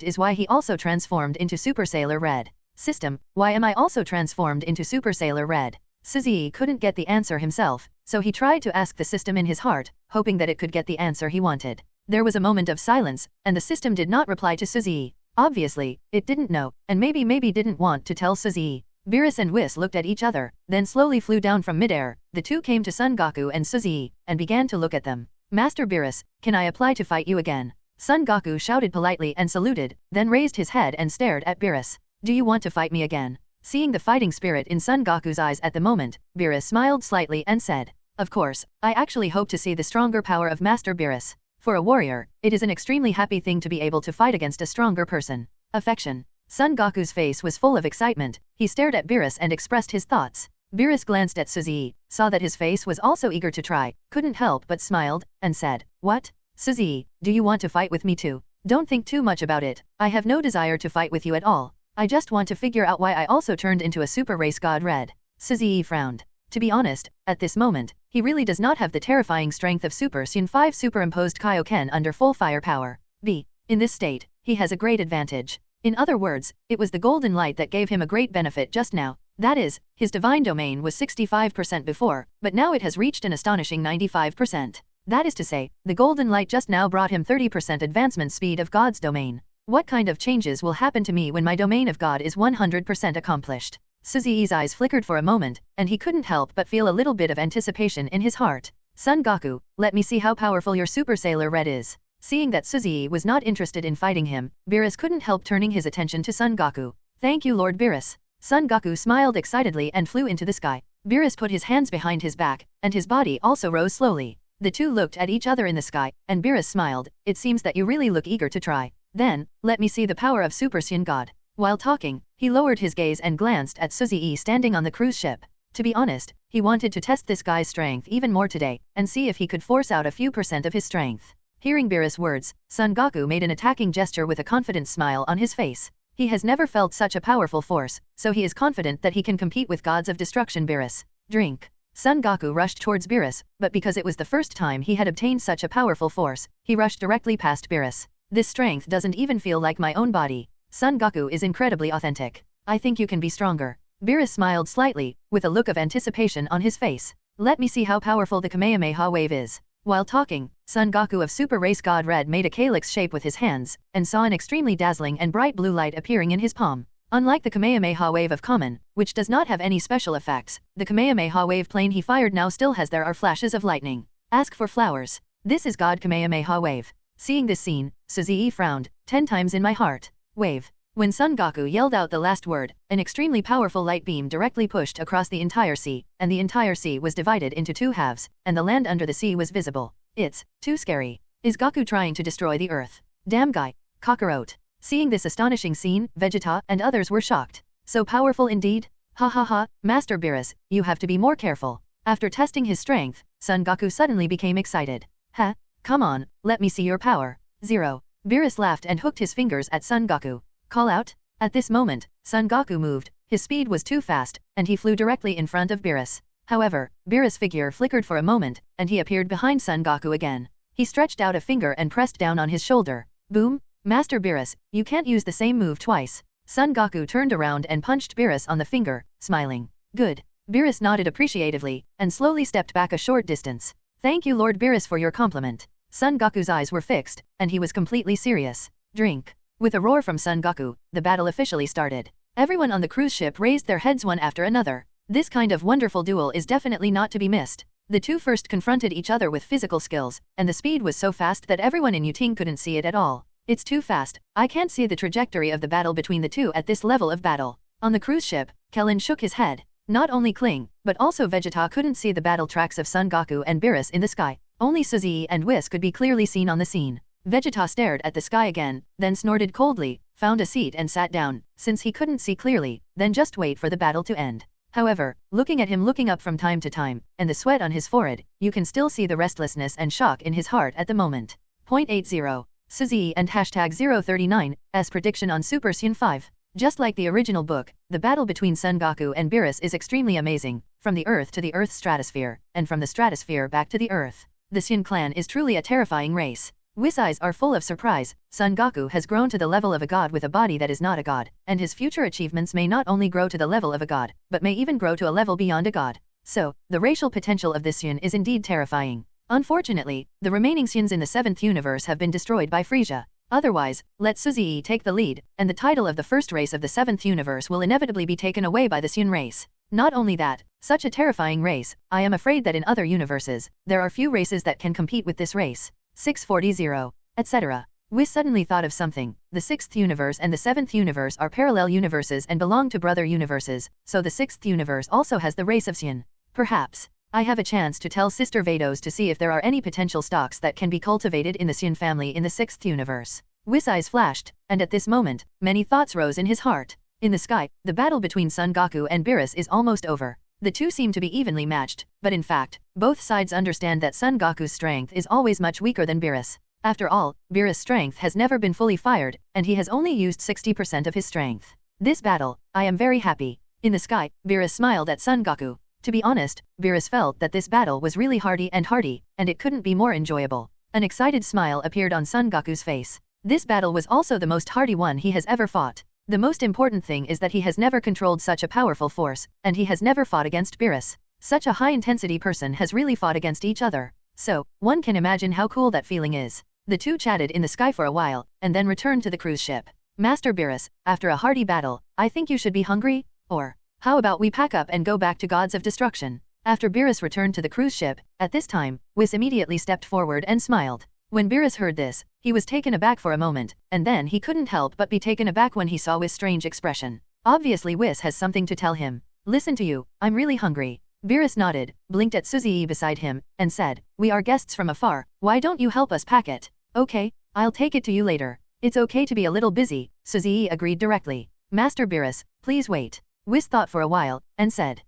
is why he also transformed into Super Sailor Red. System, why am I also transformed into Super Sailor Red? Suzy couldn't get the answer himself, so he tried to ask the system in his heart, hoping that it could get the answer he wanted. There was a moment of silence, and the system did not reply to Suzy. Obviously, it didn't know, and maybe didn't want to tell Suzy. Beerus and Whis looked at each other, then slowly flew down from midair. The two came to Son Goku and Suzy, and began to look at them. Master Beerus, can I apply to fight you again? Son Goku shouted politely and saluted, then raised his head and stared at Beerus. Do you want to fight me again? Seeing the fighting spirit in Son Goku's eyes at the moment, Beerus smiled slightly and said, of course, I actually hope to see the stronger power of Master Beerus. For a warrior, it is an extremely happy thing to be able to fight against a stronger person. Affection. Son Goku's face was full of excitement. He stared at Beerus and expressed his thoughts. Beerus glanced at Suzy, saw that his face was also eager to try, couldn't help but smiled, and said, what? Suzy, do you want to fight with me too? Don't think too much about it. I have no desire to fight with you at all. I just want to figure out why I also turned into a super race god Red. Suzy frowned. To be honest, at this moment, he really does not have the terrifying strength of Super Saiyan 5 superimposed Kaioken under full fire power. In this state, he has a great advantage. In other words, it was the golden light that gave him a great benefit just now. That is, his divine domain was 65% before, but now it has reached an astonishing 95%. That is to say, the golden light just now brought him 30% advancement speed of God's domain. What kind of changes will happen to me when my domain of God is 100% accomplished? Suzy's eyes flickered for a moment, and he couldn't help but feel a little bit of anticipation in his heart. Son Goku, let me see how powerful your Super Sailor Red is. Seeing that Suzy was not interested in fighting him, Beerus couldn't help turning his attention to Son Goku. Thank you, Lord Beerus. Son Goku smiled excitedly and flew into the sky. Beerus put his hands behind his back, and his body also rose slowly. The two looked at each other in the sky, and Beerus smiled. It seems that you really look eager to try. Then, let me see the power of Super Saiyan God. While talking, he lowered his gaze and glanced at Suzy standing on the cruise ship. To be honest, he wanted to test this guy's strength even more today, and see if he could force out a few percent of his strength. Hearing Beerus' words, Son Goku made an attacking gesture with a confident smile on his face. He has never felt such a powerful force, so he is confident that he can compete with gods of destruction. Beerus, drink. Son Goku rushed towards Beerus, but because it was the first time he had obtained such a powerful force, he rushed directly past Beerus. This strength doesn't even feel like my own body. Son Goku is incredibly authentic. I think you can be stronger. Beerus smiled slightly, with a look of anticipation on his face. Let me see how powerful the Kamehameha wave is. While talking, Son Goku of Super Race God Red made a calyx shape with his hands, and saw an extremely dazzling and bright blue light appearing in his palm. Unlike the Kamehameha wave of Common, which does not have any special effects, the Kamehameha wave plane he fired now still has there are flashes of lightning. Ask for flowers. This is God Kamehameha wave. Seeing this scene, Suzy frowned, 10 times in my heart. Wave. When Son Goku yelled out the last word, an extremely powerful light beam directly pushed across the entire sea, and the entire sea was divided into 2 halves, and the land under the sea was visible. It's too scary. Is Goku trying to destroy the earth? Damn guy. Kakarot. Seeing this astonishing scene, Vegeta and others were shocked. So powerful indeed? Ha ha ha, Master Beerus, you have to be more careful. After testing his strength, Son Goku suddenly became excited. Huh? Come on, let me see your power. 0. Beerus laughed and hooked his fingers at Son Goku. Call out? At this moment, Son Goku moved. His speed was too fast, and he flew directly in front of Beerus. However, Beerus' figure flickered for a moment, and he appeared behind Son Goku again. He stretched out a finger and pressed down on his shoulder. Boom! Master Beerus, you can't use the same move twice. Son Goku turned around and punched Beerus on the finger, smiling. Good. Beerus nodded appreciatively, and slowly stepped back a short distance. Thank you Lord Beerus for your compliment. Son Goku's eyes were fixed, and he was completely serious. Drink. With a roar from Son Goku, the battle officially started. Everyone on the cruise ship raised their heads one after another. This kind of wonderful duel is definitely not to be missed. The two first confronted each other with physical skills, and the speed was so fast that everyone in Yuting couldn't see it at all. It's too fast, I can't see the trajectory of the battle between the two at this level of battle. On the cruise ship, Kellen shook his head. Not only Kling, but also Vegeta couldn't see the battle tracks of Son Goku and Beerus in the sky. Only Suzy and Whis could be clearly seen on the scene. Vegeta stared at the sky again, then snorted coldly, found a seat and sat down, since he couldn't see clearly, then just wait for the battle to end. However, looking at him looking up from time to time, and the sweat on his forehead, you can still see the restlessness and shock in his heart at the moment. 80. Suzy and #039, S prediction on Super Saiyan 5. Just like the original book, the battle between Son Goku and Beerus is extremely amazing, from the Earth to the Earth's stratosphere, and from the stratosphere back to the Earth. The Saiyan clan is truly a terrifying race. Whis' eyes are full of surprise. Son Goku has grown to the level of a god with a body that is not a god, and his future achievements may not only grow to the level of a god, but may even grow to a level beyond a god. So, the racial potential of this Saiyan is indeed terrifying. Unfortunately, the remaining Saiyans in the 7th universe have been destroyed by Frieza. Otherwise, let Suzy take the lead, and the title of the first race of the 7th universe will inevitably be taken away by the Saiyan race. Not only that, such a terrifying race, I am afraid that in other universes, there are few races that can compete with this race. 640, etc. Whis suddenly thought of something. The 6th universe and the 7th universe are parallel universes and belong to brother universes, so the 6th universe also has the race of Saiyan. Perhaps I have a chance to tell Sister Vados to see if there are any potential stocks that can be cultivated in the Saiyan family in the 6th universe. Whis' eyes flashed, and at this moment, many thoughts rose in his heart. In the sky, the battle between Son Goku and Beerus is almost over. The two seem to be evenly matched, but in fact, both sides understand that Son Goku's strength is always much weaker than Beerus. After all, Beerus' strength has never been fully fired, and he has only used 60% of his strength. This battle, I am very happy. In the sky, Beerus smiled at Son Goku. To be honest, Beerus felt that this battle was really hearty, and it couldn't be more enjoyable. An excited smile appeared on Son Goku's face. This battle was also the most hearty one he has ever fought. The most important thing is that he has never controlled such a powerful force, and he has never fought against Beerus. Such a high-intensity person has really fought against each other. So, one can imagine how cool that feeling is. The two chatted in the sky for a while, and then returned to the cruise ship. Master Beerus, after a hearty battle, I think you should be hungry? Or, how about we pack up and go back to Gods of Destruction? After Beerus returned to the cruise ship, at this time, Whis immediately stepped forward and smiled. When Beerus heard this, he was taken aback for a moment, and then he couldn't help but be taken aback when he saw Whis' strange expression. Obviously Whis has something to tell him. Listen to you, I'm really hungry. Beerus nodded, blinked at Suzy beside him, and said, we are guests from afar, why don't you help us pack it? Okay, I'll take it to you later. It's okay to be a little busy, Suzy agreed directly. Master Beerus, please wait. Whis thought for a while, and said,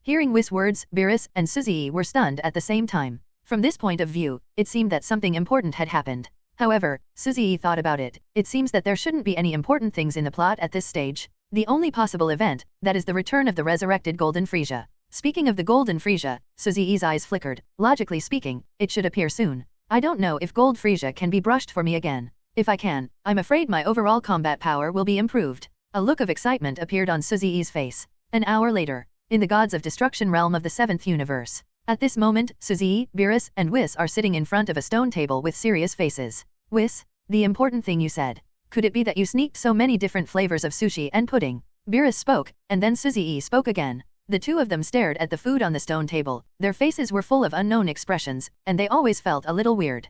Hearing Whis' words, Beerus and Suzy were stunned at the same time. From this point of view, it seemed that something important had happened. However, Suzy thought about it. It seems that there shouldn't be any important things in the plot at this stage. The only possible event, that is the return of the resurrected Golden Frieza. Speaking of the Golden Frieza, Suzy's eyes flickered. Logically speaking, it should appear soon. I don't know if Gold Frieza can be brushed for me again. If I can, I'm afraid my overall combat power will be improved. A look of excitement appeared on Suzy's face. An hour later, in the Gods of Destruction realm of the 7th universe. At this moment, Suzy, Beerus, and Whis are sitting in front of a stone table with serious faces. Whis, the important thing you said. Could it be that you sneaked so many different flavors of sushi and pudding? Beerus spoke, and then Suzy spoke again. The two of them stared at the food on the stone table. Their faces were full of unknown expressions, and they always felt a little weird.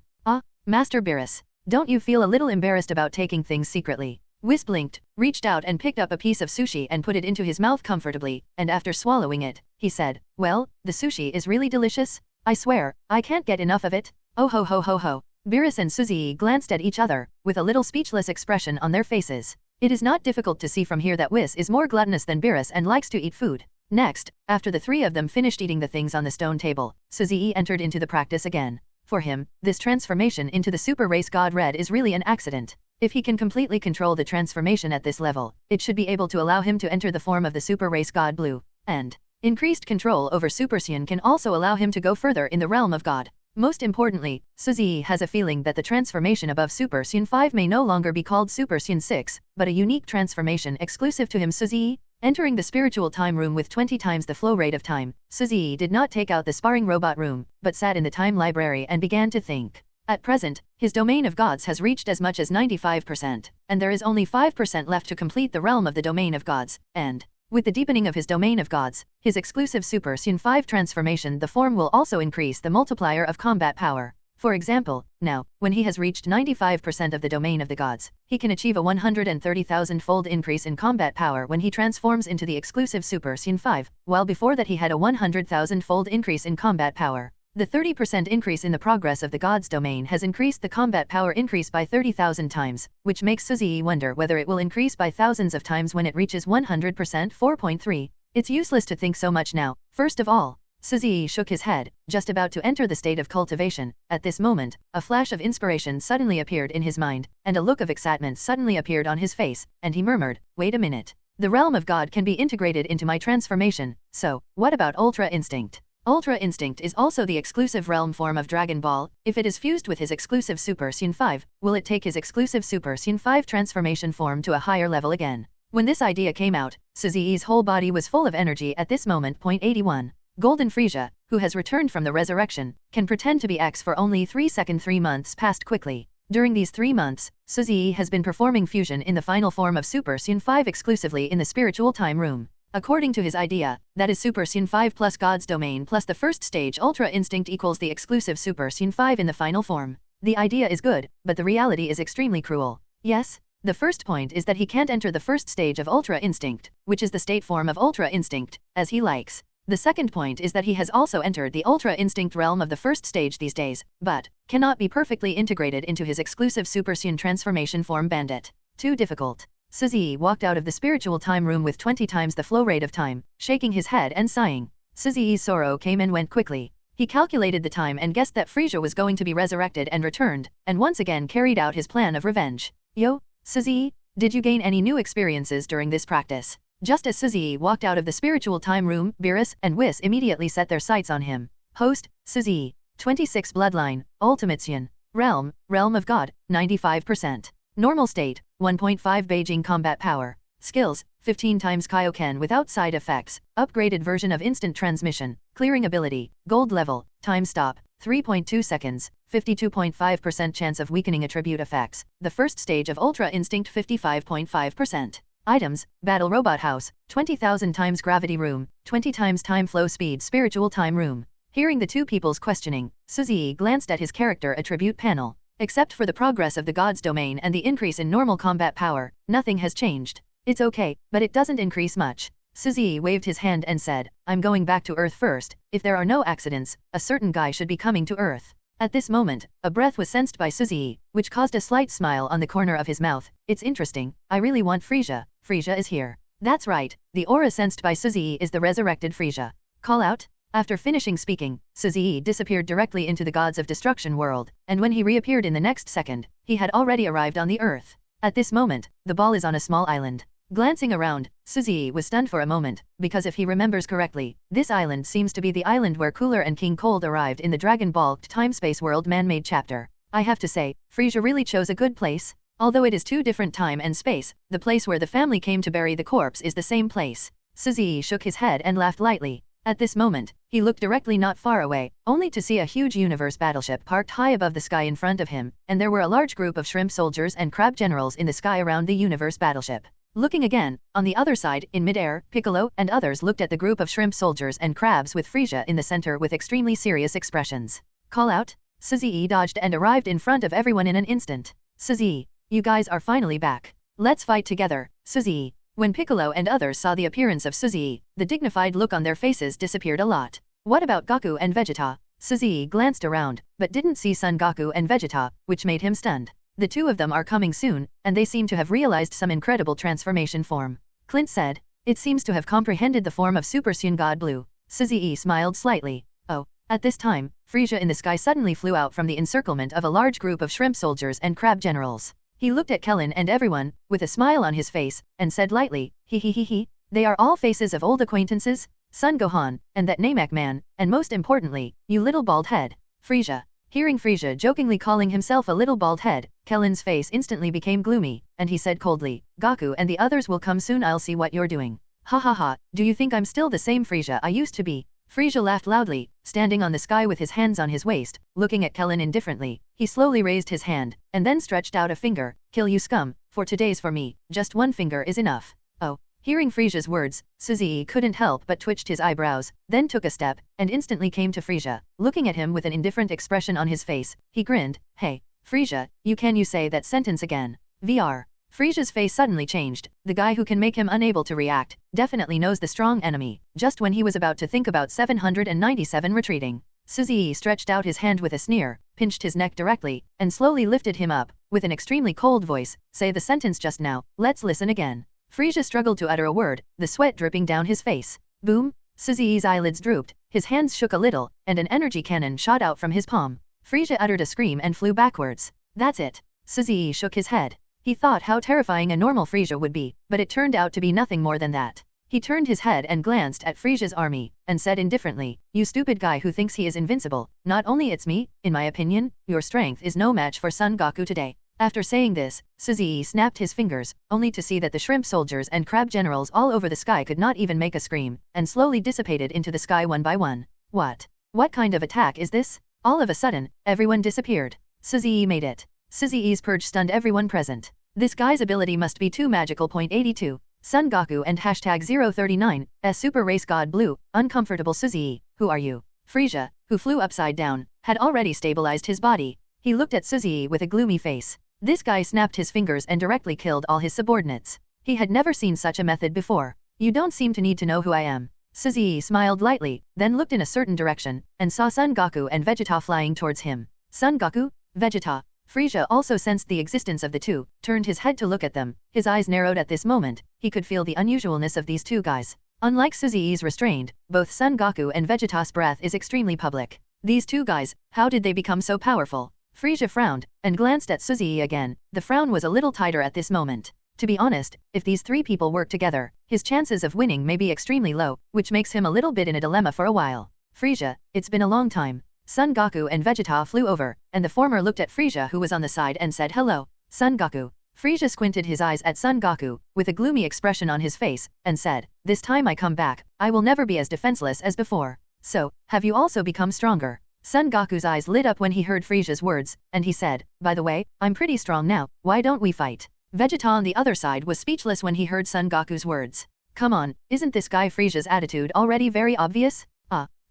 Master Beerus, don't you feel a little embarrassed about taking things secretly? Whis blinked, reached out and picked up a piece of sushi and put it into his mouth comfortably, and after swallowing it, he said, well, the sushi is really delicious. I swear, I can't get enough of it. Oh ho ho ho ho. Beerus and Suzy glanced at each other, with a little speechless expression on their faces. It is not difficult to see from here that Whis is more gluttonous than Beerus and likes to eat food. Next, after the three of them finished eating the things on the stone table, Suzy entered into the practice again. For him, this transformation into the super race god Red is really an accident. If he can completely control the transformation at this level, it should be able to allow him to enter the form of the super race god Blue. And increased control over Super Saiyan can also allow him to go further in the realm of God. Most importantly, Suzy has a feeling that the transformation above Super Saiyan 5 may no longer be called Super Saiyan 6, but a unique transformation exclusive to him. Suzy, entering the spiritual time room with 20 times the flow rate of time, Suzy did not take out the sparring robot room, but sat in the time library and began to think. At present, his domain of gods has reached as much as 95%, and there is only 5% left to complete the realm of the domain of gods, and with the deepening of his domain of gods, his exclusive Super Saiyan 5 transformation, the form will also increase the multiplier of combat power. For example, now, when he has reached 95% of the domain of the gods, he can achieve a 130,000-fold increase in combat power when he transforms into the exclusive Super Saiyan 5, while before that he had a 100,000-fold increase in combat power. The 30% increase in the progress of the god's domain has increased the combat power increase by 30,000 times, which makes Suzy wonder whether it will increase by thousands of times when it reaches 100%. 4.3. It's useless to think so much now. First of all, Suzy shook his head, just about to enter the state of cultivation. At this moment, a flash of inspiration suddenly appeared in his mind, and a look of excitement suddenly appeared on his face, and he murmured, "Wait a minute. The realm of God can be integrated into my transformation, so, what about Ultra Instinct?" Ultra Instinct is also the exclusive realm form of Dragon Ball. If it is fused with his exclusive Super Saiyan 5, will it take his exclusive Super Saiyan 5 transformation form to a higher level again? When this idea came out, Suzy's whole body was full of energy at this moment. 81. Golden Frieza, who has returned from the resurrection, can pretend to be X for only 3 seconds. 3 months passed quickly. During these 3 months, Suzy has been performing fusion in the final form of Super Saiyan 5 exclusively in the spiritual time room. According to his idea, that is Super Saiyan 5 plus God's domain plus the first stage Ultra Instinct equals the exclusive Super Saiyan 5 in the final form. The idea is good, but the reality is extremely cruel. Yes? The first point is that he can't enter the first stage of Ultra Instinct, which is the state form of Ultra Instinct, as he likes. The second point is that he has also entered the Ultra Instinct realm of the first stage these days, but cannot be perfectly integrated into his exclusive Super Saiyan transformation form. Bandit. Too difficult. Suzy walked out of the spiritual time room with 20 times the flow rate of time, shaking his head and sighing. Suzy's sorrow came and went quickly. He calculated the time and guessed that Frieza was going to be resurrected and returned, and once again carried out his plan of revenge. Yo, Suzy, did you gain any new experiences during this practice? Just as Suzy walked out of the spiritual time room, Beerus and Whis immediately set their sights on him. Host, Suzy. 26 Bloodline, Ultimate Saiyan. Realm of God, 95%. Normal state, 1.5 Beijing combat power. Skills, 15 times Kaioken without side effects. Upgraded version of instant transmission. Clearing ability, gold level. Time stop, 3.2 seconds. 52.5% chance of weakening attribute effects. The first stage of Ultra Instinct, 55.5%. Items, Battle Robot House, 20,000 times Gravity Room, 20 times Time Flow Speed Spiritual Time Room. Hearing the two people's questioning, Suzy glanced at his character attribute panel. Except for the progress of the God's domain and the increase in normal combat power, nothing has changed. It's okay, but it doesn't increase much. Suzy waved his hand and said, "I'm going back to Earth first. If there are no accidents, a certain guy should be coming to Earth." At this moment, a breath was sensed by Suzy, which caused a slight smile on the corner of his mouth. "It's interesting, I really want Frieza. Frieza is here." That's right, the aura sensed by Suzy is the resurrected Frieza. Call out? After finishing speaking, Suzy disappeared directly into the Gods of Destruction world, and when he reappeared in the next second, he had already arrived on the Earth. At this moment, the ball is on a small island. Glancing around, Suzy was stunned for a moment, because if he remembers correctly, this island seems to be the island where Cooler and King Cold arrived in the Dragon Ball Time-Space World man-made chapter. I have to say, Frieza really chose a good place. Although it is two different time and space, the place where the family came to bury the corpse is the same place. Suzy shook his head and laughed lightly. At this moment, he looked directly not far away, only to see a huge universe battleship parked high above the sky in front of him, and there were a large group of shrimp soldiers and crab generals in the sky around the universe battleship. Looking again, on the other side, in midair, Piccolo and others looked at the group of shrimp soldiers and crabs with Frieza in the center with extremely serious expressions. Call out? Suzy dodged and arrived in front of everyone in an instant. "Suzy, you guys are finally back. Let's fight together, Suzy." When Piccolo and others saw the appearance of Suzy, the dignified look on their faces disappeared a lot. What about Goku and Vegeta? Suzy glanced around, but didn't see Son Goku and Vegeta, which made him stunned. The two of them are coming soon, and they seem to have realized some incredible transformation form. Clint said, "It seems to have comprehended the form of Super Saiyan God Blue." Suzy smiled slightly. Oh. At this time, Frieza in the sky suddenly flew out from the encirclement of a large group of shrimp soldiers and crab generals. He looked at Kellen and everyone, with a smile on his face, and said lightly, "He, they are all faces of old acquaintances, Son Gohan, and that Namek man, and most importantly, you little bald head." Frisia. Hearing Frisia jokingly calling himself a little bald head, Kellen's face instantly became gloomy, and he said coldly, Gaku and the others will come soon, I'll see what you're doing. Ha ha ha, do you think I'm still the same Frisia I used to be? Frisia laughed loudly, standing on the sky with his hands on his waist, looking at Kellen indifferently. He slowly raised his hand, and then stretched out a finger. Kill you scum, for today's for me, just one finger is enough. Oh. Hearing Frisia's words, Suzy couldn't help but twitched his eyebrows, then took a step, and instantly came to Frisia. Looking at him with an indifferent expression on his face, he grinned. Hey, Frisia, can you say that sentence again? VR. Frisia's face suddenly changed. The guy who can make him unable to react definitely knows the strong enemy. Just when he was about to think about 797 retreating, Suzy stretched out his hand with a sneer, pinched his neck directly, and slowly lifted him up, with an extremely cold voice. Say the sentence just now, let's listen again. Frisia struggled to utter a word, the sweat dripping down his face. Boom! Suzy's eyelids drooped, his hands shook a little, and an energy cannon shot out from his palm. Frisia uttered a scream and flew backwards. That's it. Suzy shook his head. He thought how terrifying a normal Frisia would be, but it turned out to be nothing more than that. He turned his head and glanced at Frisia's army, and said indifferently, You stupid guy who thinks he is invincible, not only it's me, in my opinion, your strength is no match for Son Goku today. After saying this, Suzy snapped his fingers, only to see that the shrimp soldiers and crab generals all over the sky could not even make a scream, and slowly dissipated into the sky one by one. What? What kind of attack is this? All of a sudden, everyone disappeared. Suzy made it. Suzy's purge stunned everyone present. This guy's ability must be too magical. 82. Son Goku and hashtag 039, Super Race God Blue, uncomfortable Suzy, who are you? Frisia, who flew upside down, had already stabilized his body. He looked at Suzy with a gloomy face. This guy snapped his fingers and directly killed all his subordinates. He had never seen such a method before. You don't seem to need to know who I am. Suzy smiled lightly, then looked in a certain direction, and saw Son Goku and Vegeta flying towards him. Son Goku? Vegeta. Frisia also sensed the existence of the two, turned his head to look at them. His eyes narrowed at this moment. He could feel the unusualness of these two guys. Unlike Suzy's restrained, both Son Goku and Vegeta's breath is extremely public. These two guys, how did they become so powerful? Frisia frowned, and glanced at Suzy again. The frown was a little tighter at this moment. To be honest, if these three people work together, his chances of winning may be extremely low, which makes him a little bit in a dilemma for a while. Frisia, it's been a long time. Son Goku and Vegeta flew over, and the former looked at Frisia who was on the side and said hello. Son Goku. Frisia squinted his eyes at Son Goku, with a gloomy expression on his face, and said, This time I come back, I will never be as defenseless as before. So, have you also become stronger? Son Goku's eyes lit up when he heard Frisia's words, and he said, By the way, I'm pretty strong now, why don't we fight? Vegeta on the other side was speechless when he heard Son Goku's words. Come on, isn't this guy Frisia's attitude already very obvious?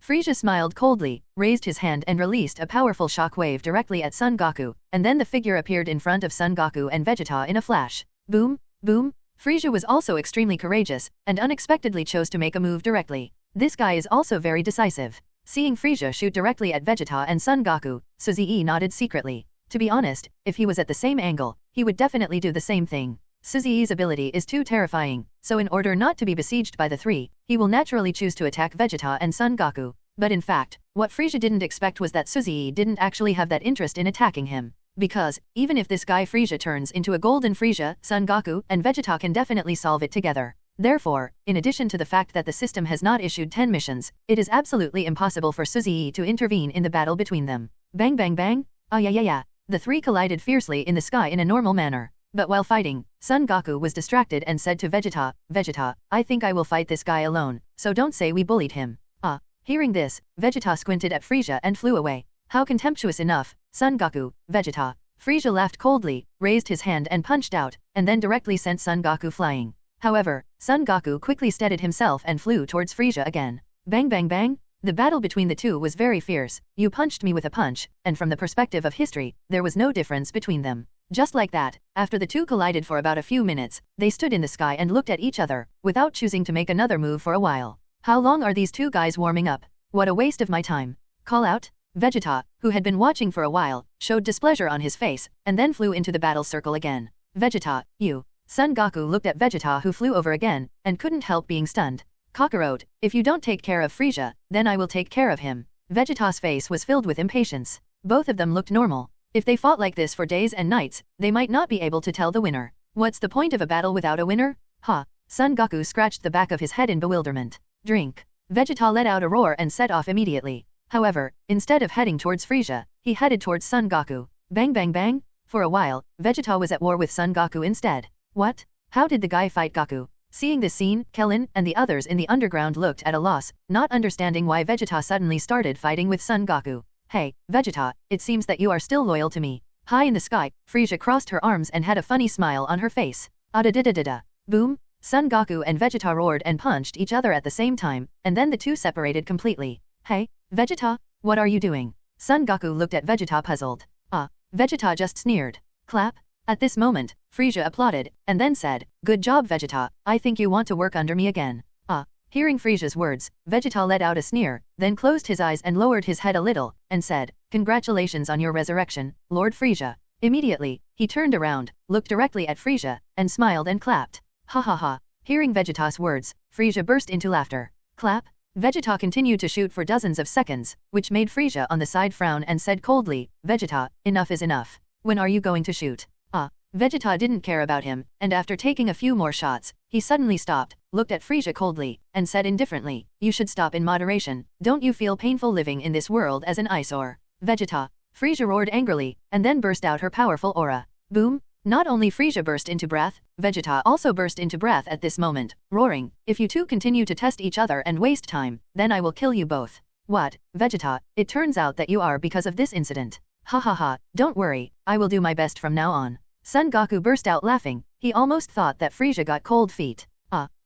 Frisia smiled coldly, raised his hand and released a powerful shock wave directly at Son Goku, and then the figure appeared in front of Son Goku and Vegeta in a flash. Boom, boom. Frisia was also extremely courageous, and unexpectedly chose to make a move directly. This guy is also very decisive. Seeing Frisia shoot directly at Vegeta and Son Goku, Suzy nodded secretly. To be honest, if he was at the same angle, he would definitely do the same thing. Suzy's ability is too terrifying, so in order not to be besieged by the three, he will naturally choose to attack Vegeta and Son Goku. But in fact, what Frisia didn't expect was that Suzy didn't actually have that interest in attacking him. Because, even if this guy Frisia turns into a golden Frisia, Son Goku and Vegeta can definitely solve it together. Therefore, in addition to the fact that the system has not issued 10 missions, it is absolutely impossible for Suzy to intervene in the battle between them. Bang bang bang, yeah. The three collided fiercely in the sky in a normal manner. But while fighting, Son Goku was distracted and said to Vegeta, Vegeta, I think I will fight this guy alone, so don't say we bullied him. Hearing this, Vegeta squinted at Frisia and flew away. How contemptuous enough, Son Goku, Vegeta. Frisia laughed coldly, raised his hand and punched out, and then directly sent Son Goku flying. However, Son Goku quickly steadied himself and flew towards Frisia again. Bang bang bang. The battle between the two was very fierce. You punched me with a punch, and from the perspective of history, there was no difference between them. Just like that, after the two collided for about a few minutes, they stood in the sky and looked at each other, without choosing to make another move for a while. How long are these two guys warming up? What a waste of my time. Call out? Vegeta, who had been watching for a while, showed displeasure on his face, and then flew into the battle circle again. Vegeta, you. Son Goku looked at Vegeta who flew over again, and couldn't help being stunned. Kakarot, if you don't take care of Frisia, then I will take care of him. Vegeta's face was filled with impatience. Both of them looked normal. If they fought like this for days and nights, they might not be able to tell the winner. What's the point of a battle without a winner? Son Goku scratched the back of his head in bewilderment. Drink. Vegeta let out a roar and set off immediately. However, instead of heading towards Frieza, he headed towards Son Goku. Bang bang bang! For a while, Vegeta was at war with Son Goku instead. What? How did the guy fight Goku? Seeing this scene, Kellen and the others in the underground looked at a loss, not understanding why Vegeta suddenly started fighting with Son Goku. Hey, Vegeta, it seems that you are still loyal to me. High in the sky, Frieza crossed her arms and had a funny smile on her face. Ada-da-da-da-da. Boom! Son Goku and Vegeta roared and punched each other at the same time, and then the two separated completely. Hey, Vegeta, what are you doing? Son Goku looked at Vegeta puzzled. Vegeta just sneered. Clap. At this moment, Frieza applauded, and then said, "Good job Vegeta, I think you want to work under me again." Hearing Frieza's words, Vegeta let out a sneer, then closed his eyes and lowered his head a little, and said, "Congratulations on your resurrection, Lord Frieza." Immediately, he turned around, looked directly at Frieza, and smiled and clapped. Ha ha ha. Hearing Vegeta's words, Frieza burst into laughter. Clap. Vegeta continued to shoot for dozens of seconds, which made Frieza on the side frown and said coldly, "Vegeta, enough is enough. When are you going to shoot?" Vegeta didn't care about him, and after taking a few more shots, he suddenly stopped, looked at Frieza coldly, and said indifferently, "You should stop in moderation, don't you feel painful living in this world as an eyesore?" Vegeta. Frieza roared angrily, and then burst out her powerful aura. Boom! Not only Frieza burst into breath, Vegeta also burst into breath at this moment, roaring, "If you two continue to test each other and waste time, then I will kill you both." What, Vegeta, it turns out that you are because of this incident. Ha ha ha, don't worry, I will do my best from now on. Son Goku burst out laughing, he almost thought that Frieza got cold feet.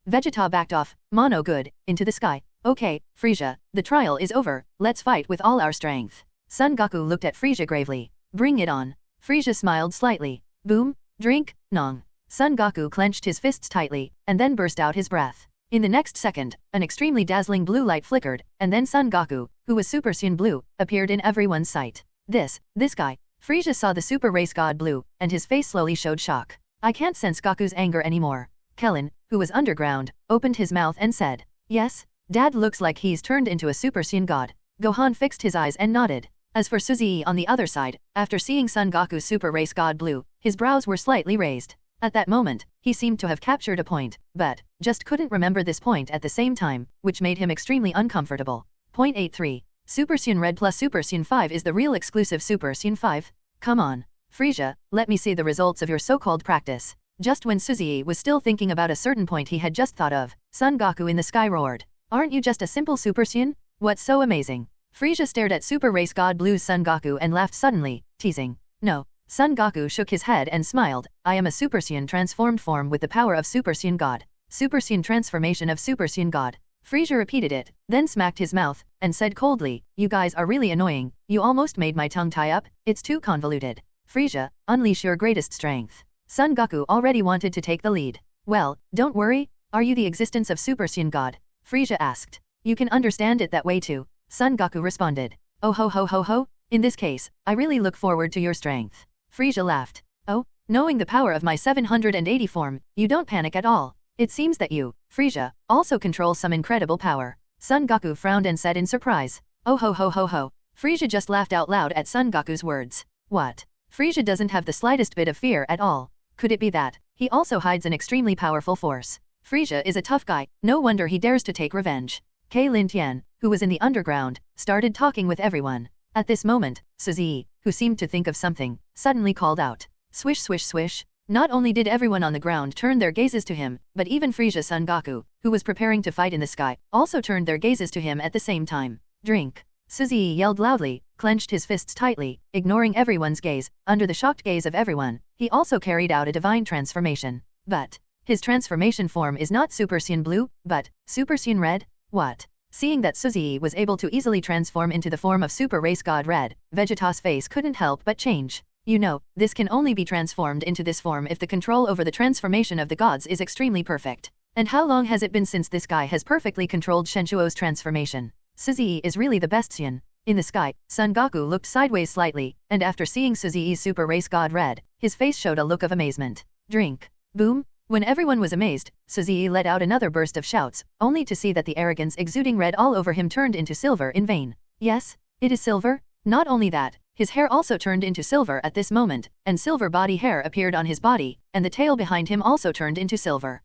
Vegeta backed off, mono good, into the sky. Okay, Frieza, the trial is over, let's fight with all our strength. Son Goku looked at Frieza gravely. Bring it on. Frieza smiled slightly. Boom, drink, nong. Son Goku clenched his fists tightly, and then burst out his breath. In the next second, an extremely dazzling blue light flickered, and then Son Goku, who was Super Saiyan Blue, appeared in everyone's sight. This guy. Frieza saw the Super Race God Blue, and his face slowly showed shock. I can't sense Goku's anger anymore. Kellen, who was underground, opened his mouth and said, "Yes, Dad looks like he's turned into a Super Saiyan God." Gohan fixed his eyes and nodded. As for Suzy on the other side, after seeing Son Goku's Super Race God Blue, his brows were slightly raised. At that moment, he seemed to have captured a point, but just couldn't remember this point at the same time, which made him extremely uncomfortable. Point 83. Super Saiyan Red plus Super Saiyan 5 is the real exclusive Super Saiyan 5? Come on, Frieza, let me see the results of your so-called practice. Just when Suzy was still thinking about a certain point he had just thought of, Son Goku in the sky roared. Aren't you just a simple Super Saiyan? What's so amazing? Frieza stared at Super Race God Blue's Son Goku and laughed suddenly, teasing. No. Son Goku shook his head and smiled. I am a Super Saiyan transformed form with the power of Super Saiyan God. Super Saiyan transformation of Super Saiyan God. Frieza repeated it, then smacked his mouth, and said coldly, "You guys are really annoying, you almost made my tongue tie up, it's too convoluted. Frieza, unleash your greatest strength." Son Goku already wanted to take the lead. Well, don't worry, are you the existence of Super Saiyan God? Frieza asked. You can understand it that way too, Son Goku responded. Oh ho ho ho ho, in this case, I really look forward to your strength. Frieza laughed. Oh, knowing the power of my 780 form, you don't panic at all. It seems that you, Frieza, also control some incredible power. Son Goku frowned and said in surprise. Oh ho ho ho ho. Frieza just laughed out loud at Son Goku's words. What? Frieza doesn't have the slightest bit of fear at all. Could it be that he also hides an extremely powerful force? Frieza is a tough guy, no wonder he dares to take revenge. Lin Tian, who was in the underground, started talking with everyone. At this moment, Suzy, who seemed to think of something, suddenly called out. Swish swish swish. Not only did everyone on the ground turn their gazes to him, but even Frieza's Son Goku, who was preparing to fight in the sky, also turned their gazes to him at the same time. Drink. Suzy yelled loudly, clenched his fists tightly, ignoring everyone's gaze. Under the shocked gaze of everyone, he also carried out a divine transformation. But his transformation form is not Super Saiyan Blue, but Super Saiyan Red? What? Seeing that Suzy was able to easily transform into the form of Super Race God Red, Vegeta's face couldn't help but change. You know, this can only be transformed into this form if the control over the transformation of the gods is extremely perfect. And how long has it been since this guy has perfectly controlled Shenchuo's transformation? Suzy is really the best Saiyan. In the sky, Son Goku looked sideways slightly, and after seeing Suzy's Super Race God Red, his face showed a look of amazement. Drink. Boom. When everyone was amazed, Suzy let out another burst of shouts, only to see that the arrogance exuding red all over him turned into silver in vain. Yes, it is silver. Not only that, his hair also turned into silver at this moment, and silver body hair appeared on his body, and the tail behind him also turned into silver.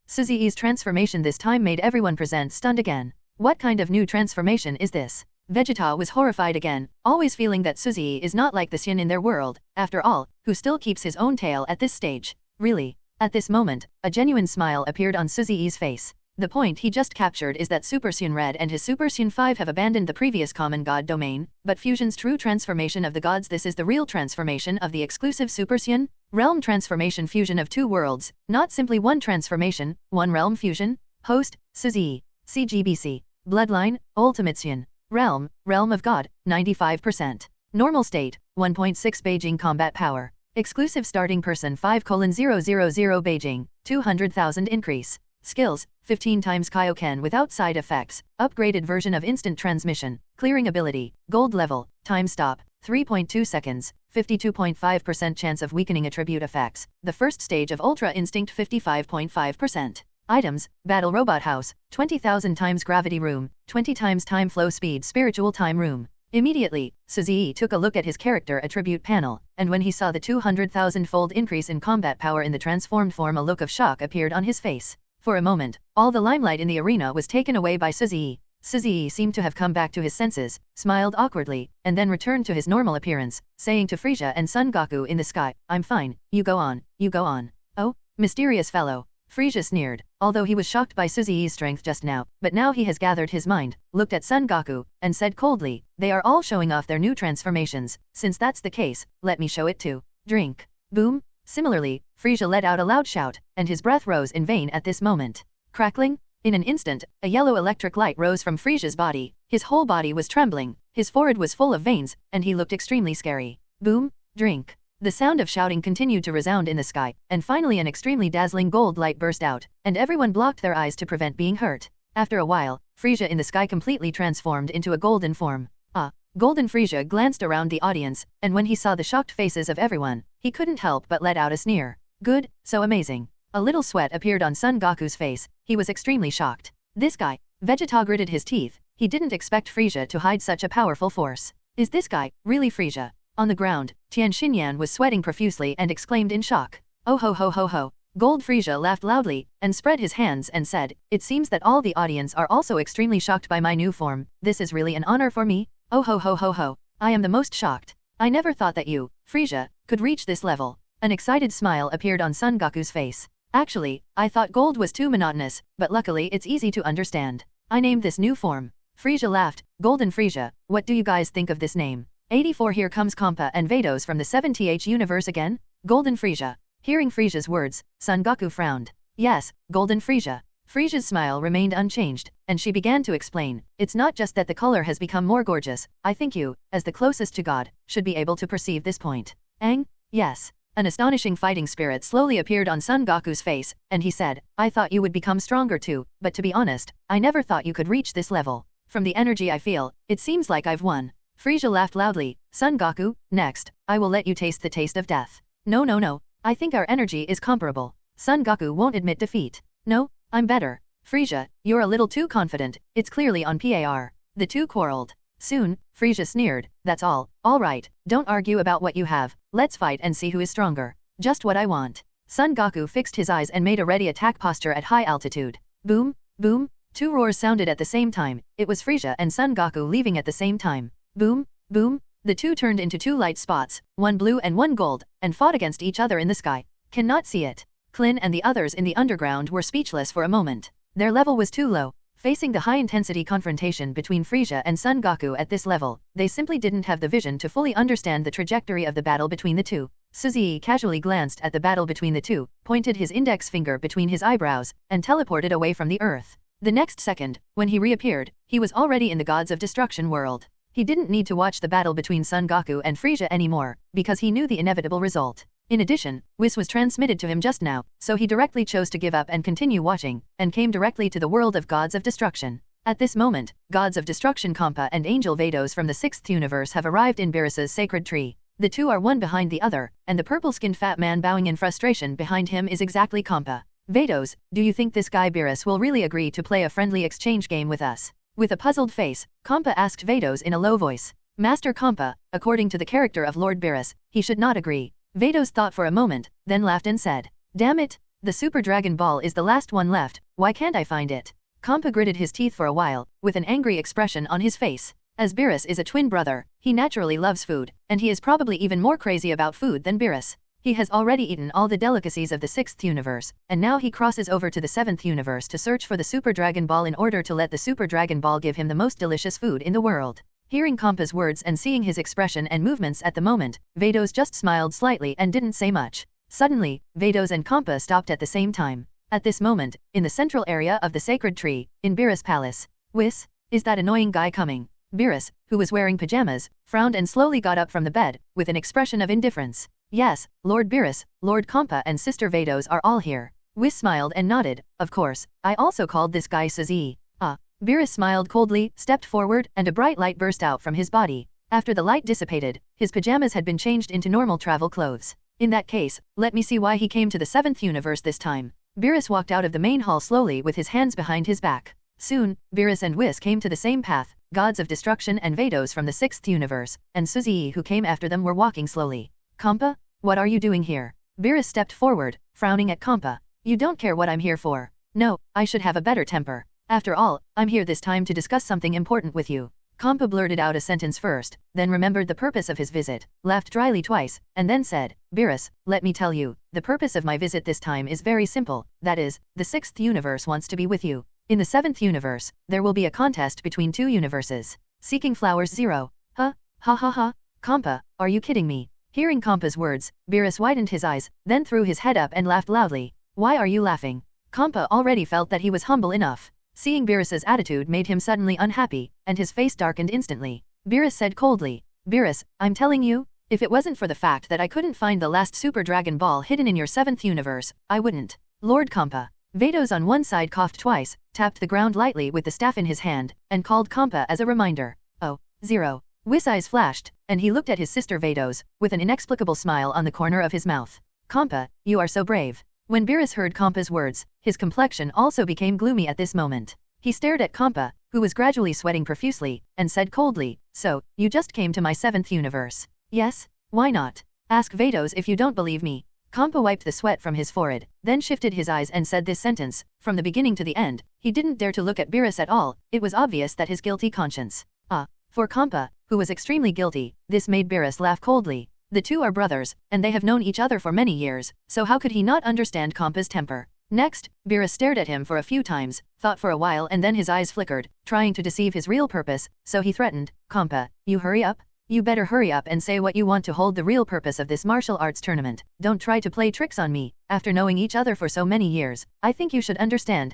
Suzy's transformation this time made everyone present stunned again. What kind of new transformation is this? Vegeta was horrified again, always feeling that Suzy is not like the Xin in their world, after all, who still keeps his own tail at this stage. Really? At this moment, a genuine smile appeared on Suzy's face. The point he just captured is that Super Saiyan Red and his Super Saiyan 5 have abandoned the previous common god domain, but Fusion's true transformation of the gods, this is the real transformation of the exclusive Super Saiyan realm transformation fusion of two worlds, not simply one transformation, one realm fusion. Host, Suzy, CGBC. Bloodline, Ultimate Saiyan. Realm of God, 95%. Normal state, 1.6 Beijing combat power. Exclusive starting person 5:000 Beijing, 200,000 increase. Skills, 15 times Kaioken without side effects, upgraded version of instant transmission, clearing ability, gold level, time stop, 3.2 seconds, 52.5% chance of weakening attribute effects, the first stage of Ultra Instinct 55.5%. Items, Battle Robot House, 20,000 times Gravity Room, 20 times Time Flow Speed Spiritual Time Room. Immediately, Suzy took a look at his character attribute panel, and when he saw the 200,000-fold increase in combat power in the transformed form, a look of shock appeared on his face. For a moment, all the limelight in the arena was taken away by Suzy. Suzy seemed to have come back to his senses, smiled awkwardly, and then returned to his normal appearance, saying to Frieza and Son Goku in the sky, "I'm fine, you go on, you go on." "Oh, mysterious fellow." Frieza sneered, although he was shocked by Suzy's strength just now, but now he has gathered his mind, looked at Son Goku, and said coldly, "They are all showing off their new transformations. Since that's the case, let me show it too. Drink." Boom. Similarly, Frieza let out a loud shout, and his breath rose in vain at this moment. Crackling. In an instant, a yellow electric light rose from Frieza's body. His whole body was trembling, his forehead was full of veins, and he looked extremely scary. Boom. Drink. The sound of shouting continued to resound in the sky, and finally an extremely dazzling gold light burst out, and everyone blocked their eyes to prevent being hurt. After a while, Frieza in the sky completely transformed into a golden form. Golden Frieza glanced around the audience, and when he saw the shocked faces of everyone, he couldn't help but let out a sneer. Good, so amazing. A little sweat appeared on Son Goku's face, he was extremely shocked. This guy, Vegeta gritted his teeth, he didn't expect Frieza to hide such a powerful force. Is this guy really Frieza? On the ground, Tian Xinyan was sweating profusely and exclaimed in shock. "Oh ho ho ho ho." Gold Frieza laughed loudly, and spread his hands and said, "It seems that all the audience are also extremely shocked by my new form. This is really an honor for me. Oh ho ho ho ho. I am the most shocked. I never thought that you, Frieza, could reach this level." An excited smile appeared on Son Goku's face. "Actually, I thought gold was too monotonous, but luckily it's easy to understand. I named this new form." Frieza laughed. "Golden Frieza, what do you guys think of this name?" 84 Here comes Kompa and Vados from the 7th universe again? Golden Frieza. Hearing Frieza's words, Son Goku frowned. "Yes, Golden Frieza." Frieza's smile remained unchanged, and she began to explain, "It's not just that the color has become more gorgeous, I think you, as the closest to God, should be able to perceive this point." "Aang? Yes." An astonishing fighting spirit slowly appeared on Son Goku's face, and he said, "I thought you would become stronger too, but to be honest, I never thought you could reach this level. From the energy I feel, it seems like I've won." Frieza laughed loudly. "Son Goku, next, I will let you taste the taste of death." No, I think our energy is comparable." Son Goku won't admit defeat. "No, I'm better." "Frieza, you're a little too confident, it's clearly on par." The two quarreled. Soon, Frieza sneered, "That's all right, don't argue about what you have, let's fight and see who is stronger." "Just what I want." Son Goku fixed his eyes and made a ready attack posture at high altitude. Boom, boom, two roars sounded at the same time. It was Frieza and Son Goku leaving at the same time. Boom, boom, the two turned into two light spots, one blue and one gold, and fought against each other in the sky. Cannot see it. Klin and the others in the underground were speechless for a moment. Their level was too low. Facing the high-intensity confrontation between Frieza and Son Goku at this level, they simply didn't have the vision to fully understand the trajectory of the battle between the two. Suzy casually glanced at the battle between the two, pointed his index finger between his eyebrows, and teleported away from the earth. The next second, when he reappeared, he was already in the Gods of Destruction world. He didn't need to watch the battle between Son Goku and Frieza anymore, because he knew the inevitable result. In addition, Whis was transmitted to him just now, so he directly chose to give up and continue watching, and came directly to the world of Gods of Destruction. At this moment, Gods of Destruction Kompa and Angel Vados from the 6th universe have arrived in Beerus's sacred tree. The two are one behind the other, and the purple-skinned fat man bowing in frustration behind him is exactly Kompa. "Vados, do you think this guy Beerus will really agree to play a friendly exchange game with us?" With a puzzled face, Kompa asked Vados in a low voice. Master Kompa, according to the character of Lord Beerus, he should not agree. Vados thought for a moment, then laughed and said, "Damn it, the Super Dragon Ball is the last one left, why can't I find it?" Kompa gritted his teeth for a while, with an angry expression on his face. As Beerus is a twin brother, he naturally loves food, and he is probably even more crazy about food than Beerus. He has already eaten all the delicacies of the 6th universe, and now he crosses over to the 7th universe to search for the Super Dragon Ball in order to let the Super Dragon Ball give him the most delicious food in the world. Hearing Kampa's words and seeing his expression and movements at the moment, Vados just smiled slightly and didn't say much. Suddenly, Vados and Kampa stopped at the same time. At this moment, in the central area of the sacred tree, in Beerus' palace. Whis, is that annoying guy coming? Beerus, who was wearing pajamas, frowned and slowly got up from the bed, with an expression of indifference. Yes, Lord Beerus, Lord Kampa and Sister Vados are all here. Whis smiled and nodded. Of course, I also called this guy Suzy. Beerus smiled coldly, stepped forward, and a bright light burst out from his body. After the light dissipated, his pajamas had been changed into normal travel clothes. In that case, let me see why he came to the 7th universe this time. Beerus walked out of the main hall slowly with his hands behind his back. Soon, Beerus and Whis came to the same path, gods of destruction and Vados from the 6th universe, and Suzy who came after them were walking slowly. Kampa, what are you doing here? Beerus stepped forward, frowning at Kampa. You don't care what I'm here for. No, I should have a better temper. After all, I'm here this time to discuss something important with you. Kampa blurted out a sentence first, then remembered the purpose of his visit, laughed dryly twice, and then said, Beerus, let me tell you, the purpose of my visit this time is very simple, that is, the 6th universe wants to be with you. In the 7th universe, there will be a contest between 2 universes. Seeking Flowers 0. Huh? Ha ha ha. Kampa, are you kidding me? Hearing Kampa's words, Beerus widened his eyes, then threw his head up and laughed loudly. Why are you laughing? Kampa already felt that he was humble enough. Seeing Beerus's attitude made him suddenly unhappy, and his face darkened instantly. Beerus said coldly, Beerus, I'm telling you, if it wasn't for the fact that I couldn't find the last Super Dragon Ball hidden in your 7th universe, I wouldn't. Lord Kampa. Vados on one side coughed twice, tapped the ground lightly with the staff in his hand, and called Kampa as a reminder. Oh, 0. Whis' eyes flashed, and he looked at his sister Vados, with an inexplicable smile on the corner of his mouth. Kampa, you are so brave. When Beerus heard Kampa's words, his complexion also became gloomy at this moment. He stared at Kampa, who was gradually sweating profusely, and said coldly, So, you just came to my 7th universe? Yes? Why not? Ask Vados if you don't believe me. Kampa wiped the sweat from his forehead, then shifted his eyes and said this sentence, from the beginning to the end. He didn't dare to look at Beerus at all, it was obvious that his guilty conscience. For Kampa, who was extremely guilty, this made Beerus laugh coldly. The two are brothers, and they have known each other for many years, so how could he not understand Kampa's temper? Next, Beerus stared at him for a few times, thought for a while and then his eyes flickered, trying to deceive his real purpose, so he threatened, Kampa, you hurry up? You better hurry up and say what you want to hold the real purpose of this martial arts tournament. Don't try to play tricks on me. After knowing each other for so many years, I think you should understand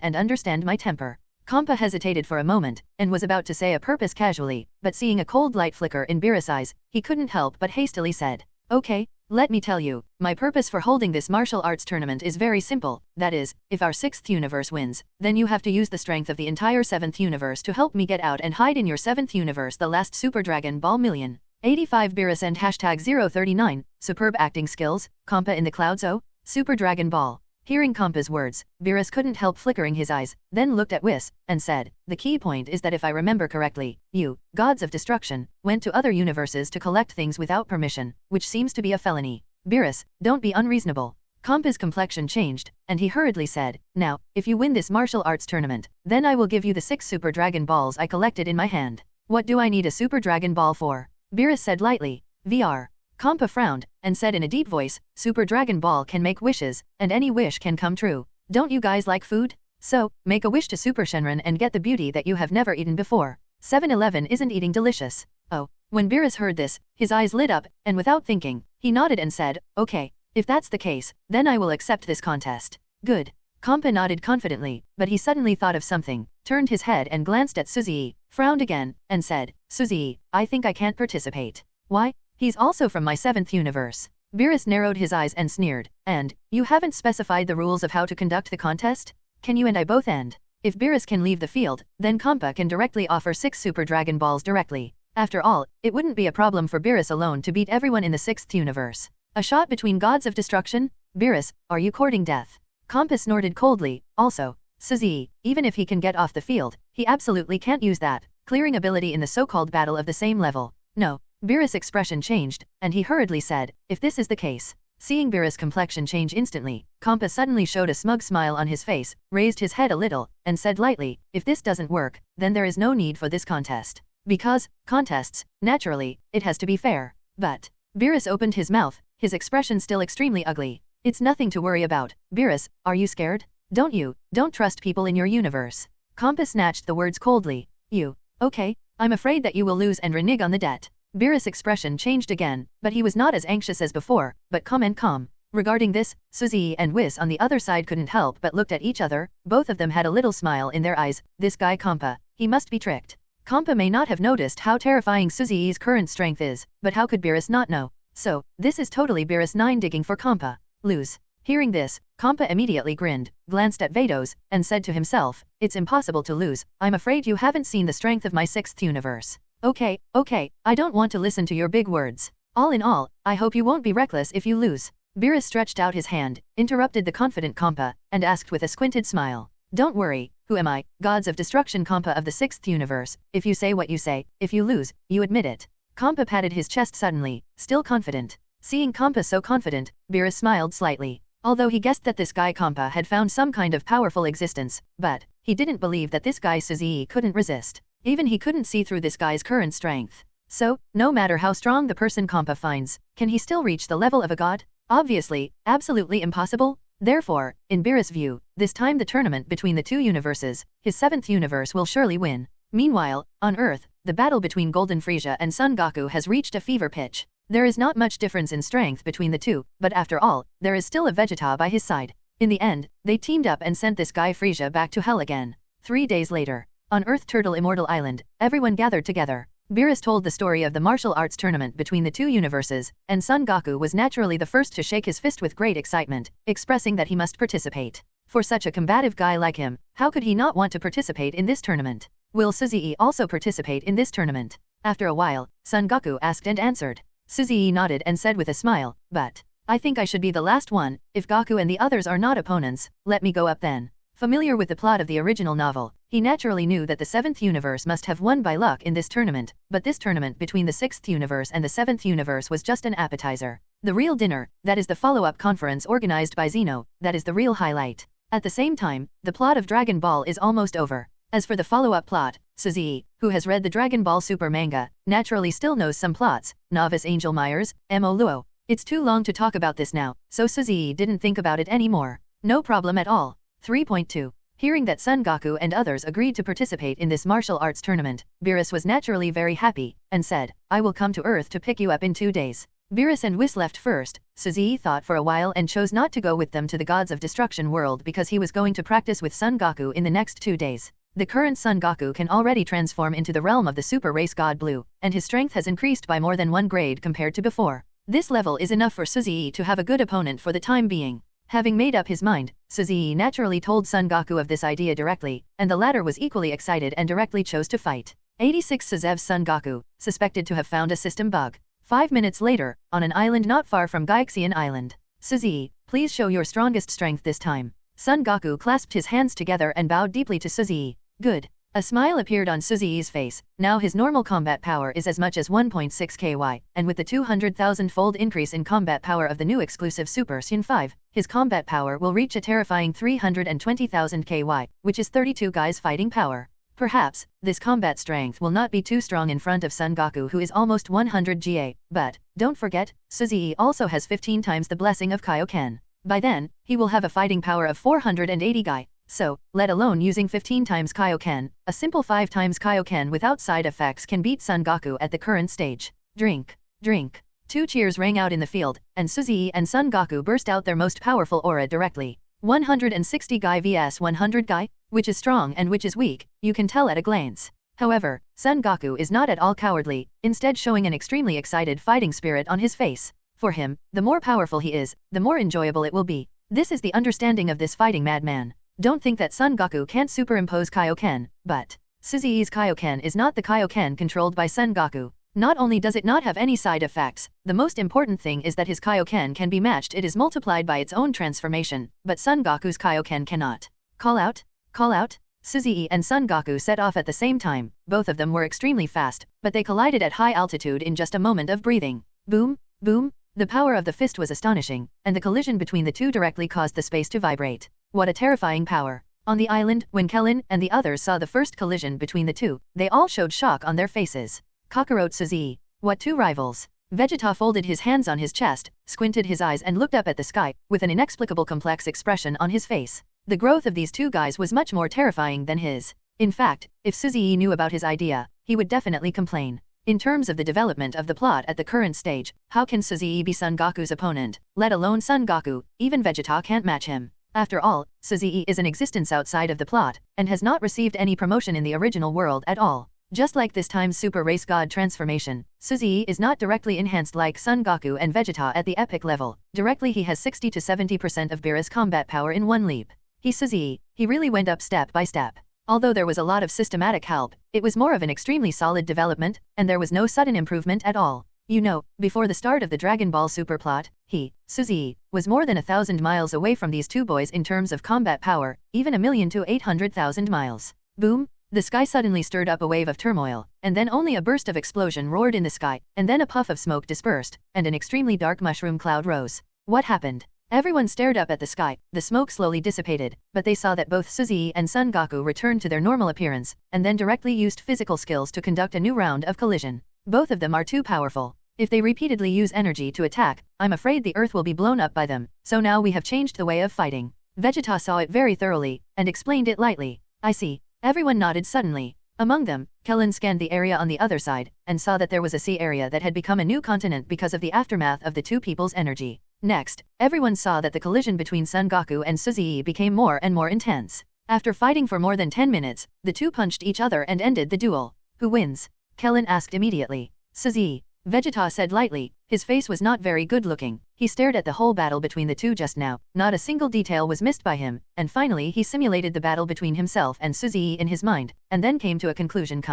my temper. Kampa hesitated for a moment, and was about to say a purpose casually, but seeing a cold light flicker in Beerus' eyes, he couldn't help but hastily said, Okay, let me tell you, my purpose for holding this martial arts tournament is very simple, that is, if our 6th universe wins, then you have to use the strength of the entire 7th universe to help me get out and hide in your 7th universe the last Super Dragon Ball million. 85 Beerus and hashtag 039, superb acting skills, Kampa in the clouds. Oh, Super Dragon Ball. Hearing Kampa's words, Beerus couldn't help flickering his eyes, then looked at Whis, and said, The key point is that if I remember correctly, you, gods of destruction, went to other universes to collect things without permission, which seems to be a felony. Beerus, don't be unreasonable. Kampa's complexion changed, and he hurriedly said, Now, if you win this martial arts tournament, then I will give you the 6 Super Dragon Balls I collected in my hand. What do I need a Super Dragon Ball for? Beerus said lightly, VR. Kampa frowned, and said in a deep voice, Super Dragon Ball can make wishes, and any wish can come true. Don't you guys like food? So, make a wish to Super Shenron and get the beauty that you have never eaten before. 7-Eleven isn't eating delicious. Oh. When Beerus heard this, his eyes lit up, and without thinking, he nodded and said, Okay, if that's the case, then I will accept this contest. Good. Kampa nodded confidently, but he suddenly thought of something, turned his head and glanced at Suzy, frowned again, and said, Suzy, I think I can't participate. Why? He's also from my 7th universe. Beerus narrowed his eyes and sneered, and, you haven't specified the rules of how to conduct the contest? Can you and I both end? If Beerus can leave the field, then Kampa can directly offer 6 Super Dragon Balls directly. After all, it wouldn't be a problem for Beerus alone to beat everyone in the 6th universe. A shot between gods of destruction? Beerus, are you courting death? Kampa snorted coldly. Also, Suzy, even if he can get off the field, he absolutely can't use that clearing ability in the so-called battle of the same level. No. Beerus' expression changed, and he hurriedly said, If this is the case. Seeing Beerus' complexion change instantly, Kampa suddenly showed a smug smile on his face, raised his head a little, and said lightly, If this doesn't work, then there is no need for this contest. Because, contests, naturally, it has to be fair. But, Beerus opened his mouth, his expression still extremely ugly. It's nothing to worry about. Beerus, are you scared? Don't trust people in your universe. Kampa snatched the words coldly. Okay, I'm afraid that you will lose and renege on the debt. Beerus' expression changed again, but he was not as anxious as before, but calm. Regarding this, Suzy and Whis on the other side couldn't help but looked at each other. Both of them had a little smile in their eyes. This guy Kampa, he must be tricked. Kampa may not have noticed how terrifying Suzy's current strength is, but how could Beerus not know? So, this is totally Beerus 9 digging for Kampa. Lose. Hearing this, Kampa immediately grinned, glanced at Vados, and said to himself, it's impossible to lose. I'm afraid you haven't seen the strength of my 6th universe. Okay, I don't want to listen to your big words. All in all, I hope you won't be reckless if you lose. Beerus stretched out his hand, interrupted the confident Kampa, and asked with a squinted smile. Don't worry, who am I, gods of destruction Kampa of the 6th universe, if you say what you say, if you lose, you admit it. Kampa patted his chest suddenly, still confident. Seeing Kampa so confident, Beerus smiled slightly. Although he guessed that this guy Kampa had found some kind of powerful existence, but he didn't believe that this guy Suzy couldn't resist. Even he couldn't see through this guy's current strength. So, no matter how strong the person Kampa finds, can he still reach the level of a god? Obviously, absolutely impossible. Therefore, in Beerus' view, this time the tournament between the two universes, his 7th universe will surely win. Meanwhile, on Earth, the battle between Golden Frieza and Son Goku has reached a fever pitch. There is not much difference in strength between the two, but after all, there is still a Vegeta by his side. In the end, they teamed up and sent this guy Frieza back to hell again. 3 days later, on Earth Turtle Immortal Island, everyone gathered together. Beerus told the story of the martial arts tournament between the two universes, and Son Goku was naturally the first to shake his fist with great excitement, expressing that he must participate. For such a combative guy like him, how could he not want to participate in this tournament? Will Suzy also participate in this tournament? After a while, Son Goku asked and answered. Suzy nodded and said with a smile, but I think I should be the last one. If Goku and the others are not opponents, let me go up then. Familiar with the plot of the original novel, he naturally knew that the 7th universe must have won by luck in this tournament, but this tournament between the 6th universe and the 7th universe was just an appetizer. The real dinner, that is the follow-up conference organized by Zeno, that is the real highlight. At the same time, the plot of Dragon Ball is almost over. As for the follow-up plot, Suzy, who has read the Dragon Ball Super manga, naturally still knows some plots. Novice Angel Myers, Mo Luo. It's too long to talk about this now, so Suzy didn't think about it anymore. No problem at all. 3.2. Hearing that Son Goku and others agreed to participate in this martial arts tournament, Beerus was naturally very happy, and said, I will come to Earth to pick you up in 2 days. Beerus and Whis left first. Suzy thought for a while and chose not to go with them to the Gods of Destruction world because he was going to practice with Son Goku in the next 2 days. The current Son Goku can already transform into the realm of the super race god Blue, and his strength has increased by more than 1 grade compared to before. This level is enough for Suzy to have a good opponent for the time being. Having made up his mind, Suzy naturally told Son Goku of this idea directly, and the latter was equally excited and directly chose to fight. 86 Sazev's Son Goku, suspected to have found a system bug. 5 minutes later, on an island not far from Gaixian Island. Suzy, please show your strongest strength this time. Son Goku clasped his hands together and bowed deeply to Suzy. Good. A smile appeared on Suzy's face. Now his normal combat power is as much as 1.6 KY, and with the 200,000-fold increase in combat power of the new exclusive Super Saiyan 5, his combat power will reach a terrifying 320,000 KY, which is 32 guys fighting power. Perhaps, this combat strength will not be too strong in front of Son Goku who is almost 100 GA, but, don't forget, Suzy also has 15 times the blessing of Kaioken. By then, he will have a fighting power of 480 guy. So, let alone using 15 times Kaioken, a simple 5 times Kaioken without side effects can beat Son Goku at the current stage. Drink. 2 cheers rang out in the field, and Suzy and Son Goku burst out their most powerful aura directly. 160 guy vs 100 guy? Which is strong and which is weak, you can tell at a glance. However, Son Goku is not at all cowardly, instead showing an extremely excited fighting spirit on his face. For him, the more powerful he is, the more enjoyable it will be. This is the understanding of this fighting madman. Don't think that Son Goku can't superimpose Kaioken, but Suzy's Kaioken is not the Kaioken controlled by Son Goku. Not only does it not have any side effects, the most important thing is that his Kaioken can be matched. It is multiplied by its own transformation, but Son Goku's Kaioken cannot. Call out? Suzy and Son Goku set off at the same time. Both of them were extremely fast, but they collided at high altitude in just a moment of breathing. Boom, boom. The power of the fist was astonishing, and the collision between the two directly caused the space to vibrate. What a terrifying power. On the island, when Kellen and the others saw the first collision between the two, they all showed shock on their faces. Kakarot Suzy. What two rivals? Vegeta folded his hands on his chest, squinted his eyes and looked up at the sky, with an inexplicable complex expression on his face. The growth of these two guys was much more terrifying than his. In fact, if Suzy knew about his idea, he would definitely complain. In terms of the development of the plot at the current stage, how can Suzy be Son Goku's opponent, let alone Son Goku? Even Vegeta can't match him. After all, Suzy is an existence outside of the plot, and has not received any promotion in the original world at all. Just like this time's Super Race God transformation, Suzy is not directly enhanced like Son Goku and Vegeta at the epic level. Directly he has 60 to 70% of Beerus' combat power in one leap. Suzy, he really went up step by step. Although there was a lot of systematic help, it was more of an extremely solid development, and there was no sudden improvement at all. You know, before the start of the Dragon Ball Super plot, Suzy, was more than 1,000 miles away from these two boys in terms of combat power, even 1,000,000 to 800,000 miles. Boom! The sky suddenly stirred up a wave of turmoil, and then only a burst of explosion roared in the sky, and then a puff of smoke dispersed, and an extremely dark mushroom cloud rose. What happened? Everyone stared up at the sky, the smoke slowly dissipated, but they saw that both Suzy and Son Goku returned to their normal appearance, and then directly used physical skills to conduct a new round of collision. Both of them are too powerful. If they repeatedly use energy to attack, I'm afraid the earth will be blown up by them, so now we have changed the way of fighting. Vegeta saw it very thoroughly, and explained it lightly. I see. Everyone nodded suddenly. Among them, Kellen scanned the area on the other side, and saw that there was a sea area that had become a new continent because of the aftermath of the two people's energy. Next, everyone saw that the collision between Son Goku and Suzy became more and more intense. After fighting for more than 10 minutes, the two punched each other and ended the duel. Who wins? Kellen asked immediately. Suzy. Vegeta said lightly. His face was not very good looking. He stared at the whole battle between the two just now. Not a single detail was missed by him, and finally he simulated the battle between himself and Suzy in his mind, and then came to a conclusion.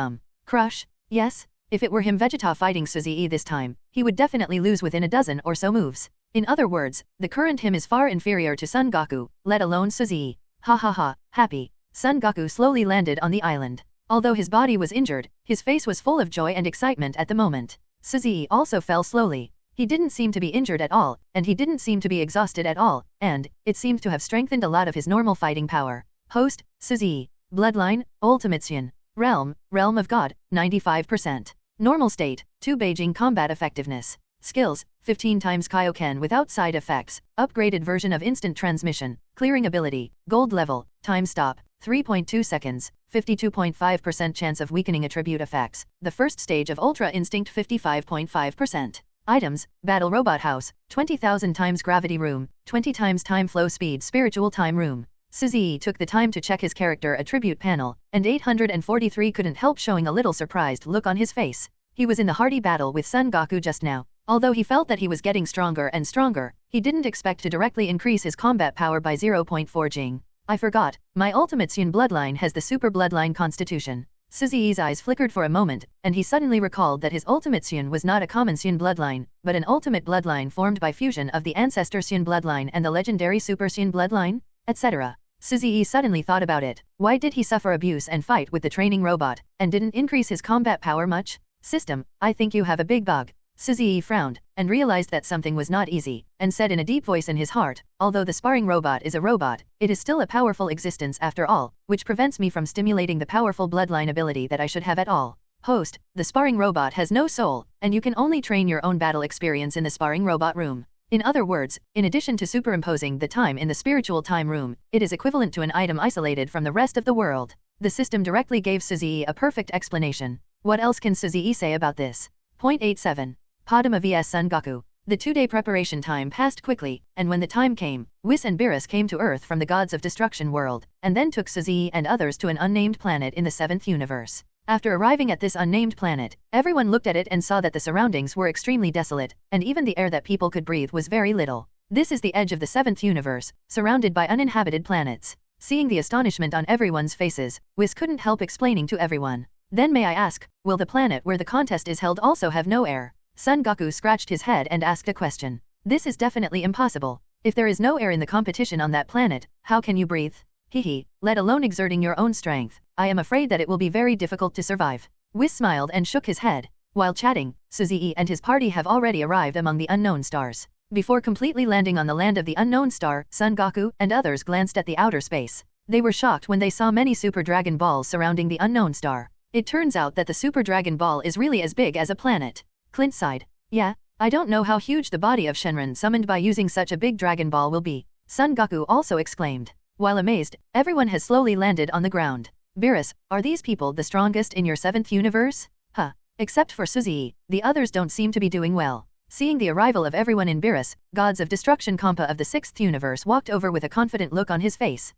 Crush? Yes? If it were him Vegeta fighting Suzy this time, he would definitely lose within a dozen or so moves. In other words, the current him is far inferior to Son Goku, let alone Suzy. Ha ha ha, happy. Son Goku slowly landed on the island. Although his body was injured, his face was full of joy and excitement at the moment. Suzy also fell slowly. He didn't seem to be injured at all, and he didn't seem to be exhausted at all, and it seemed to have strengthened a lot of his normal fighting power. Host, Suzy. Bloodline, Ultimation. Realm of God, 95%. Normal state, 2 Beijing combat effectiveness. Skills, 15 times Kaioken without side effects, upgraded version of instant transmission, clearing ability, gold level, time stop, 3.2 seconds, 52.5% chance of weakening attribute effects, the first stage of Ultra Instinct 55.5%. Items, Battle Robot House, 20,000 times Gravity Room, 20 times Time Flow Speed Spiritual Time Room. Suzy took the time to check his character attribute panel, and 843 couldn't help showing a little surprised look on his face. He was in the hearty battle with Son Goku just now. Although he felt that he was getting stronger and stronger, he didn't expect to directly increase his combat power by 0.4 Jing. I forgot, my Ultimation bloodline has the Super Bloodline Constitution. Suzy's eyes flickered for a moment, and he suddenly recalled that his Ultimation was not a common Sun bloodline, but an ultimate bloodline formed by fusion of the Ancestor Sun bloodline and the legendary Super Sun bloodline, etc. Suzy suddenly thought about it. Why did he suffer abuse and fight with the training robot, and didn't increase his combat power much? System, I think you have a big bug. Suzy frowned, and realized that something was not easy, and said in a deep voice in his heart, although the sparring robot is a robot, it is still a powerful existence after all, which prevents me from stimulating the powerful bloodline ability that I should have at all. Host, the sparring robot has no soul, and you can only train your own battle experience in the sparring robot room. In other words, in addition to superimposing the time in the spiritual time room, it is equivalent to an item isolated from the rest of the world. The system directly gave Suzy a perfect explanation. What else can Suzy say about this? Point 87. Padma vs Son Goku. The 2-day preparation time passed quickly, and when the time came, Whis and Beerus came to Earth from the Gods of Destruction world, and then took Suzy and others to an unnamed planet in the 7th universe. After arriving at this unnamed planet, everyone looked at it and saw that the surroundings were extremely desolate, and even the air that people could breathe was very little. This is the edge of the 7th universe, surrounded by uninhabited planets. Seeing the astonishment on everyone's faces, Whis couldn't help explaining to everyone. Then may I ask, will the planet where the contest is held also have no air? Son Goku scratched his head and asked a question. This is definitely impossible. If there is no air in the competition on that planet, how can you breathe? Hehe, let alone exerting your own strength, I am afraid that it will be very difficult to survive. Whis smiled and shook his head. While chatting, Suzy and his party have already arrived among the unknown stars. Before completely landing on the land of the unknown star, Son Goku and others glanced at the outer space. They were shocked when they saw many Super Dragon Balls surrounding the unknown star. It turns out that the Super Dragon Ball is really as big as a planet. Clint sighed. Yeah, I don't know how huge the body of Shenron summoned by using such a big Dragon Ball will be. Son Goku also exclaimed. While amazed, everyone has slowly landed on the ground. Beerus, are these people the strongest in your 7th universe? Huh. Except for Suzy, the others don't seem to be doing well. Seeing the arrival of everyone in Beerus, Gods of Destruction Kampa of the 6th universe walked over with a confident look on his face.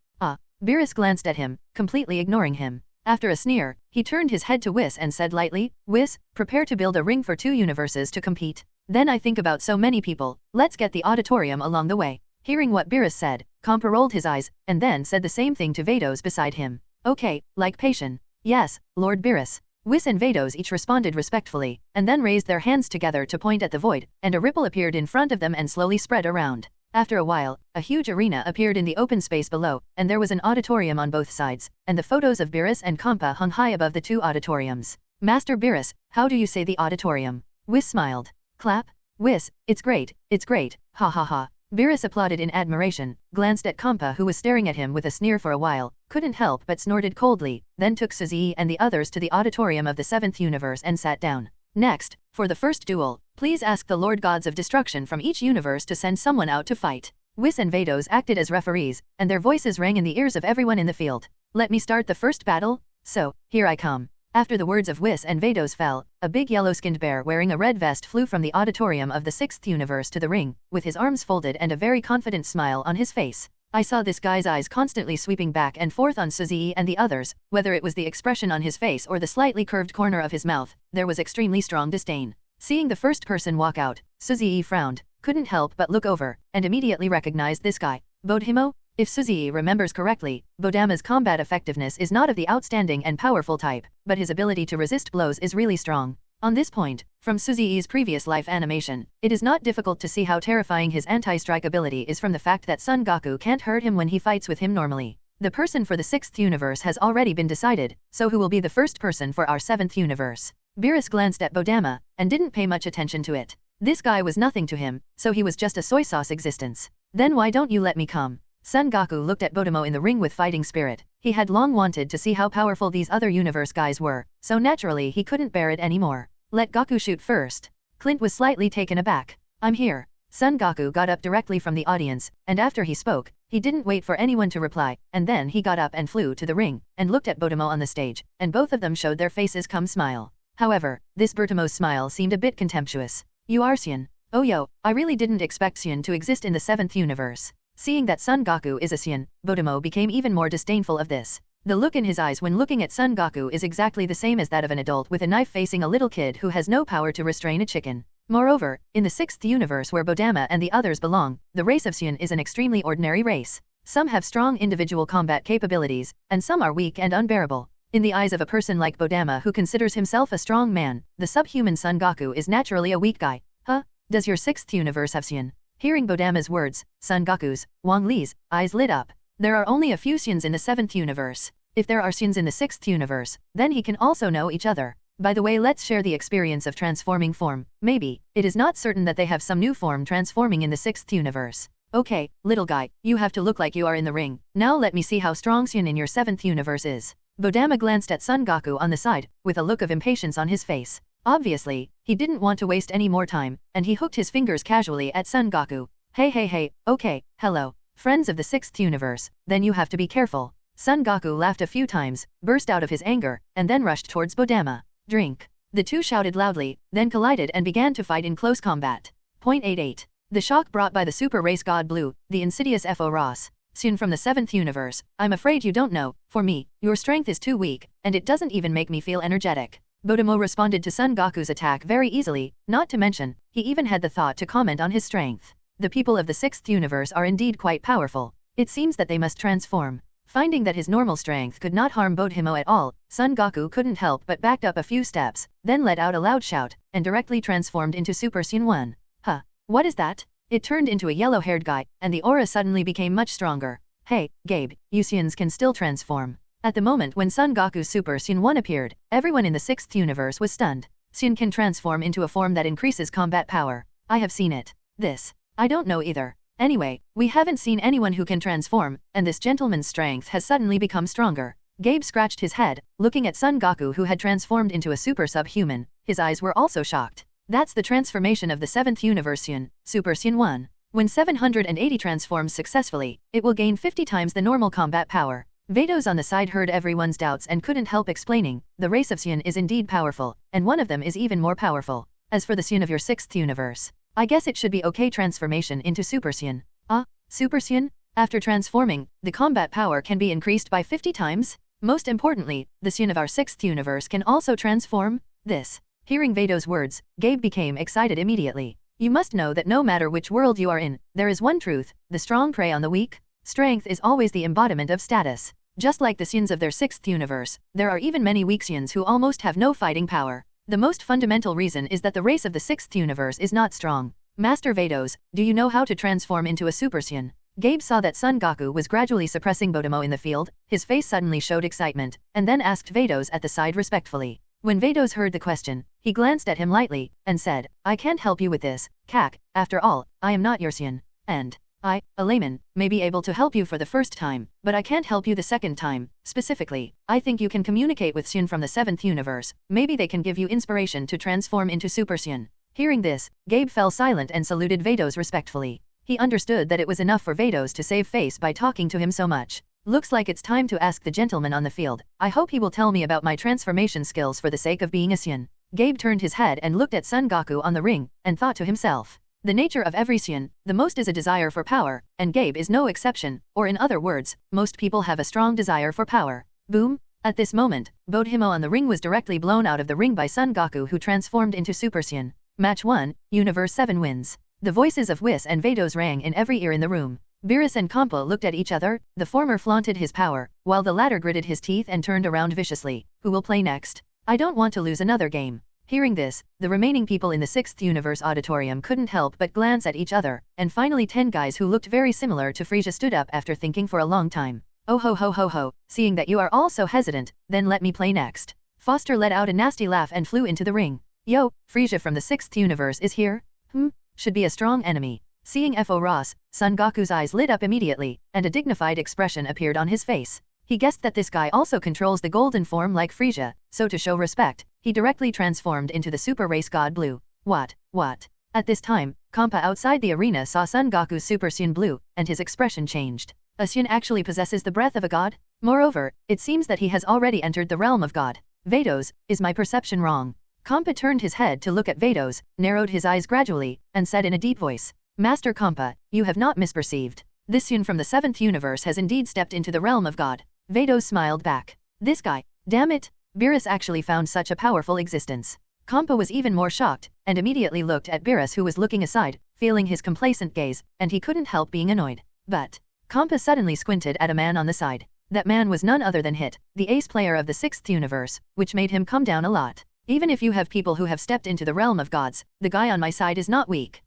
Beerus glanced at him, completely ignoring him. After a sneer, he turned his head to Whis and said lightly, Whis, prepare to build a ring for 2 universes to compete. Then I think about so many people, let's get the auditorium along the way. Hearing what Beerus said, Kampa rolled his eyes, and then said the same thing to Vados beside him. Okay, like Patient. Yes, Lord Beerus. Whis and Vados each responded respectfully, and then raised their hands together to point at the void, and a ripple appeared in front of them and slowly spread around. After a while, a huge arena appeared in the open space below, and there was an auditorium on both sides, and the photos of Beerus and Kampa hung high above the 2 auditoriums. Master Beerus, how do you say the auditorium? Whis smiled. Clap. Whis, it's great, ha ha ha. Beerus applauded in admiration, glanced at Kampa who was staring at him with a sneer for a while, couldn't help but snorted coldly, then took Suzy and the others to the auditorium of the 7th universe and sat down. Next, for the first duel, please ask the Lord Gods of Destruction from each universe to send someone out to fight. Whis and Vados acted as referees, and their voices rang in the ears of everyone in the field. Let me start the first battle? So, here I come. After the words of Whis and Vados fell, a big yellow-skinned bear wearing a red vest flew from the auditorium of the 6th universe to the ring, with his arms folded and a very confident smile on his face. I saw this guy's eyes constantly sweeping back and forth on Suzy and the others, whether it was the expression on his face or the slightly curved corner of his mouth, there was extremely strong disdain. Seeing the first person walk out, Suzy frowned, couldn't help but look over, and immediately recognized this guy. Bodhimo? If Suzy remembers correctly, Bodama's combat effectiveness is not of the outstanding and powerful type, but his ability to resist blows is really strong. On this point, from Suzy's previous life animation, it is not difficult to see how terrifying his anti-strike ability is from the fact that Son Goku can't hurt him when he fights with him normally. The person for the 6th universe has already been decided, so who will be the first person for our 7th universe? Beerus glanced at Bodama, and didn't pay much attention to it. This guy was nothing to him, so he was just a soy sauce existence. Then why don't you let me come? Son Goku looked at Bodamo in the ring with fighting spirit. He had long wanted to see how powerful these other universe guys were, so naturally he couldn't bear it anymore. Let Goku shoot first. Clint was slightly taken aback. I'm here. Son Goku got up directly from the audience, and after he spoke, he didn't wait for anyone to reply, and then he got up and flew to the ring, and looked at Bodamo on the stage, and both of them showed their faces come smile. However, this Bertamo's smile seemed a bit contemptuous. You are Sion. Oh yo, I really didn't expect Sion to exist in the 7th universe. Seeing that Son Goku is a Sion, Bodamo became even more disdainful of this. The look in his eyes when looking at Son Goku is exactly the same as that of an adult with a knife facing a little kid who has no power to restrain a chicken. Moreover, in the 6th universe where Bodama and the others belong, the race of Sion is an extremely ordinary race. Some have strong individual combat capabilities, and some are weak and unbearable. In the eyes of a person like Bodama who considers himself a strong man, the subhuman Son Goku is naturally a weak guy. Huh? Does your 6th universe have Sion? Hearing Bodama's words, Son Goku's, Wang Li's, eyes lit up. There are only a few Sions in the 7th universe. If there are Sions in the 6th universe, then he can also know each other. By the way, let's share the experience of transforming form. Maybe, it is not certain that they have some new form transforming in the 6th universe. Okay, little guy, you have to look like you are in the ring. Now let me see how strong Sion in your 7th universe is. Bodama glanced at Son Goku on the side, with a look of impatience on his face. Obviously, he didn't want to waste any more time, and he hooked his fingers casually at Son Goku. Hey, okay, hello, friends of the 6th universe, then you have to be careful. Son Goku laughed a few times, burst out of his anger, and then rushed towards Bodama. Drink. The two shouted loudly, then collided and began to fight in close combat. Point 88. The shock brought by the super race god Blue, the insidious Fo Ross. Sion from the 7th universe, I'm afraid you don't know, for me, your strength is too weak, and it doesn't even make me feel energetic. Bodamo responded to Son Goku's attack very easily, not to mention, he even had the thought to comment on his strength. The people of the 6th universe are indeed quite powerful. It seems that they must transform. Finding that his normal strength could not harm Bodhimo at all, Son Goku couldn't help but backed up a few steps, then let out a loud shout, and directly transformed into Super Sion 1. Huh? What is that? It turned into a yellow-haired guy, and the aura suddenly became much stronger. Hey, Gabe, you Sions can still transform. At the moment when Son Goku's Super Sion 1 appeared, everyone in the 6th universe was stunned. Sion can transform into a form that increases combat power. I have seen it. This. I don't know either. Anyway, we haven't seen anyone who can transform, and this gentleman's strength has suddenly become stronger. Gabe scratched his head, looking at Son Goku who had transformed into a super subhuman. His eyes were also shocked. That's the transformation of the 7th universe Saiyan, Super Saiyan 1. When 780 transforms successfully, it will gain 50 times the normal combat power. Vados on the side heard everyone's doubts and couldn't help explaining, the race of Saiyan is indeed powerful, and one of them is even more powerful. As for the Saiyan of your 6th universe, I guess it should be okay transformation into Super Saiyan. Super Saiyan? After transforming, the combat power can be increased by 50 times? Most importantly, the Saiyan of our 6th universe can also transform? This. Hearing Vado's words, Gabe became excited immediately. You must know that no matter which world you are in, there is one truth, the strong prey on the weak. Strength is always the embodiment of status. Just like the Saiyans of their 6th universe, there are even many weak Saiyans who almost have no fighting power. The most fundamental reason is that the race of the 6th universe is not strong. Master Vados, do you know how to transform into a Super Saiyan? Gabe saw that Son Goku was gradually suppressing Botomo in the field, his face suddenly showed excitement, and then asked Vados at the side respectfully. When Vados heard the question, he glanced at him lightly, and said, I can't help you with this, Kak, after all, I am not your Saiyan, and I, a layman, may be able to help you for the first time, but I can't help you the second time. Specifically, I think you can communicate with Saiyan from the 7th universe, maybe they can give you inspiration to transform into Super Saiyan. Hearing this, Gabe fell silent and saluted Vados respectfully. He understood that it was enough for Vados to save face by talking to him so much. Looks like it's time to ask the gentleman on the field. I hope he will tell me about my transformation skills for the sake of being a Saiyan. Gabe turned his head and looked at Son Goku on the ring, and thought to himself. The nature of every Saiyan, the most is a desire for power, and Gabe is no exception, or in other words, most people have a strong desire for power. Boom! At this moment, Bodhimo on the ring was directly blown out of the ring by Son Goku who transformed into Super Saiyan. Match 1, Universe 7 wins. The voices of Whis and Vados rang in every ear in the room. Beerus and Kampa looked at each other, the former flaunted his power, while the latter gritted his teeth and turned around viciously. Who will play next? I don't want to lose another game. Hearing this, the remaining people in the 6th universe auditorium couldn't help but glance at each other, and finally 10 guys who looked very similar to Frisia stood up after thinking for a long time. Oh ho ho ho ho, seeing that you are all so hesitant, then let me play next. Foster let out a nasty laugh and flew into the ring. Yo, Frisia from the 6th universe is here? Should be a strong enemy. Seeing F.O. Ross, Son Goku's eyes lit up immediately, and a dignified expression appeared on his face. He guessed that this guy also controls the golden form like Frisia, so to show respect, he directly transformed into the super race god Blue. What? At this time, Kampa outside the arena saw Son Goku's Super Saiyan Blue, and his expression changed. A Saiyan actually possesses the breath of a god? Moreover, it seems that he has already entered the realm of God. Vados, is my perception wrong? Kampa turned his head to look at Vados, narrowed his eyes gradually, and said in a deep voice, Master Kampa, you have not misperceived. This Saiyan from the 7th universe has indeed stepped into the realm of God. Vados smiled back. This guy, damn it, Beerus actually found such a powerful existence. Kampa was even more shocked, and immediately looked at Beerus who was looking aside, feeling his complacent gaze, and he couldn't help being annoyed. But Kampa suddenly squinted at a man on the side. That man was none other than Hit, the ace player of the 6th universe, which made him come down a lot. Even if you have people who have stepped into the realm of gods, the guy on my side is not weak.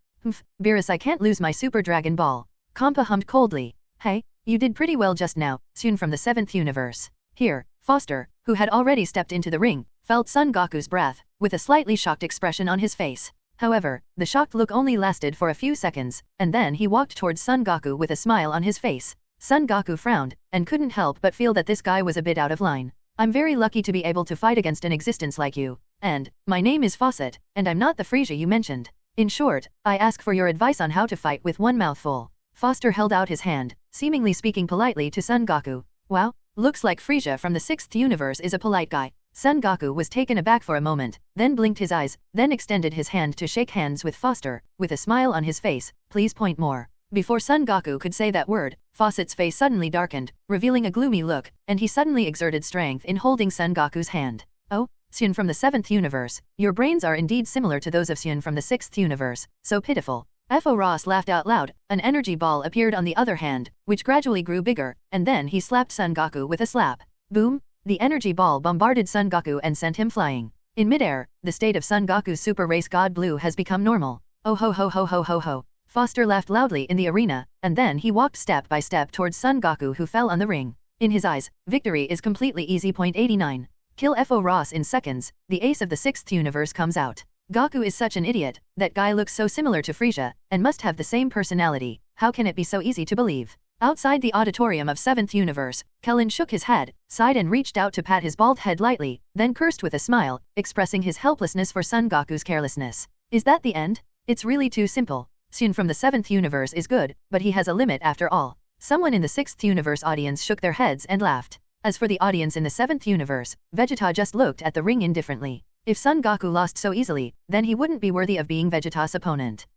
Beerus, I can't lose my Super Dragon Ball. Kampa hummed coldly. Hey, you did pretty well just now, Saiyan from the 7th universe. Here, Foster, who had already stepped into the ring, felt Son Goku's breath, with a slightly shocked expression on his face. However, the shocked look only lasted for a few seconds, and then he walked towards Son Goku with a smile on his face. Son Goku frowned, and couldn't help but feel that this guy was a bit out of line. I'm very lucky to be able to fight against an existence like you, and my name is Fawcett, and I'm not the Frisia you mentioned. In short, I ask for your advice on how to fight with one mouthful. Foster held out his hand, seemingly speaking politely to Son Goku. Wow, looks like Frisia from the 6th universe is a polite guy. Son Goku was taken aback for a moment, then blinked his eyes, then extended his hand to shake hands with Foster, with a smile on his face. Please point more. Before Son Goku could say that word, Fawcett's face suddenly darkened, revealing a gloomy look, and he suddenly exerted strength in holding Son Goku's hand. Oh, Saiyan from the 7th universe, your brains are indeed similar to those of Saiyan from the 6th universe, so pitiful. F.O. Ross laughed out loud. An energy ball appeared on the other hand, which gradually grew bigger, and then he slapped Son Goku with a slap. Boom! The energy ball bombarded Son Goku and sent him flying. In midair, the state of Son Goku's super race god Blue has become normal. Oh ho ho ho ho ho ho. Foster laughed loudly in the arena, and then he walked step by step towards Son Goku who fell on the ring. In his eyes, victory is completely easy. 89. Kill F.O. Ross in seconds, the ace of the 6th universe comes out. Goku is such an idiot, that guy looks so similar to Frisia, and must have the same personality. How can it be so easy to believe? Outside the auditorium of 7th Universe, Kellen shook his head, sighed and reached out to pat his bald head lightly, then cursed with a smile, expressing his helplessness for Son Goku's carelessness. Is that the end? It's really too simple. Sun from the 7th Universe is good, but he has a limit after all. Someone in the 6th Universe audience shook their heads and laughed. As for the audience in the 7th Universe, Vegeta just looked at the ring indifferently. If Son Goku lost so easily, then he wouldn't be worthy of being Vegeta's opponent.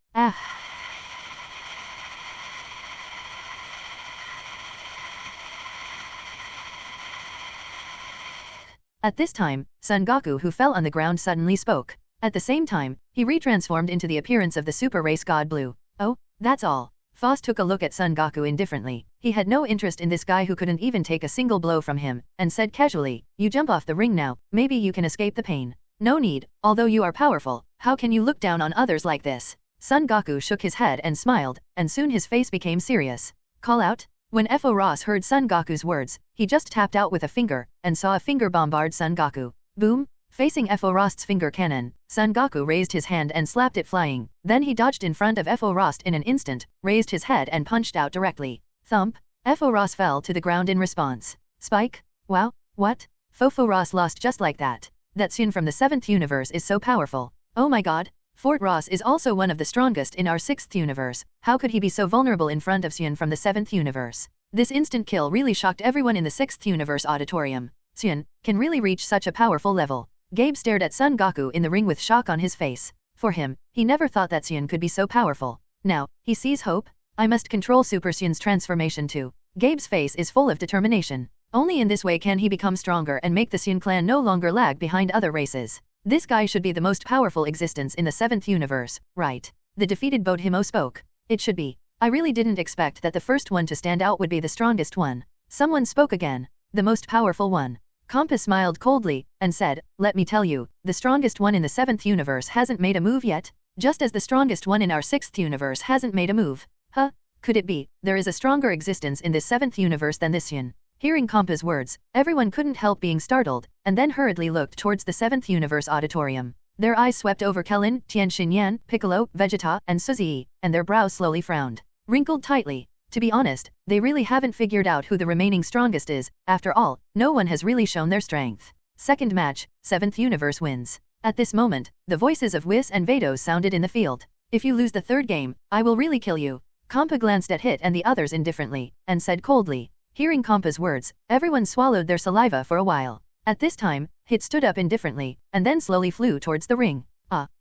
At this time, Son Goku, who fell on the ground, suddenly spoke. At the same time, he retransformed into the appearance of the Super Race God Blue. Oh, that's all. Foss took a look at Son Goku indifferently. He had no interest in this guy who couldn't even take a single blow from him, and said casually, "You jump off the ring now, maybe you can escape the pain." "No need, although you are powerful, how can you look down on others like this?" Son Goku shook his head and smiled, and soon his face became serious. "Call out?" When Fo Ross heard Son Goku's words, he just tapped out with a finger, and saw a finger bombard Son Goku. Boom! Facing Fo Ross's finger cannon, Son Goku raised his hand and slapped it flying, then he dodged in front of Fo Ross in an instant, raised his head and punched out directly. Thump! Fo Ross fell to the ground in response. Spike? Wow, what? Fo Ross lost just like that. That Sun from the 7th Universe is so powerful. Oh my god! Fort Ross is also one of the strongest in our 6th Universe. How could he be so vulnerable in front of Sun from the 7th Universe? This instant kill really shocked everyone in the 6th Universe auditorium. Sun can really reach such a powerful level. Gabe stared at Son Goku in the ring with shock on his face. For him, he never thought that Sun could be so powerful. Now, he sees hope. I must control Super Sun's transformation too. Gabe's face is full of determination. Only in this way can he become stronger and make the Sun clan no longer lag behind other races. This guy should be the most powerful existence in the 7th Universe, right? The defeated Bodhimo spoke. It should be. I really didn't expect that the first one to stand out would be the strongest one. Someone spoke again. The most powerful one. Kompa smiled coldly, and said, "Let me tell you, the strongest one in the 7th Universe hasn't made a move yet, just as the strongest one in our 6th Universe hasn't made a move." Huh? Could it be, there is a stronger existence in this 7th Universe than this Sun? Hearing Kompa's words, everyone couldn't help being startled, and then hurriedly looked towards the 7th Universe auditorium. Their eyes swept over Kellen, Tien Shinyan, Piccolo, Vegeta, and Suzy, and their brows slowly frowned. Wrinkled tightly. To be honest, they really haven't figured out who the remaining strongest is. After all, no one has really shown their strength. Second match, 7th Universe wins. At this moment, the voices of Whis and Vados sounded in the field. "If you lose the third game, I will really kill you." Kompa glanced at Hit and the others indifferently, and said coldly. Hearing Kompa's words, everyone swallowed their saliva for a while. At this time, Hit stood up indifferently, and then slowly flew towards the ring.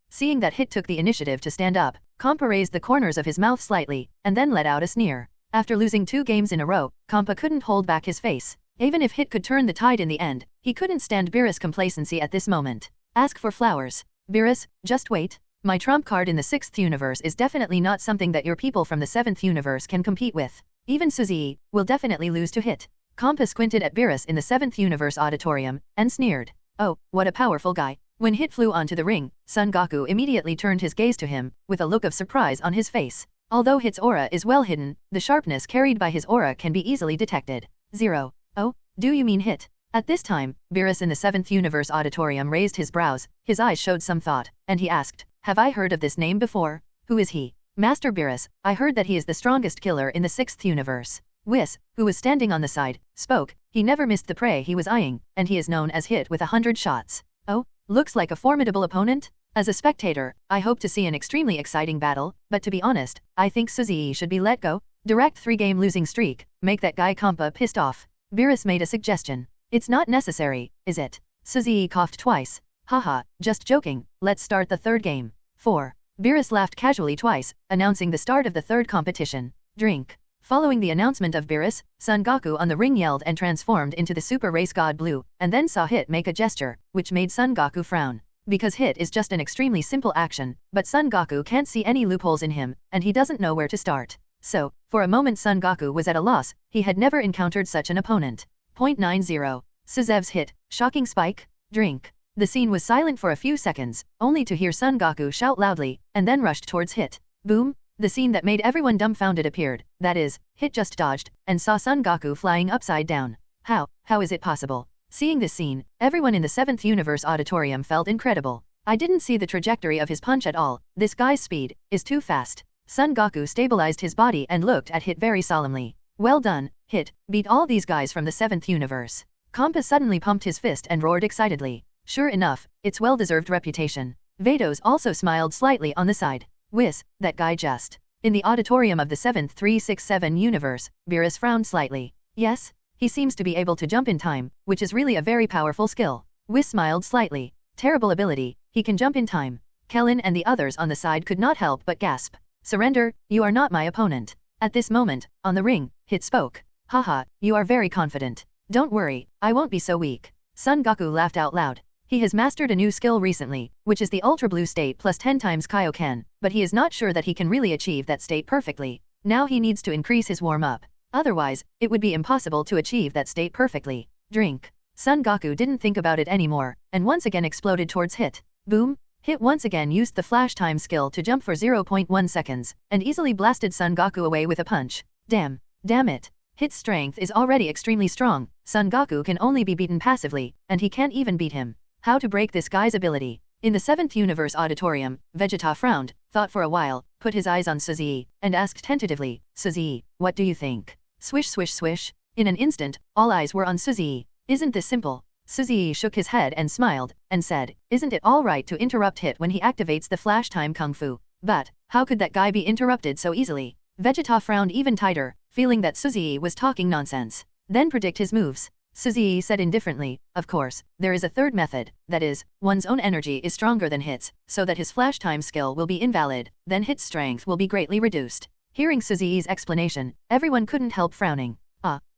Seeing that Hit took the initiative to stand up, Kompa raised the corners of his mouth slightly, and then let out a sneer. After losing 2 games in a row, Kompa couldn't hold back his face. Even if Hit could turn the tide in the end, he couldn't stand Beerus' complacency at this moment. "Ask for flowers. Beerus, just wait. My trump card in the 6th Universe is definitely not something that your people from the 7th Universe can compete with. Even Suzy will definitely lose to Hit." Kompa squinted at Beerus in the 7th Universe auditorium, and sneered. Oh, what a powerful guy. When Hit flew onto the ring, Son Goku immediately turned his gaze to him, with a look of surprise on his face. Although Hit's aura is well hidden, the sharpness carried by his aura can be easily detected. 0. Oh, do you mean Hit? At this time, Beerus in the 7th Universe auditorium raised his brows, his eyes showed some thought, and he asked, "Have I heard of this name before? Who is he?" "Master Beerus, I heard that he is the strongest killer in the 6th Universe." Whis, who was standing on the side, spoke. He never missed the prey he was eyeing, and he is known as Hit with 100 shots. Oh, looks like a formidable opponent? As a spectator, I hope to see an extremely exciting battle, but to be honest, I think Suzy should be let go. Direct 3-game losing streak, make that guy Kompa pissed off. Beerus made a suggestion. "It's not necessary, is it?" Suzy coughed twice. "Haha, just joking, let's start the 3rd game." 4. Beerus laughed casually twice, announcing the start of the 3rd competition. Drink. Following the announcement of Beerus, Son Goku on the ring yelled and transformed into the Super Race God Blue, and then saw Hit make a gesture, which made Son Goku frown. Because Hit is just an extremely simple action, but Son Goku can't see any loopholes in him, and he doesn't know where to start. So, for a moment Son Goku was at a loss, he had never encountered such an opponent. 90. Suzev's Hit, shocking spike, drink. The scene was silent for a few seconds, only to hear Son Goku shout loudly, and then rushed towards Hit. Boom! The scene that made everyone dumbfounded appeared, that is, Hit just dodged, and saw Son Goku flying upside down. How is it possible? Seeing this scene, everyone in the 7th Universe auditorium felt incredible. I didn't see the trajectory of his punch at all, this guy's speed is too fast. Son Goku stabilized his body and looked at Hit very solemnly. Well done, Hit, beat all these guys from the 7th universe. Kompa suddenly pumped his fist and roared excitedly. Sure enough, it's well-deserved reputation. Vados also smiled slightly on the side. Whis, that guy just. In the auditorium of the 7th 367 universe, Beerus frowned slightly. Yes? He seems to be able to jump in time, which is really a very powerful skill. Whis smiled slightly. Terrible ability, he can jump in time. Kellen and the others on the side could not help but gasp. Surrender, you are not my opponent. At this moment, on the ring, Hit spoke. Haha, you are very confident. Don't worry, I won't be so weak. Son Goku laughed out loud. He has mastered a new skill recently, which is the Ultra Blue state plus 10 times Kaioken, but he is not sure that he can really achieve that state perfectly. Now he needs to increase his warm-up. Otherwise, it would be impossible to achieve that state perfectly. Drink. Son Goku didn't think about it anymore, and once again exploded towards Hit. Boom! Hit once again used the flash time skill to jump for 0.1 seconds, and easily blasted Son Goku away with a punch. Damn it. Hit's strength is already extremely strong, Son Goku can only be beaten passively, and he can't even beat him. How to break this guy's ability? In the 7th universe auditorium, Vegeta frowned, thought for a while, put his eyes on Suzy, and asked tentatively, Suzy, what do you think? Swish swish swish. In an instant, all eyes were on Suzy. Isn't this simple? Suzy shook his head and smiled, and said, isn't it all right to interrupt Hit when he activates the flash time kung fu? But, how could that guy be interrupted so easily? Vegeta frowned even tighter, feeling that Suzy was talking nonsense. Then predict his moves. Suzy said indifferently, of course, there is a third method, that is, one's own energy is stronger than Hit's, so that his flash time skill will be invalid, then Hit's strength will be greatly reduced. Hearing Suzy's explanation, everyone couldn't help frowning.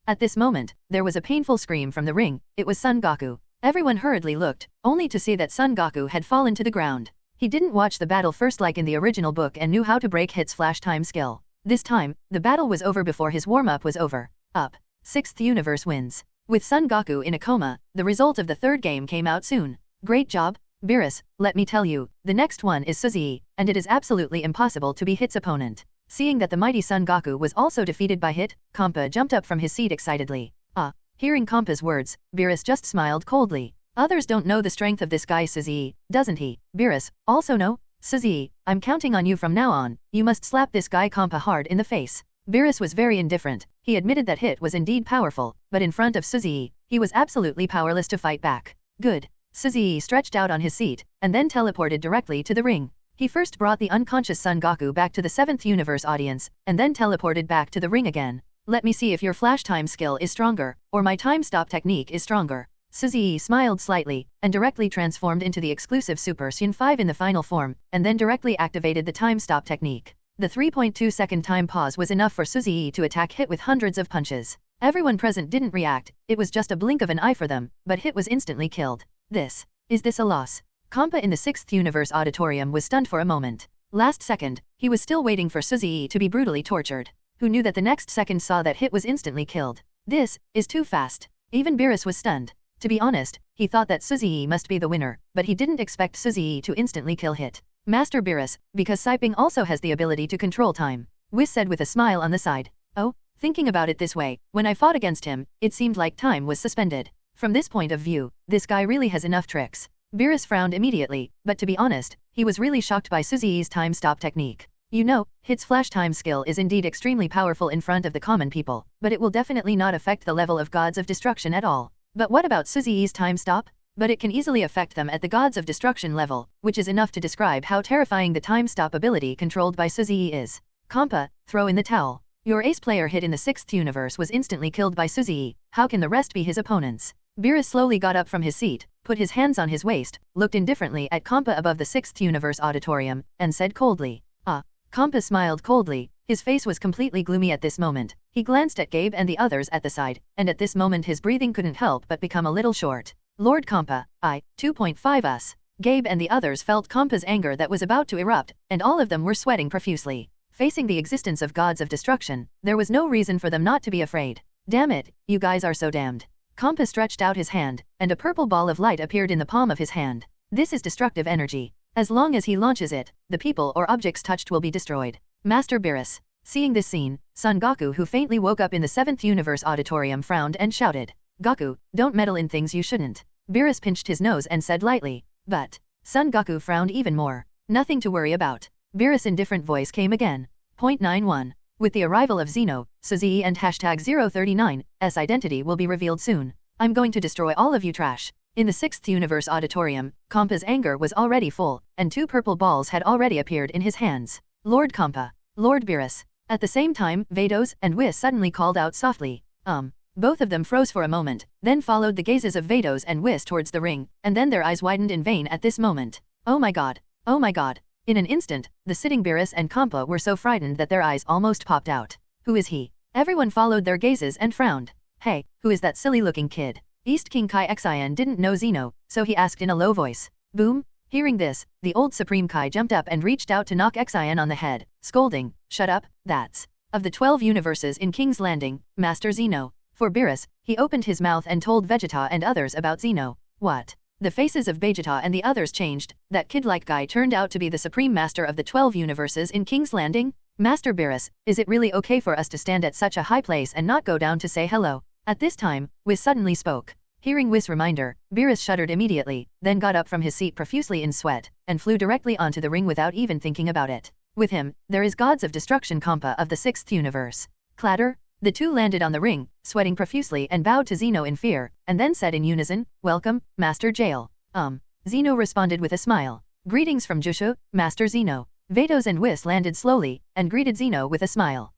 At this moment, there was a painful scream from the ring. It was Son Goku. Everyone hurriedly looked, only to see that Son Goku had fallen to the ground. He didn't watch the battle first like in the original book and knew how to break Hit's flash time skill. This time, the battle was over before his warm-up was over. 6th universe wins. With Son Goku in a coma, the result of the third game came out soon. Great job, Beerus, let me tell you, the next one is Suzy, and it is absolutely impossible to be Hit's opponent. Seeing that the mighty Son Goku was also defeated by Hit, Kompa jumped up from his seat excitedly. Hearing Kompa's words, Beerus just smiled coldly. Others don't know the strength of this guy Suzy, doesn't he? Beerus, also no? Suzy, I'm counting on you from now on, you must slap this guy Kompa hard in the face. Beerus was very indifferent. He admitted that Hit was indeed powerful, but in front of Suzy, he was absolutely powerless to fight back. Good. Suzy stretched out on his seat, and then teleported directly to the ring. He first brought the unconscious Son Goku back to the 7th universe audience, and then teleported back to the ring again. Let me see if your flash time skill is stronger, or my time stop technique is stronger. Suzy smiled slightly, and directly transformed into the exclusive Super Saiyan 5 in the final form, and then directly activated the time stop technique. The 3.2 second time pause was enough for Suzy to attack Hit with hundreds of punches. Everyone present didn't react, it was just a blink of an eye for them, but Hit was instantly killed. Is this a loss? Kompa in the 6th universe auditorium was stunned for a moment. Last second, he was still waiting for Suzy to be brutally tortured. Who knew that the next second saw that Hit was instantly killed? This is too fast. Even Beerus was stunned. To be honest, he thought that Suzy must be the winner, but he didn't expect Suzy to instantly kill Hit. Master Beerus, because Siping also has the ability to control time. Whis said with a smile on the side. Oh, thinking about it this way, when I fought against him, it seemed like time was suspended. From this point of view, this guy really has enough tricks. Beerus frowned immediately, but to be honest, he was really shocked by Suzy's time stop technique. You know, Hit's flash time skill is indeed extremely powerful in front of the common people, but it will definitely not affect the level of gods of destruction at all. But what about Suzy's time stop? But it can easily affect them at the gods of destruction level, which is enough to describe how terrifying the time stop ability controlled by Suzy is. Kompa, throw in the towel. Your ace player Hit in the 6th universe was instantly killed by Suzy, how can the rest be his opponents? Beerus slowly got up from his seat, put his hands on his waist, looked indifferently at Kompa above the 6th universe auditorium, and said coldly. Kompa smiled coldly, his face was completely gloomy at this moment. He glanced at Gabe and the others at the side, and at this moment his breathing couldn't help but become a little short. Lord Kompa, 2.5 us. Gabe and the others felt Kompa's anger that was about to erupt, and all of them were sweating profusely. Facing the existence of gods of destruction, there was no reason for them not to be afraid. Damn it, you guys are so damned. Kompa stretched out his hand, and a purple ball of light appeared in the palm of his hand. This is destructive energy. As long as he launches it, the people or objects touched will be destroyed. Master Beerus. Seeing this scene, Son Goku, who faintly woke up in the 7th universe auditorium, frowned and shouted. Goku, don't meddle in things you shouldn't. Beerus pinched his nose and said lightly. But, Son Goku frowned even more. Nothing to worry about. Beerus' indifferent voice came again. .91. With the arrival of Zeno, Suzy and #039's identity will be revealed soon. I'm going to destroy all of you trash. In the 6th Universe auditorium, Kampa's anger was already full, and 2 purple balls had already appeared in his hands. Lord Kampa, Lord Beerus. At the same time, Vados and Whis suddenly called out softly. Both of them froze for a moment, then followed the gazes of Vados and Whis towards the ring, and then their eyes widened in vain at this moment. Oh my god. Oh my god. In an instant, the sitting Beerus and Kampa were so frightened that their eyes almost popped out. Who is he? Everyone followed their gazes and frowned. Hey, who is that silly-looking kid? East King Kai Xian didn't know Zeno, so he asked in a low voice. Boom! Hearing this, the old Supreme Kai jumped up and reached out to knock Xian on the head, scolding, "Shut up, that's of the 12 universes in King's Landing, Master Zeno." For Beerus, he opened his mouth and told Vegeta and others about Zeno. What? The faces of Vegeta and the others changed. That kid-like guy turned out to be the Supreme Master of the 12 universes in King's Landing? Master Beerus, is it really okay for us to stand at such a high place and not go down to say hello? At this time, Whis suddenly spoke. Hearing Whis' reminder, Beerus shuddered immediately, then got up from his seat profusely in sweat, and flew directly onto the ring without even thinking about it. With him, there is Gods of Destruction Kampa of the 6th Universe. Clatter! The two landed on the ring, sweating profusely and bowed to Zeno in fear, and then said in unison, "Welcome, Master Jail." Zeno responded with a smile. "Greetings from Jushu, Master Zeno." Vados and Whis landed slowly, and greeted Zeno with a smile.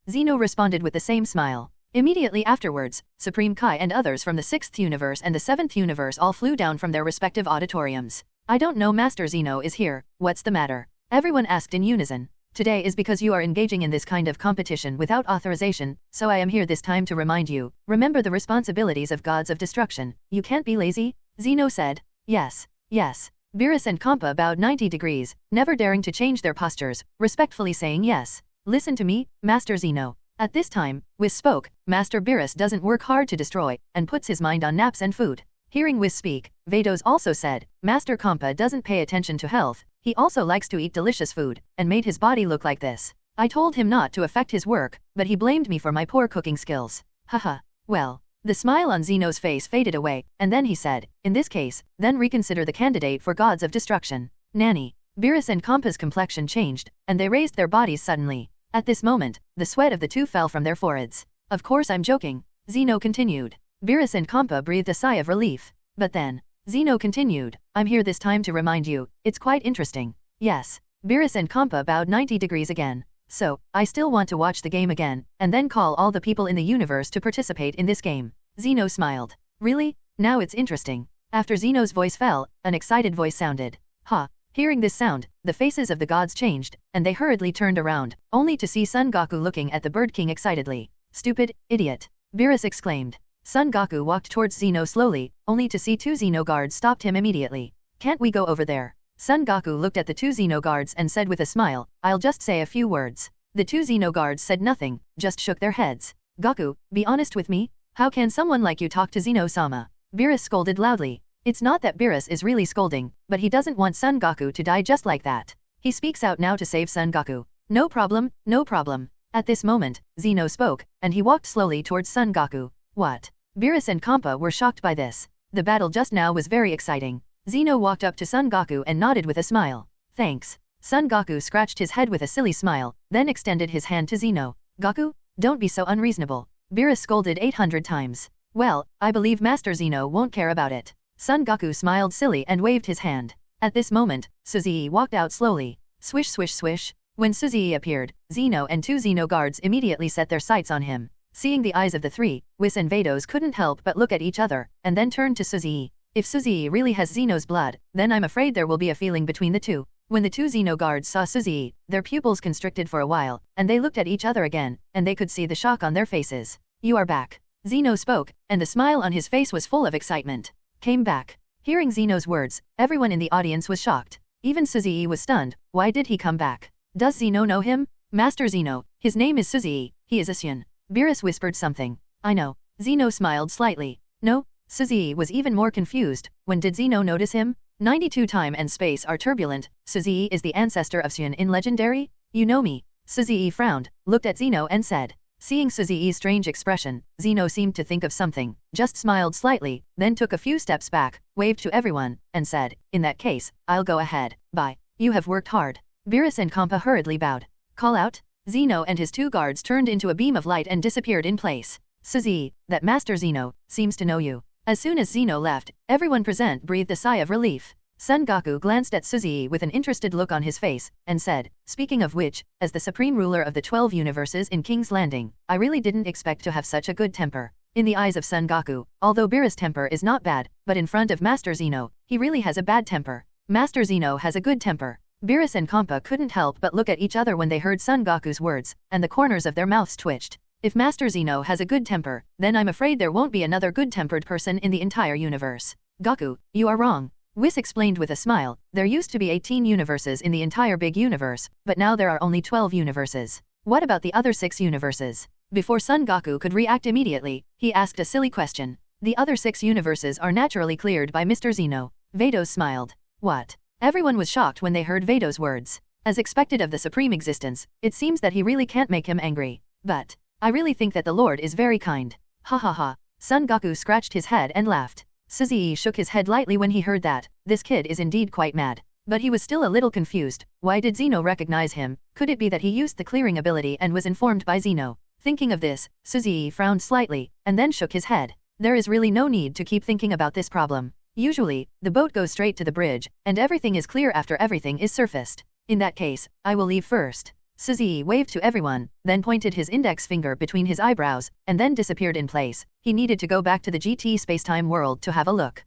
Zeno responded with the same smile. Immediately afterwards, Supreme Kai and others from the 6th Universe and the 7th Universe all flew down from their respective auditoriums. "I don't know, Master Zeno is here, what's the matter?" Everyone asked in unison. "Today is because you are engaging in this kind of competition without authorization, so I am here this time to remind you, remember the responsibilities of Gods of Destruction. You can't be lazy?" Zeno said. "Yes, yes." Beerus and Kampa bowed 90 degrees, never daring to change their postures, respectfully saying yes. "Listen to me, Master Zeno." At this time, Whis spoke. Master Beerus doesn't work hard to destroy, and puts his mind on naps and food. Hearing Whis speak, Vados also said, "Master Kampa doesn't pay attention to health, he also likes to eat delicious food, and made his body look like this. I told him not to affect his work, but he blamed me for my poor cooking skills. Haha. Well." The smile on Zeno's face faded away, and then he said, "In this case, then reconsider the candidate for Gods of Destruction." Nanny. Beerus and Kampa's complexion changed, and they raised their bodies suddenly. At this moment, the sweat of the two fell from their foreheads. "Of course I'm joking," Zeno continued. Beerus and Kampa breathed a sigh of relief. But then, Zeno continued, "I'm here this time to remind you, it's quite interesting." Yes. Beerus and Kampa bowed 90 degrees again. "So, I still want to watch the game again, and then call all the people in the universe to participate in this game." Zeno smiled. "Really? Now it's interesting." After Zeno's voice fell, an excited voice sounded. "Ha." Hearing this sound, the faces of the gods changed, and they hurriedly turned around, only to see Son Goku looking at the Bird King excitedly. "Stupid, idiot!" Beerus exclaimed. Son Goku walked towards Zeno slowly, only to see 2 Zeno guards stopped him immediately. "Can't we go over there?" Son Goku looked at the 2 Zeno guards and said with a smile, "I'll just say a few words." The 2 Zeno guards said nothing, just shook their heads. "Goku, be honest with me? How can someone like you talk to Zeno-sama?" Beerus scolded loudly. It's not that Beerus is really scolding, but he doesn't want Son Goku to die just like that. He speaks out now to save Son Goku. "No problem, no problem." At this moment, Zeno spoke, and he walked slowly towards Son Goku. What? Beerus and Kampa were shocked by this. The battle just now was very exciting. Zeno walked up to Son Goku and nodded with a smile. "Thanks." Son Goku scratched his head with a silly smile, then extended his hand to Zeno. "Goku, don't be so unreasonable." Beerus scolded 800 times. "Well, I believe Master Zeno won't care about it." Son Goku smiled silly and waved his hand. At this moment, Suzy walked out slowly. Swish swish swish. When Suzy appeared, Zeno and 2 Zeno guards immediately set their sights on him. Seeing the eyes of the 3, Whis and Vados couldn't help but look at each other, and then turned to Suzy. If Suzy really has Zeno's blood, then I'm afraid there will be a feeling between the two. When the 2 Zeno guards saw Suzy, their pupils constricted for a while, and they looked at each other again, and they could see the shock on their faces. "You are back." Zeno spoke, and the smile on his face was full of excitement. "Came back." Hearing Zeno's words, everyone in the audience was shocked. Even Suzy was stunned. Why did he come back? Does Zeno know him? "Master Zeno, his name is Suzy, he is a Sion." Beerus whispered something. "I know." Zeno smiled slightly. "No?" Suzy was even more confused. When did Zeno notice him? 92 time and space are turbulent. Suzy is the ancestor of Sion in Legendary? "You know me." Suzy frowned, looked at Zeno and said. Seeing Suzy's strange expression, Zeno seemed to think of something, just smiled slightly, then took a few steps back, waved to everyone, and said, "In that case, I'll go ahead. Bye. You have worked hard." Beerus and Kampa hurriedly bowed. "Call out?" Zeno and his two guards turned into a beam of light and disappeared in place. Suzy, that Master Zeno, seems to know you. As soon as Zeno left, everyone present breathed a sigh of relief. Son Goku glanced at Suzy with an interested look on his face, and said, speaking of which, as the supreme ruler of the 12 universes in King's Landing, I really didn't expect to have such a good temper. In the eyes of Son Goku, although Beerus' temper is not bad, but in front of Master Zeno, he really has a bad temper. Master Zeno has a good temper. Beerus and Kompa couldn't help but look at each other when they heard Son Goku's words, and the corners of their mouths twitched. If Master Zeno has a good temper, then I'm afraid there won't be another good-tempered person in the entire universe. Goku, you are wrong. Whis explained with a smile, there used to be 18 universes in the entire big universe, but now there are only 12 universes. What about the other 6 universes? Before Son Goku could react immediately, he asked a silly question. The other 6 universes are naturally cleared by Mr. Zeno. Vados smiled. What? Everyone was shocked when they heard Vados' words. As expected of the Supreme Existence, it seems that he really can't make him angry. But I really think that the Lord is very kind. Ha ha ha. Son Goku scratched his head and laughed. Suzy shook his head lightly when he heard that. This kid is indeed quite mad. But he was still a little confused. Why did Zeno recognize him? Could it be that he used the clearing ability and was informed by Zeno? Thinking of this, Suzy frowned slightly, and then shook his head. There is really no need to keep thinking about this problem. Usually, the boat goes straight to the bridge, and everything is clear after everything is surfaced. In that case, I will leave first. Suzy waved to everyone, then pointed his index finger between his eyebrows, and then disappeared in place. He needed to go back to the GT Spacetime world to have a look.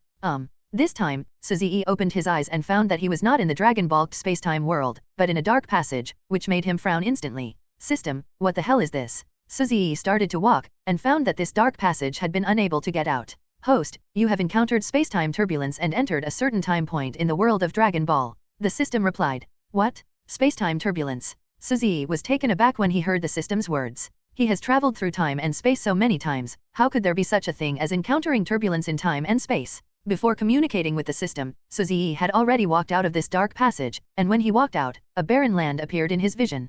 This time, Suzy opened his eyes and found that he was not in the Dragon Ball Spacetime world, but in a dark passage, which made him frown instantly. System, what the hell is this? Suzy started to walk, and found that this dark passage had been unable to get out. Host, you have encountered spacetime turbulence and entered a certain time point in the world of Dragon Ball. The system replied. What? Spacetime turbulence? Suzy was taken aback when he heard the system's words. He has traveled through time and space so many times, how could there be such a thing as encountering turbulence in time and space? Before communicating with the system, Suzy had already walked out of this dark passage, and when he walked out, a barren land appeared in his vision.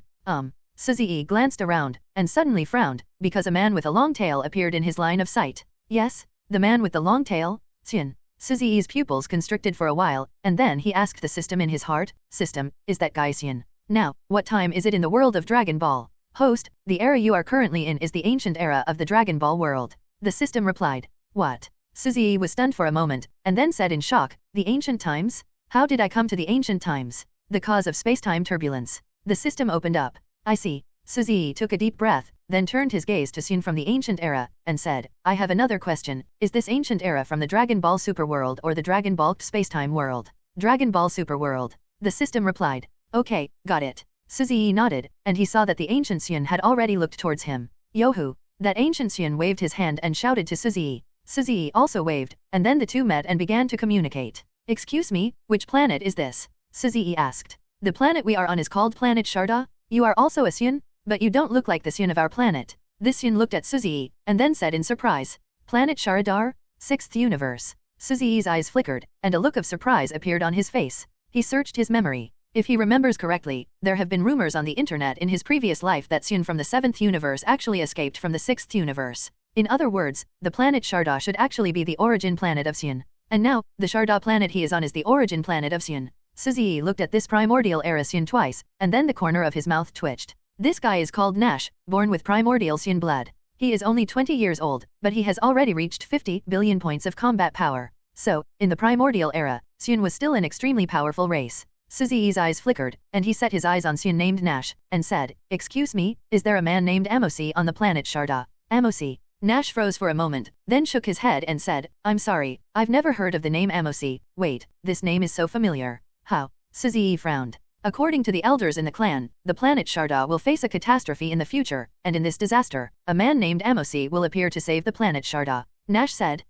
Suzy glanced around, and suddenly frowned, because a man with a long tail appeared in his line of sight. Yes, the man with the long tail? Xian. Suzy's pupils constricted for a while, and then he asked the system in his heart, System, is that guy Xian? Now, what time is it in the world of Dragon Ball? Host, the era you are currently in is the ancient era of the Dragon Ball world. The system replied. What? Suzy was stunned for a moment, and then said in shock, the ancient times? How did I come to the ancient times? The cause of spacetime turbulence. The system opened up. I see. Suzy took a deep breath, then turned his gaze to Xian from the ancient era, and said, I have another question. Is this ancient era from the Dragon Ball Super World or the Dragon Ball Spacetime World? Dragon Ball Super World. The system replied. Okay, got it. Suzy nodded, and he saw that the ancient Xian had already looked towards him. Yohu. That ancient Xian waved his hand and shouted to Suzy. Suzy also waved, and then the two met and began to communicate. Excuse me, which planet is this? Suzy asked. The planet we are on is called Planet Sharda? You are also a Xian? But you don't look like the Xian of our planet. This Xian looked at Suzy, and then said in surprise. Planet Sharadar? 6th universe. Suzy's eyes flickered, and a look of surprise appeared on his face. He searched his memory. If he remembers correctly, there have been rumors on the internet in his previous life that Xian from the 7th universe actually escaped from the 6th universe. In other words, the planet Sharda should actually be the origin planet of Xian. And now, the Sharda planet he is on is the origin planet of Xian. Suzy looked at this primordial era Xian twice, and then the corner of his mouth twitched. This guy is called Nash, born with primordial Xian blood. He is only 20 years old, but he has already reached 50 billion points of combat power. So, in the primordial era, Xian was still an extremely powerful race. Suzy's eyes flickered, and he set his eyes on Xian named Nash, and said, Excuse me, is there a man named Amosi on the planet Sharda? Amosi. Nash froze for a moment, then shook his head and said, I'm sorry, I've never heard of the name Amosi. Wait, this name is so familiar. How? Suzy frowned. According to the elders in the clan, the planet Sharda will face a catastrophe in the future, and in this disaster, a man named Amosi will appear to save the planet Sharda. Nash said,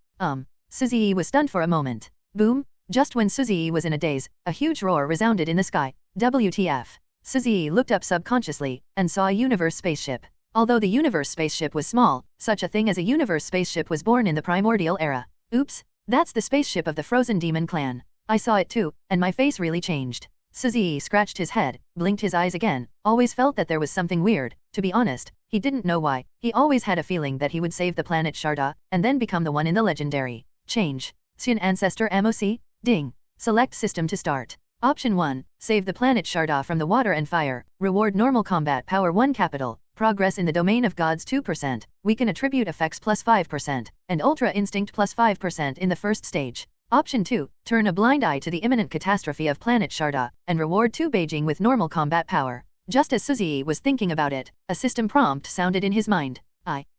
Suzy was stunned for a moment. Boom! Just when Suzy was in a daze, a huge roar resounded in the sky. WTF. Suzy looked up subconsciously, and saw a universe spaceship. Although the universe spaceship was small, such a thing as a universe spaceship was born in the primordial era. Oops, that's the spaceship of the Frozen Demon clan. I saw it too, and my face really changed. Suzy scratched his head, blinked his eyes again, always felt that there was something weird. To be honest, he didn't know why. He always had a feeling that he would save the planet Sharda, and then become the one in the legendary. Change. Xian ancestor Amosi? Ding. Select system to start. Option 1. Save the planet Sharda from the water and fire. Reward normal combat power 1 capital. Progress in the domain of gods 2%. Weaken attribute effects plus 5%. And ultra instinct plus 5% in the first stage. Option 2. Turn a blind eye to the imminent catastrophe of planet Sharda. And reward 2 Beijing with normal combat power. Just as Suzy was thinking about it, a system prompt sounded in his mind.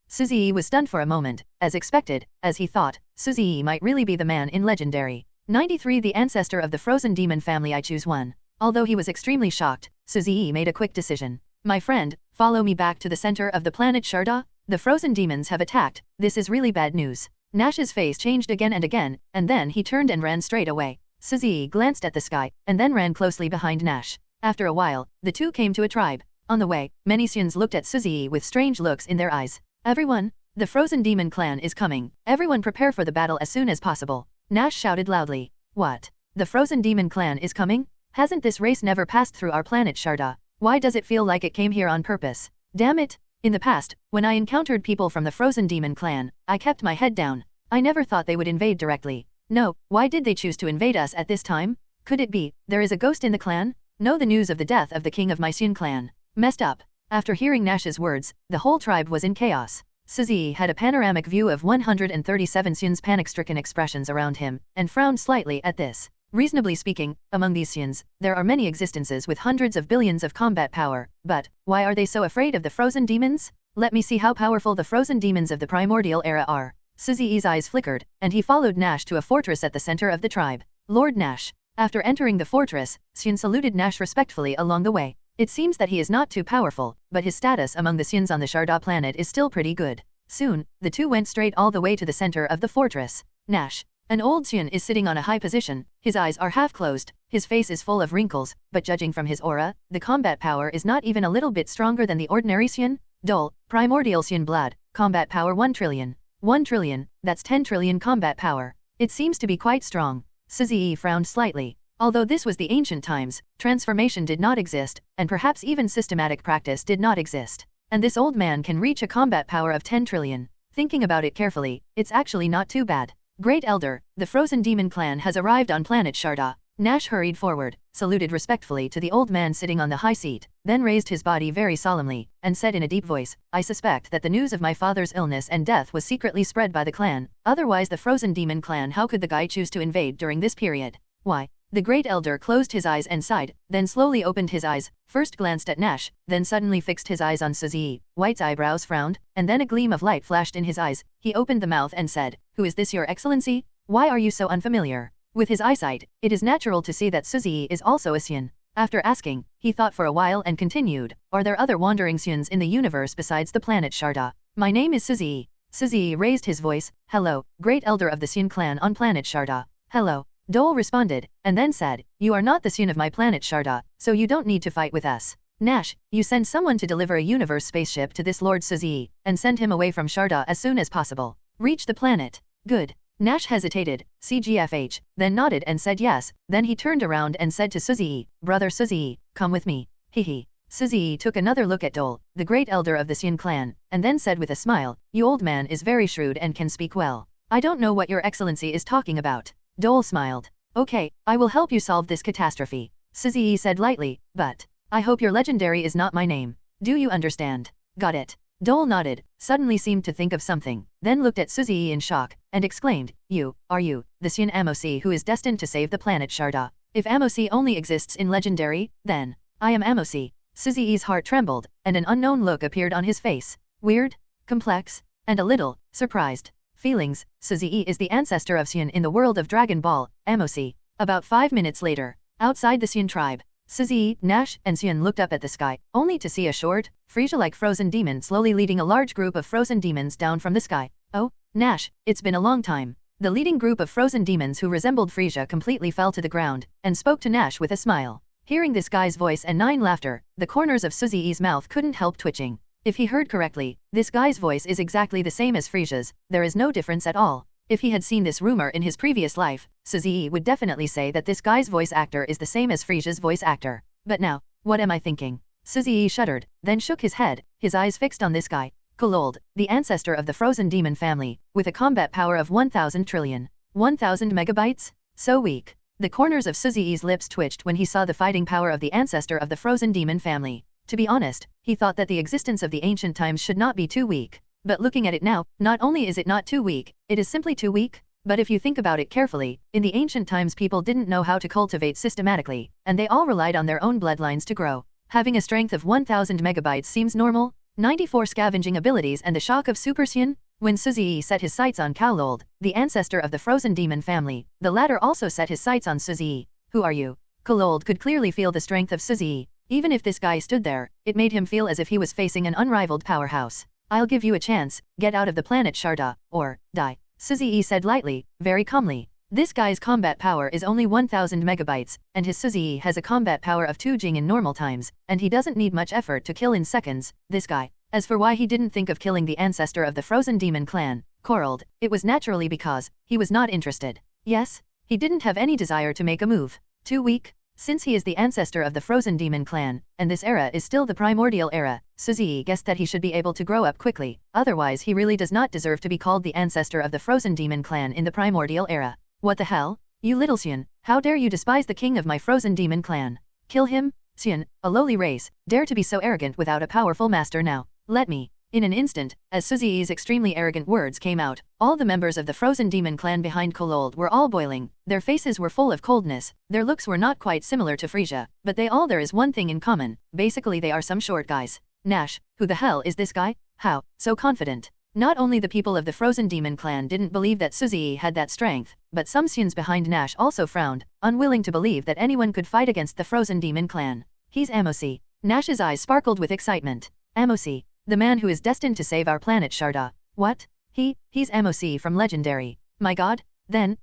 Suzy was stunned for a moment. As expected, as he thought, Suzy might really be the man in Legendary 93, the ancestor of the frozen demon family. I choose 1. Although he was extremely shocked, Suzy made a quick decision. My friend, follow me back to the center of the planet Sharda. The frozen demons have attacked. This is really bad news. Nash's face changed again and again, and then he turned and ran straight away. Suzy glanced at the sky, and then ran closely behind Nash. After a while, the two came to a tribe. On the way, many Xians looked at Suzy with strange looks in their eyes. Everyone, the frozen demon clan is coming. Everyone prepare for the battle as soon as possible. Nash shouted loudly. What? The frozen demon clan is coming? Hasn't this race never passed through our planet Sharda? Why does it feel like it came here on purpose? Damn it! In the past, when I encountered people from the frozen demon clan, I kept my head down. I never thought they would invade directly. No, why did they choose to invade us at this time? Could it be, there is a ghost in the clan? No, the news of the death of the king of my Xian clan. Messed up. After hearing Nash's words, the whole tribe was in chaos. Suzy had a panoramic view of 137 Xian's panic-stricken expressions around him, and frowned slightly at this. Reasonably speaking, among these Xians, there are many existences with hundreds of billions of combat power, but why are they so afraid of the frozen demons? Let me see how powerful the frozen demons of the primordial era are. Suzy's eyes flickered, and he followed Nash to a fortress at the center of the tribe. Lord Nash. After entering the fortress, Xian saluted Nash respectfully along the way. It seems that he is not too powerful, but his status among the Xians on the Sharda planet is still pretty good. Soon, the two went straight all the way to the center of the fortress. Nash. An old Xian is sitting on a high position. His eyes are half closed, his face is full of wrinkles, but judging from his aura, the combat power is not even a little bit stronger than the ordinary Xian. Dole, primordial Xian blood, combat power 1 trillion. 1 trillion, that's 10 trillion combat power. It seems to be quite strong. Suzy frowned slightly. Although this was the ancient times, transformation did not exist, and perhaps even systematic practice did not exist. And this old man can reach a combat power of 10 trillion. Thinking about it carefully, it's actually not too bad. Great Elder, the frozen demon clan has arrived on planet Sharda. Nash hurried forward, saluted respectfully to the old man sitting on the high seat, then raised his body very solemnly, and said in a deep voice, I suspect that the news of my father's illness and death was secretly spread by the clan. Otherwise the frozen demon clan, how could the guy choose to invade during this period? Why? The Great Elder closed his eyes and sighed, then slowly opened his eyes, first glanced at Nash, then suddenly fixed his eyes on Suzy. White's eyebrows frowned, and then a gleam of light flashed in his eyes. He opened the mouth and said, Who is this, your excellency? Why are you so unfamiliar? With his eyesight, it is natural to see that Suzy is also a Xian. After asking, he thought for a while and continued, Are there other wandering Xians in the universe besides the planet Sharda? My name is Suzy. Suzy raised his voice, Hello, Great Elder of the Xian clan on planet Sharda. Hello. Dole responded, and then said, You are not the Xian of my planet Sharda, so you don't need to fight with us. Nash, you send someone to deliver a universe spaceship to this Lord Suzy, and send him away from Sharda as soon as possible. Reach the planet. Good. Nash hesitated, CGFH, then nodded and said yes, then he turned around and said to Suzy, Brother Suzy, come with me. Hehe. Suzy took another look at Dole, the Great Elder of the Xian clan, and then said with a smile, You old man is very shrewd and can speak well. I don't know what your excellency is talking about. Dole smiled. Okay, I will help you solve this catastrophe. Suzy said lightly, but I hope your legendary is not my name. Do you understand? Got it. Dole nodded, suddenly seemed to think of something, then looked at Suzy in shock, and exclaimed, Are you, the Xian Amosi who is destined to save the planet Sharda? If Amosi only exists in legendary, then I am Amosi. Suzy's heart trembled, and an unknown look appeared on his face. Weird, complex, and a little surprised. Feelings, Suzy is the ancestor of Xian in the world of Dragon Ball, Amosi. About 5 minutes later, outside the Xian tribe, Suzy, Nash, and Xian looked up at the sky, only to see a short, Frisia-like frozen demon slowly leading a large group of frozen demons down from the sky. Oh, Nash, it's been a long time. The leading group of frozen demons who resembled Frisia completely fell to the ground, and spoke to Nash with a smile. Hearing this guy's voice and nine laughter, the corners of Suzy's mouth couldn't help twitching. If he heard correctly, this guy's voice is exactly the same as Frisia's, there is no difference at all. If he had seen this rumor in his previous life, Suzy would definitely say that this guy's voice actor is the same as Frisia's voice actor. But now, what am I thinking? Suzy shuddered, then shook his head, his eyes fixed on this guy. Kulold, the ancestor of the frozen demon family, with a combat power of 1,000 trillion. 1,000 megabytes? So weak. The corners of Suzi's lips twitched when he saw the fighting power of the ancestor of the frozen demon family. To be honest, he thought that the existence of the ancient times should not be too weak. But looking at it now, not only is it not too weak, it is simply too weak. But if you think about it carefully, in the ancient times people didn't know how to cultivate systematically, and they all relied on their own bloodlines to grow. Having a strength of 1000 megabytes seems normal. 94 scavenging abilities and the shock of Super Saiyan? When Suzi set his sights on Kowlold, the ancestor of the frozen demon family, the latter also set his sights on Suzi. Who are you? Kowlold could clearly feel the strength of Suzi. Even if this guy stood there, it made him feel as if he was facing an unrivaled powerhouse. I'll give you a chance, get out of the planet Sharda, or die. Suzi said lightly, very calmly. This guy's combat power is only 1000 megabytes, and his Suzi has a combat power of 2 Jing in normal times, and he doesn't need much effort to kill in seconds, this guy. As for why he didn't think of killing the ancestor of the frozen demon clan, Korold, it was naturally because he was not interested. Yes, he didn't have any desire to make a move. Too weak? Since he is the ancestor of the frozen demon clan, and this era is still the primordial era, Suzi guessed that he should be able to grow up quickly, otherwise he really does not deserve to be called the ancestor of the frozen demon clan in the primordial era. What the hell? You little Saiyan, how dare you despise the king of my frozen demon clan? Kill him? Saiyan, a lowly race, dare to be so arrogant without a powerful master now. Let me. In an instant, as Suzi's extremely arrogant words came out, all the members of the frozen demon clan behind Kowlold were all boiling. Their faces were full of coldness. Their looks were not quite similar to Frisia, but there is one thing in common. Basically they are some short guys. Nash, who the hell is this guy? How so confident? Not only the people of the frozen demon clan didn't believe that Suzi had that strength, but some Saiyans behind Nash also frowned, unwilling to believe that anyone could fight against the frozen demon clan. He's Amosi. Nash's eyes sparkled with excitement. Amosi. The man who is destined to save our planet Sharda. What? He's Amosi from Legendary. My god? Then,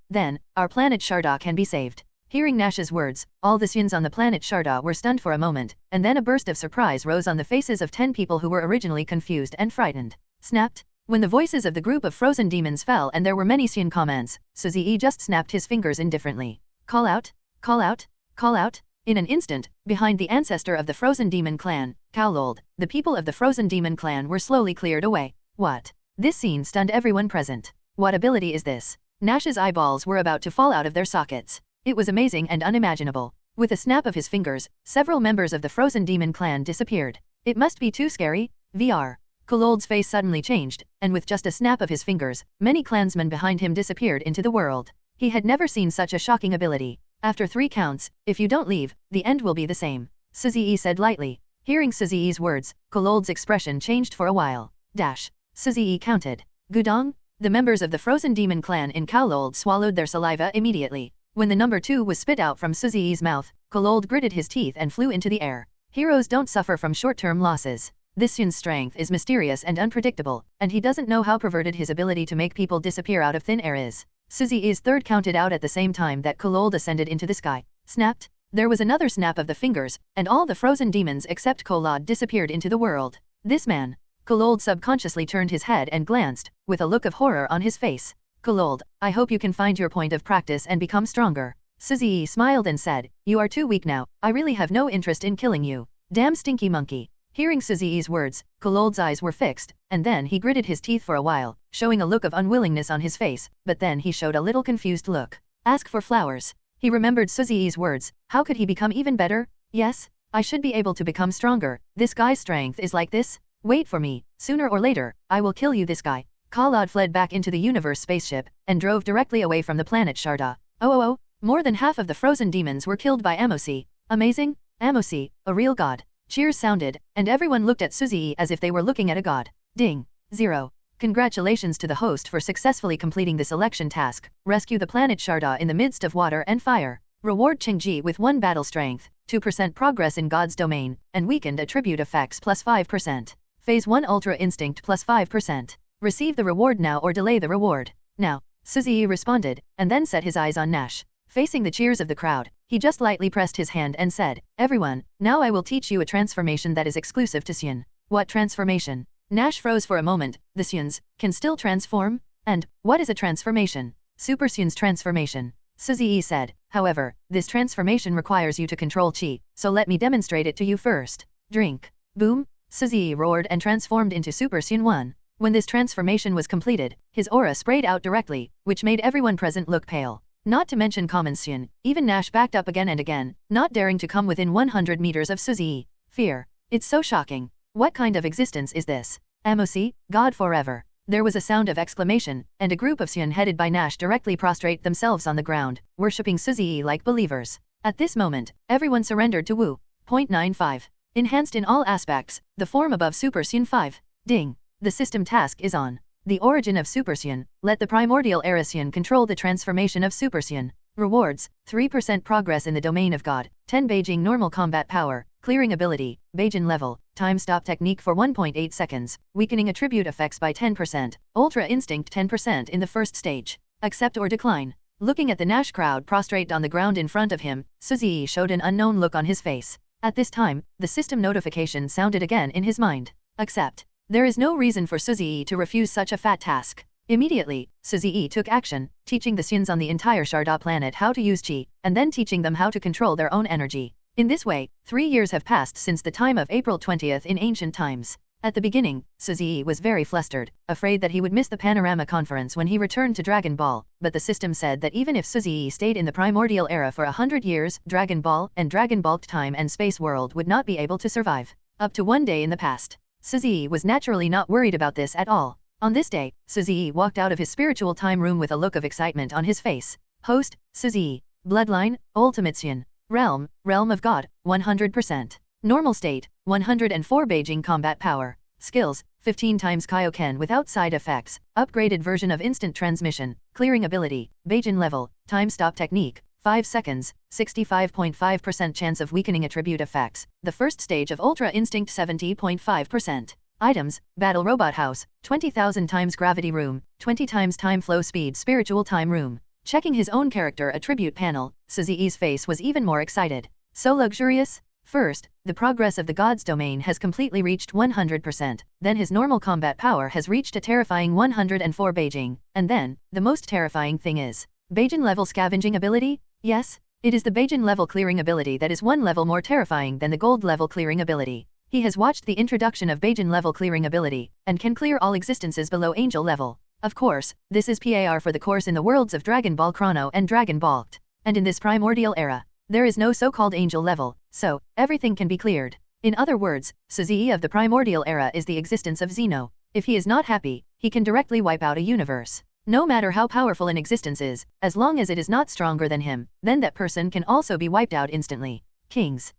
our planet Sharda can be saved. Hearing Nash's words, all the Saiyans on the planet Sharda were stunned for a moment, and then a burst of surprise rose on the faces of 10 people who were originally confused and frightened. Snapped. When the voices of the group of frozen demons fell and there were many Saiyan comments, Suzi just snapped his fingers indifferently. Call out, call out, call out. In an instant, behind the ancestor of the frozen demon clan, Kowlold, the people of the frozen demon clan were slowly cleared away. What? This scene stunned everyone present. What ability is this? Nash's eyeballs were about to fall out of their sockets. It was amazing and unimaginable. With a snap of his fingers, several members of the frozen demon clan disappeared. It must be too scary. VR. Kowlold's face suddenly changed, and with just a snap of his fingers, many clansmen behind him disappeared into the world. He had never seen such a shocking ability. After 3 counts, if you don't leave, the end will be the same. Suzi said lightly. Hearing Suzi's words, Kowlold's expression changed for a while. Suzi counted. Gudong? The members of the frozen demon clan in Kowlold swallowed their saliva immediately. When the number 2 was spit out from Suzi's mouth, Kowlold gritted his teeth and flew into the air. Heroes don't suffer from short-term losses. This Saiyin's strength is mysterious and unpredictable, and he doesn't know how perverted his ability to make people disappear out of thin air is. Suzi's third counted out at the same time that Kowlold ascended into the sky. Snapped. There was another snap of the fingers, and all the frozen demons except Kowlold disappeared into the world. This man. Kowlold subconsciously turned his head and glanced, with a look of horror on his face. Kowlold, I hope you can find your point of practice and become stronger. Suzi smiled and said, you are too weak now, I really have no interest in killing you. Damn stinky monkey. Hearing Suzi's words, Kowlold's eyes were fixed, and then he gritted his teeth for a while, showing a look of unwillingness on his face, but then he showed a little confused look. Ask for flowers. He remembered Suzi's words. How could he become even better? Yes, I should be able to become stronger. This guy's strength is like this. Wait for me. Sooner or later, I will kill you this guy. Kowlold fled back into the universe spaceship, and drove directly away from the planet Sharda. Oh, more than half of the frozen demons were killed by Amosi. Amazing. Amosi, a real god. Cheers sounded, and everyone looked at Suzi as if they were looking at a god. Ding. 0. Congratulations to the host for successfully completing this election task. Rescue the planet Sharda in the midst of water and fire. Reward Chingji with 1 battle strength, 2% progress in God's domain, and weakened attribute effects plus 5%. Phase 1 Ultra Instinct plus 5%. Receive the reward now or delay the reward. Now, Suzi responded, and then set his eyes on Nash. Facing the cheers of the crowd, he just lightly pressed his hand and said, everyone, now I will teach you a transformation that is exclusive to Saiyan. What transformation? Nash froze for a moment. The Saiyans can still transform? And, what is a transformation? Super Saiyan's transformation. Suzi said, however, this transformation requires you to control Chi, so let me demonstrate it to you first. Drink. Boom. Suzi roared and transformed into Super Saiyan 1. When this transformation was completed, his aura sprayed out directly, which made everyone present look pale. Not to mention common Xun, even Nash backed up again and again, not daring to come within 100 meters of Suzy. Fear. It's so shocking. What kind of existence is this? MOC, God forever. There was a sound of exclamation, and a group of Xun headed by Nash directly prostrate themselves on the ground, worshipping Suzy like believers. At this moment, everyone surrendered to Wu. 0.95. Enhanced in all aspects, the form above Super Xun 5. Ding. The system task is on. The origin of Super Xun. Let the primordial era Xun control the transformation of Super Xun. Rewards, 3% progress in the domain of God, 10 Beijing normal combat power, clearing ability, Beijing level, time stop technique for 1.8 seconds, weakening attribute effects by 10%, ultra instinct 10% in the first stage. Accept or decline. Looking at the Nash crowd prostrate on the ground in front of him, Suzy showed an unknown look on his face. At this time, the system notification sounded again in his mind. Accept. There is no reason for Suzy to refuse such a fat task. Immediately, Suzy took action, teaching the Xuns on the entire Sharda planet how to use Qi, and then teaching them how to control their own energy. In this way, 3 years have passed since the time of April 20th in ancient times. At the beginning, Suzy was very flustered, afraid that he would miss the Panorama Conference when he returned to Dragon Ball, but the system said that even if Suzy stayed in the primordial era for 100 years, Dragon Ball and Dragon Ball time and space world would not be able to survive. Up to one day in the past. Suzy was naturally not worried about this at all. On this day, Suzy walked out of his spiritual time room with a look of excitement on his face. Host, Suzy. Bloodline, Ultimate Xun. Realm of God, 100%. Normal state, 104 Beijing combat power. Skills, 15 times Kaioken without side effects. Upgraded version of instant transmission. Clearing ability, Beijing level, time stop technique, 5 seconds, 65.5% chance of weakening attribute effects. The first stage of Ultra Instinct 70.5%. Items, Battle Robot House, 20,000 times Gravity Room, 20 times Time Flow Speed Spiritual Time Room. Checking his own character attribute panel, Suzy's face was even more excited. So luxurious? First, the progress of the God's domain has completely reached 100%, then his normal combat power has reached a terrifying 104 Beijing, and then, the most terrifying thing is, Beijing level scavenging ability? Yes, it is the Beijing level clearing ability that is one level more terrifying than the gold level clearing ability. He has watched the introduction of Beijing level clearing ability, and can clear all existences below angel level. Of course, this is PAR for the course in the worlds of Dragon Ball Chrono and Dragon Ball Ct. And in this primordial era, there is no so-called angel level, so, everything can be cleared. In other words, Suzy of the primordial era is the existence of Xeno. If he is not happy, he can directly wipe out a universe. No matter how powerful an existence is, as long as it is not stronger than him, then that person can also be wiped out instantly. Kings.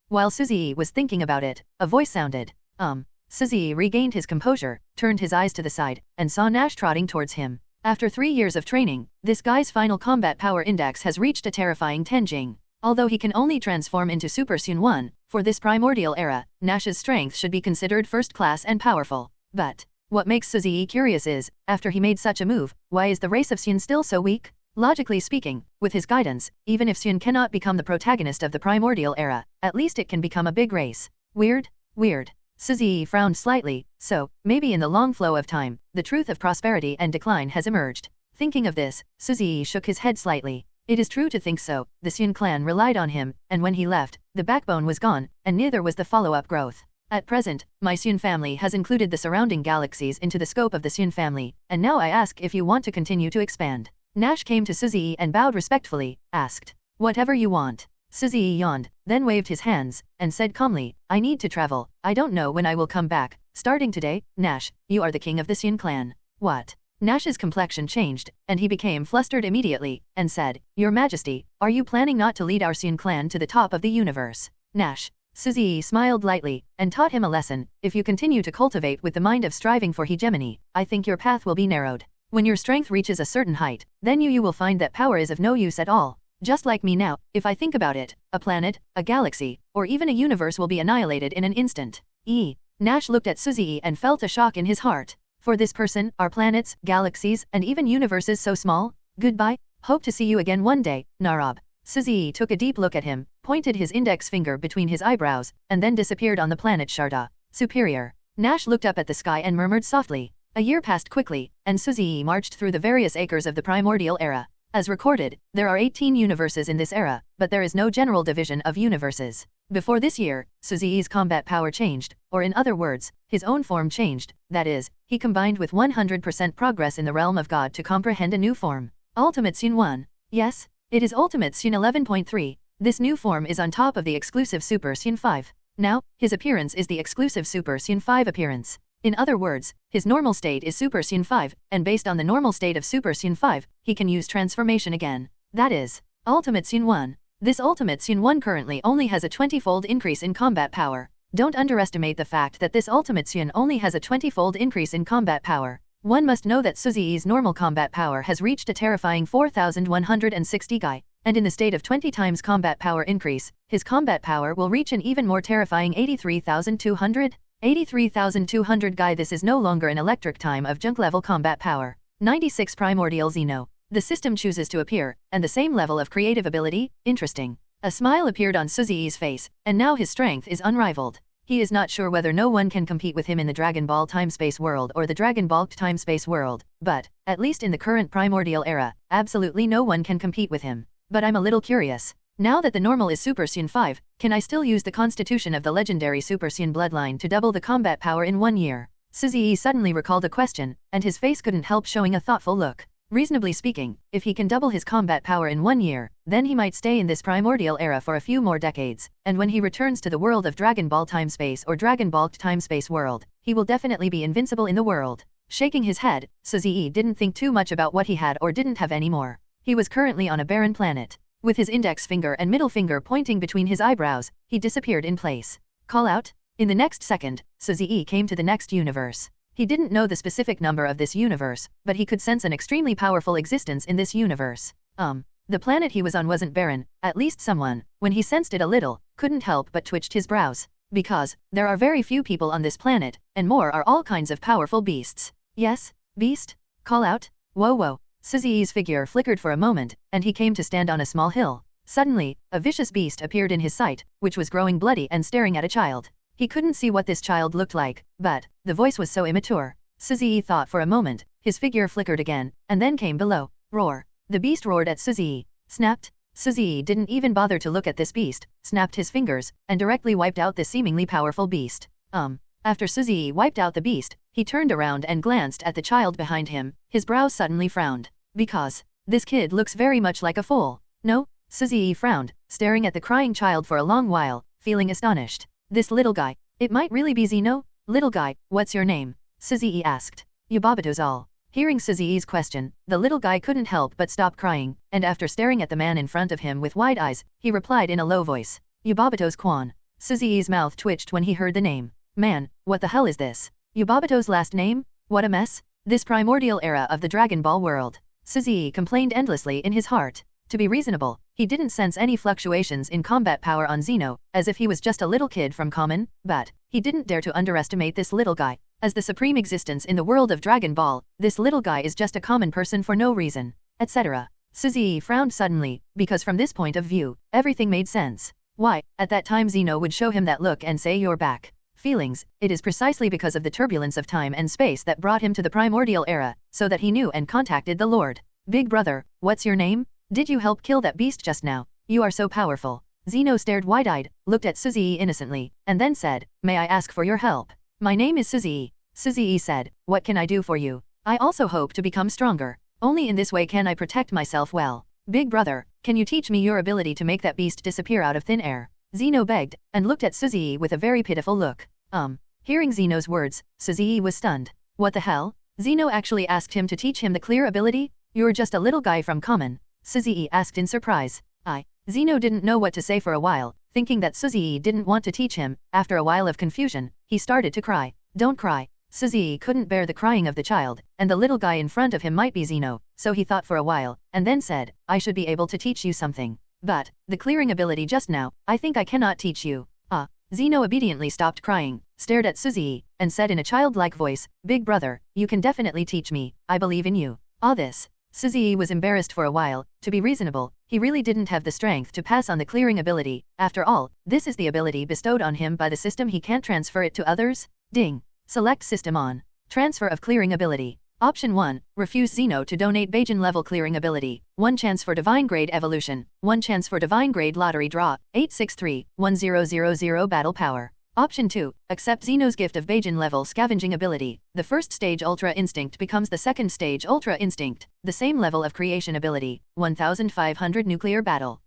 While Suzy was thinking about it, a voice sounded. Suzy regained his composure, turned his eyes to the side, and saw Nash trotting towards him. After 3 years of training, this guy's final combat power index has reached a terrifying 10 Jing. Although he can only transform into Super Xun 1, for this primordial era, Nash's strength should be considered first class and powerful. But what makes Suzy curious is, after he made such a move, why is the race of Xun still so weak? Logically speaking, with his guidance, even if Xun cannot become the protagonist of the primordial era, at least it can become a big race. Weird. Suzy frowned slightly, so, maybe in the long flow of time, the truth of prosperity and decline has emerged. Thinking of this, Suzy shook his head slightly. It is true to think so, the Xun clan relied on him, and when he left, the backbone was gone, and neither was the follow-up growth. At present, my Xun family has included the surrounding galaxies into the scope of the Xun family, and now I ask if you want to continue to expand. Nash came to Suzy and bowed respectfully, asked, "Whatever you want." Suzy yawned, then waved his hands, and said calmly, "I need to travel, I don't know when I will come back. Starting today, Nash, you are the king of the Xun clan." What? Nash's complexion changed, and he became flustered immediately, and said, "Your Majesty, are you planning not to lead our Xun clan to the top of the universe?" Nash. Suzy smiled lightly, and taught him a lesson. If you continue to cultivate with the mind of striving for hegemony, I think your path will be narrowed. When your strength reaches a certain height, then you will find that power is of no use at all. Just like me now, if I think about it, a planet, a galaxy, or even a universe will be annihilated in an instant. Nash looked at Suzy and felt a shock in his heart. For this person, are planets, galaxies, and even universes so small? Goodbye, hope to see you again one day, Narab. Suzy took a deep look at him, pointed his index finger between his eyebrows, and then disappeared on the planet Sharda. Superior. Nash looked up at the sky and murmured softly. A year passed quickly, and Suzy marched through the various acres of the primordial era. As recorded, there are 18 universes in this era, but there is no general division of universes. Before this year, Suzy's combat power changed, or in other words, his own form changed, that is, he combined with 100% progress in the realm of God to comprehend a new form. Ultimate Xun 1. Yes, it is Ultimate Sun 11.3. This new form is on top of the exclusive Super Sun 5. Now, his appearance is the exclusive Super Sun 5 appearance. In other words, his normal state is Super Sun 5, and based on the normal state of Super Sun 5, he can use transformation again. That is, Ultimate Sun 1. This Ultimate Sun 1 currently only has a 20-fold increase in combat power. Don't underestimate the fact that this Ultimate Sun only has a 20-fold increase in combat power. One must know that Suzi's normal combat power has reached a terrifying 4,160 Gai, and in the state of 20 times combat power increase, his combat power will reach an even more terrifying 83,200? 83,200 Gai. This is no longer an electric time of junk level combat power. 96 Primordial Xeno. The system chooses to appear, and the same level of creative ability, interesting. A smile appeared on Suzi's face, and now his strength is unrivaled. He is not sure whether no one can compete with him in the Dragon Ball Timespace world or the Dragon Ball Timespace world, but, at least in the current Primordial era, absolutely no one can compete with him. But I'm a little curious. Now that the normal is Super Sun 5, can I still use the constitution of the legendary Super Sun bloodline to double the combat power in 1 year? Suzi suddenly recalled a question, and his face couldn't help showing a thoughtful look. Reasonably speaking, if he can double his combat power in 1 year, then he might stay in this primordial era for a few more decades, and when he returns to the world of Dragon Ball Timespace or Dragon Ball Timespace world, he will definitely be invincible in the world. Shaking his head, Suzi didn't think too much about what he had or didn't have anymore. He was currently on a barren planet. With his index finger and middle finger pointing between his eyebrows, he disappeared in place. Call out? In the next second, Suzi came to the next universe. He didn't know the specific number of this universe, but he could sense an extremely powerful existence in this universe. The planet he was on wasn't barren, at least someone, when he sensed it a little, couldn't help but twitched his brows. Because, there are very few people on this planet, and more are all kinds of powerful beasts. Yes? Beast? Call out? Whoa. Suzi's figure flickered for a moment, and he came to stand on a small hill. Suddenly, a vicious beast appeared in his sight, which was growing bloody and staring at a child. He couldn't see what this child looked like, but, the voice was so immature. Suzi thought for a moment, his figure flickered again, and then came below. Roar. The beast roared at Suzi. Snapped. Suzi didn't even bother to look at this beast, snapped his fingers, and directly wiped out this seemingly powerful beast. After Suzi wiped out the beast, he turned around and glanced at the child behind him. His brows suddenly frowned. Because, this kid looks very much like a fool. No? Suzi frowned, staring at the crying child for a long while, feeling astonished. This little guy, it might really be Xeno? Little guy, what's your name? Suzi asked. Yubabitozal. Hearing Suzi's question, the little guy couldn't help but stop crying, and after staring at the man in front of him with wide eyes, he replied in a low voice. Yubabitos Quan. Suzi's mouth twitched when he heard the name. Man, what the hell is this? Yubabito's last name? What a mess. This primordial era of the Dragon Ball world. Suzi complained endlessly in his heart. To be reasonable, he didn't sense any fluctuations in combat power on Xeno, as if he was just a little kid from common, but, he didn't dare to underestimate this little guy. As the supreme existence in the world of Dragon Ball, this little guy is just a common person for no reason, etc. Suzi frowned suddenly, because from this point of view, everything made sense. Why, at that time Xeno would show him that look and say you're back. Feelings, it is precisely because of the turbulence of time and space that brought him to the primordial era, so that he knew and contacted the Lord. Big brother, what's your name? Did you help kill that beast just now? You are so powerful. Xeno stared wide-eyed, looked at Suzi innocently, and then said, may I ask for your help? My name is Suzi. Suzi said, what can I do for you? I also hope to become stronger. Only in this way can I protect myself well. Big brother, can you teach me your ability to make that beast disappear out of thin air? Xeno begged, and looked at Suzi with a very pitiful look. Hearing Xeno's words, Suzi was stunned. What the hell? Xeno actually asked him to teach him the clear ability? You're just a little guy from common. Suzi asked in surprise. Xeno didn't know what to say for a while, thinking that Suzi didn't want to teach him. After a while of confusion, he started to cry. Don't cry. Suzi couldn't bear the crying of the child, and the little guy in front of him might be Xeno, so he thought for a while, and then said, I should be able to teach you something. But, the clearing ability just now, I think I cannot teach you. Xeno obediently stopped crying, stared at Suzi, and said in a childlike voice, Big brother, you can definitely teach me, I believe in you. This. Suzi was embarrassed for a while. To be reasonable, he really didn't have the strength to pass on the clearing ability. After all, this is the ability bestowed on him by the system. He can't transfer it to others. Ding. Select system on. Transfer of clearing ability. Option 1. Refuse Xeno to donate Bajan level clearing ability. 1 chance for divine grade evolution. 1 chance for divine grade lottery draw. 863-1000 battle power. Option 2. Accept Xeno's gift of Bajan level scavenging ability. The first stage Ultra Instinct becomes the second stage Ultra Instinct. The same level of creation ability. 1500 nuclear battle.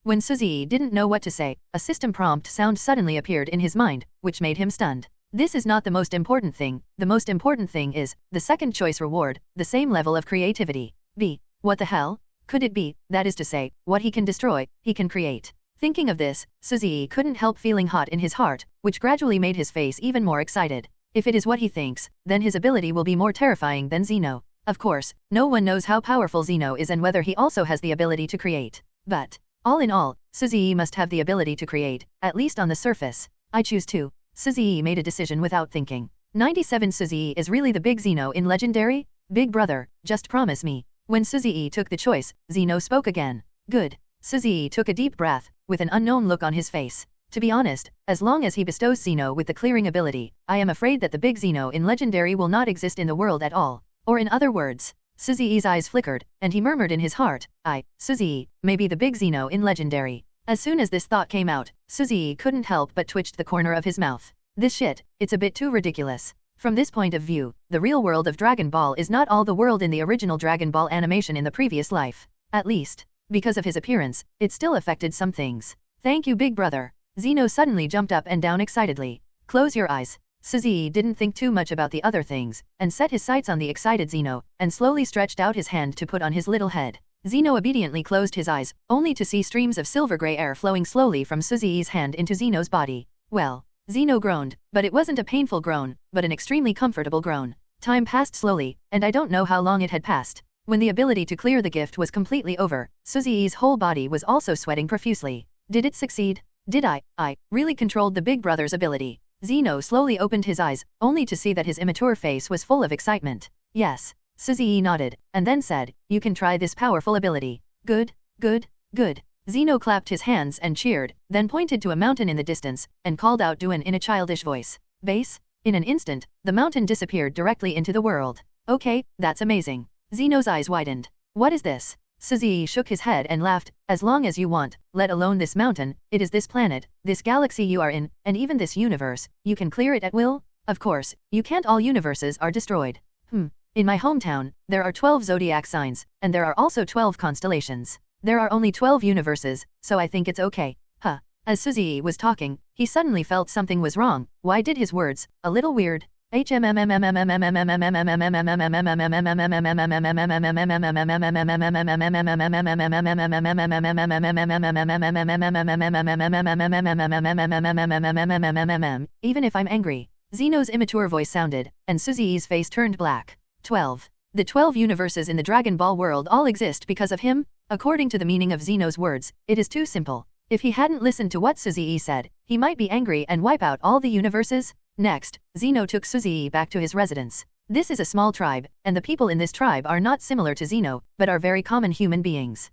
When Suzy didn't know what to say, a system prompt sound suddenly appeared in his mind, which made him stunned. This is not the most important thing. The most important thing is the second choice reward, the same level of creativity. B. What the hell? Could it be, that is to say, what he can destroy, he can create. Thinking of this, Suzy couldn't help feeling hot in his heart, which gradually made his face even more excited. If it is what he thinks, then his ability will be more terrifying than Xeno. Of course, no one knows how powerful Xeno is and whether he also has the ability to create. But, all in all, Suzy must have the ability to create, at least on the surface. I choose to. Suzy made a decision without thinking. 97 Suzy is really the big Xeno in Legendary? Big brother, just promise me. When Suzy took the choice, Xeno spoke again. Good. Suzy took a deep breath, with an unknown look on his face. To be honest, as long as he bestows Xeno with the clearing ability, I am afraid that the big Xeno in Legendary will not exist in the world at all. Or in other words, Suzy's eyes flickered, and he murmured in his heart, Suzy, may be the big Xeno in Legendary. As soon as this thought came out, Suzy couldn't help but twitched the corner of his mouth. This shit, it's a bit too ridiculous. From this point of view, the real world of Dragon Ball is not all the world in the original Dragon Ball animation in the previous life. At least, because of his appearance, it still affected some things. Thank you, big brother. Xeno suddenly jumped up and down excitedly. Close your eyes. Suzy didn't think too much about the other things, and set his sights on the excited Xeno, and slowly stretched out his hand to put on his little head. Xeno obediently closed his eyes, only to see streams of silver-gray air flowing slowly from Suzy's hand into Xeno's body. Well, Xeno groaned, but it wasn't a painful groan, but an extremely comfortable groan. Time passed slowly, and I don't know how long it had passed. When the ability to clear the gift was completely over, Suzy's whole body was also sweating profusely. Did it succeed? Did I really controlled the big brother's ability? Xeno slowly opened his eyes, only to see that his immature face was full of excitement. Yes. Suzy nodded, and then said, you can try this powerful ability. Good, good, good. Xeno clapped his hands and cheered, then pointed to a mountain in the distance, and called out Duan in a childish voice. Base? In an instant, the mountain disappeared directly into the world. Okay, that's amazing. Xeno's eyes widened. What is this? Suzy shook his head and laughed. As long as you want, let alone this mountain, it is this planet, this galaxy you are in, and even this universe, you can clear it at will? Of course, you can't. All universes are destroyed. In my hometown, there are 12 zodiac signs, and there are also 12 constellations. There are only 12 universes, so I think it's okay. As Suzy was talking, he suddenly felt something was wrong. Why did his words, a little weird, even if I'm angry? Xeno's immature voice sounded, and Suzy's face turned black. 12. The 12 universes in the Dragon Ball world all exist because of him? According to the meaning of Xeno's words, it is too simple. If he hadn't listened to what Suzy said, he might be angry and wipe out all the universes. Next, Xeno took Suzy back to his residence. This is a small tribe, and the people in this tribe are not similar to Xeno, but are very common human beings.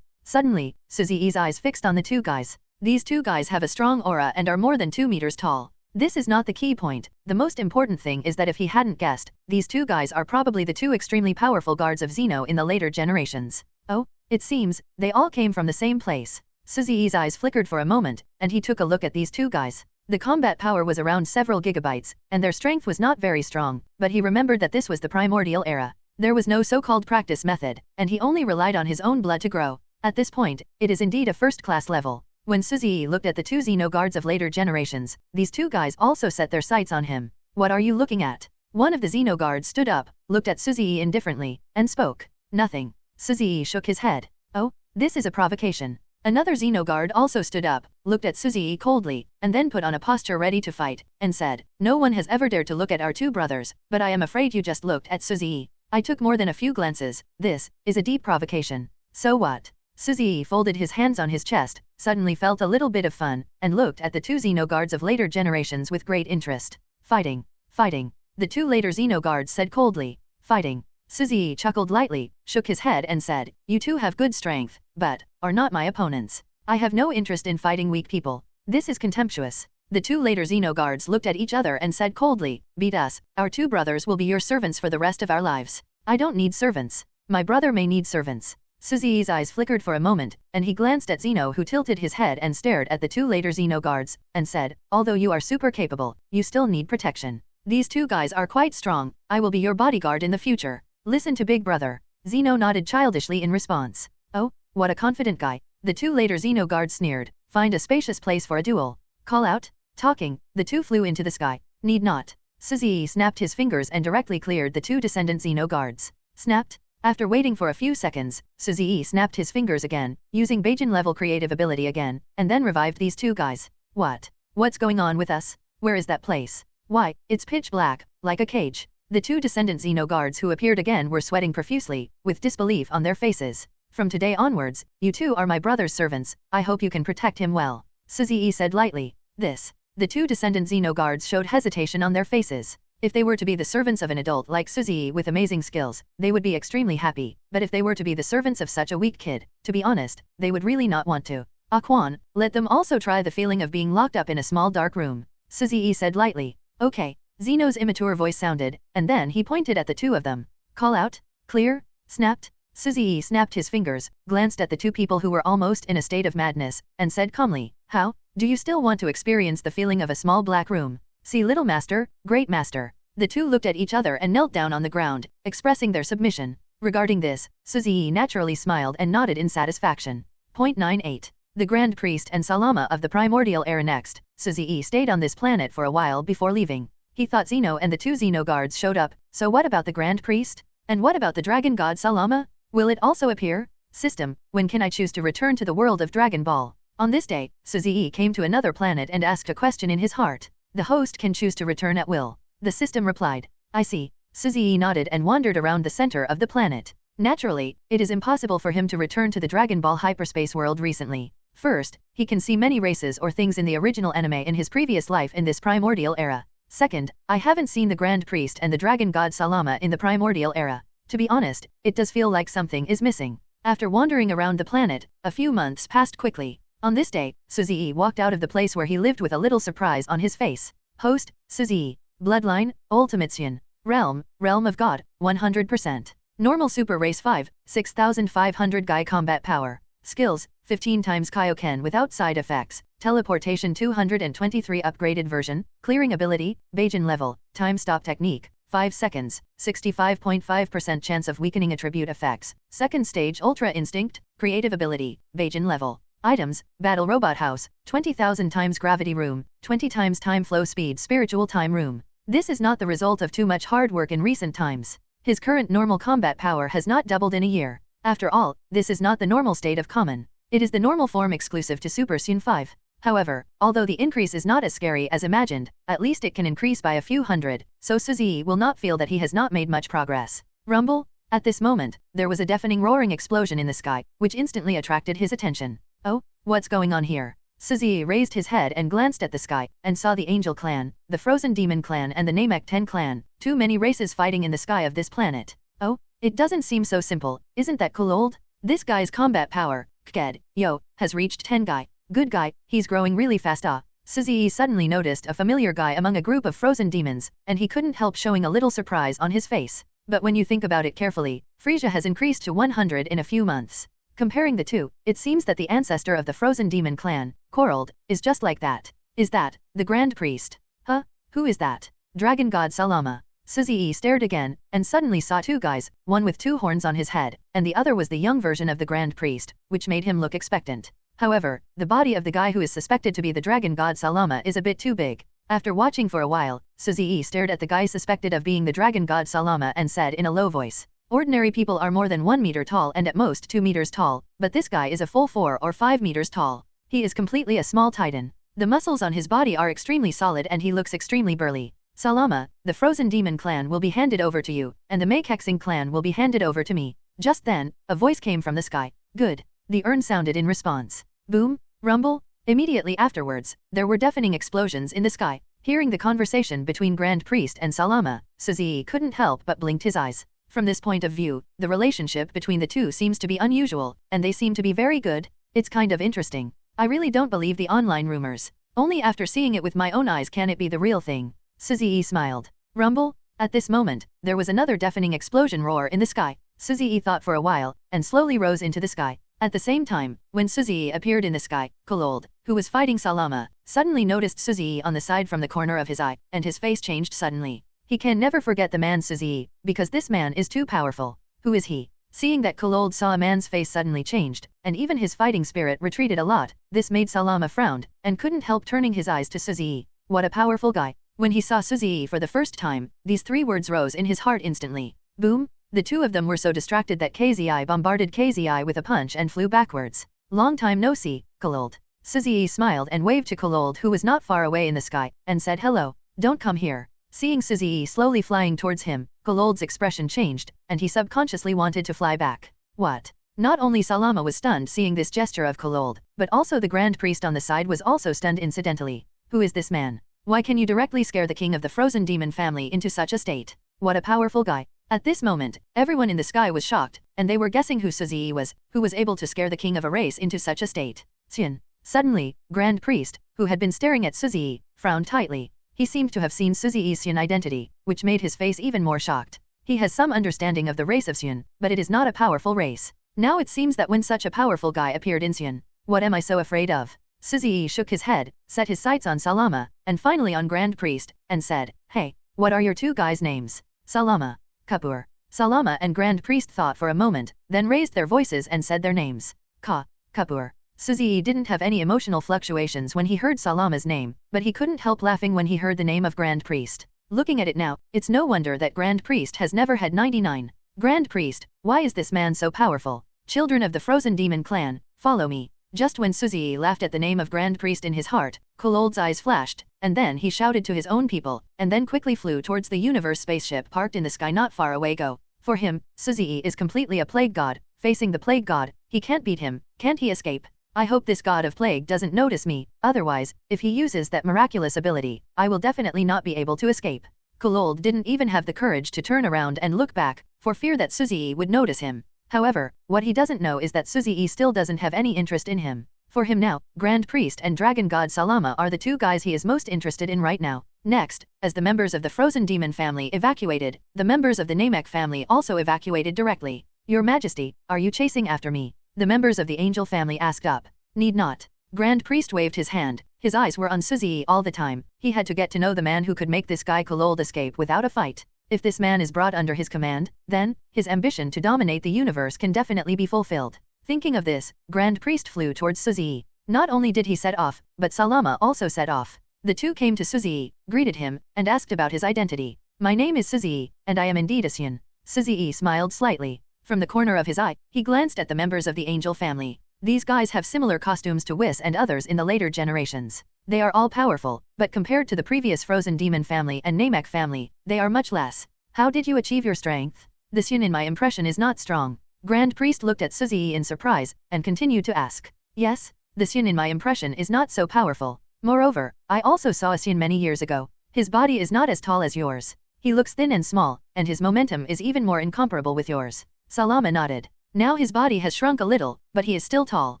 Suddenly, Suzy's eyes fixed on the two guys. These two guys have a strong aura and are more than 2 meters tall. This is not the key point. The most important thing is that if he hadn't guessed, these two guys are probably the two extremely powerful guards of Xeno in the later generations. Oh, it seems, they all came from the same place. Suzy's eyes flickered for a moment, and he took a look at these two guys. The combat power was around several gigabytes, and their strength was not very strong, but he remembered that this was the primordial era. There was no so-called practice method, and he only relied on his own blood to grow. At this point, it is indeed a first-class level. When Suzy looked at the two Xeno guards of later generations, these two guys also set their sights on him. What are you looking at? One of the Xeno guards stood up, looked at Suzy indifferently, and spoke. Nothing. Suzy shook his head. Oh, this is a provocation. Another Xeno guard also stood up, looked at Suzy coldly, and then put on a posture ready to fight, and said, no one has ever dared to look at our two brothers, but I am afraid you just looked at Suzy. I took more than a few glances. This is a deep provocation. So what? Suzy folded his hands on his chest, suddenly felt a little bit of fun, and looked at the two Xeno guards of later generations with great interest. Fighting. Fighting. The two later Xeno guards said coldly. Fighting. Suzy chuckled lightly, shook his head and said, you two have good strength, but are not my opponents. I have no interest in fighting weak people. This is contemptuous. The two later Xeno guards looked at each other and said coldly, beat us, our two brothers will be your servants for the rest of our lives. I don't need servants. My brother may need servants. Suzi's eyes flickered for a moment, and he glanced at Zeno, who tilted his head and stared at the two later Zeno guards, and said, although you are super capable, you still need protection. These two guys are quite strong, I will be your bodyguard in the future. Listen to Big Brother. Zeno nodded childishly in response. Oh, what a confident guy. The two later Zeno guards sneered. Find a spacious place for a duel. Call out. Talking, the two flew into the sky. Need not. Suzi snapped his fingers and directly cleared the two descendant Zeno guards. Snapped. After waiting for a few seconds, Suzi snapped his fingers again, using Bajan-level creative ability again, and then revived these two guys. What? What's going on with us? Where is that place? Why, it's pitch black, like a cage. The two descendant Zeno guards who appeared again were sweating profusely, with disbelief on their faces. From today onwards, you two are my brother's servants, I hope you can protect him well. Suzi said lightly. The two descendant Zeno guards showed hesitation on their faces. If they were to be the servants of an adult like Suzi with amazing skills, they would be extremely happy, but if they were to be the servants of such a weak kid, to be honest, they would really not want to. Aquan, let them also try the feeling of being locked up in a small dark room. Suzi said lightly. Okay. Zeno's immature voice sounded, and then he pointed at the two of them. Call out. Clear. Snapped. Suzi snapped his fingers, glanced at the two people who were almost in a state of madness, and said calmly, how? Do you still want to experience the feeling of a small black room? See little master, great master. The two looked at each other and knelt down on the ground, expressing their submission. Regarding this, Suzi naturally smiled and nodded in satisfaction. Point 98. The Grand Priest and Salama of the Primordial Era. Next, Suzi stayed on this planet for a while before leaving. He thought Zeno and the two Zeno guards showed up, so what about the Grand Priest? And what about the Dragon God Salama? Will it also appear? System, when can I choose to return to the world of Dragon Ball? On this day, Suzi came to another planet and asked a question in his heart. The host can choose to return at will. The system replied. I see. Suzi nodded and wandered around the center of the planet. Naturally, it is impossible for him to return to the Dragon Ball hyperspace world recently. First, he can see many races or things in the original anime in his previous life in this primordial era. Second, I haven't seen the Grand Priest and the Dragon God Salama in the primordial era. To be honest, it does feel like something is missing. After wandering around the planet, a few months passed quickly. On this day, Suzi walked out of the place where he lived with a little surprise on his face. Host, Suzi. Bloodline, Ultimation. Realm of God, 100%. Normal Super Race 5, 6500 Guy Combat Power. Skills, 15 times Kaioken without side effects. Teleportation 223 upgraded version. Clearing ability, Bajan level. Time stop technique, 5 seconds. 65.5% chance of weakening attribute effects. Second stage Ultra Instinct. Creative ability, Bajan level. Items, Battle Robot House, 20,000 times Gravity Room, 20 times Time Flow Speed Spiritual Time Room. This is not the result of too much hard work in recent times. His current normal combat power has not doubled in a year. After all, this is not the normal state of common. It is the normal form exclusive to Super Saiyan 5. However, although the increase is not as scary as imagined, at least it can increase by a few hundred, so Suzi will not feel that he has not made much progress. Rumble? At this moment, there was a deafening roaring explosion in the sky, which instantly attracted his attention. Oh, what's going on here? Suzi raised his head and glanced at the sky, and saw the Angel Clan, the Frozen Demon Clan and the Namek 10 Clan, too many races fighting in the sky of this planet. Oh, it doesn't seem so simple, isn't that cool old? This guy's combat power, Ked, yo, has reached 10 guy. Good guy, he's growing really fast Suzi suddenly noticed a familiar guy among a group of frozen demons, and he couldn't help showing a little surprise on his face. But when you think about it carefully, Frisia has increased to 100 in a few months. Comparing the two, it seems that the ancestor of the Frozen Demon Clan, Korald, is just like that. Is that the Grand Priest? Huh? Who is that? Dragon God Salama. Suzi stared again, and suddenly saw two guys, one with two horns on his head, and the other was the young version of the Grand Priest, which made him look expectant. However, the body of the guy who is suspected to be the Dragon God Salama is a bit too big. After watching for a while, Suzi stared at the guy suspected of being the Dragon God Salama and said in a low voice. Ordinary people are more than 1 meter tall and at most 2 meters tall, but this guy is a full 4 or 5 meters tall. He is completely a small titan. The muscles on his body are extremely solid and he looks extremely burly. Salama, the Frozen Demon Clan will be handed over to you, and the Makexing Clan will be handed over to me. Just then, a voice came from the sky. Good. The urn sounded in response. Boom, rumble. Immediately afterwards, there were deafening explosions in the sky. Hearing the conversation between Grand Priest and Salama, Suzi couldn't help but blinked his eyes. From this point of view, the relationship between the two seems to be unusual, and they seem to be very good. It's kind of interesting. I really don't believe the online rumors. Only after seeing it with my own eyes can it be the real thing. Suzi smiled. Rumble? At this moment, there was another deafening explosion roar in the sky. Suzy thought for a while, and slowly rose into the sky. At the same time, when Suzy appeared in the sky, Kolold, who was fighting Salama, suddenly noticed Suzy on the side from the corner of his eye, and his face changed suddenly. He can never forget the man Suzy, because this man is too powerful. Who is he? Seeing that Kolold saw a man's face suddenly changed, and even his fighting spirit retreated a lot, this made Salama frowned, and couldn't help turning his eyes to Suzy. What a powerful guy. When he saw Suzy for the first time, these three words rose in his heart instantly. Boom! The two of them were so distracted that KZI bombarded KZI with a punch and flew backwards. Long time no see, Kolold. Suzy smiled and waved to Kolold, who was not far away in the sky, and said hello. Don't come here. Seeing Suzy slowly flying towards him, Kolold's expression changed, and he subconsciously wanted to fly back. What? Not only Salama was stunned seeing this gesture of Kolold, but also the Grand Priest on the side was also stunned incidentally. Who is this man? Why can you directly scare the king of the frozen demon family into such a state? What a powerful guy. At this moment, everyone in the sky was shocked, and they were guessing who Suzy was, who was able to scare the king of a race into such a state. Xian. Suddenly, Grand Priest, who had been staring at Suzy, frowned tightly. He seemed to have seen Suzy's Xian identity, which made his face even more shocked. He has some understanding of the race of Xian, but it is not a powerful race. Now it seems that when such a powerful guy appeared in Xian, what am I so afraid of? Suzy shook his head, set his sights on Salama, and finally on Grand Priest, and said, Hey, what are your two guys' names? Salama. Kapur. Salama and Grand Priest thought for a moment, then raised their voices and said their names. Kapur. Suzy didn't have any emotional fluctuations when he heard Salama's name, but he couldn't help laughing when he heard the name of Grand Priest. Looking at it now, it's no wonder that Grand Priest has never had 99. Grand Priest, why is this man so powerful? Children of the Frozen Demon clan, follow me. Just when Suzy laughed at the name of Grand Priest in his heart, Kolold's eyes flashed, and then he shouted to his own people, and then quickly flew towards the universe spaceship parked in the sky not far away. Go. For him, Suzy is completely a plague god. Facing the plague god, he can't beat him. Can't he escape? I hope this god of plague doesn't notice me, otherwise, if he uses that miraculous ability, I will definitely not be able to escape. Kolold didn't even have the courage to turn around and look back, for fear that Suzy would notice him. However, what he doesn't know is that Suzy still doesn't have any interest in him. For him now, Grand Priest and Dragon God Salama are the two guys he is most interested in right now. Next, as the members of the Frozen Demon family evacuated, the members of the Namek family also evacuated directly. Your Majesty, are you chasing after me? The members of the Angel family asked up. Need not. Grand Priest waved his hand. His eyes were on Suzy all the time. He had to get to know the man who could make this guy Kolold escape without a fight. If this man is brought under his command, then, his ambition to dominate the universe can definitely be fulfilled. Thinking of this, Grand Priest flew towards Suzy. Not only did he set off, but Salama also set off. The two came to Suzy, greeted him, and asked about his identity. My name is Suzy, and I am indeed a Xian. Suzy smiled slightly. From the corner of his eye, he glanced at the members of the Angel family. These guys have similar costumes to Whis and others in the later generations. They are all powerful, but compared to the previous Frozen Demon family and Namek family, they are much less. How did you achieve your strength? The Xian in my impression is not strong. Grand Priest looked at Suzy in surprise, and continued to ask. Yes, the Xian in my impression is not so powerful. Moreover, I also saw a Xian many years ago. His body is not as tall as yours. He looks thin and small, and his momentum is even more incomparable with yours. Salama nodded. Now his body has shrunk a little, but he is still tall.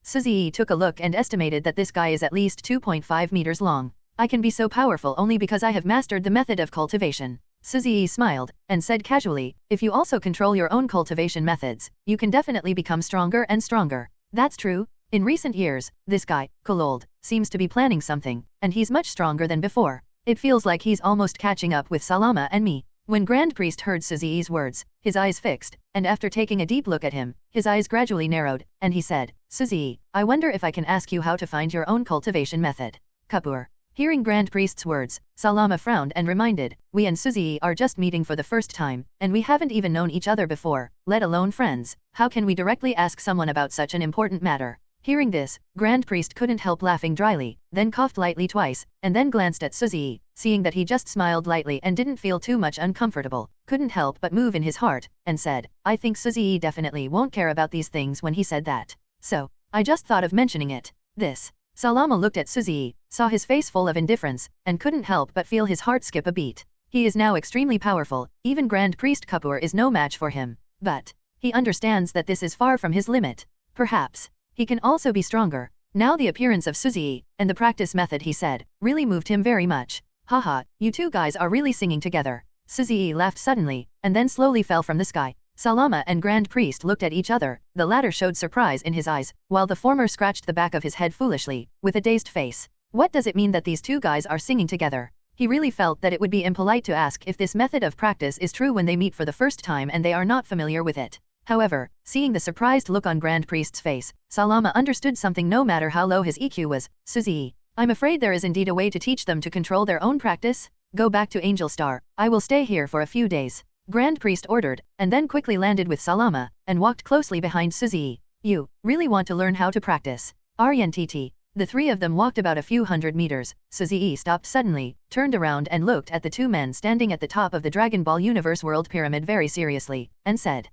Suzy took a look and estimated that this guy is at least 2.5 meters long. I can be so powerful only because I have mastered the method of cultivation. Suzy smiled, and said casually, if you also control your own cultivation methods, you can definitely become stronger and stronger. That's true. In recent years, this guy, Kolold, seems to be planning something, and he's much stronger than before. It feels like he's almost catching up with Salama and me. When Grand Priest heard Suzy's words, his eyes fixed, and after taking a deep look at him, his eyes gradually narrowed, and he said, Suzy, I wonder if I can ask you how to find your own cultivation method. Kapur. Hearing Grand Priest's words, Salama frowned and reminded, we and Suzy are just meeting for the first time, and we haven't even known each other before, let alone friends. How can we directly ask someone about such an important matter? Hearing this, Grand Priest couldn't help laughing dryly, then coughed lightly twice, and then glanced at Suzy, seeing that he just smiled lightly and didn't feel too much uncomfortable, couldn't help but move in his heart, and said, I think Suzy definitely won't care about these things when he said that. So, I just thought of mentioning it. This. Salama looked at Suzy, saw his face full of indifference, and couldn't help but feel his heart skip a beat. He is now extremely powerful, even Grand Priest Kapur is no match for him. But, he understands that this is far from his limit. Perhaps, he can also be stronger. Now the appearance of Suzy, and the practice method he said, really moved him very much. Haha, you two guys are really singing together. Suzy laughed suddenly, and then slowly fell from the sky. Salama and Grand Priest looked at each other, the latter showed surprise in his eyes, while the former scratched the back of his head foolishly, with a dazed face. What does it mean that these two guys are singing together? He really felt that it would be impolite to ask if this method of practice is true when they meet for the first time and they are not familiar with it. However, seeing the surprised look on Grand Priest's face, Salama understood something no matter how low his EQ was. Suzy, I'm afraid there is indeed a way to teach them to control their own practice. Go back to Angel Star, I will stay here for a few days. Grand Priest ordered, and then quickly landed with Salama, and walked closely behind Suzy. You really want to learn how to practice? RNTT. The three of them walked about a few hundred meters. Suzy stopped suddenly, turned around and looked at the two men standing at the top of the Dragon Ball Universe World Pyramid very seriously, and said,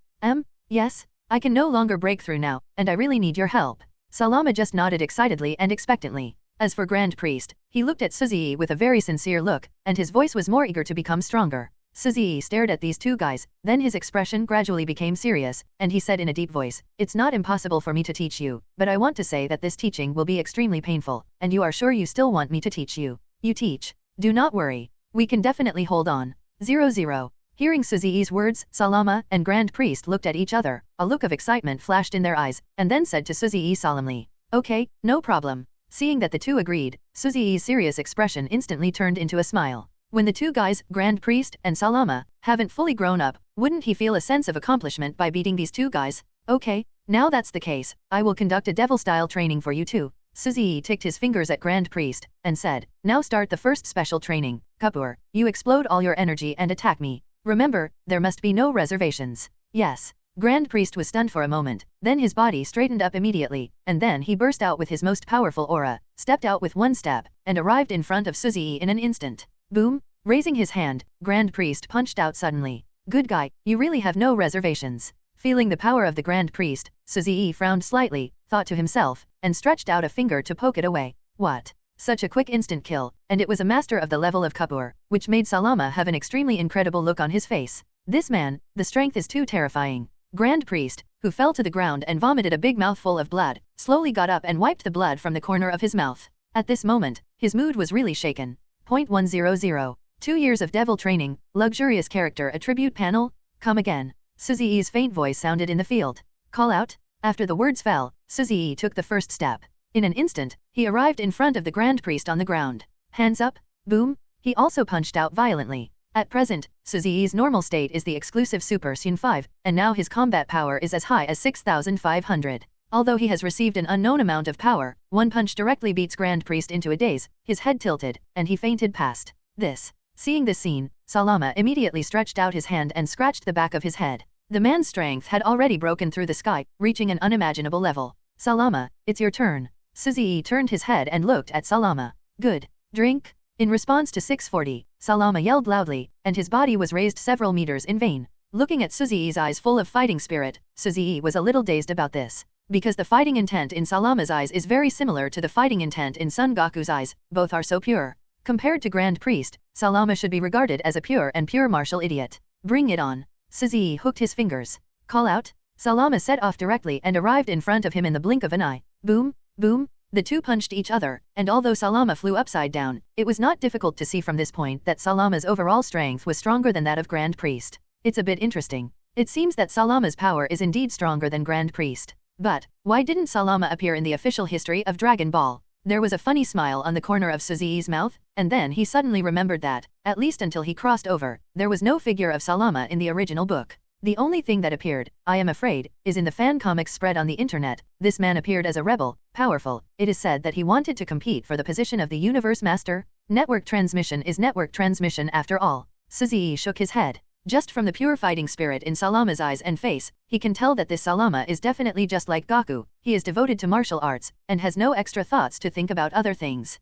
Yes, I can no longer break through now, and I really need your help. Salama just nodded excitedly and expectantly. As for Grand Priest, he looked at Suzy with a very sincere look, and his voice was more eager to become stronger. Suzy stared at these two guys, then his expression gradually became serious, and he said in a deep voice, It's not impossible for me to teach you, but I want to say that this teaching will be extremely painful, and you are sure you still want me to teach you. You teach. Do not worry. We can definitely hold on. 00. Hearing Suzy's words, Salama and Grand Priest looked at each other, a look of excitement flashed in their eyes, and then said to Suzy solemnly, Okay, no problem. Seeing that the two agreed, Suzy's serious expression instantly turned into a smile. When the two guys, Grand Priest and Salama, haven't fully grown up, wouldn't he feel a sense of accomplishment by beating these two guys? Okay, now that's the case, I will conduct a devil-style training for you too. Suzy ticked his fingers at Grand Priest, and said, Now start the first special training. Kapoor, you explode all your energy and attack me. Remember, there must be no reservations. Yes. Grand Priest was stunned for a moment, then his body straightened up immediately, and then he burst out with his most powerful aura, stepped out with one step, and arrived in front of Suzy in an instant. Boom! Raising his hand, Grand Priest punched out suddenly. Good guy, you really have no reservations. Feeling the power of the Grand Priest, Suzy frowned slightly, thought to himself, and stretched out a finger to poke it away. What? Such a quick instant kill, and it was a master of the level of Kapoor, which made Salama have an extremely incredible look on his face. This man, the strength is too terrifying. Grand Priest, who fell to the ground and vomited a big mouthful of blood, slowly got up and wiped the blood from the corner of his mouth. At this moment, his mood was really shaken. 100. 2 years of devil training, luxurious character attribute panel, come again. Suzy's faint voice sounded in the field. Call out. After the words fell, Suzy took the first step. In an instant, he arrived in front of the Grand Priest on the ground. Hands up. Boom. He also punched out violently. At present, Suzy's normal state is the exclusive Super Sun 5, and now his combat power is as high as 6,500. Although he has received an unknown amount of power, one punch directly beats Grand Priest into a daze, his head tilted, and he fainted past this. Seeing this scene, Salama immediately stretched out his hand and scratched the back of his head. The man's strength had already broken through the sky, reaching an unimaginable level. Salama, it's your turn. Suzy turned his head and looked at Salama. Good. Drink? In response to 640, Salama yelled loudly, and his body was raised several meters in vain. Looking at Suzy's eyes full of fighting spirit, Suzy was a little dazed about this. Because the fighting intent in Salama's eyes is very similar to the fighting intent in Son Goku's eyes, both are so pure. Compared to Grand Priest, Salama should be regarded as a pure martial idiot. Bring it on. Suzy hooked his fingers. Call out. Salama set off directly and arrived in front of him in the blink of an eye. Boom, boom. The two punched each other, and although Salama flew upside down, it was not difficult to see from this point that Salama's overall strength was stronger than that of Grand Priest. It's a bit interesting. It seems that Salama's power is indeed stronger than Grand Priest. But, why didn't Salama appear in the official history of Dragon Ball? There was a funny smile on the corner of Suzy's mouth, and then he suddenly remembered that, at least until he crossed over, there was no figure of Salama in the original book. The only thing that appeared, I am afraid, is in the fan comics spread on the internet. This man appeared as a rebel, powerful. It is said that he wanted to compete for the position of the Universe Master. Network transmission is network transmission after all. Suzy shook his head. Just from the pure fighting spirit in Salama's eyes and face, he can tell that this Salama is definitely just like Goku. He is devoted to martial arts, and has no extra thoughts to think about other things.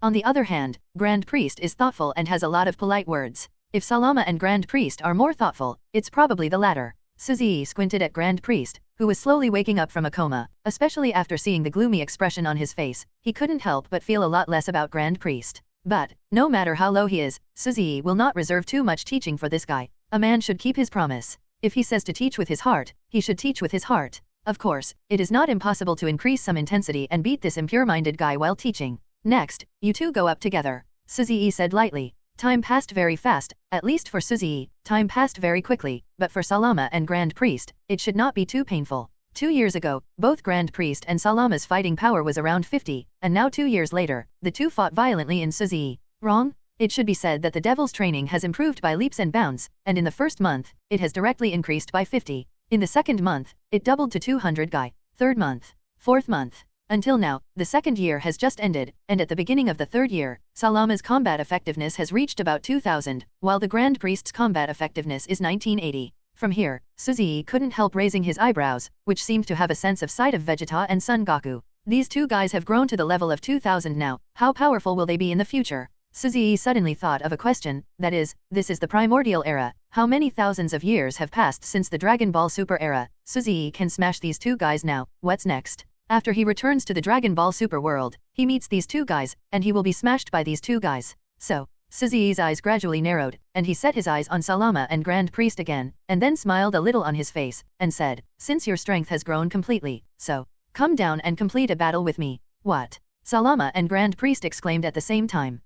On the other hand, Grand Priest is thoughtful and has a lot of polite words. If Salama and Grand Priest are more thoughtful, it's probably the latter. Suzy squinted at Grand Priest, who was slowly waking up from a coma. Especially after seeing the gloomy expression on his face, he couldn't help but feel a lot less about Grand Priest. But, no matter how low he is, Suzy will not reserve too much teaching for this guy. A man should keep his promise. If he says to teach with his heart, he should teach with his heart. Of course, it is not impossible to increase some intensity and beat this impure-minded guy while teaching. Next, you two go up together. Suzy said lightly. Time passed very fast, at least for Suzy. Time passed very quickly, but for Salama and Grand Priest, it should not be too painful. 2 years ago, both Grand Priest and Salama's fighting power was around 50, and now 2 years later, the two fought violently in Suzy. Wrong? It should be said that the Devil's training has improved by leaps and bounds, and in the first month, it has directly increased by 50. In the second month, it doubled to 200 guy. Third month. Fourth month. Until now, the second year has just ended, and at the beginning of the third year, Salama's combat effectiveness has reached about 2000, while the Grand Priest's combat effectiveness is 1980. From here, Suzy couldn't help raising his eyebrows, which seemed to have a sense of sight of Vegeta and Son Goku. These two guys have grown to the level of 2000 now. How powerful will they be in the future? Suzy suddenly thought of a question, that is, this is the primordial era. How many thousands of years have passed since the Dragon Ball Super era? Suzy can smash these two guys now. What's next? After he returns to the Dragon Ball Super world, he meets these two guys, and he will be smashed by these two guys. So, Suzy's eyes gradually narrowed, and he set his eyes on Salama and Grand Priest again, and then smiled a little on his face, and said, since your strength has grown completely, so, come down and complete a battle with me. What? Salama and Grand Priest exclaimed at the same time.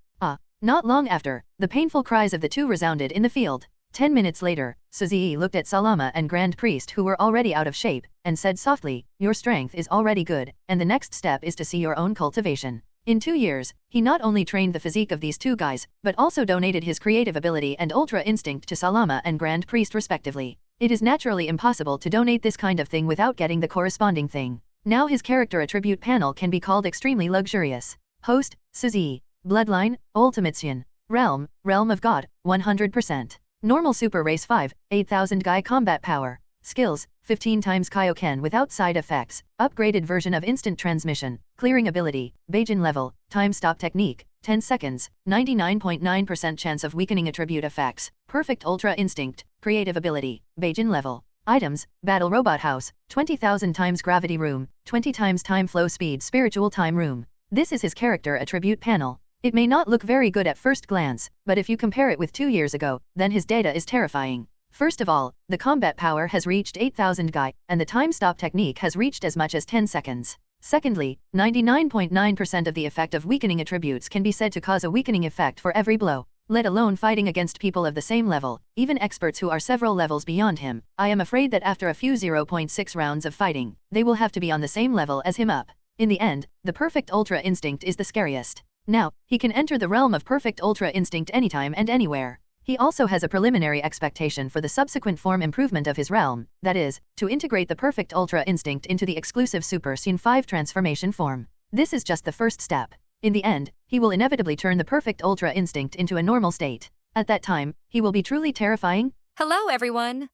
Not long after, the painful cries of the two resounded in the field. 10 minutes later, Suzy looked at Salama and Grand Priest who were already out of shape, and said softly, your strength is already good, and the next step is to see your own cultivation. In 2 years, he not only trained the physique of these two guys, but also donated his creative ability and ultra instinct to Salama and Grand Priest respectively. It is naturally impossible to donate this kind of thing without getting the corresponding thing. Now his character attribute panel can be called extremely luxurious. Host, Suzy. Bloodline, Ultimation. Realm, Realm of God, 100%. Normal Super Race 5, 8000 Guy Combat Power. Skills, 15 times Kaioken without side effects. Upgraded version of Instant Transmission. Clearing ability, Baijin level. Time stop technique, 10 seconds. 99.9% chance of weakening attribute effects. Perfect Ultra Instinct. Creative ability, Baijin level. Items, Battle Robot House, 20,000 times Gravity Room, 20 times Time Flow Speed Spiritual Time Room. This is his character attribute panel. It may not look very good at first glance, but if you compare it with 2 years ago, then his data is terrifying. First of all, the combat power has reached 8000 Guy, and the time stop technique has reached as much as 10 seconds. Secondly, 99.9% of the effect of weakening attributes can be said to cause a weakening effect for every blow, let alone fighting against people of the same level, even experts who are several levels beyond him. I am afraid that after a few 0.6 rounds of fighting, they will have to be on the same level as him up. In the end, the perfect Ultra Instinct is the scariest. Now, he can enter the realm of perfect Ultra Instinct anytime and anywhere. He also has a preliminary expectation for the subsequent form improvement of his realm, that is, to integrate the perfect Ultra Instinct into the exclusive Super Saiyan 5 transformation form. This is just the first step. In the end, he will inevitably turn the perfect Ultra Instinct into a normal state. At that time, he will be truly terrifying. Hello everyone!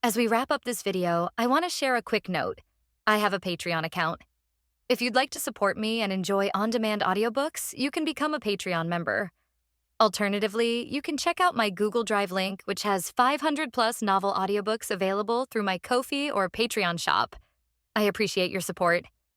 As we wrap up this video, I want to share a quick note. I have a Patreon account. If you'd like to support me and enjoy on-demand audiobooks, you can become a Patreon member. Alternatively, you can check out my Google Drive link, which has 500+ novel audiobooks available through my Ko-fi or Patreon shop. I appreciate your support.